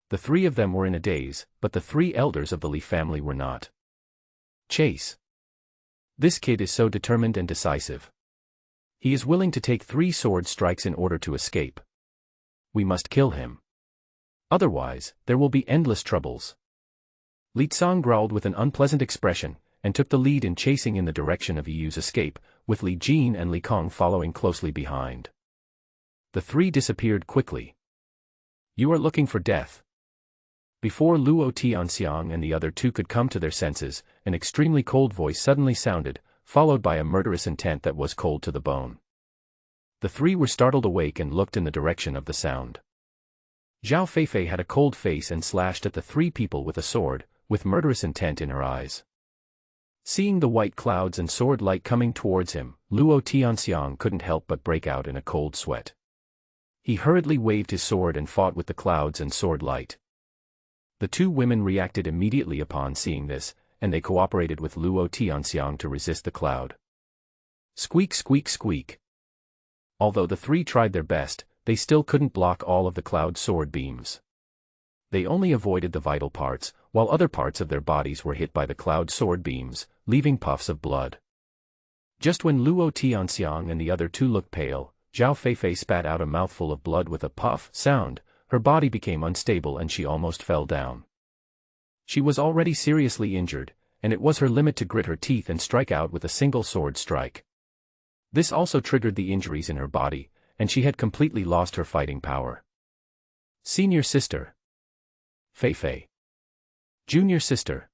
The three of them were in a daze, but the three elders of the Li family were not. Chase. This kid is so determined and decisive. He is willing to take 3 sword strikes in order to escape. We must kill him. Otherwise, there will be endless troubles. Li Tsang growled with an unpleasant expression, and took the lead in chasing in the direction of Yu's escape, with Li Jin and Li Kong following closely behind. The three disappeared quickly. You are looking for death. Before Luo Tianxiang and the other two could come to their senses, an extremely cold voice suddenly sounded, followed by a murderous intent that was cold to the bone. The three were startled awake and looked in the direction of the sound. Zhao Feifei had a cold face and slashed at the three people with a sword, with murderous intent in her eyes. Seeing the white clouds and sword light coming towards him, Luo Tianxiang couldn't help but break out in a cold sweat. He hurriedly waved his sword and fought with the clouds and sword light. The two women reacted immediately upon seeing this, and they cooperated with Luo Tianxiang to resist the cloud. Squeak, squeak, squeak. Although the three tried their best, they still couldn't block all of the cloud sword beams. They only avoided the vital parts, while other parts of their bodies were hit by the cloud sword beams, leaving puffs of blood. Just when Luo Tianxiang and the other two looked pale, Zhao Feifei spat out a mouthful of blood with a puff sound. Her body became unstable and she almost fell down. She was already seriously injured, and it was her limit to grit her teeth and strike out with a single sword strike. This also triggered the injuries in her body, and she had completely lost her fighting power. Senior sister. Feifei. Junior sister.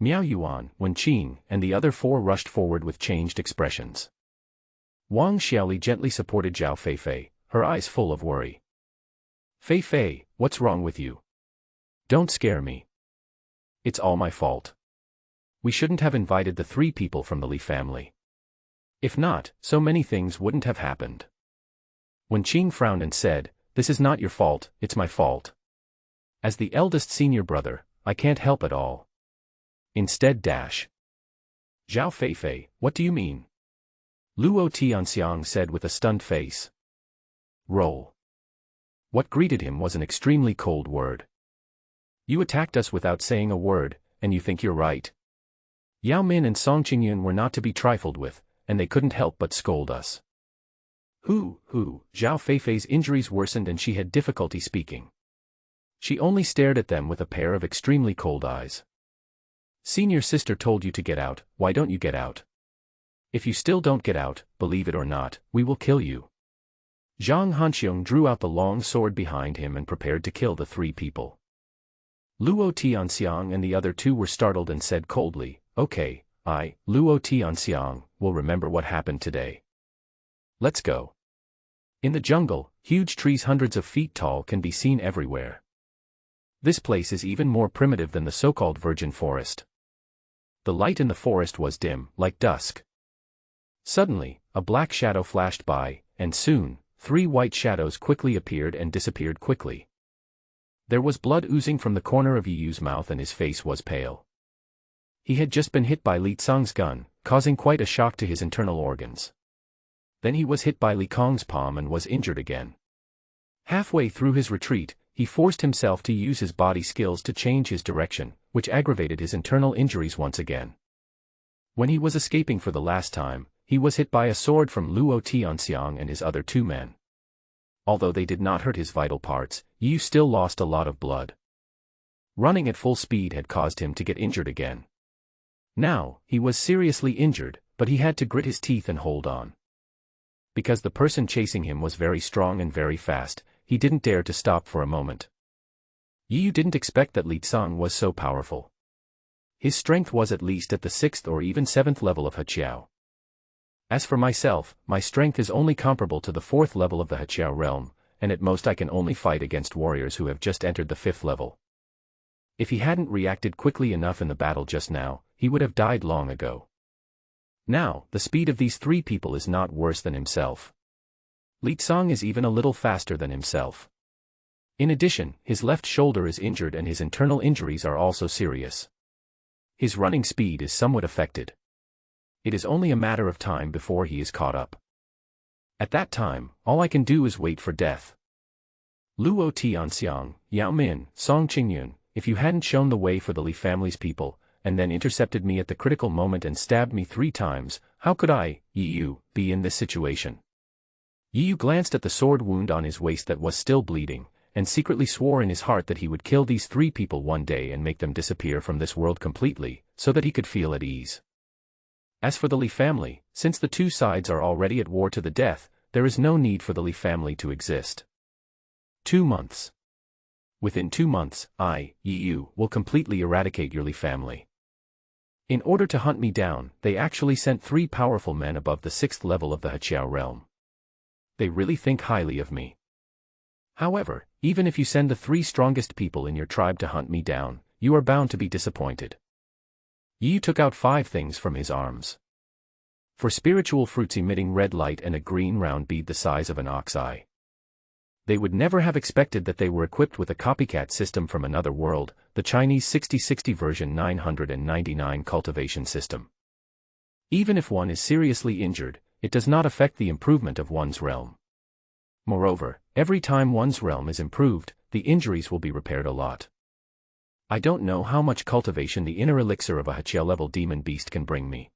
Miao Yuan, Wen Qing, and the other four rushed forward with changed expressions. Wang Xiaoli gently supported Zhao Feifei, her eyes full of worry. Feifei, what's wrong with you? Don't scare me. It's all my fault. We shouldn't have invited the 3 people from the Li family. If not, so many things wouldn't have happened. Wen Qing frowned and said, "This is not your fault, it's my fault. As the eldest senior brother, I can't help it all. Instead Zhao Feifei, what do you mean?" Luo Tianxiang said with a stunned face. Roll. What greeted him was an extremely cold word. You attacked us without saying a word, and you think you're right. Yao Min and Song Qingyun were not to be trifled with, and they couldn't help but scold us. Zhao Feifei's injuries worsened and she had difficulty speaking. She only stared at them with a pair of extremely cold eyes. Senior sister told you to get out, why don't you get out? If you still don't get out, believe it or not, we will kill you. Zhang Hanxiong drew out the long sword behind him and prepared to kill the 3 people. Luo Tianxiang and the other 2 were startled and said coldly, "Okay, I, Luo Tianxiang, will remember what happened today. Let's go." In the jungle, huge trees hundreds of feet tall can be seen everywhere. This place is even more primitive than the so-called virgin forest. The light in the forest was dim, like dusk. Suddenly, a black shadow flashed by, and soon, 3 white shadows quickly appeared and disappeared quickly. There was blood oozing from the corner of Yiyu's mouth and his face was pale. He had just been hit by Li Tsang's gun, causing quite a shock to his internal organs. Then he was hit by Li Kong's palm and was injured again. Halfway through his retreat, he forced himself to use his body skills to change his direction, which aggravated his internal injuries once again. When he was escaping for the last time, he was hit by a sword from Luo Tianxiang and his other 2 men. Although they did not hurt his vital parts, Yu still lost a lot of blood. Running at full speed had caused him to get injured again. Now, he was seriously injured, but he had to grit his teeth and hold on. Because the person chasing him was very strong and very fast, he didn't dare to stop for a moment. Yu didn't expect that Li Tsang was so powerful. His strength was at least at the 6th or even 7th level of Heqiao. As for myself, my strength is only comparable to the 4th level of the Heqiao realm, and at most I can only fight against warriors who have just entered the 5th level. If he hadn't reacted quickly enough in the battle just now, he would have died long ago. Now, the speed of these 3 people is not worse than himself. Li Tsang is even a little faster than himself. In addition, his left shoulder is injured and his internal injuries are also serious. His running speed is somewhat affected. It is only a matter of time before he is caught up. At that time, all I can do is wait for death. Luo Tianxiang, Yao Min, Song Qingyun, if you hadn't shown the way for the Li family's people, and then intercepted me at the critical moment and stabbed me 3 times, how could I, Yiyu, be in this situation? Yiyu glanced at the sword wound on his waist that was still bleeding, and secretly swore in his heart that he would kill these 3 people one day and make them disappear from this world completely, so that he could feel at ease. As for the Li family, since the 2 sides are already at war to the death, there is no need for the Li family to exist. 2 months. Within 2 months, I, Yiyu, will completely eradicate your Li family. In order to hunt me down, they actually sent 3 powerful men above the 6th level of the Heqiao realm. They really think highly of me. However, even if you send the 3 strongest people in your tribe to hunt me down, you are bound to be disappointed. Yi took out 5 things from his arms. For spiritual fruits emitting red light and a green round bead the size of an ox eye. They would never have expected that they were equipped with a copycat system from another world, the Chinese 6060 version 999 cultivation system. Even if one is seriously injured, it does not affect the improvement of one's realm. Moreover, every time one's realm is improved, the injuries will be repaired a lot. I don't know how much cultivation the inner elixir of a Hachia-level demon beast can bring me.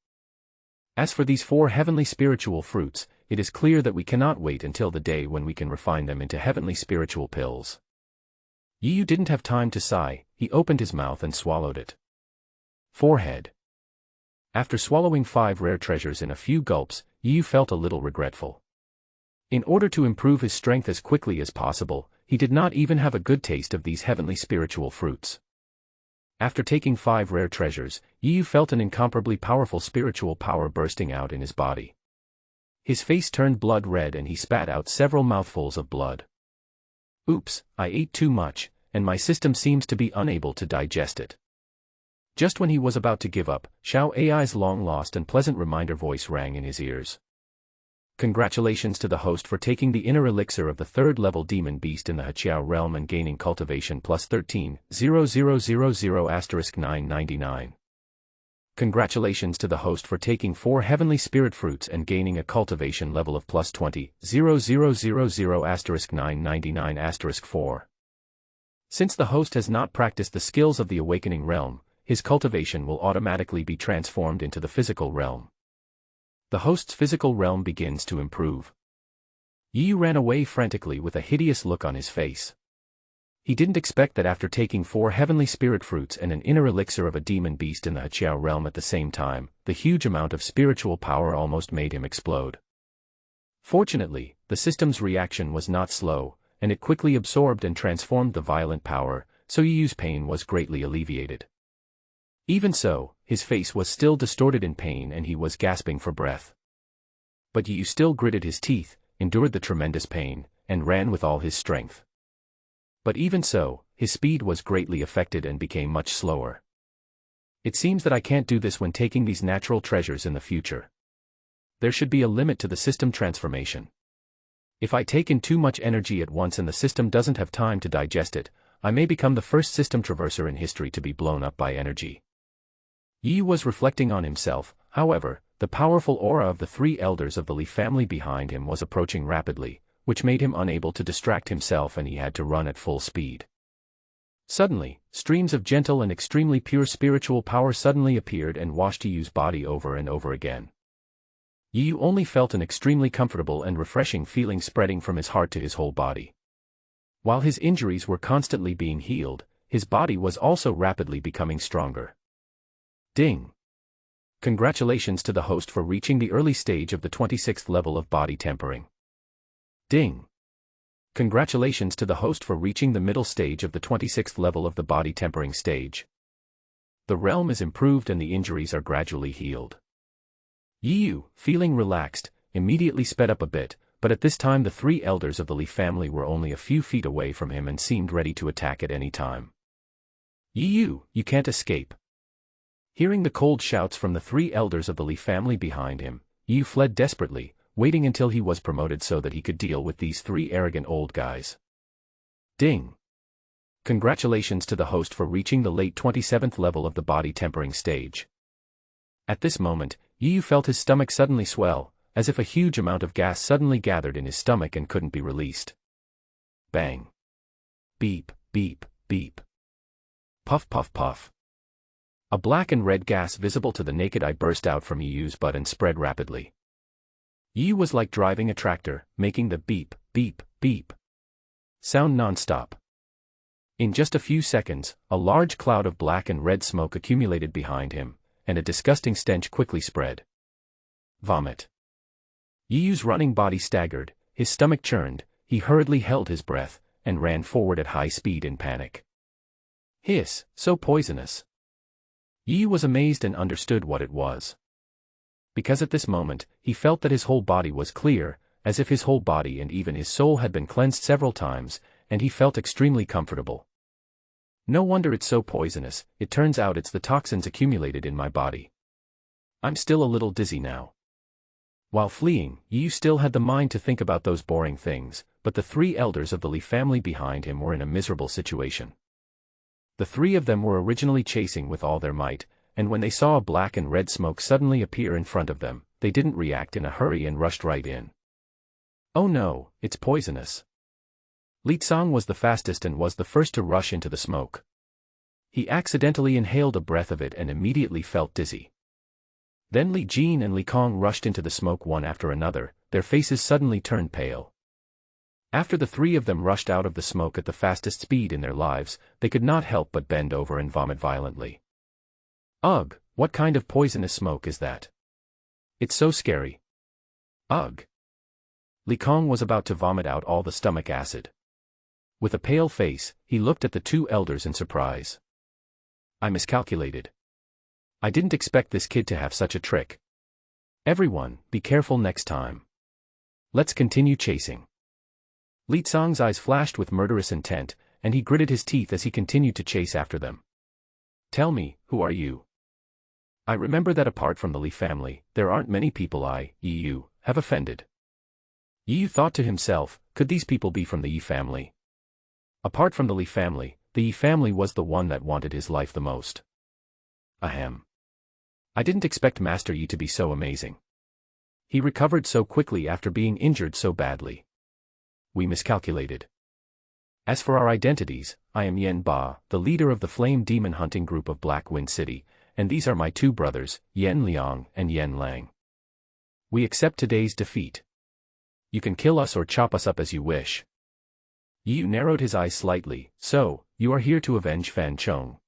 As for these 4 heavenly spiritual fruits, it is clear that we cannot wait until the day when we can refine them into heavenly spiritual pills. Yu didn't have time to sigh, he opened his mouth and swallowed it. Forehead. After swallowing 5 rare treasures in a few gulps, Yu felt a little regretful. In order to improve his strength as quickly as possible, he did not even have a good taste of these heavenly spiritual fruits. After taking 5 rare treasures, Yu felt an incomparably powerful spiritual power bursting out in his body. His face turned blood red and he spat out several mouthfuls of blood. Oops, I ate too much, and my system seems to be unable to digest it. Just when he was about to give up, Xiao Ai's long-lost and pleasant reminder voice rang in his ears. Congratulations to the host for taking the inner elixir of the 3rd-level demon beast in the Hachiao realm and gaining cultivation plus 13,000,999. Congratulations to the host for taking 4 heavenly spirit fruits and gaining a cultivation level of plus 20,000,999*4. Since the host has not practiced the skills of the awakening realm, his cultivation will automatically be transformed into the physical realm. The host's physical realm begins to improve. Yu ran away frantically with a hideous look on his face. He didn't expect that after taking 4 heavenly spirit fruits and an inner elixir of a demon beast in the Hachiao realm at the same time, the huge amount of spiritual power almost made him explode. Fortunately, the system's reaction was not slow, and it quickly absorbed and transformed the violent power, so Yu's pain was greatly alleviated. Even so, his face was still distorted in pain and he was gasping for breath. But Yu still gritted his teeth, endured the tremendous pain, and ran with all his strength. But even so, his speed was greatly affected and became much slower. It seems that I can't do this when taking these natural treasures in the future. There should be a limit to the system transformation. If I take in too much energy at once and the system doesn't have time to digest it, I may become the first system traverser in history to be blown up by energy. Yi was reflecting on himself, however, the powerful aura of the 3 elders of the Li family behind him was approaching rapidly, which made him unable to distract himself and he had to run at full speed. Suddenly, streams of gentle and extremely pure spiritual power suddenly appeared and washed Yu's body over and over again. Yu only felt an extremely comfortable and refreshing feeling spreading from his heart to his whole body. While his injuries were constantly being healed, his body was also rapidly becoming stronger. Ding! Congratulations to the host for reaching the early stage of the 26th level of body tempering. Ding! Congratulations to the host for reaching the middle stage of the 26th level of the body tempering stage. The realm is improved and the injuries are gradually healed. Yu, feeling relaxed, immediately sped up a bit, but at this time the 3 elders of the Li family were only a few feet away from him and seemed ready to attack at any time. Yu, you can't escape. Hearing the cold shouts from the 3 elders of the Li family behind him, Yu fled desperately, waiting until he was promoted so that he could deal with these 3 arrogant old guys. Ding! Congratulations to the host for reaching the late 27th level of the body tempering stage. At this moment, Yu felt his stomach suddenly swell, as if a huge amount of gas suddenly gathered in his stomach and couldn't be released. Bang! Beep, beep, beep. Puff, puff, puff. A black and red gas visible to the naked eye burst out from Yu's butt and spread rapidly. Yu was like driving a tractor, making the beep, beep, beep sound non-stop. In just a few seconds, a large cloud of black and red smoke accumulated behind him, and a disgusting stench quickly spread. Vomit. Yu's running body staggered, his stomach churned, he hurriedly held his breath, and ran forward at high speed in panic. Hiss, so poisonous. Yu was amazed and understood what it was. Because at this moment, he felt that his whole body was clear, as if his whole body and even his soul had been cleansed several times, and he felt extremely comfortable. No wonder it's so poisonous, it turns out it's the toxins accumulated in my body. I'm still a little dizzy now. While fleeing, Yu still had the mind to think about those boring things, but the 3 elders of the Li family behind him were in a miserable situation. The 3 of them were originally chasing with all their might, and when they saw a black and red smoke suddenly appear in front of them, they didn't react in a hurry and rushed right in. Oh no, it's poisonous. Li Tsang was the fastest and was the first to rush into the smoke. He accidentally inhaled a breath of it and immediately felt dizzy. Then Li Jin and Li Kong rushed into the smoke one after another, their faces suddenly turned pale. After the three of them rushed out of the smoke at the fastest speed in their lives, they could not help but bend over and vomit violently. Ugh, what kind of poisonous smoke is that? It's so scary. Ugh. Li Kong was about to vomit out all the stomach acid. With a pale face, he looked at the two elders in surprise. I miscalculated. I didn't expect this kid to have such a trick. Everyone, be careful next time. Let's continue chasing. Li Tsang's eyes flashed with murderous intent, and he gritted his teeth as he continued to chase after them. Tell me, who are you? I remember that apart from the Li family, there aren't many people you, have offended. Yu thought to himself, could these people be from the Yi family? Apart from the Li family, the Yi family was the one that wanted his life the most. Ahem. I didn't expect Master Yi to be so amazing. He recovered so quickly after being injured so badly. We miscalculated. As for our identities, I am Yen Ba, the leader of the Flame Demon Hunting Group of Black Wind City, and these are my two brothers, Yen Liang and Yen Lang. We accept today's defeat. You can kill us or chop us up as you wish. Yu narrowed his eyes slightly. So, you are here to avenge Fan Chong.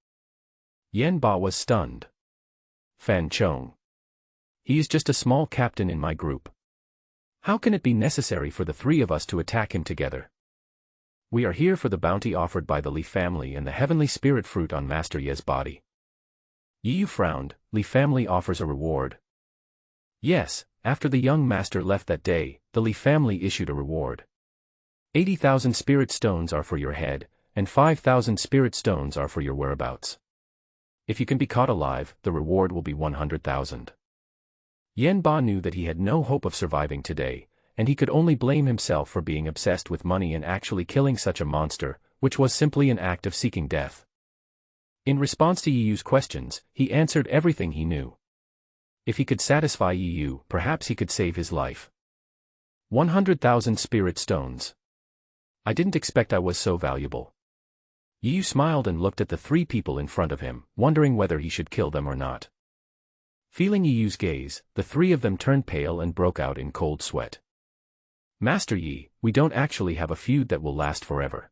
Yen Ba was stunned. Fan Chong. He is just a small captain in my group. How can it be necessary for the three of us to attack him together? We are here for the bounty offered by the Li family and the heavenly spirit fruit on Master Ye's body. Yu frowned. Li family offers a reward. Yes, after the young master left that day, the Li family issued a reward. 80,000 spirit stones are for your head, and 5,000 spirit stones are for your whereabouts. If you can be caught alive, the reward will be 100,000. Yen Ba knew that he had no hope of surviving today, and he could only blame himself for being obsessed with money and actually killing such a monster, which was simply an act of seeking death. In response to Yu's questions, he answered everything he knew. If he could satisfy Yu, perhaps he could save his life. 100,000 spirit stones. I didn't expect I was so valuable. Yu smiled and looked at the three people in front of him, wondering whether he should kill them or not. Feeling Yu's gaze, the three of them turned pale and broke out in cold sweat. Master Yi, we don't actually have a feud that will last forever.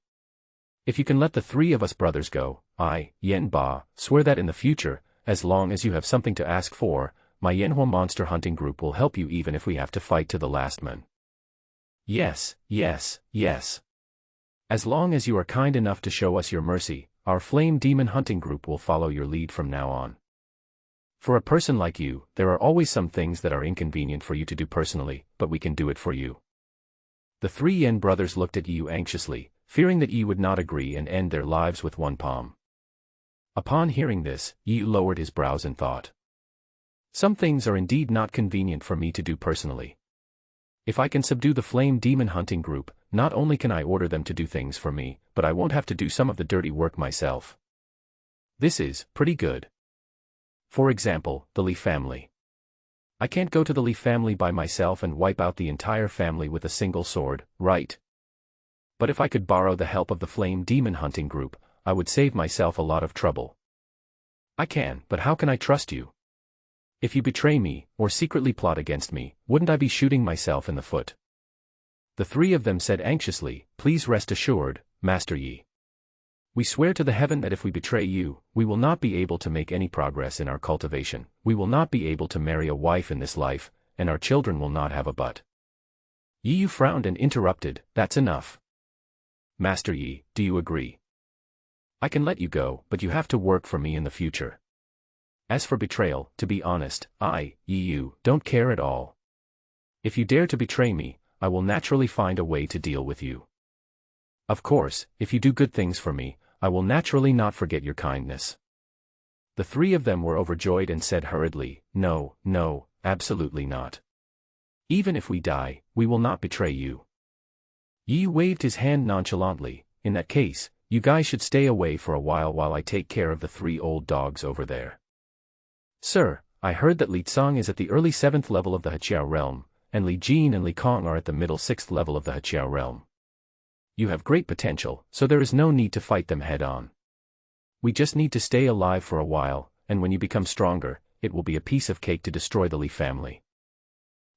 If you can let the three of us brothers go, I, Yen Ba, swear that in the future, as long as you have something to ask for, my Yanhua monster hunting group will help you even if we have to fight to the last man. Yes, yes, yes. As long as you are kind enough to show us your mercy, our flame demon hunting group will follow your lead from now on. For a person like you, there are always some things that are inconvenient for you to do personally, but we can do it for you. The three Yen brothers looked at Yu anxiously, fearing that Yu would not agree and end their lives with one palm. Upon hearing this, Yu lowered his brows and thought. Some things are indeed not convenient for me to do personally. If I can subdue the flame demon hunting group, not only can I order them to do things for me, but I won't have to do some of the dirty work myself. This is pretty good. For example, the Li family. I can't go to the Li family by myself and wipe out the entire family with a single sword, right? But if I could borrow the help of the flame demon hunting group, I would save myself a lot of trouble. I can, but how can I trust you? If you betray me, or secretly plot against me, wouldn't I be shooting myself in the foot? The three of them said anxiously, please rest assured, Master Yi. We swear to the heaven that if we betray you, we will not be able to make any progress in our cultivation, we will not be able to marry a wife in this life, and our children will not have a butt. Yi frowned and interrupted, that's enough. Master Yi, do you agree? I can let you go, but you have to work for me in the future. As for betrayal, to be honest, Yi, don't care at all. If you dare to betray me, I will naturally find a way to deal with you. Of course, if you do good things for me, I will naturally not forget your kindness. The three of them were overjoyed and said hurriedly, no, no, absolutely not. Even if we die, we will not betray you. Yi waved his hand nonchalantly, in that case, you guys should stay away for a while I take care of the three old dogs over there. Sir, I heard that Li Tsang is at the early 7th level of the Heqiao realm, and Li Jin and Li Kong are at the middle 6th level of the Heqiao realm. You have great potential, so there is no need to fight them head-on. We just need to stay alive for a while, and when you become stronger, it will be a piece of cake to destroy the Li family.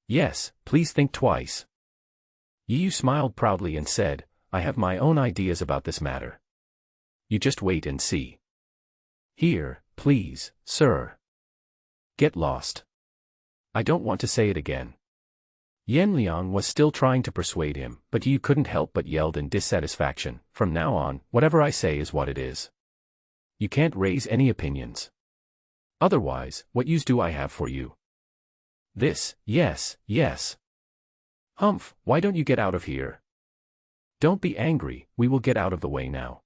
Yes, please think twice. Yu smiled proudly and said, I have my own ideas about this matter. You just wait and see. Here, please, sir. Get lost. I don't want to say it again. Yan Liang was still trying to persuade him, but Yu couldn't help but yelled in dissatisfaction, from now on, whatever I say is what it is. You can't raise any opinions. Otherwise, what use do I have for you? This, yes, yes. Humph, why don't you get out of here? Don't be angry, we will get out of the way now.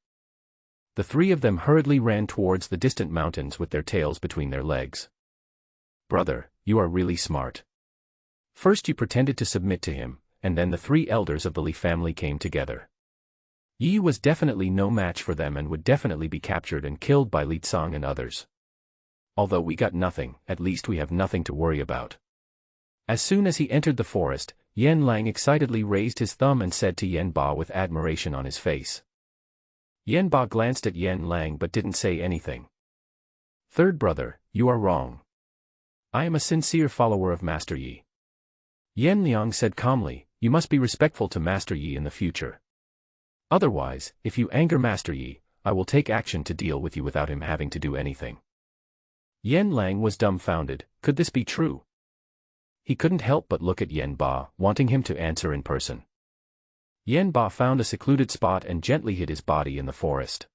The three of them hurriedly ran towards the distant mountains with their tails between their legs. Brother, you are really smart. First you pretended to submit to him, and then the three elders of the Li family came together. Yi was definitely no match for them and would definitely be captured and killed by Li Tsang and others. Although we got nothing, at least we have nothing to worry about. As soon as he entered the forest, Yan Lang excitedly raised his thumb and said to Yan Ba with admiration on his face. Yan Ba glanced at Yan Lang but didn't say anything. Third brother, you are wrong. I am a sincere follower of Master Yi. Yan Liang said calmly, you must be respectful to Master Yi in the future. Otherwise, if you anger Master Yi, I will take action to deal with you without him having to do anything. Yan Lang was dumbfounded, could this be true? He couldn't help but look at Yan Ba, wanting him to answer in person. Yan Ba found a secluded spot and gently hid his body in the forest.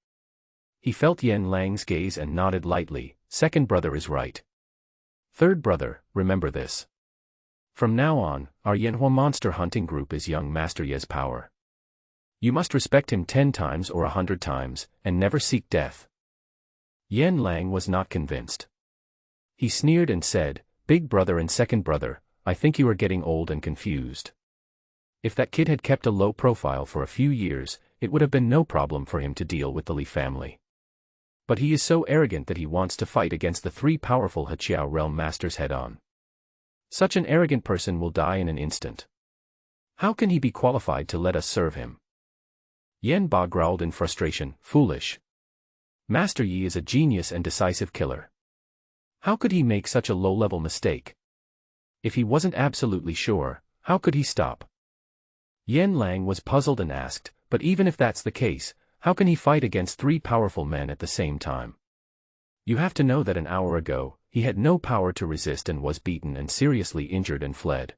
He felt Yan Lang's gaze and nodded lightly, second brother is right. Third brother, remember this. From now on, our Yanhua monster hunting group is young Master Ye's power. You must respect him 10 times or 100 times, and never seek death. Yan Lang was not convinced. He sneered and said, Big brother and second brother, I think you are getting old and confused. If that kid had kept a low profile for a few years, it would have been no problem for him to deal with the Li family. But he is so arrogant that he wants to fight against the 3 powerful Heqiao realm masters head-on. Such an arrogant person will die in an instant. How can he be qualified to let us serve him? Yan Ba growled in frustration, foolish. Master Yi is a genius and decisive killer. How could he make such a low-level mistake? If he wasn't absolutely sure, how could he stop? Yan Lang was puzzled and asked, but even if that's the case, how can he fight against 3 powerful men at the same time? You have to know that an hour ago, he had no power to resist and was beaten and seriously injured and fled.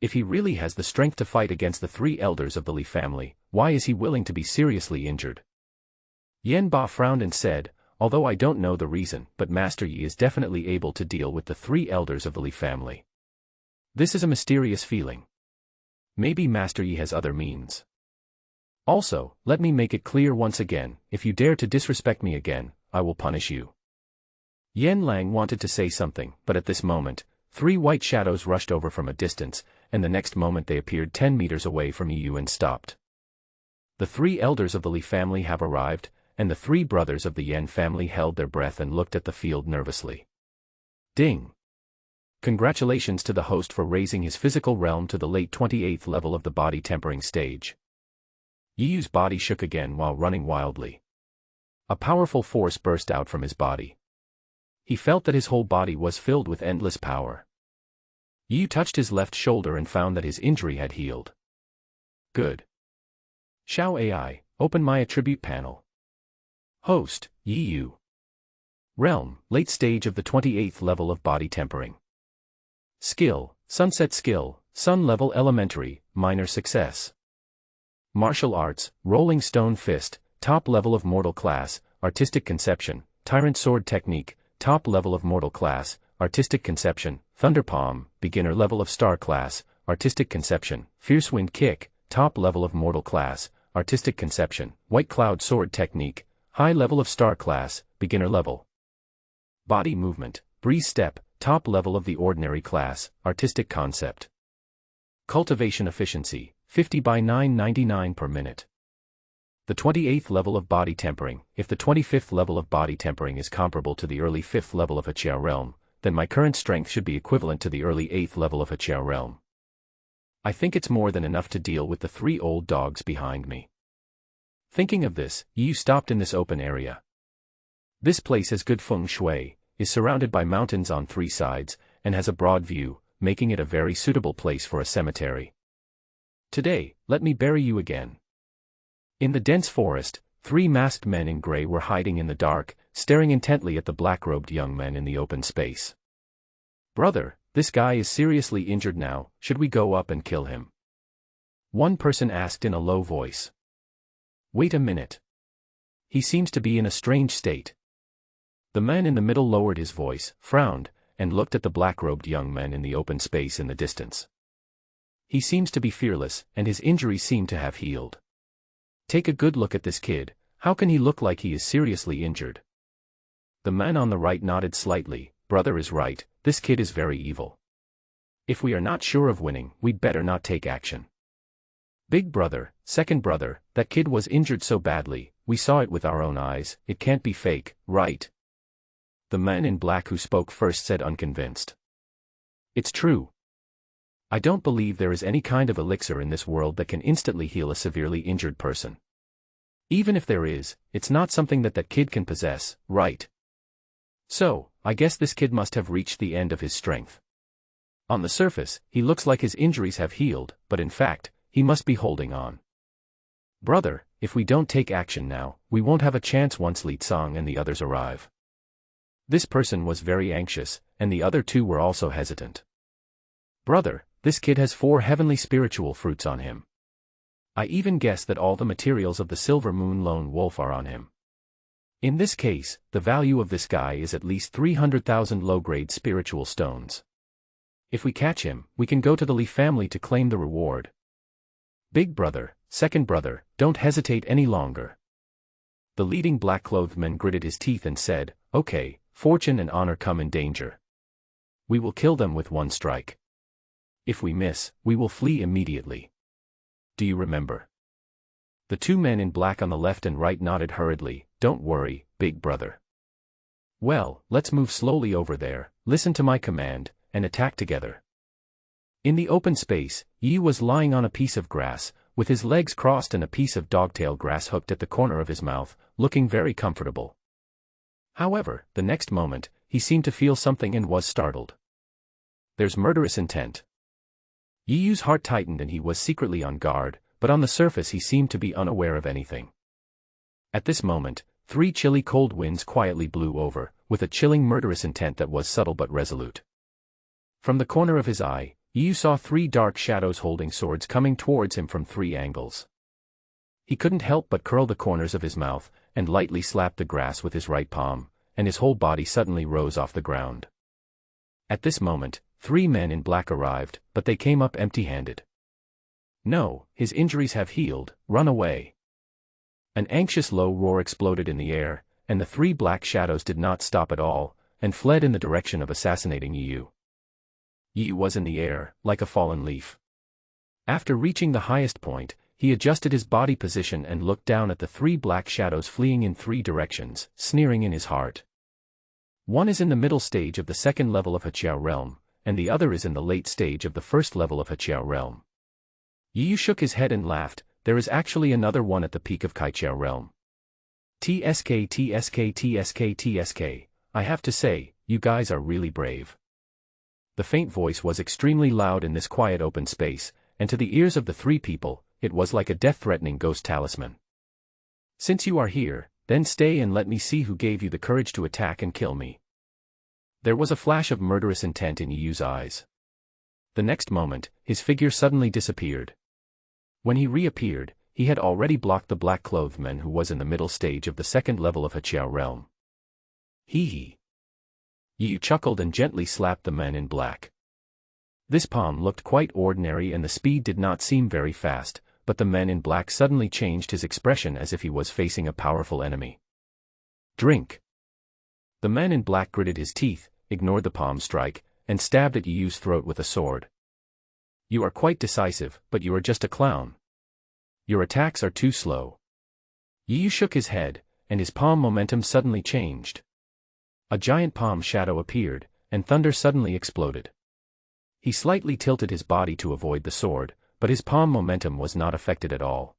If he really has the strength to fight against the 3 elders of the Li family, why is he willing to be seriously injured? Yan Ba frowned and said, although I don't know the reason, but Master Yi is definitely able to deal with the 3 elders of the Li family. This is a mysterious feeling. Maybe Master Yi has other means. Also, let me make it clear once again, if you dare to disrespect me again, I will punish you. Yan Lang wanted to say something, but at this moment, 3 white shadows rushed over from a distance, and the next moment they appeared 10 meters away from Yu and stopped. The 3 elders of the Li family have arrived, and the 3 brothers of the Yan family held their breath and looked at the field nervously. Ding! Congratulations to the host for raising his physical realm to the late 28th level of the body tempering stage. Yu's body shook again while running wildly. A powerful force burst out from his body. He felt that his whole body was filled with endless power. Yu touched his left shoulder and found that his injury had healed. Good. Xiao AI, open my attribute panel. Host, Yu. Realm, late stage of the 28th level of body tempering. Skill, Sunset Skill, Sun level elementary, minor success. Martial arts, Rolling Stone Fist, top level of mortal class, artistic conception, Tyrant Sword technique, top level of mortal class, artistic conception, Thunder Palm, beginner level of star class, artistic conception, Fierce Wind Kick, top level of mortal class, artistic conception, White Cloud Sword technique, high level of star class, beginner level. Body movement, Breeze Step, top level of the ordinary class, artistic concept. Cultivation efficiency, 50 by 999 per minute. The 28th level of body tempering, if the 25th level of body tempering is comparable to the early 5th level of Heqiao realm, then my current strength should be equivalent to the early 8th level of Heqiao realm. I think it's more than enough to deal with the 3 old dogs behind me. Thinking of this, Yu stopped in this open area. This place has good feng shui, is surrounded by mountains on 3 sides, and has a broad view, making it a very suitable place for a cemetery. Today, let me bury you again. In the dense forest, 3 masked men in gray were hiding in the dark, staring intently at the black-robed young men in the open space. Brother, this guy is seriously injured now, should we go up and kill him? One person asked in a low voice. Wait a minute. He seems to be in a strange state. The man in the middle lowered his voice, frowned, and looked at the black-robed young men in the open space in the distance. He seems to be fearless, and his injuries seem to have healed. Take a good look at this kid, how can he look like he is seriously injured? The man on the right nodded slightly. Brother is right, this kid is very evil. If we are not sure of winning, we'd better not take action. Big brother, second brother, that kid was injured so badly, we saw it with our own eyes, it can't be fake, right? The man in black who spoke first said unconvinced. It's true. I don't believe there is any kind of elixir in this world that can instantly heal a severely injured person. Even if there is, it's not something that kid can possess, right? So, I guess this kid must have reached the end of his strength. On the surface, he looks like his injuries have healed, but in fact, he must be holding on. Brother, if we don't take action now, we won't have a chance once Li Tsang and the others arrive. This person was very anxious, and the other 2 were also hesitant. Brother, this kid has 4 heavenly spiritual fruits on him. I even guess that all the materials of the Silver Moon Lone Wolf are on him. In this case, the value of this guy is at least 300,000 low-grade spiritual stones. If we catch him, we can go to the Li family to claim the reward. Big brother, second brother, don't hesitate any longer. The leading black-clothed man gritted his teeth and said, okay, fortune and honor come in danger. We will kill them with 1 strike. If we miss, we will flee immediately. Do you remember? The 2 men in black on the left and right nodded hurriedly. Don't worry, big brother. Well, let's move slowly over there, listen to my command, and attack together. In the open space, Yi was lying on a piece of grass, with his legs crossed and a piece of dogtail grass hooked at the corner of his mouth, looking very comfortable. However, the next moment, he seemed to feel something and was startled. There's murderous intent. Yi's heart tightened and he was secretly on guard, but on the surface he seemed to be unaware of anything. At this moment, 3 chilly cold winds quietly blew over, with a chilling murderous intent that was subtle but resolute. From the corner of his eye, Yi saw 3 dark shadows holding swords coming towards him from 3 angles. He couldn't help but curl the corners of his mouth, and lightly slap the grass with his right palm, and his whole body suddenly rose off the ground. At this moment, 3 men in black arrived, but they came up empty-handed. No, his injuries have healed, run away. An anxious low roar exploded in the air, and the 3 black shadows did not stop at all, and fled in the direction of assassinating Yi. Yi was in the air, like a fallen leaf. After reaching the highest point, he adjusted his body position and looked down at the 3 black shadows fleeing in 3 directions, sneering in his heart. One is in the middle stage of the 2nd level of Heqiao realm, and the other is in the late stage of the 1st level of Heqiao realm. Yi shook his head and laughed. There is actually another one at the peak of Kaiqiao realm. TSK TSK TSK TSK, I have to say, you guys are really brave. The faint voice was extremely loud in this quiet open space, and to the ears of the 3 people, it was like a death-threatening ghost talisman. Since you are here, then stay and let me see who gave you the courage to attack and kill me. There was a flash of murderous intent in Yu's eyes. The next moment, his figure suddenly disappeared. When he reappeared, he had already blocked the black-clothed man who was in the middle stage of the 2nd level of Heqiao realm. Hee. Yu chuckled and gently slapped the man in black. This palm looked quite ordinary and the speed did not seem very fast, but the man in black suddenly changed his expression as if he was facing a powerful enemy. Drink. The man in black gritted his teeth, ignored the palm strike, and stabbed at Yu's throat with a sword. You are quite decisive, but you are just a clown. Your attacks are too slow. Yu shook his head, and his palm momentum suddenly changed. A giant palm shadow appeared, and thunder suddenly exploded. He slightly tilted his body to avoid the sword, but his palm momentum was not affected at all.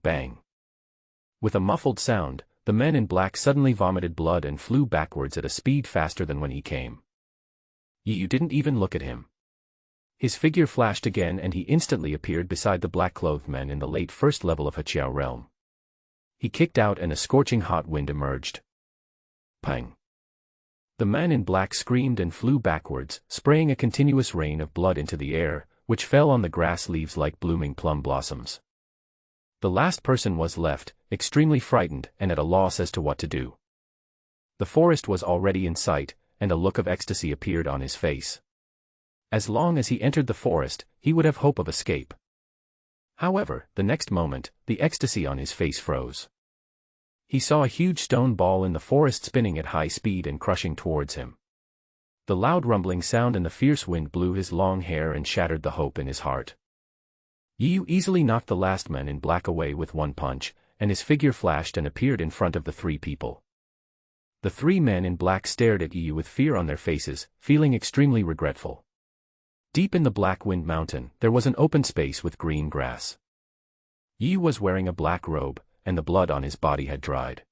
Bang! With a muffled sound, the men in black suddenly vomited blood and flew backwards at a speed faster than when he came. You didn't even look at him. His figure flashed again and he instantly appeared beside the black-clothed men in the late first level of Hachao realm. He kicked out and a scorching hot wind emerged. Pang! The man in black screamed and flew backwards, spraying a continuous rain of blood into the air, which fell on the grass leaves like blooming plum blossoms. The last person was left, extremely frightened and at a loss as to what to do. The forest was already in sight, and a look of ecstasy appeared on his face. As long as he entered the forest, he would have hope of escape. However, the next moment, the ecstasy on his face froze. He saw a huge stone ball in the forest spinning at high speed and crushing towards him. The loud rumbling sound and the fierce wind blew his long hair and shattered the hope in his heart. Yu easily knocked the last man in black away with one punch, and his figure flashed and appeared in front of the three people. The three men in black stared at Yu with fear on their faces, feeling extremely regretful. Deep in the Black Wind Mountain, there was an open space with green grass. Yu was wearing a black robe, and the blood on his body had dried.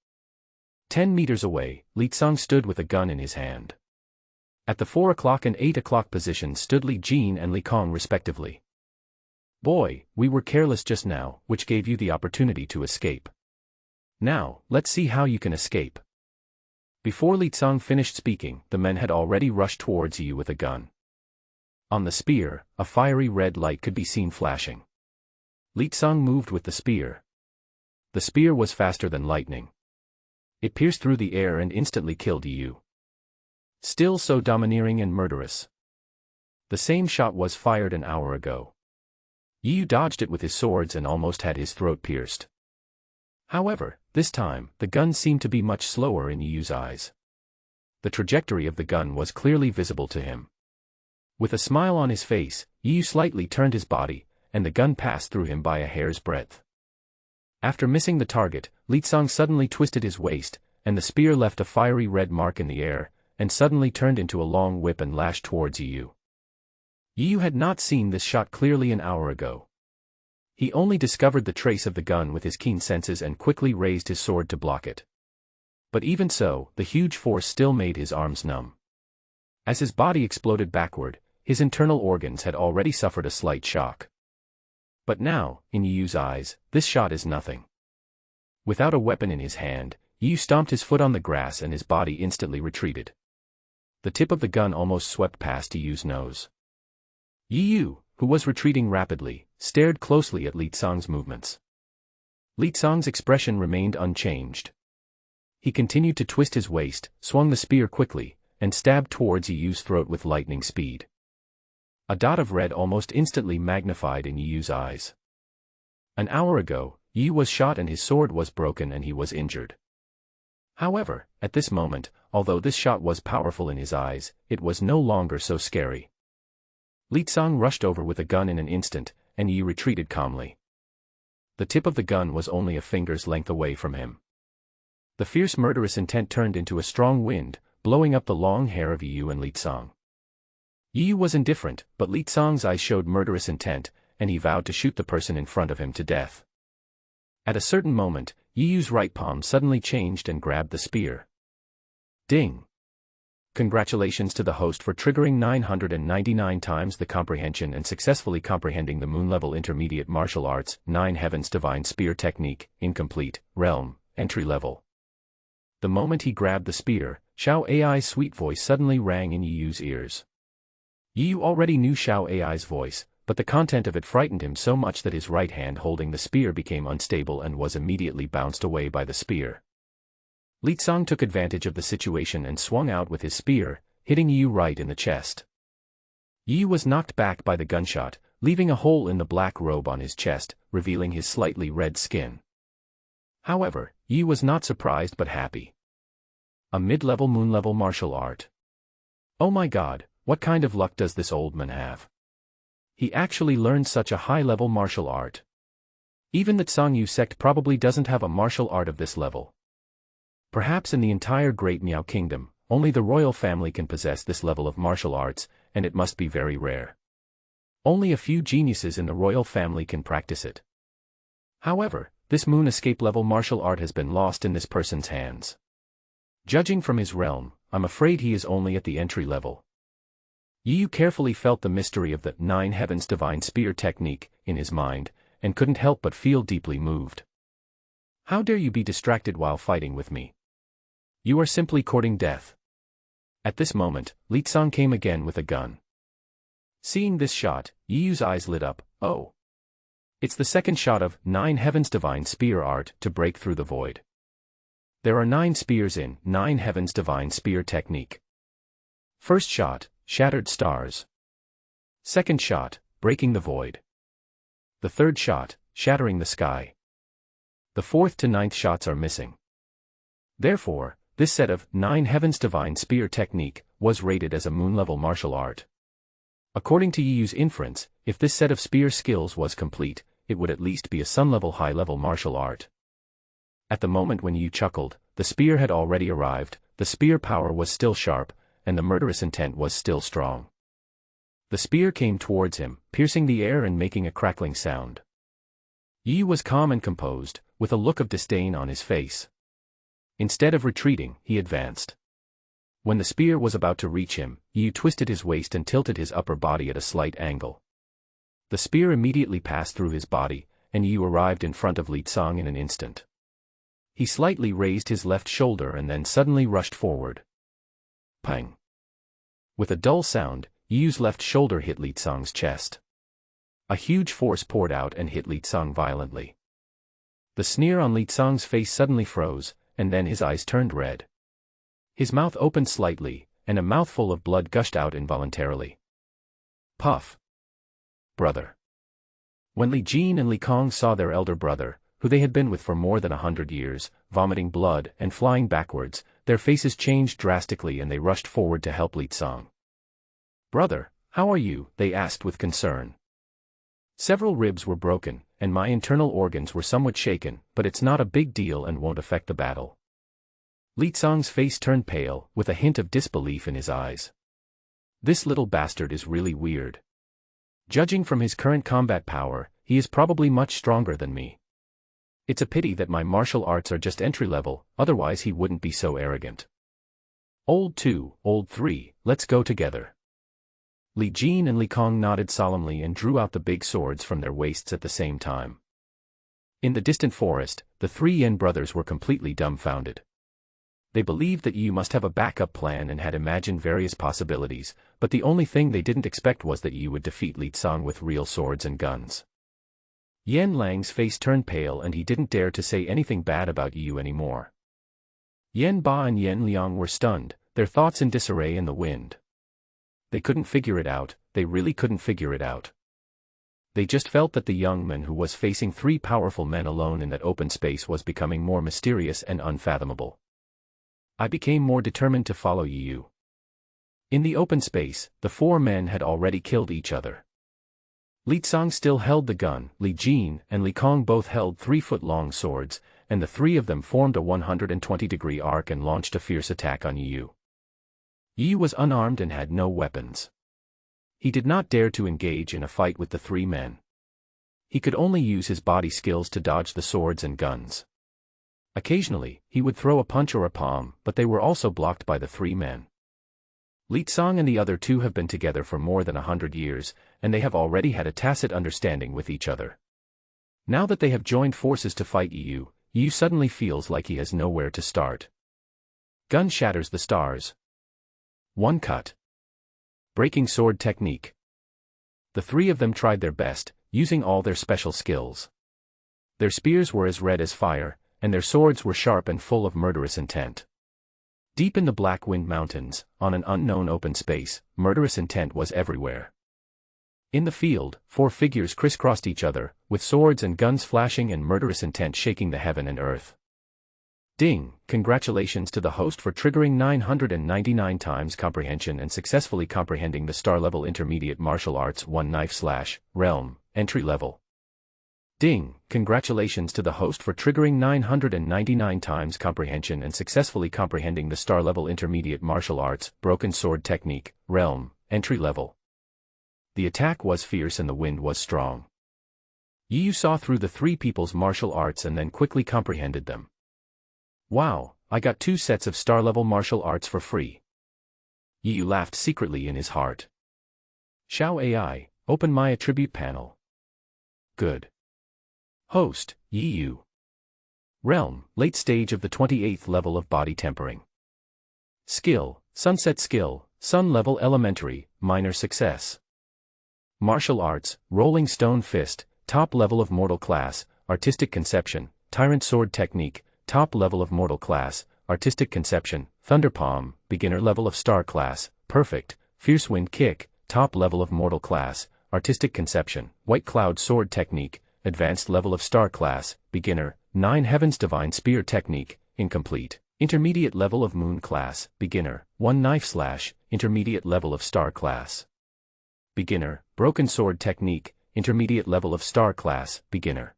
10 meters away, Li Tsang stood with a gun in his hand. At the 4 o'clock and 8 o'clock positions stood Li Jin and Li Kong respectively. Boy, we were careless just now, which gave you the opportunity to escape. Now, let's see how you can escape. Before Li Tsang finished speaking, the men had already rushed towards Yu with a gun. On the spear, a fiery red light could be seen flashing. Li Tsang moved with the spear. The spear was faster than lightning. It pierced through the air and instantly killed Yu. Still so domineering and murderous. The same shot was fired an hour ago. Yu dodged it with his swords and almost had his throat pierced. However, this time, the gun seemed to be much slower in Yu's eyes. The trajectory of the gun was clearly visible to him. With a smile on his face, Yu slightly turned his body, and the gun passed through him by a hair's breadth. After missing the target, Li Tsang suddenly twisted his waist, and the spear left a fiery red mark in the air, and suddenly turned into a long whip and lashed towards Yu. Yu had not seen this shot clearly an hour ago. He only discovered the trace of the gun with his keen senses and quickly raised his sword to block it. But even so, the huge force still made his arms numb. As his body exploded backward, his internal organs had already suffered a slight shock. But now, in Yu's eyes, this shot is nothing. Without a weapon in his hand, Yu stomped his foot on the grass and his body instantly retreated. The tip of the gun almost swept past Yu's nose. Yu, who was retreating rapidly, stared closely at Li Tsang's movements. Li Tsang's expression remained unchanged. He continued to twist his waist, swung the spear quickly, and stabbed towards Yu's throat with lightning speed. A dot of red almost instantly magnified in Yu's eyes. An hour ago, Yu was shot and his sword was broken and he was injured. However, at this moment, although this shot was powerful in his eyes, it was no longer so scary. Li Tsang rushed over with a gun in an instant, and Yu retreated calmly. The tip of the gun was only a finger's length away from him. The fierce murderous intent turned into a strong wind, blowing up the long hair of Yu and Li Tsang. Yu was indifferent, but Li Tsang's eyes showed murderous intent, and he vowed to shoot the person in front of him to death. At a certain moment, Yu's right palm suddenly changed and grabbed the spear. Ding! Congratulations to the host for triggering 999 times the comprehension and successfully comprehending the Moon-level Intermediate Martial Arts, 9 Heavens Divine Spear Technique, Incomplete, Realm, Entry Level. The moment he grabbed the spear, Xiao Ai's sweet voice suddenly rang in Yu's ears. Yu already knew Xiao Ai's voice, but the content of it frightened him so much that his right hand holding the spear became unstable and was immediately bounced away by the spear. Li Tsang took advantage of the situation and swung out with his spear, hitting Yu right in the chest. Yu was knocked back by the gunshot, leaving a hole in the black robe on his chest, revealing his slightly red skin. However, Yu was not surprised but happy. A mid-level moon-level martial art. Oh my god, what kind of luck does this old man have? He actually learned such a high-level martial art. Even the Tsangyu sect probably doesn't have a martial art of this level. Perhaps in the entire Great Miao Kingdom, only the royal family can possess this level of martial arts, and it must be very rare. Only a few geniuses in the royal family can practice it. However, this moon escape level martial art has been lost in this person's hands. Judging from his realm, I'm afraid he is only at the entry level. Yu carefully felt the mystery of the 9 Heavens Divine Spear technique in his mind, and couldn't help but feel deeply moved. How dare you be distracted while fighting with me? You are simply courting death. At this moment, Li Tsang came again with a gun. Seeing this shot, Yu's eyes lit up. Oh. It's the second shot of 9 Heavens Divine Spear art to break through the void. There are 9 spears in 9 Heavens Divine Spear technique. First shot, shattered stars. Second shot, breaking the void. The third shot, shattering the sky. The 4th to 9th shots are missing. Therefore, this set of 9 Heavens Divine Spear technique was rated as a moon-level martial art. According to Yu's inference, if this set of spear skills was complete, it would at least be a sun-level high-level martial art. At the moment when Yu chuckled, the spear had already arrived, the spear power was still sharp, and the murderous intent was still strong. The spear came towards him, piercing the air and making a crackling sound. Yu was calm and composed, with a look of disdain on his face. Instead of retreating, he advanced. When the spear was about to reach him, Yu twisted his waist and tilted his upper body at a slight angle. The spear immediately passed through his body, and Yu arrived in front of Li Tsang in an instant. He slightly raised his left shoulder and then suddenly rushed forward. Pang! With a dull sound, Yu's left shoulder hit Li Tsang's chest. A huge force poured out and hit Li Tsang violently. The sneer on Li Tsang's face suddenly froze, and then his eyes turned red. His mouth opened slightly, and a mouthful of blood gushed out involuntarily. Puff! Brother! When Li Jin and Li Kong saw their elder brother, who they had been with for more than 100 years, vomiting blood and flying backwards, their faces changed drastically and they rushed forward to help Li Tsang. Brother, how are you? They asked with concern. Several ribs were broken, and my internal organs were somewhat shaken, but it's not a big deal and won't affect the battle. Li Tsang's face turned pale, with a hint of disbelief in his eyes. This little bastard is really weird. Judging from his current combat power, he is probably much stronger than me. It's a pity that my martial arts are just entry-level, otherwise he wouldn't be so arrogant. Old 2, Old 3, let's go together. Li Jin and Li Kong nodded solemnly and drew out the big swords from their waists at the same time. In the distant forest, the 3 Yen brothers were completely dumbfounded. They believed that Yu must have a backup plan and had imagined various possibilities, but the only thing they didn't expect was that Yu would defeat Li Tsang with real swords and guns. Yen Lang's face turned pale and he didn't dare to say anything bad about Yu anymore. Yen Ba and Yen Liang were stunned, their thoughts in disarray in the wind. They couldn't figure it out, they really couldn't figure it out. They just felt that the young man who was facing 3 powerful men alone in that open space was becoming more mysterious and unfathomable. I became more determined to follow Yu. In the open space, the 4 men had already killed each other. Li Tsang still held the gun, Li Jin and Li Kong both held 3-foot-long swords, and the 3 of them formed a 120-degree arc and launched a fierce attack on Yu. Yu was unarmed and had no weapons. He did not dare to engage in a fight with the 3 men. He could only use his body skills to dodge the swords and guns. Occasionally, he would throw a punch or a palm, but they were also blocked by the 3 men. Li Tsang and the other 2 have been together for more than 100 years, and they have already had a tacit understanding with each other. Now that they have joined forces to fight Yu, Yu suddenly feels like he has nowhere to start. Gun shatters the stars. 1 cut. Breaking sword technique. The 3 of them tried their best, using all their special skills. Their spears were as red as fire, and their swords were sharp and full of murderous intent. Deep in the Black Wind Mountains, on an unknown open space, murderous intent was everywhere. In the field, 4 figures crisscrossed each other, with swords and guns flashing and murderous intent shaking the heaven and earth. Ding! Congratulations to the host for triggering 999 times comprehension and successfully comprehending the star-level intermediate martial arts 1 knife/realm, entry level. Ding! Congratulations to the host for triggering 999 times comprehension and successfully comprehending the star-level intermediate martial arts, broken sword technique, realm, entry level. The attack was fierce and the wind was strong. Yu saw through the three people's martial arts and then quickly comprehended them. Wow, I got 2 sets of star-level martial arts for free. Yu laughed secretly in his heart. Xiao AI, open my attribute panel. Good. Host, Yu. Realm, late stage of the 28th level of body tempering. Skill, Sunset Skill, Sun level elementary, minor success. Martial arts, Rolling Stone Fist, top level of mortal class, artistic conception, Tyrant Sword Technique, top level of mortal class, artistic conception, Thunder Palm, beginner level of star class, perfect, Fierce Wind Kick, top level of mortal class, artistic conception, White Cloud Sword Technique, advanced level of star class, beginner, 9 Heavens Divine Spear Technique, incomplete, intermediate level of moon class, beginner, 1 Knife Slash, intermediate level of star class. Beginner, Broken Sword Technique, intermediate level of star class, beginner.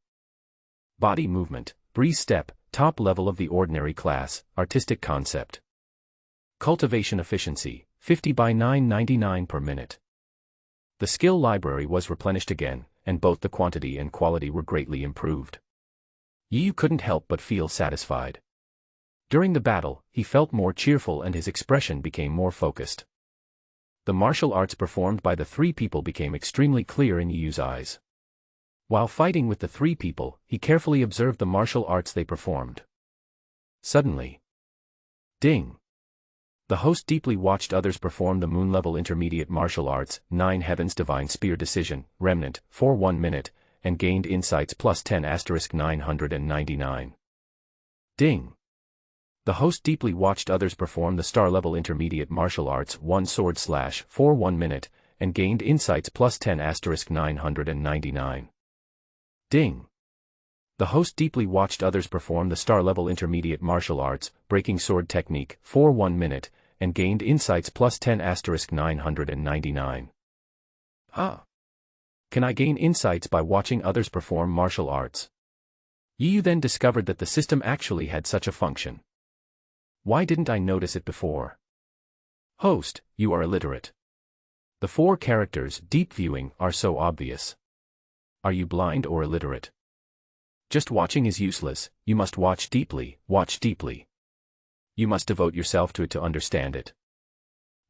Body movement, Breeze Step, top level of the ordinary class, artistic concept. Cultivation efficiency, 50 by 999 per minute. The skill library was replenished again, and both the quantity and quality were greatly improved. Yu couldn't help but feel satisfied. During the battle, he felt more cheerful and his expression became more focused. The martial arts performed by the 3 people became extremely clear in Yu's eyes. While fighting with the 3 people, he carefully observed the martial arts they performed. Suddenly, ding! The host deeply watched others perform the moon-level intermediate martial arts, 9 Heavens Divine Spear Decision, Remnant, for 1 minute, and gained insights plus 10 * 999. Ding! The host deeply watched others perform the star-level intermediate martial arts, 1 Sword Slash, for 1 minute, and gained insights plus 10 * 999. Ding! The host deeply watched others perform the star-level intermediate martial arts, Breaking Sword Technique, for 1 minute, and gained insights plus 10 * 999. Ah! Can I gain insights by watching others perform martial arts? Yu then discovered that the system actually had such a function. Why didn't I notice it before? Host, you are illiterate. The 4 characters, deep viewing, are so obvious. Are you blind or illiterate? Just watching is useless, you must watch deeply, watch deeply. You must devote yourself to it to understand it.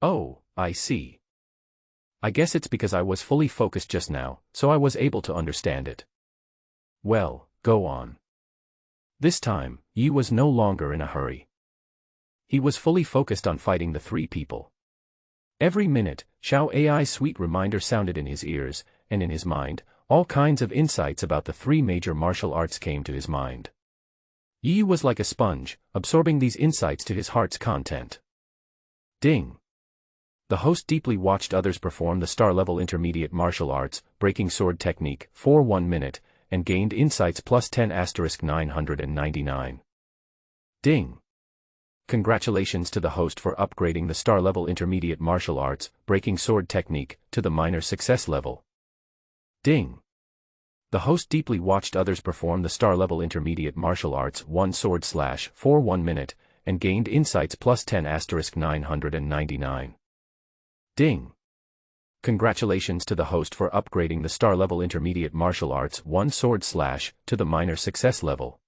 Oh, I see. I guess it's because I was fully focused just now, so I was able to understand it. Well, go on. This time, Yu was no longer in a hurry. He was fully focused on fighting the 3 people. Every minute, Xiao AI's sweet reminder sounded in his ears, and in his mind, all kinds of insights about the 3 major martial arts came to his mind. Yu was like a sponge, absorbing these insights to his heart's content. Ding! The host deeply watched others perform the star-level intermediate martial arts, Breaking Sword Technique, for 1 minute, and gained insights plus 10 * 999. Ding! Congratulations to the host for upgrading the star-level intermediate martial arts, Breaking Sword Technique, to the minor success level. Ding! The host deeply watched others perform the star-level intermediate martial arts, 1 Sword Slash, for 1 minute, and gained insights plus 10 * 999. Ding! Congratulations to the host for upgrading the star-level intermediate martial arts, 1 Sword Slash, to the minor success level.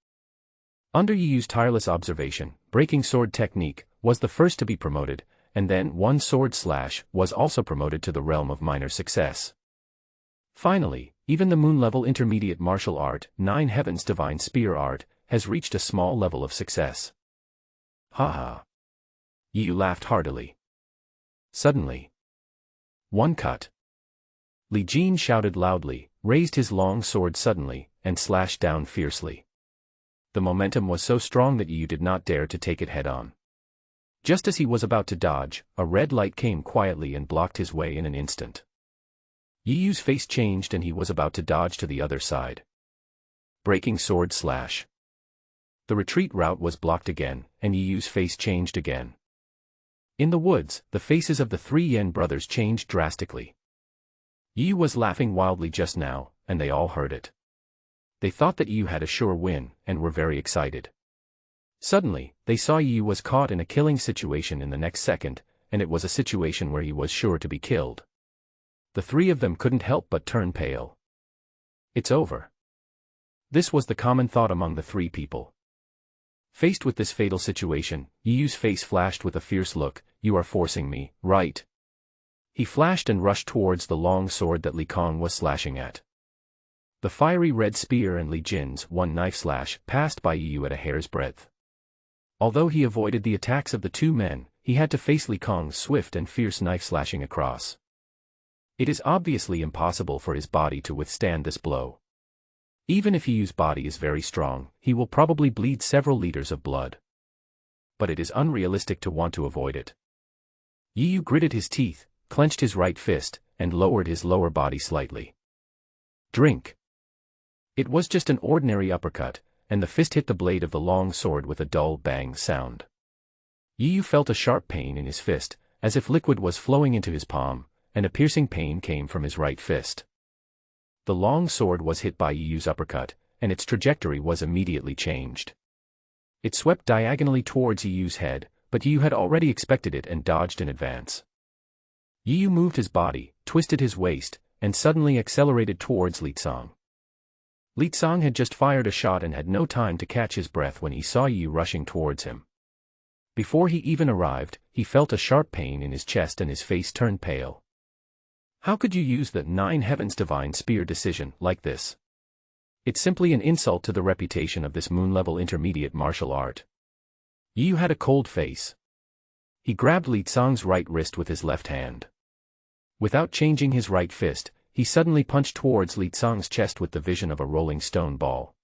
Under Yu's tireless observation, Breaking Sword Technique was the first to be promoted, and then 1 Sword Slash was also promoted to the realm of minor success. Finally, even the moon-level intermediate martial art, 9 Heavens Divine Spear Art, has reached a small level of success. Ha ha! Yu laughed heartily. Suddenly, one cut. Li Jin shouted loudly, raised his long sword suddenly, and slashed down fiercely. The momentum was so strong that Yu did not dare to take it head-on. Just as he was about to dodge, a red light came quietly and blocked his way in an instant. Yu's face changed and he was about to dodge to the other side. Breaking Sword Slash. The retreat route was blocked again, and Yu's face changed again. In the woods, the faces of the 3 Yen brothers changed drastically. Yu was laughing wildly just now, and they all heard it. They thought that Yu had a sure win, and were very excited. Suddenly, they saw Yu was caught in a killing situation in the next second, and it was a situation where he was sure to be killed. The three of them couldn't help but turn pale. It's over. This was the common thought among the three people. Faced with this fatal situation, Yi Yu's face flashed with a fierce look. You are forcing me, right? He flashed and rushed towards the long sword that Li Kong was slashing at. The fiery red spear and Li Jin's one knife slash passed by Yi Yu at a hair's breadth. Although he avoided the attacks of the two men, he had to face Li Kong's swift and fierce knife slashing across. It is obviously impossible for his body to withstand this blow. Even if Yi Yu's body is very strong, he will probably bleed several liters of blood. But it is unrealistic to want to avoid it. Yi Yu gritted his teeth, clenched his right fist, and lowered his lower body slightly. Drink. It was just an ordinary uppercut, and the fist hit the blade of the long sword with a dull bang sound. Yi Yu felt a sharp pain in his fist, as if liquid was flowing into his palm, and a piercing pain came from his right fist. The long sword was hit by Yi Yu's uppercut, and its trajectory was immediately changed. It swept diagonally towards Yi Yu's head, but Yi Yu had already expected it and dodged in advance. Yi Yu moved his body, twisted his waist, and suddenly accelerated towards Li Tsang. Li Tsang had just fired a shot and had no time to catch his breath when he saw Yi Yu rushing towards him. Before he even arrived, he felt a sharp pain in his chest and his face turned pale. How could you use the 9 Heavens Divine Spear decision like this? It's simply an insult to the reputation of this moon-level intermediate martial art. Yi Yu had a cold face. He grabbed Li Tsang's right wrist with his left hand. Without changing his right fist, he suddenly punched towards Li Tsang's chest with the vision of a rolling stone ball.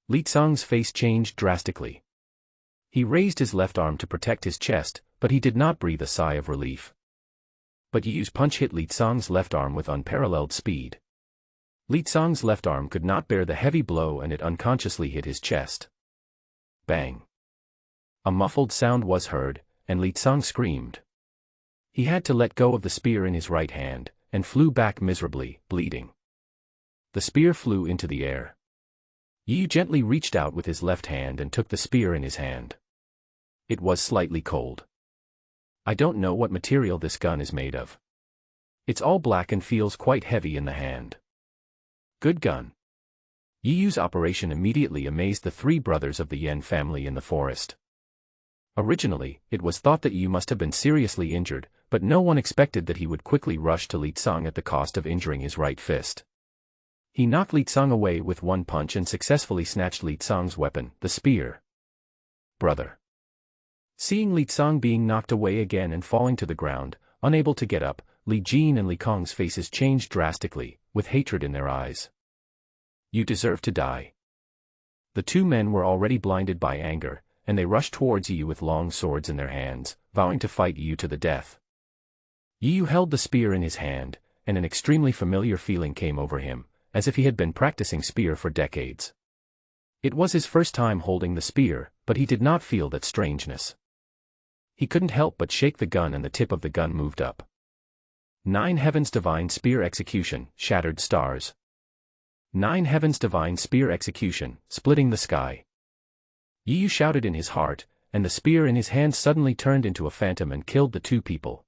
Li Tsang's face changed drastically. He raised his left arm to protect his chest, but he did not breathe a sigh of relief. But Yi Yu's punch hit Li Tsang's left arm with unparalleled speed. Li Tsang's left arm could not bear the heavy blow and it unconsciously hit his chest. Bang! A muffled sound was heard, and Li Tsang screamed. He had to let go of the spear in his right hand, and flew back miserably, bleeding. The spear flew into the air. Yi Yu gently reached out with his left hand and took the spear in his hand. It was slightly cold. I don't know what material this gun is made of. It's all black and feels quite heavy in the hand. Good gun. Yi Yu's operation immediately amazed the three brothers of the Yen family in the forest. Originally, it was thought that Yi Yu must have been seriously injured, but no one expected that he would quickly rush to Li Tsang at the cost of injuring his right fist. He knocked Li Tsang away with one punch and successfully snatched Li Tsang's weapon, the spear. Brother. Seeing Li Tsang being knocked away again and falling to the ground, unable to get up, Li Jin and Li Kong's faces changed drastically, with hatred in their eyes. You deserve to die. The two men were already blinded by anger, and they rushed towards Yi Yu with long swords in their hands, vowing to fight Yi Yu to the death. Yi Yu held the spear in his hand, and an extremely familiar feeling came over him, as if he had been practicing spear for decades. It was his first time holding the spear, but he did not feel that strangeness. He couldn't help but shake the gun and the tip of the gun moved up. 9 Heavens Divine Spear Execution, Shattered Stars. 9 Heavens Divine Spear Execution, Splitting the Sky. Yi Yu shouted in his heart, and the spear in his hand suddenly turned into a phantom and killed the two people.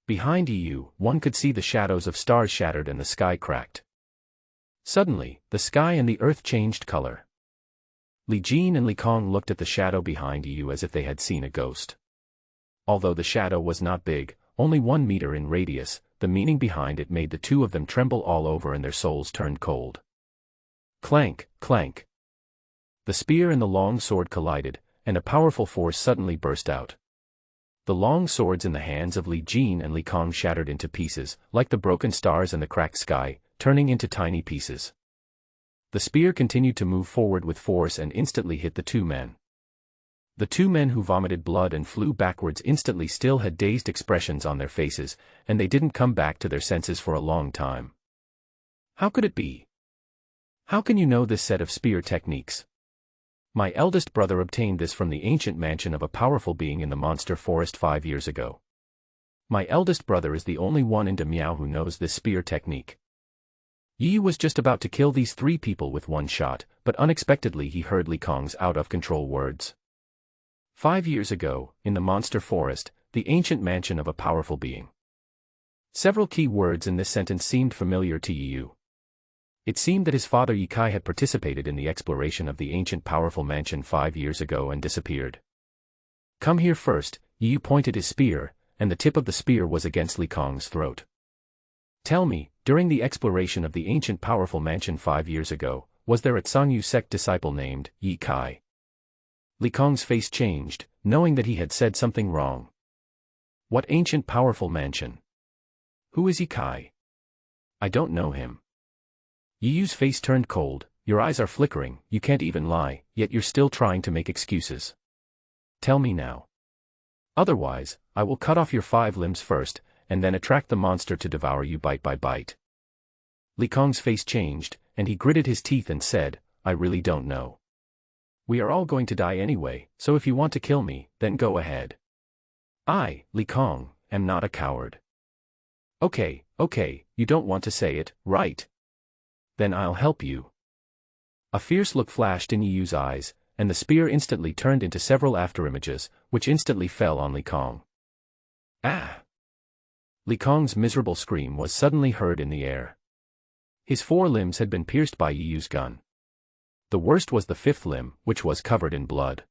Behind Yi Yu, one could see the shadows of stars shattered and the sky cracked. Suddenly, the sky and the earth changed color. Li Jin and Li Kong looked at the shadow behind Yi Yu as if they had seen a ghost. Although the shadow was not big, only 1 meter in radius, the meaning behind it made the two of them tremble all over and their souls turned cold. Clank, clank. The spear and the long sword collided, and a powerful force suddenly burst out. The long swords in the hands of Li Jin and Li Kong shattered into pieces, like the broken stars and the cracked sky, turning into tiny pieces. The spear continued to move forward with force and instantly hit the two men. The two men who vomited blood and flew backwards instantly still had dazed expressions on their faces, and they didn't come back to their senses for a long time. How could it be? How can you know this set of spear techniques? My eldest brother obtained this from the ancient mansion of a powerful being in the monster forest 5 years ago. My eldest brother is the only one in Damiao who knows this spear technique. Yi Yu was just about to kill these 3 people with one shot, but unexpectedly he heard Li Kong's out-of-control words. 5 years ago, in the monster forest, the ancient mansion of a powerful being. Several key words in this sentence seemed familiar to Yu. It seemed that his father Ye Kai had participated in the exploration of the ancient powerful mansion 5 years ago and disappeared. Come here first, Yu pointed his spear, and the tip of the spear was against Li Kong's throat. Tell me, during the exploration of the ancient powerful mansion 5 years ago, was there a Sangyu sect disciple named Ye Kai? Li Kong's face changed, knowing that he had said something wrong. What ancient powerful mansion? Who is Ye Kai? I don't know him. Yu's face turned cold, your eyes are flickering, you can't even lie, yet you're still trying to make excuses. Tell me now. Otherwise, I will cut off your 5 limbs first, and then attract the monster to devour you bite by bite. Li Kong's face changed, and he gritted his teeth and said, I really don't know. We are all going to die anyway, so if you want to kill me, then go ahead. I, Li Kong, am not a coward. Okay, you don't want to say it, right? Then I'll help you. A fierce look flashed in Yu's eyes, and the spear instantly turned into several afterimages, which instantly fell on Li Kong. Ah! Li Kong's miserable scream was suddenly heard in the air. His 4 limbs had been pierced by Yu's gun. The worst was the 5th limb, which was covered in blood.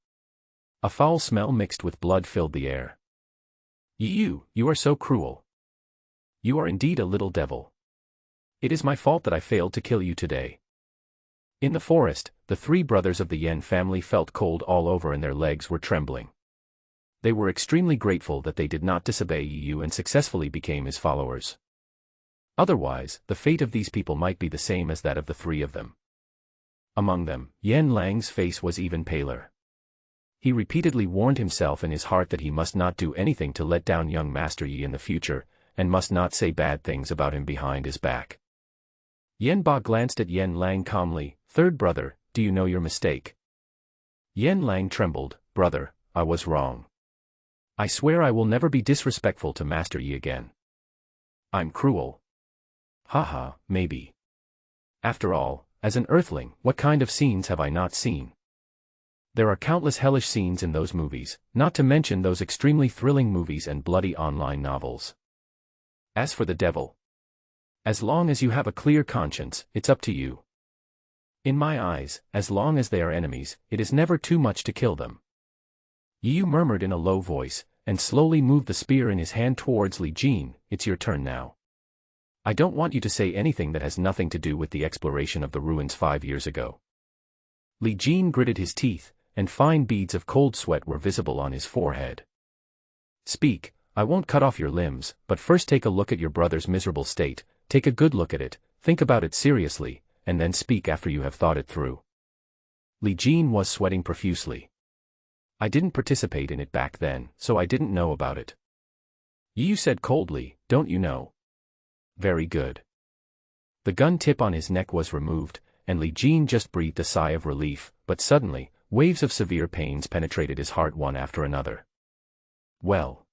A foul smell mixed with blood filled the air. You are so cruel. You are indeed a little devil. It is my fault that I failed to kill you today. In the forest, the 3 brothers of the Yen family felt cold all over and their legs were trembling. They were extremely grateful that they did not disobey Yu and successfully became his followers. Otherwise, the fate of these people might be the same as that of the 3 of them. Among them, Yen Lang's face was even paler. He repeatedly warned himself in his heart that he must not do anything to let down young Master Yi in the future, and must not say bad things about him behind his back. Yen Ba glanced at Yen Lang calmly, 3rd brother, do you know your mistake? Yen Lang trembled, brother, I was wrong. I swear I will never be disrespectful to Master Yi again. I'm cruel. Haha, maybe. After all, as an earthling, what kind of scenes have I not seen? There are countless hellish scenes in those movies, not to mention those extremely thrilling movies and bloody online novels. As for the devil, as long as you have a clear conscience, it's up to you. In my eyes, as long as they are enemies, it is never too much to kill them. Yu murmured in a low voice, and slowly moved the spear in his hand towards Li Jin. It's your turn now. I don't want you to say anything that has nothing to do with the exploration of the ruins 5 years ago. Li Jin gritted his teeth, and fine beads of cold sweat were visible on his forehead. Speak, I won't cut off your limbs, but first take a look at your brother's miserable state, take a good look at it, think about it seriously, and then speak after you have thought it through. Li Jin was sweating profusely. I didn't participate in it back then, so I didn't know about it. Yu said coldly, don't you know? Very good. The gun tip on his neck was removed, and Li Jin just breathed a sigh of relief, but suddenly, waves of severe pains penetrated his heart one after another. Well.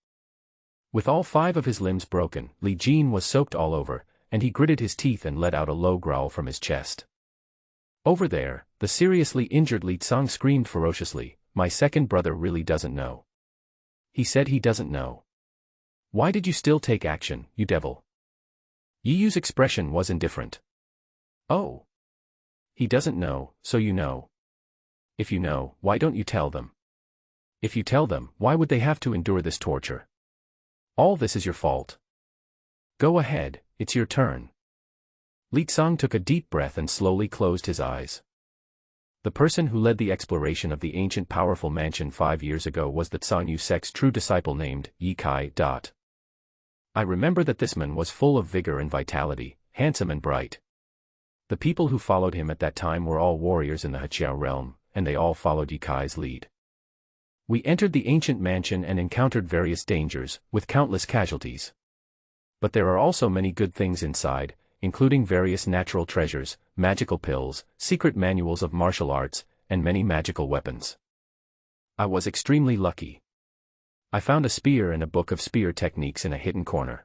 With all 5 of his limbs broken, Li Jin was soaked all over, and he gritted his teeth and let out a low growl from his chest. Over there, the seriously injured Li Tsang screamed ferociously, my 2nd brother really doesn't know. He said he doesn't know. Why did you still take action, you devil? Yu's expression was indifferent. Oh. He doesn't know, so you know. If you know, why don't you tell them? If you tell them, why would they have to endure this torture? All this is your fault. Go ahead, it's your turn. Li Tsang took a deep breath and slowly closed his eyes. The person who led the exploration of the ancient powerful mansion 5 years ago was the Sangyu sect's true disciple named Ye Kai. I remember that this man was full of vigor and vitality, handsome and bright. The people who followed him at that time were all warriors in the Heqiao realm, and they all followed Ye Kai's lead. We entered the ancient mansion and encountered various dangers, with countless casualties. But there are also many good things inside, including various natural treasures, magical pills, secret manuals of martial arts, and many magical weapons. I was extremely lucky. I found a spear and a book of spear techniques in a hidden corner.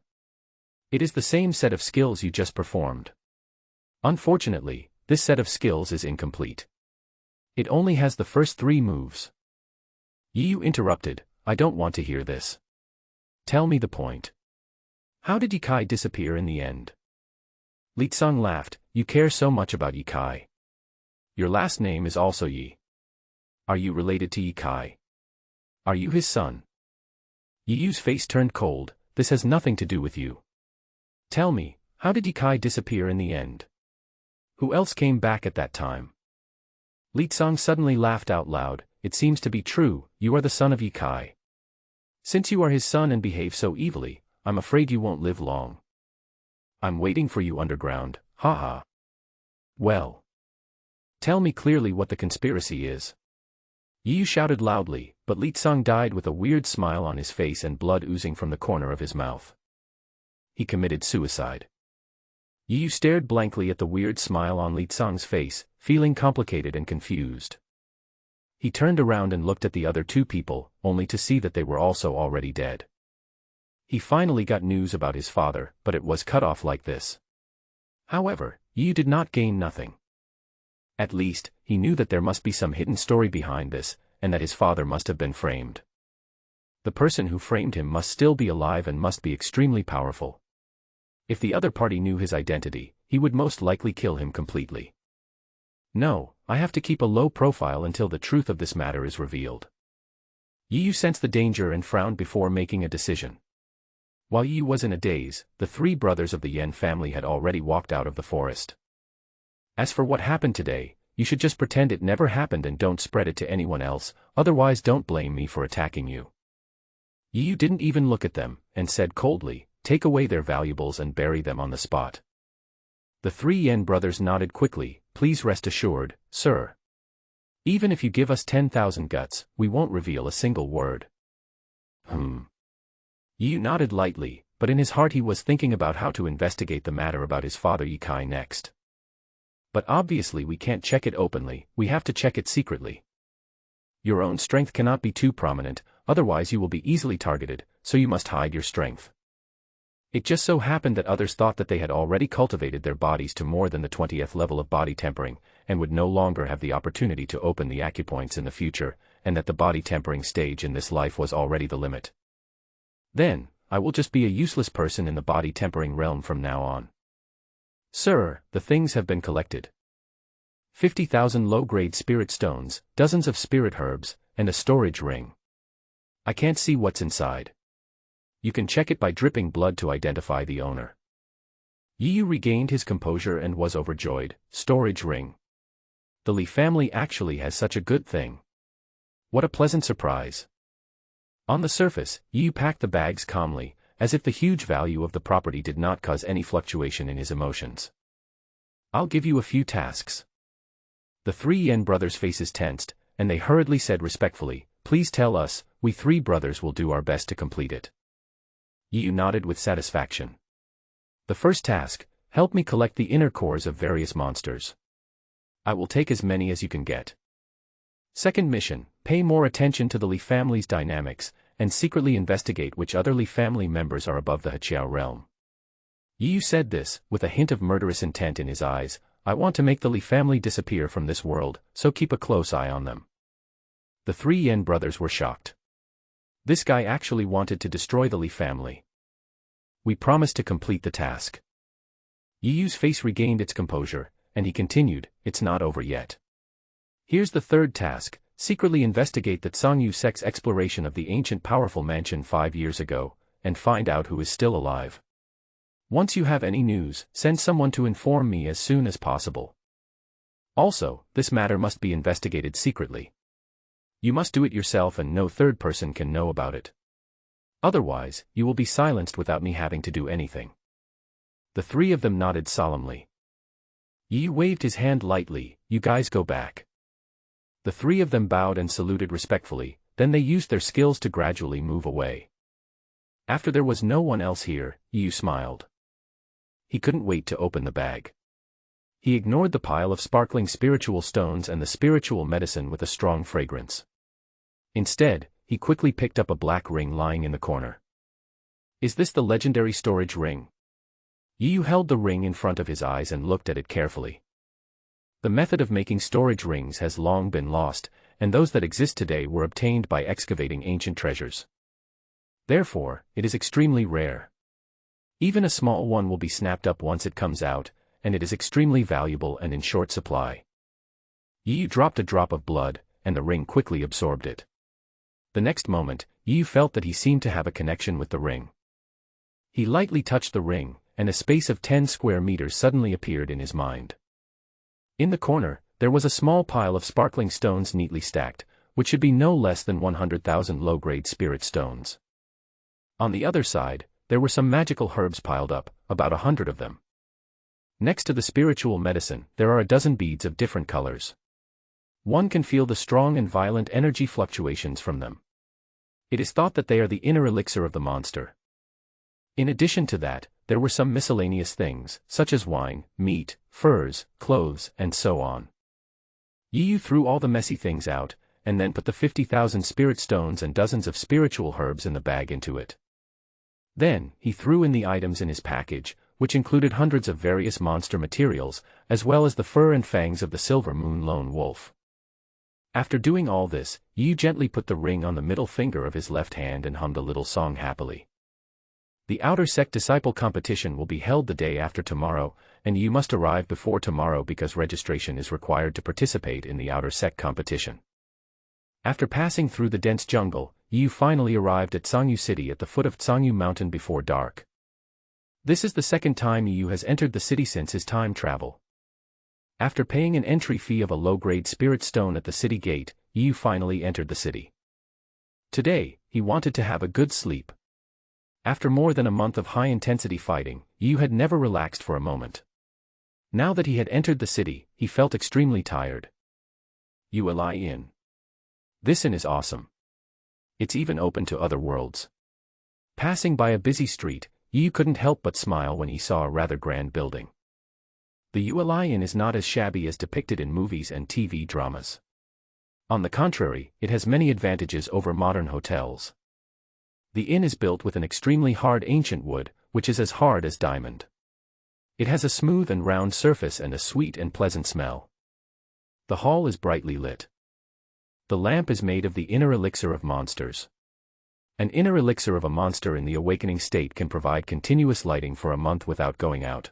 It is the same set of skills you just performed. Unfortunately, this set of skills is incomplete. It only has the first 3 moves. Yu interrupted, I don't want to hear this. tell me the point. How did Ye Kai disappear in the end? Li Tsang laughed. You care so much about Ye Kai. Your last name is also Yi. Are you related to Ye Kai? Are you his son? Yi Yu's face turned cold. This has nothing to do with you. Tell me, how did Ye Kai disappear in the end? Who else came back at that time? Li Tsang suddenly laughed out loud. It seems to be true, you are the son of Ye Kai. Since you are his son and behave so evilly, I'm afraid you won't live long. I'm waiting for you underground, haha. Well. Tell me clearly what the conspiracy is. Yi Yu shouted loudly, but Li Tsang died with a weird smile on his face and blood oozing from the corner of his mouth. He committed suicide. Yi Yu stared blankly at the weird smile on Li Tsang's face, feeling complicated and confused. He turned around and looked at the other two people, only to see that they were also already dead. He finally got news about his father, but it was cut off like this. However, Yi Yu did not gain nothing. At least, he knew that there must be some hidden story behind this, and that his father must have been framed. The person who framed him must still be alive and must be extremely powerful. If the other party knew his identity, he would most likely kill him completely. No, I have to keep a low profile until the truth of this matter is revealed. Yi Yu sensed the danger and frowned before making a decision. While Yi Yu was in a daze, the three brothers of the Yen family had already walked out of the forest. As for what happened today, you should just pretend it never happened and don't spread it to anyone else, otherwise don't blame me for attacking you. Yi Yu didn't even look at them, and said coldly, take away their valuables and bury them on the spot. The three Yen brothers nodded quickly, please rest assured, sir. Even if you give us 10,000 guts, we won't reveal a single word. Yi Yu nodded lightly, but in his heart he was thinking about how to investigate the matter about his father Ye Kai next. But obviously we can't check it openly, we have to check it secretly. Your own strength cannot be too prominent, otherwise you will be easily targeted, so you must hide your strength. It just so happened that others thought that they had already cultivated their bodies to more than the 20th level of body tempering, and would no longer have the opportunity to open the acupoints in the future, and that the body tempering stage in this life was already the limit. Then, I will just be a useless person in the body tempering realm from now on. Sir, the things have been collected. 50,000 low-grade spirit stones, dozens of spirit herbs, and a storage ring. I can't see what's inside. You can check it by dripping blood to identify the owner. Yi Yu regained his composure and was overjoyed. Storage ring. The Li family actually has such a good thing. What a pleasant surprise. On the surface, Yi Yu packed the bags calmly, as if the huge value of the property did not cause any fluctuation in his emotions. I'll give you a few tasks. The three Yen brothers' faces tensed, and they hurriedly said respectfully, please tell us, we three brothers will do our best to complete it. Yi Yu nodded with satisfaction. The first task, help me collect the inner cores of various monsters. I will take as many as you can get. Second mission, pay more attention to the Li family's dynamics, and secretly investigate which other Li family members are above the Heqiao realm. Yi Yu said this, with a hint of murderous intent in his eyes. I want to make the Li family disappear from this world, so keep a close eye on them. The three Yen brothers were shocked. This guy actually wanted to destroy the Li family. We promised to complete the task. Yi Yu's face regained its composure, and he continued, it's not over yet. Here's the third task, secretly investigate the Tsangyu sect's exploration of the ancient powerful mansion 5 years ago, and find out who is still alive. Once you have any news, send someone to inform me as soon as possible. Also, this matter must be investigated secretly. You must do it yourself and no third person can know about it. Otherwise, you will be silenced without me having to do anything. The three of them nodded solemnly. Yi Yu waved his hand lightly, you guys go back. The three of them bowed and saluted respectfully, then they used their skills to gradually move away. After there was no one else here, Yi Yu smiled. He couldn't wait to open the bag. He ignored the pile of sparkling spiritual stones and the spiritual medicine with a strong fragrance. Instead, he quickly picked up a black ring lying in the corner. Is this the legendary storage ring? Yi Yu held the ring in front of his eyes and looked at it carefully. The method of making storage rings has long been lost, and those that exist today were obtained by excavating ancient treasures. Therefore, it is extremely rare. Even a small one will be snapped up once it comes out, and it is extremely valuable and in short supply. Yu dropped a drop of blood, and the ring quickly absorbed it. The next moment, Yu felt that he seemed to have a connection with the ring. He lightly touched the ring, and a space of 10 square meters suddenly appeared in his mind. In the corner, there was a small pile of sparkling stones neatly stacked, which should be no less than 100,000 low-grade spirit stones. On the other side, there were some magical herbs piled up, about 100 of them. Next to the spiritual medicine, there are a dozen beads of different colors. One can feel the strong and violent energy fluctuations from them. It is thought that they are the inner elixir of the monster. In addition to that, there were some miscellaneous things, such as wine, meat, furs, clothes, and so on. Yu threw all the messy things out, and then put the 50,000 spirit stones and dozens of spiritual herbs in the bag into it. Then, he threw in the items in his package, which included hundreds of various monster materials, as well as the fur and fangs of the Silver Moon Lone Wolf. After doing all this, Yu gently put the ring on the middle finger of his left hand and hummed a little song happily. The Outer Sect Disciple competition will be held the day after tomorrow, and you must arrive before tomorrow because registration is required to participate in the Outer Sect competition. After passing through the dense jungle, Yu finally arrived at Sangyu City at the foot of Sangyu Mountain before dark. This is the second time Yu has entered the city since his time travel. After paying an entry fee of a low-grade spirit stone at the city gate, Yu finally entered the city. Today, he wanted to have a good sleep. After more than a month of high-intensity fighting, Yu had never relaxed for a moment. Now that he had entered the city, he felt extremely tired. Yu lie in. This inn is awesome. It's even open to other worlds. Passing by a busy street, Yu couldn't help but smile when he saw a rather grand building. The Yu Inn is not as shabby as depicted in movies and TV dramas. On the contrary, it has many advantages over modern hotels. The inn is built with an extremely hard ancient wood, which is as hard as diamond. It has a smooth and round surface and a sweet and pleasant smell. The hall is brightly lit. The lamp is made of the inner elixir of monsters. An inner elixir of a monster in the awakening state can provide continuous lighting for a month without going out.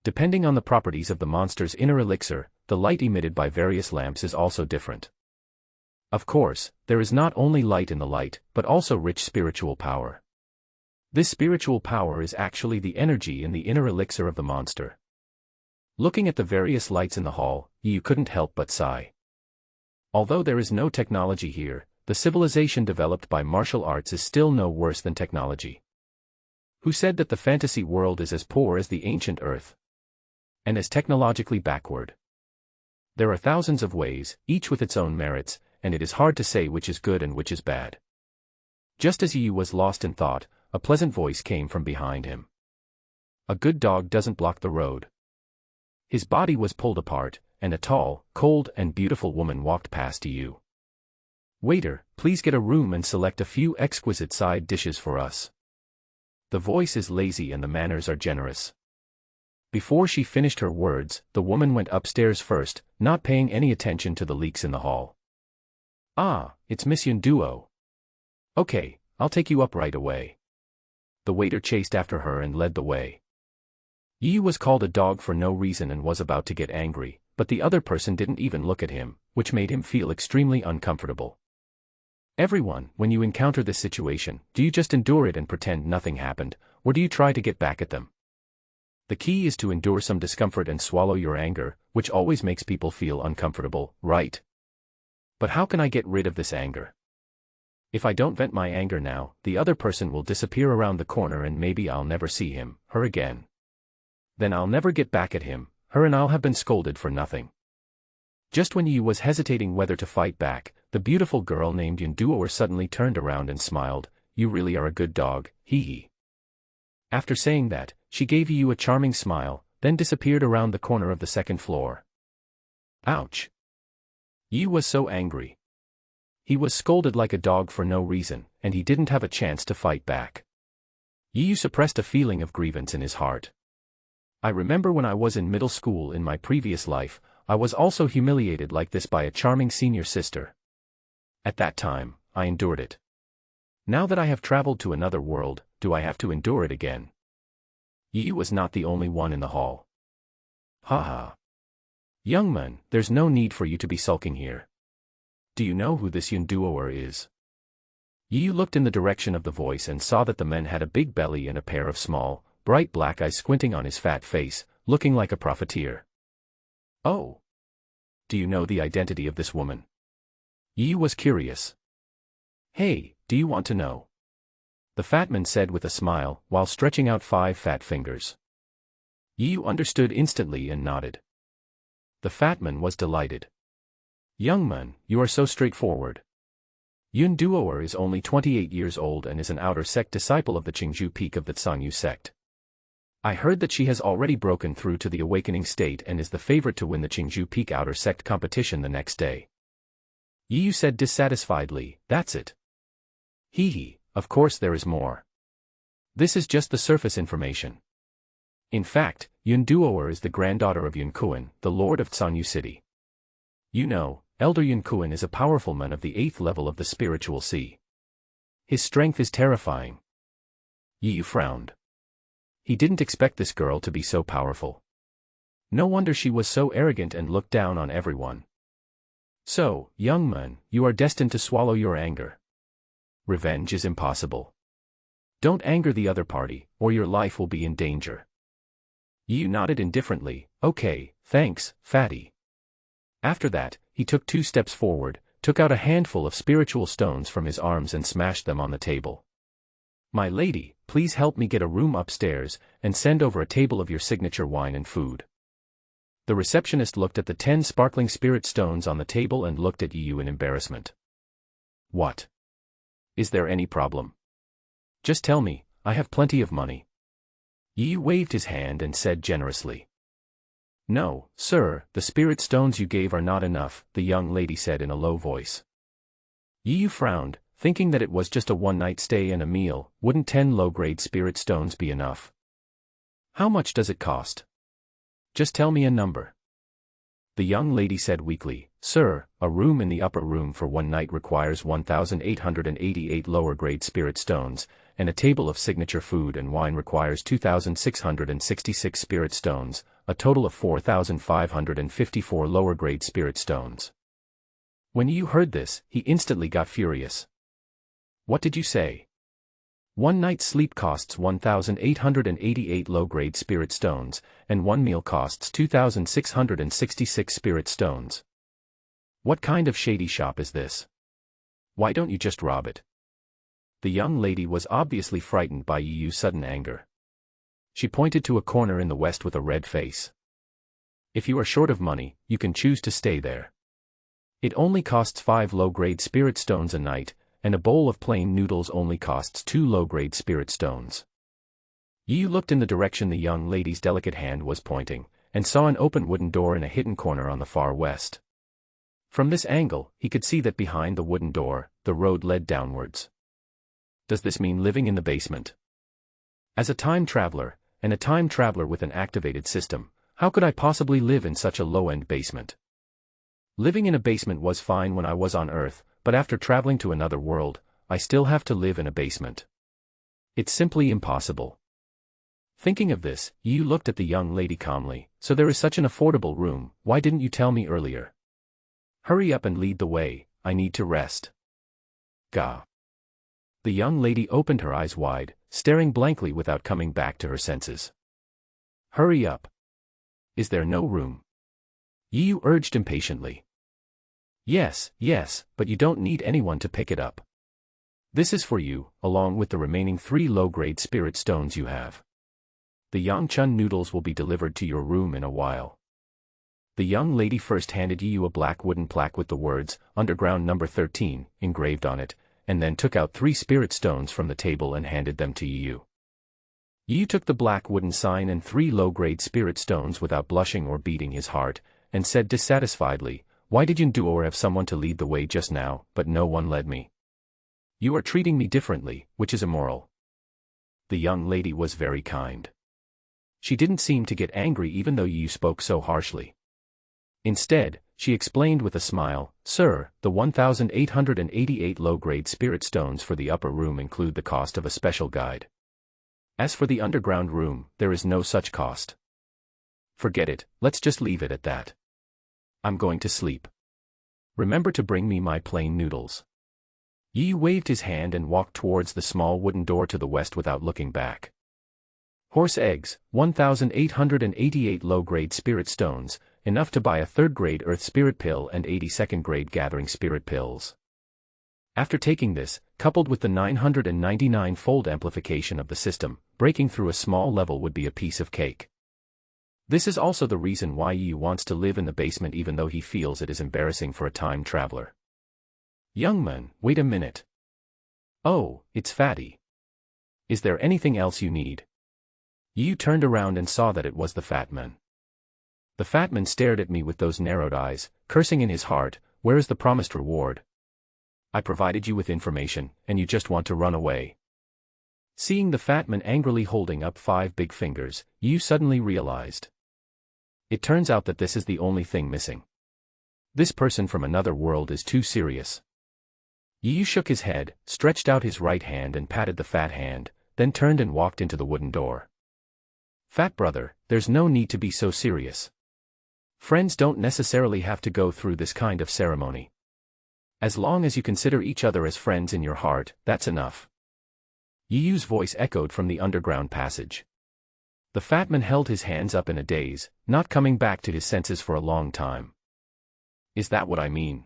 Depending on the properties of the monster's inner elixir, the light emitted by various lamps is also different. Of course, there is not only light in the light, but also rich spiritual power. This spiritual power is actually the energy in the inner elixir of the monster. Looking at the various lights in the hall, Yu couldn't help but sigh. Although there is no technology here, the civilization developed by martial arts is still no worse than technology. Who said that the fantasy world is as poor as the ancient earth? And as technologically backward? There are thousands of ways, each with its own merits, and it is hard to say which is good and which is bad. Just as Yu was lost in thought, a pleasant voice came from behind him. A good dog doesn't block the road. His body was pulled apart, and a tall, cold and beautiful woman walked past Yu. Waiter, please get a room and select a few exquisite side dishes for us. The voice is lazy and the manners are generous. Before she finished her words, the woman went upstairs first, not paying any attention to the leaks in the hall. Ah, it's Miss Yunduo. Okay, I'll take you up right away. The waiter chased after her and led the way. Yu was called a dog for no reason and was about to get angry, but the other person didn't even look at him, which made him feel extremely uncomfortable. Everyone, when you encounter this situation, do you just endure it and pretend nothing happened, or do you try to get back at them? The key is to endure some discomfort and swallow your anger, which always makes people feel uncomfortable, right? But how can I get rid of this anger? If I don't vent my anger now, the other person will disappear around the corner and maybe I'll never see him, her again. Then I'll never get back at him, her, and I'll have been scolded for nothing. Just when Yu was hesitating whether to fight back, the beautiful girl named Yunduo suddenly turned around and smiled. You really are a good dog, hee. After saying that, she gave Yu a charming smile, then disappeared around the corner of the second floor. Ouch! Yu was so angry. He was scolded like a dog for no reason, and he didn't have a chance to fight back. Yu suppressed a feeling of grievance in his heart. I remember when I was in middle school in my previous life, I was also humiliated like this by a charming senior sister. At that time, I endured it. Now that I have traveled to another world, do I have to endure it again? Yu was not the only one in the hall. Ha ha. Young man, there's no need for you to be sulking here. Do you know who this Yunduoer is? Yu looked in the direction of the voice and saw that the man had a big belly and a pair of small, bright black eyes squinting on his fat face, looking like a profiteer. Oh. Do you know the identity of this woman? Yu was curious. Hey, do you want to know? The fat man said with a smile, while stretching out 5 fat fingers. Yu understood instantly and nodded. The fat man was delighted. Young man, you are so straightforward. Yun Duoer is only 28 years old and is an outer sect disciple of the Qingzhou peak of the Sanyu sect. I heard that she has already broken through to the awakening state and is the favorite to win the Qingzhou peak outer sect competition the next day. Yu said dissatisfiedly, that's it. Hee hee, of course there is more. This is just the surface information. In fact, Yun Duoer is the granddaughter of Yun Kuan, the lord of Sanyu city. You know, Elder Yun Kuan is a powerful man of the 8th level of the spiritual sea. His strength is terrifying. Yu frowned. He didn't expect this girl to be so powerful. No wonder she was so arrogant and looked down on everyone. So, young man, you are destined to swallow your anger. Revenge is impossible. Don't anger the other party, or your life will be in danger. Yu nodded indifferently, okay, thanks, fatty. After that, he took 2 steps forward, took out a handful of spiritual stones from his arms and smashed them on the table. My lady, please help me get a room upstairs, and send over a table of your signature wine and food. The receptionist looked at the 10 sparkling spirit stones on the table and looked at Yu in embarrassment. What? Is there any problem? Just tell me, I have plenty of money. Yu waved his hand and said generously. No, sir, the spirit stones you gave are not enough, the young lady said in a low voice. Yu frowned, thinking that it was just a one-night stay and a meal. Wouldn't 10 low-grade spirit stones be enough? How much does it cost? Just tell me a number. The young lady said weakly, Sir, a room in the upper room for one night requires 1,888 lower-grade spirit stones, and a table of signature food and wine requires 2,666 spirit stones, a total of 4,554 lower-grade spirit stones. When Yu heard this, he instantly got furious. What did you say? One night's sleep costs 1,888 low-grade spirit stones, and one meal costs 2,666 spirit stones. What kind of shady shop is this? Why don't you just rob it? The young lady was obviously frightened by Yu's sudden anger. She pointed to a corner in the west with a red face. If you are short of money, you can choose to stay there. It only costs 5 low-grade spirit stones a night, and a bowl of plain noodles only costs 2 low-grade spirit stones. Yu looked in the direction the young lady's delicate hand was pointing, and saw an open wooden door in a hidden corner on the far west. From this angle, he could see that behind the wooden door, the road led downwards. Does this mean living in the basement? As a time traveler, and a time traveler with an activated system, how could I possibly live in such a low-end basement? Living in a basement was fine when I was on Earth, but after traveling to another world, I still have to live in a basement. It's simply impossible. Thinking of this, Yu looked at the young lady calmly. So there is such an affordable room, why didn't you tell me earlier? Hurry up and lead the way, I need to rest. Gah. The young lady opened her eyes wide, staring blankly without coming back to her senses. Hurry up. Is there no room? Yu urged impatiently. Yes, but you don't need anyone to pick it up. This is for you, along with the remaining 3 low-grade spirit stones you have. The Yangchun noodles will be delivered to your room in a while. The young lady first handed Yu a black wooden plaque with the words, Underground Number 13, engraved on it, and then took out 3 spirit stones from the table and handed them to Yu. Yu took the black wooden sign and 3 low-grade spirit stones without blushing or beating his heart, and said dissatisfiedly, Why did Yunduo have someone to lead the way just now, but no one led me? You are treating me differently, which is immoral. The young lady was very kind. She didn't seem to get angry even though Yu spoke so harshly. Instead, she explained with a smile, "Sir, the 1,888 low-grade spirit stones for the upper room include the cost of a special guide. As for the underground room, there is no such cost. Forget it, let's just leave it at that. I'm going to sleep. Remember to bring me my plain noodles." Yi waved his hand and walked towards the small wooden door to the west without looking back. Horse eggs, 1,888 low-grade spirit stones, enough to buy a 3rd-grade earth spirit pill and 80 2nd-grade gathering spirit pills. After taking this, coupled with the 999-fold amplification of the system, breaking through a small level would be a piece of cake. This is also the reason why Yi wants to live in the basement even though he feels it is embarrassing for a time traveler. "Young man, wait a minute. Oh, it's Fatty. Is there anything else you need?" Yi turned around and saw that it was the fat man. The fat man stared at me with those narrowed eyes, cursing in his heart, "Where is the promised reward? I provided you with information, and you just want to run away." Seeing the fat man angrily holding up 5 big fingers, Yi suddenly realized. It turns out that this is the only thing missing. This person from another world is too serious. Yi shook his head, stretched out his right hand and patted the fat hand, then turned and walked into the wooden door. "Fat brother, there's no need to be so serious. Friends don't necessarily have to go through this kind of ceremony. As long as you consider each other as friends in your heart, that's enough." Yi's voice echoed from the underground passage. The fat man held his hands up in a daze, not coming back to his senses for a long time. "Is that what I mean?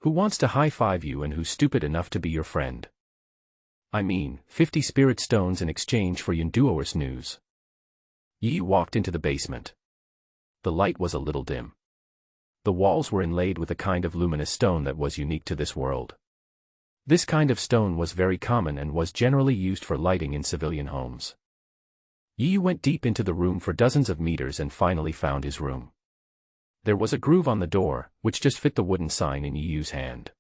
Who wants to high-five you and who's stupid enough to be your friend? I mean, 50 spirit stones in exchange for Yunduo's news." Yi walked into the basement. The light was a little dim. The walls were inlaid with a kind of luminous stone that was unique to this world. This kind of stone was very common and was generally used for lighting in civilian homes. Yi went deep into the room for dozens of meters and finally found his room. There was a groove on the door, which just fit the wooden sign in Yi's hand.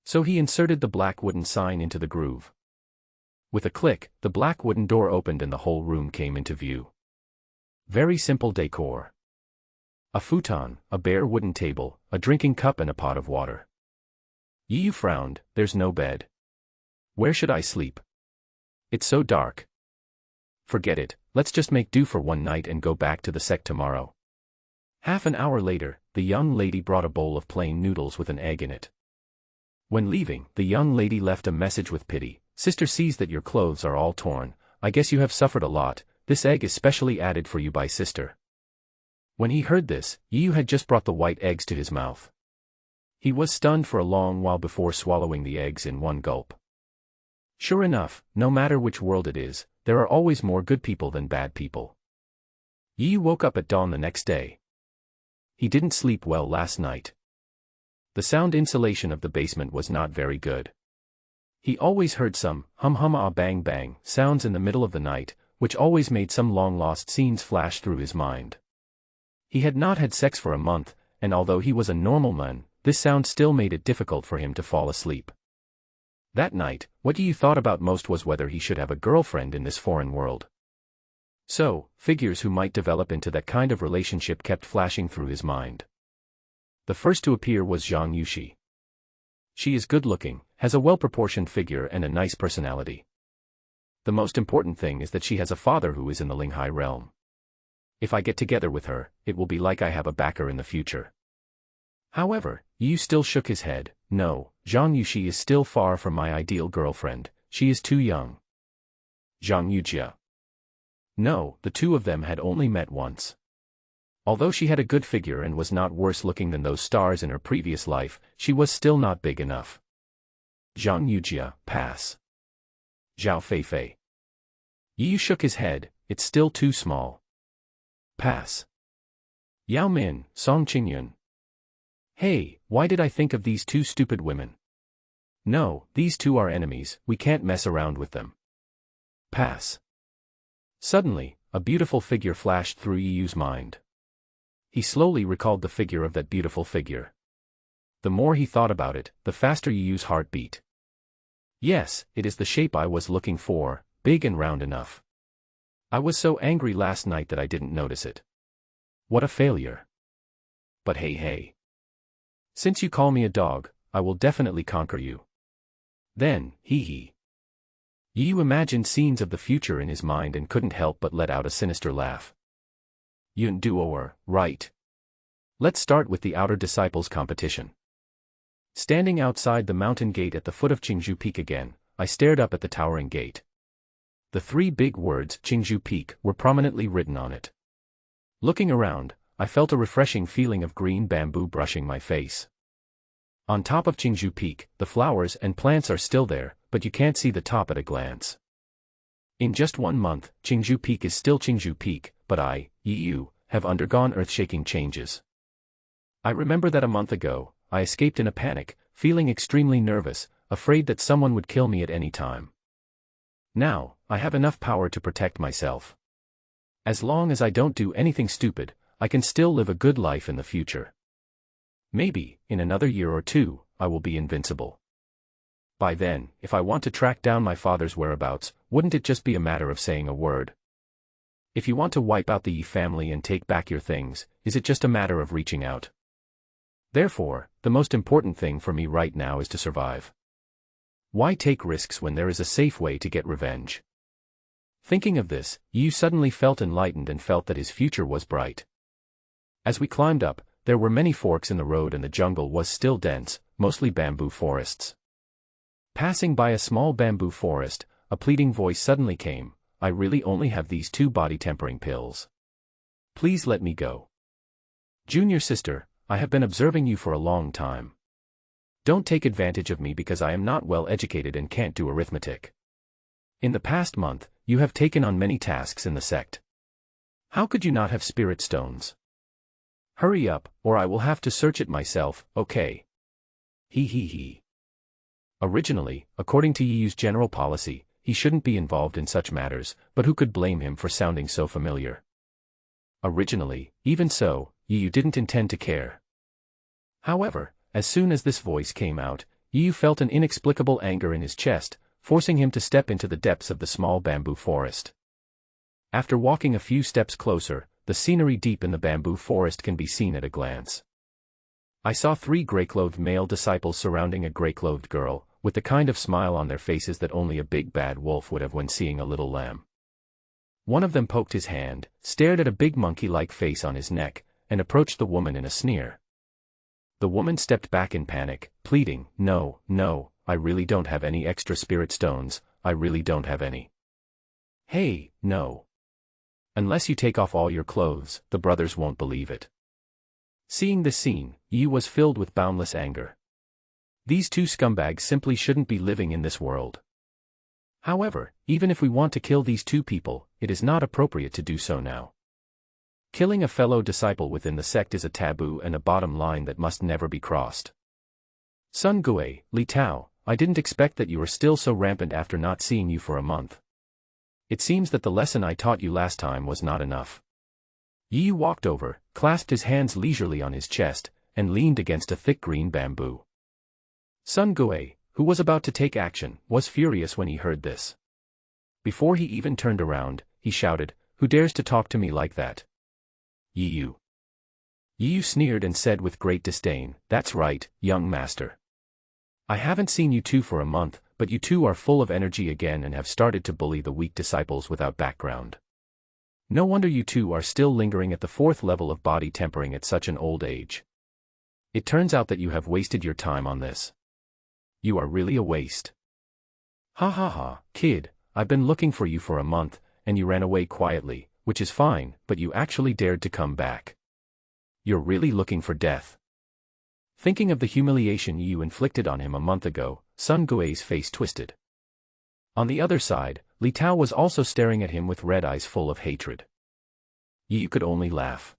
So he inserted the black wooden sign into the groove. With a click, the black wooden door opened and the whole room came into view. Very simple decor. A futon, a bare wooden table, a drinking cup and a pot of water. Yi frowned. "There's no bed. Where should I sleep? It's so dark." "Forget it, let's just make do for one night and go back to the sect tomorrow." Half an hour later, the young lady brought a bowl of plain noodles with an egg in it. When leaving, the young lady left a message with pity. "Sister sees that your clothes are all torn. I guess you have suffered a lot. This egg is specially added for you by sister." When he heard this, Yi had just brought the white eggs to his mouth. He was stunned for a long while before swallowing the eggs in one gulp. Sure enough, no matter which world it is, there are always more good people than bad people. Yi woke up at dawn the next day. He didn't sleep well last night. The sound insulation of the basement was not very good. He always heard some hum-hum-ah-bang-bang sounds in the middle of the night, which always made some long-lost scenes flash through his mind. He had not had sex for a month, and although he was a normal man, this sound still made it difficult for him to fall asleep. That night, what Yi thought about most was whether he should have a girlfriend in this foreign world. So, figures who might develop into that kind of relationship kept flashing through his mind. The first to appear was Zhang Yuxi. She is good-looking, has a well-proportioned figure and a nice personality. The most important thing is that she has a father who is in the Linghai realm. If I get together with her, it will be like I have a backer in the future. However, Yu still shook his head. "No, Zhang Yuxi is still far from my ideal girlfriend. She is too young." Zhang Yujia. No, the two of them had only met once. Although she had a good figure and was not worse looking than those stars in her previous life, she was still not big enough. Zhang Yujia, pass. Zhao Feifei. Yu shook his head. It's still too small. Pass. Yao Min, Song Qingyun. Hey, why did I think of these two stupid women? No, these two are enemies, we can't mess around with them. Pass. Suddenly, a beautiful figure flashed through Yu's mind. He slowly recalled the figure of that beautiful figure. The more he thought about it, the faster Yu's heart beat. Yes, it is the shape I was looking for, big and round enough. I was so angry last night that I didn't notice it. What a failure. But hey. Since you call me a dog, I will definitely conquer you. Then, hee hee. Yu imagined scenes of the future in his mind and couldn't help but let out a sinister laugh. Yun duoer, right. Let's start with the outer disciples competition. Standing outside the mountain gate at the foot of Qingzhou Peak again, I stared up at the towering gate. The three big words Qingzhou Peak were prominently written on it. Looking around, I felt a refreshing feeling of green bamboo brushing my face. On top of Qingzhou Peak, the flowers and plants are still there, but you can't see the top at a glance. In just 1 month, Qingzhou Peak is still Qingzhou Peak, but I, Yu, have undergone earth-shaking changes. I remember that a month ago, I escaped in a panic, feeling extremely nervous, afraid that someone would kill me at any time. Now, I have enough power to protect myself. As long as I don't do anything stupid, I can still live a good life in the future. Maybe, in another year or two, I will be invincible. By then, if I want to track down my father's whereabouts, wouldn't it just be a matter of saying a word? If you want to wipe out the Yi family and take back your things, is it just a matter of reaching out? Therefore, the most important thing for me right now is to survive. Why take risks when there is a safe way to get revenge? Thinking of this, Yu suddenly felt enlightened and felt that his future was bright. As we climbed up, there were many forks in the road and the jungle was still dense, mostly bamboo forests. Passing by a small bamboo forest, a pleading voice suddenly came, I really only have these 2 body-tempering pills. Please let me go. Junior sister, I have been observing you for a long time. Don't take advantage of me because I am not well educated and can't do arithmetic. In the past month, you have taken on many tasks in the sect. How could you not have spirit stones? Hurry up, or I will have to search it myself, okay? Hee hee hee. Originally, according to Yu's general policy, he shouldn't be involved in such matters, but who could blame him for sounding so familiar? Originally, even so, Yu didn't intend to care. However, as soon as this voice came out, Yu felt an inexplicable anger in his chest, forcing him to step into the depths of the small bamboo forest. After walking a few steps closer, the scenery deep in the bamboo forest can be seen at a glance. I saw 3 gray-clothed male disciples surrounding a gray-clothed girl, with the kind of smile on their faces that only a big bad wolf would have when seeing a little lamb. One of them poked his hand, stared at a big monkey-like face on his neck, and approached the woman in a sneer. The woman stepped back in panic, pleading, No, no, I really don't have any extra spirit stones, I really don't have any. Hey, no. Unless you take off all your clothes, the brothers won't believe it. Seeing this scene, Yu was filled with boundless anger. These 2 scumbags simply shouldn't be living in this world. However, even if we want to kill these 2 people, it is not appropriate to do so now. Killing a fellow disciple within the sect is a taboo and a bottom line that must never be crossed. Sun Gui, Li Tao, I didn't expect that you were still so rampant after not seeing you for a month. It seems that the lesson I taught you last time was not enough. Yi walked over, clasped his hands leisurely on his chest, and leaned against a thick green bamboo. Sun Gui, who was about to take action, was furious when he heard this. Before he even turned around, he shouted, Who dares to talk to me like that? Yi. Yi sneered and said with great disdain, That's right, young master. I haven't seen you 2 for a month, but you 2 are full of energy again and have started to bully the weak disciples without background. No wonder you 2 are still lingering at the 4th level of body tempering at such an old age. It turns out that you have wasted your time on this. You are really a waste. Ha ha ha, kid, I've been looking for you for a month, and you ran away quietly, which is fine, but you actually dared to come back. You're really looking for death. Thinking of the humiliation you inflicted on him a month ago, Sun Gui's face twisted. On the other side, Li Tao was also staring at him with red eyes full of hatred. You could only laugh.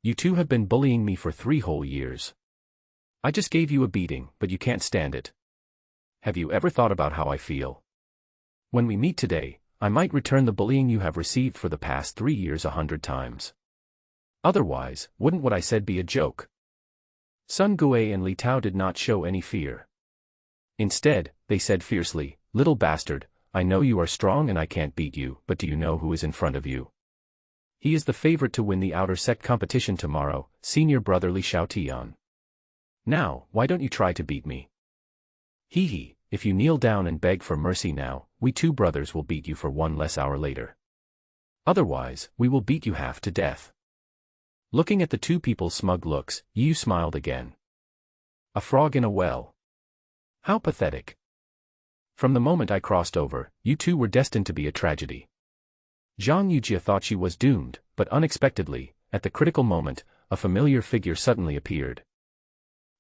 You 2 have been bullying me for 3 whole years. I just gave you a beating, but you can't stand it. Have you ever thought about how I feel? When we meet today, I might return the bullying you have received for the past 3 years 100 times. Otherwise, wouldn't what I said be a joke? Sun Gui and Li Tao did not show any fear. Instead, they said fiercely, Little bastard, I know you are strong and I can't beat you, but do you know who is in front of you? He is the favorite to win the outer sect competition tomorrow, senior brother Li Xiaotian. Now, why don't you try to beat me? Hee hee, if you kneel down and beg for mercy now, we two brothers will beat you for 1 less hour later. Otherwise, we will beat you half to death. Looking at the two people's smug looks, Yu smiled again. A frog in a well. How pathetic. From the moment I crossed over, you two were destined to be a tragedy. Zhang Yujia thought she was doomed, but unexpectedly, at the critical moment, a familiar figure suddenly appeared.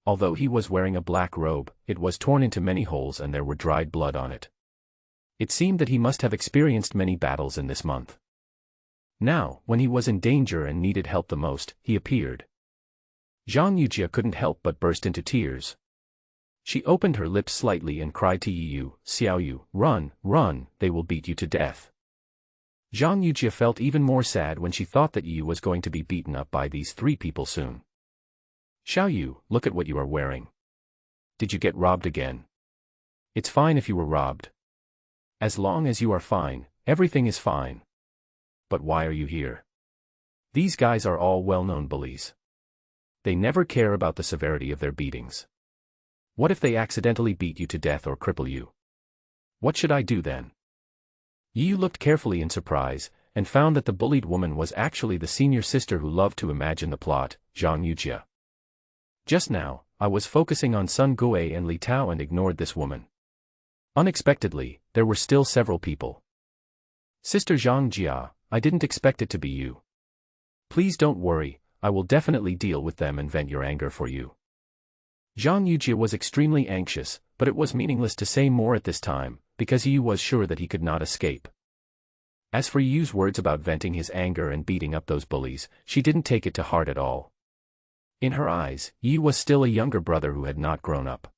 Although he was wearing a black robe, it was torn into many holes and there were dried blood on it. It seemed that he must have experienced many battles in this month. Now, when he was in danger and needed help the most, he appeared. Zhang Yujia couldn't help but burst into tears. She opened her lips slightly and cried to Yu, Xiaoyu, run, run, they will beat you to death. Zhang Yujia felt even more sad when she thought that Yu was going to be beaten up by these three people soon. Xiaoyu, look at what you are wearing. Did you get robbed again? It's fine if you were robbed. As long as you are fine, everything is fine. But why are you here? These guys are all well-known bullies. They never care about the severity of their beatings. What if they accidentally beat you to death or cripple you? What should I do then? Yu looked carefully in surprise, and found that the bullied woman was actually the senior sister who loved to imagine the plot, Zhang Yujia. Just now, I was focusing on Sun Guo and Li Tao and ignored this woman. Unexpectedly, there were still several people. Sister Zhang Jia, I didn't expect it to be you. Please don't worry, I will definitely deal with them and vent your anger for you. Zhang Yujia was extremely anxious, but it was meaningless to say more at this time, because Yu was sure that he could not escape. As for Yu's words about venting his anger and beating up those bullies, she didn't take it to heart at all. In her eyes, Yu was still a younger brother who had not grown up.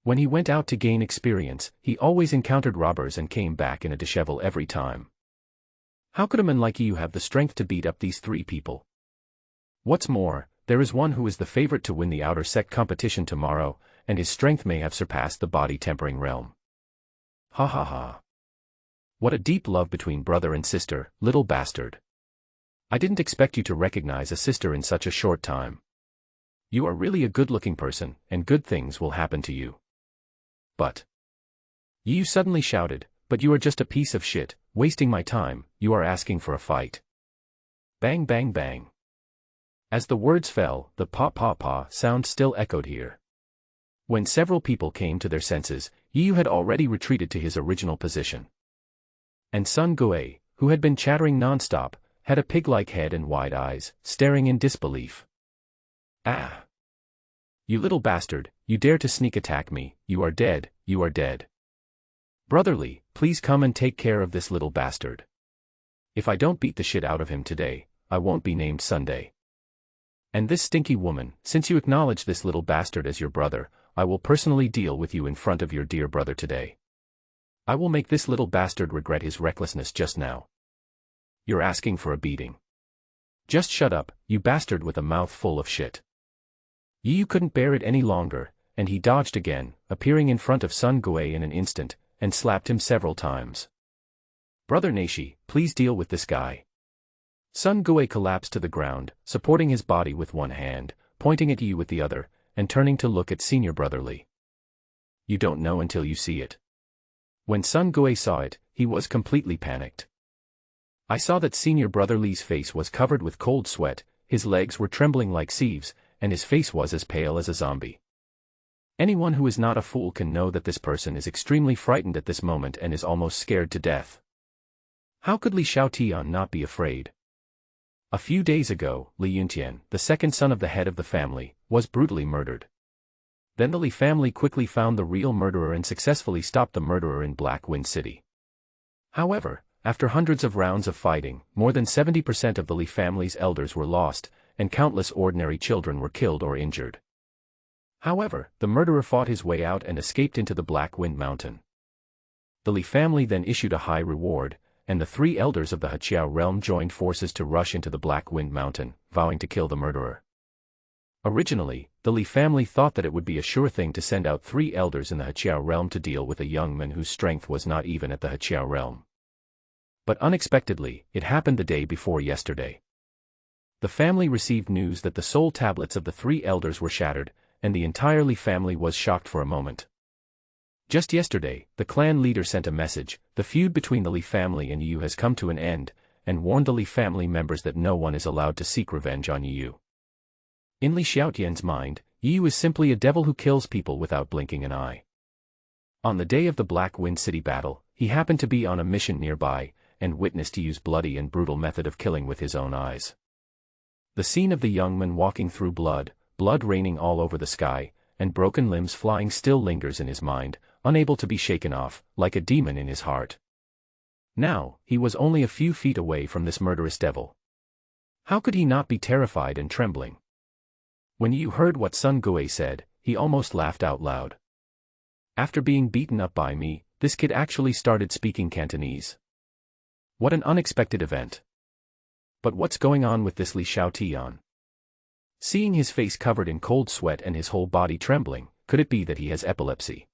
When he went out to gain experience, he always encountered robbers and came back in a dishevel every time. How could a man like Yu have the strength to beat up these three people? What's more, there is one who is the favorite to win the outer sect competition tomorrow, and his strength may have surpassed the body tempering realm. Ha ha ha. What a deep love between brother and sister, little bastard. I didn't expect you to recognize a sister in such a short time. You are really a good-looking person, and good things will happen to you. But. Yu suddenly shouted, but you are just a piece of shit, wasting my time, you are asking for a fight. Bang bang bang. As the words fell, the pa-pa-pa sound still echoed here. When several people came to their senses, Yu had already retreated to his original position. And Sun Guo, who had been chattering non-stop, had a pig-like head and wide eyes, staring in disbelief. Ah! You little bastard, you dare to sneak attack me, you are dead, you are dead. Brotherly, please come and take care of this little bastard. If I don't beat the shit out of him today, I won't be named Sunday. And this stinky woman, since you acknowledge this little bastard as your brother, I will personally deal with you in front of your dear brother today. I will make this little bastard regret his recklessness just now. You're asking for a beating. Just shut up, you bastard with a mouth full of shit. Yu couldn't bear it any longer, and he dodged again, appearing in front of Sun Guo in an instant, and slapped him several times. Brother Nashi, please deal with this guy. Sun Guo collapsed to the ground, supporting his body with one hand, pointing at Yu with the other, and turning to look at senior brother Li. You don't know until you see it. When Sun Guo saw it, he was completely panicked. I saw that senior brother Li's face was covered with cold sweat, his legs were trembling like sieves, and his face was as pale as a zombie. Anyone who is not a fool can know that this person is extremely frightened at this moment and is almost scared to death. How could Li Xiaotian not be afraid? A few days ago, Li Yuntian, the second son of the head of the family, was brutally murdered. Then the Li family quickly found the real murderer and successfully stopped the murderer in Black Wind City. However, after hundreds of rounds of fighting, more than 70% of the Li family's elders were lost, and countless ordinary children were killed or injured. However, the murderer fought his way out and escaped into the Black Wind Mountain. The Li family then issued a high reward, and the three elders of the Heqiao realm joined forces to rush into the Black Wind Mountain, vowing to kill the murderer. Originally, the Li family thought that it would be a sure thing to send out 3 elders in the Heqiao realm to deal with a young man whose strength was not even at the Heqiao realm. But unexpectedly, it happened the day before yesterday. The family received news that the soul tablets of the 3 elders were shattered, and the entire Li family was shocked for a moment. Just yesterday, the clan leader sent a message: the feud between the Li family and Yu has come to an end, and warned the Li family members that no one is allowed to seek revenge on Yu. In Li Xiaotian's mind, Yu is simply a devil who kills people without blinking an eye. On the day of the Black Wind City battle, he happened to be on a mission nearby, and witnessed Yu's bloody and brutal method of killing with his own eyes. The scene of the young man walking through blood raining all over the sky, and broken limbs flying still lingers in his mind, unable to be shaken off, like a demon in his heart. Now, he was only a few feet away from this murderous devil. How could he not be terrified and trembling? When Yu heard what Sun Gui said, he almost laughed out loud. After being beaten up by me, this kid actually started speaking Cantonese. What an unexpected event. But what's going on with this Li Xiaotian? Seeing his face covered in cold sweat and his whole body trembling, could it be that he has epilepsy?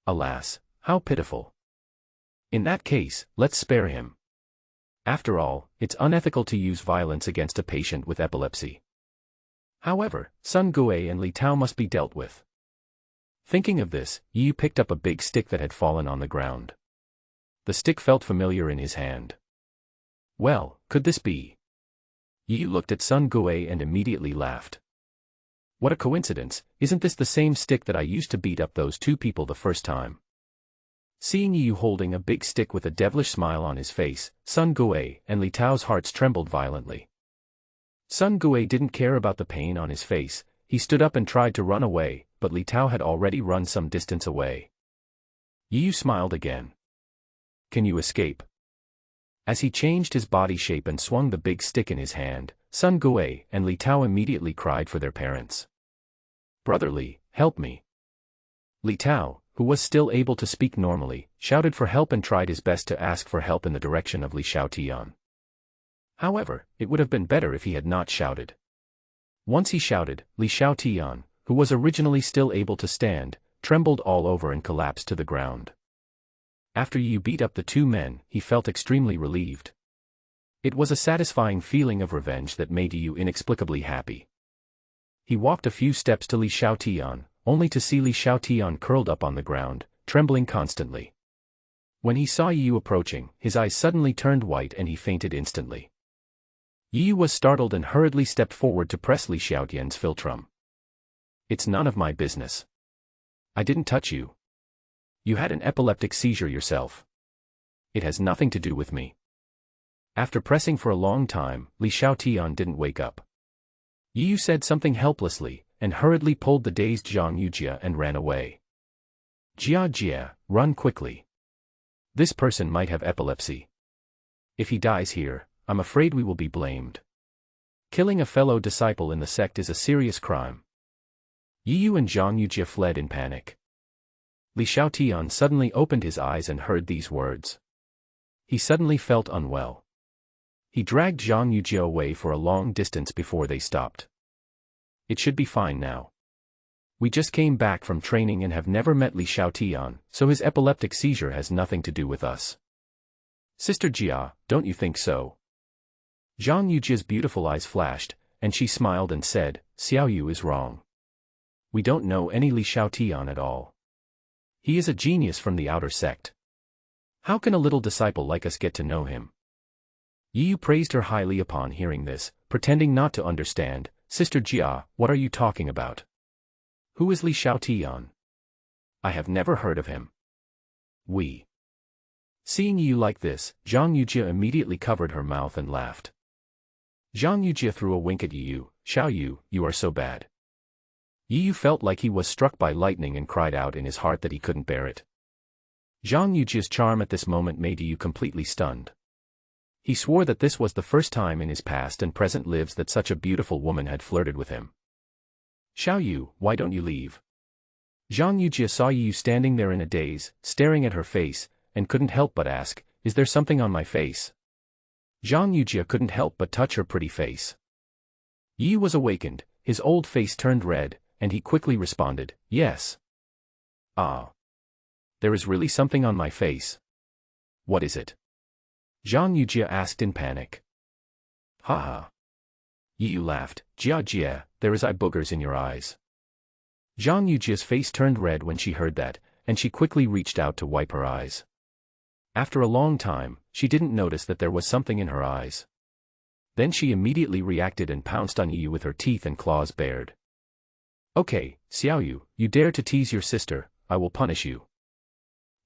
Alas, how pitiful. In that case, let's spare him. After all, it's unethical to use violence against a patient with epilepsy. However, Sun Gui and Li Tao must be dealt with. Thinking of this, Yu picked up a big stick that had fallen on the ground. The stick felt familiar in his hand. Well, could this be? Yu looked at Sun Gui and immediately laughed. What a coincidence, isn't this the same stick that I used to beat up those two people the first time? Seeing Yu holding a big stick with a devilish smile on his face, Sun Gui and Li Tao's hearts trembled violently. Sun Gui didn't care about the pain on his face. He stood up and tried to run away, but Li Tao had already run some distance away. Yu smiled again. Can you escape? As he changed his body shape and swung the big stick in his hand, Sun Gui and Li Tao immediately cried for their parents. Brother Li, help me. Li Tao, who was still able to speak normally, shouted for help and tried his best to ask for help in the direction of Li Xiaotian. However, it would have been better if he had not shouted. Once he shouted, Li Xiaotian, who was originally still able to stand, trembled all over and collapsed to the ground. After Yu beat up the two men, he felt extremely relieved. It was a satisfying feeling of revenge that made Yu inexplicably happy. He walked a few steps to Li Xiaotian, only to see Li Xiaotian curled up on the ground, trembling constantly. When he saw Yu approaching, his eyes suddenly turned white and he fainted instantly. Yu was startled and hurriedly stepped forward to press Li Xiaotian's philtrum. It's none of my business. I didn't touch you. You had an epileptic seizure yourself. It has nothing to do with me. After pressing for a long time, Li Xiaotian didn't wake up. Yu said something helplessly, and hurriedly pulled the dazed Zhang Yujia and ran away. Jia, run quickly. This person might have epilepsy. If he dies here, I'm afraid we will be blamed. Killing a fellow disciple in the sect is a serious crime. Yu and Zhang Yujia fled in panic. Li Xiaotian suddenly opened his eyes and heard these words. He suddenly felt unwell. He dragged Zhang Yujia away for a long distance before they stopped. It should be fine now. We just came back from training and have never met Li Xiaotian, so his epileptic seizure has nothing to do with us. Sister Jia, don't you think so? Zhang Yujia's beautiful eyes flashed, and she smiled and said, Xiao Yu is wrong. We don't know any Li Xiaotian at all. He is a genius from the outer sect. How can a little disciple like us get to know him? Yu praised her highly upon hearing this, pretending not to understand. Sister Jia, what are you talking about? Who is Li Xiaotian? I have never heard of him. Seeing Yu like this, Zhang Yujia immediately covered her mouth and laughed. Zhang Yujia threw a wink at Yu. Xiao Yu, you are so bad. Yu felt like he was struck by lightning and cried out in his heart that he couldn't bear it. Zhang Yujia's charm at this moment made Yu completely stunned. He swore that this was the first time in his past and present lives that such a beautiful woman had flirted with him. Xiao Yu, why don't you leave? Zhang Yujia saw Yu standing there in a daze, staring at her face, and couldn't help but ask, is there something on my face? Zhang Yujia couldn't help but touch her pretty face. Yu was awakened, his old face turned red, and he quickly responded, yes. Ah. There is really something on my face. What is it? Zhang Yujia asked in panic. Ha ha. Yu laughed, Jia, there is eye boogers in your eyes. Zhang Yujia's face turned red when she heard that, and she quickly reached out to wipe her eyes. After a long time, she didn't notice that there was something in her eyes. Then she immediately reacted and pounced on Yu with her teeth and claws bared. Okay, Xiaoyu, you dare to tease your sister, I will punish you.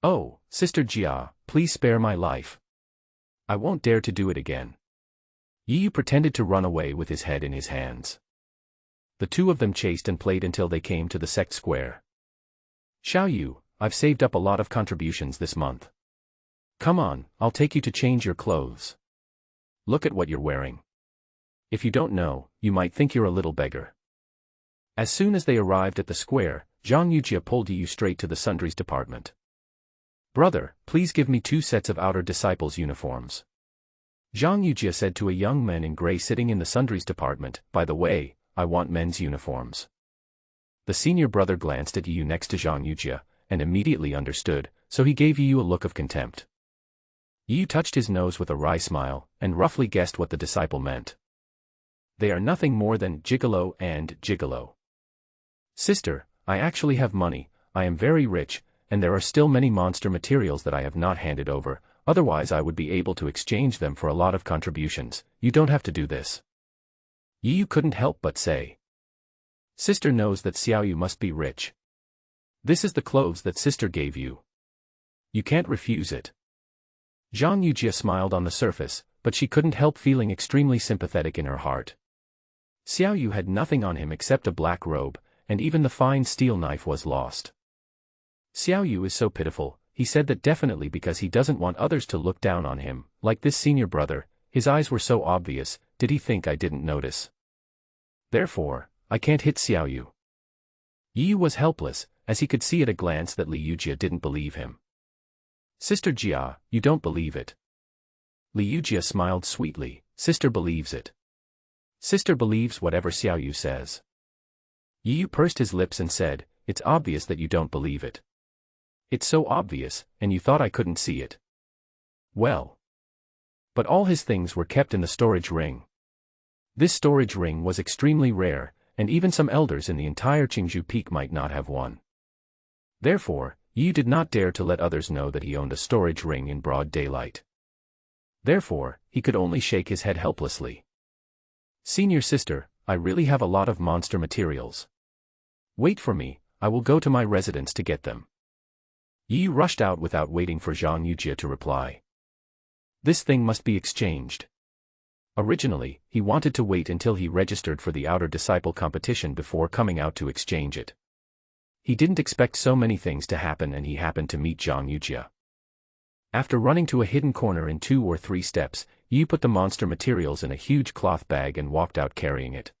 Oh, Sister Jia, please spare my life. I won't dare to do it again. Yu pretended to run away with his head in his hands. The two of them chased and played until they came to the sect square. Xiaoyu, I've saved up a lot of contributions this month. Come on, I'll take you to change your clothes. Look at what you're wearing. If you don't know, you might think you're a little beggar. As soon as they arrived at the square, Zhang Yujia pulled Yu straight to the sundries department. Brother, please give me 2 sets of outer disciples' uniforms. Zhang Yujia said to a young man in gray sitting in the sundries department, by the way, I want men's uniforms. The senior brother glanced at Yu next to Zhang Yujia, and immediately understood, so he gave Yu a look of contempt. Yu touched his nose with a wry smile, and roughly guessed what the disciple meant. They are nothing more than gigolo and gigolo. Sister, I actually have money, I am very rich, and there are still many monster materials that I have not handed over, otherwise I would be able to exchange them for a lot of contributions. You don't have to do this. Yu couldn't help but say. Sister knows that Xiaoyu must be rich. This is the clothes that sister gave you. You can't refuse it. Zhang Yujia smiled on the surface, but she couldn't help feeling extremely sympathetic in her heart. Xiaoyu had nothing on him except a black robe, and even the fine steel knife was lost. Xiaoyu is so pitiful, he said that definitely because he doesn't want others to look down on him, like this senior brother. His eyes were so obvious, did he think I didn't notice? Therefore, I can't hit Xiaoyu. Yu was helpless, as he could see at a glance that Li Yujia didn't believe him. Sister Jia, you don't believe it. Li Yujia smiled sweetly, sister believes it. Sister believes whatever Xiaoyu says. Yu pursed his lips and said, it's obvious that you don't believe it. It's so obvious, and you thought I couldn't see it. Well. But all his things were kept in the storage ring. This storage ring was extremely rare, and even some elders in the entire Qingzhou Peak might not have one. Therefore, Yu did not dare to let others know that he owned a storage ring in broad daylight. Therefore, he could only shake his head helplessly. Senior sister, I really have a lot of monster materials. Wait for me, I will go to my residence to get them. Yu rushed out without waiting for Zhang Yujia to reply. This thing must be exchanged. Originally, he wanted to wait until he registered for the outer disciple competition before coming out to exchange it. He didn't expect so many things to happen, and he happened to meet Zhang Yujia. After running to a hidden corner in 2 or 3 steps, Yu put the monster materials in a huge cloth bag and walked out carrying it.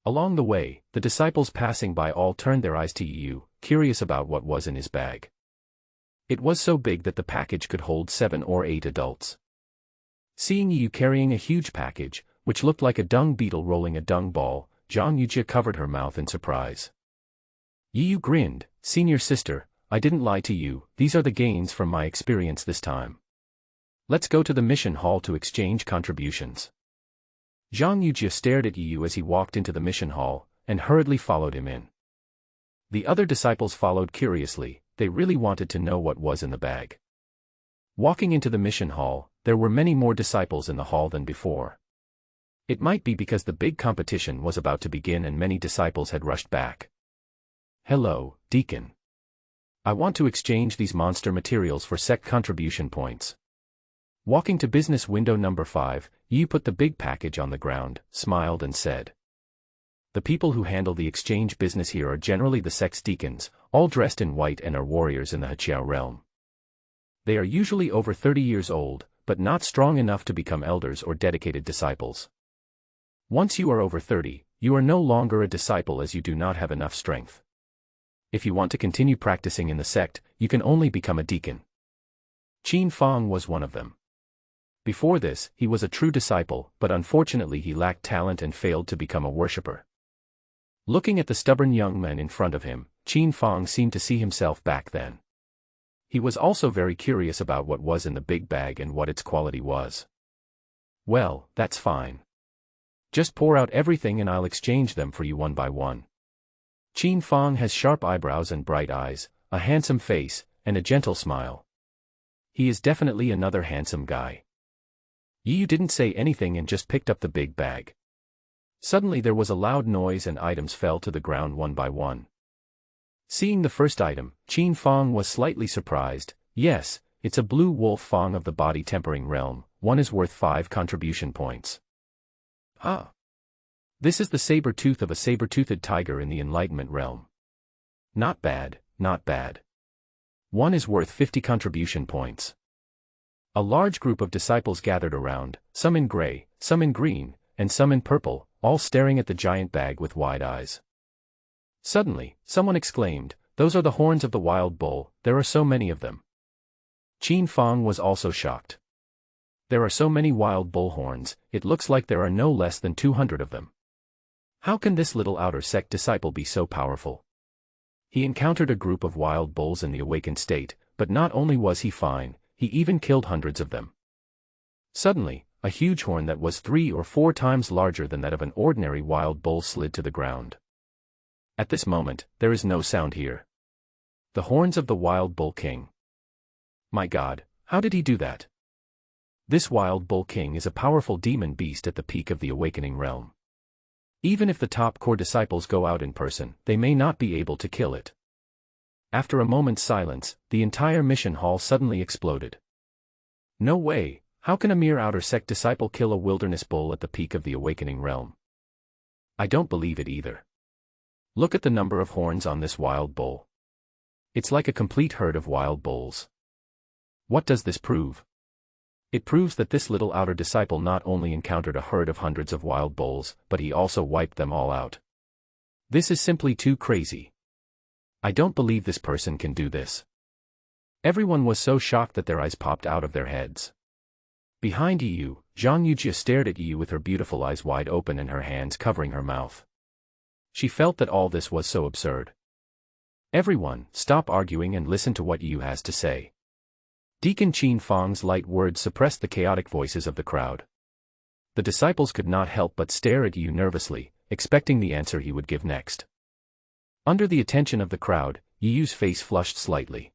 Along the way, the disciples passing by all turned their eyes to Yu, curious about what was in his bag. It was so big that the package could hold 7 or 8 adults. Seeing Yu carrying a huge package, which looked like a dung beetle rolling a dung ball, Zhang Yujia covered her mouth in surprise. Yu grinned, senior sister, I didn't lie to you, these are the gains from my experience this time. Let's go to the mission hall to exchange contributions. Zhang Yujia stared at Yu as he walked into the mission hall, and hurriedly followed him in. The other disciples followed curiously, they really wanted to know what was in the bag. Walking into the mission hall, there were many more disciples in the hall than before. It might be because the big competition was about to begin and many disciples had rushed back. Hello, Deacon. I want to exchange these monster materials for sect contribution points. Walking to business window number 5, Yu put the big package on the ground, smiled and said. The people who handle the exchange business here are generally the sect's deacons, all dressed in white and are warriors in the Heqiao realm. They are usually over 30 years old, but not strong enough to become elders or dedicated disciples. Once you are over 30, you are no longer a disciple as you do not have enough strength. If you want to continue practicing in the sect, you can only become a deacon. Qin Fang was one of them. Before this, he was a true disciple, but unfortunately he lacked talent and failed to become a worshipper. Looking at the stubborn young man in front of him, Qin Fang seemed to see himself back then. He was also very curious about what was in the big bag and what its quality was. Well, that's fine. Just pour out everything and I'll exchange them for you one by one. Qin Fang has sharp eyebrows and bright eyes, a handsome face, and a gentle smile. He is definitely another handsome guy. Yu didn't say anything and just picked up the big bag. Suddenly there was a loud noise and items fell to the ground one by one. Seeing the first item, Qin Fang was slightly surprised. Yes, it's a blue wolf fang of the body tempering realm. One is worth 5 contribution points. Ah! This is the saber tooth of a saber-toothed tiger in the enlightenment realm. Not bad, not bad. One is worth 50 contribution points. A large group of disciples gathered around, some in gray, some in green, and some in purple, all staring at the giant bag with wide eyes. Suddenly, someone exclaimed, "Those are the horns of the wild bull, there are so many of them." Qin Fang was also shocked. There are so many wild bull horns, it looks like there are no less than 200 of them. How can this little outer sect disciple be so powerful? He encountered a group of wild bulls in the awakened state, but not only was he fine, he even killed hundreds of them. Suddenly, a huge horn that was 3 or 4 times larger than that of an ordinary wild bull slid to the ground. At this moment, there is no sound here. The horns of the wild bull king. My God, how did he do that? This wild bull king is a powerful demon beast at the peak of the awakening realm. Even if the top core disciples go out in person, they may not be able to kill it. After a moment's silence, the entire mission hall suddenly exploded. No way, how can a mere outer sect disciple kill a wilderness bull at the peak of the awakening realm? I don't believe it either. Look at the number of horns on this wild bull. It's like a complete herd of wild bulls. What does this prove? It proves that this little outer disciple not only encountered a herd of hundreds of wild bulls, but he also wiped them all out. This is simply too crazy. I don't believe this person can do this. Everyone was so shocked that their eyes popped out of their heads. Behind Yu, Zhang Yujia stared at Yu with her beautiful eyes wide open and her hands covering her mouth. She felt that all this was so absurd. Everyone, stop arguing and listen to what Yu has to say. Deacon Qin Fang's light words suppressed the chaotic voices of the crowd. The disciples could not help but stare at Yu nervously, expecting the answer he would give next. Under the attention of the crowd, Yu's face flushed slightly.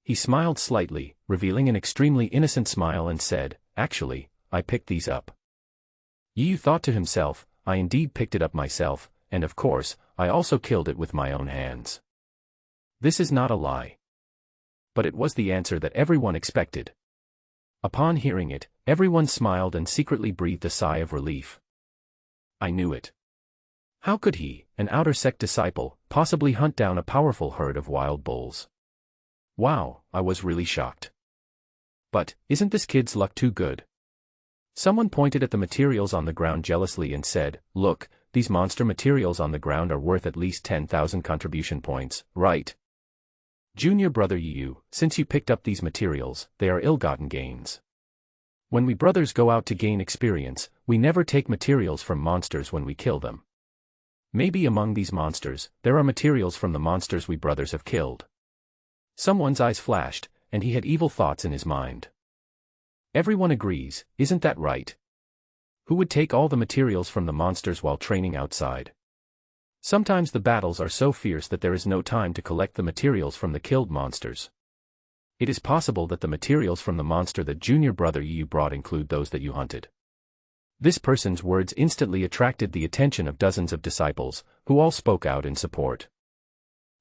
He smiled slightly, revealing an extremely innocent smile and said, "Actually, I picked these up." Yu thought to himself, I indeed picked it up myself, and of course, I also killed it with my own hands. This is not a lie. But it was the answer that everyone expected. Upon hearing it, everyone smiled and secretly breathed a sigh of relief. I knew it. How could he, an outer sect disciple, possibly hunt down a powerful herd of wild bulls? Wow, I was really shocked. But, isn't this kid's luck too good? Someone pointed at the materials on the ground jealously and said, "Look, these monster materials on the ground are worth at least 10,000 contribution points, right? Junior brother Yu, since you picked up these materials, they are ill-gotten gains. When we brothers go out to gain experience, we never take materials from monsters when we kill them. Maybe among these monsters, there are materials from the monsters we brothers have killed." Someone's eyes flashed, and he had evil thoughts in his mind. Everyone agrees, isn't that right? Who would take all the materials from the monsters while training outside? Sometimes the battles are so fierce that there is no time to collect the materials from the killed monsters. It is possible that the materials from the monster that junior brother Yu brought include those that you hunted. This person's words instantly attracted the attention of dozens of disciples, who all spoke out in support.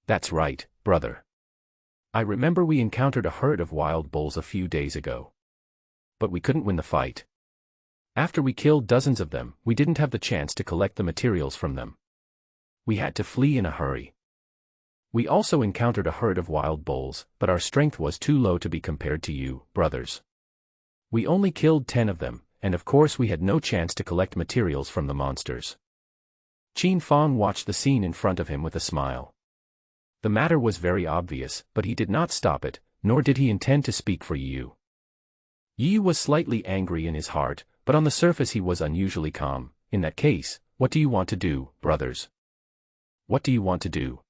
That's right, brother. I remember we encountered a herd of wild bulls a few days ago. But we couldn't win the fight. After we killed dozens of them, we didn't have the chance to collect the materials from them. We had to flee in a hurry. We also encountered a herd of wild bulls, but our strength was too low to be compared to you, brothers. We only killed 10 of them, and of course we had no chance to collect materials from the monsters. Qin Fang watched the scene in front of him with a smile. The matter was very obvious, but he did not stop it, nor did he intend to speak for Yu. Yu was slightly angry in his heart, but on the surface he was unusually calm. In that case, what do you want to do, brothers? What do you want to do?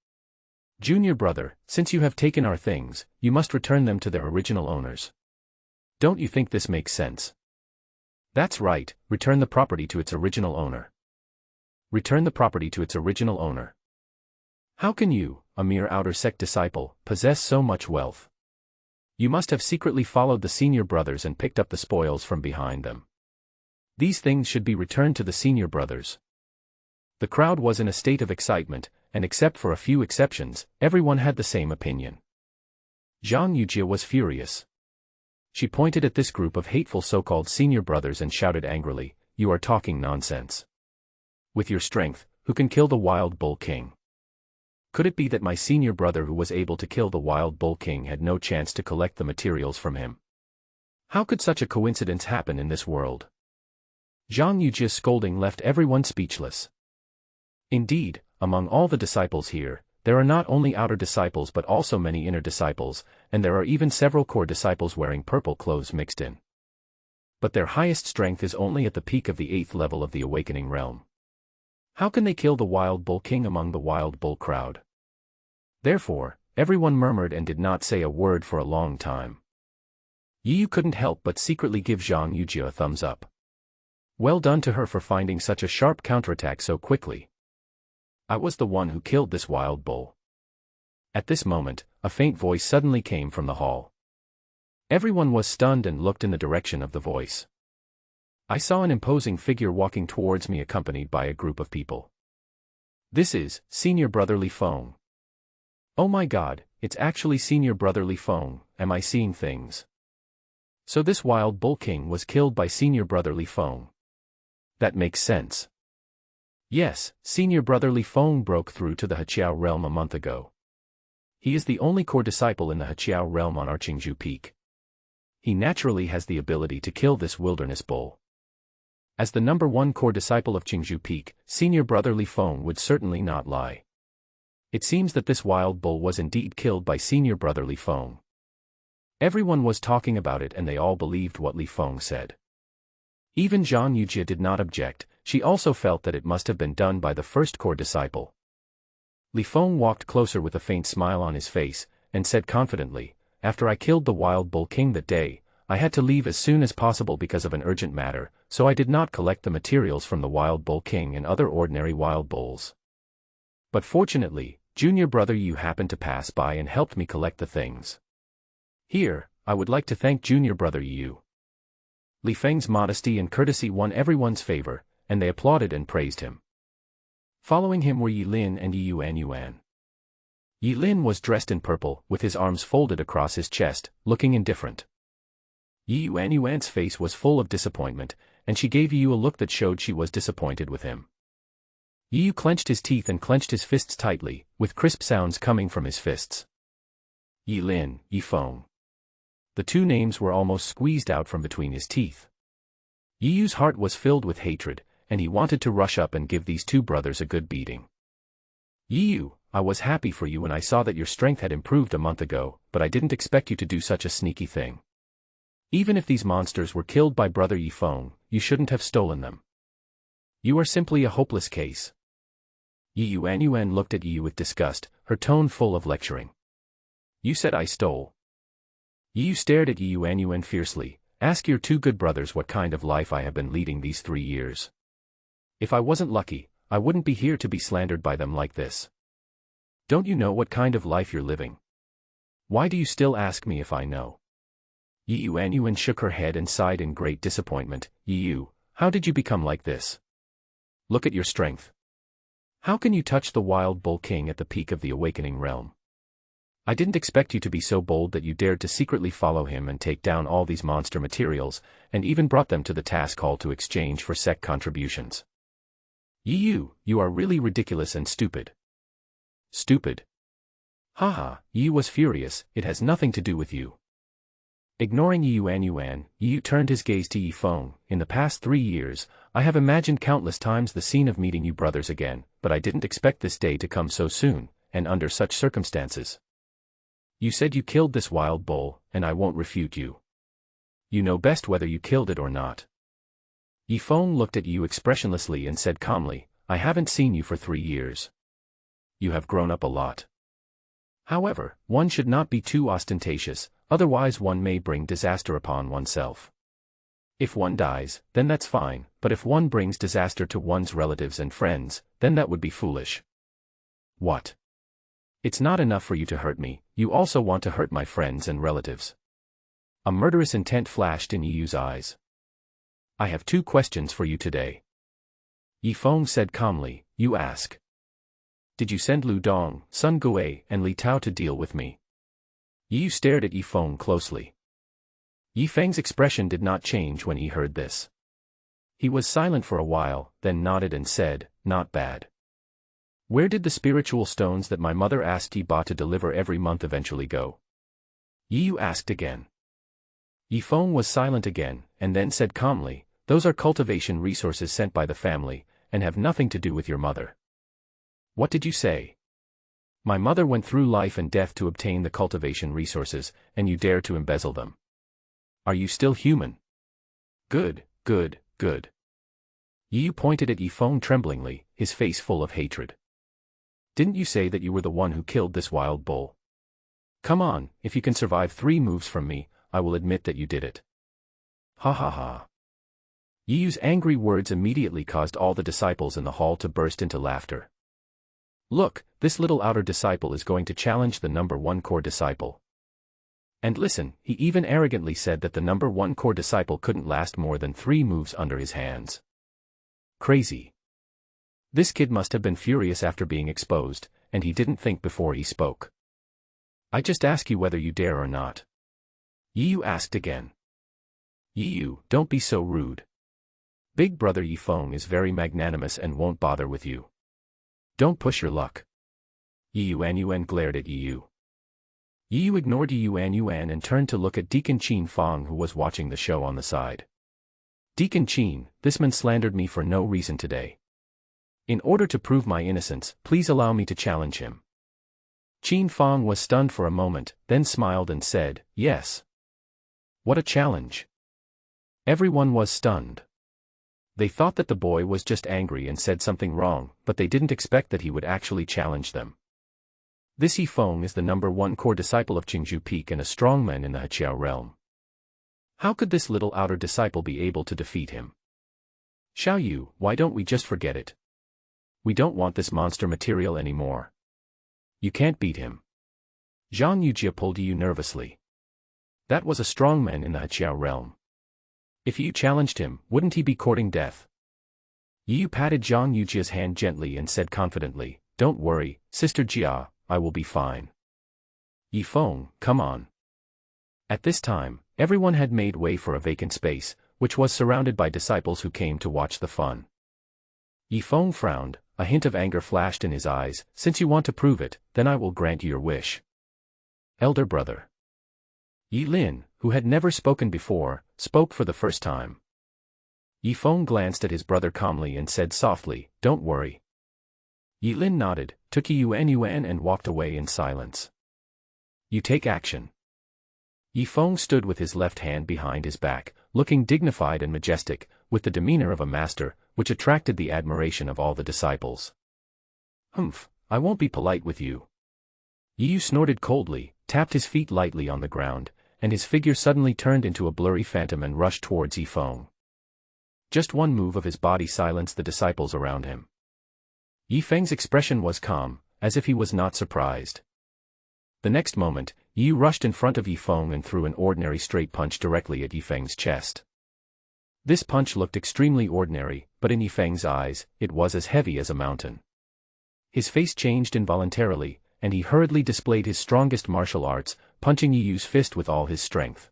Junior brother, since you have taken our things, you must return them to their original owners. Don't you think this makes sense? That's right, return the property to its original owner. Return the property to its original owner. How can you, a mere outer sect disciple, possess so much wealth? You must have secretly followed the senior brothers and picked up the spoils from behind them. These things should be returned to the senior brothers. The crowd was in a state of excitement, and except for a few exceptions, everyone had the same opinion. Zhang Yujie was furious. She pointed at this group of hateful so-called senior brothers and shouted angrily, "You are talking nonsense. With your strength, who can kill the wild bull king? Could it be that my senior brother who was able to kill the wild bull king had no chance to collect the materials from him? How could such a coincidence happen in this world?" Zhang Yujie's scolding left everyone speechless. Indeed, among all the disciples here, there are not only outer disciples but also many inner disciples, and there are even several core disciples wearing purple clothes mixed in. But their highest strength is only at the peak of the 8th level of the awakening realm. How can they kill the wild bull king among the wild bull crowd? Therefore, everyone murmured and did not say a word for a long time. Yu couldn't help but secretly give Zhang Yujie a thumbs up. Well done to her for finding such a sharp counterattack so quickly. I was the one who killed this wild bull. At this moment, a faint voice suddenly came from the hall. Everyone was stunned and looked in the direction of the voice. I saw an imposing figure walking towards me accompanied by a group of people. This is Senior Brother Li Feng. Oh my God, it's actually Senior Brother Li Feng. Am I seeing things? So this wild bull king was killed by Senior Brother Li Feng. That makes sense. Yes, Senior Brother Li Feng broke through to the Heqiao realm a month ago. He is the only core disciple in the Heqiao realm on our Qingzhou Peak. He naturally has the ability to kill this wilderness bull. As the #1 core disciple of Qingzhou Peak, Senior Brother Li Feng would certainly not lie. It seems that this wild bull was indeed killed by Senior Brother Li Feng. Everyone was talking about it and they all believed what Li Feng said. Even Zhang Yujie did not object. She also felt that it must have been done by the first core disciple. Li Feng walked closer with a faint smile on his face, and said confidently, "After I killed the wild bull king that day, I had to leave as soon as possible because of an urgent matter, so I did not collect the materials from the wild bull king and other ordinary wild bulls. But fortunately, Junior Brother Yu happened to pass by and helped me collect the things. Here, I would like to thank Junior Brother Yu." Li Feng's modesty and courtesy won everyone's favor, and they applauded and praised him. Following him were Yi Lin and Yi Yuan. Yi Lin was dressed in purple, with his arms folded across his chest, looking indifferent. Yi Yuan's face was full of disappointment, and she gave Yi a look that showed she was disappointed with him. Yi clenched his teeth and clenched his fists tightly, with crisp sounds coming from his fists. Yi Lin, Yi Feng. The two names were almost squeezed out from between his teeth. Yi's heart was filled with hatred, and he wanted to rush up and give these two brothers a good beating. "Yi, I was happy for you when I saw that your strength had improved a month ago, but I didn't expect you to do such a sneaky thing. Even if these monsters were killed by Brother Yi Feng, you shouldn't have stolen them. You are simply a hopeless case." Yi Yuan looked at Yi with disgust, her tone full of lecturing. "You said I stole." Yi stared at Yi Yuan fiercely. "Ask your two good brothers what kind of life I have been leading these 3 years. If I wasn't lucky, I wouldn't be here to be slandered by them like this. Don't you know what kind of life you're living? Why do you still ask me if I know?" Yi Yuan shook her head and sighed in great disappointment. "Yi, how did you become like this? Look at your strength. How can you touch the wild bull king at the peak of the awakening realm? I didn't expect you to be so bold that you dared to secretly follow him and take down all these monster materials, and even brought them to the task hall to exchange for sect contributions. Yi, you are really ridiculous and stupid." "Stupid? Haha," Yi was furious, "it has nothing to do with you." Ignoring Yi Yuan, Yi turned his gaze to Yi Feng. "In the past 3 years, I have imagined countless times the scene of meeting you brothers again, but I didn't expect this day to come so soon, and under such circumstances. You said you killed this wild bull, and I won't refute you. You know best whether you killed it or not." Yi Feng looked at Yu expressionlessly and said calmly, "I haven't seen you for 3 years. You have grown up a lot. However, one should not be too ostentatious, otherwise one may bring disaster upon oneself. If one dies, then that's fine, but if one brings disaster to one's relatives and friends, then that would be foolish." "What? It's not enough for you to hurt me, you also want to hurt my friends and relatives. A murderous intent flashed in Yi's eyes. I have 2 questions for you today. Yifeng said calmly, you ask. Did you send Lu Dong, Sun Gui, and Li Tao to deal with me? Yu stared at Yifeng closely. Yifeng's expression did not change when he heard this. He was silent for a while, then nodded and said, not bad. Where did the spiritual stones that my mother asked Yi Ba to deliver every month eventually go? Yu asked again. Yifeng was silent again, and then said calmly, those are cultivation resources sent by the family, and have nothing to do with your mother. What did you say? My mother went through life and death to obtain the cultivation resources, and you dare to embezzle them. Are you still human? Good, good, good. Yu pointed at Yifeng tremblingly, his face full of hatred. Didn't you say that you were the one who killed this wild bull? Come on, if you can survive 3 moves from me, I will admit that you did it. Ha ha ha. Yu's angry words immediately caused all the disciples in the hall to burst into laughter. Look, this little outer disciple is going to challenge the number 1 core disciple. And listen, he even arrogantly said that the number 1 core disciple couldn't last more than 3 moves under his hands. Crazy. This kid must have been furious after being exposed, and he didn't think before he spoke. I just ask you whether you dare or not. Yu asked again. Yu, don't be so rude. Big brother Yifeng is very magnanimous and won't bother with you. Don't push your luck. Yuan glared at Yu. Yu ignored Yuan and turned to look at Deacon Qin Fang, who was watching the show on the side. Deacon Qin, this man slandered me for no reason today. In order to prove my innocence, please allow me to challenge him. Qin Fang was stunned for a moment, then smiled and said, yes. What a challenge. Everyone was stunned. They thought that the boy was just angry and said something wrong, but they didn't expect that he would actually challenge them. This Yifeng is the number 1 core disciple of Qingzhou Peak and a strongman in the Heqiao realm. How could this little outer disciple be able to defeat him? Xiao Yu, why don't we just forget it? We don't want this monster material anymore. You can't beat him. Zhang Yujia pulled Yu nervously. That was a strongman in the Heqiao realm. If Yu challenged him, wouldn't he be courting death? Yu patted Zhang Yujia's hand gently and said confidently, don't worry, Sister Jia, I will be fine. Yifeng, come on. At this time, everyone had made way for a vacant space, which was surrounded by disciples who came to watch the fun. Yifeng frowned, a hint of anger flashed in his eyes. Since you want to prove it, then I will grant you your wish. Elder brother. Yi Lin, who had never spoken before, spoke for the first time. Yifeng glanced at his brother calmly and said softly, don't worry. Yi Lin nodded, took Yuan and walked away in silence. You take action. Yifeng stood with his left hand behind his back, looking dignified and majestic, with the demeanor of a master, which attracted the admiration of all the disciples. Humph, I won't be polite with you. Yu snorted coldly, tapped his feet lightly on the ground, and his figure suddenly turned into a blurry phantom and rushed towards Yifeng. Just one move of his body silenced the disciples around him. Yifeng's expression was calm, as if he was not surprised. The next moment, Yu rushed in front of Yifeng and threw an ordinary straight punch directly at Yifeng's chest. This punch looked extremely ordinary, but in Yifeng's eyes, it was as heavy as a mountain. His face changed involuntarily, and he hurriedly displayed his strongest martial arts, punching Yu's fist with all his strength.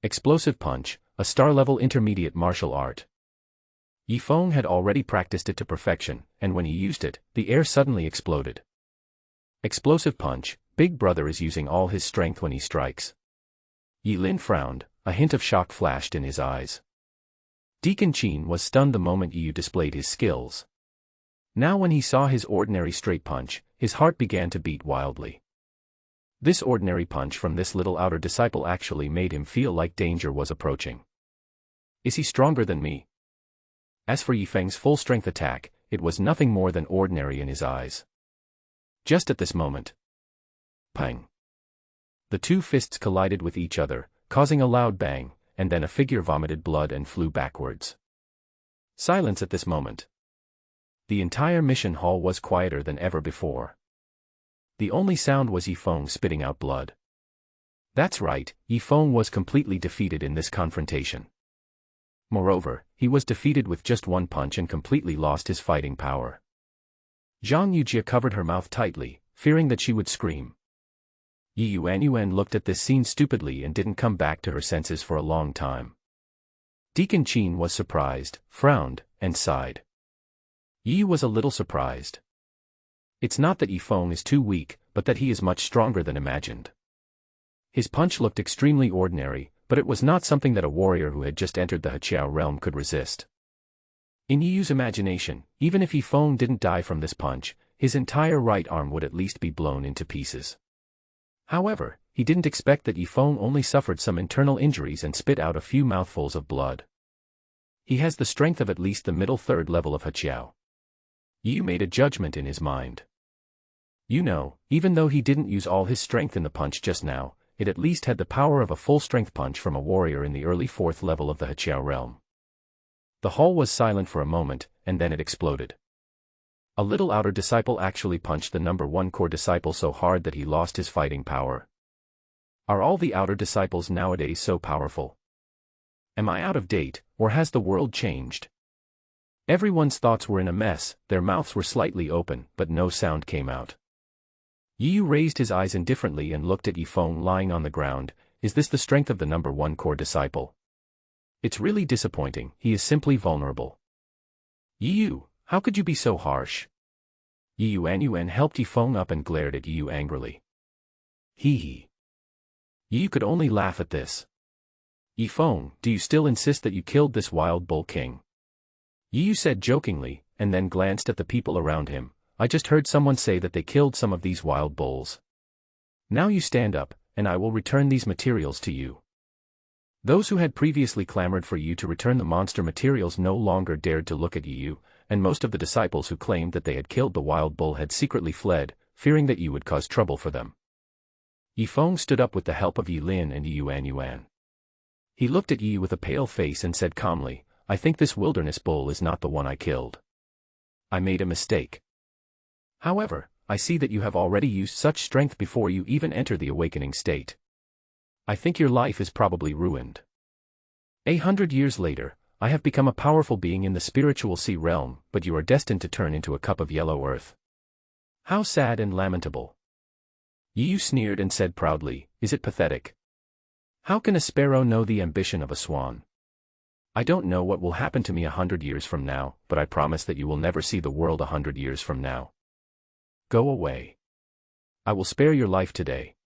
Explosive punch, a star-level intermediate martial art. Yifeng had already practiced it to perfection, and when he used it, the air suddenly exploded. Explosive punch, Big Brother is using all his strength when he strikes. Yi Lin frowned, a hint of shock flashed in his eyes. Deacon Qin was stunned the moment Yu displayed his skills. Now when he saw his ordinary straight punch, his heart began to beat wildly. This ordinary punch from this little outer disciple actually made him feel like danger was approaching. Is he stronger than me? As for Yifeng's full-strength attack, it was nothing more than ordinary in his eyes. Just at this moment. Pang! The two fists collided with each other, causing a loud bang, and then a figure vomited blood and flew backwards. Silence at this moment. The entire mission hall was quieter than ever before. the only sound was Yifeng spitting out blood. That's right, Yifeng was completely defeated in this confrontation. Moreover, he was defeated with just one punch and completely lost his fighting power. Zhang Yujie covered her mouth tightly, fearing that she would scream. Yi Yuanyuan looked at this scene stupidly and didn't come back to her senses for a long time. Deacon Qin was surprised, frowned, and sighed. Yi was a little surprised. It's not that Yifeng is too weak, but that he is much stronger than imagined. His punch looked extremely ordinary, but it was not something that a warrior who had just entered the Heqiao realm could resist. In Yi's imagination, even if Yifeng didn't die from this punch, his entire right arm would at least be blown into pieces. However, he didn't expect that Yifeng only suffered some internal injuries and spit out a few mouthfuls of blood. He has the strength of at least the middle third level of Heqiao. Yi made a judgment in his mind. You know, even though he didn't use all his strength in the punch just now, it at least had the power of a full-strength punch from a warrior in the early fourth level of the Heqiao realm. The hall was silent for a moment, and then it exploded. A little outer disciple actually punched the number 1 core disciple so hard that he lost his fighting power. Are all the outer disciples nowadays so powerful? Am I out of date, or has the world changed? Everyone's thoughts were in a mess, their mouths were slightly open, but no sound came out. Yu raised his eyes indifferently and looked at Yifeng lying on the ground. Is this the strength of the number 1 core disciple? It's really disappointing, he is simply vulnerable. Yu, how could you be so harsh? Yi Yuanyuan helped Yifeng up and glared at Yu angrily. Hee hee. Yu could only laugh at this. Yifeng, do you still insist that you killed this wild bull king? Yu said jokingly, and then glanced at the people around him. I just heard someone say that they killed some of these wild bulls. Now you stand up, and I will return these materials to you. Those who had previously clamored for you to return the monster materials no longer dared to look at you, and most of the disciples who claimed that they had killed the wild bull had secretly fled, fearing that you would cause trouble for them. Yifeng stood up with the help of Yi Lin and Yi Yuanyuan. He looked at Yi with a pale face and said calmly, I think this wilderness bull is not the one I killed. I made a mistake. However, I see that you have already used such strength before you even enter the awakening state. I think your life is probably ruined. 100 years later, I have become a powerful being in the spiritual sea realm, but you are destined to turn into a cup of yellow earth. How sad and lamentable. Yu sneered and said proudly, is it pathetic? How can a sparrow know the ambition of a swan? I don't know what will happen to me 100 years from now, but I promise that you will never see the world 100 years from now. Go away. I will spare your life today.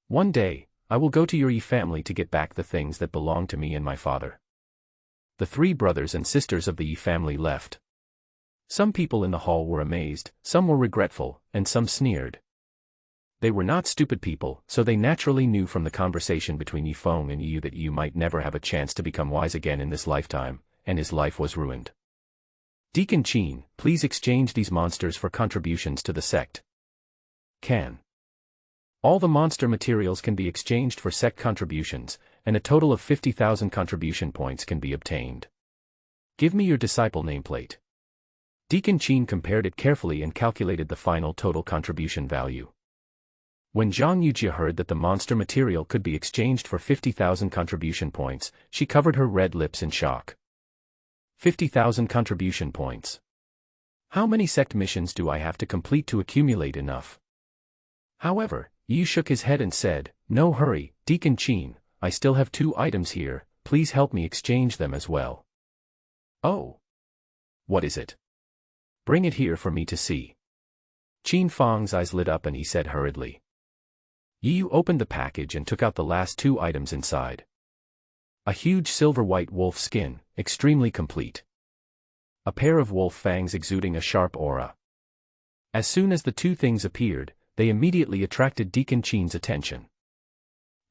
One day, I will go to your Yi family to get back the things that belong to me and my father. The 3 brothers and sisters of the Yi family left. Some people in the hall were amazed, some were regretful, and some sneered. They were not stupid people, so they naturally knew from the conversation between Yifeng and Yu that Yu might never have a chance to become wise again in this lifetime, and his life was ruined. Deacon Qin, please exchange these monsters for contributions to the sect. Can. All the monster materials can be exchanged for sect contributions, and a total of 50,000 contribution points can be obtained. Give me your disciple nameplate. Deacon Qin compared it carefully and calculated the final total contribution value. When Zhang Yujie heard that the monster material could be exchanged for 50,000 contribution points, she covered her red lips in shock. 50,000 contribution points. How many sect missions do I have to complete to accumulate enough? However, Yu shook his head and said, no hurry, Deacon Qin, I still have 2 items here, please help me exchange them as well. Oh. What is it? Bring it here for me to see. Qin Fang's eyes lit up and he said hurriedly. Yu opened the package and took out the last 2 items inside. A huge silver-white wolf skin, extremely complete. A pair of wolf fangs exuding a sharp aura. As soon as the 2 things appeared, they immediately attracted Deacon Qin's attention.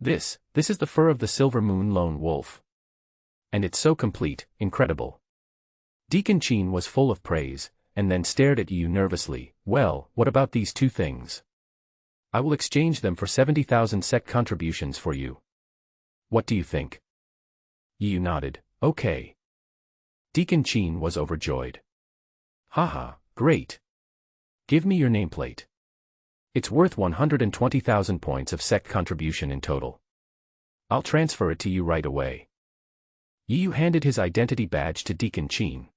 This is the fur of the Silver Moon Lone Wolf. And it's so complete, incredible. Deacon Qin was full of praise, and then stared at Yu nervously. Well, what about these 2 things? I will exchange them for 70,000 sect contributions for you. What do you think? Yu nodded, okay. Deacon Qin was overjoyed. Haha, great. Give me your nameplate. It's worth 120,000 points of sect contribution in total. I'll transfer it to you right away. Yu handed his identity badge to Deacon Qin.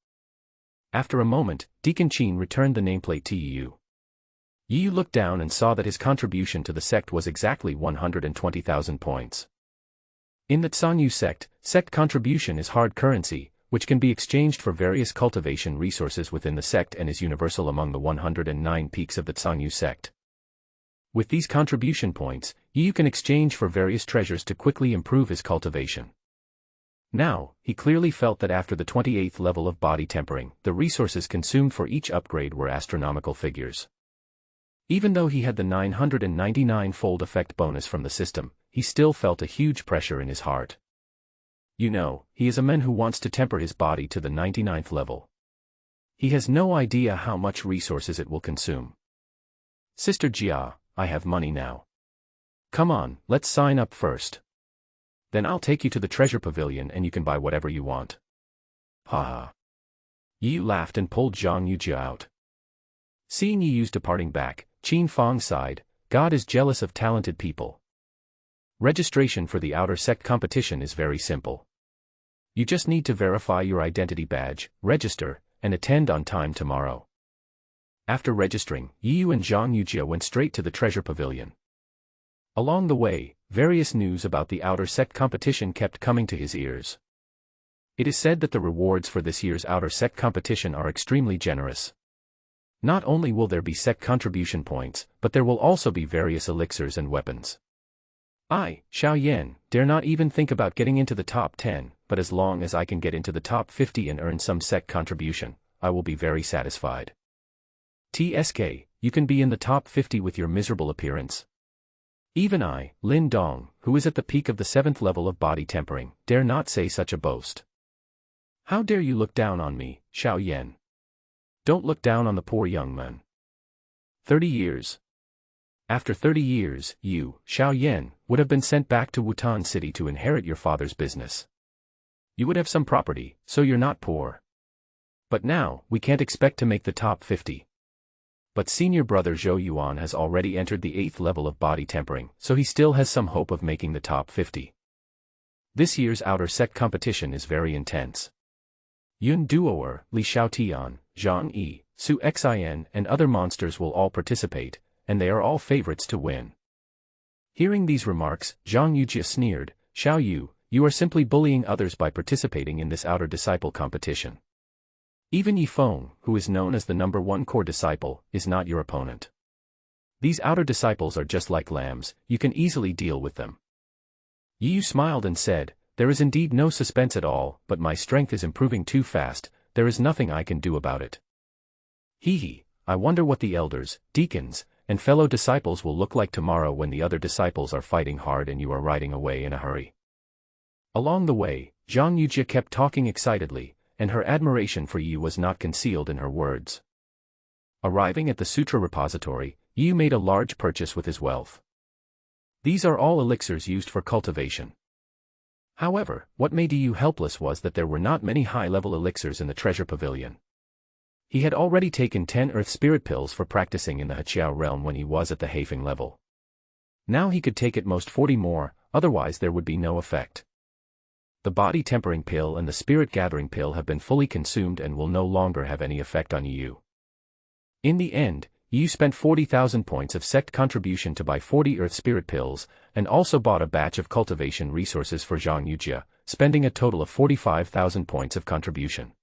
After a moment, Deacon Qin returned the nameplate to Yu. Yu looked down and saw that his contribution to the sect was exactly 120,000 points. In the Tsanyu sect contribution is hard currency, which can be exchanged for various cultivation resources within the sect and is universal among the 109 peaks of the Tsanyu sect. With these contribution points, Yu can exchange for various treasures to quickly improve his cultivation. Now, he clearly felt that after the 28th level of body tempering, the resources consumed for each upgrade were astronomical figures. Even though he had the 999-fold effect bonus from the system, he still felt a huge pressure in his heart. You know, he is a man who wants to temper his body to the 99th level. He has no idea how much resources it will consume. Sister Jia, I have money now. Come on, let's sign up first. Then I'll take you to the treasure pavilion and you can buy whatever you want. Ha ha. Yu laughed and pulled Zhang Yujia out. Seeing Yu's departing back, Qin Fong sighed, God is jealous of talented people. Registration for the outer sect competition is very simple. You just need to verify your identity badge, register, and attend on time tomorrow. After registering, Yu and Zhang Yujia went straight to the treasure pavilion. Along the way, various news about the outer sect competition kept coming to his ears. It is said that the rewards for this year's outer sect competition are extremely generous. Not only will there be sect contribution points, but there will also be various elixirs and weapons. I, Xiao Yan, dare not even think about getting into the top 10, but as long as I can get into the top 50 and earn some sect contribution, I will be very satisfied. TSK, you can be in the top 50 with your miserable appearance. Even I, Lin Dong, who is at the peak of the 7th level of body tempering, dare not say such a boast. How dare you look down on me, Xiao Yan? Don't look down on the poor young man. 30 years. After 30 years, you, Xiao Yan, would have been sent back to Wutan City to inherit your father's business. You would have some property, so you're not poor. But now, we can't expect to make the top 50. But senior brother Zhou Yuan has already entered the 8th level of body tempering, so he still has some hope of making the top 50. This year's outer sect competition is very intense. Yun Duoer, Li Xiaotian, Zhang Yi, Su Xin and other monsters will all participate, and they are all favorites to win. Hearing these remarks, Zhang Yujia sneered, Xiao Yu, you are simply bullying others by participating in this outer disciple competition. Even Yi Feng, who is known as the #1 core disciple, is not your opponent. These outer disciples are just like lambs, you can easily deal with them. Yu smiled and said, there is indeed no suspense at all, but my strength is improving too fast, there is nothing I can do about it. Hee, I wonder what the elders, deacons, and fellow disciples will look like tomorrow when the other disciples are fighting hard and you are riding away in a hurry. Along the way, Zhang Yujia kept talking excitedly, and her admiration for Yu was not concealed in her words. Arriving at the sutra repository, Yu made a large purchase with his wealth. These are all elixirs used for cultivation. However, what made Yu helpless was that there were not many high-level elixirs in the treasure pavilion. He had already taken 10 earth spirit pills for practicing in the Heqiao realm when he was at the Haifeng level. Now he could take at most 40 more, otherwise there would be no effect. The body tempering pill and the spirit gathering pill have been fully consumed and will no longer have any effect on Yu. In the end, Yu spent 40,000 points of sect contribution to buy 40 earth spirit pills, and also bought a batch of cultivation resources for Zhang Yujia, spending a total of 45,000 points of contribution.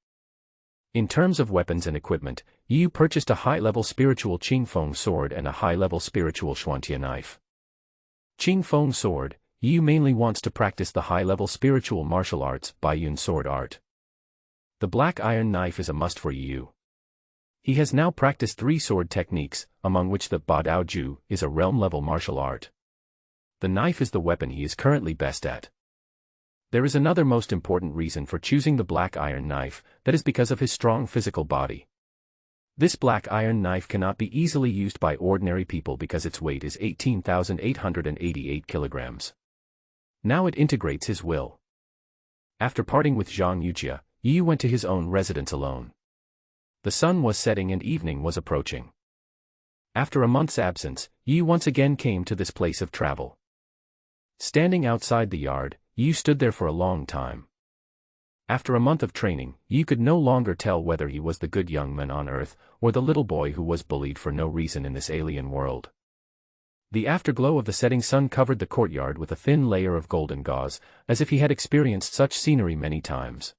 In terms of weapons and equipment, Yu purchased a high-level spiritual Qing Feng sword and a high-level spiritual Xuantia knife. Qing Feng sword, Yu mainly wants to practice the high-level spiritual martial arts, Baiyun sword art. The black iron knife is a must for Yu. He has now practiced 3 sword techniques, among which the Ba Dao Ju is a realm-level martial art. The knife is the weapon he is currently best at. There is another most important reason for choosing the black iron knife, that is because of his strong physical body. This black iron knife cannot be easily used by ordinary people because its weight is 18,888 kilograms. Now it integrates his will. After parting with Zhang Yujia, Yu went to his own residence alone. The sun was setting and evening was approaching. After a month's absence, Yu once again came to this place of travel. Standing outside the yard, Yu stood there for a long time. After a month of training, Yu could no longer tell whether he was the good young man on Earth, or the little boy who was bullied for no reason in this alien world. The afterglow of the setting sun covered the courtyard with a thin layer of golden gauze, as if he had experienced such scenery many times.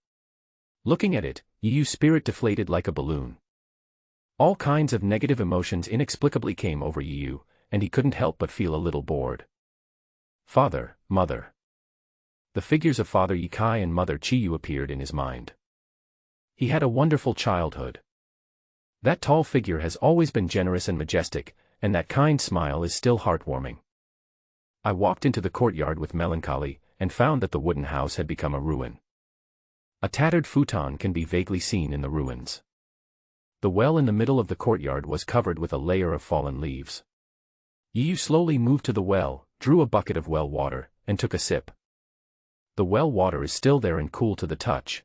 Looking at it, Yu's spirit deflated like a balloon. All kinds of negative emotions inexplicably came over Yu, and he couldn't help but feel a little bored. Father, Mother. The figures of Father Yikai and Mother Chiyu appeared in his mind. He had a wonderful childhood. That tall figure has always been generous and majestic, and that kind smile is still heartwarming. I walked into the courtyard with melancholy, and found that the wooden house had become a ruin. A tattered futon can be vaguely seen in the ruins. The well in the middle of the courtyard was covered with a layer of fallen leaves. Yu slowly moved to the well, drew a bucket of well water, and took a sip. The well water is still there and cool to the touch.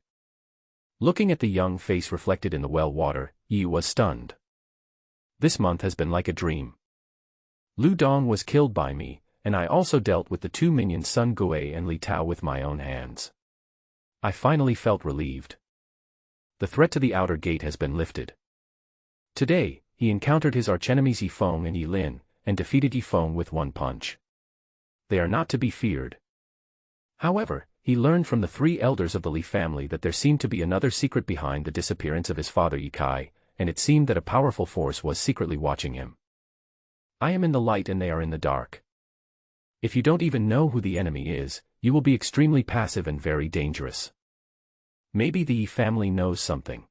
Looking at the young face reflected in the well water, Yu was stunned. This month has been like a dream. Lu Dong was killed by me, and I also dealt with the two minions Sun Gui and Li Tao with my own hands. I finally felt relieved. The threat to the outer gate has been lifted. Today, he encountered his archenemies Yi Feng and Yi Lin, and defeated Yi Feng with one punch. They are not to be feared. However, he learned from the three elders of the Li family that there seemed to be another secret behind the disappearance of his father Yikai, and it seemed that a powerful force was secretly watching him. I am in the light and they are in the dark. If you don't even know who the enemy is, you will be extremely passive and very dangerous. Maybe the Yi family knows something.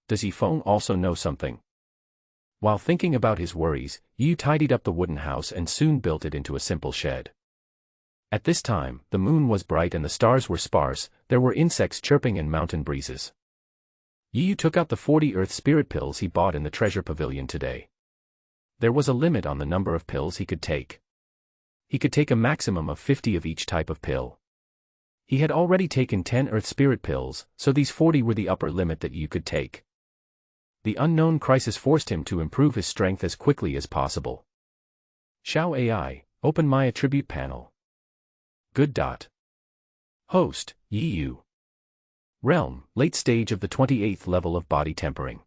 Does Yi Feng also know something? While thinking about his worries, Yu tidied up the wooden house and soon built it into a simple shed. At this time, the moon was bright and the stars were sparse, there were insects chirping and mountain breezes. Yu took out the 40 earth spirit pills he bought in the treasure pavilion today. There was a limit on the number of pills he could take. He could take a maximum of 50 of each type of pill. He had already taken 10 earth spirit pills, so these 40 were the upper limit that Yu could take. The unknown crisis forced him to improve his strength as quickly as possible. Xiao AI, open my attribute panel. Good. Host, Yu. Realm, late stage of the 28th level of body tempering.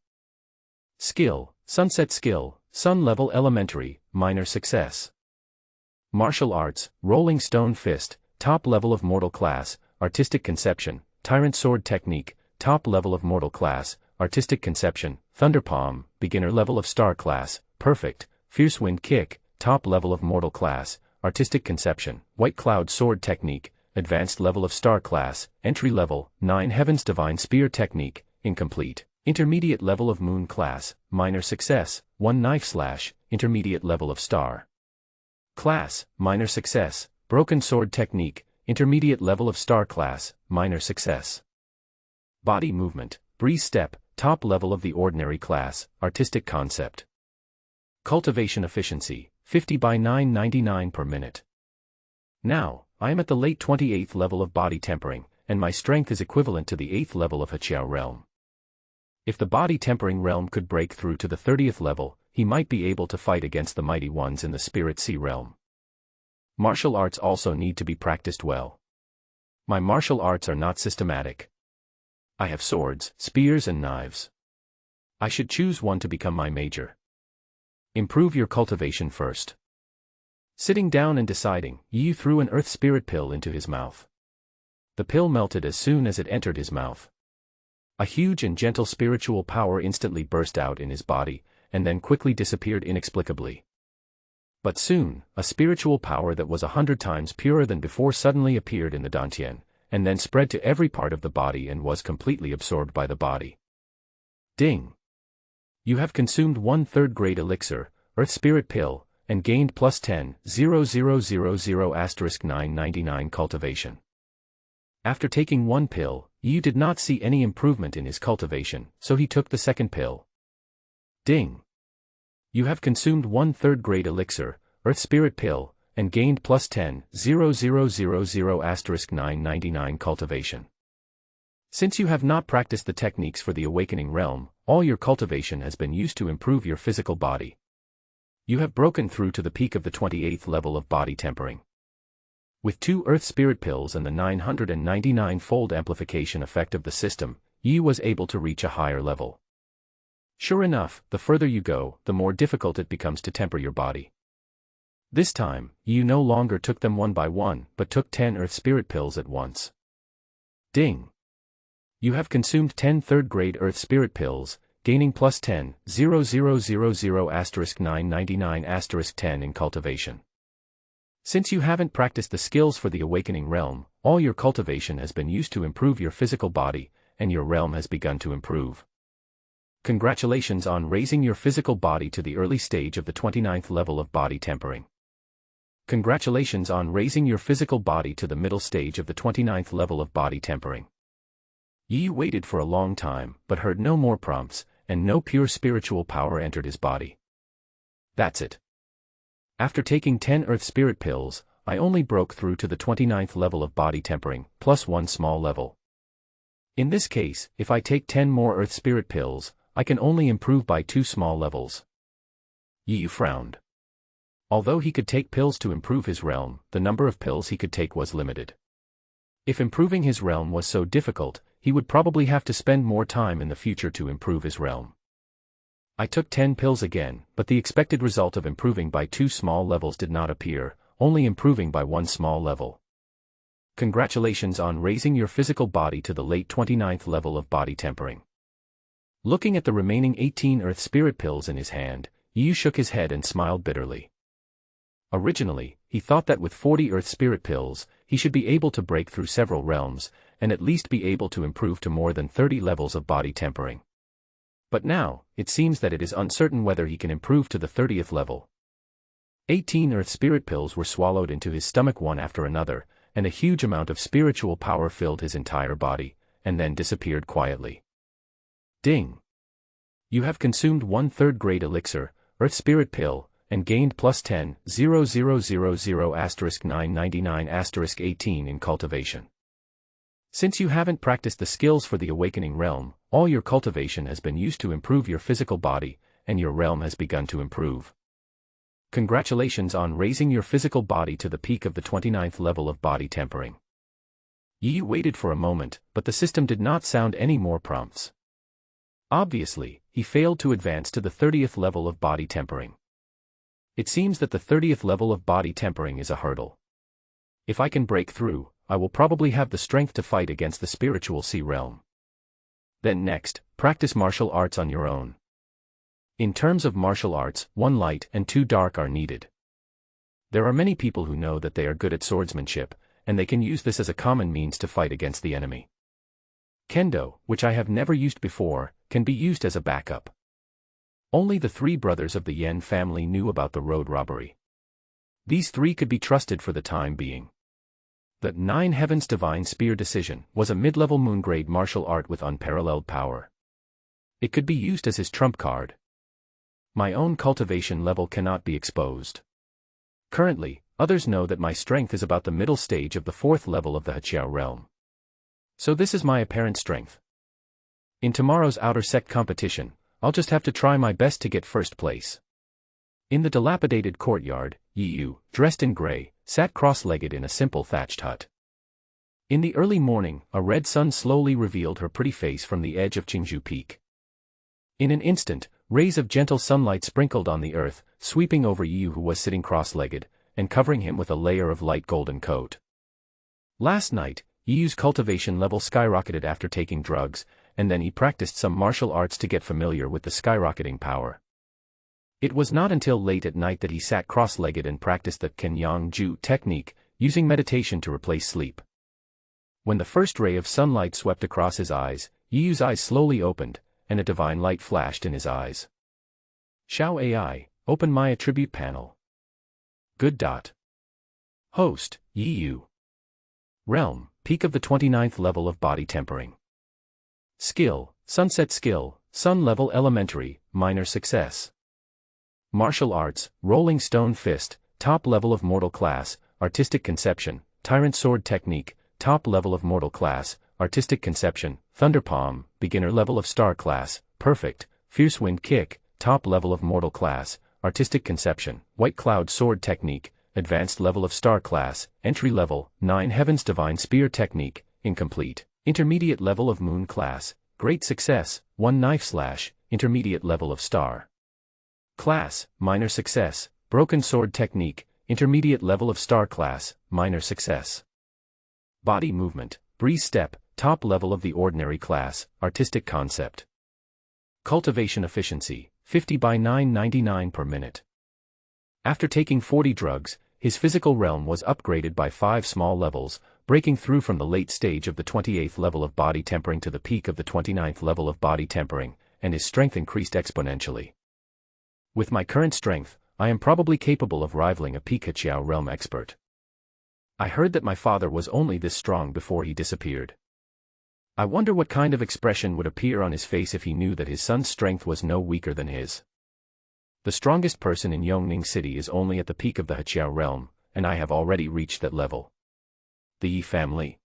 Skill, Sunset Skill, Sun level elementary, minor success. Martial arts, Rolling Stone Fist, top level of mortal class, artistic conception, Tyrant Sword technique, top level of mortal class, artistic conception, Thunder Palm, beginner level of star class, perfect, Fierce Wind Kick, top level of mortal class, artistic conception, White Cloud Sword technique, advanced level of star class, entry level, 9 Heavens Divine Spear technique, incomplete, intermediate level of moon class, minor success, 1 Knife Slash, intermediate level of star class, minor success, Broken Sword technique, intermediate level of star class, minor success. Body movement, Breeze Step, top level of the ordinary class, artistic concept. Cultivation efficiency, 50 by 999 per minute. Now, I am at the late 28th level of body tempering, and my strength is equivalent to the 8th level of Heqiao realm. If the body tempering realm could break through to the 30th level, he might be able to fight against the mighty ones in the Spirit Sea realm. Martial arts also need to be practiced well. My martial arts are not systematic. I have swords, spears and knives. I should choose one to become my major. Improve your cultivation first. Sitting down and deciding, Yu threw an earth spirit pill into his mouth. The pill melted as soon as it entered his mouth. A huge and gentle spiritual power instantly burst out in his body, and then quickly disappeared inexplicably. But soon, a spiritual power that was 100 times purer than before suddenly appeared in the dantian, and then spread to every part of the body and was completely absorbed by the body. Ding! You have consumed 1/3 grade elixir, earth spirit pill, and gained plus 10,000*999 cultivation. After taking one pill, Yu did not see any improvement in his cultivation, so he took the second pill. Ding! You have consumed 1/3 grade elixir, earth spirit pill, and gained plus 10,000*999 cultivation. Since you have not practiced the techniques for the awakening realm, all your cultivation has been used to improve your physical body. You have broken through to the peak of the 28th level of body tempering. With 2 Earth Spirit Pills and the 999-fold amplification effect of the system, Yi was able to reach a higher level. Sure enough, the further you go, the more difficult it becomes to temper your body. This time, Yi no longer took them one by one, but took 10 Earth Spirit Pills at once. Ding! You have consumed 10 third-grade Earth Spirit Pills, gaining plus 10, 0000*999*10 in cultivation. Since you haven't practiced the skills for the awakening realm, all your cultivation has been used to improve your physical body, and your realm has begun to improve. Congratulations on raising your physical body to the early stage of the 29th level of body tempering. Congratulations on raising your physical body to the middle stage of the 29th level of body tempering. Yi waited for a long time, but heard no more prompts, and no pure spiritual power entered his body. That's it. After taking 10 Earth Spirit Pills, I only broke through to the 29th level of body tempering, plus 1 small level. In this case, if I take 10 more Earth Spirit Pills, I can only improve by 2 small levels. Yi frowned. Although he could take pills to improve his realm, the number of pills he could take was limited. If improving his realm was so difficult, he would probably have to spend more time in the future to improve his realm. I took 10 pills again, but the expected result of improving by 2 small levels did not appear, only improving by 1 small level. Congratulations on raising your physical body to the late 29th level of body tempering. Looking at the remaining 18 Earth Spirit Pills in his hand, Yi shook his head and smiled bitterly. Originally, he thought that with 40 Earth Spirit Pills, he should be able to break through several realms, and at least be able to improve to more than 30 levels of body tempering. But now, it seems that it is uncertain whether he can improve to the 30th level. 18 Earth Spirit Pills were swallowed into his stomach one after another, and a huge amount of spiritual power filled his entire body, and then disappeared quietly. Ding! You have consumed 1 third-grade elixir, Earth Spirit Pill, and gained plus 10, 0000*999*18 in cultivation. Since you haven't practiced the skills for the awakening realm, all your cultivation has been used to improve your physical body, and your realm has begun to improve. Congratulations on raising your physical body to the peak of the 29th level of body tempering. Yi waited for a moment, but the system did not sound any more prompts. Obviously, he failed to advance to the 30th level of body tempering. It seems that the 30th level of body tempering is a hurdle. If I can break through, I will probably have the strength to fight against the spiritual sea realm. Then next, practice martial arts on your own. In terms of martial arts, 1 light and 2 dark are needed. There are many people who know that they are good at swordsmanship, and they can use this as a common means to fight against the enemy. Kendo, which I have never used before, can be used as a backup. Only the 3 brothers of the Yen family knew about the road robbery. These 3 could be trusted for the time being. The 9 Heavens Divine Spear Decision was a mid-level moon-grade martial art with unparalleled power. It could be used as his trump card. My own cultivation level cannot be exposed. Currently, others know that my strength is about the middle stage of the 4th level of the Haqiao realm. So this is my apparent strength. In tomorrow's outer sect competition, I'll just have to try my best to get first place. In the dilapidated courtyard, Yi, dressed in gray, sat cross-legged in a simple thatched hut. In the early morning, a red sun slowly revealed her pretty face from the edge of Qingzhou Peak. In an instant, rays of gentle sunlight sprinkled on the earth, sweeping over Yi, who was sitting cross-legged, and covering him with a layer of light golden coat. Last night, Yi's cultivation level skyrocketed after taking drugs, and then he practiced some martial arts to get familiar with the skyrocketing power. It was not until late at night that he sat cross-legged and practiced the Kenyang Ju technique, using meditation to replace sleep. When the first ray of sunlight swept across his eyes, Yi's eyes slowly opened, and a divine light flashed in his eyes. Xiao AI, open my attribute panel. Good. Host, Yi. Realm, peak of the 29th level of body tempering. Skill, sunset skill, sun level elementary, minor success. Martial arts, rolling stone fist, top level of mortal class, artistic conception, tyrant sword technique, top level of mortal class, artistic conception, thunder palm, beginner level of star class, perfect, fierce wind kick, top level of mortal class, artistic conception, white cloud sword technique, advanced level of star class, entry level, 9 heavens divine spear technique, incomplete, intermediate level of moon class, great success, 1 knife slash, intermediate level of star class, minor success, broken sword technique, intermediate level of star class, minor success. Body movement, breeze step, top level of the ordinary class, artistic concept. Cultivation efficiency, 50 by 999 per minute. After taking 40 drugs, his physical realm was upgraded by 5 small levels, breaking through from the late stage of the 28th level of body tempering to the peak of the 29th level of body tempering, and his strength increased exponentially. With my current strength, I am probably capable of rivaling a peak Hachao realm expert. I heard that my father was only this strong before he disappeared. I wonder what kind of expression would appear on his face if he knew that his son's strength was no weaker than his. The strongest person in Yongning City is only at the peak of the Hachao realm, and I have already reached that level. The Yi family.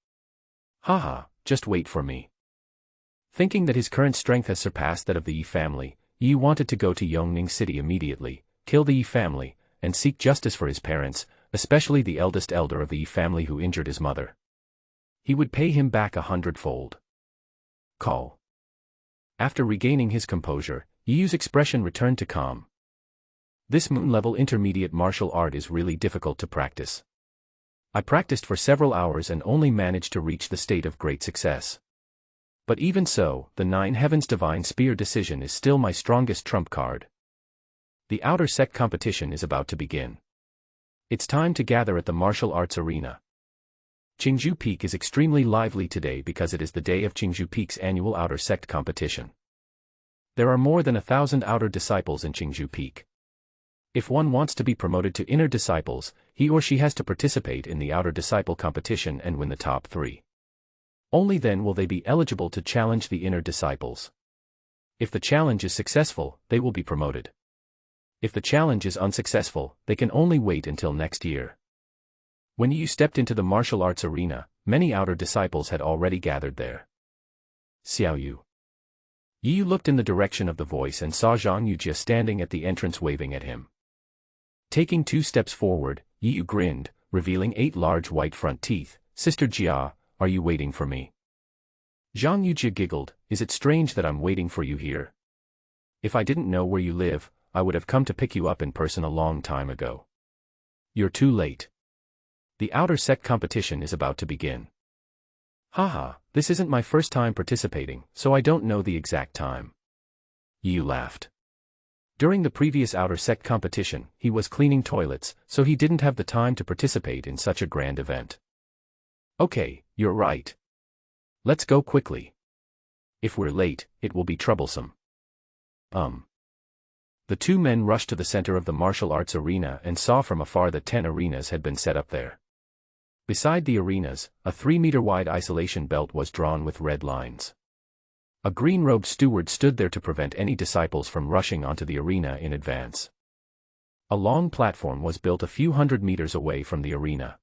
Haha, just wait for me. Thinking that his current strength has surpassed that of the Yi family, Yi wanted to go to Yongning City immediately, kill the Yi family, and seek justice for his parents, especially the eldest elder of the Yi family who injured his mother. He would pay him back 100-fold. Call. After regaining his composure, Yi's expression returned to calm. This moon-level intermediate martial art is really difficult to practice. I practiced for several hours and only managed to reach the state of great success. But even so, the 9 heavens divine spear decision is still my strongest trump card. The outer sect competition is about to begin. It's time to gather at the martial arts arena. Qingzhou Peak is extremely lively today because it is the day of Qingzhou Peak's annual outer sect competition. There are more than 1,000 outer disciples in Qingzhou Peak. If one wants to be promoted to inner disciples, he or she has to participate in the outer disciple competition and win the top 3. Only then will they be eligible to challenge the inner disciples. If the challenge is successful, they will be promoted. If the challenge is unsuccessful, they can only wait until next year. When Yu stepped into the martial arts arena, many outer disciples had already gathered there. Xiao Yu. Yu looked in the direction of the voice and saw Zhang Yujia standing at the entrance waving at him. Taking 2 steps forward, Yu grinned, revealing 8 large white front teeth. Sister Jia, are you waiting for me? Zhang Yujia giggled, is it strange that I'm waiting for you here? If I didn't know where you live, I would have come to pick you up in person a long time ago. You're too late. The outer sect competition is about to begin. Haha, this isn't my first time participating, so I don't know the exact time. Yu laughed. During the previous outer sect competition, he was cleaning toilets, so he didn't have the time to participate in such a grand event. Okay, you're right. Let's go quickly. If we're late, it will be troublesome. The 2 men rushed to the center of the martial arts arena and saw from afar that 10 arenas had been set up there. Beside the arenas, a 3-meter-wide isolation belt was drawn with red lines. A green-robed steward stood there to prevent any disciples from rushing onto the arena in advance. A long platform was built a few hundred meters away from the arena.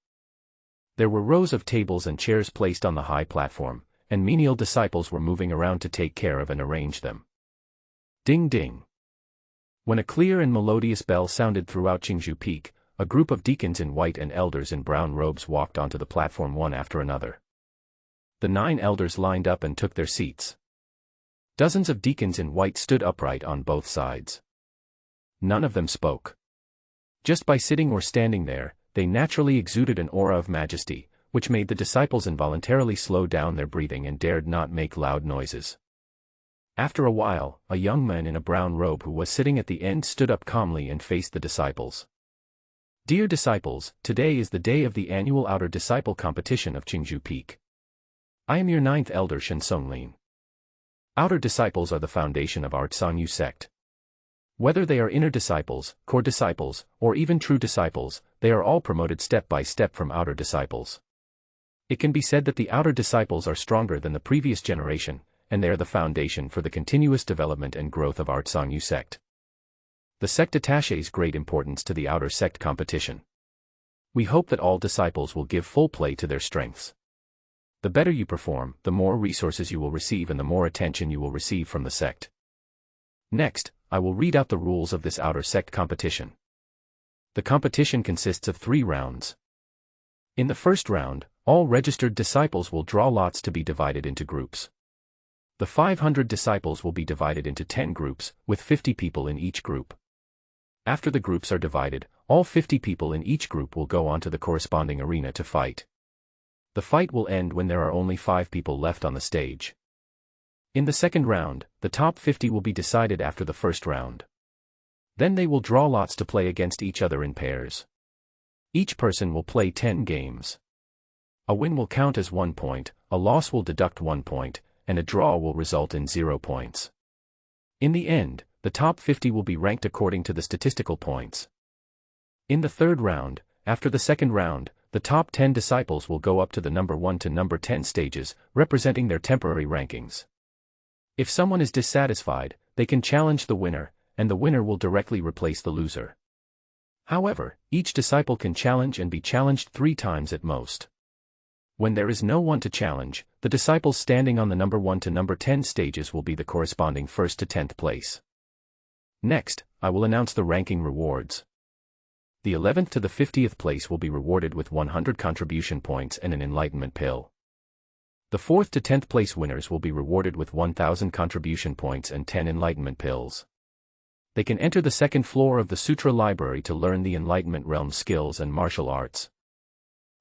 There were rows of tables and chairs placed on the high platform, and menial disciples were moving around to take care of and arrange them. Ding ding. When a clear and melodious bell sounded throughout Qingzhou Peak, a group of deacons in white and elders in brown robes walked onto the platform one after another. The 9 elders lined up and took their seats. Dozens of deacons in white stood upright on both sides. None of them spoke. Just by sitting or standing there, they naturally exuded an aura of majesty, which made the disciples involuntarily slow down their breathing and dared not make loud noises. After a while, a young man in a brown robe who was sitting at the end stood up calmly and faced the disciples. Dear disciples, today is the day of the annual outer disciple competition of Qingzhou Peak. I am your 9th elder Shen Songlin. Outer disciples are the foundation of our Sangyu sect. Whether they are inner disciples, core disciples, or even true disciples, they are all promoted step by step from outer disciples. It can be said that the outer disciples are stronger than the previous generation, and they are the foundation for the continuous development and growth of our Sangyu sect. The sect attaches great importance to the outer sect competition. We hope that all disciples will give full play to their strengths. The better you perform, the more resources you will receive and the more attention you will receive from the sect. Next, I will read out the rules of this outer sect competition. The competition consists of 3 rounds. In the first round, all registered disciples will draw lots to be divided into groups. The 500 disciples will be divided into 10 groups, with 50 people in each group. After the groups are divided, all 50 people in each group will go on to the corresponding arena to fight. The fight will end when there are only 5 people left on the stage. In the second round, the top 50 will be decided after the first round. Then they will draw lots to play against each other in pairs. Each person will play 10 games. A win will count as 1 point, a loss will deduct 1 point, and a draw will result in 0 points. In the end, the top 50 will be ranked according to the statistical points. In the third round, after the second round, the top 10 disciples will go up to the number 1 to number 10 stages, representing their temporary rankings. If someone is dissatisfied, they can challenge the winner, and the winner will directly replace the loser. However, each disciple can challenge and be challenged 3 times at most. When there is no one to challenge, the disciples standing on the number 1 to number 10 stages will be the corresponding 1st to 10th place. Next, I will announce the ranking rewards. The 11th to the 50th place will be rewarded with 100 contribution points and an enlightenment pill. The 4th to 10th place winners will be rewarded with 1,000 contribution points and 10 enlightenment pills. They can enter the second floor of the Sutra Library to learn the Enlightenment Realm skills and martial arts.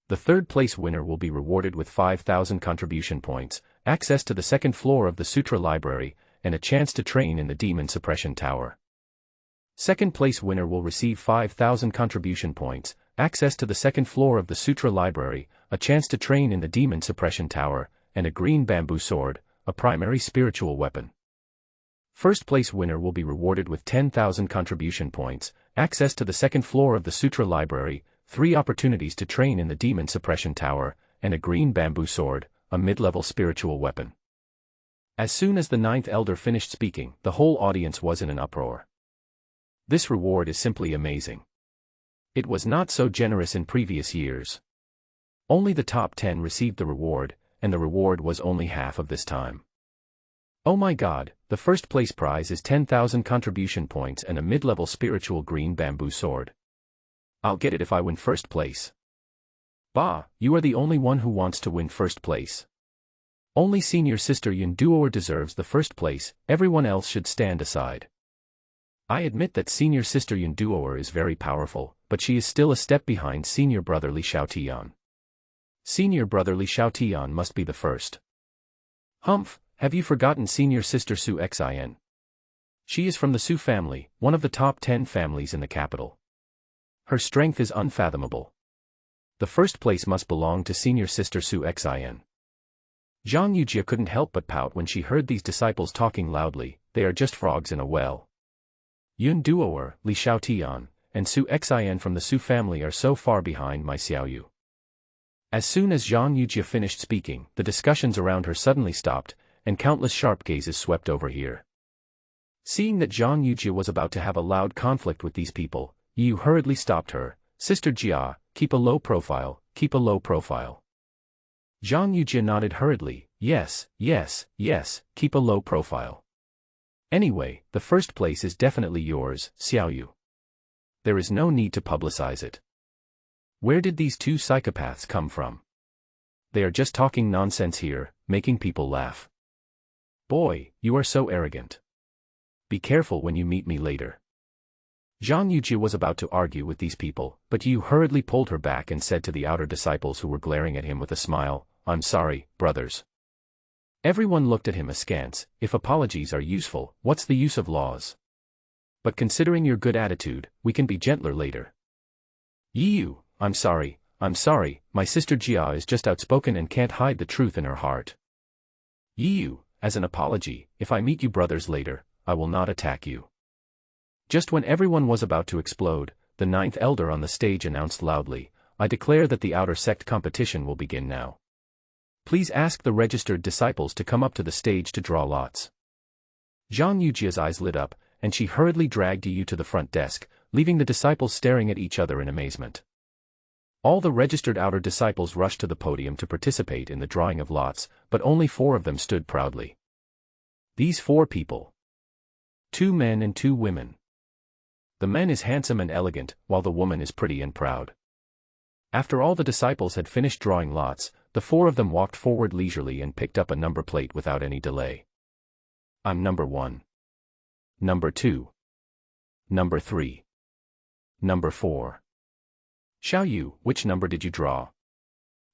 The third place winner will be rewarded with 5,000 contribution points, access to the second floor of the Sutra Library, and a chance to train in the Demon Suppression Tower. Second place winner will receive 5,000 contribution points, access to the second floor of the Sutra Library, a chance to train in the Demon Suppression Tower, and a green bamboo sword, a primary spiritual weapon. First place winner will be rewarded with 10,000 contribution points, access to the second floor of the Sutra Library, 3 opportunities to train in the Demon Suppression Tower, and a green bamboo sword, a mid-level spiritual weapon. As soon as the 9th elder finished speaking, the whole audience was in an uproar. This reward is simply amazing. It was not so generous in previous years. Only the top 10 received the reward, and the reward was only half of this time. Oh my God, the first place prize is 10,000 contribution points and a mid-level spiritual green bamboo sword. I'll get it if I win first place. Bah, you are the only one who wants to win first place. Only senior sister Yunduoer deserves the first place, everyone else should stand aside. I admit that senior sister Yunduoer is very powerful, but she is still a step behind senior brother Li Xiaotian. Senior brother Li Xiaotian must be the first. Humph, have you forgotten senior sister Su Xin? She is from the Su family, one of the top 10 families in the capital. Her strength is unfathomable. The first place must belong to senior sister Su Xin. Zhang Yujia couldn't help but pout when she heard these disciples talking loudly. They are just frogs in a well. Yun Duoer, Li Xiaotian, and Su Xin from the Su family are so far behind my Xiaoyu. As soon as Zhang Yujia finished speaking, the discussions around her suddenly stopped, and countless sharp gazes swept over here. Seeing that Zhang Yujia was about to have a loud conflict with these people, Yu hurriedly stopped her. Sister Jia, keep a low profile, keep a low profile. Zhang Yujia nodded hurriedly, yes, keep a low profile. Anyway, the first place is definitely yours, Xiaoyu. There is no need to publicize it. Where did these 2 psychopaths come from? They are just talking nonsense here, making people laugh. Boy, you are so arrogant. Be careful when you meet me later. Zhang Yujia was about to argue with these people, but Yu hurriedly pulled her back and said to the outer disciples who were glaring at him with a smile, I'm sorry, brothers. Everyone looked at him askance. If apologies are useful, what's the use of laws? But considering your good attitude, we can be gentler later. Yu, I'm sorry, my sister Jia is just outspoken and can't hide the truth in her heart. Yu, as an apology, if I meet you brothers later, I will not attack you. Just when everyone was about to explode, the 9th elder on the stage announced loudly, I declare that the outer sect competition will begin now. Please ask the registered disciples to come up to the stage to draw lots. Zhang Yujia's eyes lit up, and she hurriedly dragged Yu to the front desk, leaving the disciples staring at each other in amazement. All the registered outer disciples rushed to the podium to participate in the drawing of lots, but only 4 of them stood proudly. These 4 people. 2 men and 2 women. The man is handsome and elegant, while the woman is pretty and proud. After all the disciples had finished drawing lots, the 4 of them walked forward leisurely and picked up a number plate without any delay. I'm number 1. Number 2. Number 3. Number 4. Xiao Yu, which number did you draw?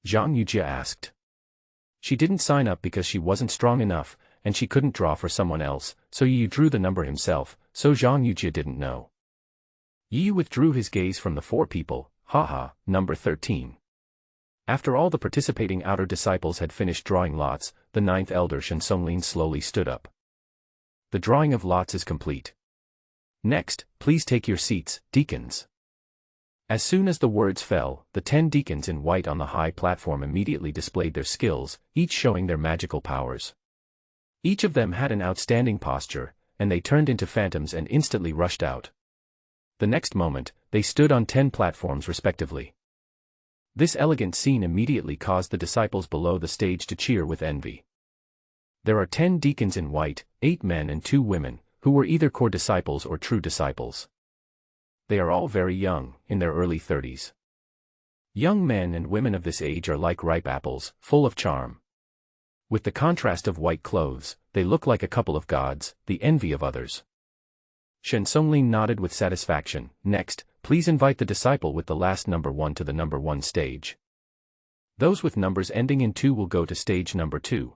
Zhang Yujia asked. She didn't sign up because she wasn't strong enough, and she couldn't draw for someone else, so Yu drew the number himself, so Zhang Yujia didn't know. Yu withdrew his gaze from the 4 people. Haha, number 13. After all the participating outer disciples had finished drawing lots, the 9th elder Shen Songlin slowly stood up. The drawing of lots is complete. Next, please take your seats, deacons. As soon as the words fell, the 10 deacons in white on the high platform immediately displayed their skills, each showing their magical powers. Each of them had an outstanding posture, and they turned into phantoms and instantly rushed out. The next moment, they stood on 10 platforms respectively. This elegant scene immediately caused the disciples below the stage to cheer with envy. There are 10 deacons in white, 8 men and 2 women, who were either core disciples or true disciples. They are all very young, in their early 30s. Young men and women of this age are like ripe apples, full of charm. With the contrast of white clothes, they look like a couple of gods, the envy of others. Shen Songlin nodded with satisfaction. Next, please invite the disciple with the last number 1 to the number 1 stage. Those with numbers ending in 2 will go to stage number 2.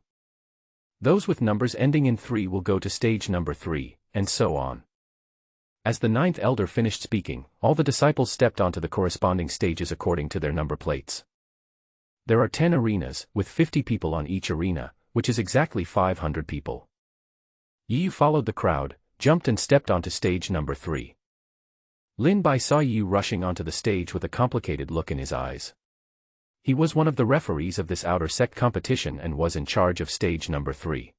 Those with numbers ending in 3 will go to stage number 3, and so on. As the 9th elder finished speaking, all the disciples stepped onto the corresponding stages according to their number plates. There are 10 arenas, with 50 people on each arena, which is exactly 500 people. Yu followed the crowd, jumped and stepped onto stage number 3. Lin Bai saw Yu rushing onto the stage with a complicated look in his eyes. He was one of the referees of this outer sect competition and was in charge of stage number 3.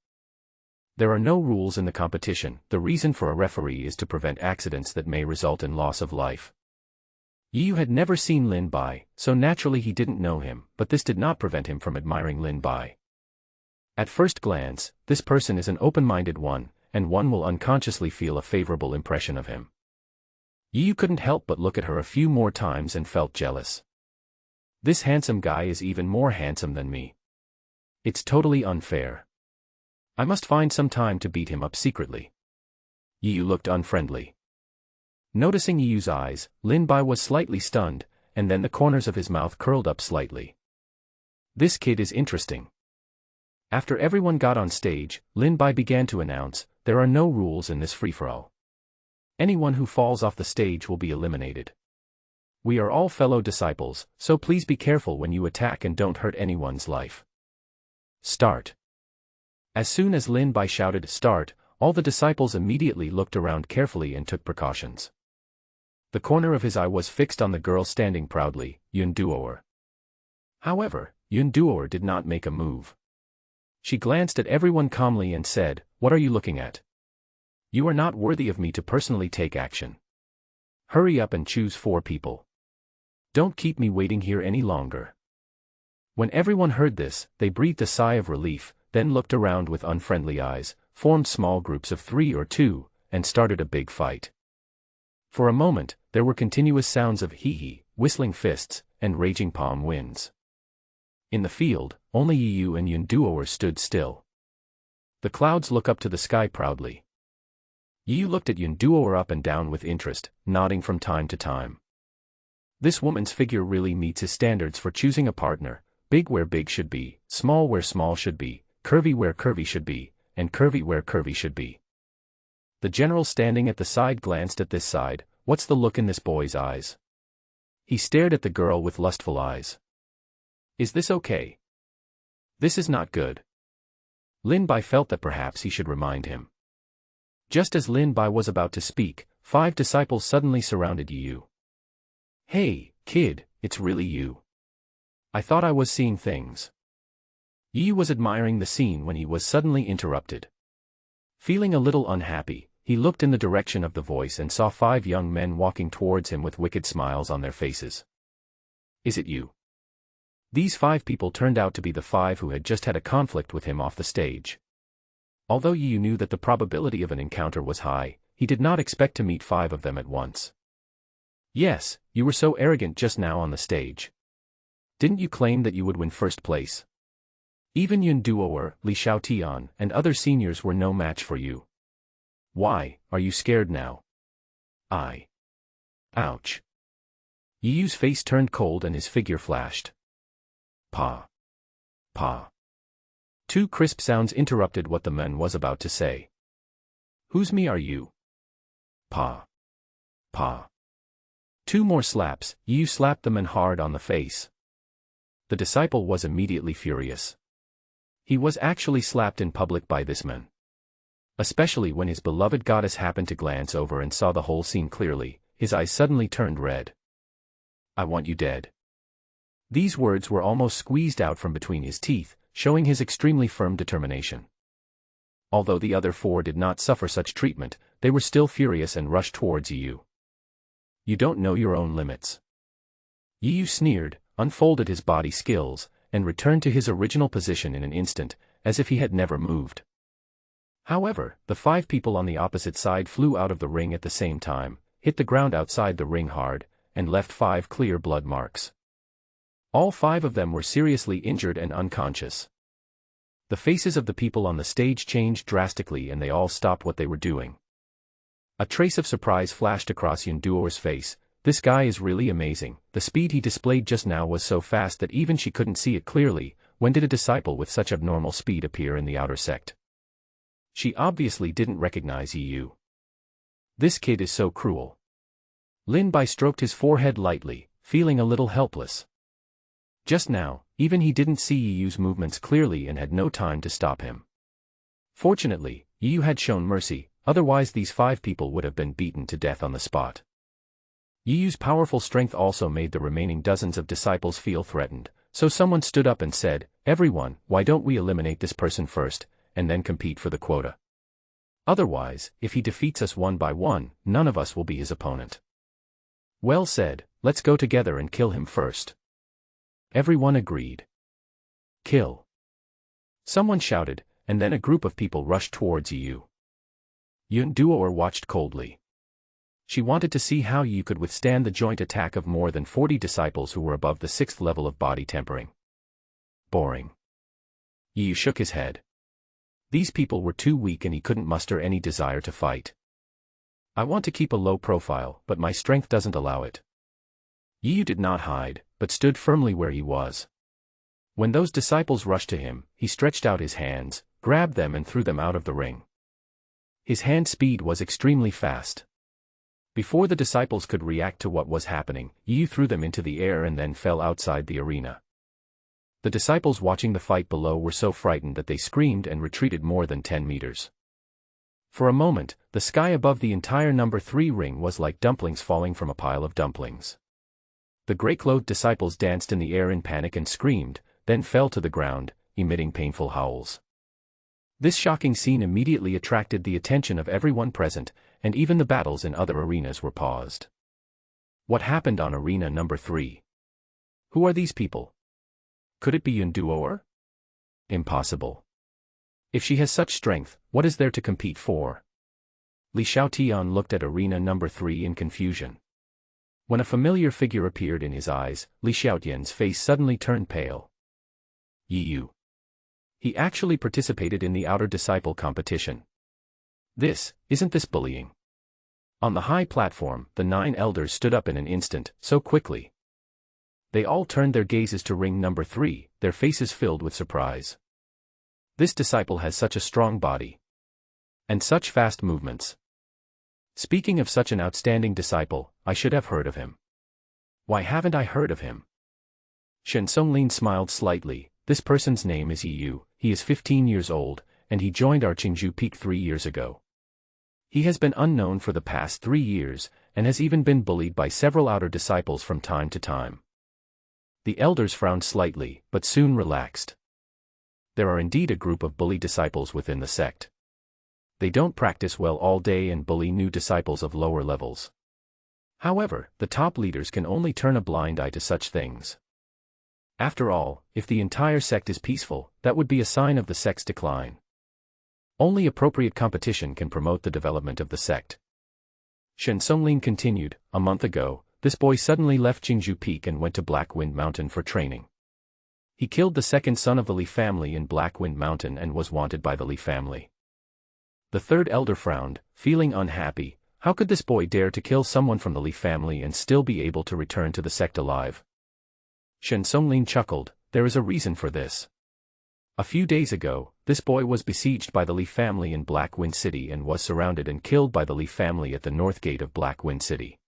There are no rules in the competition. The reason for a referee is to prevent accidents that may result in loss of life. Yu had never seen Lin Bai, so naturally he didn't know him, but this did not prevent him from admiring Lin Bai. At first glance, this person is an open-minded one, and one will unconsciously feel a favorable impression of him. Yu couldn't help but look at her a few more times and felt jealous. This handsome guy is even more handsome than me. It's totally unfair. I must find some time to beat him up secretly. Yu looked unfriendly. Noticing Yu's eyes, Lin Bai was slightly stunned, and then the corners of his mouth curled up slightly. This kid is interesting. After everyone got on stage, Lin Bai began to announce, there are no rules in this free-for-all. Anyone who falls off the stage will be eliminated. We are all fellow disciples, so please be careful when you attack and don't hurt anyone's life. Start. As soon as Lin Bai shouted, start, all the disciples immediately looked around carefully and took precautions. The corner of his eye was fixed on the girl standing proudly, Yun Duoer. However, Yun Duoer did not make a move. She glanced at everyone calmly and said, what are you looking at? You are not worthy of me to personally take action. Hurry up and choose 4 people. Don't keep me waiting here any longer. When everyone heard this, they breathed a sigh of relief, then looked around with unfriendly eyes, formed small groups of 3 or 2, and started a big fight. For a moment, there were continuous sounds of hee-hee, whistling fists, and raging palm winds. In the field, only Yu and Yun Duoer stood still. The clouds look up to the sky proudly. Yu looked at Yun Duoer up and down with interest, nodding from time to time. This woman's figure really meets his standards for choosing a partner, big where big should be, small where small should be, curvy where curvy should be, and curvy where curvy should be. The general standing at the side glanced at this side. What's the look in this boy's eyes? He stared at the girl with lustful eyes. Is this okay? This is not good. Lin Bai felt that perhaps he should remind him. Just as Lin Bai was about to speak, 5 disciples suddenly surrounded Yu. Hey, kid, it's really you. I thought I was seeing things. Yu was admiring the scene when he was suddenly interrupted. Feeling a little unhappy, he looked in the direction of the voice and saw 5 young men walking towards him with wicked smiles on their faces. Is it you? These 5 people turned out to be the 5 who had just had a conflict with him off the stage. Although Yu knew that the probability of an encounter was high, he did not expect to meet 5 of them at once. Yes, you were so arrogant just now on the stage. Didn't you claim that you would win first place? Even Yun Duoer, Li Xiaotian, and other seniors were no match for you. Why, are you scared now? Ouch. Yiyu's face turned cold and his figure flashed. Pa. 2 crisp sounds interrupted what the man was about to say. Whose me are you? Pa. 2 more slaps. Yiyu slapped the man hard on the face. The disciple was immediately furious. He was actually slapped in public by this man. Especially when his beloved goddess happened to glance over and saw the whole scene clearly, his eyes suddenly turned red. I want you dead. These words were almost squeezed out from between his teeth, showing his extremely firm determination. Although the other 4 did not suffer such treatment, they were still furious and rushed towards Yiyu. You don't know your own limits. Yiyu sneered, unfolded his body skills, and returned to his original position in an instant, as if he had never moved. However, the 5 people on the opposite side flew out of the ring at the same time, hit the ground outside the ring hard, and left 5 clear blood marks. All 5 of them were seriously injured and unconscious. The faces of the people on the stage changed drastically and they all stopped what they were doing. A trace of surprise flashed across Yun Duo's face. This guy is really amazing. The speed he displayed just now was so fast that even she couldn't see it clearly. When did a disciple with such abnormal speed appear in the outer sect? She obviously didn't recognize Yiyu. This kid is so cruel. Lin Bai stroked his forehead lightly, feeling a little helpless. Just now, even he didn't see Yiyu's movements clearly and had no time to stop him. Fortunately, Yiyu had shown mercy, otherwise these 5 people would have been beaten to death on the spot. Yiyu's powerful strength also made the remaining dozens of disciples feel threatened, so someone stood up and said, "Everyone, why don't we eliminate this person first, and then compete for the quota? Otherwise, if he defeats us one by one, none of us will be his opponent." Well said, let's go together and kill him first. Everyone agreed. Kill. Someone shouted, and then a group of people rushed towards Yiyu. Yun Duoer watched coldly. She wanted to see how Yiyu could withstand the joint attack of more than 40 disciples who were above the 6th level of body tempering. Boring. Yiyu shook his head. These people were too weak and he couldn't muster any desire to fight. I want to keep a low profile, but my strength doesn't allow it. Yiyu did not hide, but stood firmly where he was. When those disciples rushed to him, he stretched out his hands, grabbed them and threw them out of the ring. His hand speed was extremely fast. Before the disciples could react to what was happening, Yiyu threw them into the air and then fell outside the arena. The disciples watching the fight below were so frightened that they screamed and retreated more than 10 meters. For a moment, the sky above the entire number 3 ring was like dumplings falling from a pile of dumplings. The gray-clothed disciples danced in the air in panic and screamed, then fell to the ground, emitting painful howls. This shocking scene immediately attracted the attention of everyone present, and even the battles in other arenas were paused. What happened on arena number 3? Who are these people? Could it be Yun Duoer? Impossible. If she has such strength, what is there to compete for? Li Xiaotian looked at arena number 3 in confusion. When a familiar figure appeared in his eyes, Li Xiaotian's face suddenly turned pale. Yiyu. He actually participated in the outer disciple competition. Isn't this bullying? On the high platform, the 9 elders stood up in an instant, so quickly. They all turned their gazes to ring number 3, their faces filled with surprise. This disciple has such a strong body. And such fast movements. Speaking of such an outstanding disciple, I should have heard of him. Why haven't I heard of him? Shen Songlin smiled slightly. This person's name is Yiyu. He is 15 years old, and he joined our Qingzhou Peak 3 years ago. He has been unknown for the past 3 years, and has even been bullied by several outer disciples from time to time. The elders frowned slightly, but soon relaxed. There are indeed a group of bully disciples within the sect. They don't practice well all day and bully new disciples of lower levels. However, the top leaders can only turn a blind eye to such things. After all, if the entire sect is peaceful, that would be a sign of the sect's decline. Only appropriate competition can promote the development of the sect. Shen Songlin continued, a month ago, this boy suddenly left Jingzhu Peak and went to Black Wind Mountain for training. He killed the second son of the Li family in Black Wind Mountain and was wanted by the Li family. The third elder frowned, feeling unhappy. How could this boy dare to kill someone from the Li family and still be able to return to the sect alive? Shen Songlin chuckled, there is a reason for this. A few days ago, this boy was besieged by the Li family in Black Wind City and was surrounded and killed by the Li family at the north gate of Black Wind City.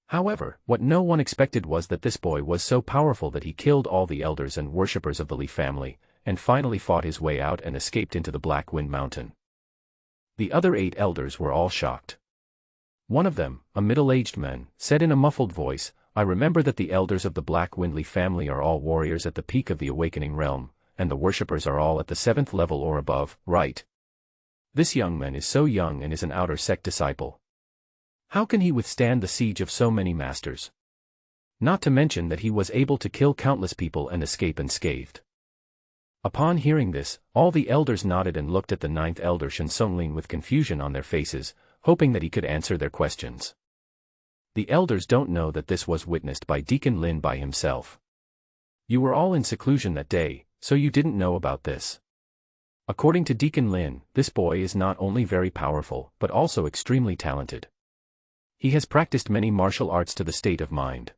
However, what no one expected was that this boy was so powerful that he killed all the elders and worshippers of the Li family, and finally fought his way out and escaped into the Black Wind Mountain. The other 8 elders were all shocked. One of them, a middle-aged man, said in a muffled voice, I remember that the elders of the Black Wind Li family are all warriors at the peak of the awakening realm, and the worshippers are all at the 7th level or above, right? This young man is so young and is an outer sect disciple. How can he withstand the siege of so many masters? Not to mention that he was able to kill countless people and escape unscathed. Upon hearing this, all the elders nodded and looked at the 9th elder Shen Songlin with confusion on their faces, hoping that he could answer their questions. The elders don't know that this was witnessed by Deacon Lin by himself. You were all in seclusion that day, so you didn't know about this. According to Deacon Lin, this boy is not only very powerful, but also extremely talented. He has practiced many martial arts to the state of mind.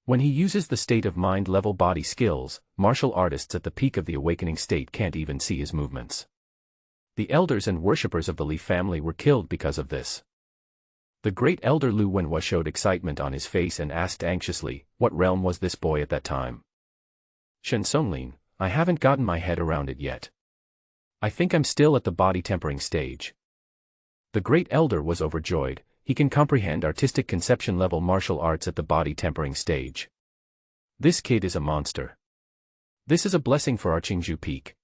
When he uses the state of mind level body skills, martial artists at the peak of the awakening state can't even see his movements. The elders and worshippers of the Li family were killed because of this. The great elder Lu Wenhua showed excitement on his face and asked anxiously, what realm was this boy at that time? Shen Songlin, I haven't gotten my head around it yet. I think I'm still at the body tempering stage. The great elder was overjoyed. He can comprehend artistic conception level martial arts at the body tempering stage. This kid is a monster. This is a blessing for our Jingzhu Peak.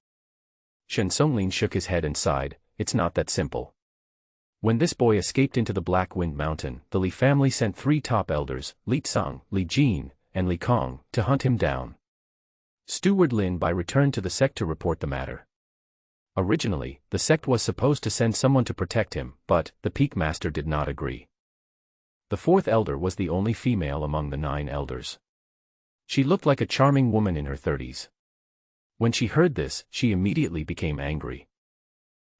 Shen Songlin shook his head and sighed, it's not that simple. When this boy escaped into the Black Wind Mountain, the Li family sent 3 top elders, Li Tsang, Li Jin, and Li Kong, to hunt him down. Steward Lin Bai returned to the sect to report the matter. Originally, the sect was supposed to send someone to protect him, but the peak master did not agree. The 4th elder was the only female among the 9 elders. She looked like a charming woman in her 30s. When she heard this, she immediately became angry.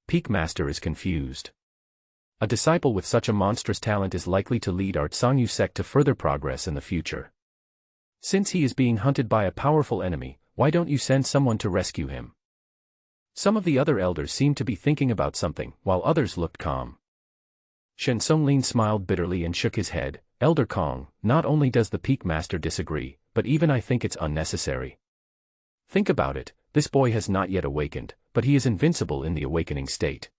Peak master is confused. A disciple with such a monstrous talent is likely to lead our Tsangyu sect to further progress in the future. Since he is being hunted by a powerful enemy, why don't you send someone to rescue him? Some of the other elders seemed to be thinking about something, while others looked calm. Shen Songlin smiled bitterly and shook his head, Elder Kong, not only does the peak master disagree, but even I think it's unnecessary. Think about it, this boy has not yet awakened, but he is invincible in the awakening state.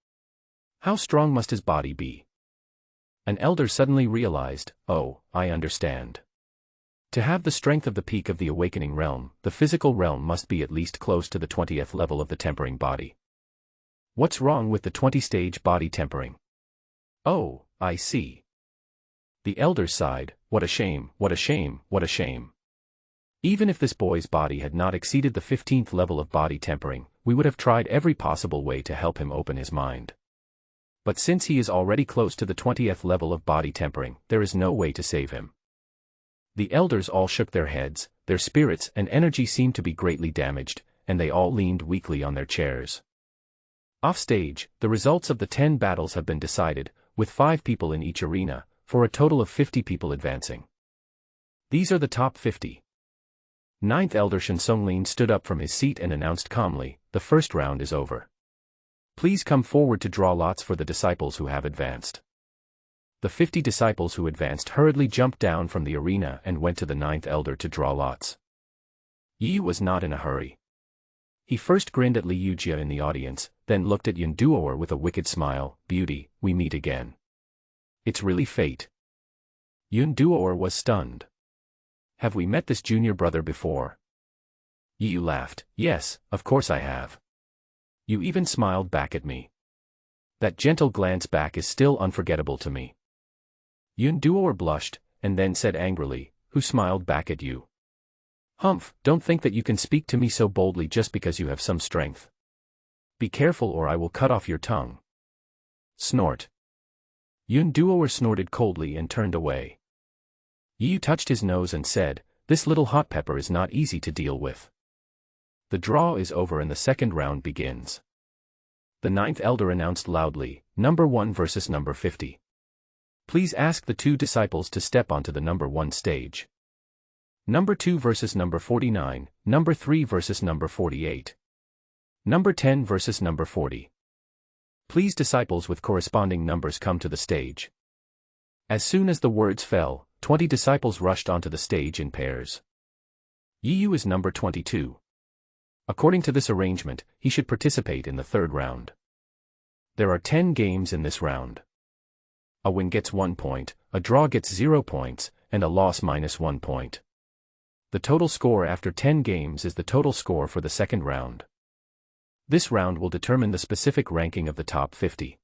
How strong must his body be? An elder suddenly realized, oh, I understand. To have the strength of the peak of the awakening realm, the physical realm must be at least close to the 20th level of the tempering body. What's wrong with the 20-stage body tempering? Oh, I see. The elders sighed, what a shame, what a shame, what a shame. Even if this boy's body had not exceeded the 15th level of body tempering, we would have tried every possible way to help him open his mind. But since he is already close to the 20th level of body tempering, there is no way to save him. The elders all shook their heads, their spirits and energy seemed to be greatly damaged, and they all leaned weakly on their chairs. Offstage, the results of the 10 battles have been decided, with 5 people in each arena, for a total of 50 people advancing. These are the top 50. 9th Elder Shen Songlin stood up from his seat and announced calmly, the first round is over. Please come forward to draw lots for the disciples who have advanced. The 50 disciples who advanced hurriedly jumped down from the arena and went to the 9th elder to draw lots. Yi was not in a hurry. He first grinned at Li Yujia in the audience, then looked at Yun Duoer with a wicked smile, beauty, we meet again. It's really fate. Yun Duoer was stunned. Have we met this junior brother before? Yi laughed, yes, of course I have. You even smiled back at me. That gentle glance back is still unforgettable to me. Yun Duoer blushed, and then said angrily, who smiled back at you? Humph, don't think that you can speak to me so boldly just because you have some strength. Be careful or I will cut off your tongue. Snort. Yun Duoer snorted coldly and turned away. Yu touched his nose and said, "This little hot pepper is not easy to deal with." The draw is over and the second round begins. The ninth elder announced loudly, "Number 1 versus number 50. Please ask the two disciples to step onto the number 1 stage. Number 2 versus number 49, number 3 versus number 48. Number 10 versus number 40. Please disciples with corresponding numbers come to the stage." As soon as the words fell, 20 disciples rushed onto the stage in pairs. Yu is number 22. According to this arrangement, he should participate in the third round. There are 10 games in this round. A win gets 1 point, a draw gets 0 points, and a loss -1 point. The total score after 10 games is the total score for the second round. This round will determine the specific ranking of the top 50.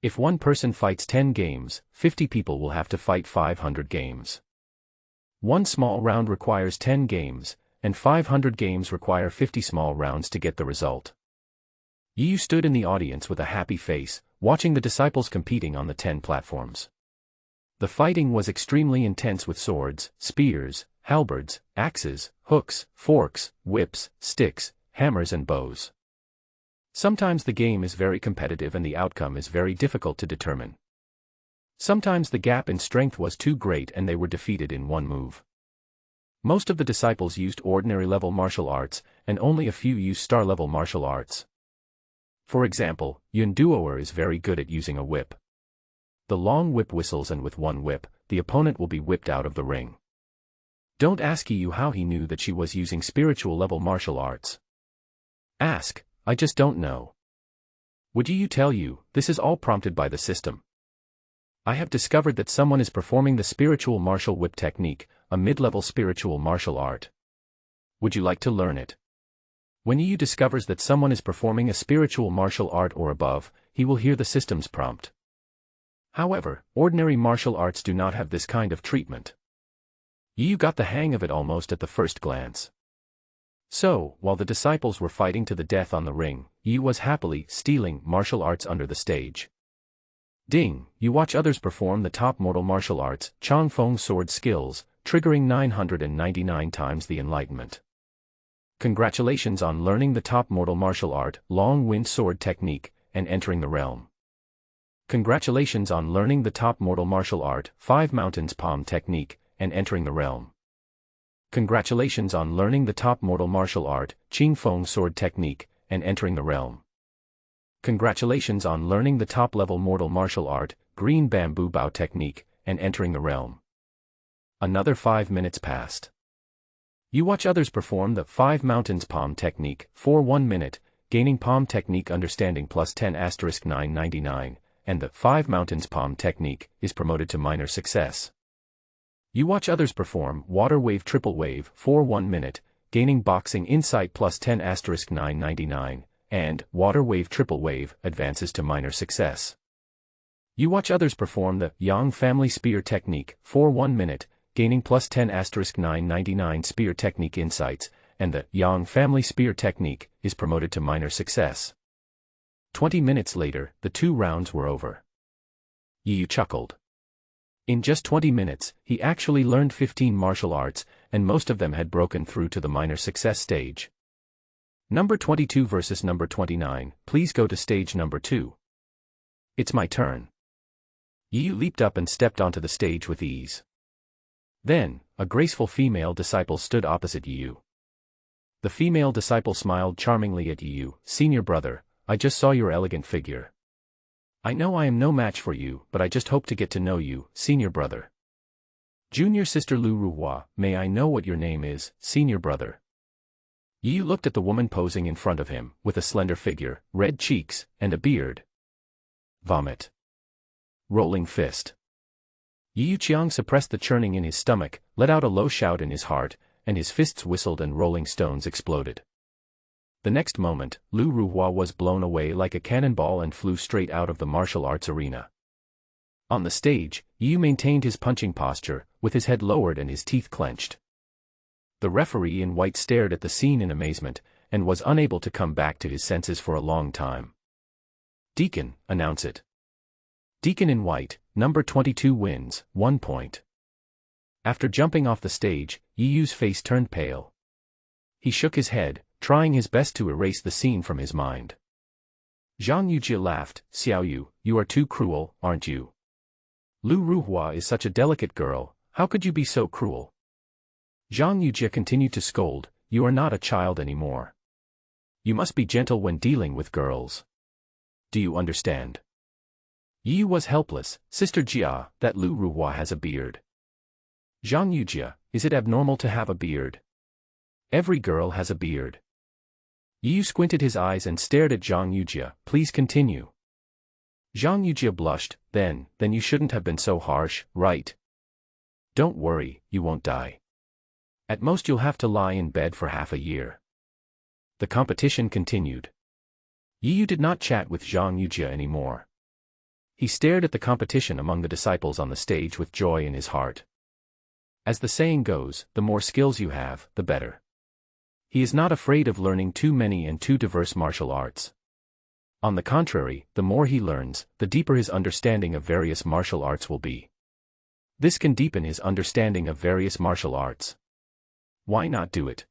If one person fights 10 games, 50 people will have to fight 500 games. One small round requires 10 games, and 500 games require 50 small rounds to get the result. Yu stood in the audience with a happy face, watching the disciples competing on the 10 platforms. The fighting was extremely intense with swords, spears, halberds, axes, hooks, forks, whips, sticks, hammers and bows. Sometimes the game is very competitive and the outcome is very difficult to determine. Sometimes the gap in strength was too great and they were defeated in one move. Most of the disciples used ordinary-level martial arts, and only a few used star-level martial arts. For example, Yun Duoer is very good at using a whip. The long whip whistles and with one whip, the opponent will be whipped out of the ring. Don't ask Yu how he knew that she was using spiritual-level martial arts. Ask, "I just don't know." Would Yu tell you, this is all prompted by the system. I have discovered that someone is performing the spiritual martial whip technique, a mid-level spiritual martial art. Would you like to learn it? When Yu discovers that someone is performing a spiritual martial art or above, he will hear the system's prompt. However, ordinary martial arts do not have this kind of treatment. Yu got the hang of it almost at the first glance. So, while the disciples were fighting to the death on the ring, Yu was happily stealing martial arts under the stage. Ding, you watch others perform the top mortal martial arts, Chong Feng sword skills, triggering 999 times the enlightenment. Congratulations on learning the top mortal martial art, long wind sword technique, and entering the realm. Congratulations on learning the top mortal martial art, 5 mountains palm technique, and entering the realm. Congratulations on learning the top mortal martial art, Qing Feng sword technique, and entering the realm. Congratulations on learning the top-level mortal martial art, green bamboo bow technique, and entering the realm. Another 5 minutes passed. You watch others perform the 5 mountains palm technique for 1 minute, gaining palm technique understanding plus 10*999, and the 5 mountains palm technique is promoted to minor success. You watch others perform water wave triple wave for 1 minute, gaining boxing insight plus 10*999, and water wave triple wave advances to minor success. You watch others perform the Yang family spear technique for 1 minute, gaining plus 10*999 spear technique insights, and the Yang family spear technique is promoted to minor success. 20 minutes later, the 2 rounds were over. Yu chuckled. In just 20 minutes, he actually learned 15 martial arts, and most of them had broken through to the minor success stage. Number 22 versus number 29, please go to stage number 2. It's my turn. Yu leaped up and stepped onto the stage with ease. Then, a graceful female disciple stood opposite Yu. The female disciple smiled charmingly at Yu. "Senior brother, I just saw your elegant figure. I know I am no match for you, but I just hope to get to know you, senior brother." "Junior sister Lu Ruhua, may I know what your name is, senior brother?" Yu looked at the woman posing in front of him, with a slender figure, red cheeks, and a beard. Vomit. Rolling fist. Yu Qiang suppressed the churning in his stomach, let out a low shout in his heart, and his fists whistled and rolling stones exploded. The next moment, Lu Ruhua was blown away like a cannonball and flew straight out of the martial arts arena. On the stage, Yu maintained his punching posture, with his head lowered and his teeth clenched. The referee in white stared at the scene in amazement, and was unable to come back to his senses for a long time. Deacon, announce it. Deacon in white, number 22 wins, 1 point. After jumping off the stage, Yi Yu's face turned pale. He shook his head, trying his best to erase the scene from his mind. Zhang Yujie laughed. Xiao Yu, you are too cruel, aren't you? Lu Ruhua is such a delicate girl, how could you be so cruel? Zhang Yujie continued to scold, you are not a child anymore. You must be gentle when dealing with girls. Do you understand? Yi Yu was helpless. Sister Jia, that Lu Ruhua has a beard. Zhang Yujie, is it abnormal to have a beard? Every girl has a beard. Yi Yu squinted his eyes and stared at Zhang Yujie. Please continue. Zhang Yujie blushed. Then you shouldn't have been so harsh, right? Don't worry, you won't die. At most you'll have to lie in bed for half a year. The competition continued. Yi Yu did not chat with Zhang Yujie anymore. He stared at the competition among the disciples on the stage with joy in his heart. As the saying goes, the more skills you have, the better. He is not afraid of learning too many and too diverse martial arts. On the contrary, the more he learns, the deeper his understanding of various martial arts will be. This can deepen his understanding of various martial arts. Why not do it?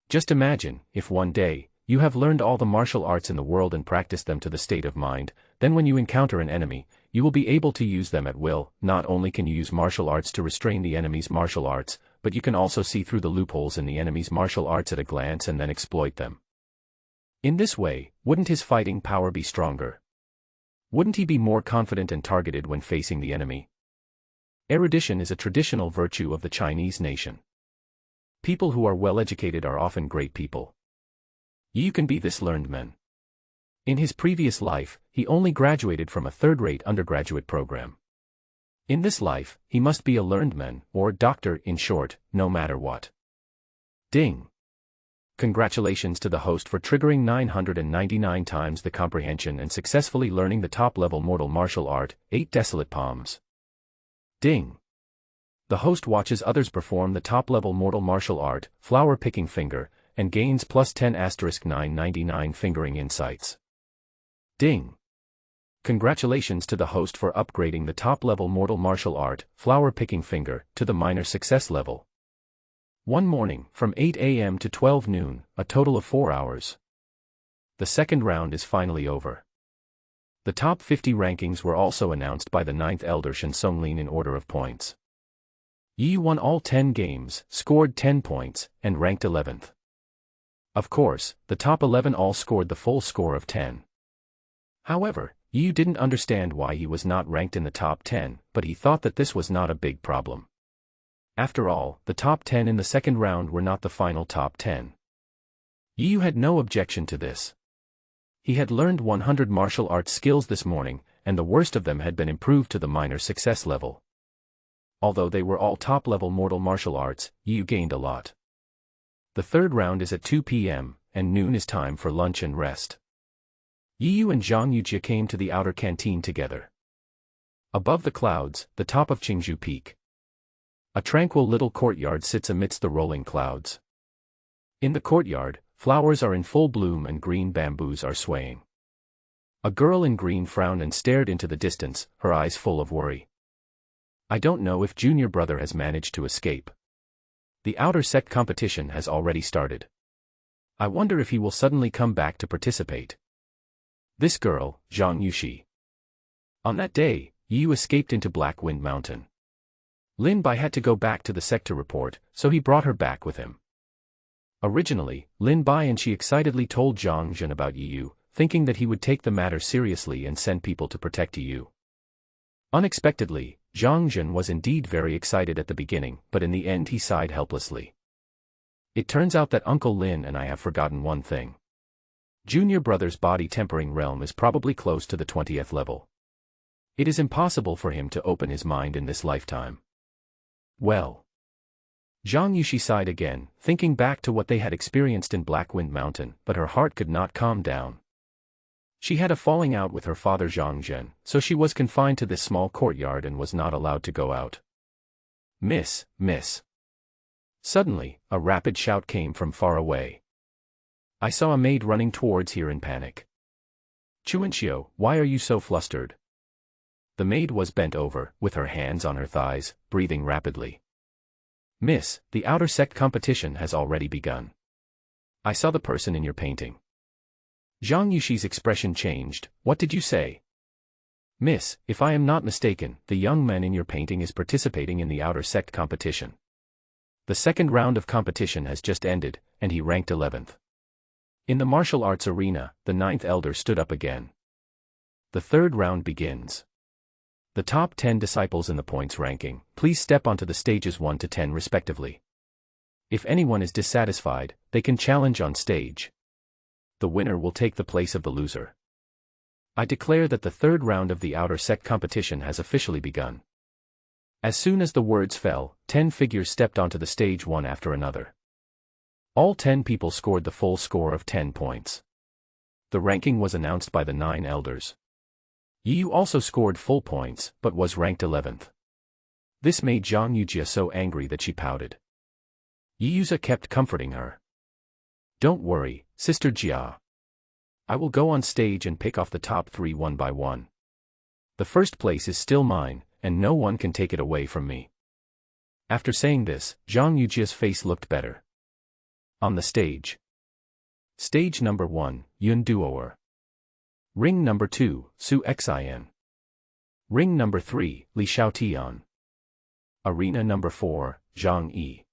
Just imagine, if one day, you have learned all the martial arts in the world and practiced them to the state of mind, then when you encounter an enemy, you will be able to use them at will. Not only can you use martial arts to restrain the enemy's martial arts, but you can also see through the loopholes in the enemy's martial arts at a glance and then exploit them. In this way, wouldn't his fighting power be stronger? Wouldn't he be more confident and targeted when facing the enemy? Erudition is a traditional virtue of the Chinese nation. People who are well educated are often great people. You can be this learned man. In his previous life, he only graduated from a third-rate undergraduate program. In this life, he must be a learned man, or doctor in short, no matter what. Ding! Congratulations to the host for triggering 999 times the comprehension and successfully learning the top-level mortal martial art, 8 desolate palms. Ding! The host watches others perform the top-level mortal martial art, flower-picking finger, and gains plus 10 * 999 fingering insights. Ding! Congratulations to the host for upgrading the top-level mortal martial art, flower-picking finger, to the minor success level. One morning, from 8 a.m. to 12 noon, a total of 4 hours. The second round is finally over. The top 50 rankings were also announced by the 9th Elder Shen Songlin in order of points. Yi won all 10 games, scored 10 points, and ranked 11th. Of course, the top 11 all scored the full score of 10. However, Yi didn't understand why he was not ranked in the top 10, but he thought that this was not a big problem. After all, the top 10 in the second round were not the final top 10. Yi had no objection to this. He had learned 100 martial arts skills this morning, and the worst of them had been improved to the minor success level. Although they were all top-level mortal martial arts, Yi gained a lot. The third round is at 2 p.m., and noon is time for lunch and rest. Yi and Zhang Yujie came to the outer canteen together. Above the clouds, the top of Qingzhou Peak. A tranquil little courtyard sits amidst the rolling clouds. In the courtyard, flowers are in full bloom and green bamboos are swaying. A girl in green frowned and stared into the distance, her eyes full of worry. I don't know if junior brother has managed to escape. The outer sect competition has already started. I wonder if he will suddenly come back to participate. This girl, Zhang Yuxi. On that day, Yu escaped into Black Wind Mountain. Lin Bai had to go back to the sect to report, so he brought her back with him. Originally, Lin Bai and she excitedly told Zhang Zhen about Yu, thinking that he would take the matter seriously and send people to protect Yu. Unexpectedly, Zhang Zhen was indeed very excited at the beginning, but in the end he sighed helplessly. It turns out that Uncle Lin and I have forgotten one thing. Junior brother's body tempering realm is probably close to the 20th level. It is impossible for him to open his mind in this lifetime. Well. Zhang Yuxi sighed again, thinking back to what they had experienced in Black Wind Mountain, but her heart could not calm down. She had a falling out with her father Zhang Zhen, so she was confined to this small courtyard and was not allowed to go out. Miss. Suddenly, a rapid shout came from far away. I saw a maid running towards here in panic. Chuanxiu, why are you so flustered? The maid was bent over, with her hands on her thighs, breathing rapidly. Miss, the outer sect competition has already begun. I saw the person in your painting. Zhang Yuxi's expression changed. What did you say? Miss, if I am not mistaken, the young man in your painting is participating in the outer sect competition. The second round of competition has just ended, and he ranked 11th. In the martial arts arena, the 9th elder stood up again. The third round begins. The top 10 disciples in the points ranking, please step onto the stages 1 to 10 respectively. If anyone is dissatisfied, they can challenge on stage. The winner will take the place of the loser. I declare that the third round of the outer sect competition has officially begun. As soon as the words fell, 10 figures stepped onto the stage one after another. All 10 people scored the full score of 10 points. The ranking was announced by the 9 elders. Yu also scored full points, but was ranked 11th. This made Zhang Yujia so angry that she pouted. Yuza kept comforting her. Don't worry, Sister Jia. I will go on stage and pick off the top 3 one by one. The first place is still mine, and no one can take it away from me. After saying this, Zhang Yujia's face looked better. On the stage. Stage number 1, Yun Duoer. Ring number 2, Su Xin. Ring number 3, Li Xiaotian. Arena number 4, Zhang Yi.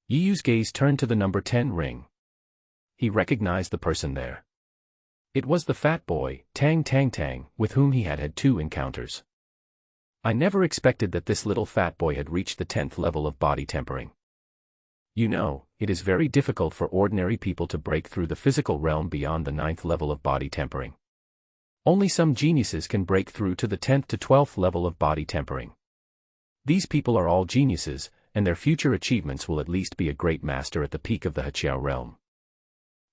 Yiyu's gaze turned to the number 10 ring. He recognized the person there. It was the fat boy, Tang Tang Tang, with whom he had had 2 encounters. I never expected that this little fat boy had reached the 10th level of body tempering. You know, it is very difficult for ordinary people to break through the physical realm beyond the 9th level of body tempering. Only some geniuses can break through to the 10th to 12th level of body tempering. These people are all geniuses, and their future achievements will at least be a great master at the peak of the Heqiao realm.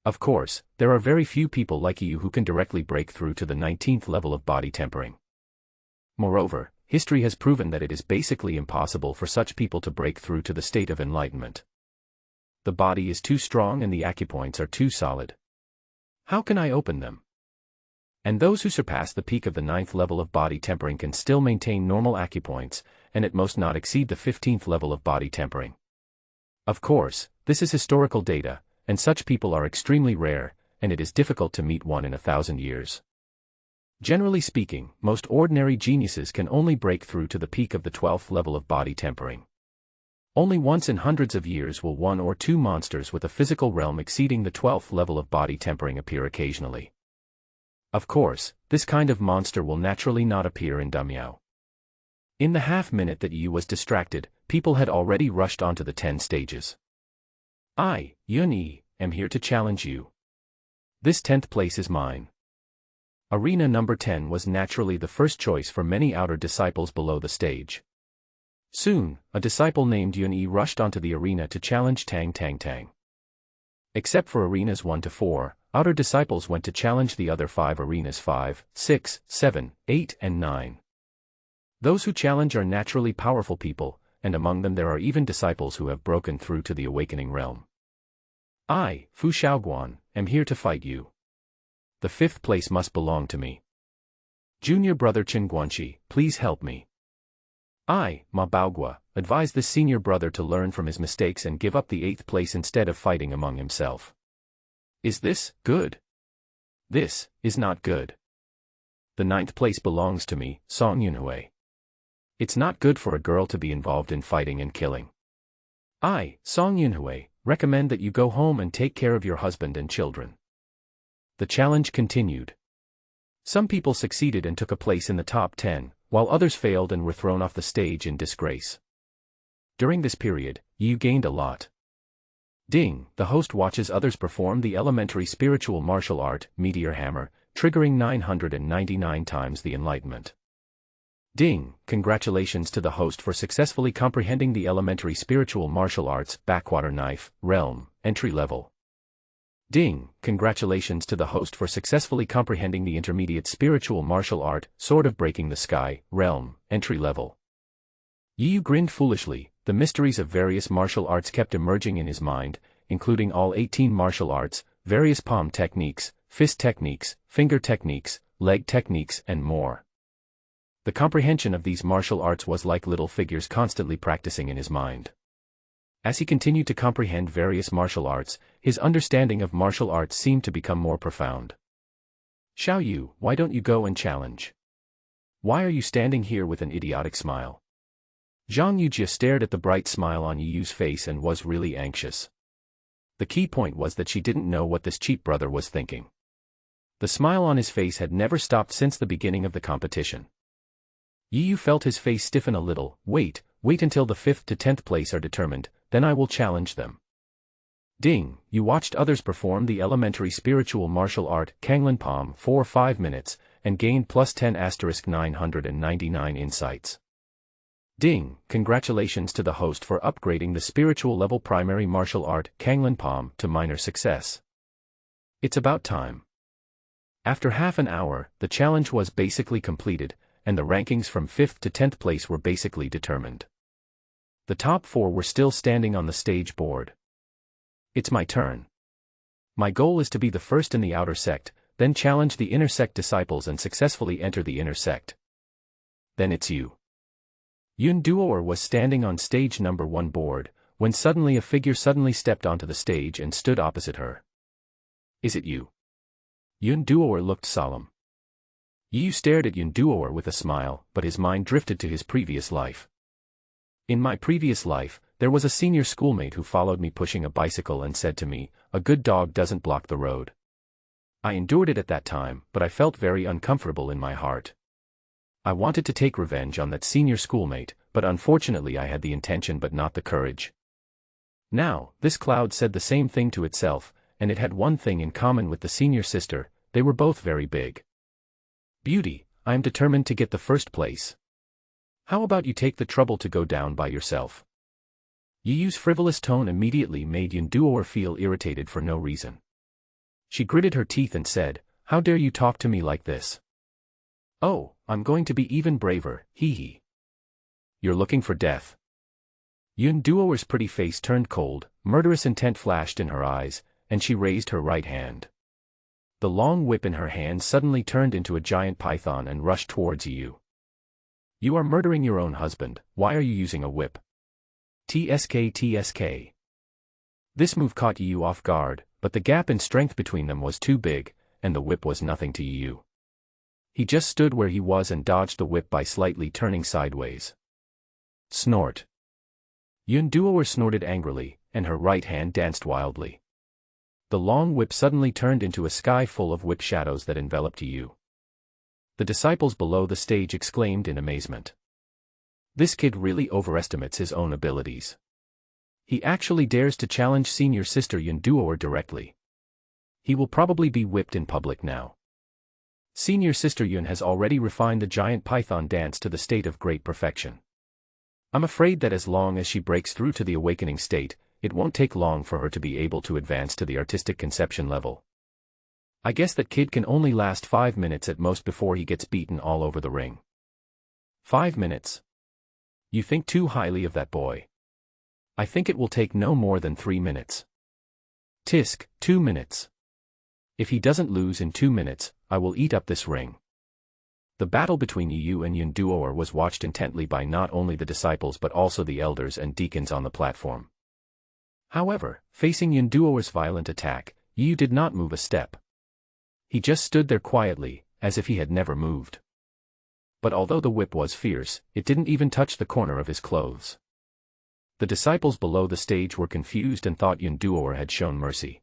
Of course, there are very few people like you who can directly break through to the 19th level of body tempering. Moreover, history has proven that it is basically impossible for such people to break through to the state of enlightenment. The body is too strong and the acupoints are too solid. How can I open them? And those who surpass the peak of the 9th level of body tempering can still maintain normal acupoints, and at most not exceed the 15th level of body tempering. Of course, this is historical data, and such people are extremely rare, and it is difficult to meet one in 1,000 years. Generally speaking, most ordinary geniuses can only break through to the peak of the 12th level of body tempering. Only once in hundreds of years will 1 or 2 monsters with a physical realm exceeding the 12th level of body tempering appear occasionally. Of course, this kind of monster will naturally not appear in Damiao. In the half-minute that Yu was distracted, people had already rushed onto the 10 stages. I, Yun Yi, am here to challenge you. This 10th place is mine. Arena number 10 was naturally the first choice for many outer disciples below the stage. Soon, a disciple named Yun Yi rushed onto the arena to challenge Tang Tang Tang. Except for arenas 1 to 4, outer disciples went to challenge the other 5 arenas 5, 6, 7, 8 and 9. Those who challenge are naturally powerful people, and among them there are even disciples who have broken through to the awakening realm. I, Fu Xiaoguan, am here to fight you. The 5th place must belong to me. Junior brother Chen Guanxi, please help me. I, Ma Baogua, advise this senior brother to learn from his mistakes and give up the 8th place instead of fighting among himself. Is this good? This is not good. The 9th place belongs to me, Song Yunhui. It's not good for a girl to be involved in fighting and killing. I, Song Yunhui, recommend that you go home and take care of your husband and children. The challenge continued. Some people succeeded and took a place in the top 10, while others failed and were thrown off the stage in disgrace. During this period, Yu gained a lot. Ding, the host watches others perform the elementary spiritual martial art, Meteor Hammer, triggering 999 times the enlightenment. Ding, congratulations to the host for successfully comprehending the elementary spiritual martial arts, Backwater Knife, Realm, entry level. Ding, congratulations to the host for successfully comprehending the intermediate spiritual martial art, Sword of Breaking the Sky, Realm, entry level. Yu grinned foolishly. The mysteries of various martial arts kept emerging in his mind, including all 18 martial arts, various palm techniques, fist techniques, finger techniques, leg techniques, and more. The comprehension of these martial arts was like little figures constantly practicing in his mind. As he continued to comprehend various martial arts, his understanding of martial arts seemed to become more profound. Xiao Yu, why don't you go and challenge? Why are you standing here with an idiotic smile? Zhang Yujie stared at the bright smile on Yi Yu's face and was really anxious. The key point was that she didn't know what this cheap brother was thinking. The smile on his face had never stopped since the beginning of the competition. Yi Yu felt his face stiffen a little. Wait until the 5th to 10th place are determined, then I will challenge them. Ding, you watched others perform the elementary spiritual martial art Kanglin Palm for 5 minutes, and gained plus 10*999 insights. Ding, congratulations to the host for upgrading the spiritual level primary martial art Kanglin Palm to minor success. It's about time. After half an hour, the challenge was basically completed, and the rankings from 5th to 10th place were basically determined. The top 4 were still standing on the stage board. It's my turn. My goal is to be the first in the outer sect, then challenge the inner sect disciples and successfully enter the inner sect. Then it's you. Yun Duoer was standing on stage number 1 board, when suddenly a figure suddenly stepped onto the stage and stood opposite her. Is it you? Yun Duoer looked solemn. Yi Yu stared at Yun Duoer with a smile, but his mind drifted to his previous life. In my previous life, there was a senior schoolmate who followed me pushing a bicycle and said to me, "A good dog doesn't block the road." I endured it at that time, but I felt very uncomfortable in my heart. I wanted to take revenge on that senior schoolmate, but unfortunately I had the intention but not the courage. Now, this cloud said the same thing to itself, and it had one thing in common with the senior sister: they were both very big. Beauty, I am determined to get the first place. How about you take the trouble to go down by yourself? Yi Yu's frivolous tone immediately made Yun Duoer feel irritated for no reason. She gritted her teeth and said, "How dare you talk to me like this? Oh, I'm going to be even braver, hee hee. You're looking for death." Yun Duoer's pretty face turned cold, murderous intent flashed in her eyes, and she raised her right hand. The long whip in her hand suddenly turned into a giant python and rushed towards Yi Yu. You are murdering your own husband, why are you using a whip? TSK. This move caught Yi Yu off guard, but the gap in strength between them was too big, and the whip was nothing to Yi Yu. He just stood where he was and dodged the whip by slightly turning sideways. Snort. Yun Duoer snorted angrily, and her right hand danced wildly. The long whip suddenly turned into a sky full of whip shadows that enveloped Yi Yu. The disciples below the stage exclaimed in amazement. This kid really overestimates his own abilities. He actually dares to challenge senior sister Yun Duoer directly. He will probably be whipped in public now. Senior sister Yun has already refined the giant python dance to the state of great perfection. I'm afraid that as long as she breaks through to the awakening state, it won't take long for her to be able to advance to the artistic conception level. I guess that kid can only last 5 minutes at most before he gets beaten all over the ring. 5 minutes? You think too highly of that boy. I think it will take no more than 3 minutes. Tisk, 2 minutes. If he doesn't lose in 2 minutes, I will eat up this ring. The battle between Yi Yu and Yun Duoer was watched intently by not only the disciples but also the elders and deacons on the platform. However, facing Yun Duoer's violent attack, Yi Yu did not move a step. He just stood there quietly, as if he had never moved. But although the whip was fierce, it didn't even touch the corner of his clothes. The disciples below the stage were confused and thought Yun Duoer had shown mercy.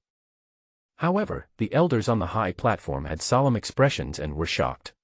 However, the elders on the high platform had solemn expressions and were shocked.